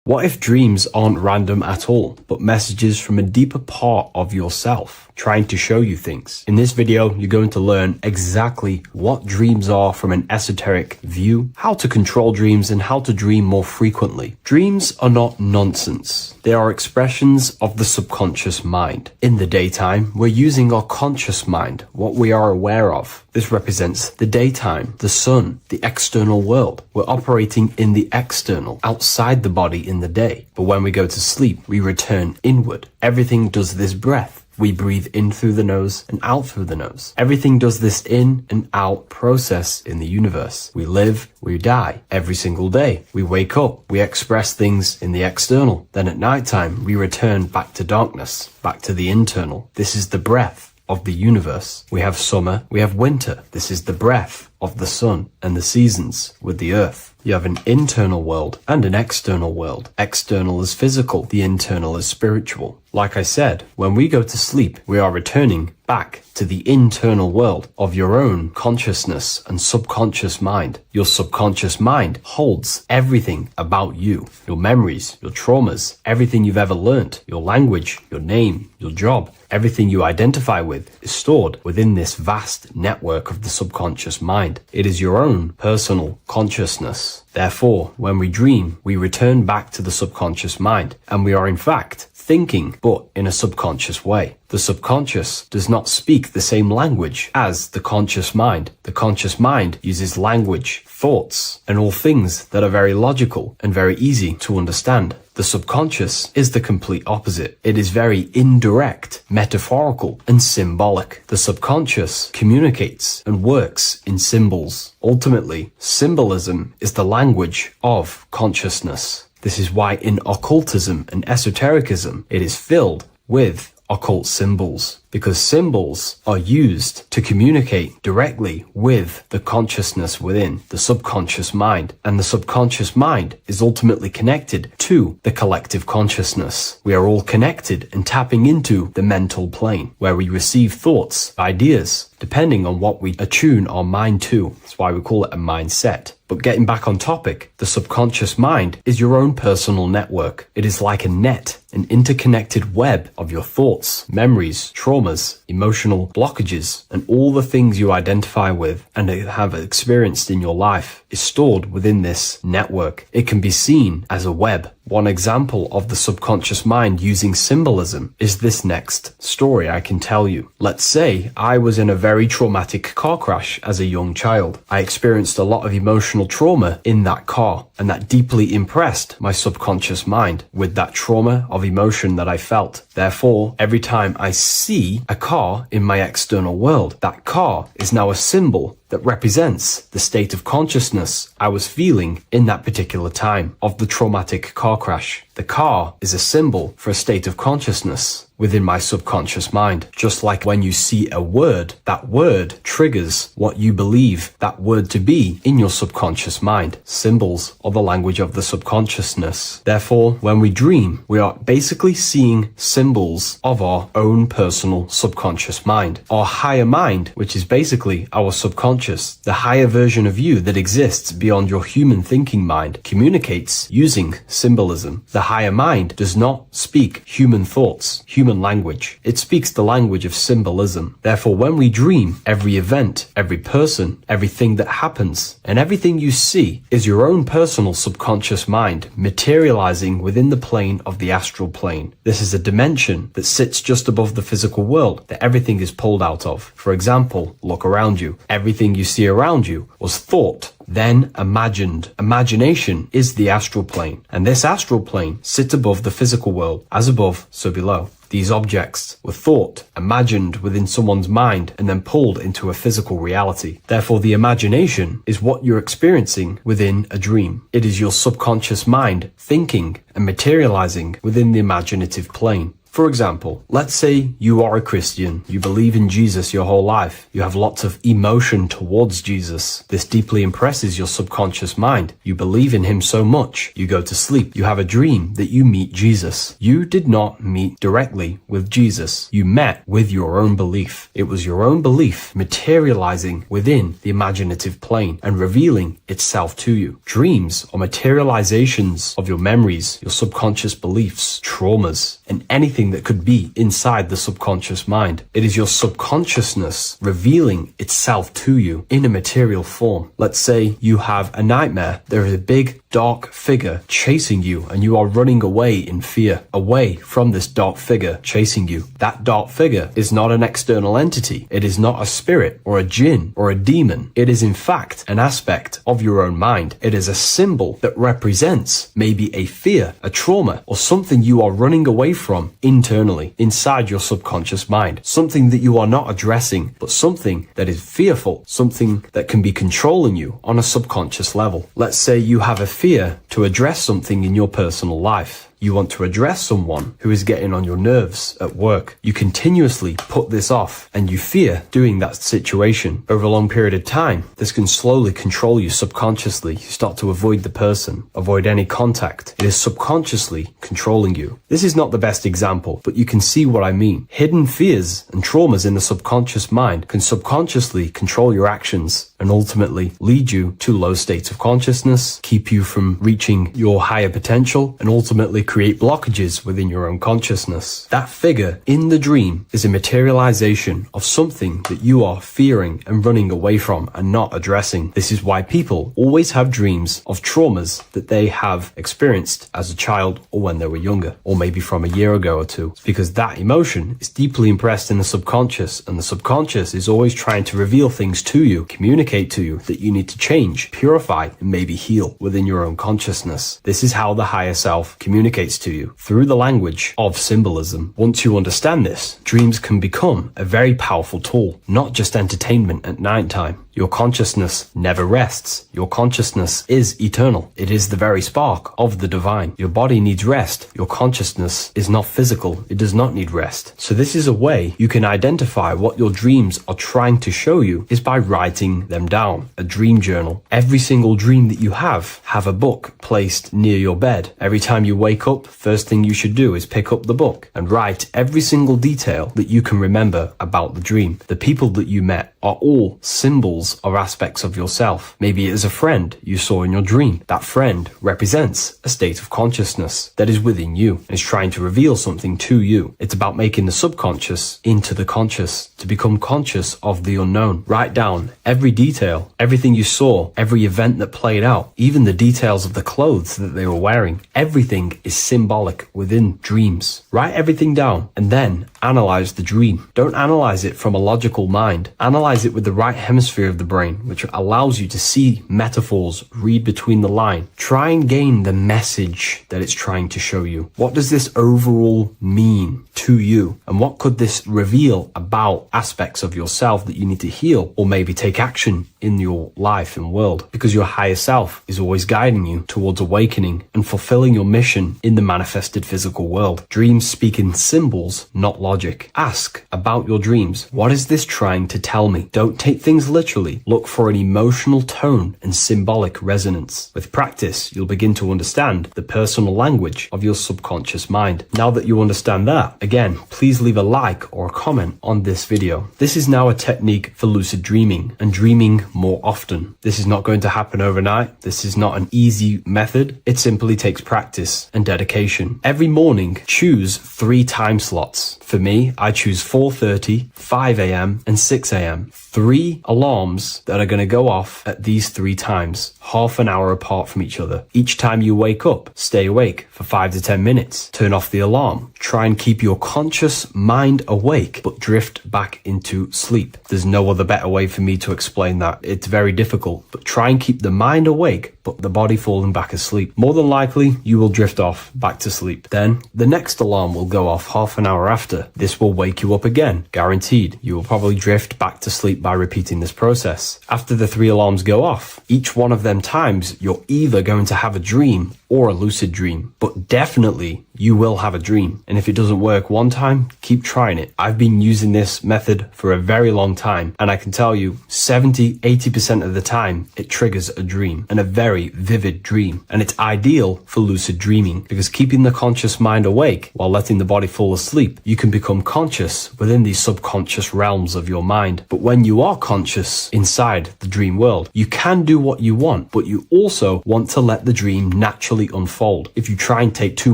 What if dreams aren't random at all, but messages from a deeper part of yourself, trying to show you things? In this video, you're going to learn exactly what dreams are from an esoteric view, how to control dreams, and how to dream more frequently. Dreams are not nonsense. They are expressions of the subconscious mind. In the daytime, we're using our conscious mind, what we are aware of. This represents the daytime, the sun, the external world. We're operating in the external, outside the body in the day. But when we go to sleep, we return inward. Everything does this breath. We breathe in through the nose and out through the nose. Everything does this in and out process in the universe. We live, we die every single day. We wake up, we express things in the external. Then at nighttime, we return back to darkness, back to the internal. This is the breath of the universe. We have summer, we have winter. This is the breath of the sun and the seasons with the earth. You have an internal world and an external world. External is physical, the internal is spiritual. Like I said, when we go to sleep, we are returning back to the internal world of your own consciousness and subconscious mind. Your subconscious mind holds everything about you, your memories, your traumas, everything you've ever learnt, your language, your name, your job, everything you identify with is stored within this vast network of the subconscious mind. It is your own personal consciousness. Therefore, when we dream, we return back to the subconscious mind, and we are in fact thinking, but in a subconscious way. The subconscious does not speak the same language as the conscious mind. The conscious mind uses language, thoughts, and all things that are very logical and very easy to understand. The subconscious is the complete opposite. It is very indirect, metaphorical, and symbolic. The subconscious communicates and works in symbols. Ultimately, symbolism is the language of consciousness. This is why in occultism and esotericism, it is filled with occult symbols, because symbols are used to communicate directly with the consciousness within, the subconscious mind. And the subconscious mind is ultimately connected to the collective consciousness. We are all connected and tapping into the mental plane, where we receive thoughts, ideas, depending on what we attune our mind to. That's why we call it a mindset. But getting back on topic, the subconscious mind is your own personal network. It is like a net, an interconnected web of your thoughts, memories, traumas, emotional blockages, and all the things you identify with and have experienced in your life is stored within this network. It can be seen as a web. One example of the subconscious mind using symbolism is this next story I can tell you. Let's say I was in a very traumatic car crash as a young child. I experienced a lot of emotional trauma in that car, and that deeply impressed my subconscious mind with that trauma of emotion that I felt. Therefore, every time I see a car in my external world, that car is now a symbol that represents the state of consciousness I was feeling in that particular time of the traumatic car crash. The car is a symbol for a state of consciousness within my subconscious mind. Just like when you see a word, that word triggers what you believe that word to be in your subconscious mind. Symbols are the language of the subconsciousness. Therefore, when we dream, we are basically seeing symbols of our own personal subconscious mind. Our higher mind, which is basically our subconscious, the higher version of you that exists beyond your human thinking mind, communicates using symbolism. The higher mind does not speak human thoughts, human language. It speaks the language of symbolism. Therefore, when we dream, every event, every person, everything that happens, and everything you see is your own personal subconscious mind materializing within the plane of the astral plane. This is a dimension that sits just above the physical world that everything is pulled out of. For example, look around you. Everything you see around you was thought then imagined. Imagination is the astral plane, and this astral plane sits above the physical world. As above, so below. These objects were thought, imagined within someone's mind, and then pulled into a physical reality. Therefore, the imagination is what you're experiencing within a dream. It is your subconscious mind thinking and materializing within the imaginative plane. For example, let's say you are a Christian, you believe in Jesus your whole life, you have lots of emotion towards Jesus. This deeply impresses your subconscious mind. You believe in him so much, you go to sleep, you have a dream that you meet Jesus. You did not meet directly with Jesus. You met with your own belief. It was your own belief materializing within the imaginative plane and revealing itself to you. Dreams are materializations of your memories, your subconscious beliefs, traumas, and anything that could be inside the subconscious mind. It is your subconsciousness revealing itself to you in a material form. Let's say you have a nightmare. There is a big dark figure chasing you and you are running away in fear, away from this dark figure chasing you. That dark figure is not an external entity. It is not a spirit or a jinn or a demon. It is in fact an aspect of your own mind. It is a symbol that represents maybe a fear, a trauma, or something you are running away from internally, inside your subconscious mind. Something that you are not addressing, but something that is fearful, something that can be controlling you on a subconscious level. Let's say you have a fear to address something in your personal life. You want to address someone who is getting on your nerves at work. You continuously put this off and you fear doing that situation. Over a long period of time, this can slowly control you subconsciously. You start to avoid the person, avoid any contact. It is subconsciously controlling you. This is not the best example, but you can see what I mean. Hidden fears and traumas in the subconscious mind can subconsciously control your actions and ultimately lead you to low states of consciousness, keep you from reaching your higher potential, and ultimately create blockages within your own consciousness. That figure in the dream is a materialization of something that you are fearing and running away from and not addressing. This is why people always have dreams of traumas that they have experienced as a child or when they were younger, or maybe from a year ago or two. It's because that emotion is deeply impressed in the subconscious, and the subconscious is always trying to reveal things to you, communicate to you that you need to change, purify, and maybe heal within your own consciousness. This is how the higher self communicates to you through the language of symbolism. Once you understand this, dreams can become a very powerful tool, not just entertainment at nighttime. Your consciousness never rests. Your consciousness is eternal. It is the very spark of the divine. Your body needs rest. Your consciousness is not physical. It does not need rest. So this is a way you can identify what your dreams are trying to show you is by writing them down. A dream journal. Every single dream that you have a book placed near your bed. Every time you wake up, first thing you should do is pick up the book and write every single detail that you can remember about the dream. The people that you met are all symbols or aspects of yourself. Maybe it is a friend you saw in your dream. That friend represents a state of consciousness that is within you and is trying to reveal something to you. It's about making the subconscious into the conscious, to become conscious of the unknown. Write down every detail, everything you saw, every event that played out, even the details of the clothes that they were wearing. Everything is symbolic within dreams. Write everything down and then analyze the dream. Don't analyze it from a logical mind. Analyze it with the right hemisphere of the brain, which allows you to see metaphors, read between the line. Try and gain the message that it's trying to show you. What does this overall mean to you? And what could this reveal about aspects of yourself that you need to heal or maybe take action in your life and world? Because your higher self is always guiding you towards awakening and fulfilling your mission in the manifested physical world. Dreams speak in symbols, not logic. Ask about your dreams. What is this trying to tell me? Don't take things literally. Look for an emotional tone and symbolic resonance. With practice, you'll begin to understand the personal language of your subconscious mind. Now that you understand that, again, please leave a like or a comment on this video. This is now a technique for lucid dreaming and dreaming more often. This is not going to happen overnight. This is not an easy method. It simply takes practice and dedication. Every morning, choose 3 time slots. For For me, I choose 4:30, 5 a.m. and 6 a.m. 3 alarms that are going to go off at these 3 times, half an hour apart from each other. Each time you wake up, stay awake for 5 to 10 minutes. Turn off the alarm. Try and keep your conscious mind awake, but drift back into sleep. There's no other better way for me to explain that. It's very difficult, but try and keep the mind awake, but the body falling back asleep. More than likely, you will drift off back to sleep. Then the next alarm will go off half an hour after. This will wake you up again, guaranteed. You will probably drift back to sleep by repeating this process. After the 3 alarms go off, each one of them times, you're either going to have a dream or a lucid dream, but definitely you will have a dream. And if it doesn't work one time, keep trying it. I've been using this method for a very long time, and I can tell you 70-80% of the time it triggers a dream, and a very vivid dream. And it's ideal for lucid dreaming because keeping the conscious mind awake while letting the body fall asleep, you can become conscious within these subconscious realms of your mind. But when you are conscious inside the dream world, you can do what you want, but you also want to let the dream naturally unfold. If you try and take too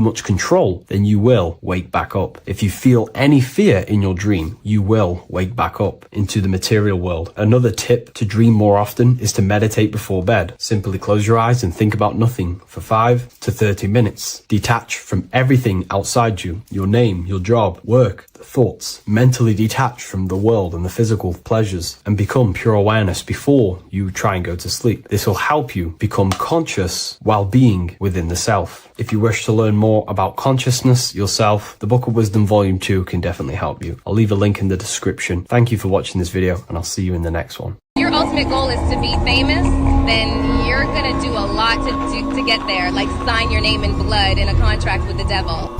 much control, then you will wake back up. If you feel any fear in your dream, you will wake back up into the material world. Another tip to dream more often is to meditate before bed. Simply close your eyes and think about nothing for 5 to 30 minutes. Detach from everything outside you, your name, your job, work, thoughts. Mentally detach from the world and the physical pleasures and become pure awareness before you try and go to sleep. This will help you become conscious while being within the self. If you wish to learn more about consciousness yourself, the Book of Wisdom Volume 2 can definitely help you. I'll leave a link in the description. Thank you for watching this video, and I'll see you in the next one. Your ultimate goal is to be famous, then you're gonna do a lot to get there, like sign your name in blood in a contract with the devil.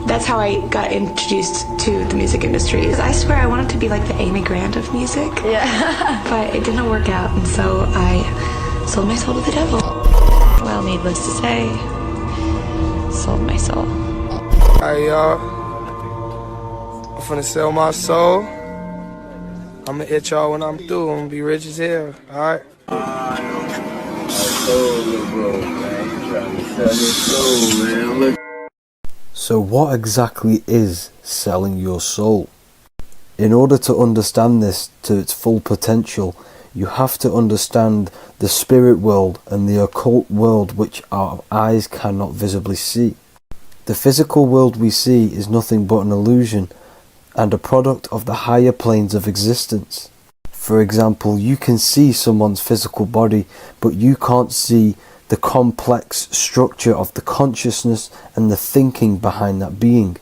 That's how I got introduced to the music industry. I swear I wanted to be like the Amy Grant of music. Yeah. But it didn't work out, and so I sold my soul to the devil. Well, needless to say, sold my soul. Alright, y'all. I'm finna sell my soul. I'ma hit y'all when I'm through. I'm gonna be rich as hell, alright? So what exactly is selling your soul? In order to understand this to its full potential, you have to understand the spirit world and the occult world which our eyes cannot visibly see. The physical world we see is nothing but an illusion and a product of the higher planes of existence. For example, you can see someone's physical body, but you can't see the complex structure of the consciousness and the thinking behind that being.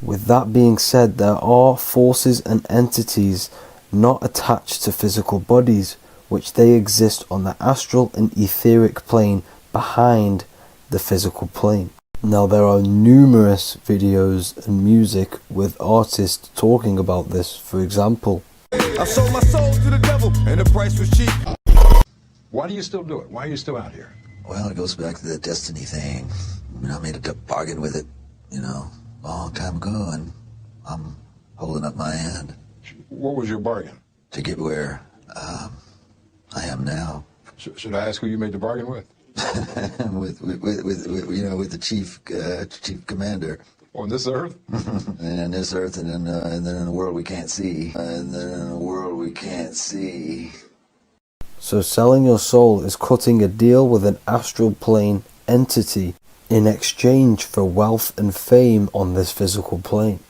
With that being said, there are forces and entities not attached to physical bodies, which they exist on the astral and etheric plane behind the physical plane. Now there are numerous videos and music with artists talking about this. For example, I sold my soul to the devil and the price was cheap. Why do you still do it? Why are you still out here? Well, it goes back to the destiny thing. I mean, I made a bargain with it, a long time ago, and I'm holding up my hand. What was your bargain? To get where I am now. Should I ask who you made the bargain with? with the chief commander. On this earth? And on this earth, and then in a world we can't see. So selling your soul is cutting a deal with an astral plane entity in exchange for wealth and fame on this physical plane.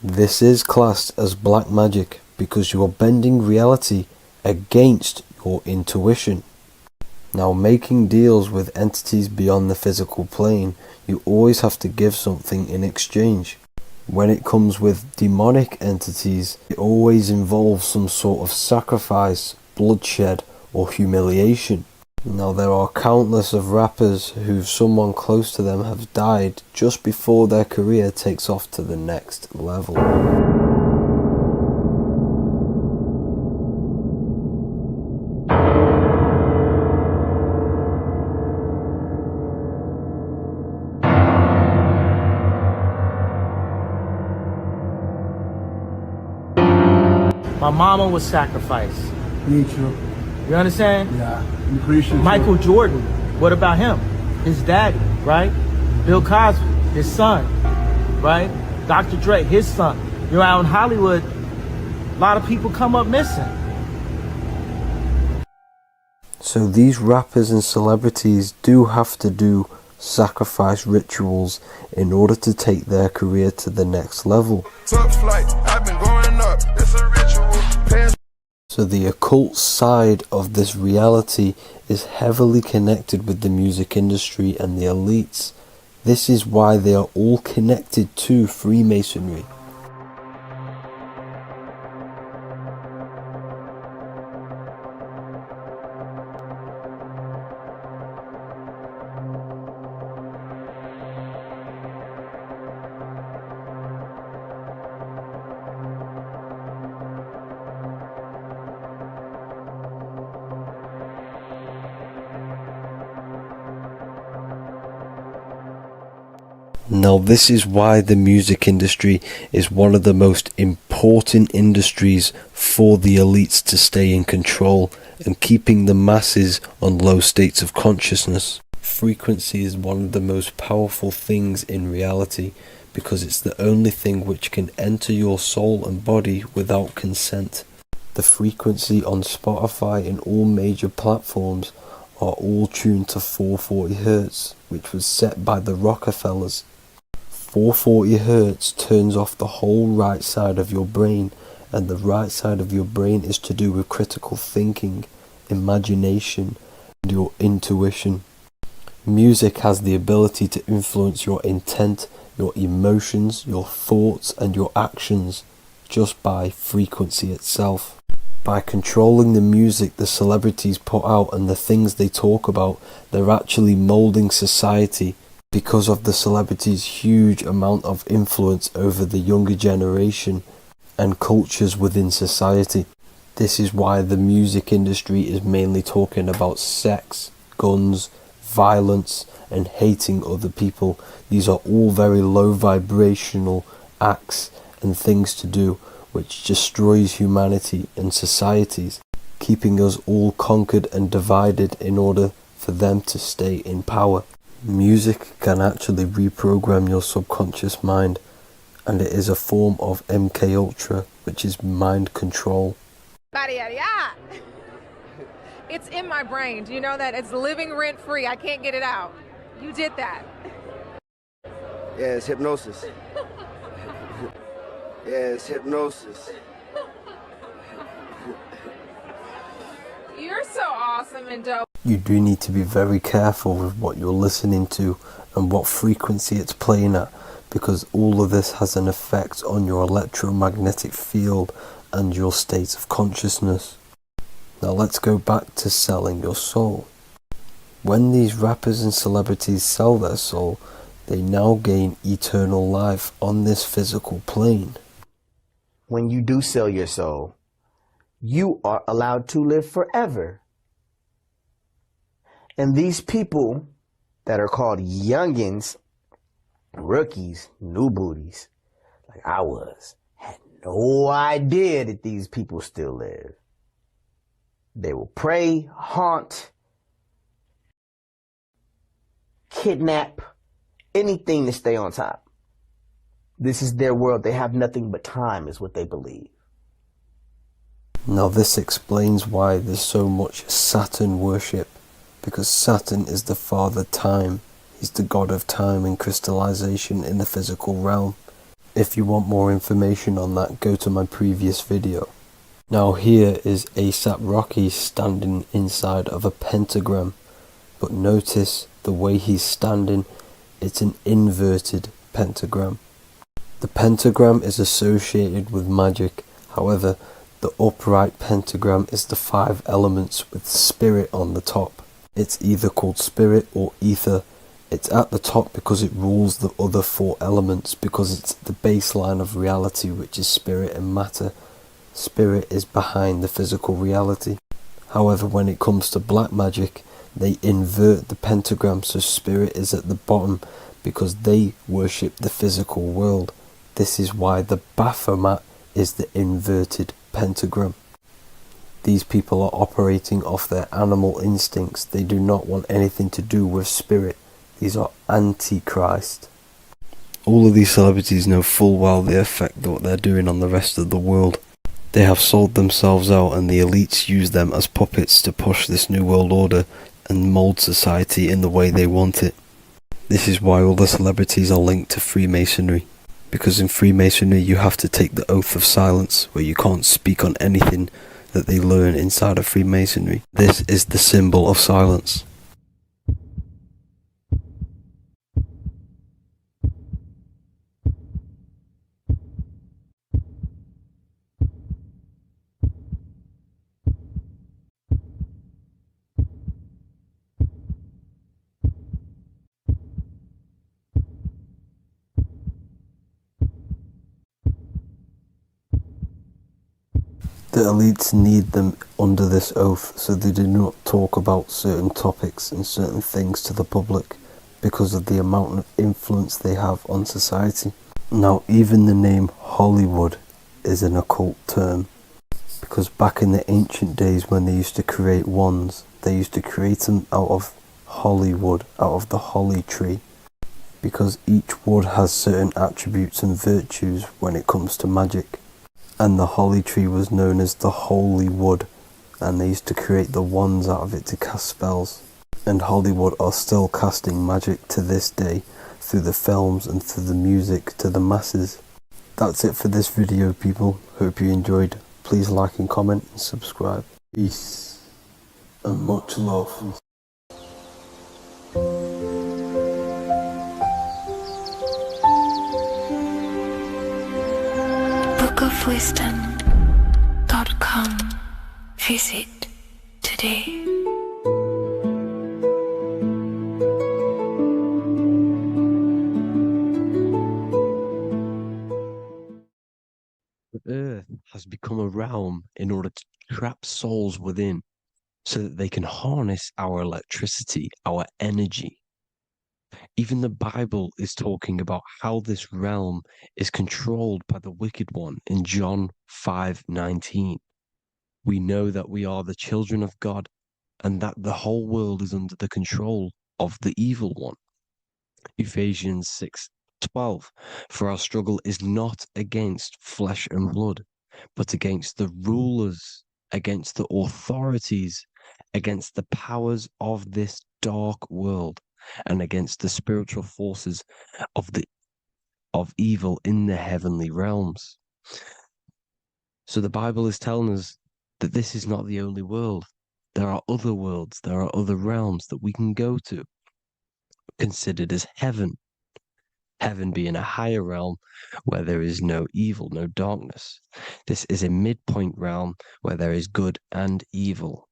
This is classed as black magic because you are bending reality against your intuition. Now, making deals with entities beyond the physical plane, you always have to give something in exchange. When it comes with demonic entities, it always involves some sort of sacrifice, bloodshed, or humiliation. Now, there are countless of rappers who someone close to them have died just before their career takes off to the next level. My mama was sacrificed. Me too. You understand? Yeah, I'm Christian. Michael Jordan, what about him? His daddy, right? Bill Cosby, his son, right? Dr. Dre, his son. You're out in Hollywood, a lot of people come up missing. So these rappers and celebrities do have to do sacrifice rituals in order to take their career to the next level. Top flight, I've been growing up, it's a ritual. So the occult side of this reality is heavily connected with the music industry and the elites. This is why they are all connected to Freemasonry. Now this is why the music industry is one of the most important industries for the elites to stay in control and keeping the masses on low states of consciousness. Frequency is one of the most powerful things in reality because it's the only thing which can enter your soul and body without consent. The frequency on Spotify and all major platforms are all tuned to 440 Hz, which was set by the Rockefellers. 440 Hz turns off the whole right side of your brain, and the right side of your brain is to do with critical thinking, imagination, and your intuition. Music has the ability to influence your intent, your emotions, your thoughts, and your actions just by frequency itself. By controlling the music the celebrities put out and the things they talk about, they're actually molding society because of the celebrities' huge amount of influence over the younger generation and cultures within society. This is why the music industry is mainly talking about sex, guns, violence, and hating other people. These are all very low vibrational acts and things to do which destroys humanity and societies, keeping us all conquered and divided in order for them to stay in power. Music can actually reprogram your subconscious mind, and it is a form of MK Ultra, which is mind control. It's in my brain. Do you know that? It's living rent free. I can't get it out. You did that. Yeah, it's hypnosis. Yeah, it's hypnosis. You're so awesome and dope. You do need to be very careful with what you're listening to and what frequency it's playing at, because all of this has an effect on your electromagnetic field and your state of consciousness. Now let's go back to selling your soul. When these rappers and celebrities sell their soul, they now gain eternal life on this physical plane. When you do sell your soul, you are allowed to live forever. And these people that are called youngins, rookies, new booties, like I was, had no idea that these people still live. They will prey, haunt, kidnap, anything to stay on top. This is their world. They have nothing but time, is what they believe. Now this explains why there's so much Saturn worship, because Saturn is the father time. He's the god of time and crystallization in the physical realm. If you want more information on that, go to my previous video. Now here is A$AP Rocky standing inside of a pentagram, but notice the way he's standing, it's an inverted pentagram. The pentagram is associated with magic, however the upright pentagram is the 5 elements with spirit on the top. It's either called spirit or ether. It's at the top because it rules the other 4 elements, because it's the baseline of reality, which is spirit and matter. Spirit is behind the physical reality. However, when it comes to black magic, they invert the pentagram, so spirit is at the bottom because they worship the physical world. This is why the Baphomet is the inverted pentagram. These people are operating off their animal instincts. They do not want anything to do with spirit. These are antichrist. All of these celebrities know full well the effect that what they're doing on the rest of the world. They have sold themselves out, and the elites use them as puppets to push this new world order and mold society in the way they want it. This is why all the celebrities are linked to Freemasonry, because in Freemasonry you have to take the oath of silence, where you can't speak on anything that they learn inside of Freemasonry. This is the symbol of silence. The elites need them under this oath so they do not talk about certain topics and certain things to the public because of the amount of influence they have on society. Now, even the name Hollywood is an occult term, because back in the ancient days when they used to create wands, they used to create them out of holly wood, out of the holly tree, because each wood has certain attributes and virtues when it comes to magic. And the holly tree was known as the holy wood, and they used to create the wands out of it to cast spells. And Hollywood are still casting magic to this day through the films and through the music to the masses. That's it for this video, people. Hope you enjoyed. Please like and comment and subscribe. Peace and much love. bookofwisdom.com. Visit today. The earth has become a realm in order to trap souls within so that they can harness our electricity, our energy. Even the Bible is talking about how this realm is controlled by the wicked one in John 5:19. We know that we are the children of God and that the whole world is under the control of the evil one. Ephesians 6:12. For our struggle is not against flesh and blood, but against the rulers, against the authorities, against the powers of this dark world, and against the spiritual forces of evil in the heavenly realms. So the Bible is telling us that this is not the only world. There are other worlds, there are other realms that we can go to, considered as heaven. Heaven being a higher realm where there is no evil, no darkness. This is a midpoint realm where there is good and evil.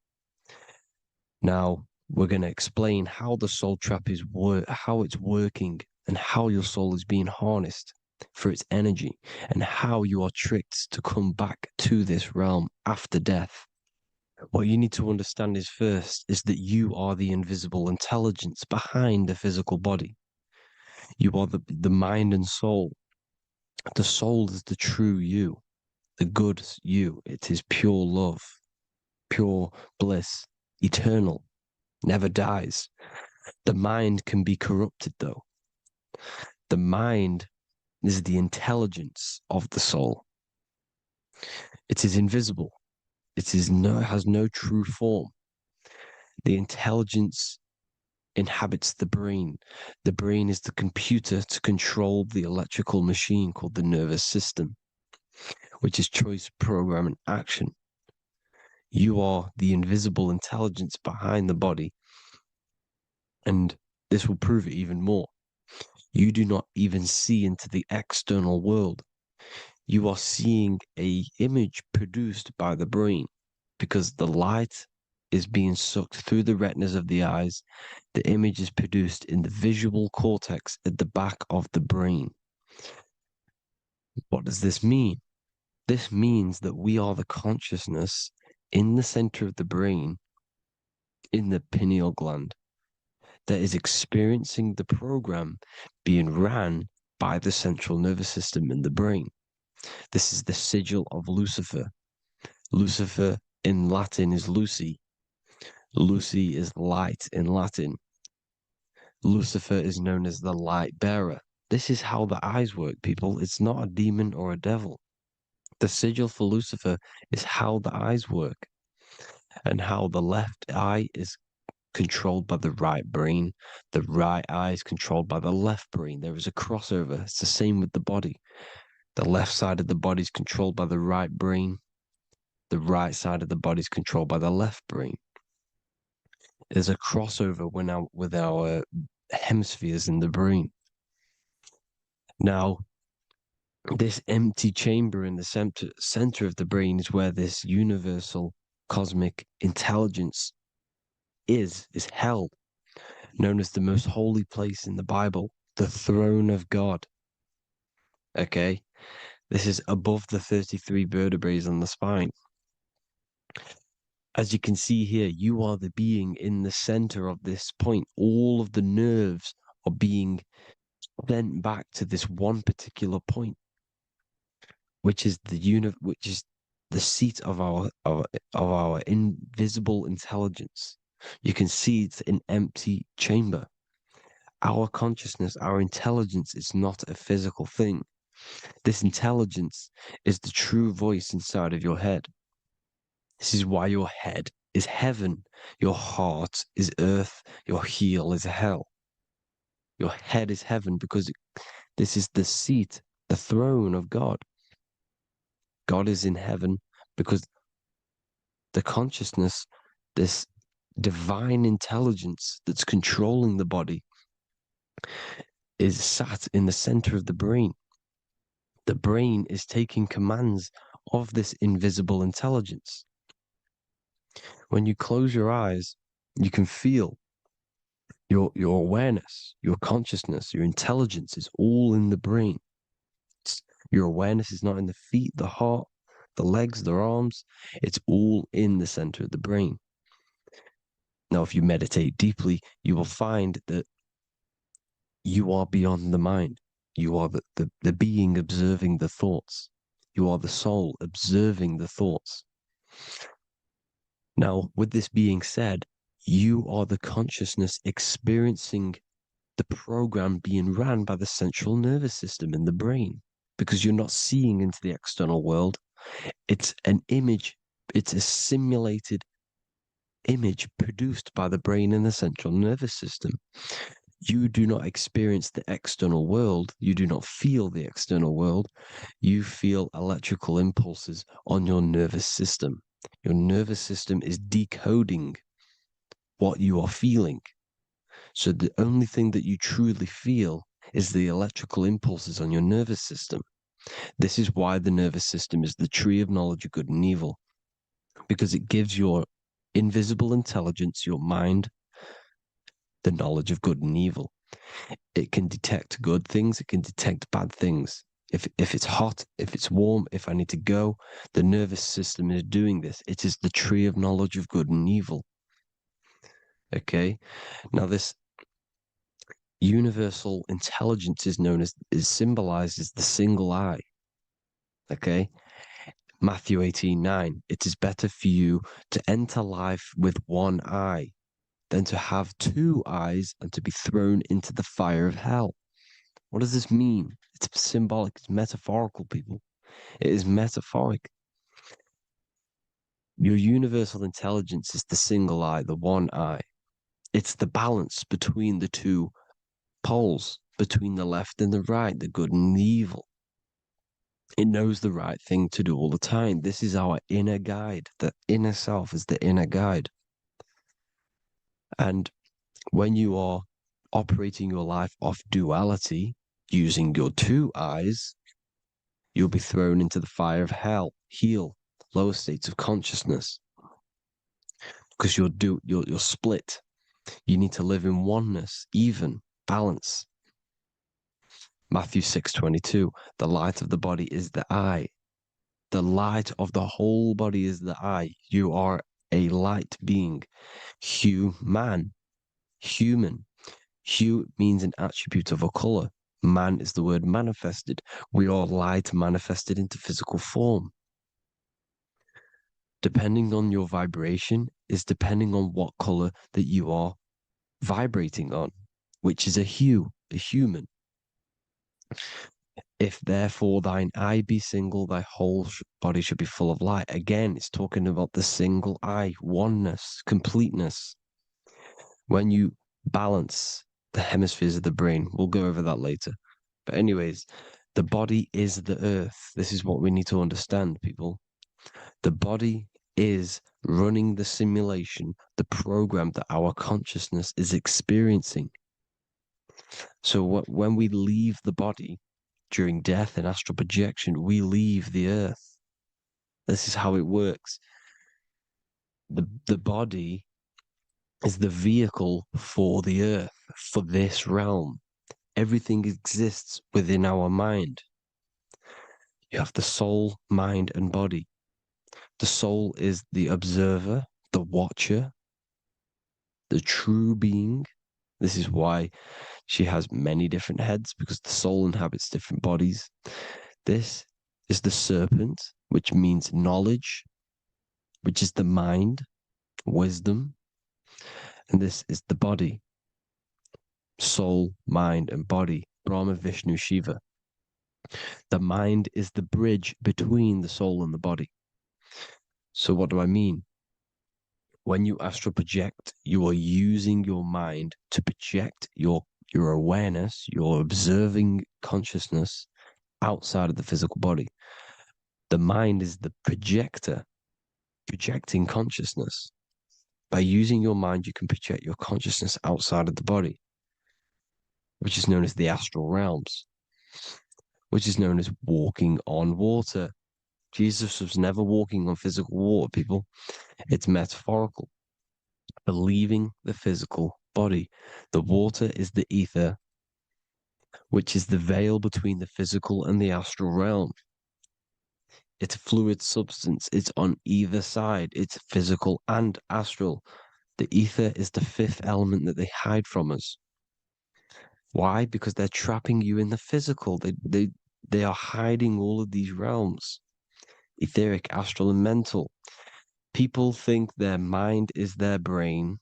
Now, we're going to explain how the soul trap is how it's working, and how your soul is being harnessed for its energy, and how you are tricked to come back to this realm after death. What you need to understand is first is that you are the invisible intelligence behind the physical body. You are the mind and soul. The soul is the true you, the good you. It is pure love, pure bliss, eternal, never dies. The mind can be corrupted, though. The mind is the intelligence of the soul. It is invisible. It has no true form. The intelligence inhabits the brain. The brain is the computer to control the electrical machine called the nervous system, which is choice, program, and action. You are the invisible intelligence behind the body, and this will prove it even more. You do not even see into the external world. You are seeing an image produced by the brain, because the light is being sucked through the retinas of the eyes. The image is produced in the visual cortex at the back of the brain. What does this mean? This means that we are the consciousness in the center of the brain, in the pineal gland, that is experiencing the program being ran by the central nervous system in the brain. This is the sigil of Lucifer. Lucifer in Latin is Lucy. Lucy is light in Latin. Lucifer is known as the light bearer. This is how the eyes work, people. It's not a demon or a devil. The sigil for Lucifer is how the eyes work, and how the left eye is controlled by the right brain. The right eye is controlled by the left brain. There is a crossover. It's the same with the body. The left side of the body is controlled by the right brain. The right side of the body is controlled by the left brain. There's a crossover with our hemispheres in the brain. Now, this empty chamber in the center of the brain is where this universal cosmic intelligence is held, known as the most holy place in the Bible, the throne of God. Okay? This is above the 33 vertebrae on the spine. As you can see here, you are the being in the center of this point. All of the nerves are being sent back to this one particular point, which is the seat of our invisible intelligence. You can see it's an empty chamber. Our consciousness, our intelligence is not a physical thing. This intelligence is the true voice inside of your head. This is why your head is heaven, your heart is earth, your heel is hell. Your head is heaven because this is the seat, the throne of God. God is in heaven because the consciousness, this divine intelligence that's controlling the body, is sat in the center of the brain. The brain is taking commands of this invisible intelligence. When you close your eyes, you can feel your awareness, your consciousness, your intelligence is all in the brain. Your awareness is not in the feet, the heart, the legs, the arms. It's all in the center of the brain. Now, if you meditate deeply, you will find that you are beyond the mind. You are the being observing the thoughts. You are the soul observing the thoughts. Now, with this being said, you are the consciousness experiencing the program being ran by the central nervous system in the brain, because you're not seeing into the external world. It's an image, it's a simulated image produced by the brain and the central nervous system. You do not experience the external world. You do not feel the external world. You feel electrical impulses on your nervous system. Your nervous system is decoding what you are feeling. So the only thing that you truly feel is the electrical impulses on your nervous system. This is why the nervous system is the tree of knowledge of good and evil, because it gives your invisible intelligence, your mind, the knowledge of good and evil. It can detect good things, it can detect bad things. If it's hot, if it's warm, if I need to go, the nervous system is doing this. It is the tree of knowledge of good and evil. Okay? Now this universal intelligence is symbolized as the single eye. Okay? Matthew 18:9. It is better for you to enter life with one eye than to have two eyes and to be thrown into the fire of hell. What does this mean? It's symbolic, it's metaphorical, people. It is metaphoric. Your universal intelligence is the single eye, the one eye. It's the balance between the two poles, between the left and the right, the good and the evil. It knows the right thing to do all the time. This is our inner guide. The inner self is the inner guide. And when you are operating your life off duality, using your two eyes, you'll be thrown into the fire of hell, lower states of consciousness. Because you're split. You need to live in oneness, even, balance. Matthew 6:22, the light of the body is the eye. The light of the whole body is the eye. You are a light being. Human. Hue means an attribute of a color. Man is the word manifested. We are light manifested into physical form. Depending on your vibration is depending on what color that you are vibrating on, which is a hue, a human. If therefore thine eye be single, thy whole body should be full of light. Again, it's talking about the single eye, oneness, completeness. When you balance the hemispheres of the brain, we'll go over that later. But anyways, the body is the earth. This is what we need to understand, people. The body is running the simulation, the program that our consciousness is experiencing. So when we leave the body during death and astral projection, we leave the earth. This is how it works. The body is the vehicle for the earth, for this realm. Everything exists within our mind. You have the soul, mind, and body. The soul is the observer, the watcher, the true being. This is why she has many different heads, because the soul inhabits different bodies. This is the serpent, which means knowledge, which is the mind, wisdom. And this is the body, soul, mind, and body, Brahma, Vishnu, Shiva. The mind is the bridge between the soul and the body. So what do I mean? When you astral project, you are using your mind to project your awareness, your observing consciousness outside of the physical body. The mind is the projector, projecting consciousness. By using your mind, you can project your consciousness outside of the body, which is known as the astral realms, which is known as walking on water. Jesus was never walking on physical water, people. It's metaphorical. Leaving the physical body. The water is the ether, which is the veil between the physical and the astral realm. It's a fluid substance. It's on either side. It's physical and astral. The ether is the fifth element that they hide from us. Why? Because they're trapping you in the physical. They are hiding all of these realms. Etheric, astral, and mental. People think their mind is their brain.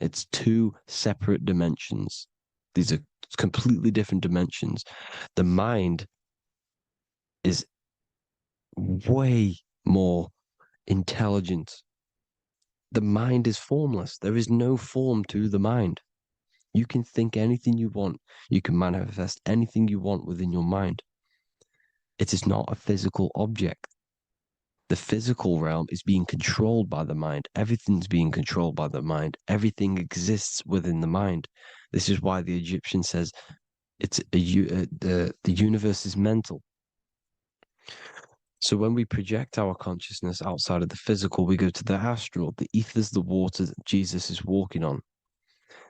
It's two separate dimensions. These are completely different dimensions. The mind is way more intelligent. The mind is formless. There is no form to the mind. You can think anything you want. You can manifest anything you want within your mind. It is not a physical object. The physical realm is being controlled by the mind. Everything's being controlled by the mind. Everything exists within the mind. This is why the Egyptian says the universe is mental. So when we project our consciousness outside of the physical, we go to the astral. The ether is the water that Jesus is walking on.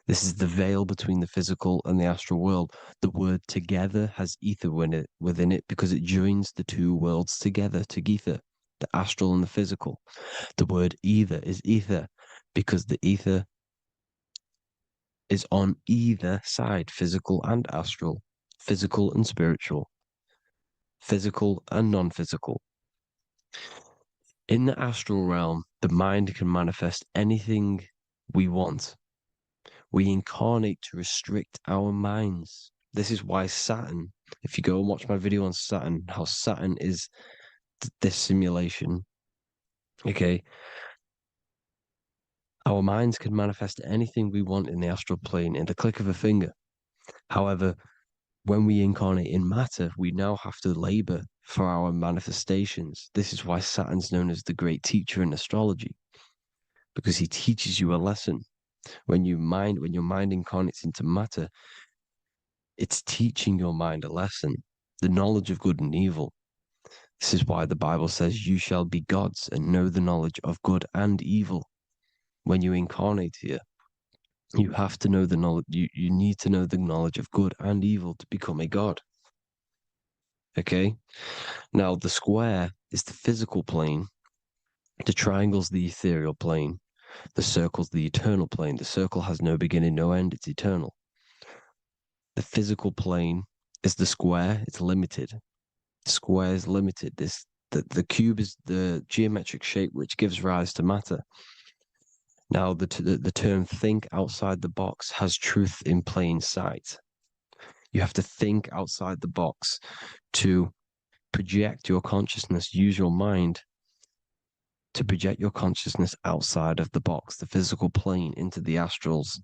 This is the veil between the physical and the astral world. The word together has ether within it because it joins the two worlds together, together, the astral and the physical. The word either is ether because the ether is on either side, physical and astral, physical and spiritual, physical and non-physical. In the astral realm, the mind can manifest anything we want. We incarnate to restrict our minds. This is why Saturn, if you go and watch my video on Saturn, how Saturn is this simulation, okay, our minds can manifest anything we want in the astral plane in the click of a finger. However, when we incarnate in matter, we now have to labor for our manifestations. This is why Saturn's known as the great teacher in astrology, because he teaches you a lesson. When your mind incarnates into matter, it's teaching your mind a lesson, the knowledge of good and evil. This is why the Bible says you shall be gods and know the knowledge of good and evil. When you incarnate here, you have to know the knowledge, you need to know the knowledge of good and evil to become a god. Okay? Now, the square is the physical plane. The triangle's the ethereal plane. The circle's the eternal plane. The circle has no beginning, no end. It's eternal. The physical plane is the square. It's limited. The square is limited. The cube is the geometric shape which gives rise to matter. Now, the term think outside the box has truth in plain sight. You have to think outside the box to project your consciousness, use your mind to project your consciousness outside of the box, the physical plane, into the astrals.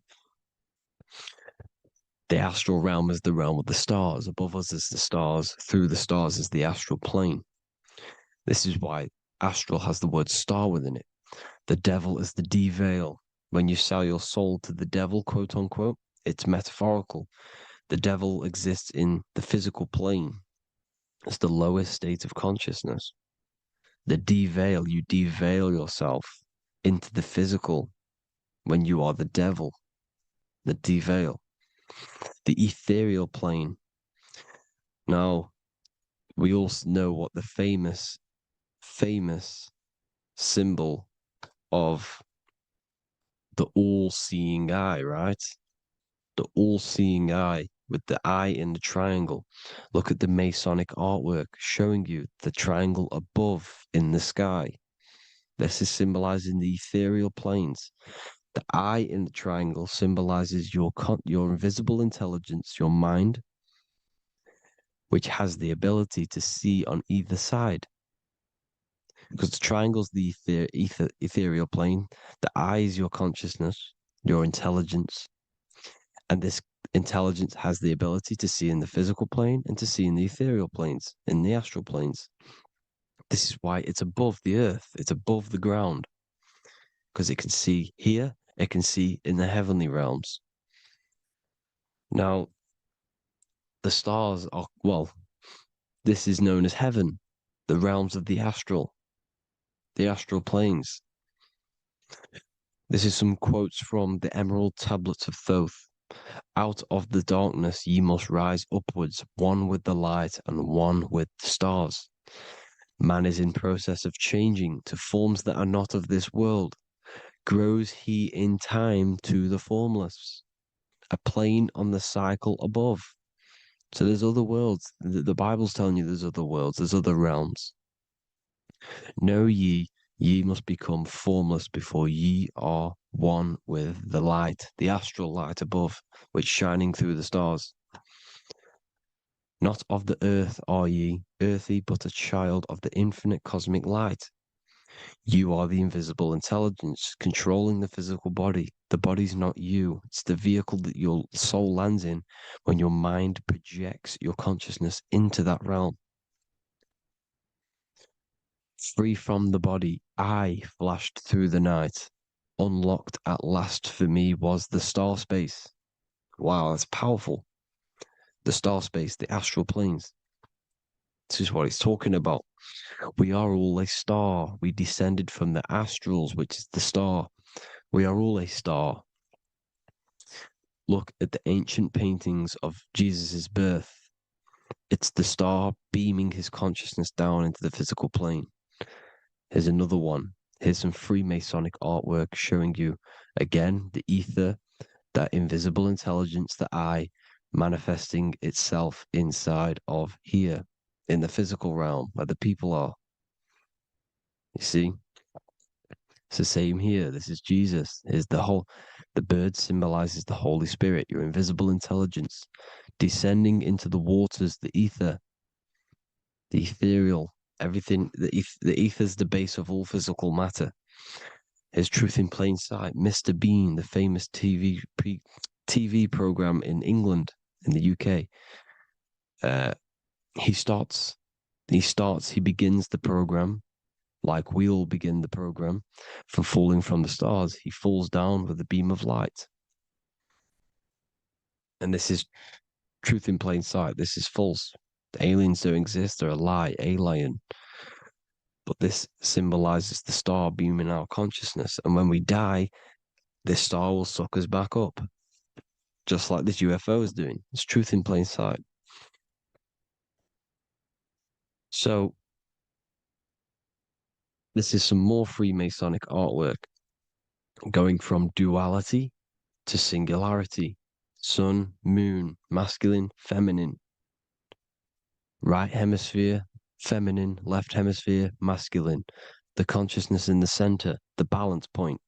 The astral realm is the realm of the stars. Above us is the stars. Through the stars is the astral plane. This is why astral has the word star within it. The devil is the deveil. When you sell your soul to the devil, quote unquote, it's metaphorical. The devil exists in the physical plane. It's the lowest state of consciousness. The deveil, you deveil yourself into the physical when you are the devil. The deveil. The ethereal plane. Now, we all know what the famous symbol of the all-seeing eye, right? The all-seeing eye with the eye in the triangle. Look at the Masonic artwork showing you the triangle above in the sky. This is symbolizing the ethereal planes. The eye in the triangle symbolizes your invisible intelligence, your mind, which has the ability to see on either side. Because the triangle's the ethereal plane. The eye is your consciousness, your intelligence. And this intelligence has the ability to see in the physical plane and to see in the ethereal planes, in the astral planes. This is why it's above the earth. It's above the ground. Because it can see here, it can see in the heavenly realms. Now, the stars are, well, this is known as heaven, the realms of the astral planes. This is some quotes from the Emerald Tablets of Thoth. Out of the darkness ye must rise upwards, one with the light and one with the stars. Man is in process of changing to forms that are not of this world. Grows he in time to the formless, a plane on the cycle above. So there's other worlds. The Bible's telling you there's other worlds, there's other realms. Know ye must become formless before ye are one with the light, the astral light above, which shining through the stars. Not of the earth are ye, earthy, but a child of the infinite cosmic light. You are the invisible intelligence controlling the physical body. The body's not you. It's the vehicle that your soul lands in when your mind projects your consciousness into that realm. Free from the body, I flashed through the night. Unlocked at last for me was the star space. Wow, that's powerful. The star space, the astral planes. This is what it's talking about. We are all a star. We descended from the astrals, which is the star. We are all a star. Look at the ancient paintings of Jesus' birth. It's the star beaming his consciousness down into the physical plane. Here's another one. Here's some Freemasonic artwork showing you, again, the ether, that invisible intelligence, the eye, manifesting itself inside of here, in the physical realm, where the people are. You see? It's the same here. This is Jesus. Here's the bird symbolizes the Holy Spirit, your invisible intelligence, descending into the waters, the ether, the ethereal, everything. The ether's the base of all physical matter. Here's Truth in Plain Sight. Mr. Bean, the famous TV program in England, in the UK. He begins the program like we all begin the program for falling from the stars. He falls down with a beam of light. And this is truth in plain sight. This is false. The aliens don't exist. They're a lie, alien. But this symbolizes the star beaming our consciousness. And when we die, this star will suck us back up. Just like this UFO is doing. It's truth in plain sight. So, this is some more Freemasonic artwork, going from duality to singularity. Sun, moon, masculine, feminine. Right hemisphere, feminine, left hemisphere, masculine. The consciousness in the center, the balance point.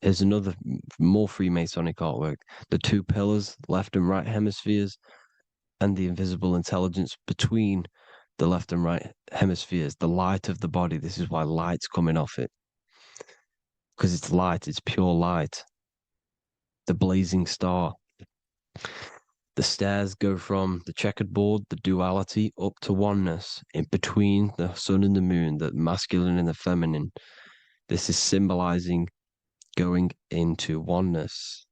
Here's another more Freemasonic artwork. The two pillars, left and right hemispheres, and the invisible intelligence between the left and right hemispheres, the light of the body. This is why light's coming off it. Because it's light, it's pure light. The blazing star. The stairs go from the checkered board, the duality, up to oneness, in between the sun and the moon, the masculine and the feminine. This is symbolizing going into oneness.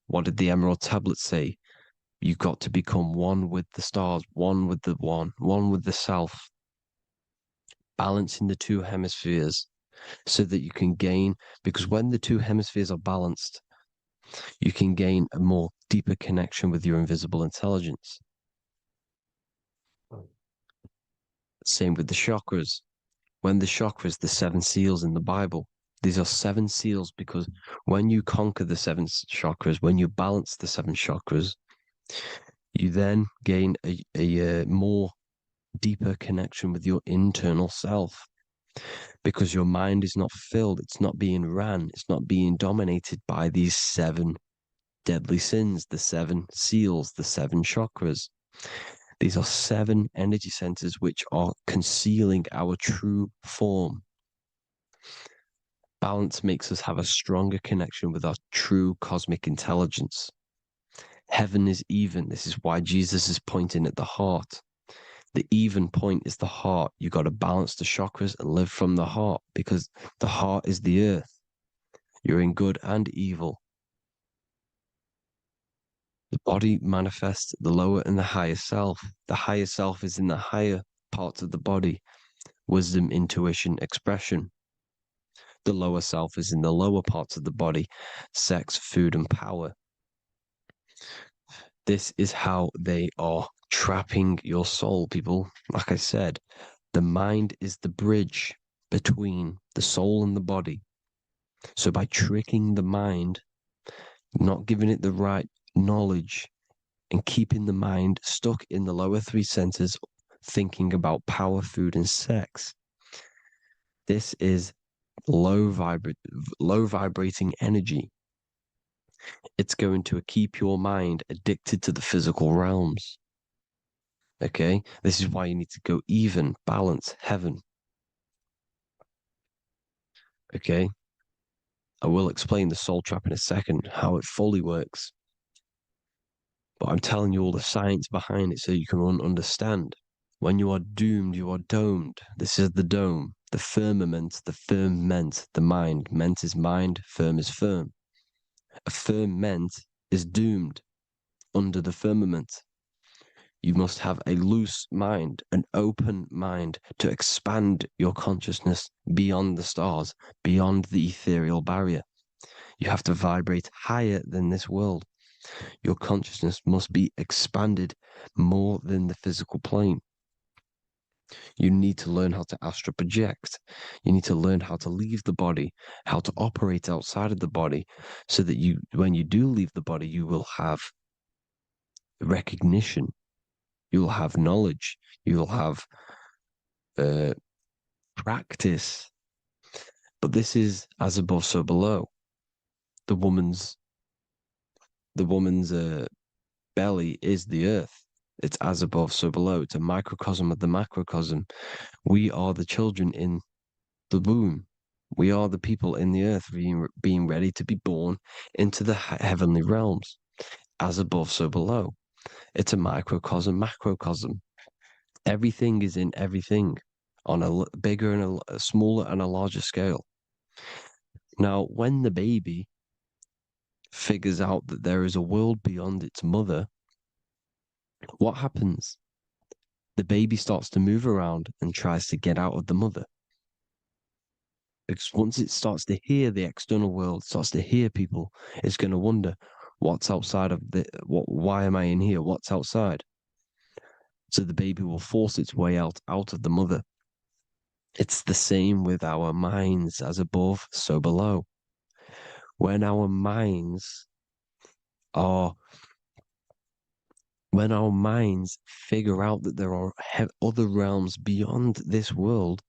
What did the Emerald Tablet say? You've got to become one with the stars, one with the one with the self. Balancing the two hemispheres so that you can gain, because when the two hemispheres are balanced, you can gain a more deeper connection with your invisible intelligence. Same with the chakras. When the chakras, the 7 seals in the Bible, these are 7 seals because when you conquer the 7 chakras, when you balance the 7 chakras, you then gain a more deeper connection with your internal self. Because your mind is not filled, it's not being ran, it's not being dominated by these 7 deadly sins, the 7 seals, the 7 chakras. These are 7 energy centers which are concealing our true form. Balance makes us have a stronger connection with our true cosmic intelligence. Heaven is even. This is why Jesus is pointing at the heart. The even point is the heart. You got to balance the chakras and live from the heart because the heart is the earth. You're in good and evil. The body manifests the lower and the higher self. The higher self is in the higher parts of the body. Wisdom, intuition, expression. The lower self is in the lower parts of the body. Sex, food, and power. This is how they are trapping your soul, people. Like I said, the mind is the bridge between the soul and the body. So by tricking the mind, not giving it the right knowledge, and keeping the mind stuck in the lower 3 centers, thinking about power, food, and sex, this is low vibrating energy. It's going to keep your mind addicted to the physical realms. Okay? This is why you need to go even, balance, heaven. Okay? I will explain the soul trap in a second, how it fully works. But I'm telling you all the science behind it so you can understand. When you are doomed, you are domed. This is the dome, the firmament, the firmament, the mind. Ment is mind, firm is firm. A firmament is doomed under the firmament. You must have a loose mind, an open mind to expand your consciousness beyond the stars, beyond the ethereal barrier. You have to vibrate higher than this world. Your consciousness must be expanded more than the physical plane. You need to learn how to astral project. You need to learn how to leave the body, how to operate outside of the body, so that you, when you do leave the body, you will have recognition. You'll have knowledge. You'll have practice. But this is as above, so below. The woman's belly is the earth. It's as above, so below. It's a microcosm of the macrocosm. We are the children in the womb. We are the people in the earth being ready to be born into the heavenly realms. As above, so below. It's a microcosm, macrocosm. Everything is in everything on a bigger and a smaller and a larger scale. Now, when the baby figures out that there is a world beyond its mother, what happens? The baby starts to move around and tries to get out of the mother. Because once it starts to hear the external world, starts to hear people, it's going to wonder, what's outside of why am I in here? What's outside? So the baby will force its way out of the mother. It's the same with our minds, as above, so below. When our minds figure out that there are other realms beyond this world,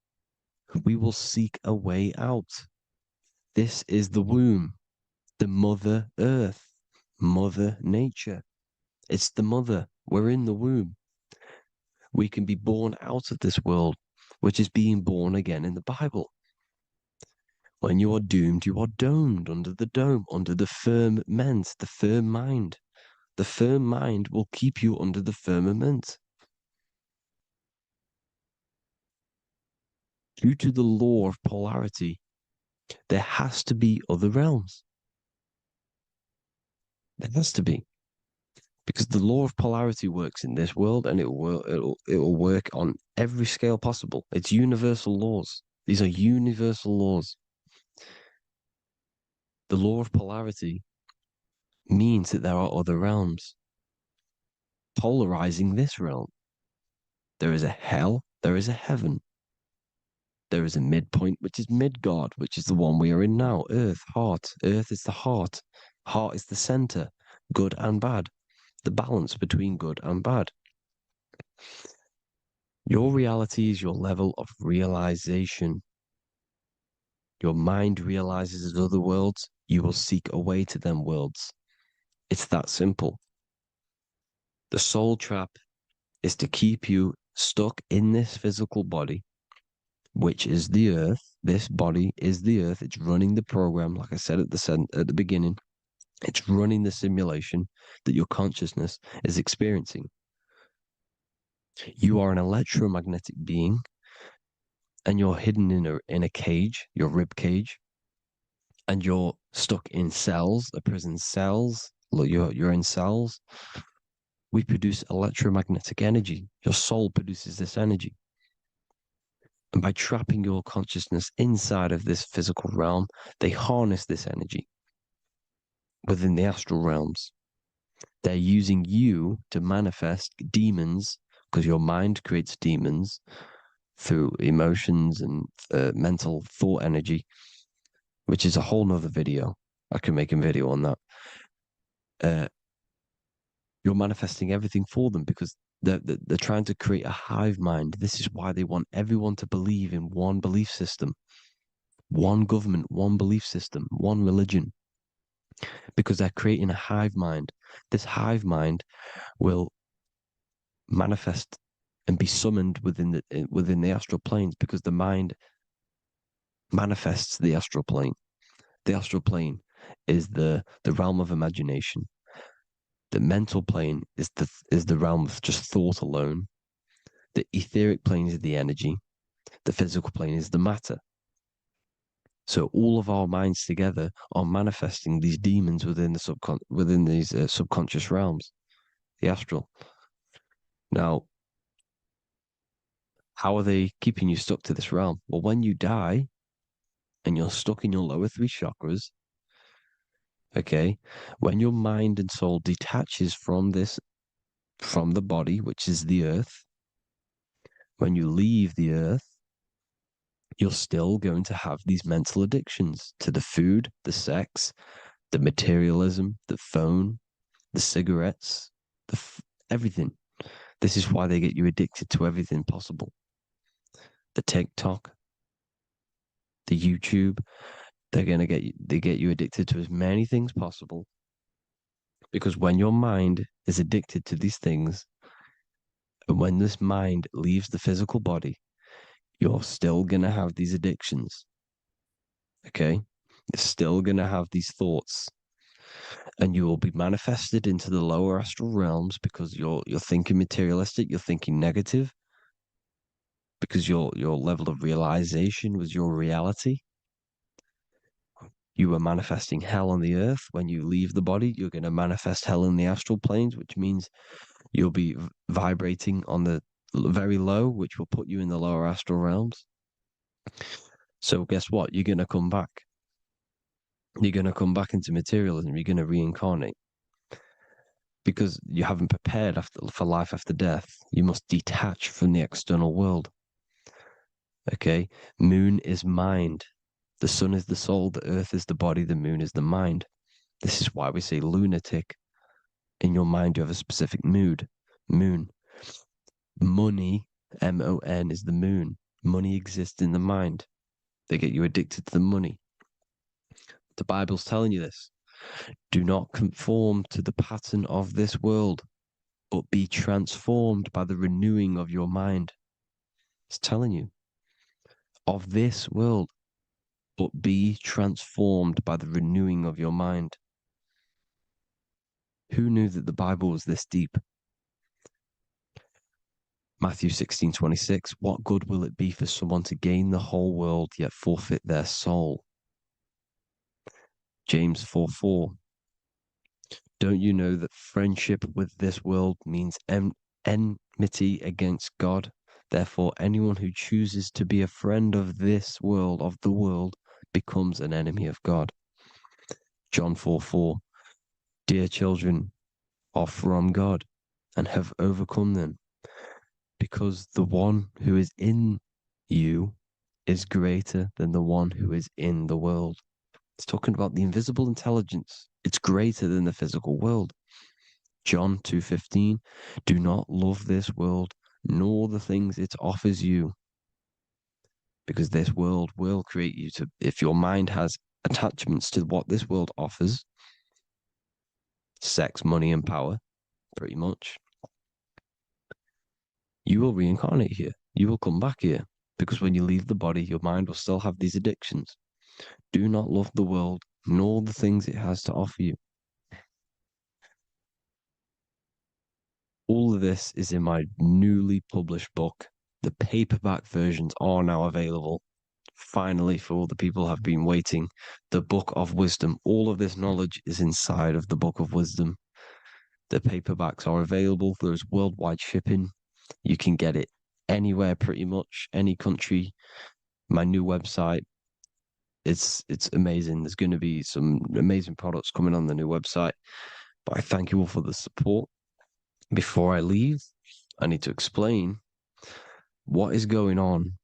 we will seek a way out. This is the womb, the Mother Earth, Mother Nature. It's the mother. We're in the womb. We can be born out of this world, which is being born again in the Bible. When you are doomed, you are domed under the dome, under the firmament, the firm mind. The firm mind will keep you under the firmament. Due to the law of polarity, there has to be other realms. There has to be. Because the law of polarity works in this world, and it will work on every scale possible. It's universal laws. These are universal laws. The law of polarity means that there are other realms polarizing this realm. There is a hell, there is a heaven. There is a midpoint, which is Midgard, which is the one we are in now. Earth, heart. Earth is the heart. Heart is the center, good and bad. The balance between good and bad. Your reality is your level of realization. Your mind realizes other worlds, you will seek a way to them worlds. It's that simple. The soul trap is to keep you stuck in this physical body, which is the earth. This body is the earth. It's running the program, like I said at the beginning. It's running the simulation that your consciousness is experiencing. You are an electromagnetic being, and you're hidden in a cage, your rib cage, and you're stuck in cells, a prison cells. Look, you're in cells. We produce electromagnetic energy. Your soul produces this energy. And by trapping your consciousness inside of this physical realm, they harness this energy within the astral realms. They're using you to manifest demons, because your mind creates demons through emotions and mental thought energy, which is a whole nother video. I could make a video on that. You're manifesting everything for them because they're trying to create a hive mind. This is why they want everyone to believe in one belief system, one government, one belief system, one religion, because they're creating a hive mind. This hive mind will manifest and be summoned within the astral planes, because the mind manifests the astral plane. The astral plane is the realm of imagination. The mental plane is the realm of just thought alone. The etheric plane is the energy. The physical plane is the matter. So all of our minds together are manifesting these demons within these subconscious realms, the astral. Now, how are they keeping you stuck to this realm? Well, when you die and you're stuck in your lower three chakras, okay, when your mind and soul detaches from the body, which is the earth, when you leave the earth, you're still going to have these mental addictions to the food, the sex, the materialism, the phone, the cigarettes, everything. This is why they get you addicted to everything possible. The TikTok, the YouTube, they get you addicted to as many things possible. Because when your mind is addicted to these things, and when this mind leaves the physical body, you're still going to have these addictions. Okay? You're still going to have these thoughts. And you will be manifested into the lower astral realms because you're thinking materialistic, you're thinking negative, because your level of realization was your reality. You were manifesting hell on the earth. When you leave the body, you're going to manifest hell in the astral planes, which means you'll be vibrating on the very low, which will put you in the lower astral realms. So guess what? You're going to come back. You're going to come back into materialism. You're going to reincarnate. Because you haven't prepared for life after death. You must detach from the external world. Okay? Moon is mind. The sun is the soul. The earth is the body. The moon is the mind. This is why we say lunatic. In your mind, you have a specific mood. Moon. Money, M-O-N, is the moon. Money exists in the mind. They get you addicted to the money. The Bible's telling you this. Do not conform to the pattern of this world. but be transformed by the renewing of your mind. It's telling you, of this world, but be transformed by the renewing of your mind. Who knew that the Bible was this deep? Matthew 16:26, what good will it be for someone to gain the whole world yet forfeit their soul? James 4:4, don't you know that friendship with this world means enmity against God? Therefore, anyone who chooses to be a friend of this world, of the world, becomes an enemy of God. John 4:4, dear children, are from God and have overcome them, because the one who is in you is greater than the one who is in the world. It's talking about the invisible intelligence. It's greater than the physical world. John 2:15, do not love this world, nor the things it offers you, because this world will create you to, if your mind has attachments to what this world offers, sex, money, and power, pretty much, you will reincarnate here. You will come back here, because when you leave the body, your mind will still have these addictions. Do not love the world, nor the things it has to offer you. All of this is in my newly published book. The paperback versions are now available. Finally, for all the people who have been waiting, the Book of Wisdom. All of this knowledge is inside of the Book of Wisdom. The paperbacks are available. There's worldwide shipping. You can get it anywhere, pretty much, any country. My new website, it's amazing. There's going to be some amazing products coming on the new website. But I thank you all for the support. Before I leave, I need to explain what is going on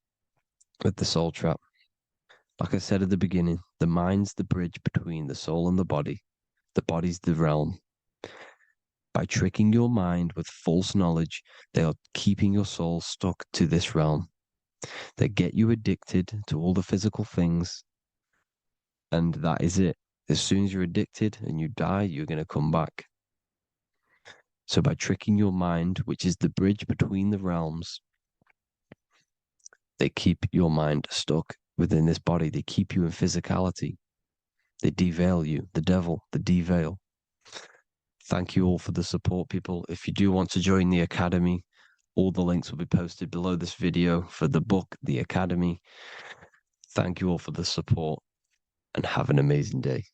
with the soul trap. Like I said at the beginning, the mind's the bridge between the soul and the body. The body's the realm. By tricking your mind with false knowledge, they are keeping your soul stuck to this realm. They get you addicted to all the physical things, and that is it. As soon as you're addicted and you die, you're going to come back. So by tricking your mind, which is the bridge between the realms, they keep your mind stuck within this body. They keep you in physicality. They deveil you, the devil, the deveil. Thank you all for the support, people. If you do want to join the Academy, all the links will be posted below this video for the book, the Academy. Thank you all for the support and have an amazing day.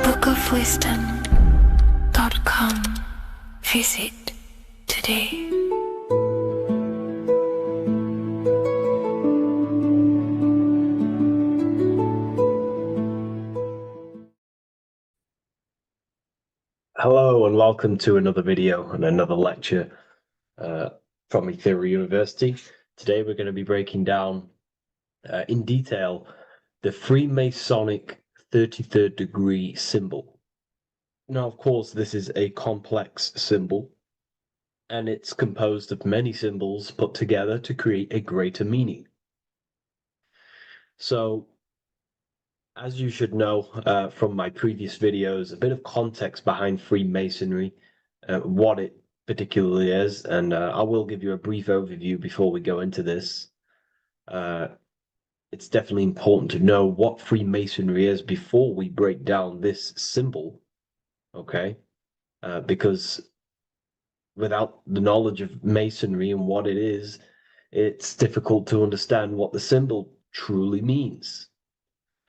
bookofwisdom.com. Visit today. Hello and welcome to another video and another lecture from Ethereal University. Today we're going to be breaking down in detail the Freemasonic 33rd degree symbol. Now, of course, this is a complex symbol, and it's composed of many symbols put together to create a greater meaning. So, as you should know from my previous videos, a bit of context behind Freemasonry, what it particularly is, and I will give you a brief overview before we go into this. It's definitely important to know what Freemasonry is before we break down this symbol, okay? Because without the knowledge of Masonry and what it is, it's difficult to understand what the symbol truly means.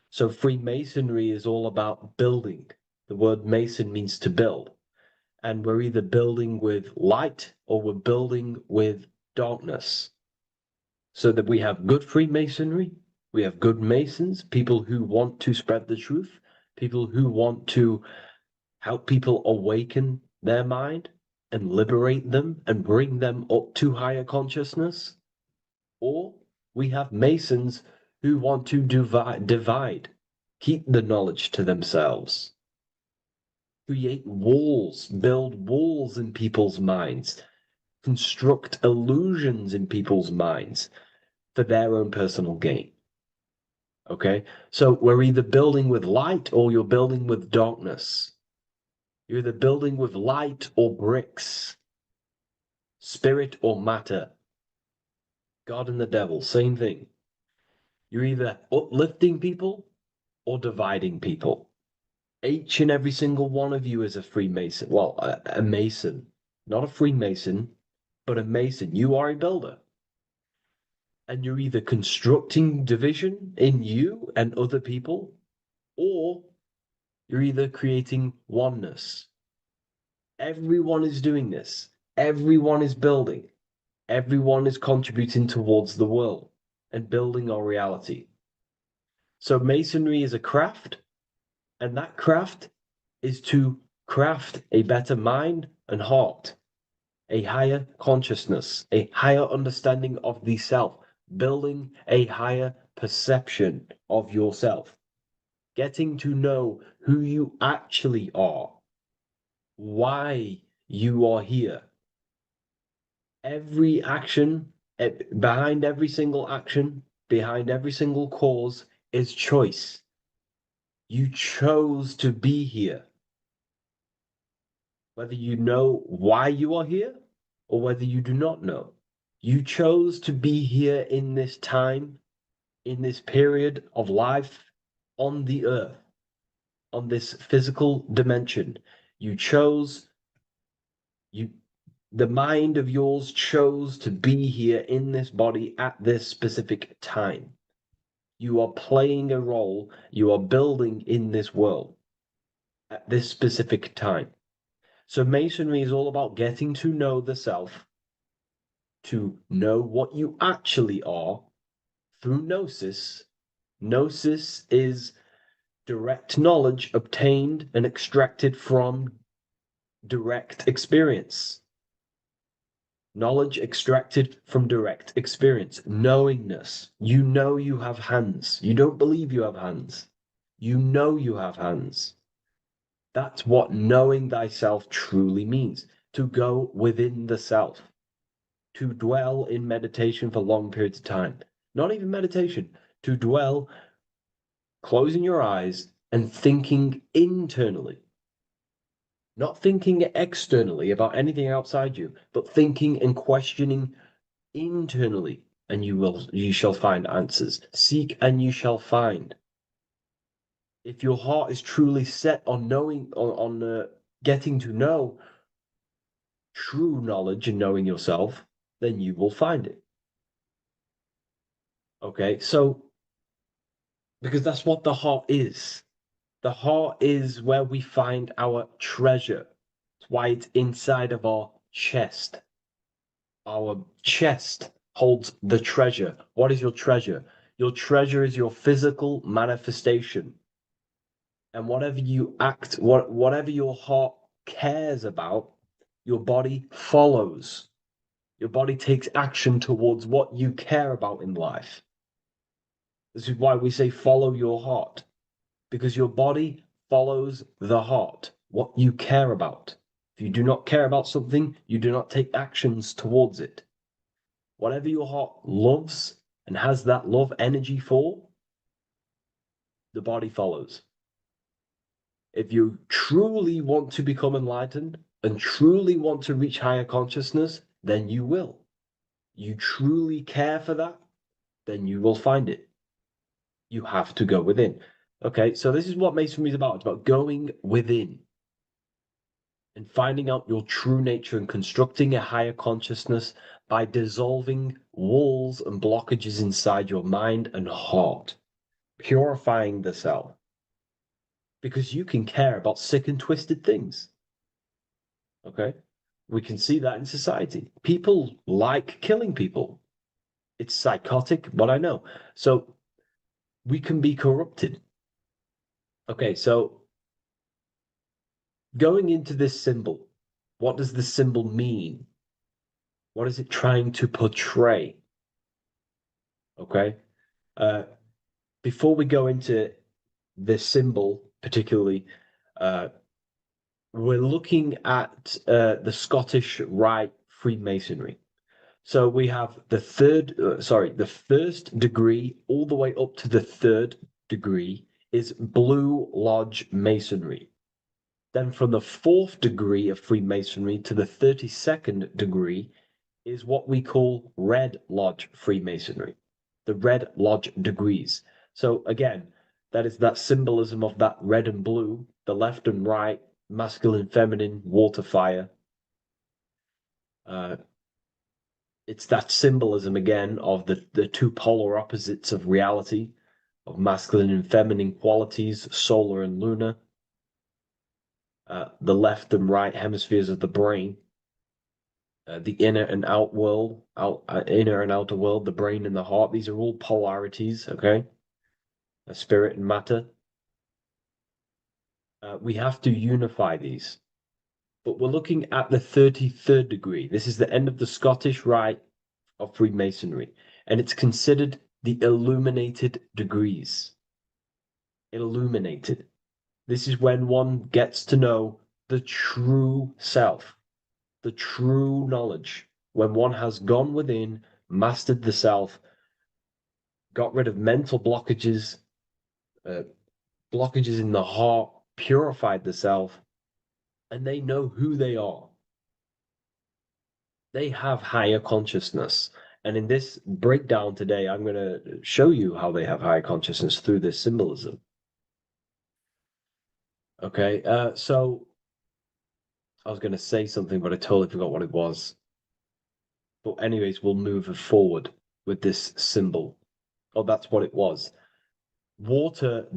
So Freemasonry is all about building. The word Mason means to build. And we're either building with light or we're building with darkness. So that we have good Freemasonry, we have good Masons, people who want to spread the truth, people who want to help people awaken their mind and liberate them and bring them up to higher consciousness. Or we have Masons who want to divide, keep the knowledge to themselves, create walls, build walls in people's minds, construct illusions in people's minds for their own personal gain. Okay, so we're either building with light or you're building with darkness. You're either building with light or bricks, spirit or matter. God and the devil, same thing. You're either uplifting people or dividing people. Each and every single one of you is a Freemason. Well, a Mason. Not a Freemason, but a Mason. You are a builder. And you're either constructing division in you and other people, or you're either creating oneness. Everyone is doing this. Everyone is building. Everyone is contributing towards the world and building our reality. So Masonry is a craft, and that craft is to craft a better mind and heart, a higher consciousness, a higher understanding of the self, building a higher perception of yourself, getting to know who you actually are, why you are here. Every action, behind every single action, behind every single cause is choice. You chose to be here. Whether you know why you are here or whether you do not know. You chose to be here in this time, in this period of life on the earth, on this physical dimension. You chose, the mind of yours chose to be here in this body at this specific time. You are playing a role, you are building in this world at this specific time. So Masonry is all about getting to know the self, to know what you actually are through gnosis. Gnosis is direct knowledge obtained and extracted from direct experience. Knowledge extracted from direct experience. Knowingness. You know you have hands. You don't believe you have hands. You know you have hands. That's what knowing thyself truly means. To go within the self. To dwell in meditation for long periods of time. Not even meditation. To dwell, closing your eyes and thinking internally. Not thinking externally about anything outside you, but thinking and questioning internally, and you shall find answers. Seek and you shall find. If your heart is truly set on knowing, on getting to know true knowledge and knowing yourself, then you will find it. Okay, so because that's what the heart is. The heart is where we find our treasure. It's why it's inside of our chest. Our chest holds the treasure. What is your treasure? Your treasure is your physical manifestation. And whatever you act, whatever your heart cares about, your body follows. Your body takes action towards what you care about in life. This is why we say follow your heart. Because your body follows the heart, what you care about. If you do not care about something, you do not take actions towards it. Whatever your heart loves and has that love energy for, the body follows. If you truly want to become enlightened and truly want to reach higher consciousness, then you will. You truly care for that, then you will find it. You have to go within. Okay, so this is what Masonry is about. It's about going within and finding out your true nature and constructing a higher consciousness by dissolving walls and blockages inside your mind and heart, purifying the self. Because you can care about sick and twisted things. Okay, we can see that in society. People like killing people. It's psychotic, but I know. So we can be corrupted. Okay, so going into this symbol, what does the symbol mean? What is it trying to portray? Okay, before we go into this symbol particularly, we're looking at the Scottish Rite Freemasonry. So we have the first degree all the way up to the third degree is Blue Lodge Masonry. Then from the fourth degree of Freemasonry to the 32nd degree is what we call Red Lodge Freemasonry, the Red Lodge degrees. So again, that is that symbolism of that red and blue, the left and right, masculine, feminine, water, fire. It's that symbolism again of the two polar opposites of reality, of masculine and feminine qualities, solar and lunar, the left and right hemispheres of the brain, the inner and inner and outer world, the brain and the heart. These are all polarities, okay? Spirit and matter. We have to unify these. But we're looking at the 33rd degree. This is the end of the Scottish Rite of Freemasonry, and it's considered the illuminated degrees. Illuminated. This is when one gets to know the true self, the true knowledge, when one has gone within, mastered the self, got rid of mental blockages, blockages in the heart, purified the self, and they know who they are. They have higher consciousness. And in this breakdown today, I'm going to show you how they have higher consciousness through this symbolism. Okay, so I was going to say something, but I totally forgot what it was. But anyways, we'll move forward with this symbol. Oh, that's what it was. Water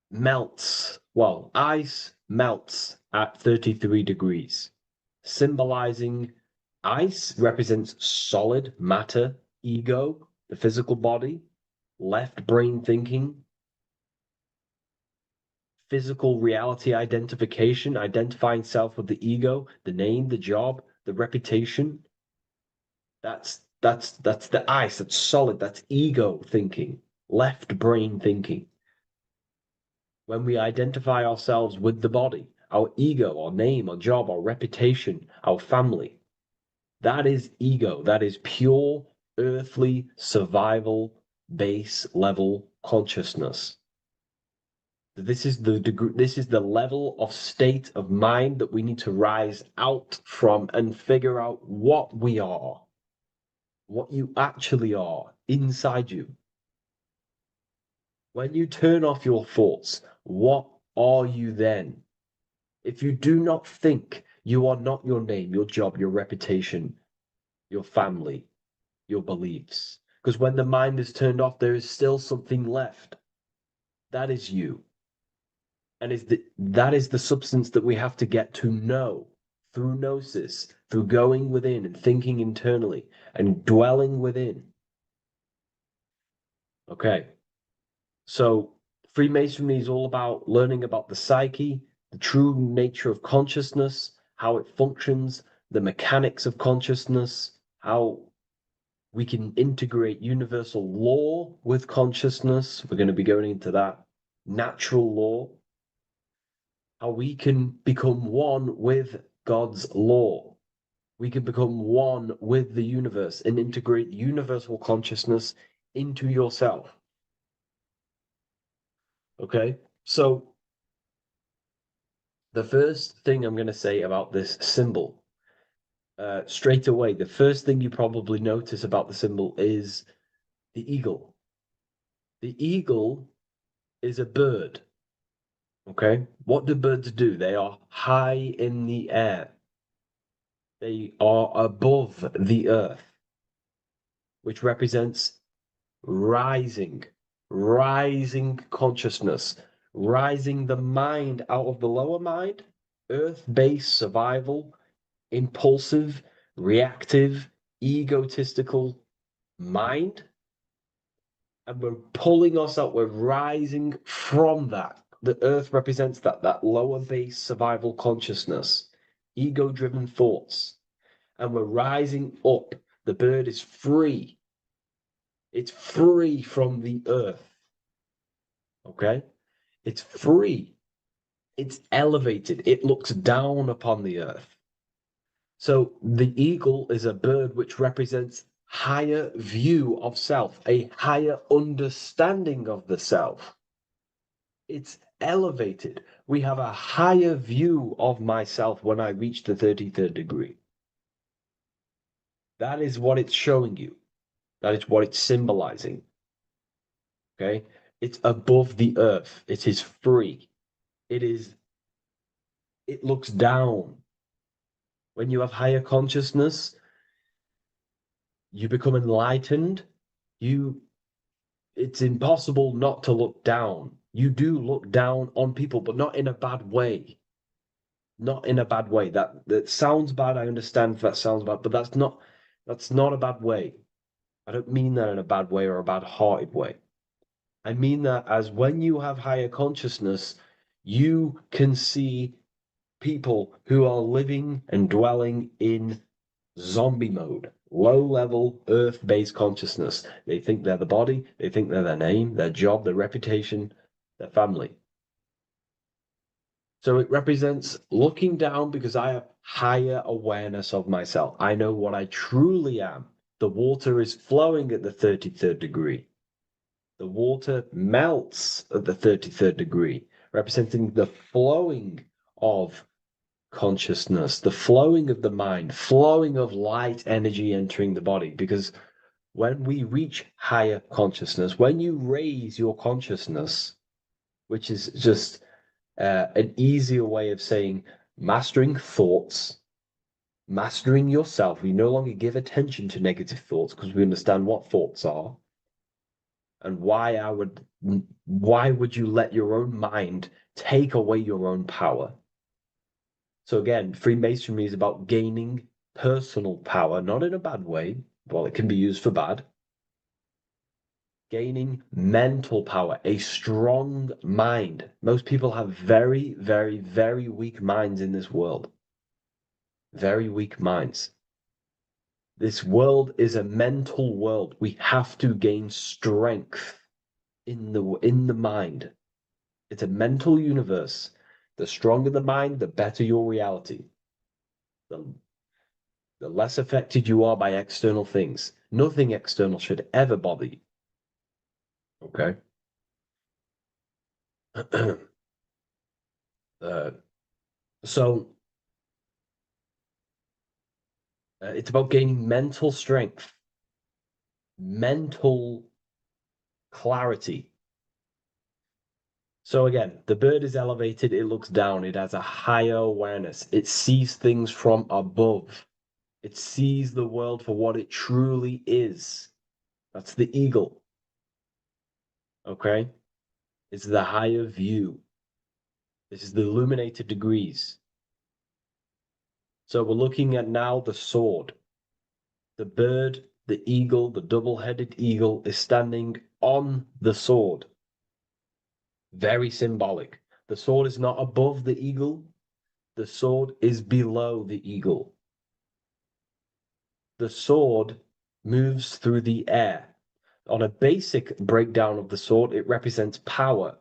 melts, well, ice melts at 33 degrees, symbolizing ice represents solid matter, ego, the physical body, left brain thinking, physical reality identification, identifying self with the ego, the name, the job, the reputation. That's the ice, that's solid, that's ego thinking, left brain thinking. When we identify ourselves with the body, our ego, our name, our job, our reputation, our family, that is ego. That is pure earthly survival base level consciousness. This is the degree, this is the level of state of mind that we need to rise out from and figure out what we are, what you actually are inside you. When you turn off your thoughts, what are you then? If you do not think, you are not your name, your job, your reputation, your family, your beliefs. Because when the mind is turned off, there is still something left. That is you. And that is the substance that we have to get to know through gnosis, through going within and thinking internally and dwelling within. Okay. So Freemasonry is all about learning about the psyche, the true nature of consciousness, how it functions, the mechanics of consciousness, how we can integrate universal law with consciousness. We're going to be going into that. Natural law, how we can become one with God's law. We can become one with the universe and integrate universal consciousness into yourself. Okay, so the first thing I'm going to say about this symbol, straight away, the first thing you probably notice about the symbol is the eagle. The eagle is a bird. Okay, what do birds do? They are high in the air. They are above the earth, which represents rising consciousness, rising the mind out of the lower mind, earth-based survival, impulsive, reactive, egotistical mind. And we're pulling us up, we're rising from that. The earth represents that lower base survival consciousness, ego-driven thoughts. And we're rising up. The bird is free. It's free from the earth. Okay? It's free. It's elevated. It looks down upon the earth. So the eagle is a bird which represents higher view of self, a higher understanding of the self. It's elevated. We have a higher view of myself when I reach the 33rd degree. That is what it's showing you. That is what it's symbolizing. Okay? It's above the earth. It is free. It looks down. When you have higher consciousness, you become enlightened. It's impossible not to look down. You do look down on people, but not in a bad way. Not in a bad way. That sounds bad. I understand that sounds bad, but that's not a bad way. I don't mean that in a bad way or a bad-hearted way. I mean that as when you have higher consciousness, you can see people who are living and dwelling in zombie mode, low-level earth-based consciousness. They think they're the body, they think they're their name, their job, their reputation, their family. So it represents looking down because I have higher awareness of myself. I know what I truly am. The water is flowing at the 33rd degree. The water melts at the 33rd degree, representing the flowing of consciousness, the flowing of the mind, flowing of light energy entering the body. Because when we reach higher consciousness, when you raise your consciousness, which is just an easier way of saying mastering thoughts, mastering yourself, we no longer give attention to negative thoughts because we understand what thoughts are and why would you let your own mind take away your own power? So again, Freemasonry is about gaining personal power, not in a bad way. Well, it can be used for bad. Gaining mental power, a strong mind. Most people have very, very, very weak minds in this world. Very weak minds. This world is a mental world. We have to gain strength in the mind. It's a mental universe. The stronger the mind, the better your reality. The less affected you are by external things. Nothing external should ever bother you. Okay? So it's about gaining mental strength, mental clarity. So again, the bird is elevated, it looks down, it has a higher awareness, it sees things from above, it sees the world for what it truly is. That's the eagle. Okay? It's the higher view. This is the illuminated degrees. So we're looking at now the sword. The bird, the eagle, the double-headed eagle is standing on the sword. Very symbolic. The sword is not above the eagle. The sword is below the eagle. The sword moves through the air. On a basic breakdown of the sword, it represents power.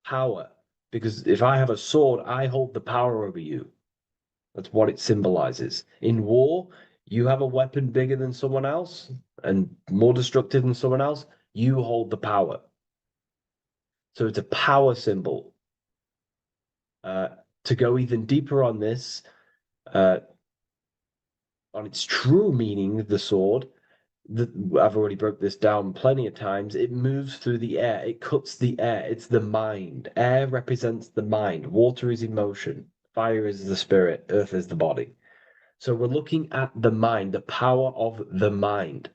Power. Because if I have a sword, I hold the power over you. That's what it symbolizes. In war, you have a weapon bigger than someone else and more destructive than someone else, you hold the power. So it's a power symbol. To go even deeper on this, on its true meaning, the sword, I've already broke this down plenty of times. It moves through the air. It cuts the air. It's the mind. Air represents the mind. Water is emotion. Fire is the spirit. Earth is the body. So we're looking at the mind, the power of the mind.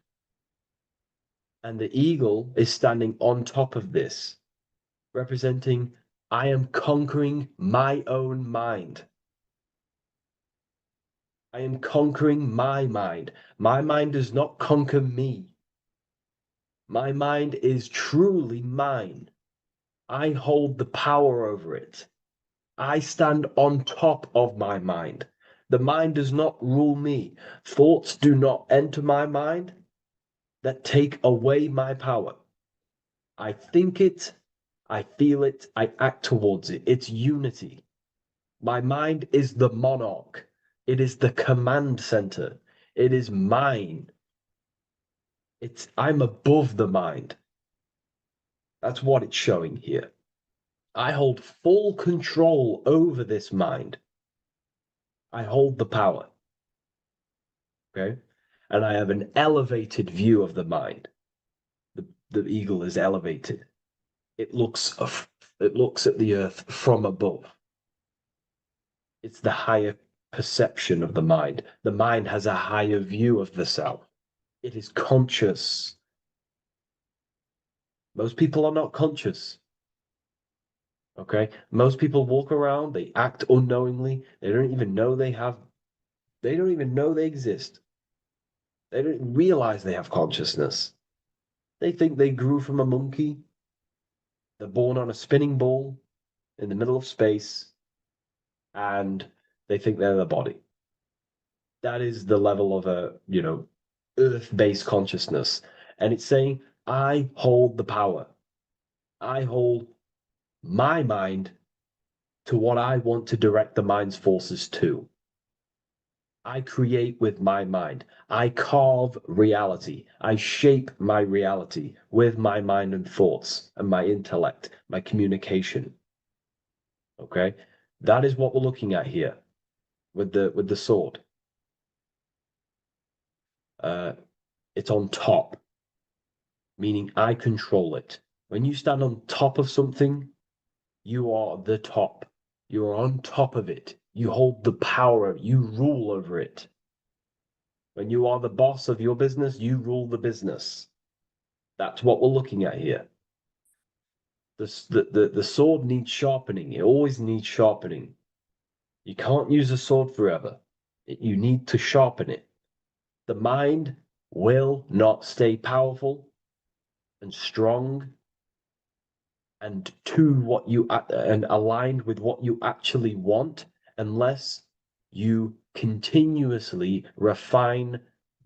And the eagle is standing on top of this, representing, I am conquering my own mind. I am conquering my mind. My mind does not conquer me. My mind is truly mine. I hold the power over it. I stand on top of my mind. The mind does not rule me. Thoughts do not enter my mind that take away my power. I think it, I feel it, I act towards it. It's unity. My mind is the monarch. It is the command center. It is mine. I'm above the mind. That's what it's showing here. I hold full control over this mind. I hold the power. Okay? And I have an elevated view of the mind. The eagle is elevated. It looks at the earth from above. It's the higher perception of the mind. The mind has a higher view of the self. It is conscious. Most people are not conscious. Okay? Most people walk around, they act unknowingly, they don't even know they exist. They don't realize they have consciousness. They think they grew from a monkey. They're born on a spinning ball in the middle of space, and they think they're the body. That is the level of earth-based consciousness. And it's saying, I hold the power. I hold my mind to what I want to direct the mind's forces to. I create with my mind. I carve reality. I shape my reality with my mind and thoughts and my intellect, my communication. Okay? That is what we're looking at here with the sword. It's on top, meaning I control it. When you stand on top of something, you are the top. You are on top of it. You hold the power. You rule over it. When you are the boss of your business, you rule the business. That's what we're looking at here. The sword needs sharpening. It always needs sharpening. You can't use a sword forever. You need to sharpen it. The mind will not stay powerful and strong and and aligned with what you actually want unless you continuously refine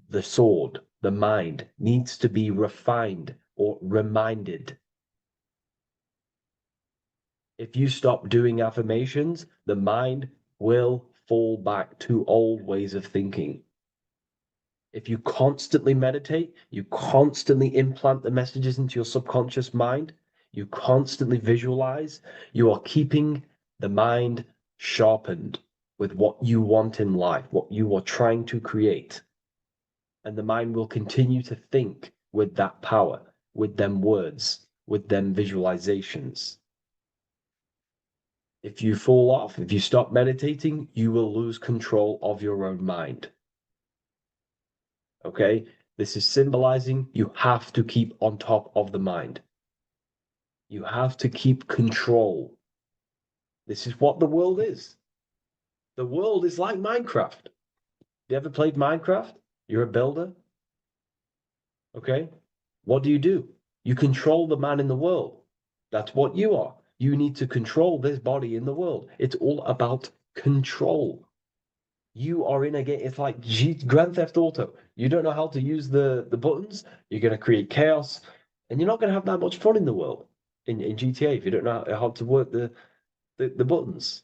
the sword. The mind needs to be refined or reminded. If you stop doing affirmations, the mind will fall back to old ways of thinking. If you constantly meditate, you constantly implant the messages into your subconscious mind, you constantly visualize, you are keeping the mind sharpened with what you want in life, what you are trying to create. And the mind will continue to think with that power, with them words, with them visualizations. If you fall off, if you stop meditating, you will lose control of your own mind. Okay? This is symbolizing you have to keep on top of the mind. You have to keep control. This is what the world is. The world is like Minecraft. You ever played Minecraft? You're a builder. Okay? What do? You control the man in the world. That's what you are. You need to control this body in the world. It's all about control. You are in a game. It's like Grand Theft Auto. You don't know how to use the buttons. You're going to create chaos, and you're not going to have that much fun in the world in GTA if you don't know how to work the buttons.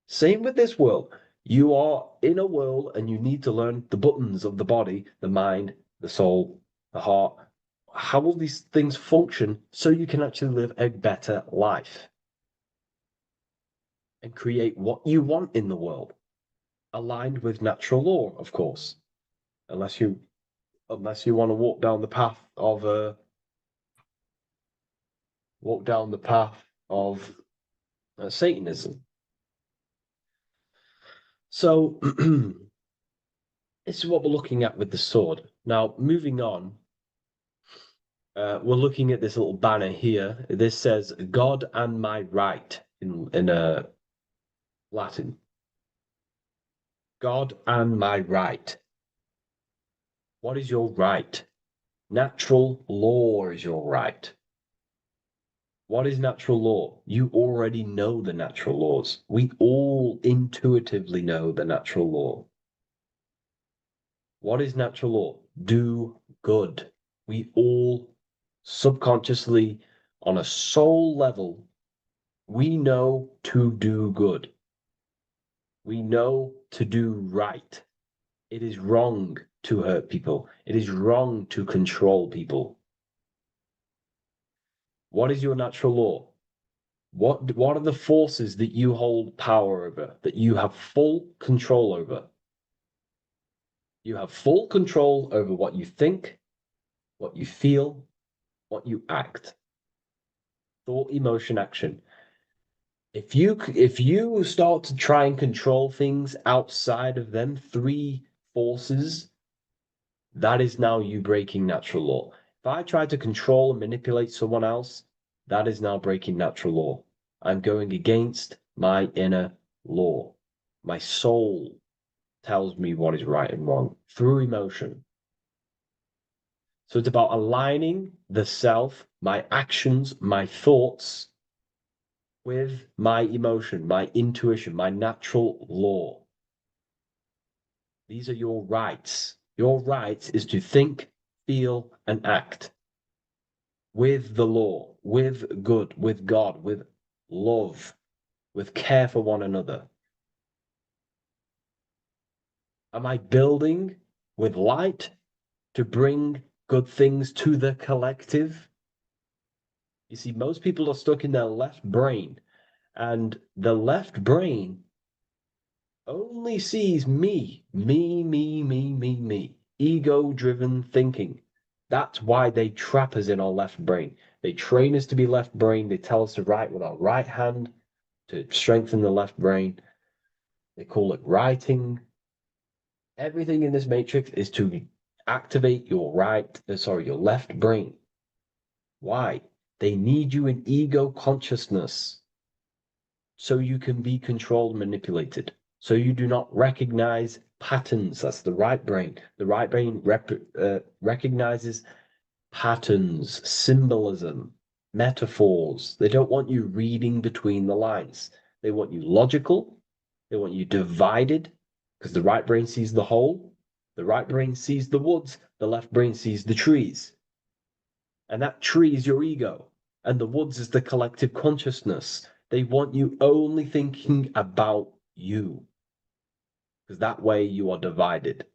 Same with this world. You are in a world, and you need to learn the buttons of the body, the mind, the soul, the heart. How will these things function so you can actually live a better life and create what you want in the world, aligned with natural law, of course, unless you want to walk down the path of Satanism. So this is what we're looking at with the sword. Now, moving on, we're looking at this little banner here. This says "God and my right" in Latin. God and my right. What is your right? Natural law is your right. What is natural law? You already know the natural laws. We all intuitively know the natural law. What is natural law? Do good. We all subconsciously, on a soul level, we know to do good. We know to do right. It is wrong to hurt people. It is wrong to control people. What is your natural law? What are the forces that you hold power over, that you have full control over? You have full control over what you think, what you feel, what you act. Thought, emotion, action. If you start to try and control things outside of them three forces, that is now you breaking natural law. If I try to control and manipulate someone else, that is now breaking natural law. I'm going against my inner law. My soul tells me what is right and wrong through emotion. So it's about aligning the self, my actions, my thoughts, with my emotion, my intuition, my natural law. These are your rights. Your right is to think, feel, and act with the law, with good, with God, with love, with care for one another. Am I building with light to bring good things to the collective? You see, most people are stuck in their left brain, and the left brain only sees me, ego-driven thinking. That's why they trap us in our left brain. They train us to be left brain. They tell us to write with our right hand to strengthen the left brain. They call it writing. Everything in this matrix is to activate your your left brain. Why? They need you in ego consciousness so you can be controlled and manipulated. So you do not recognize patterns. That's the right brain. The right brain recognizes patterns, symbolism, metaphors. They don't want you reading between the lines. They want you logical. They want you divided, because the right brain sees the whole. The right brain sees the woods. The left brain sees the trees. And that tree is your ego. And the woods is the collective consciousness. They want you only thinking about you. Because that way you are divided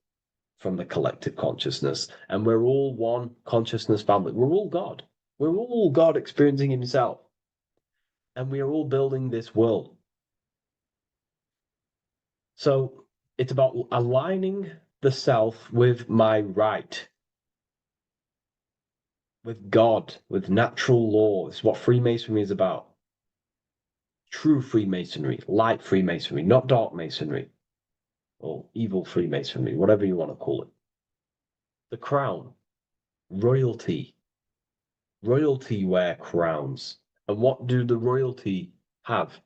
from the collective consciousness. And we're all one consciousness family. We're all God. We're all God experiencing himself. And we are all building this world. So it's about aligning the self with my right, with God, with natural law. It's what Freemasonry is about. True Freemasonry, light Freemasonry, not dark Masonry, or evil Freemasonry, whatever you want to call it. The crown, royalty. Royalty wear crowns. And what do the royalty have?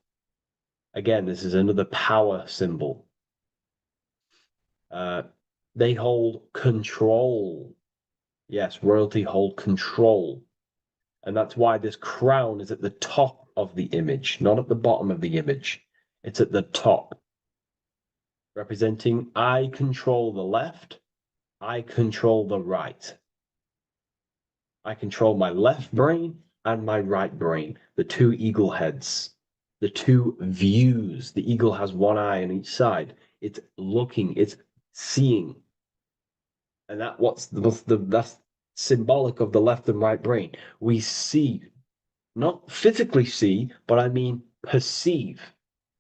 Again, this is another power symbol. They hold control. Yes, royalty hold control. And that's why this crown is at the top of the image, not at the bottom of the image. It's at the top, representing I control the left, I control the right. I control my left brain and my right brain, the two eagle heads, the two views. The eagle has one eye on each side. It's looking, it's seeing. And that's symbolic of the left and right brain. We see, not physically see, but I mean perceive.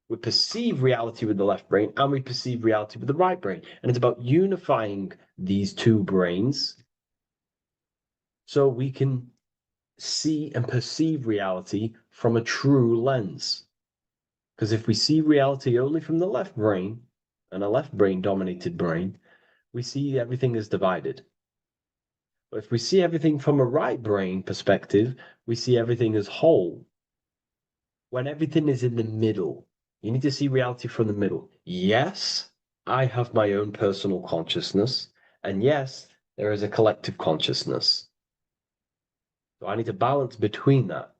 We perceive reality with the left brain and we perceive reality with the right brain. And it's about unifying these two brains so we can see and perceive reality from a true lens. Because if we see reality only from the left brain, and a left brain dominated brain, we see everything as divided. But if we see everything from a right brain perspective, we see everything as whole. When everything is in the middle, you need to see reality from the middle. Yes, I have my own personal consciousness, and yes, there is a collective consciousness. So I need to balance between that.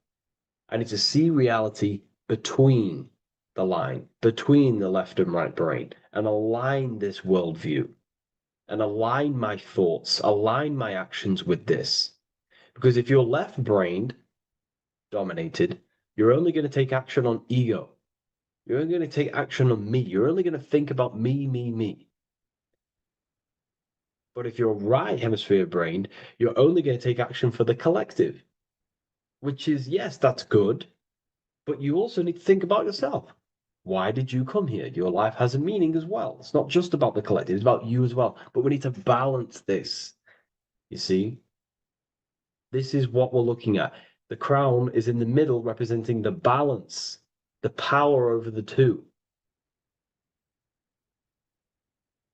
I need to see reality between the line, between the left and right brain, and align this worldview, and align my thoughts, align my actions with this. Because if you're left-brained dominated, you're only going to take action on ego. You're only going to take action on me. You're only going to think about me, me, me. But if you're right hemisphere brained, you're only going to take action for the collective, which is, yes, that's good, but you also need to think about yourself. Why did you come here? Your life has a meaning as well. It's not just about the collective, it's about you as well. But we need to balance this. You see? This is what we're looking at. The crown is in the middle, representing the balance, the power over the two.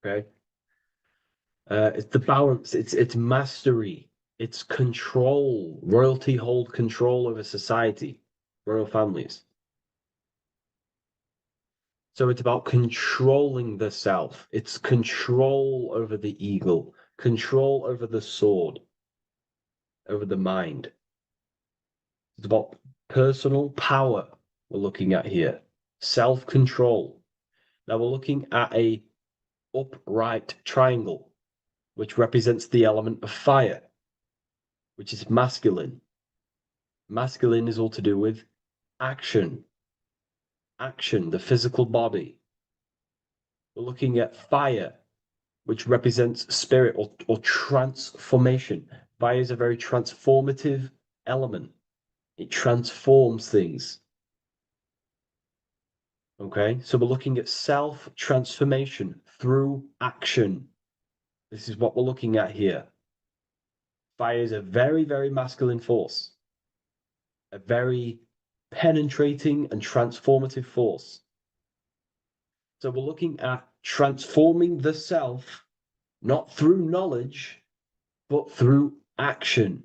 Okay? It's the balance, it's mastery, it's control. Royalty hold control over society, royal families. So it's about controlling the self. It's control over the eagle, control over the sword, over the mind. It's about personal power we're looking at here. Self-control. Now we're looking at a upright triangle, which represents the element of fire, which is masculine. Masculine is all to do with action. Action, the physical body. We're looking at fire, which represents spirit or transformation. Fire is a very transformative element. It transforms things. Okay, so we're looking at self-transformation through action. This is what we're looking at here. Fire is a very, very masculine force. A very penetrating and transformative force. So we're looking at transforming the self, not through knowledge, but through action.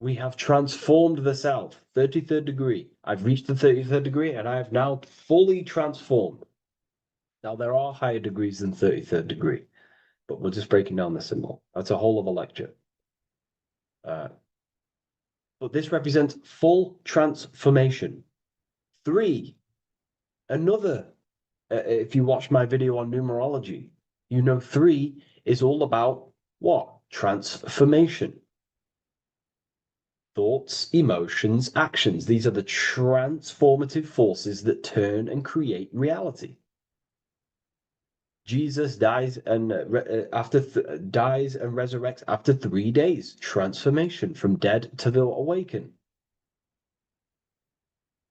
We have transformed the self, 33rd degree. I've reached the 33rd degree and I have now fully transformed. Now, there are higher degrees than 33rd degree, but we're just breaking down the symbol. That's a whole of a lecture. But this represents full transformation. 3, another, if you watch my video on numerology, you know 3 is all about what? Transformation. Thoughts, emotions, actions. These are the transformative forces that turn and create reality. Jesus dies and dies and resurrects after 3 days. Transformation from dead to the awakened.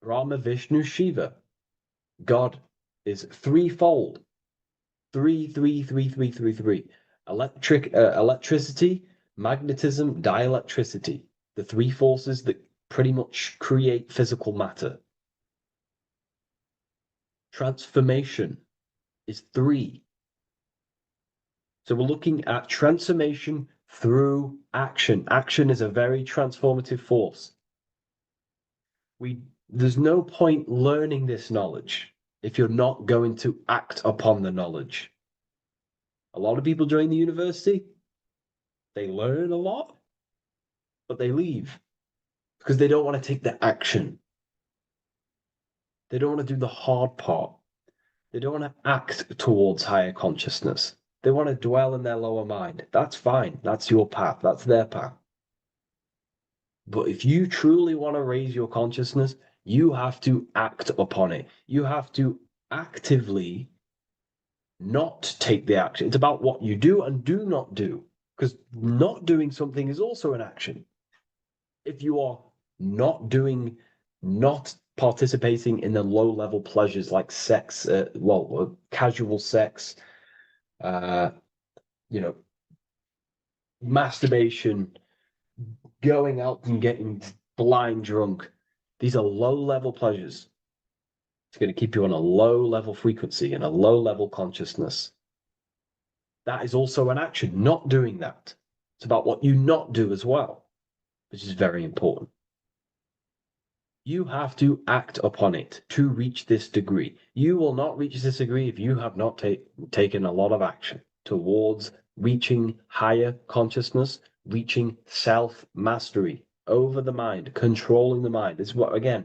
Brahma, Vishnu, Shiva. God is threefold. 3, 3, 3, 3, 3, 3. Electricity, magnetism, dielectricity. The 3 forces that pretty much create physical matter. Transformation is 3. So we're looking at transformation through action. Action is a very transformative force. There's no point learning this knowledge if you're not going to act upon the knowledge. A lot of people join the university, they learn a lot, but they leave because they don't want to take the action. They don't want to do the hard part. They don't want to act towards higher consciousness. They want to dwell in their lower mind. That's fine. That's your path. That's their path. But if you truly want to raise your consciousness, you have to act upon it. You have to actively not take the action. It's about what you do and do not do, because not doing something is also an action. If you are not participating in the low-level pleasures like sex, casual sex, masturbation, going out and getting blind drunk. These are low-level pleasures. It's going to keep you on a low-level frequency and a low-level consciousness. That is also an action, not doing that. It's about what you not do as well, which is very important. You have to act upon it to reach this degree. You will not reach this degree if you have not taken a lot of action towards reaching higher consciousness, reaching self-mastery over the mind, controlling the mind. This is what, again,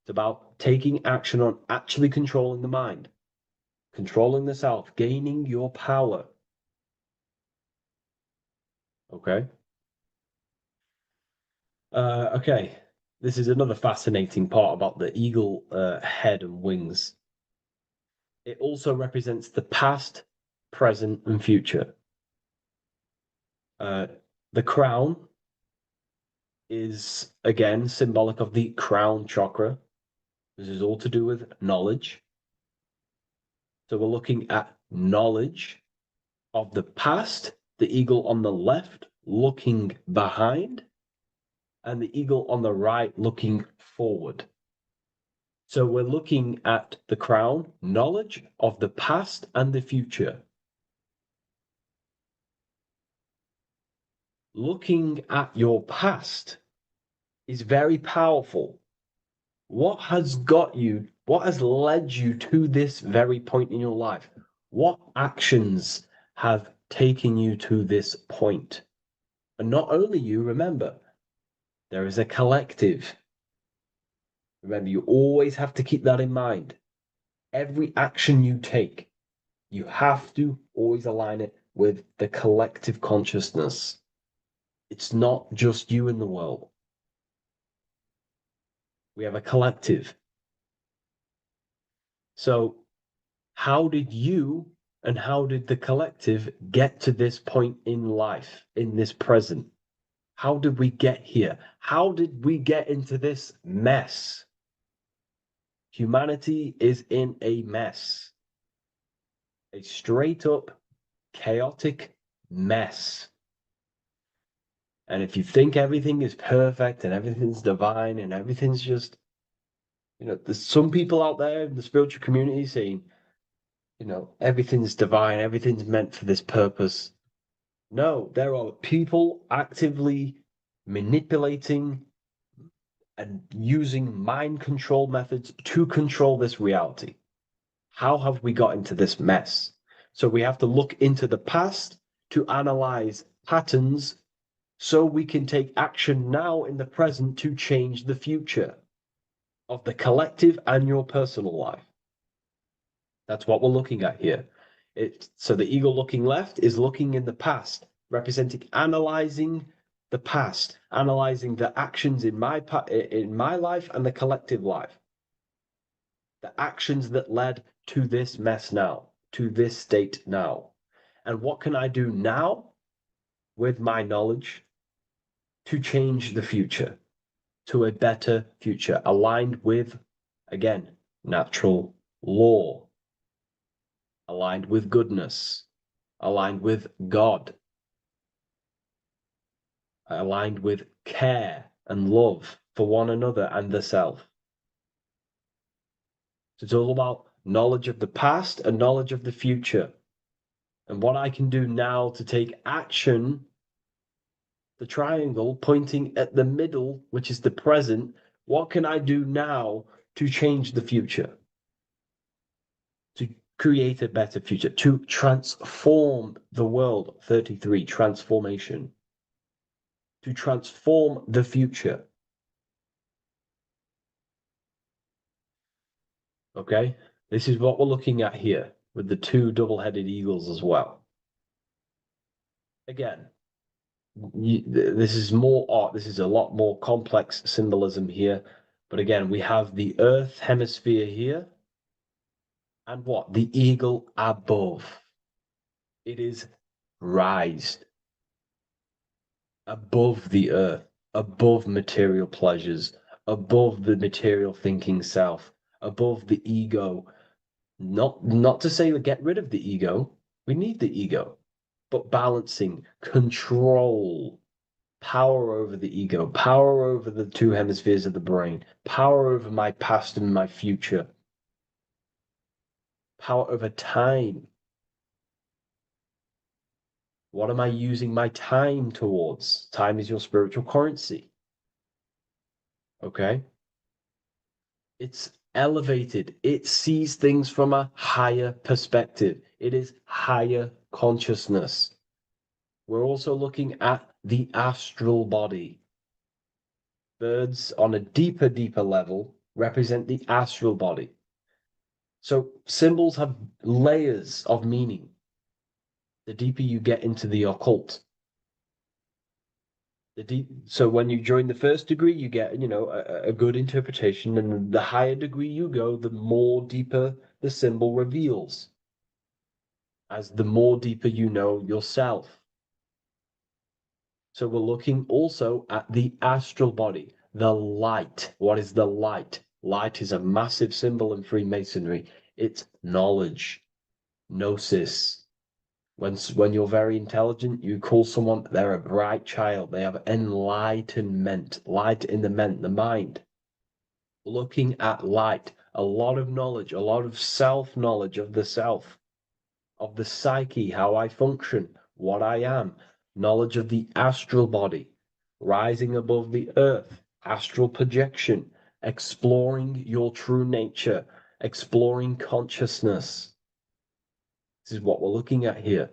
it's about taking action on actually controlling the mind, controlling the self, gaining your power. Okay? Okay. this is another fascinating part about the eagle head and wings. It also represents the past, present, and future. The crown is, again, symbolic of the crown chakra. This is all to do with knowledge. So we're looking at knowledge of the past, the eagle on the left looking behind, and the eagle on the right looking forward. So we're looking at the crown, knowledge of the past and the future. Looking at your past is very powerful. What has led you to this very point in your life? What actions have taken you to this point? And not only you, remember, there is a collective. Remember, you always have to keep that in mind. Every action you take, you have to always align it with the collective consciousness. It's not just you in the world. We have a collective. So how did you and how did the collective get to this point in life, in this present? How did we get here? How did we get into this mess? Humanity is in a mess. A straight up chaotic mess. And if you think everything is perfect and everything's divine and everything's just, there's some people out there in the spiritual community saying, everything's divine, everything's meant for this purpose. No, there are people actively manipulating and using mind control methods to control this reality. How have we got into this mess? So we have to look into the past to analyze patterns so we can take action now in the present to change the future of the collective and your personal life. That's what we're looking at here. So the eagle looking left is looking in the past, representing analyzing the past, analyzing the actions in my life and the collective life. The actions that led to this mess now, to this state now. And what can I do now with my knowledge to change the future to a better future, aligned with, again, natural law, aligned with goodness, aligned with God, aligned with care and love for one another and the self. So it's all about knowledge of the past and knowledge of the future. And what I can do now to take action, the triangle pointing at the middle, which is the present, what can I do now to change the future? To create a better future, to transform the world. 33, transformation. To transform the future. Okay, this is what we're looking at here with the two double-headed eagles as well. Again, this is more art. This is a lot more complex symbolism here. But again, we have the Earth hemisphere here. And what? The eagle above. It is raised above the earth, above material pleasures, above the material thinking self, above the ego. Not to say get rid of the ego. We need the ego, but balancing, control, power over the ego, power over the two hemispheres of the brain, power over my past and my future, power over time. What am I using my time towards? Time is your spiritual currency. Okay? It's elevated. It sees things from a higher perspective. It is higher consciousness. We're also looking at the astral body. Birds on a deeper level represent the astral body. So symbols have layers of meaning. The deeper you get into the occult. So when you join the first degree, you get, a good interpretation, and the higher degree you go, the more deeper the symbol reveals, as the more deeper you know yourself. So we're looking also at the astral body, the light. What is the light? Light is a massive symbol in Freemasonry. It's knowledge, gnosis. When you're very intelligent, you call someone, they're a bright child. They have enlightenment, light in the mind. Looking at light, a lot of knowledge, a lot of self-knowledge of the self, of the psyche, how I function, what I am, knowledge of the astral body, rising above the earth, astral projection, exploring your true nature, exploring consciousness. This is what we're looking at here.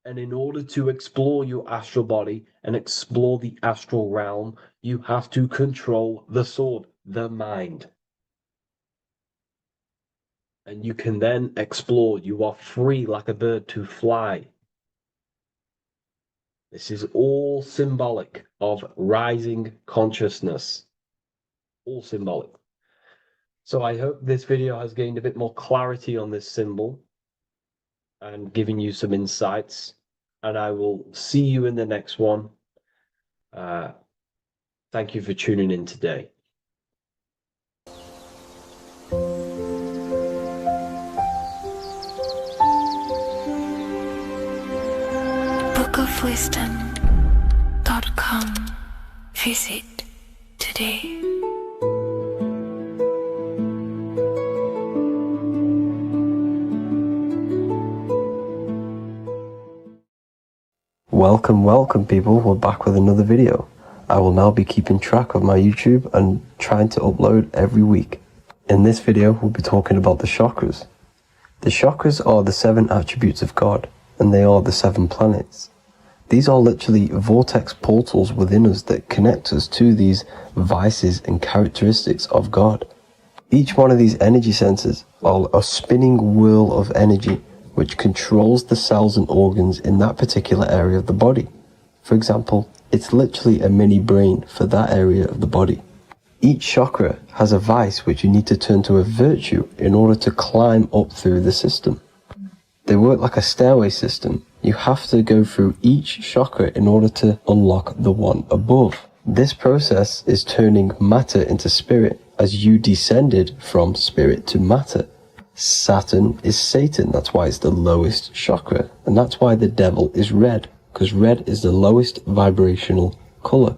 And in order to explore your astral body and explore the astral realm, you have to control the sword, the mind. And you can then explore. You are free like a bird to fly. This is all symbolic of rising consciousness. All symbolic. So I hope this video has gained a bit more clarity on this symbol and given you some insights. And I will see you in the next one. Thank you for tuning in today. bookofwisdom.com. Visit today. Welcome people, we're back with another video. I will now be keeping track of my YouTube and trying to upload every week. In this video, we'll be talking about the chakras. The chakras are the 7 attributes of God, and they are the 7 planets. These are literally vortex portals within us that connect us to these vices and characteristics of God. Each one of these energy centers are a spinning wheel of energy which controls the cells and organs in that particular area of the body. For example, it's literally a mini brain for that area of the body. Each chakra has a vice which you need to turn to a virtue in order to climb up through the system. They work like a stairway system. You have to go through each chakra in order to unlock the one above. This process is turning matter into spirit as you descended from spirit to matter. Saturn is Satan, that's why it's the lowest chakra, and that's why the devil is red, because red is the lowest vibrational color.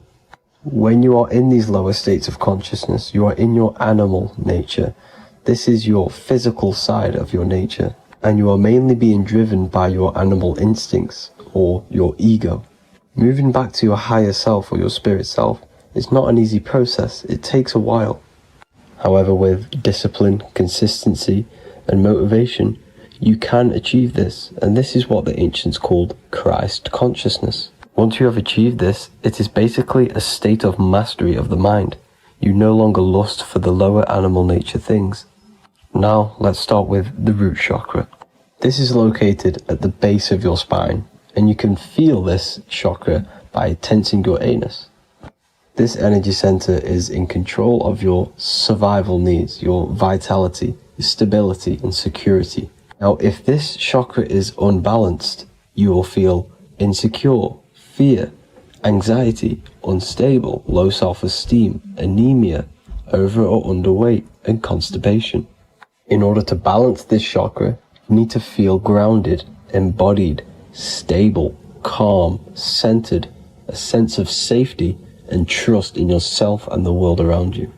When you are in these lower states of consciousness, you are in your animal nature. This is your physical side of your nature, and you are mainly being driven by your animal instincts, or your ego. Moving back to your higher self or your spirit self is not an easy process, it takes a while. However, with discipline, consistency, and motivation, you can achieve this, and this is what the ancients called Christ consciousness. Once you have achieved this, it is basically a state of mastery of the mind. You no longer lust for the lower animal nature things. Now, let's start with the root chakra. This is located at the base of your spine, and you can feel this chakra by tensing your anus. This energy center is in control of your survival needs, your vitality, stability, and security. Now, if this chakra is unbalanced, you will feel insecure, fear, anxiety, unstable, low self-esteem, anemia, over or underweight, and constipation. In order to balance this chakra, you need to feel grounded, embodied, stable, calm, centered, a sense of safety, and trust in yourself and the world around you.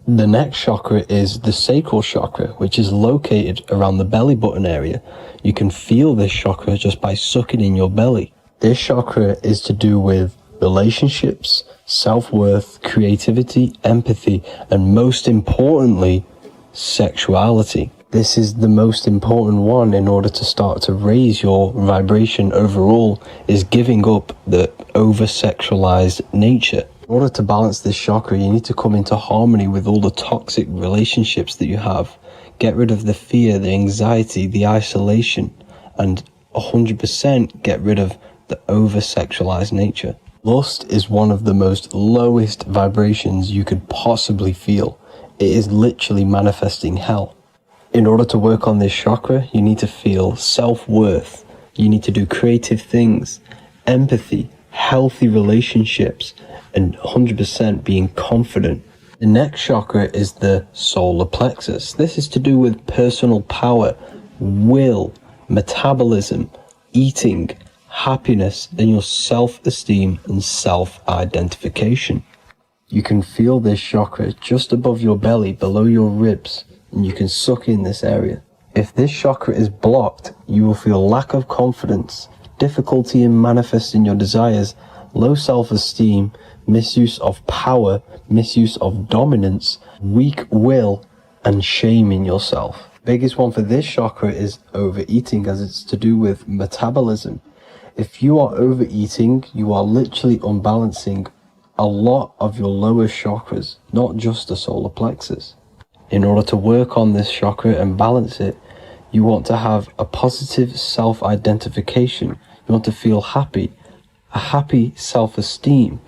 The next chakra is the sacral chakra, which is located around the belly button area. You can feel this chakra just by sucking in your belly. This chakra is to do with relationships, self-worth, creativity, empathy, and most importantly, sexuality. This is the most important one in order to start to raise your vibration overall, is giving up the over-sexualized nature. In order to balance this chakra, you need to come into harmony with all the toxic relationships that you have. Get rid of the fear, the anxiety, the isolation, and 100% get rid of the over-sexualized nature. Lust is one of the most lowest vibrations you could possibly feel. It is literally manifesting hell. In order to work on this chakra, you need to feel self-worth. You need to do creative things, empathy, healthy relationships, and 100% being confident. The next chakra is the solar plexus. This is to do with personal power, will, metabolism, eating, happiness, and your self-esteem and self-identification. You can feel this chakra just above your belly, below your ribs, and you can suck in this area. If this chakra is blocked, you will feel lack of confidence, difficulty in manifesting your desires, low self-esteem, misuse of power, misuse of dominance, weak will, and shame in yourself. Biggest one for this chakra is overeating, as it's to do with metabolism. If you are overeating, you are literally unbalancing a lot of your lower chakras, not just the solar plexus. In order to work on this chakra and balance it, you want to have a positive self-identification. You want to feel happy, a happy self-esteem,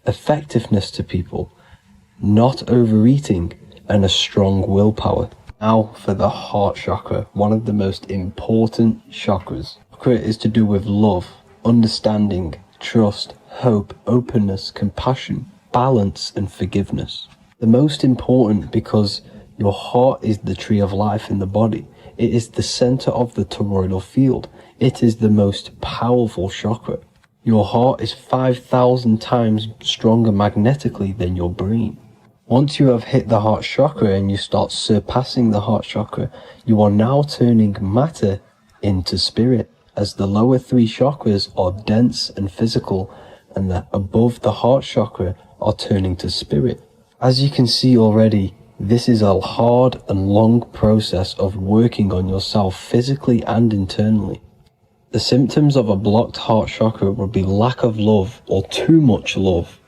effectiveness to people, not overeating, and a strong willpower. Now for the heart chakra, one of the most important chakras. Chakra is to do with love, understanding, trust, hope, openness, compassion, balance, and forgiveness. The most important because your heart is the tree of life in the body. It is the center of the toroidal field. It is the most powerful chakra. Your heart is 5,000 times stronger magnetically than your brain. Once you have hit the heart chakra and you start surpassing the heart chakra, you are now turning matter into spirit, as the lower three chakras are dense and physical, and the above the heart chakra are turning to spirit. As you can see already, this is a hard and long process of working on yourself physically and internally. The symptoms of a blocked heart chakra would be lack of love or too much love,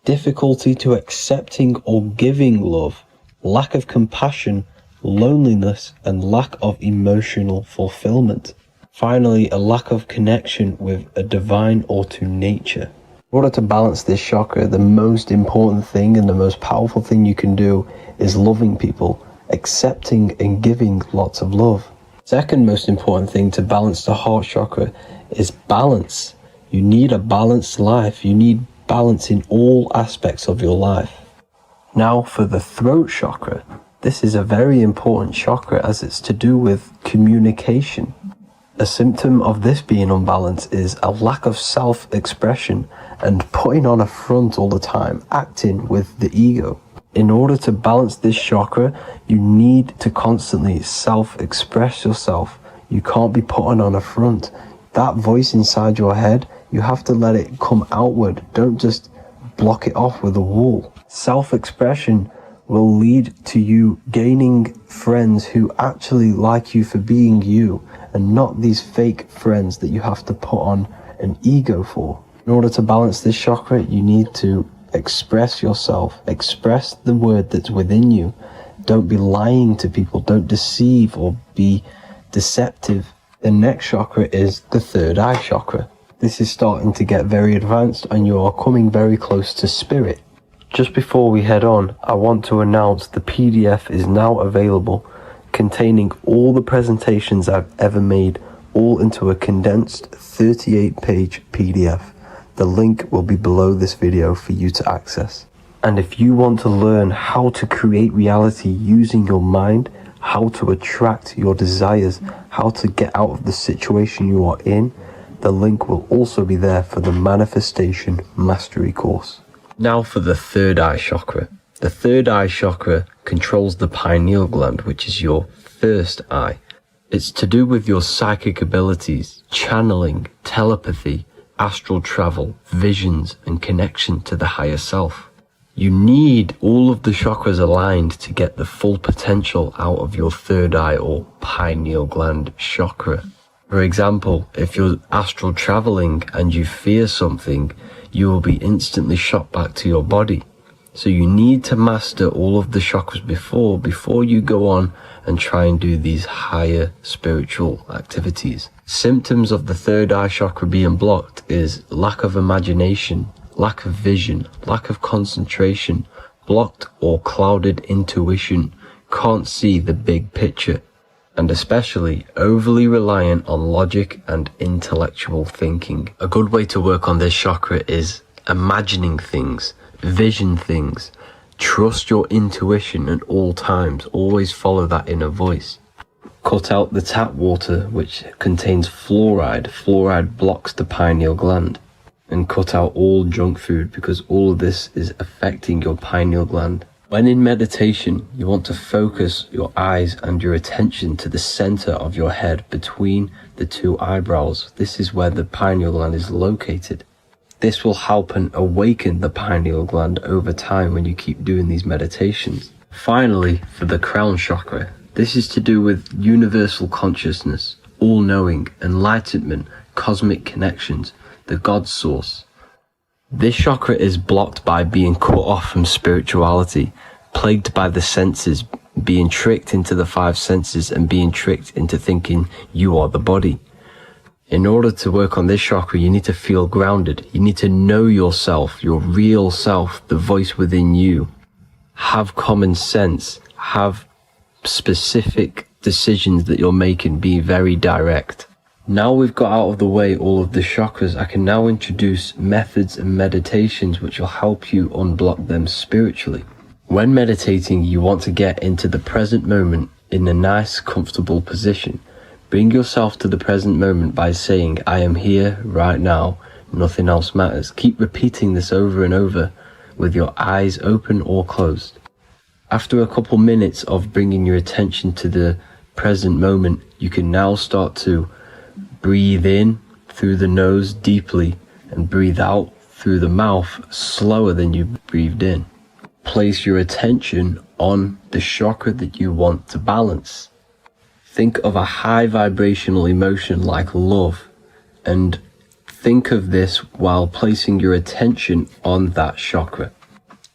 difficulty to accepting or giving love, lack of compassion, loneliness, and lack of emotional fulfillment. Finally, a lack of connection with a divine or to nature. In order to balance this chakra, the most important thing and the most powerful thing you can do is loving people, accepting and giving lots of love. Second most important thing to balance the heart chakra is balance. You need a balanced life. You need balance in all aspects of your life. Now for the throat chakra. This is a very important chakra as it's to do with communication. A symptom of this being unbalanced is a lack of self-expression and putting on a front all the time, acting with the ego. In order to balance this chakra, you need to constantly self-express yourself. You can't be putting on a front. That voice inside your head, you have to let it come outward. Don't just block it off with a wall. Self-expression will lead to you gaining friends who actually like you for being you, and not these fake friends that you have to put on an ego for. In order to balance this chakra, you need to express yourself, express the word that's within you. Don't be lying to people, don't deceive or be deceptive. The next chakra is the third eye chakra. This is starting to get very advanced and you are coming very close to spirit. Just before we head on, I want to announce the PDF is now available, containing all the presentations I've ever made, all into a condensed 38-page PDF. The link will be below this video for you to access. And if you want to learn how to create reality using your mind, how to attract your desires, how to get out of the situation you are in, the link will also be there for the Manifestation Mastery course. Now for the third eye chakra. The third eye chakra controls the pineal gland, which is your first eye. It's to do with your psychic abilities, channeling, telepathy, astral travel, visions, and connection to the higher self. You need all of the chakras aligned to get the full potential out of your third eye or pineal gland chakra. For example, if you're astral traveling and you fear something, you will be instantly shot back to your body. So you need to master all of the chakras before you go on and try and do these higher spiritual activities. Symptoms of the third eye chakra being blocked is lack of imagination, lack of vision, lack of concentration, blocked or clouded intuition, can't see the big picture, and especially overly reliant on logic and intellectual thinking. A good way to work on this chakra is imagining things, vision things. Trust your intuition at all times. Always follow that inner voice. Cut out the tap water which contains fluoride. Fluoride blocks the pineal gland. And cut out all junk food because all of this is affecting your pineal gland. When in meditation, you want to focus your eyes and your attention to the center of your head between the two eyebrows. This is where the pineal gland is located. This will help and awaken the pineal gland over time when you keep doing these meditations. Finally, for the crown chakra, this is to do with universal consciousness, all-knowing, enlightenment, cosmic connections, the God source. This chakra is blocked by being cut off from spirituality, plagued by the senses, being tricked into the five senses and being tricked into thinking you are the body. In order to work on this chakra, you need to feel grounded. You need to know yourself, your real self, the voice within you. Have common sense. Have specific decisions that you're making. Be very direct. Now we've got out of the way all of the chakras, I can now introduce methods and meditations which will help you unblock them spiritually. When meditating, you want to get into the present moment in a nice, comfortable position. Bring yourself to the present moment by saying, I am here right now, nothing else matters. Keep repeating this over and over with your eyes open or closed. After a couple minutes of bringing your attention to the present moment, you can now start to breathe in through the nose deeply and breathe out through the mouth slower than you breathed in. Place your attention on the chakra that you want to balance. Think of a high vibrational emotion like love, and think of this while placing your attention on that chakra.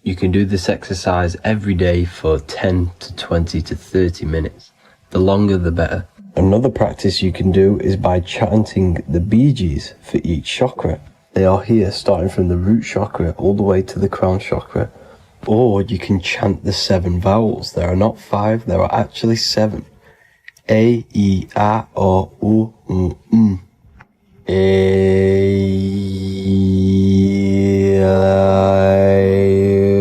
You can do this exercise every day for 10 to 20 to 30 minutes. The longer the better. Another practice you can do is by chanting the Bijis for each chakra. They are here starting from the root chakra all the way to the crown chakra. Or you can chant the 7 vowels. There are not 5, there are actually 7. A, I, A, O, U, M. A,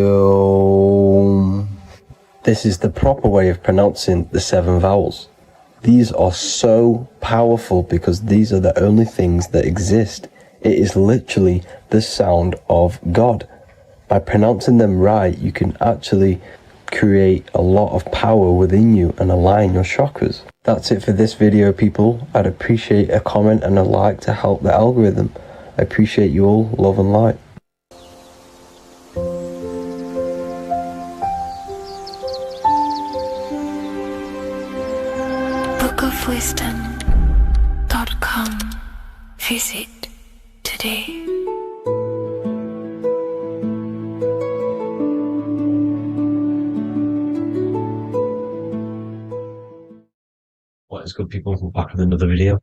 O. This is the proper way of pronouncing the 7 vowels. These are so powerful because these are the only things that exist. It is literally the sound of God. By pronouncing them right, you can actually create a lot of power within you and align your chakras. That's it for this video, people. I'd appreciate a comment and a like to help the algorithm. I appreciate you all. Love and light. bookofwisdom.com. Visit today. What is good, people? We're back with another video,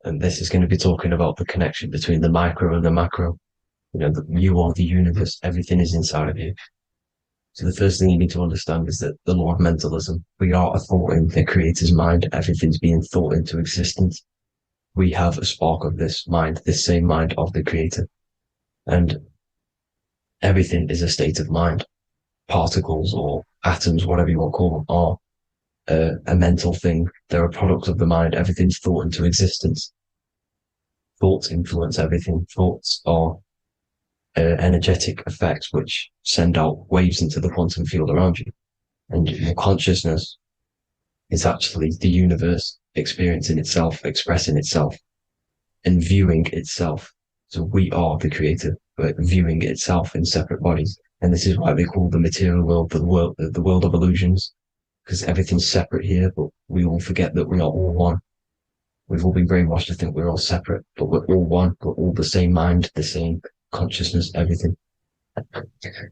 and this is going to be talking about the connection between the micro and the macro. You know, you are the universe, everything is inside of you. So the first thing you need to understand is that the law of mentalism, we are a thought in the creator's mind, everything's being thought into existence. We have a spark of this mind, this same mind of the creator, and everything is a state of mind. Particles or atoms, whatever you want to call them, are a mental thing. They're a product of the mind. Everything's thought into existence. Thoughts influence everything. Thoughts are energetic effects which send out waves into the quantum field around you. And your consciousness is actually the universe experiencing itself, expressing itself, and viewing itself. So we are the creator, but viewing itself in separate bodies. And this is why they call the material world the world of illusions, because everything's separate here, but we all forget that we are all one. We've all been brainwashed to think we're all separate, but we're all one. We're all the same mind, the same consciousness, everything.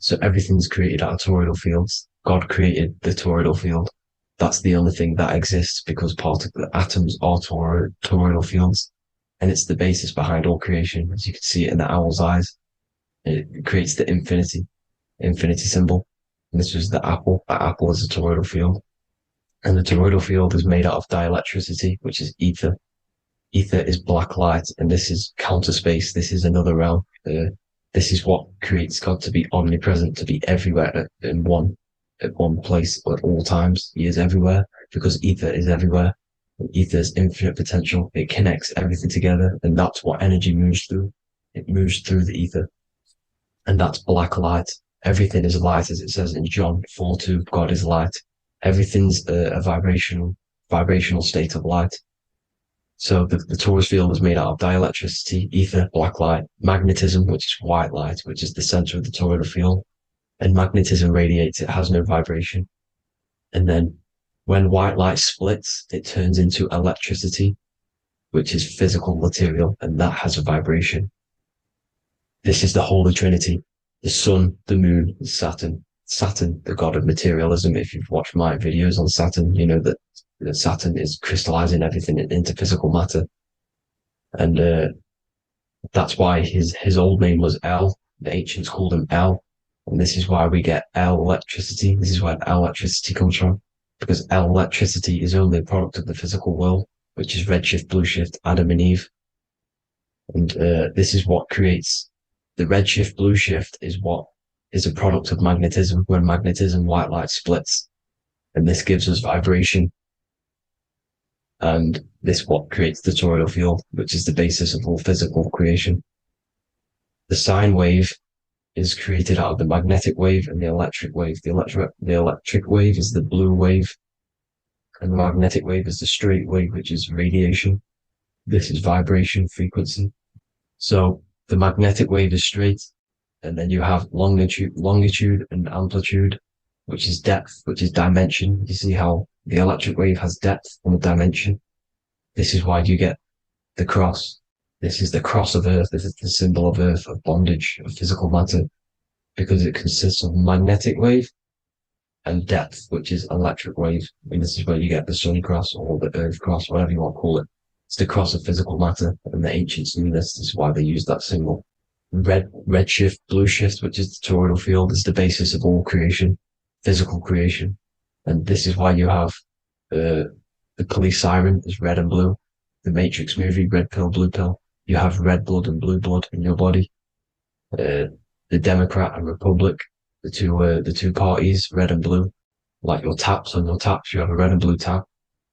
So everything's created out of toroidal fields. God created the toroidal field. That's the only thing that exists because atoms are toroidal fields, and it's the basis behind all creation. As you can see it in the owl's eyes, it creates the infinity symbol. And this was the apple. That apple is a toroidal field, and the toroidal field is made out of dielectricity, which is ether. Ether is black light, and this is counter space. This is another realm. This is what creates God to be omnipresent, to be everywhere at one place at all times. He is everywhere because ether is everywhere. And ether is infinite potential. It connects everything together, and that's what energy moves through. It moves through the ether, and that's black light. Everything is light, as it says in John 4:2. God is light. Everything's a vibrational state of light. So the torus field is made out of dielectricity, ether, black light, magnetism, which is white light, which is the center of the toroidal field. And magnetism radiates, it has no vibration. And then when white light splits, it turns into electricity, which is physical material, and that has a vibration. This is the Holy Trinity, the sun, the moon, and Saturn. Saturn, the god of materialism. If you've watched my videos on Saturn, you know that Saturn is crystallizing everything into physical matter. And that's why his old name was El. The ancients called him El. And this is why we get L electricity. This is where L electricity comes from, because L electricity is only a product of the physical world, which is redshift, blueshift, Adam and Eve. And this is what creates the redshift, blueshift is what is a product of magnetism. When magnetism, white light splits, and this gives us vibration. And this what creates the toroidal field, which is the basis of all physical creation. The sine wave is created out of the magnetic wave and the electric wave. The electric wave is the blue wave, and the magnetic wave is the straight wave, which is radiation. This is vibration frequency. So the magnetic wave is straight, and then you have longitude and amplitude, which is depth, which is dimension. You see how the electric wave has depth and a dimension. This is why you get the cross. This is the cross of Earth. This is the symbol of Earth, of bondage, of physical matter, because it consists of magnetic wave and depth, which is electric wave. And this is where you get the sun cross or the Earth cross, whatever you want to call it. It's the cross of physical matter, and the ancients knew this. This is why they used that symbol. Redshift, blueshift, which is the toroidal field, is the basis of all creation, physical creation. And this is why you have the police siren is red and blue. The Matrix movie, red pill, blue pill. You have red blood and blue blood in your body. The Democrat and Republic, the two parties, red and blue. Like your taps on your taps, you have a red and blue tap.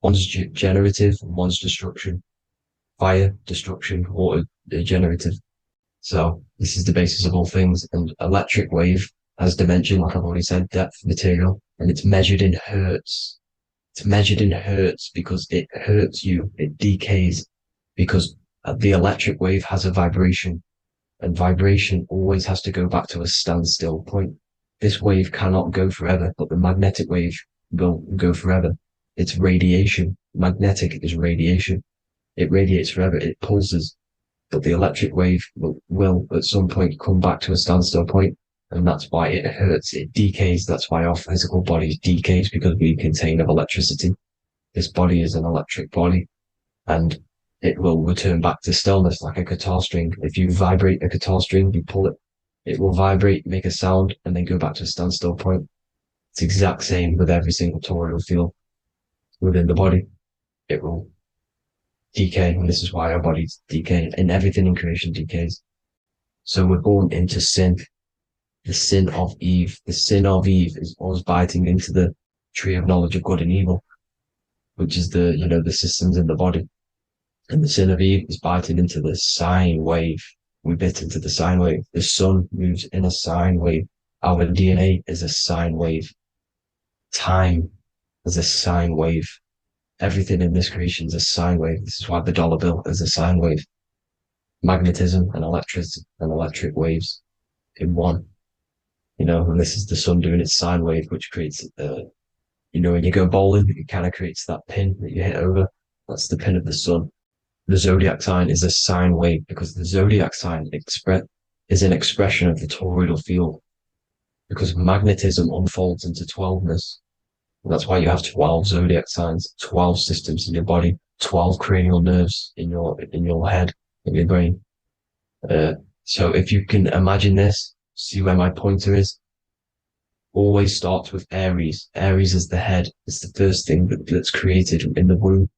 One's generative, one's destruction. Fire, destruction, water, generative. So this is the basis of all things. And electric wave has dimension, like I've already said, depth, material, and it's measured in hertz. It's measured in hertz because it hurts you. It decays because the electric wave has a vibration, and vibration always has to go back to a standstill point. This wave cannot go forever, but the magnetic wave will go forever. It's radiation. Magnetic is radiation. It radiates forever. It pulses. But the electric wave will at some point come back to a standstill point, and that's why it hurts. It decays. That's why our physical body decays, because we contain of electricity. This body is an electric body, and it will return back to stillness like a guitar string. If you vibrate a guitar string, you pull it, it will vibrate, make a sound, and then go back to a standstill point. It's the exact same with every single toroidal field within the body. It will decay, and this is why our bodies decay, and everything in creation decays. So we're born into sin. The sin of Eve. The sin of Eve is us biting into the tree of knowledge of good and evil, which is the systems in the body. And the sin of Eve is biting into the sine wave. We bit into the sine wave. The sun moves in a sine wave. Our DNA is a sine wave. Time is a sine wave. Everything in this creation is a sine wave. This is why the dollar bill is a sine wave. Magnetism and electric waves in one. And this is the sun doing its sine wave, which creates, when you go bowling, it kind of creates that pin that you hit over. That's the pin of the sun. The zodiac sign is a sine wave because the zodiac sign is an expression of the toroidal field, because magnetism unfolds into 12ness. That's why you have 12 zodiac signs, 12 systems in your body, 12 cranial nerves in your head, in your brain. So if you can imagine this, see where my pointer is, always starts with Aries. Aries is the head. It's the first thing that's created in the womb.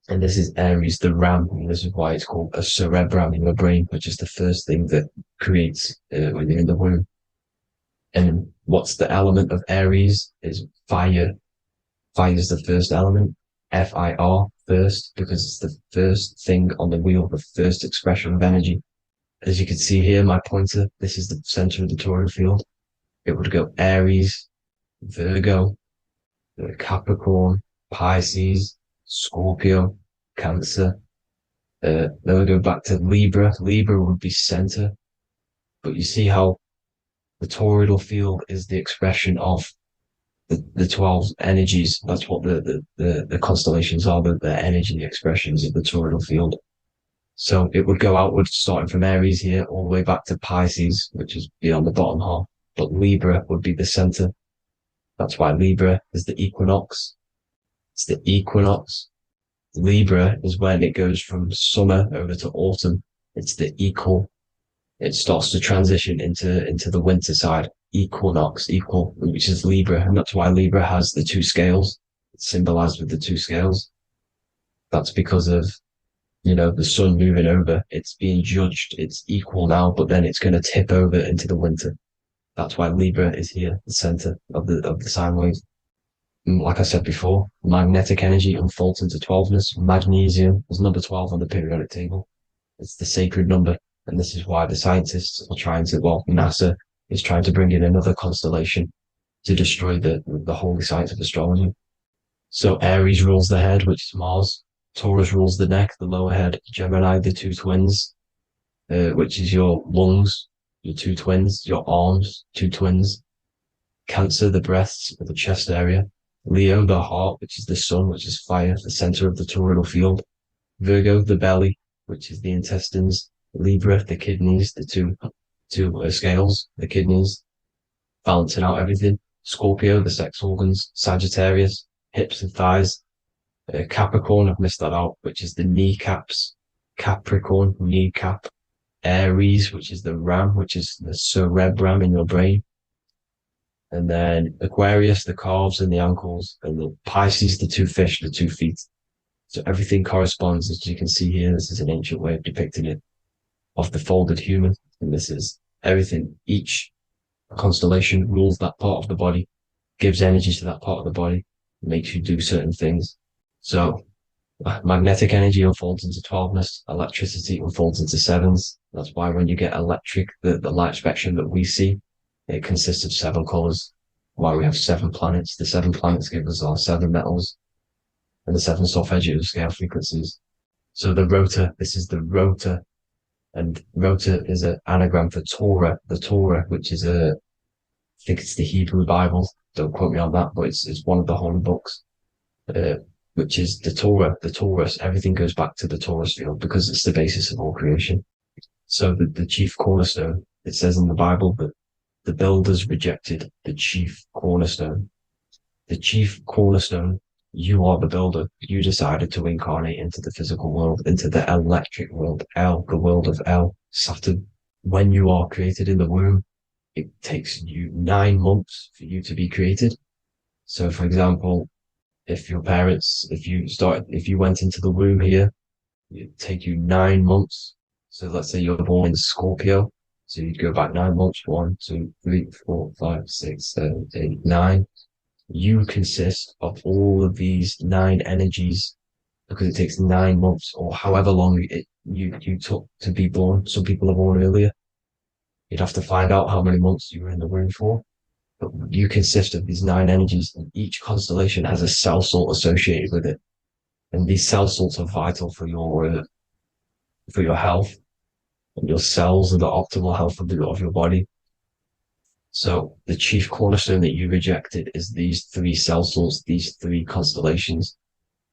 And this is Aries, the ram. And this is why it's called a cerebrum in your brain, which is the first thing that creates when you're in the womb. And what's the element of Aries is fire. Fire is the first element, Fire, first, because it's the first thing on the wheel, the first expression of energy. As you can see here, my pointer, this is the center of the toroidal field. It would go Aries, Virgo, Capricorn, Pisces, Scorpio, Cancer. Then we go back to Libra. Libra would be center. But you see how the toroidal field is the expression of the 12 energies. That's what the constellations are, the energy expressions of the toroidal field. So it would go outwards, starting from Aries here, all the way back to Pisces, which is beyond the bottom half. But Libra would be the center. That's why Libra is the equinox. It's the equinox. Libra is when it goes from summer over to autumn. It's the equal. It starts to transition into the winter side. Equinox, equal, which is Libra. And that's why Libra has the two scales. It's symbolized with the two scales. That's because of, the sun moving over. It's being judged. It's equal now, but then it's going to tip over into the winter. That's why Libra is here, the center of the sine wave. And like I said before, magnetic energy unfolds into 12ness. Magnesium is number 12 on the periodic table. It's the sacred number. And this is why the scientists are trying to, NASA is trying to bring in another constellation to destroy the holy science of astrology. So Aries rules the head, which is Mars. Taurus rules the neck, the lower head. Gemini, the two twins, which is your lungs, your two twins, your arms, two twins. Cancer, the breasts, the chest area. Leo, the heart, which is the sun, which is fire, the center of the toroidal field. Virgo, the belly, which is the intestines. Libra, the kidneys, the two scales, the kidneys, balancing out everything. Scorpio, the sex organs. Sagittarius, hips and thighs. Capricorn, I've missed that out, which is the kneecaps. Capricorn, kneecap. Aries, which is the ram, which is the cerebrum in your brain. And then Aquarius, the calves and the ankles. And the Pisces, the two fish, the 2 feet. So everything corresponds, as you can see here. This is an ancient way of depicting it, of the folded human. And this is everything. Each constellation rules that part of the body, gives energy to that part of the body, makes you do certain things. So magnetic energy unfolds into 12ness, electricity unfolds into 7s. That's why when you get electric, the light spectrum that we see, it consists of 7 colors. Why we have 7 planets. The 7 planets give us our 7 metals and the 7 solfeggio scale frequencies. So the rotor, this is the rotor, and rotor is an anagram for Torah, the Torah, which is I think it's the Hebrew Bible. Don't quote me on that, but it's one of the holy books. Which is the Torah, the Taurus. Everything goes back to the Taurus field because it's the basis of all creation. So the chief cornerstone, it says in the Bible that the builders rejected the chief cornerstone. The chief cornerstone, you are the builder. You decided to incarnate into the physical world, into the electric world, El, the world of El, Saturn. When you are created in the womb, it takes you 9 months for you to be created. So for example, if your parents, if you went into the womb here, it'd take you 9 months. So let's say you're born in Scorpio. So you'd go back 9 months, 1, 2, 3, 4, 5, 6, 7, 8, 9. You consist of all of these 9 energies because it takes 9 months or however long you took to be born. Some people are born earlier. You'd have to find out how many months you were in the womb for. But you consist of these 9 energies, and each constellation has a cell salt associated with it. And these cell salts are vital for your health, and your cells and the optimal health of your body. So the chief cornerstone that you rejected is these 3 cell salts, these 3 constellations.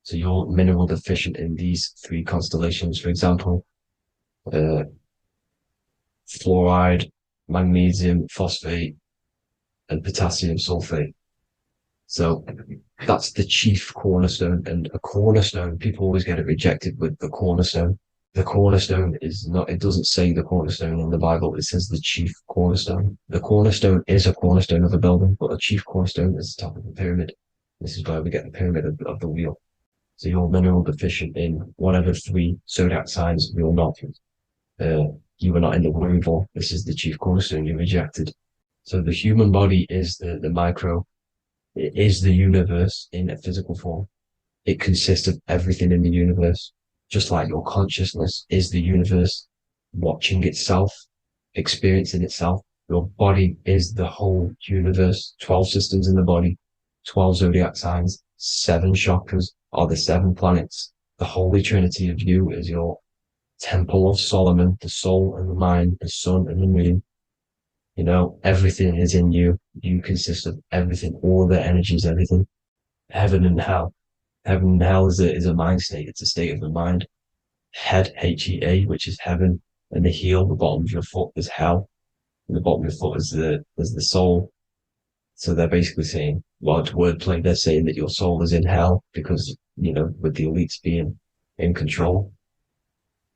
So you're mineral deficient in these 3 constellations. For example, fluoride, magnesium, phosphate, and potassium sulfate. So That's the chief cornerstone. And a cornerstone, people always get it rejected with the cornerstone. The cornerstone is not, it doesn't say the cornerstone in the Bible, it says the chief cornerstone. The cornerstone is a cornerstone of a building, but a chief cornerstone is the top of the pyramid. This is where we get the pyramid of the wheel. So you're mineral deficient in whatever 3 zodiac signs you're not. You were not in the womb for. This is the chief cornerstone you rejected. So the human body is the micro. It is the universe in a physical form. It consists of everything in the universe, just like your consciousness is the universe watching itself, experiencing itself. Your body is the whole universe, 12 systems in the body, 12 zodiac signs, 7 chakras are the 7 planets. The Holy Trinity of you is your Temple of Solomon, the soul and the mind, the sun and the moon. You know, everything is in you. You consist of everything, all the energies, everything. Heaven and hell. Heaven and hell is a mind state. It's a state of the mind. Head, H-E-A, which is heaven, and the heel, the bottom of your foot, is hell. And the bottom of your foot is the soul. So they're basically saying, large wordplay, they're saying that your soul is in hell because, you know, with the elites being in control.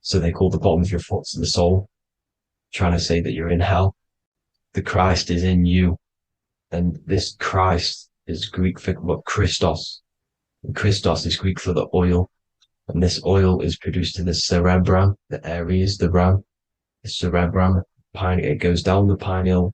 So they call the bottom of your foot the soul, trying to say that you're in hell. The Christ is in you. And this Christ is Greek for what? Christos. And Christos is Greek for the oil. And this oil is produced in the cerebrum, the Aries, the ram, the cerebrum. It goes down the pineal.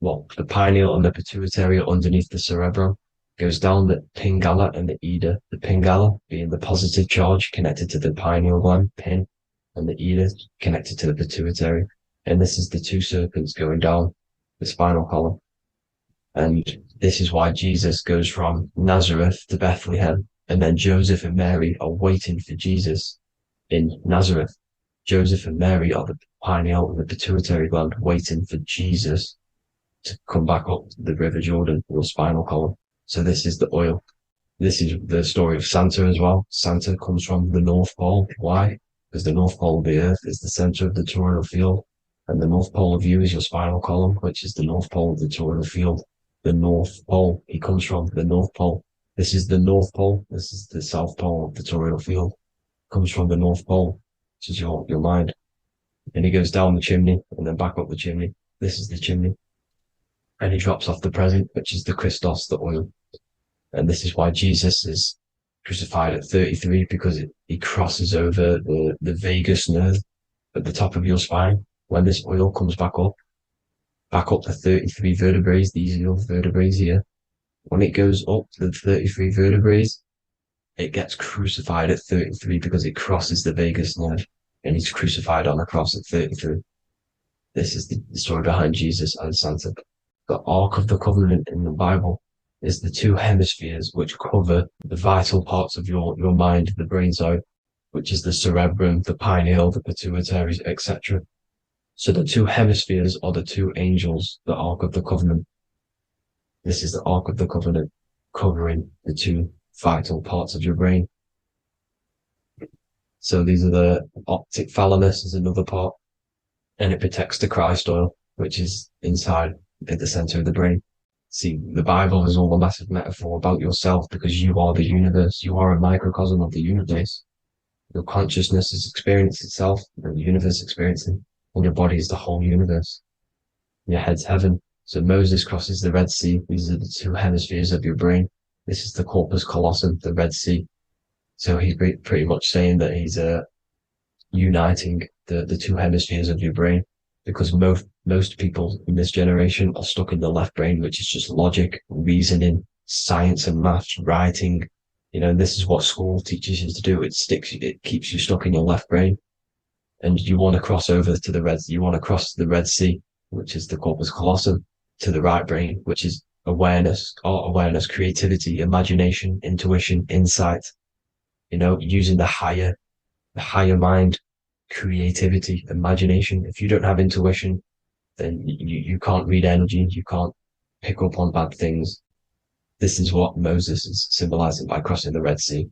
Well, the pineal and the pituitary are underneath the cerebrum. Goes down the pingala and the ida. The pingala being the positive charge connected to the pineal gland, pin, and the ida connected to the pituitary. And this is the 2 serpents going down the spinal column. And this is why Jesus goes from Nazareth to Bethlehem, and then Joseph and Mary are waiting for Jesus in Nazareth. Joseph and Mary are the pineal and the pituitary gland waiting for Jesus to come back up the River Jordan, your spinal column. So this is the oil. This is the story of Santa as well. Santa comes from the North Pole. Why? Because the North Pole of the Earth is the center of the toroidal field, and the North Pole of you is your spinal column, which is the North Pole of the toroidal field. The North Pole, he comes from the North Pole. This is the North Pole. This is the South Pole of the toroidal field. Comes from the North Pole, which is your mind. And he goes down the chimney and then back up the chimney. This is the chimney. And he drops off the present, which is the Christos, the oil. And this is why Jesus is crucified at 33, because he crosses over the vagus nerve at the top of your spine. When this oil comes back up the 33 vertebrae, these are your vertebrae here. When it goes up the 33 vertebrae, it gets crucified at 33 because it crosses the vagus nerve, and he's crucified on the cross at 33. This is the story behind Jesus and Santa. The Ark of the Covenant in the Bible is the 2 hemispheres which cover the vital parts of your mind, the brain side, which is the cerebrum, the pineal, the pituitary, etc. So the 2 hemispheres are the 2 angels, the Ark of the Covenant. This is the Ark of the Covenant covering the 2 vital parts of your brain. So these are the optic thalamus is another part, and it protects the Christ oil, which is inside at the center of the brain. See, the Bible is all a massive metaphor about yourself because you are the universe. You are a microcosm of the universe. Your consciousness is experiencing itself, and the universe experiencing, and your body is the whole universe. Your head's heaven. So Moses crosses the Red Sea. These are the 2 hemispheres of your brain. This is the corpus callosum, the Red Sea. So he's pretty much saying that he's uniting the 2 hemispheres of your brain, because most people in this generation are stuck in the left brain, which is just logic, reasoning, science and maths, writing. You know, this is what school teaches you to do. It keeps you stuck in your left brain. And you want to cross over to you want to cross the Red Sea, which is the corpus callosum, to the right brain, which is awareness, art awareness, creativity, imagination, intuition, insight, you know, using the higher mind, creativity, imagination. If you don't have intuition, then you can't read energy, you can't pick up on bad things. This is what Moses is symbolizing by crossing the Red Sea.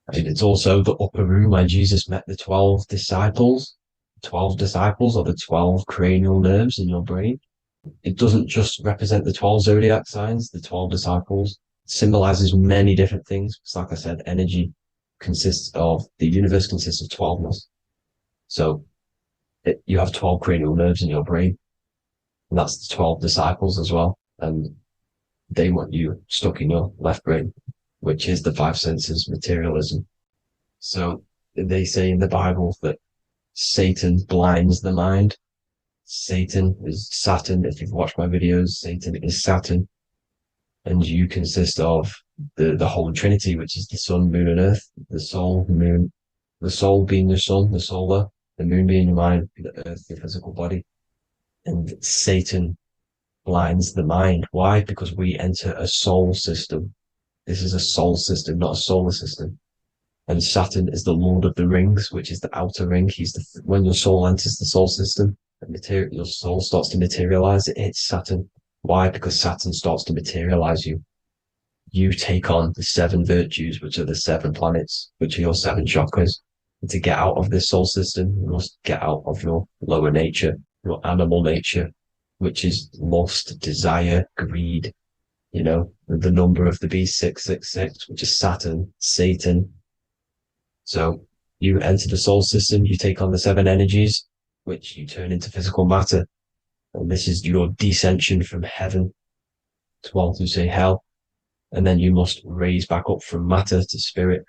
And it's also the upper room where Jesus met the 12 disciples. 12 disciples are the 12 cranial nerves in your brain. It doesn't just represent the 12 zodiac signs, the 12 disciples. symbolizes many different things. It's like I said, energy the universe consists of 12ness. So you have 12 cranial nerves in your brain, and that's the 12 disciples as well. And they want you stuck in your left brain, which is the five senses, materialism. So they say in the Bible that Satan blinds the mind. Satan is Saturn. If you've watched my videos, Satan is Saturn. And you consist of the Holy Trinity, which is the sun, moon, and earth. The soul, moon, the soul being your sun, the solar, the moon being your mind, the earth, your physical body. And Satan blinds the mind. Why? Because we enter a soul system. This is a soul system, not a solar system. And Saturn is the Lord of the Rings, which is the outer ring. When your soul enters the soul system, your soul starts to materialize. It hits Saturn. Why? Because Saturn starts to materialize you. You take on the 7 virtues, which are the 7 planets, which are your 7 chakras. And to get out of this soul system, you must get out of your lower nature, your animal nature, which is lust, desire, greed. You know, the number of the beast, 666, which is Saturn, Satan. So you enter the soul system, you take on the 7 energies, which you turn into physical matter. And this is your descension from heaven to, well, to say hell. And then you must raise back up from matter to spirit.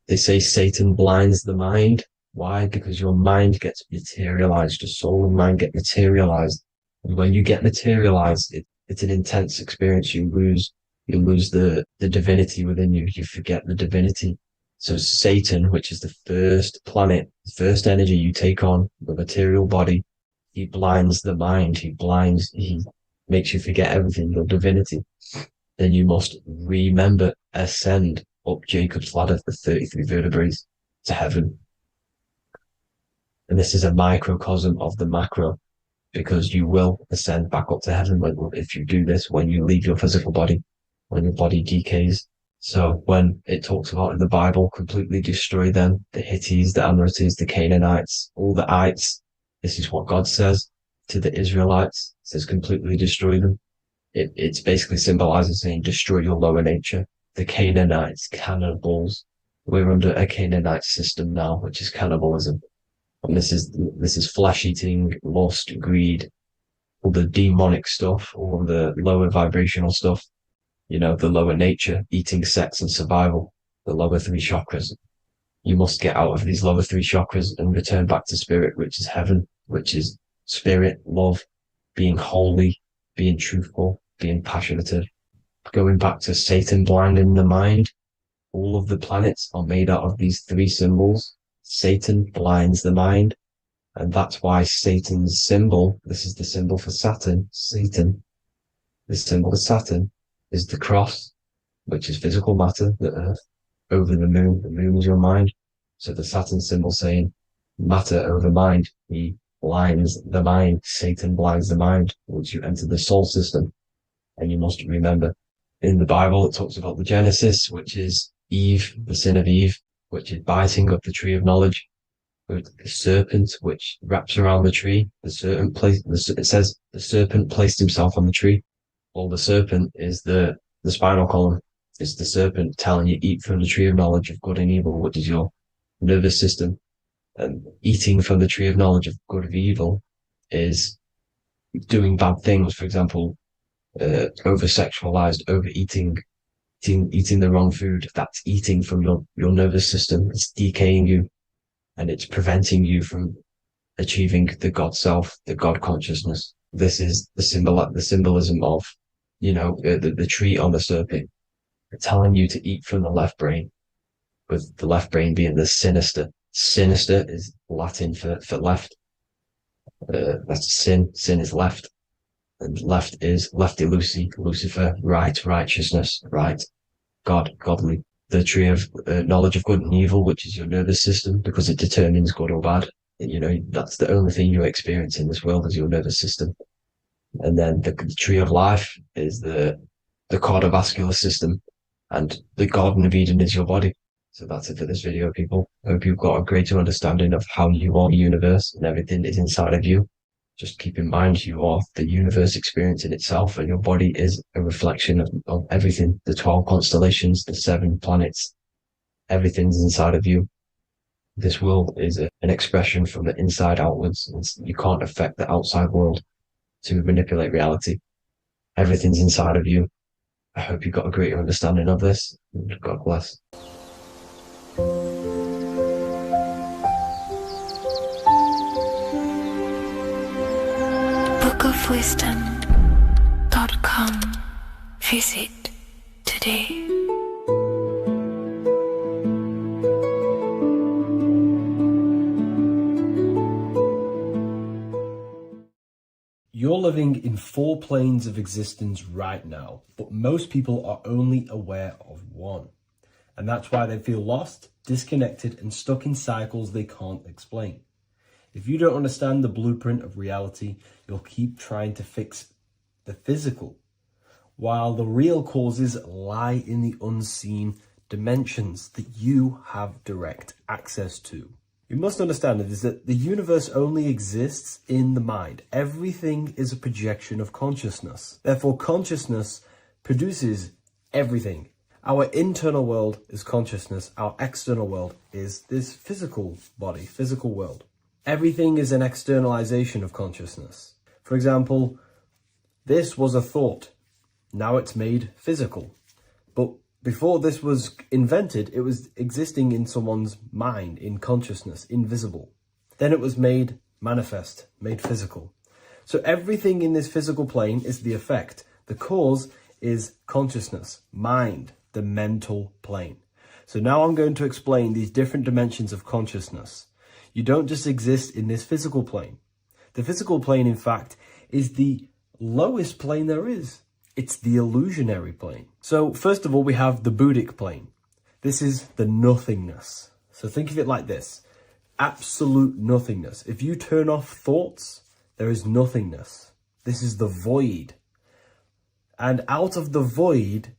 They say Satan blinds the mind. Why? Because your mind gets materialized. Your soul and mind get materialized. And when you get materialized, it's an intense experience. You lose the divinity within you. You forget the divinity. So Satan, which is the first planet, the first energy you take on, the material body, he blinds the mind. He makes you forget everything, your divinity. Then you must remember, ascend up Jacob's ladder, the 33 vertebrae, to heaven. And this is a microcosm of the macro, because you will ascend back up to heaven if you do this, when you leave your physical body, when your body decays. So when it talks about in the Bible, completely destroy them, the Hittites, the Amorites, the Canaanites, all the ites, this is what God says to the Israelites. It says completely destroy them. It's basically symbolizing saying destroy your lower nature. The Canaanites, cannibals. We're under a Canaanite system now, which is cannibalism. And this is flesh eating, lust, greed, all the demonic stuff, all the lower vibrational stuff. You know, the lower nature, eating, sex, and survival, the lower 3 chakras. You must get out of these lower 3 chakras and return back to spirit, which is heaven, which is spirit, love, being holy, being truthful, being passionate. Going back to Satan blinding the mind, all of the planets are made out of these 3 symbols. Satan blinds the mind, and that's why Satan's symbol, this is the symbol for Saturn, Satan, the symbol for Saturn is the cross, which is physical matter, the earth, over the moon. The moon is your mind. So the Saturn symbol saying matter over mind. He blinds the mind. Satan blinds the mind once you enter the soul system. And you must remember, in the Bible, it talks about the Genesis, which is Eve, the sin of Eve, which is biting of the tree of knowledge, with the serpent, which wraps around the tree. It says the serpent placed himself on the tree. Well, the serpent is the spinal column. It's the serpent telling you eat from the tree of knowledge of good and evil, which is your nervous system. And eating from the tree of knowledge of good and evil is doing bad things. For example, over-sexualized, overeating, eating the wrong food. That's eating from your nervous system. It's decaying you, and it's preventing you from achieving the God self, the God consciousness. This is the symbolism of, the tree on the serpent, telling you to eat from the left brain, with the left brain being the sinister. Sinister is Latin for left. That's sin. Sin is left. And left is lefty Lucy, Lucifer, right, righteousness, right, God, godly. The tree of knowledge of good and evil, which is your nervous system, because it determines good or bad. That's the only thing you experience in this world is your nervous system. And then the tree of life is the cardiovascular system, and the Garden of Eden is your body. So that's it for this video, people. I hope you've got a greater understanding of how you are the universe and everything is inside of you. Just keep in mind you are the universe experience in itself, and your body is a reflection of everything. The 12 constellations, the 7 planets, everything's inside of you. This world is an expression from the inside outwards. You can't affect the outside world to manipulate reality. Everything's inside of you. I hope you got a greater understanding of this. God bless. bookofwisdom.com. Visit today. You're living in 4 planes of existence right now, but most people are only aware of one. And that's why they feel lost, disconnected, and stuck in cycles they can't explain. If you don't understand the blueprint of reality, you'll keep trying to fix the physical, while the real causes lie in the unseen dimensions that you have direct access to. You must understand is that the universe only exists in the mind. Everything is a projection of consciousness. Therefore, consciousness produces everything. Our internal world is consciousness. Our external world is this physical body, physical world. Everything is an externalization of consciousness. For example, this was a thought. Now it's made physical. But before this was invented, it was existing in someone's mind, in consciousness, invisible. Then it was made manifest, made physical. So everything in this physical plane is the effect. The cause is consciousness, mind, the mental plane. So now I'm going to explain these different dimensions of consciousness. You don't just exist in this physical plane. The physical plane, in fact, is the lowest plane there is. It's the illusionary plane. So first of all, we have the Buddhic plane. This is the nothingness. So think of it like this. Absolute nothingness. If you turn off thoughts, there is nothingness. This is the void. And out of the void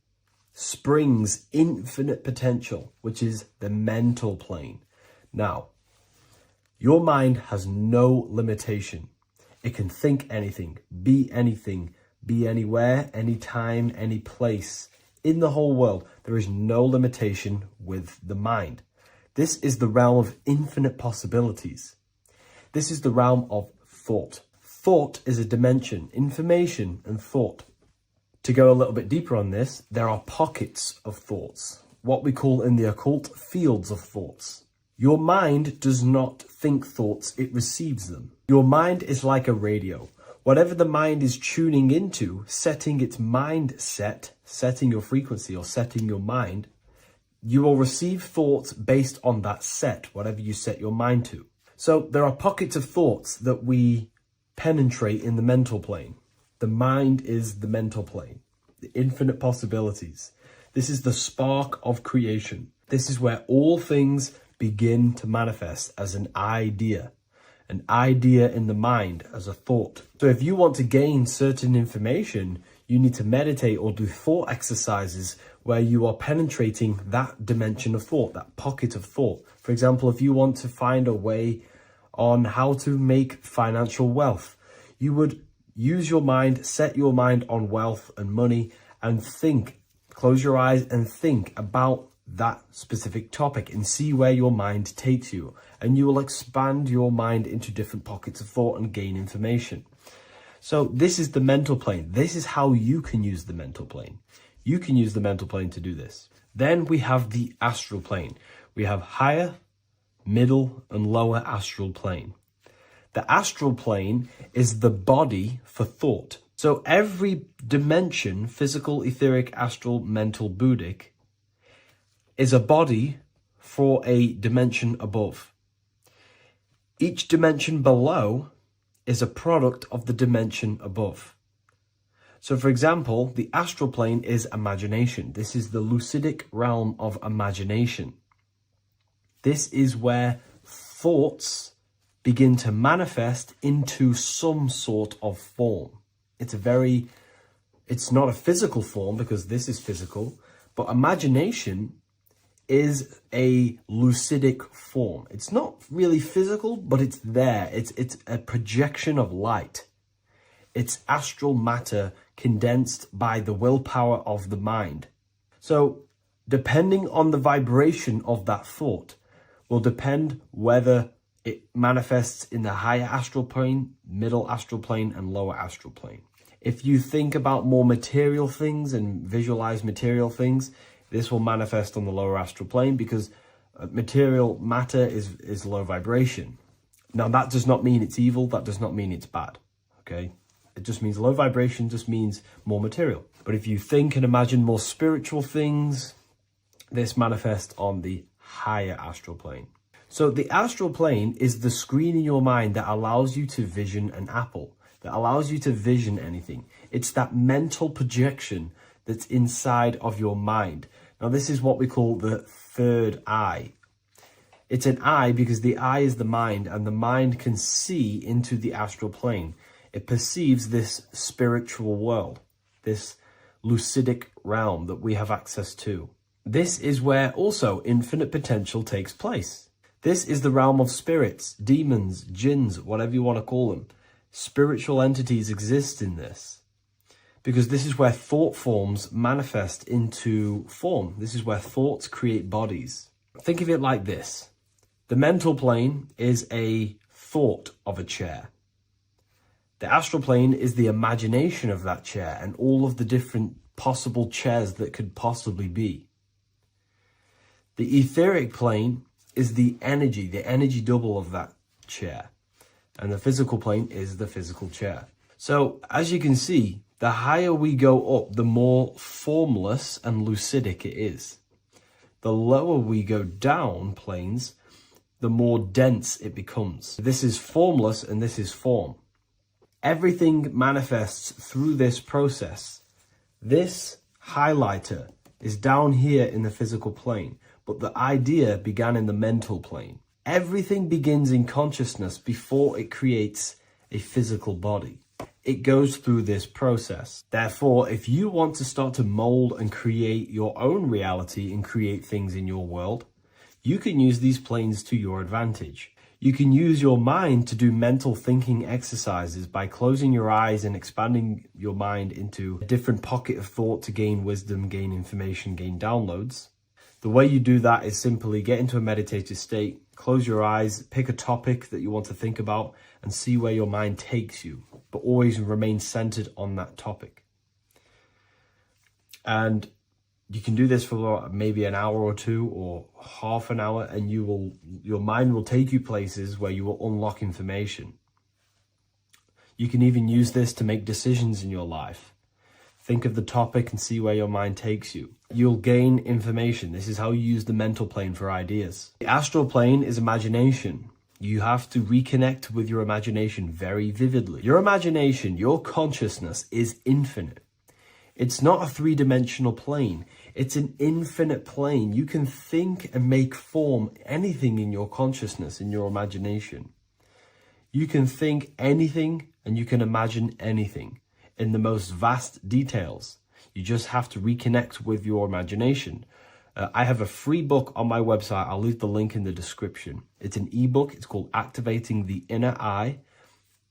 springs infinite potential, which is the mental plane. Now, your mind has no limitation. It can think anything, be anywhere, anytime, any place. In the whole world, there is no limitation with the mind. This is the realm of infinite possibilities. This is the realm of thought. Thought is a dimension, information and thought. To go a little bit deeper on this, there are pockets of thoughts, what we call in the occult fields of thoughts. Your mind does not think thoughts, it receives them. Your mind is like a radio. Whatever the mind is tuning into, setting its mindset, setting your frequency or setting your mind, you will receive thoughts based on that set, whatever you set your mind to. So there are pockets of thoughts that we penetrate in the mental plane. The mind is the mental plane, the infinite possibilities. This is the spark of creation. This is where all things begin to manifest as an idea in the mind as a thought. So if you want to gain certain information, you need to meditate or do thought exercises where you are penetrating that dimension of thought, that pocket of thought. For example, if you want to find a way on how to make financial wealth, you would use your mind, set your mind on wealth and money and think, close your eyes and think about that specific topic and see where your mind takes you. And you will expand your mind into different pockets of thought and gain information. So this is the mental plane. This is how you can use the mental plane. You can use the mental plane to do this. Then we have the astral plane. We have higher, middle, and lower astral plane. The astral plane is the body for thought. So every dimension, physical, etheric, astral, mental, Buddhic, is a body for a dimension above. Each dimension below is a product of the dimension above. So for example, the astral plane is imagination. This is the lucidic realm of imagination. This is where thoughts begin to manifest into some sort of form. It's not a physical form because this is physical, but imagination is a lucidic form. It's not really physical, but it's there. It's a projection of light. It's astral matter condensed by the willpower of the mind. So depending on the vibration of that thought will depend whether it manifests in the higher astral plane, middle astral plane, and lower astral plane. If you think about more material things and visualize material things, this will manifest on the lower astral plane because material matter is low vibration. Now, that does not mean it's evil. That does not mean it's bad. Okay? It just means low vibration just means more material. But if you think and imagine more spiritual things, this manifests on the higher astral plane. So the astral plane is the screen in your mind that allows you to vision an apple, that allows you to vision anything. It's that mental projection that's inside of your mind. Now, this is what we call the third eye. It's an eye because the eye is the mind, and the mind can see into the astral plane. It perceives this spiritual world, this lucidic realm that we have access to. This is where also infinite potential takes place. This is the realm of spirits, demons, jinns, whatever you want to call them. Spiritual entities exist in this because this is where thought forms manifest into form. This is where thoughts create bodies. Think of it like this. The mental plane is a thought of a chair. The astral plane is the imagination of that chair and all of the different possible chairs that could possibly be. The etheric plane is the energy double of that chair. And the physical plane is the physical chair. So as you can see, the higher we go up, the more formless and lucidic it is. The lower we go down planes, the more dense it becomes. This is formless and this is form. Everything manifests through this process. This highlighter is down here in the physical plane, but the idea began in the mental plane. Everything begins in consciousness before it creates a physical body. It goes through this process. Therefore, if you want to start to mold and create your own reality and create things in your world, you can use these planes to your advantage. You can use your mind to do mental thinking exercises by closing your eyes and expanding your mind into a different pocket of thought to gain wisdom, gain information, gain downloads. The way you do that is simply get into a meditative state, close your eyes, pick a topic that you want to think about, and see where your mind takes you, but always remain centered on that topic. And you can do this for maybe an hour or two or half an hour, and your mind will take you places where you will unlock information. You can even use this to make decisions in your life. Think of the topic and see where your mind takes you. You'll gain information. This is how you use the mental plane for ideas. The astral plane is imagination. You have to reconnect with your imagination very vividly. Your imagination, your consciousness is infinite. It's not a three-dimensional plane. It's an infinite plane. You can think and make form anything in your consciousness, in your imagination. You can think anything and you can imagine anything in the most vast details. You just have to reconnect with your imagination. I have a free book on my website. I'll leave the link in the description. It's an ebook. It's called Activating the Inner Eye.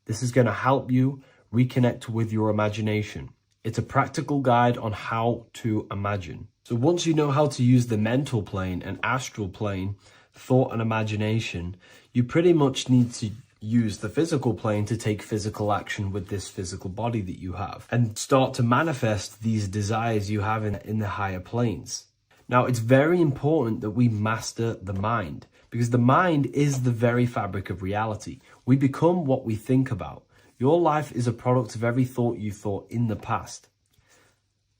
This is going to help you reconnect with your imagination. It's a practical guide on how to imagine. So once you know how to use the mental plane and astral plane, thought and imagination, you pretty much need to use the physical plane to take physical action with this physical body that you have and start to manifest these desires you have in the higher planes. Now, it's very important that we master the mind because the mind is the very fabric of reality. We become what we think about. Your life is a product of every thought you thought in the past.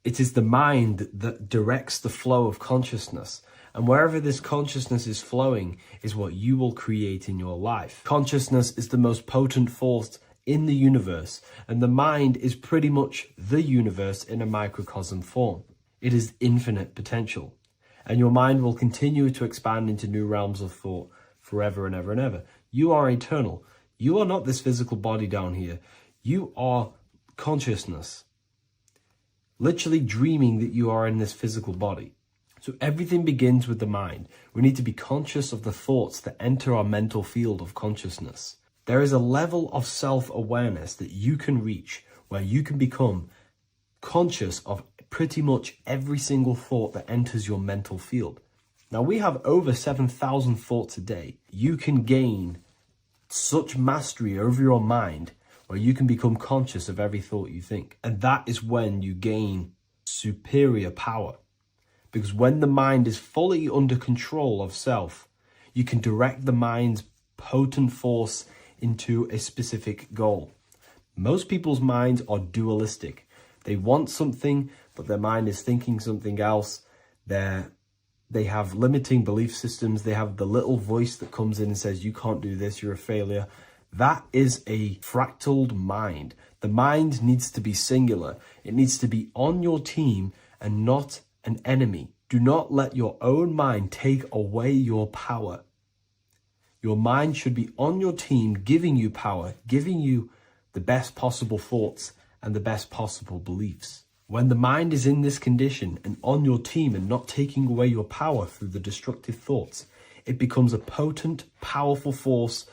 It is the mind that directs the flow of consciousness. And wherever this consciousness is flowing is what you will create in your life. Consciousness is the most potent force in the universe, and the mind is pretty much the universe in a microcosm form. It is infinite potential, and your mind will continue to expand into new realms of thought forever and ever and ever. You are eternal. You are not this physical body down here. You are consciousness, literally dreaming that you are in this physical body. So everything begins with the mind. We need to be conscious of the thoughts that enter our mental field of consciousness. There is a level of self-awareness that you can reach where you can become conscious of pretty much every single thought that enters your mental field. Now, we have over 7,000 thoughts a day. You can gain such mastery over your mind where you can become conscious of every thought you think. And that is when you gain superior power. Because when the mind is fully under control of self, you can direct the mind's potent force into a specific goal. Most people's minds are dualistic. They want something, but their mind is thinking something else. They have limiting belief systems. They have the little voice that comes in and says, you can't do this, you're a failure. That is a fractaled mind. The mind needs to be singular. It needs to be on your team and not an enemy. Do not let your own mind take away your power. Your mind should be on your team, giving you power, giving you the best possible thoughts and the best possible beliefs. When the mind is in this condition and on your team and not taking away your power through the destructive thoughts, it becomes a potent, powerful force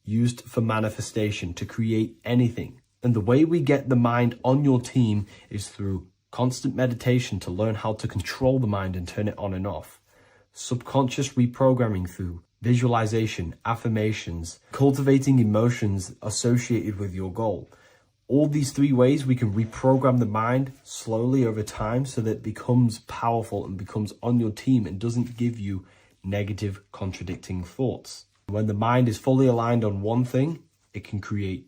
used for manifestation to create anything. And the way we get the mind on your team is through constant meditation to learn how to control the mind and turn it on and off. Subconscious reprogramming through visualization, affirmations, cultivating emotions associated with your goal. All these three ways we can reprogram the mind slowly over time so that it becomes powerful and becomes on your team and doesn't give you negative contradicting thoughts. When the mind is fully aligned on one thing, it can create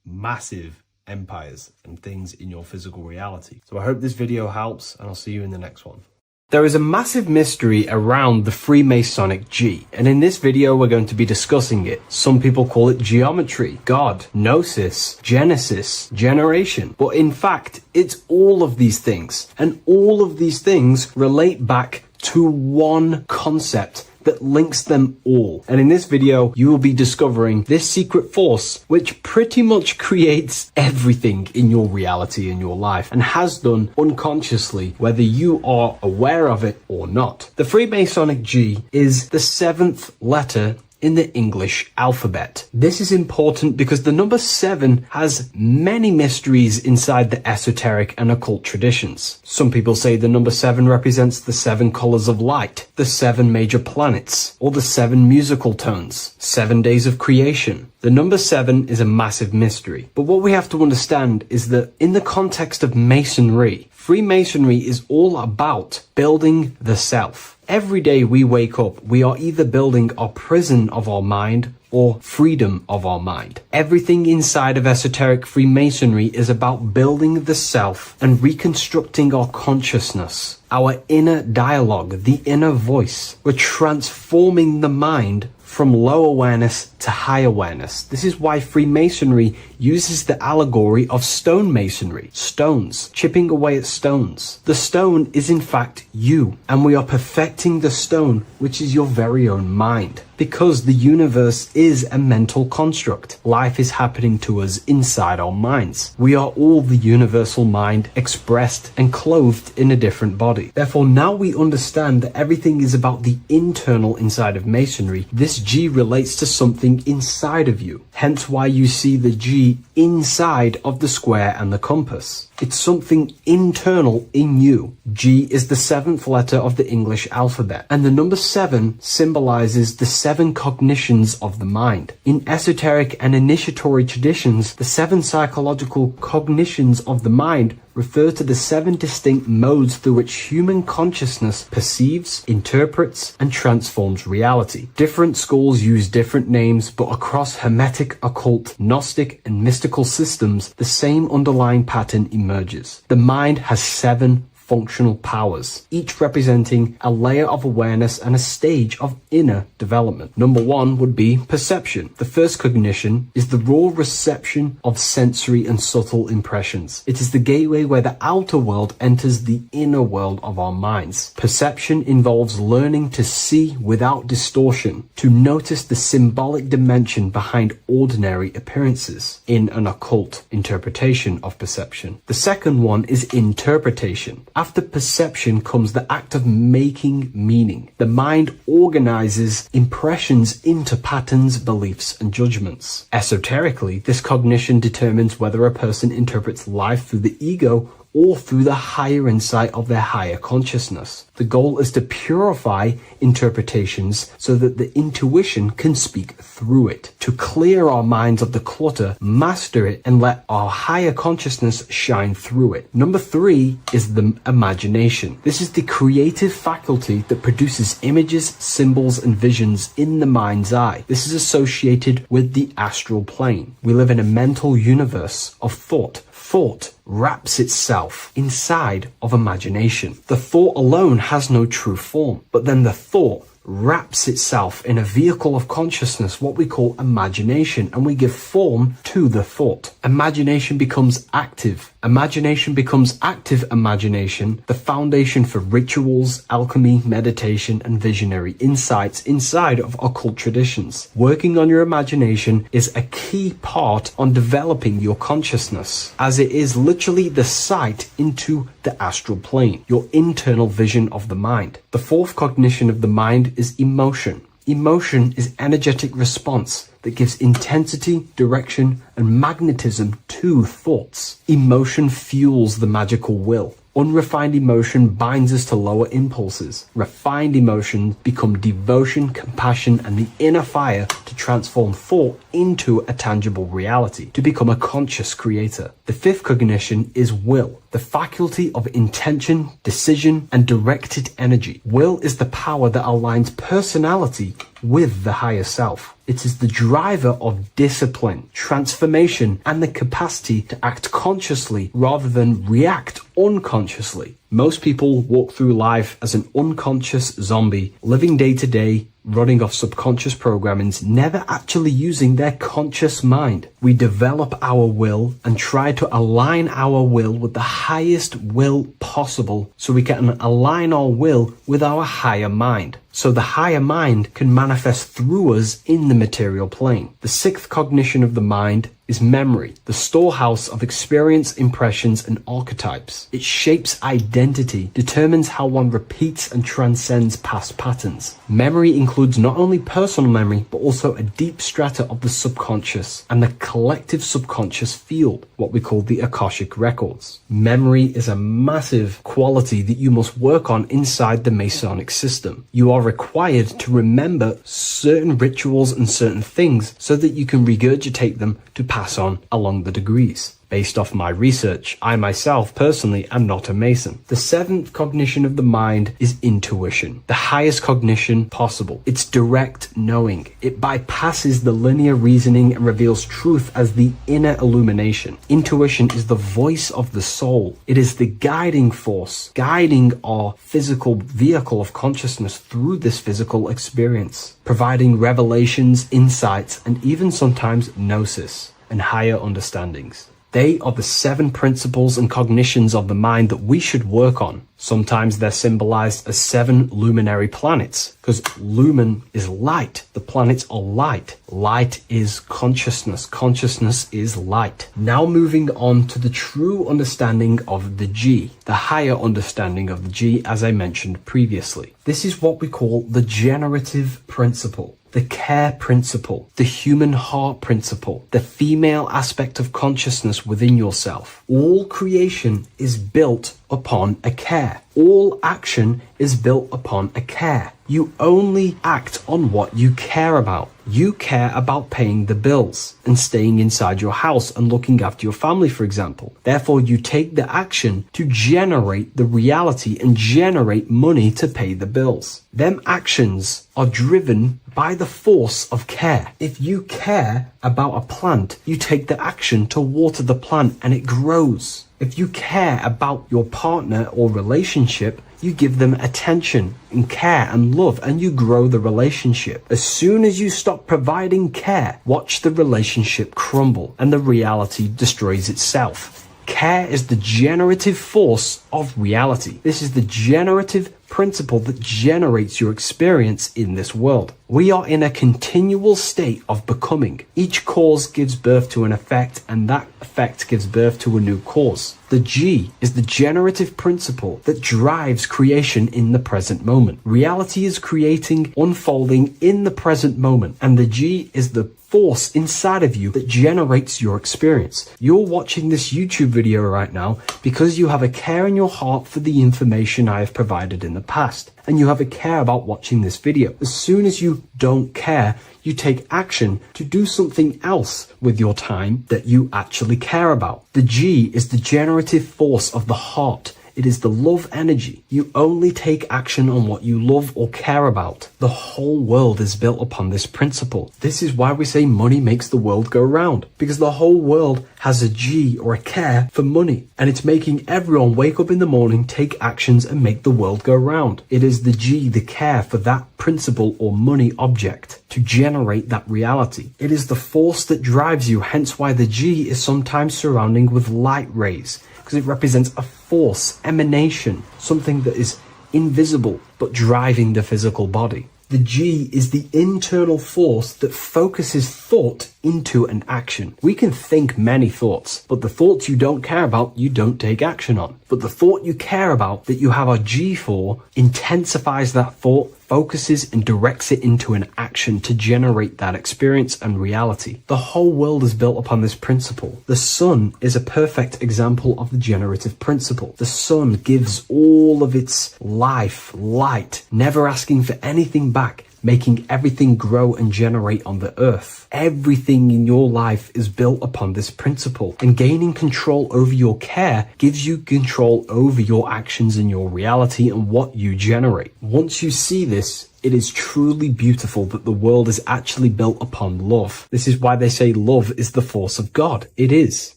massive empires and things in your physical reality. So I hope this video helps, and I'll see you in the next one. There is a massive mystery around the Freemasonic G, and in this video we're going to be discussing it. Some people call it geometry, God, gnosis, genesis, generation, but in fact it's all of these things, and all of these things relate back to one concept that links them all. And in this video, you will be discovering this secret force, which pretty much creates everything in your reality in your life and has done unconsciously, whether you are aware of it or not. The Freemasonic G is the 7th letter in the English alphabet. This is important because the number 7 has many mysteries inside the esoteric and occult traditions. Some people say the number 7 represents the 7 colors of light, the 7 major planets, or the 7 musical tones, 7 days of creation. The number 7 is a massive mystery. But what we have to understand is that in the context of Masonry, Freemasonry is all about building the self. Every day we wake up, we are either building our prison of our mind or freedom of our mind. Everything inside of esoteric Freemasonry is about building the self and reconstructing our consciousness, our inner dialogue, the inner voice. We're transforming the mind from low awareness to high awareness. This is why Freemasonry uses the allegory of stonemasonry, stones, chipping away at stones. The stone is in fact you, and we are perfecting the stone, which is your very own mind. Because the universe is a mental construct. Life is happening to us inside our minds. We are all the universal mind expressed and clothed in a different body. Therefore, now we understand that everything is about the internal inside of Masonry. This G relates to something inside of you. Hence why you see the G inside of the square and the compass. It's something internal in you. G is the 7th letter of the English alphabet, and the number 7 symbolizes the 7 cognitions of the mind. In esoteric and initiatory traditions, the 7 psychological cognitions of the mind refer to the 7 distinct modes through which human consciousness perceives, interprets, and transforms reality. Different schools use different names, but across Hermetic, occult, Gnostic, and mystical systems, the same underlying pattern emerges. The mind has 7 functional powers, each representing a layer of awareness and a stage of inner development. Number 1 would be perception. The first cognition is the raw reception of sensory and subtle impressions. It is the gateway where the outer world enters the inner world of our minds. Perception involves learning to see without distortion, to notice the symbolic dimension behind ordinary appearances in an occult interpretation of perception. The second one is interpretation. After perception comes the act of making meaning. The mind organizes impressions into patterns, beliefs, and judgments. Esoterically, this cognition determines whether a person interprets life through the ego or through the higher insight of their higher consciousness. The goal is to purify interpretations so that the intuition can speak through it, to clear our minds of the clutter, master it, and let our higher consciousness shine through it. Number 3 is the imagination. This is the creative faculty that produces images, symbols, and visions in the mind's eye. This is associated with the astral plane. We live in a mental universe of thought. Thought wraps itself inside of imagination. The thought alone has no true form, but then the thought wraps itself in a vehicle of consciousness, what we call imagination, and we give form to the thought. Imagination becomes active. Imagination becomes active imagination, the foundation for rituals, alchemy, meditation, and visionary insights inside of occult traditions. Working on your imagination is a key part on developing your consciousness, as it is literally the sight into the astral plane, your internal vision of the mind. The 4th cognition of the mind is emotion. Emotion is energetic response that gives intensity, direction, and magnetism to thoughts. Emotion fuels the magical will. Unrefined emotion binds us to lower impulses. Refined emotions become devotion, compassion, and the inner fire to transform thought into a tangible reality, to become a conscious creator. The 5th cognition is will, the faculty of intention, decision, and directed energy. Will is the power that aligns personality with the higher self. It is the driver of discipline, transformation, and the capacity to act consciously rather than react unconsciously. Most people walk through life as an unconscious zombie, living day to day, running off subconscious programmings, never actually using their conscious mind. We develop our will and try to align our will with the highest will possible so we can align our will with our higher mind. So the higher mind can manifest through us in the material plane. The 6th cognition of the mind is memory, the storehouse of experience, impressions, and archetypes. It shapes identity, determines how one repeats and transcends past patterns. Memory includes not only personal memory, but also a deep strata of the subconscious and the collective subconscious field, what we call the Akashic records. Memory is a massive quality that you must work on inside the Masonic system. You are required to remember certain rituals and certain things so that you can regurgitate them to pass on along the degrees. Based off my research, I myself personally am not a Mason. The 7th cognition of the mind is intuition, the highest cognition possible. It's direct knowing. It bypasses the linear reasoning and reveals truth as the inner illumination. Intuition is the voice of the soul. It is the guiding force, guiding our physical vehicle of consciousness through this physical experience, providing revelations, insights, and even sometimes gnosis and higher understandings. They are the 7 principles and cognitions of the mind that we should work on. Sometimes they're symbolized as 7 luminary planets, because lumen is light. The planets are light. Light is consciousness. Consciousness is light. Now moving on to the true understanding of the G, the higher understanding of the G, as I mentioned previously. This is what we call the generative principle, the care principle, the human heart principle, the female aspect of consciousness within yourself. All creation is built upon a care. All action is built upon a care. You only act on what you care about. You care about paying the bills and staying inside your house and looking after your family, for example. Therefore, you take the action to generate the reality and generate money to pay the bills. Them actions are driven by the force of care. If you care about a plant, you take the action to water the plant and it grows. If you care about your partner or relationship, you give them attention and care and love and you grow the relationship. As soon as you stop providing care, watch the relationship crumble and the reality destroys itself. Care is the generative force of reality. This is the generative principle that generates your experience in this world. We are in a continual state of becoming. Each cause gives birth to an effect, and that effect gives birth to a new cause. The G is the generative principle that drives creation in the present moment. Reality is creating, unfolding in the present moment, and the G is the force inside of you that generates your experience. You're watching this YouTube video right now because you have a care in your heart for the information I have provided in the past, and you have a care about watching this video. As soon as you don't care, you take action to do something else with your time that you actually care about. The G is the generative force of the heart. It is the love energy. You only take action on what you love or care about. The whole world is built upon this principle. This is why we say money makes the world go round, because the whole world has a G or a care for money, and it's making everyone wake up in the morning, take actions, and make the world go round. It is the G, the care for that principle or money object to generate that reality. It is the force that drives you, hence why the G is sometimes surrounding with light rays, because it represents a force, emanation, something that is invisible but driving the physical body. The G is the internal force that focuses thought into an action. We can think many thoughts, but the thoughts you don't care about, you don't take action on. But the thought you care about, that you have a G for, intensifies that thought, focuses and directs it into an action to generate that experience and reality. The whole world is built upon this principle. The sun is a perfect example of the generative principle. The sun gives all of its life, light, never asking for anything back, making everything grow and generate on the earth. Everything in your life is built upon this principle, and gaining control over your care gives you control over your actions and your reality and what you generate. Once you see this, it is truly beautiful that the world is actually built upon love. This is why they say love is the force of God. It is.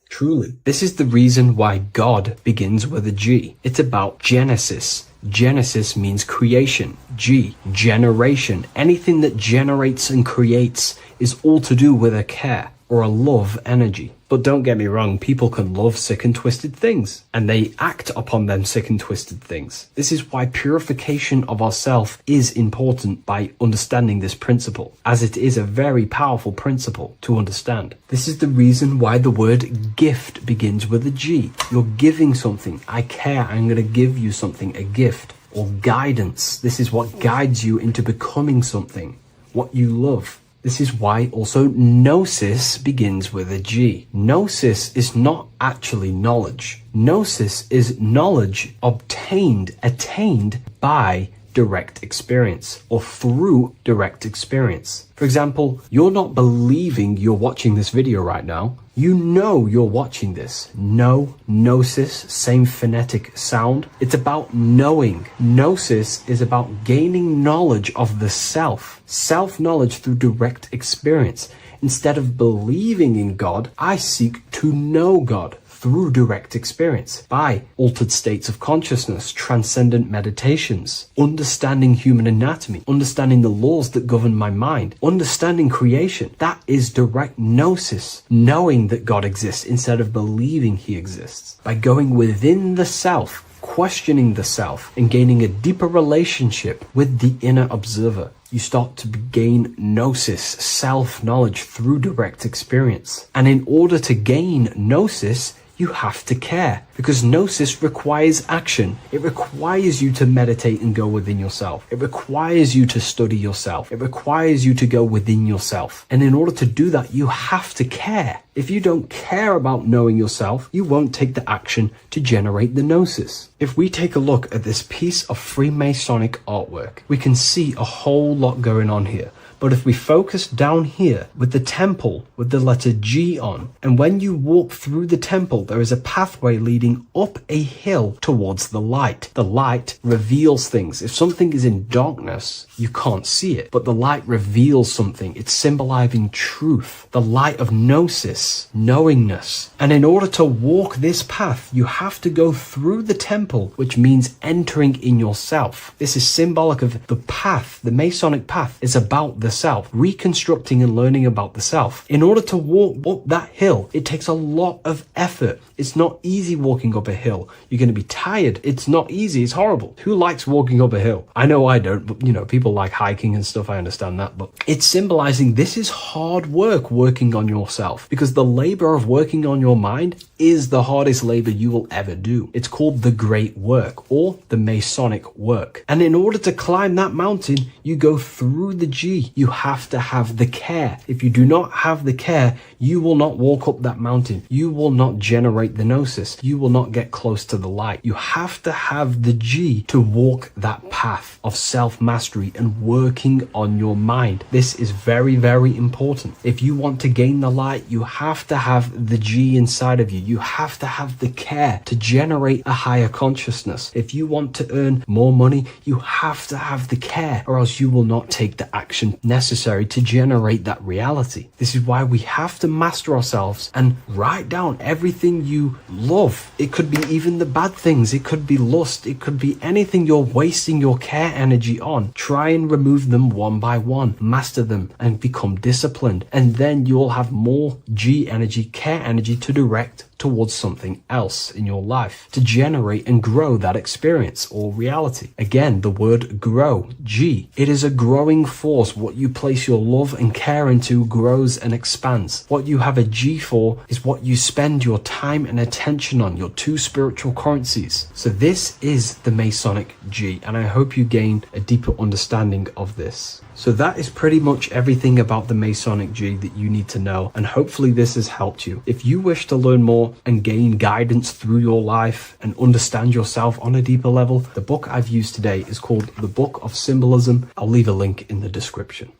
Truly. This is the reason why God begins with a G. It's about Genesis. Genesis means creation. G, generation. Anything that generates and creates is all to do with a care or a love energy. But don't get me wrong, people can love sick and twisted things, and they act upon them sick and twisted things. This is why purification of ourselves is important by understanding this principle, as it is a very powerful principle to understand. This is the reason why the word gift begins with a G. You're giving something. I care, I'm going to give you something, a gift. Or guidance. This is what guides you into becoming something, what you love. This is why also gnosis begins with a G. Gnosis is not actually knowledge. Gnosis is knowledge obtained, attained by direct experience or through direct experience. For example, you're not believing you're watching this video right now. You know you're watching this. Know, gnosis, same phonetic sound. It's about knowing. Gnosis is about gaining knowledge of the self. Self-knowledge through direct experience. Instead of believing in God, I seek to know God through direct experience by altered states of consciousness, transcendent meditations, understanding human anatomy, understanding the laws that govern my mind, understanding creation. That is direct gnosis, knowing that God exists instead of believing he exists. By going within the self, questioning the self, and gaining a deeper relationship with the inner observer, you start to gain gnosis, self-knowledge through direct experience. And in order to gain gnosis, you have to care, because gnosis requires action. It requires you to meditate and go within yourself. It requires you to study yourself. It requires you to go within yourself. And in order to do that, you have to care. If you don't care about knowing yourself, you won't take the action to generate the gnosis. If we take a look at this piece of Freemasonic artwork, we can see a whole lot going on here. But if we focus down here with the temple with the letter G on, and when you walk through the temple, there is a pathway leading up a hill towards the light. The light reveals things. If something is in darkness, you can't see it, but the light reveals something. It's symbolizing truth, the light of gnosis, knowingness. And in order to walk this path, you have to go through the temple, which means entering in yourself. This is symbolic of the path. The Masonic path is about the the self, reconstructing and learning about the self. In order to walk up that hill, it takes a lot of effort. It's not easy walking up a hill. You're going to be tired. It's not easy. It's horrible. Who likes walking up a hill? I know I don't, but you know, people like hiking and stuff. I understand that, but it's symbolizing this is hard work working on yourself, because the labor of working on your mind is the hardest labor you will ever do. It's called the great work, or the Masonic work. And in order to climb that mountain, you go through the G. You have to have the care. If you do not have the care, you will not walk up that mountain. You will not generate the gnosis. You will not get close to the light. You have to have the G to walk that path of self-mastery and working on your mind. This is very, very important. If you want to gain the light, you have to have the G inside of you. You have to have the care to generate a higher consciousness. If you want to earn more money, you have to have the care, or else you will not take the action necessary to generate that reality. This is why we have to master ourselves and write down everything you love. It could be even the bad things. It could be lust. It could be anything you're wasting your care energy on. Try and remove them one by one. Master them and become disciplined. And then you'll have more G energy, care energy to direct towards something else in your life to generate and grow that experience or reality. Again, the word grow, G. It is a growing force. What you place your love and care into grows and expands. What you have a G for is what you spend your time and attention on, your two spiritual currencies. So this is the Masonic G, and I hope you gain a deeper understanding of this. So that is pretty much everything about the Masonic G that you need to know, and hopefully this has helped you. If you wish to learn more and gain guidance through your life and understand yourself on a deeper level, the book I've used today is called The Book of Symbolism. I'll leave a link in the description.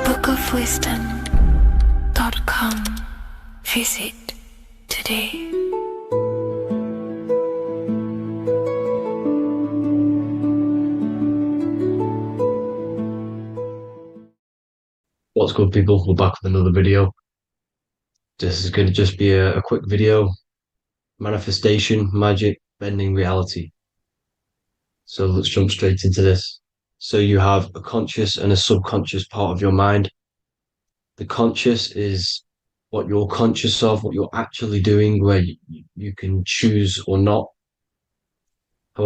bookofwisdom.com. Visit today. What's good, people? We're back with another video. This is going to just be a quick video. Manifestation, magic, bending reality. So let's jump straight into this. So you have a conscious and a subconscious part of your mind. The conscious is what you're conscious of, what you're actually doing, where you can choose or not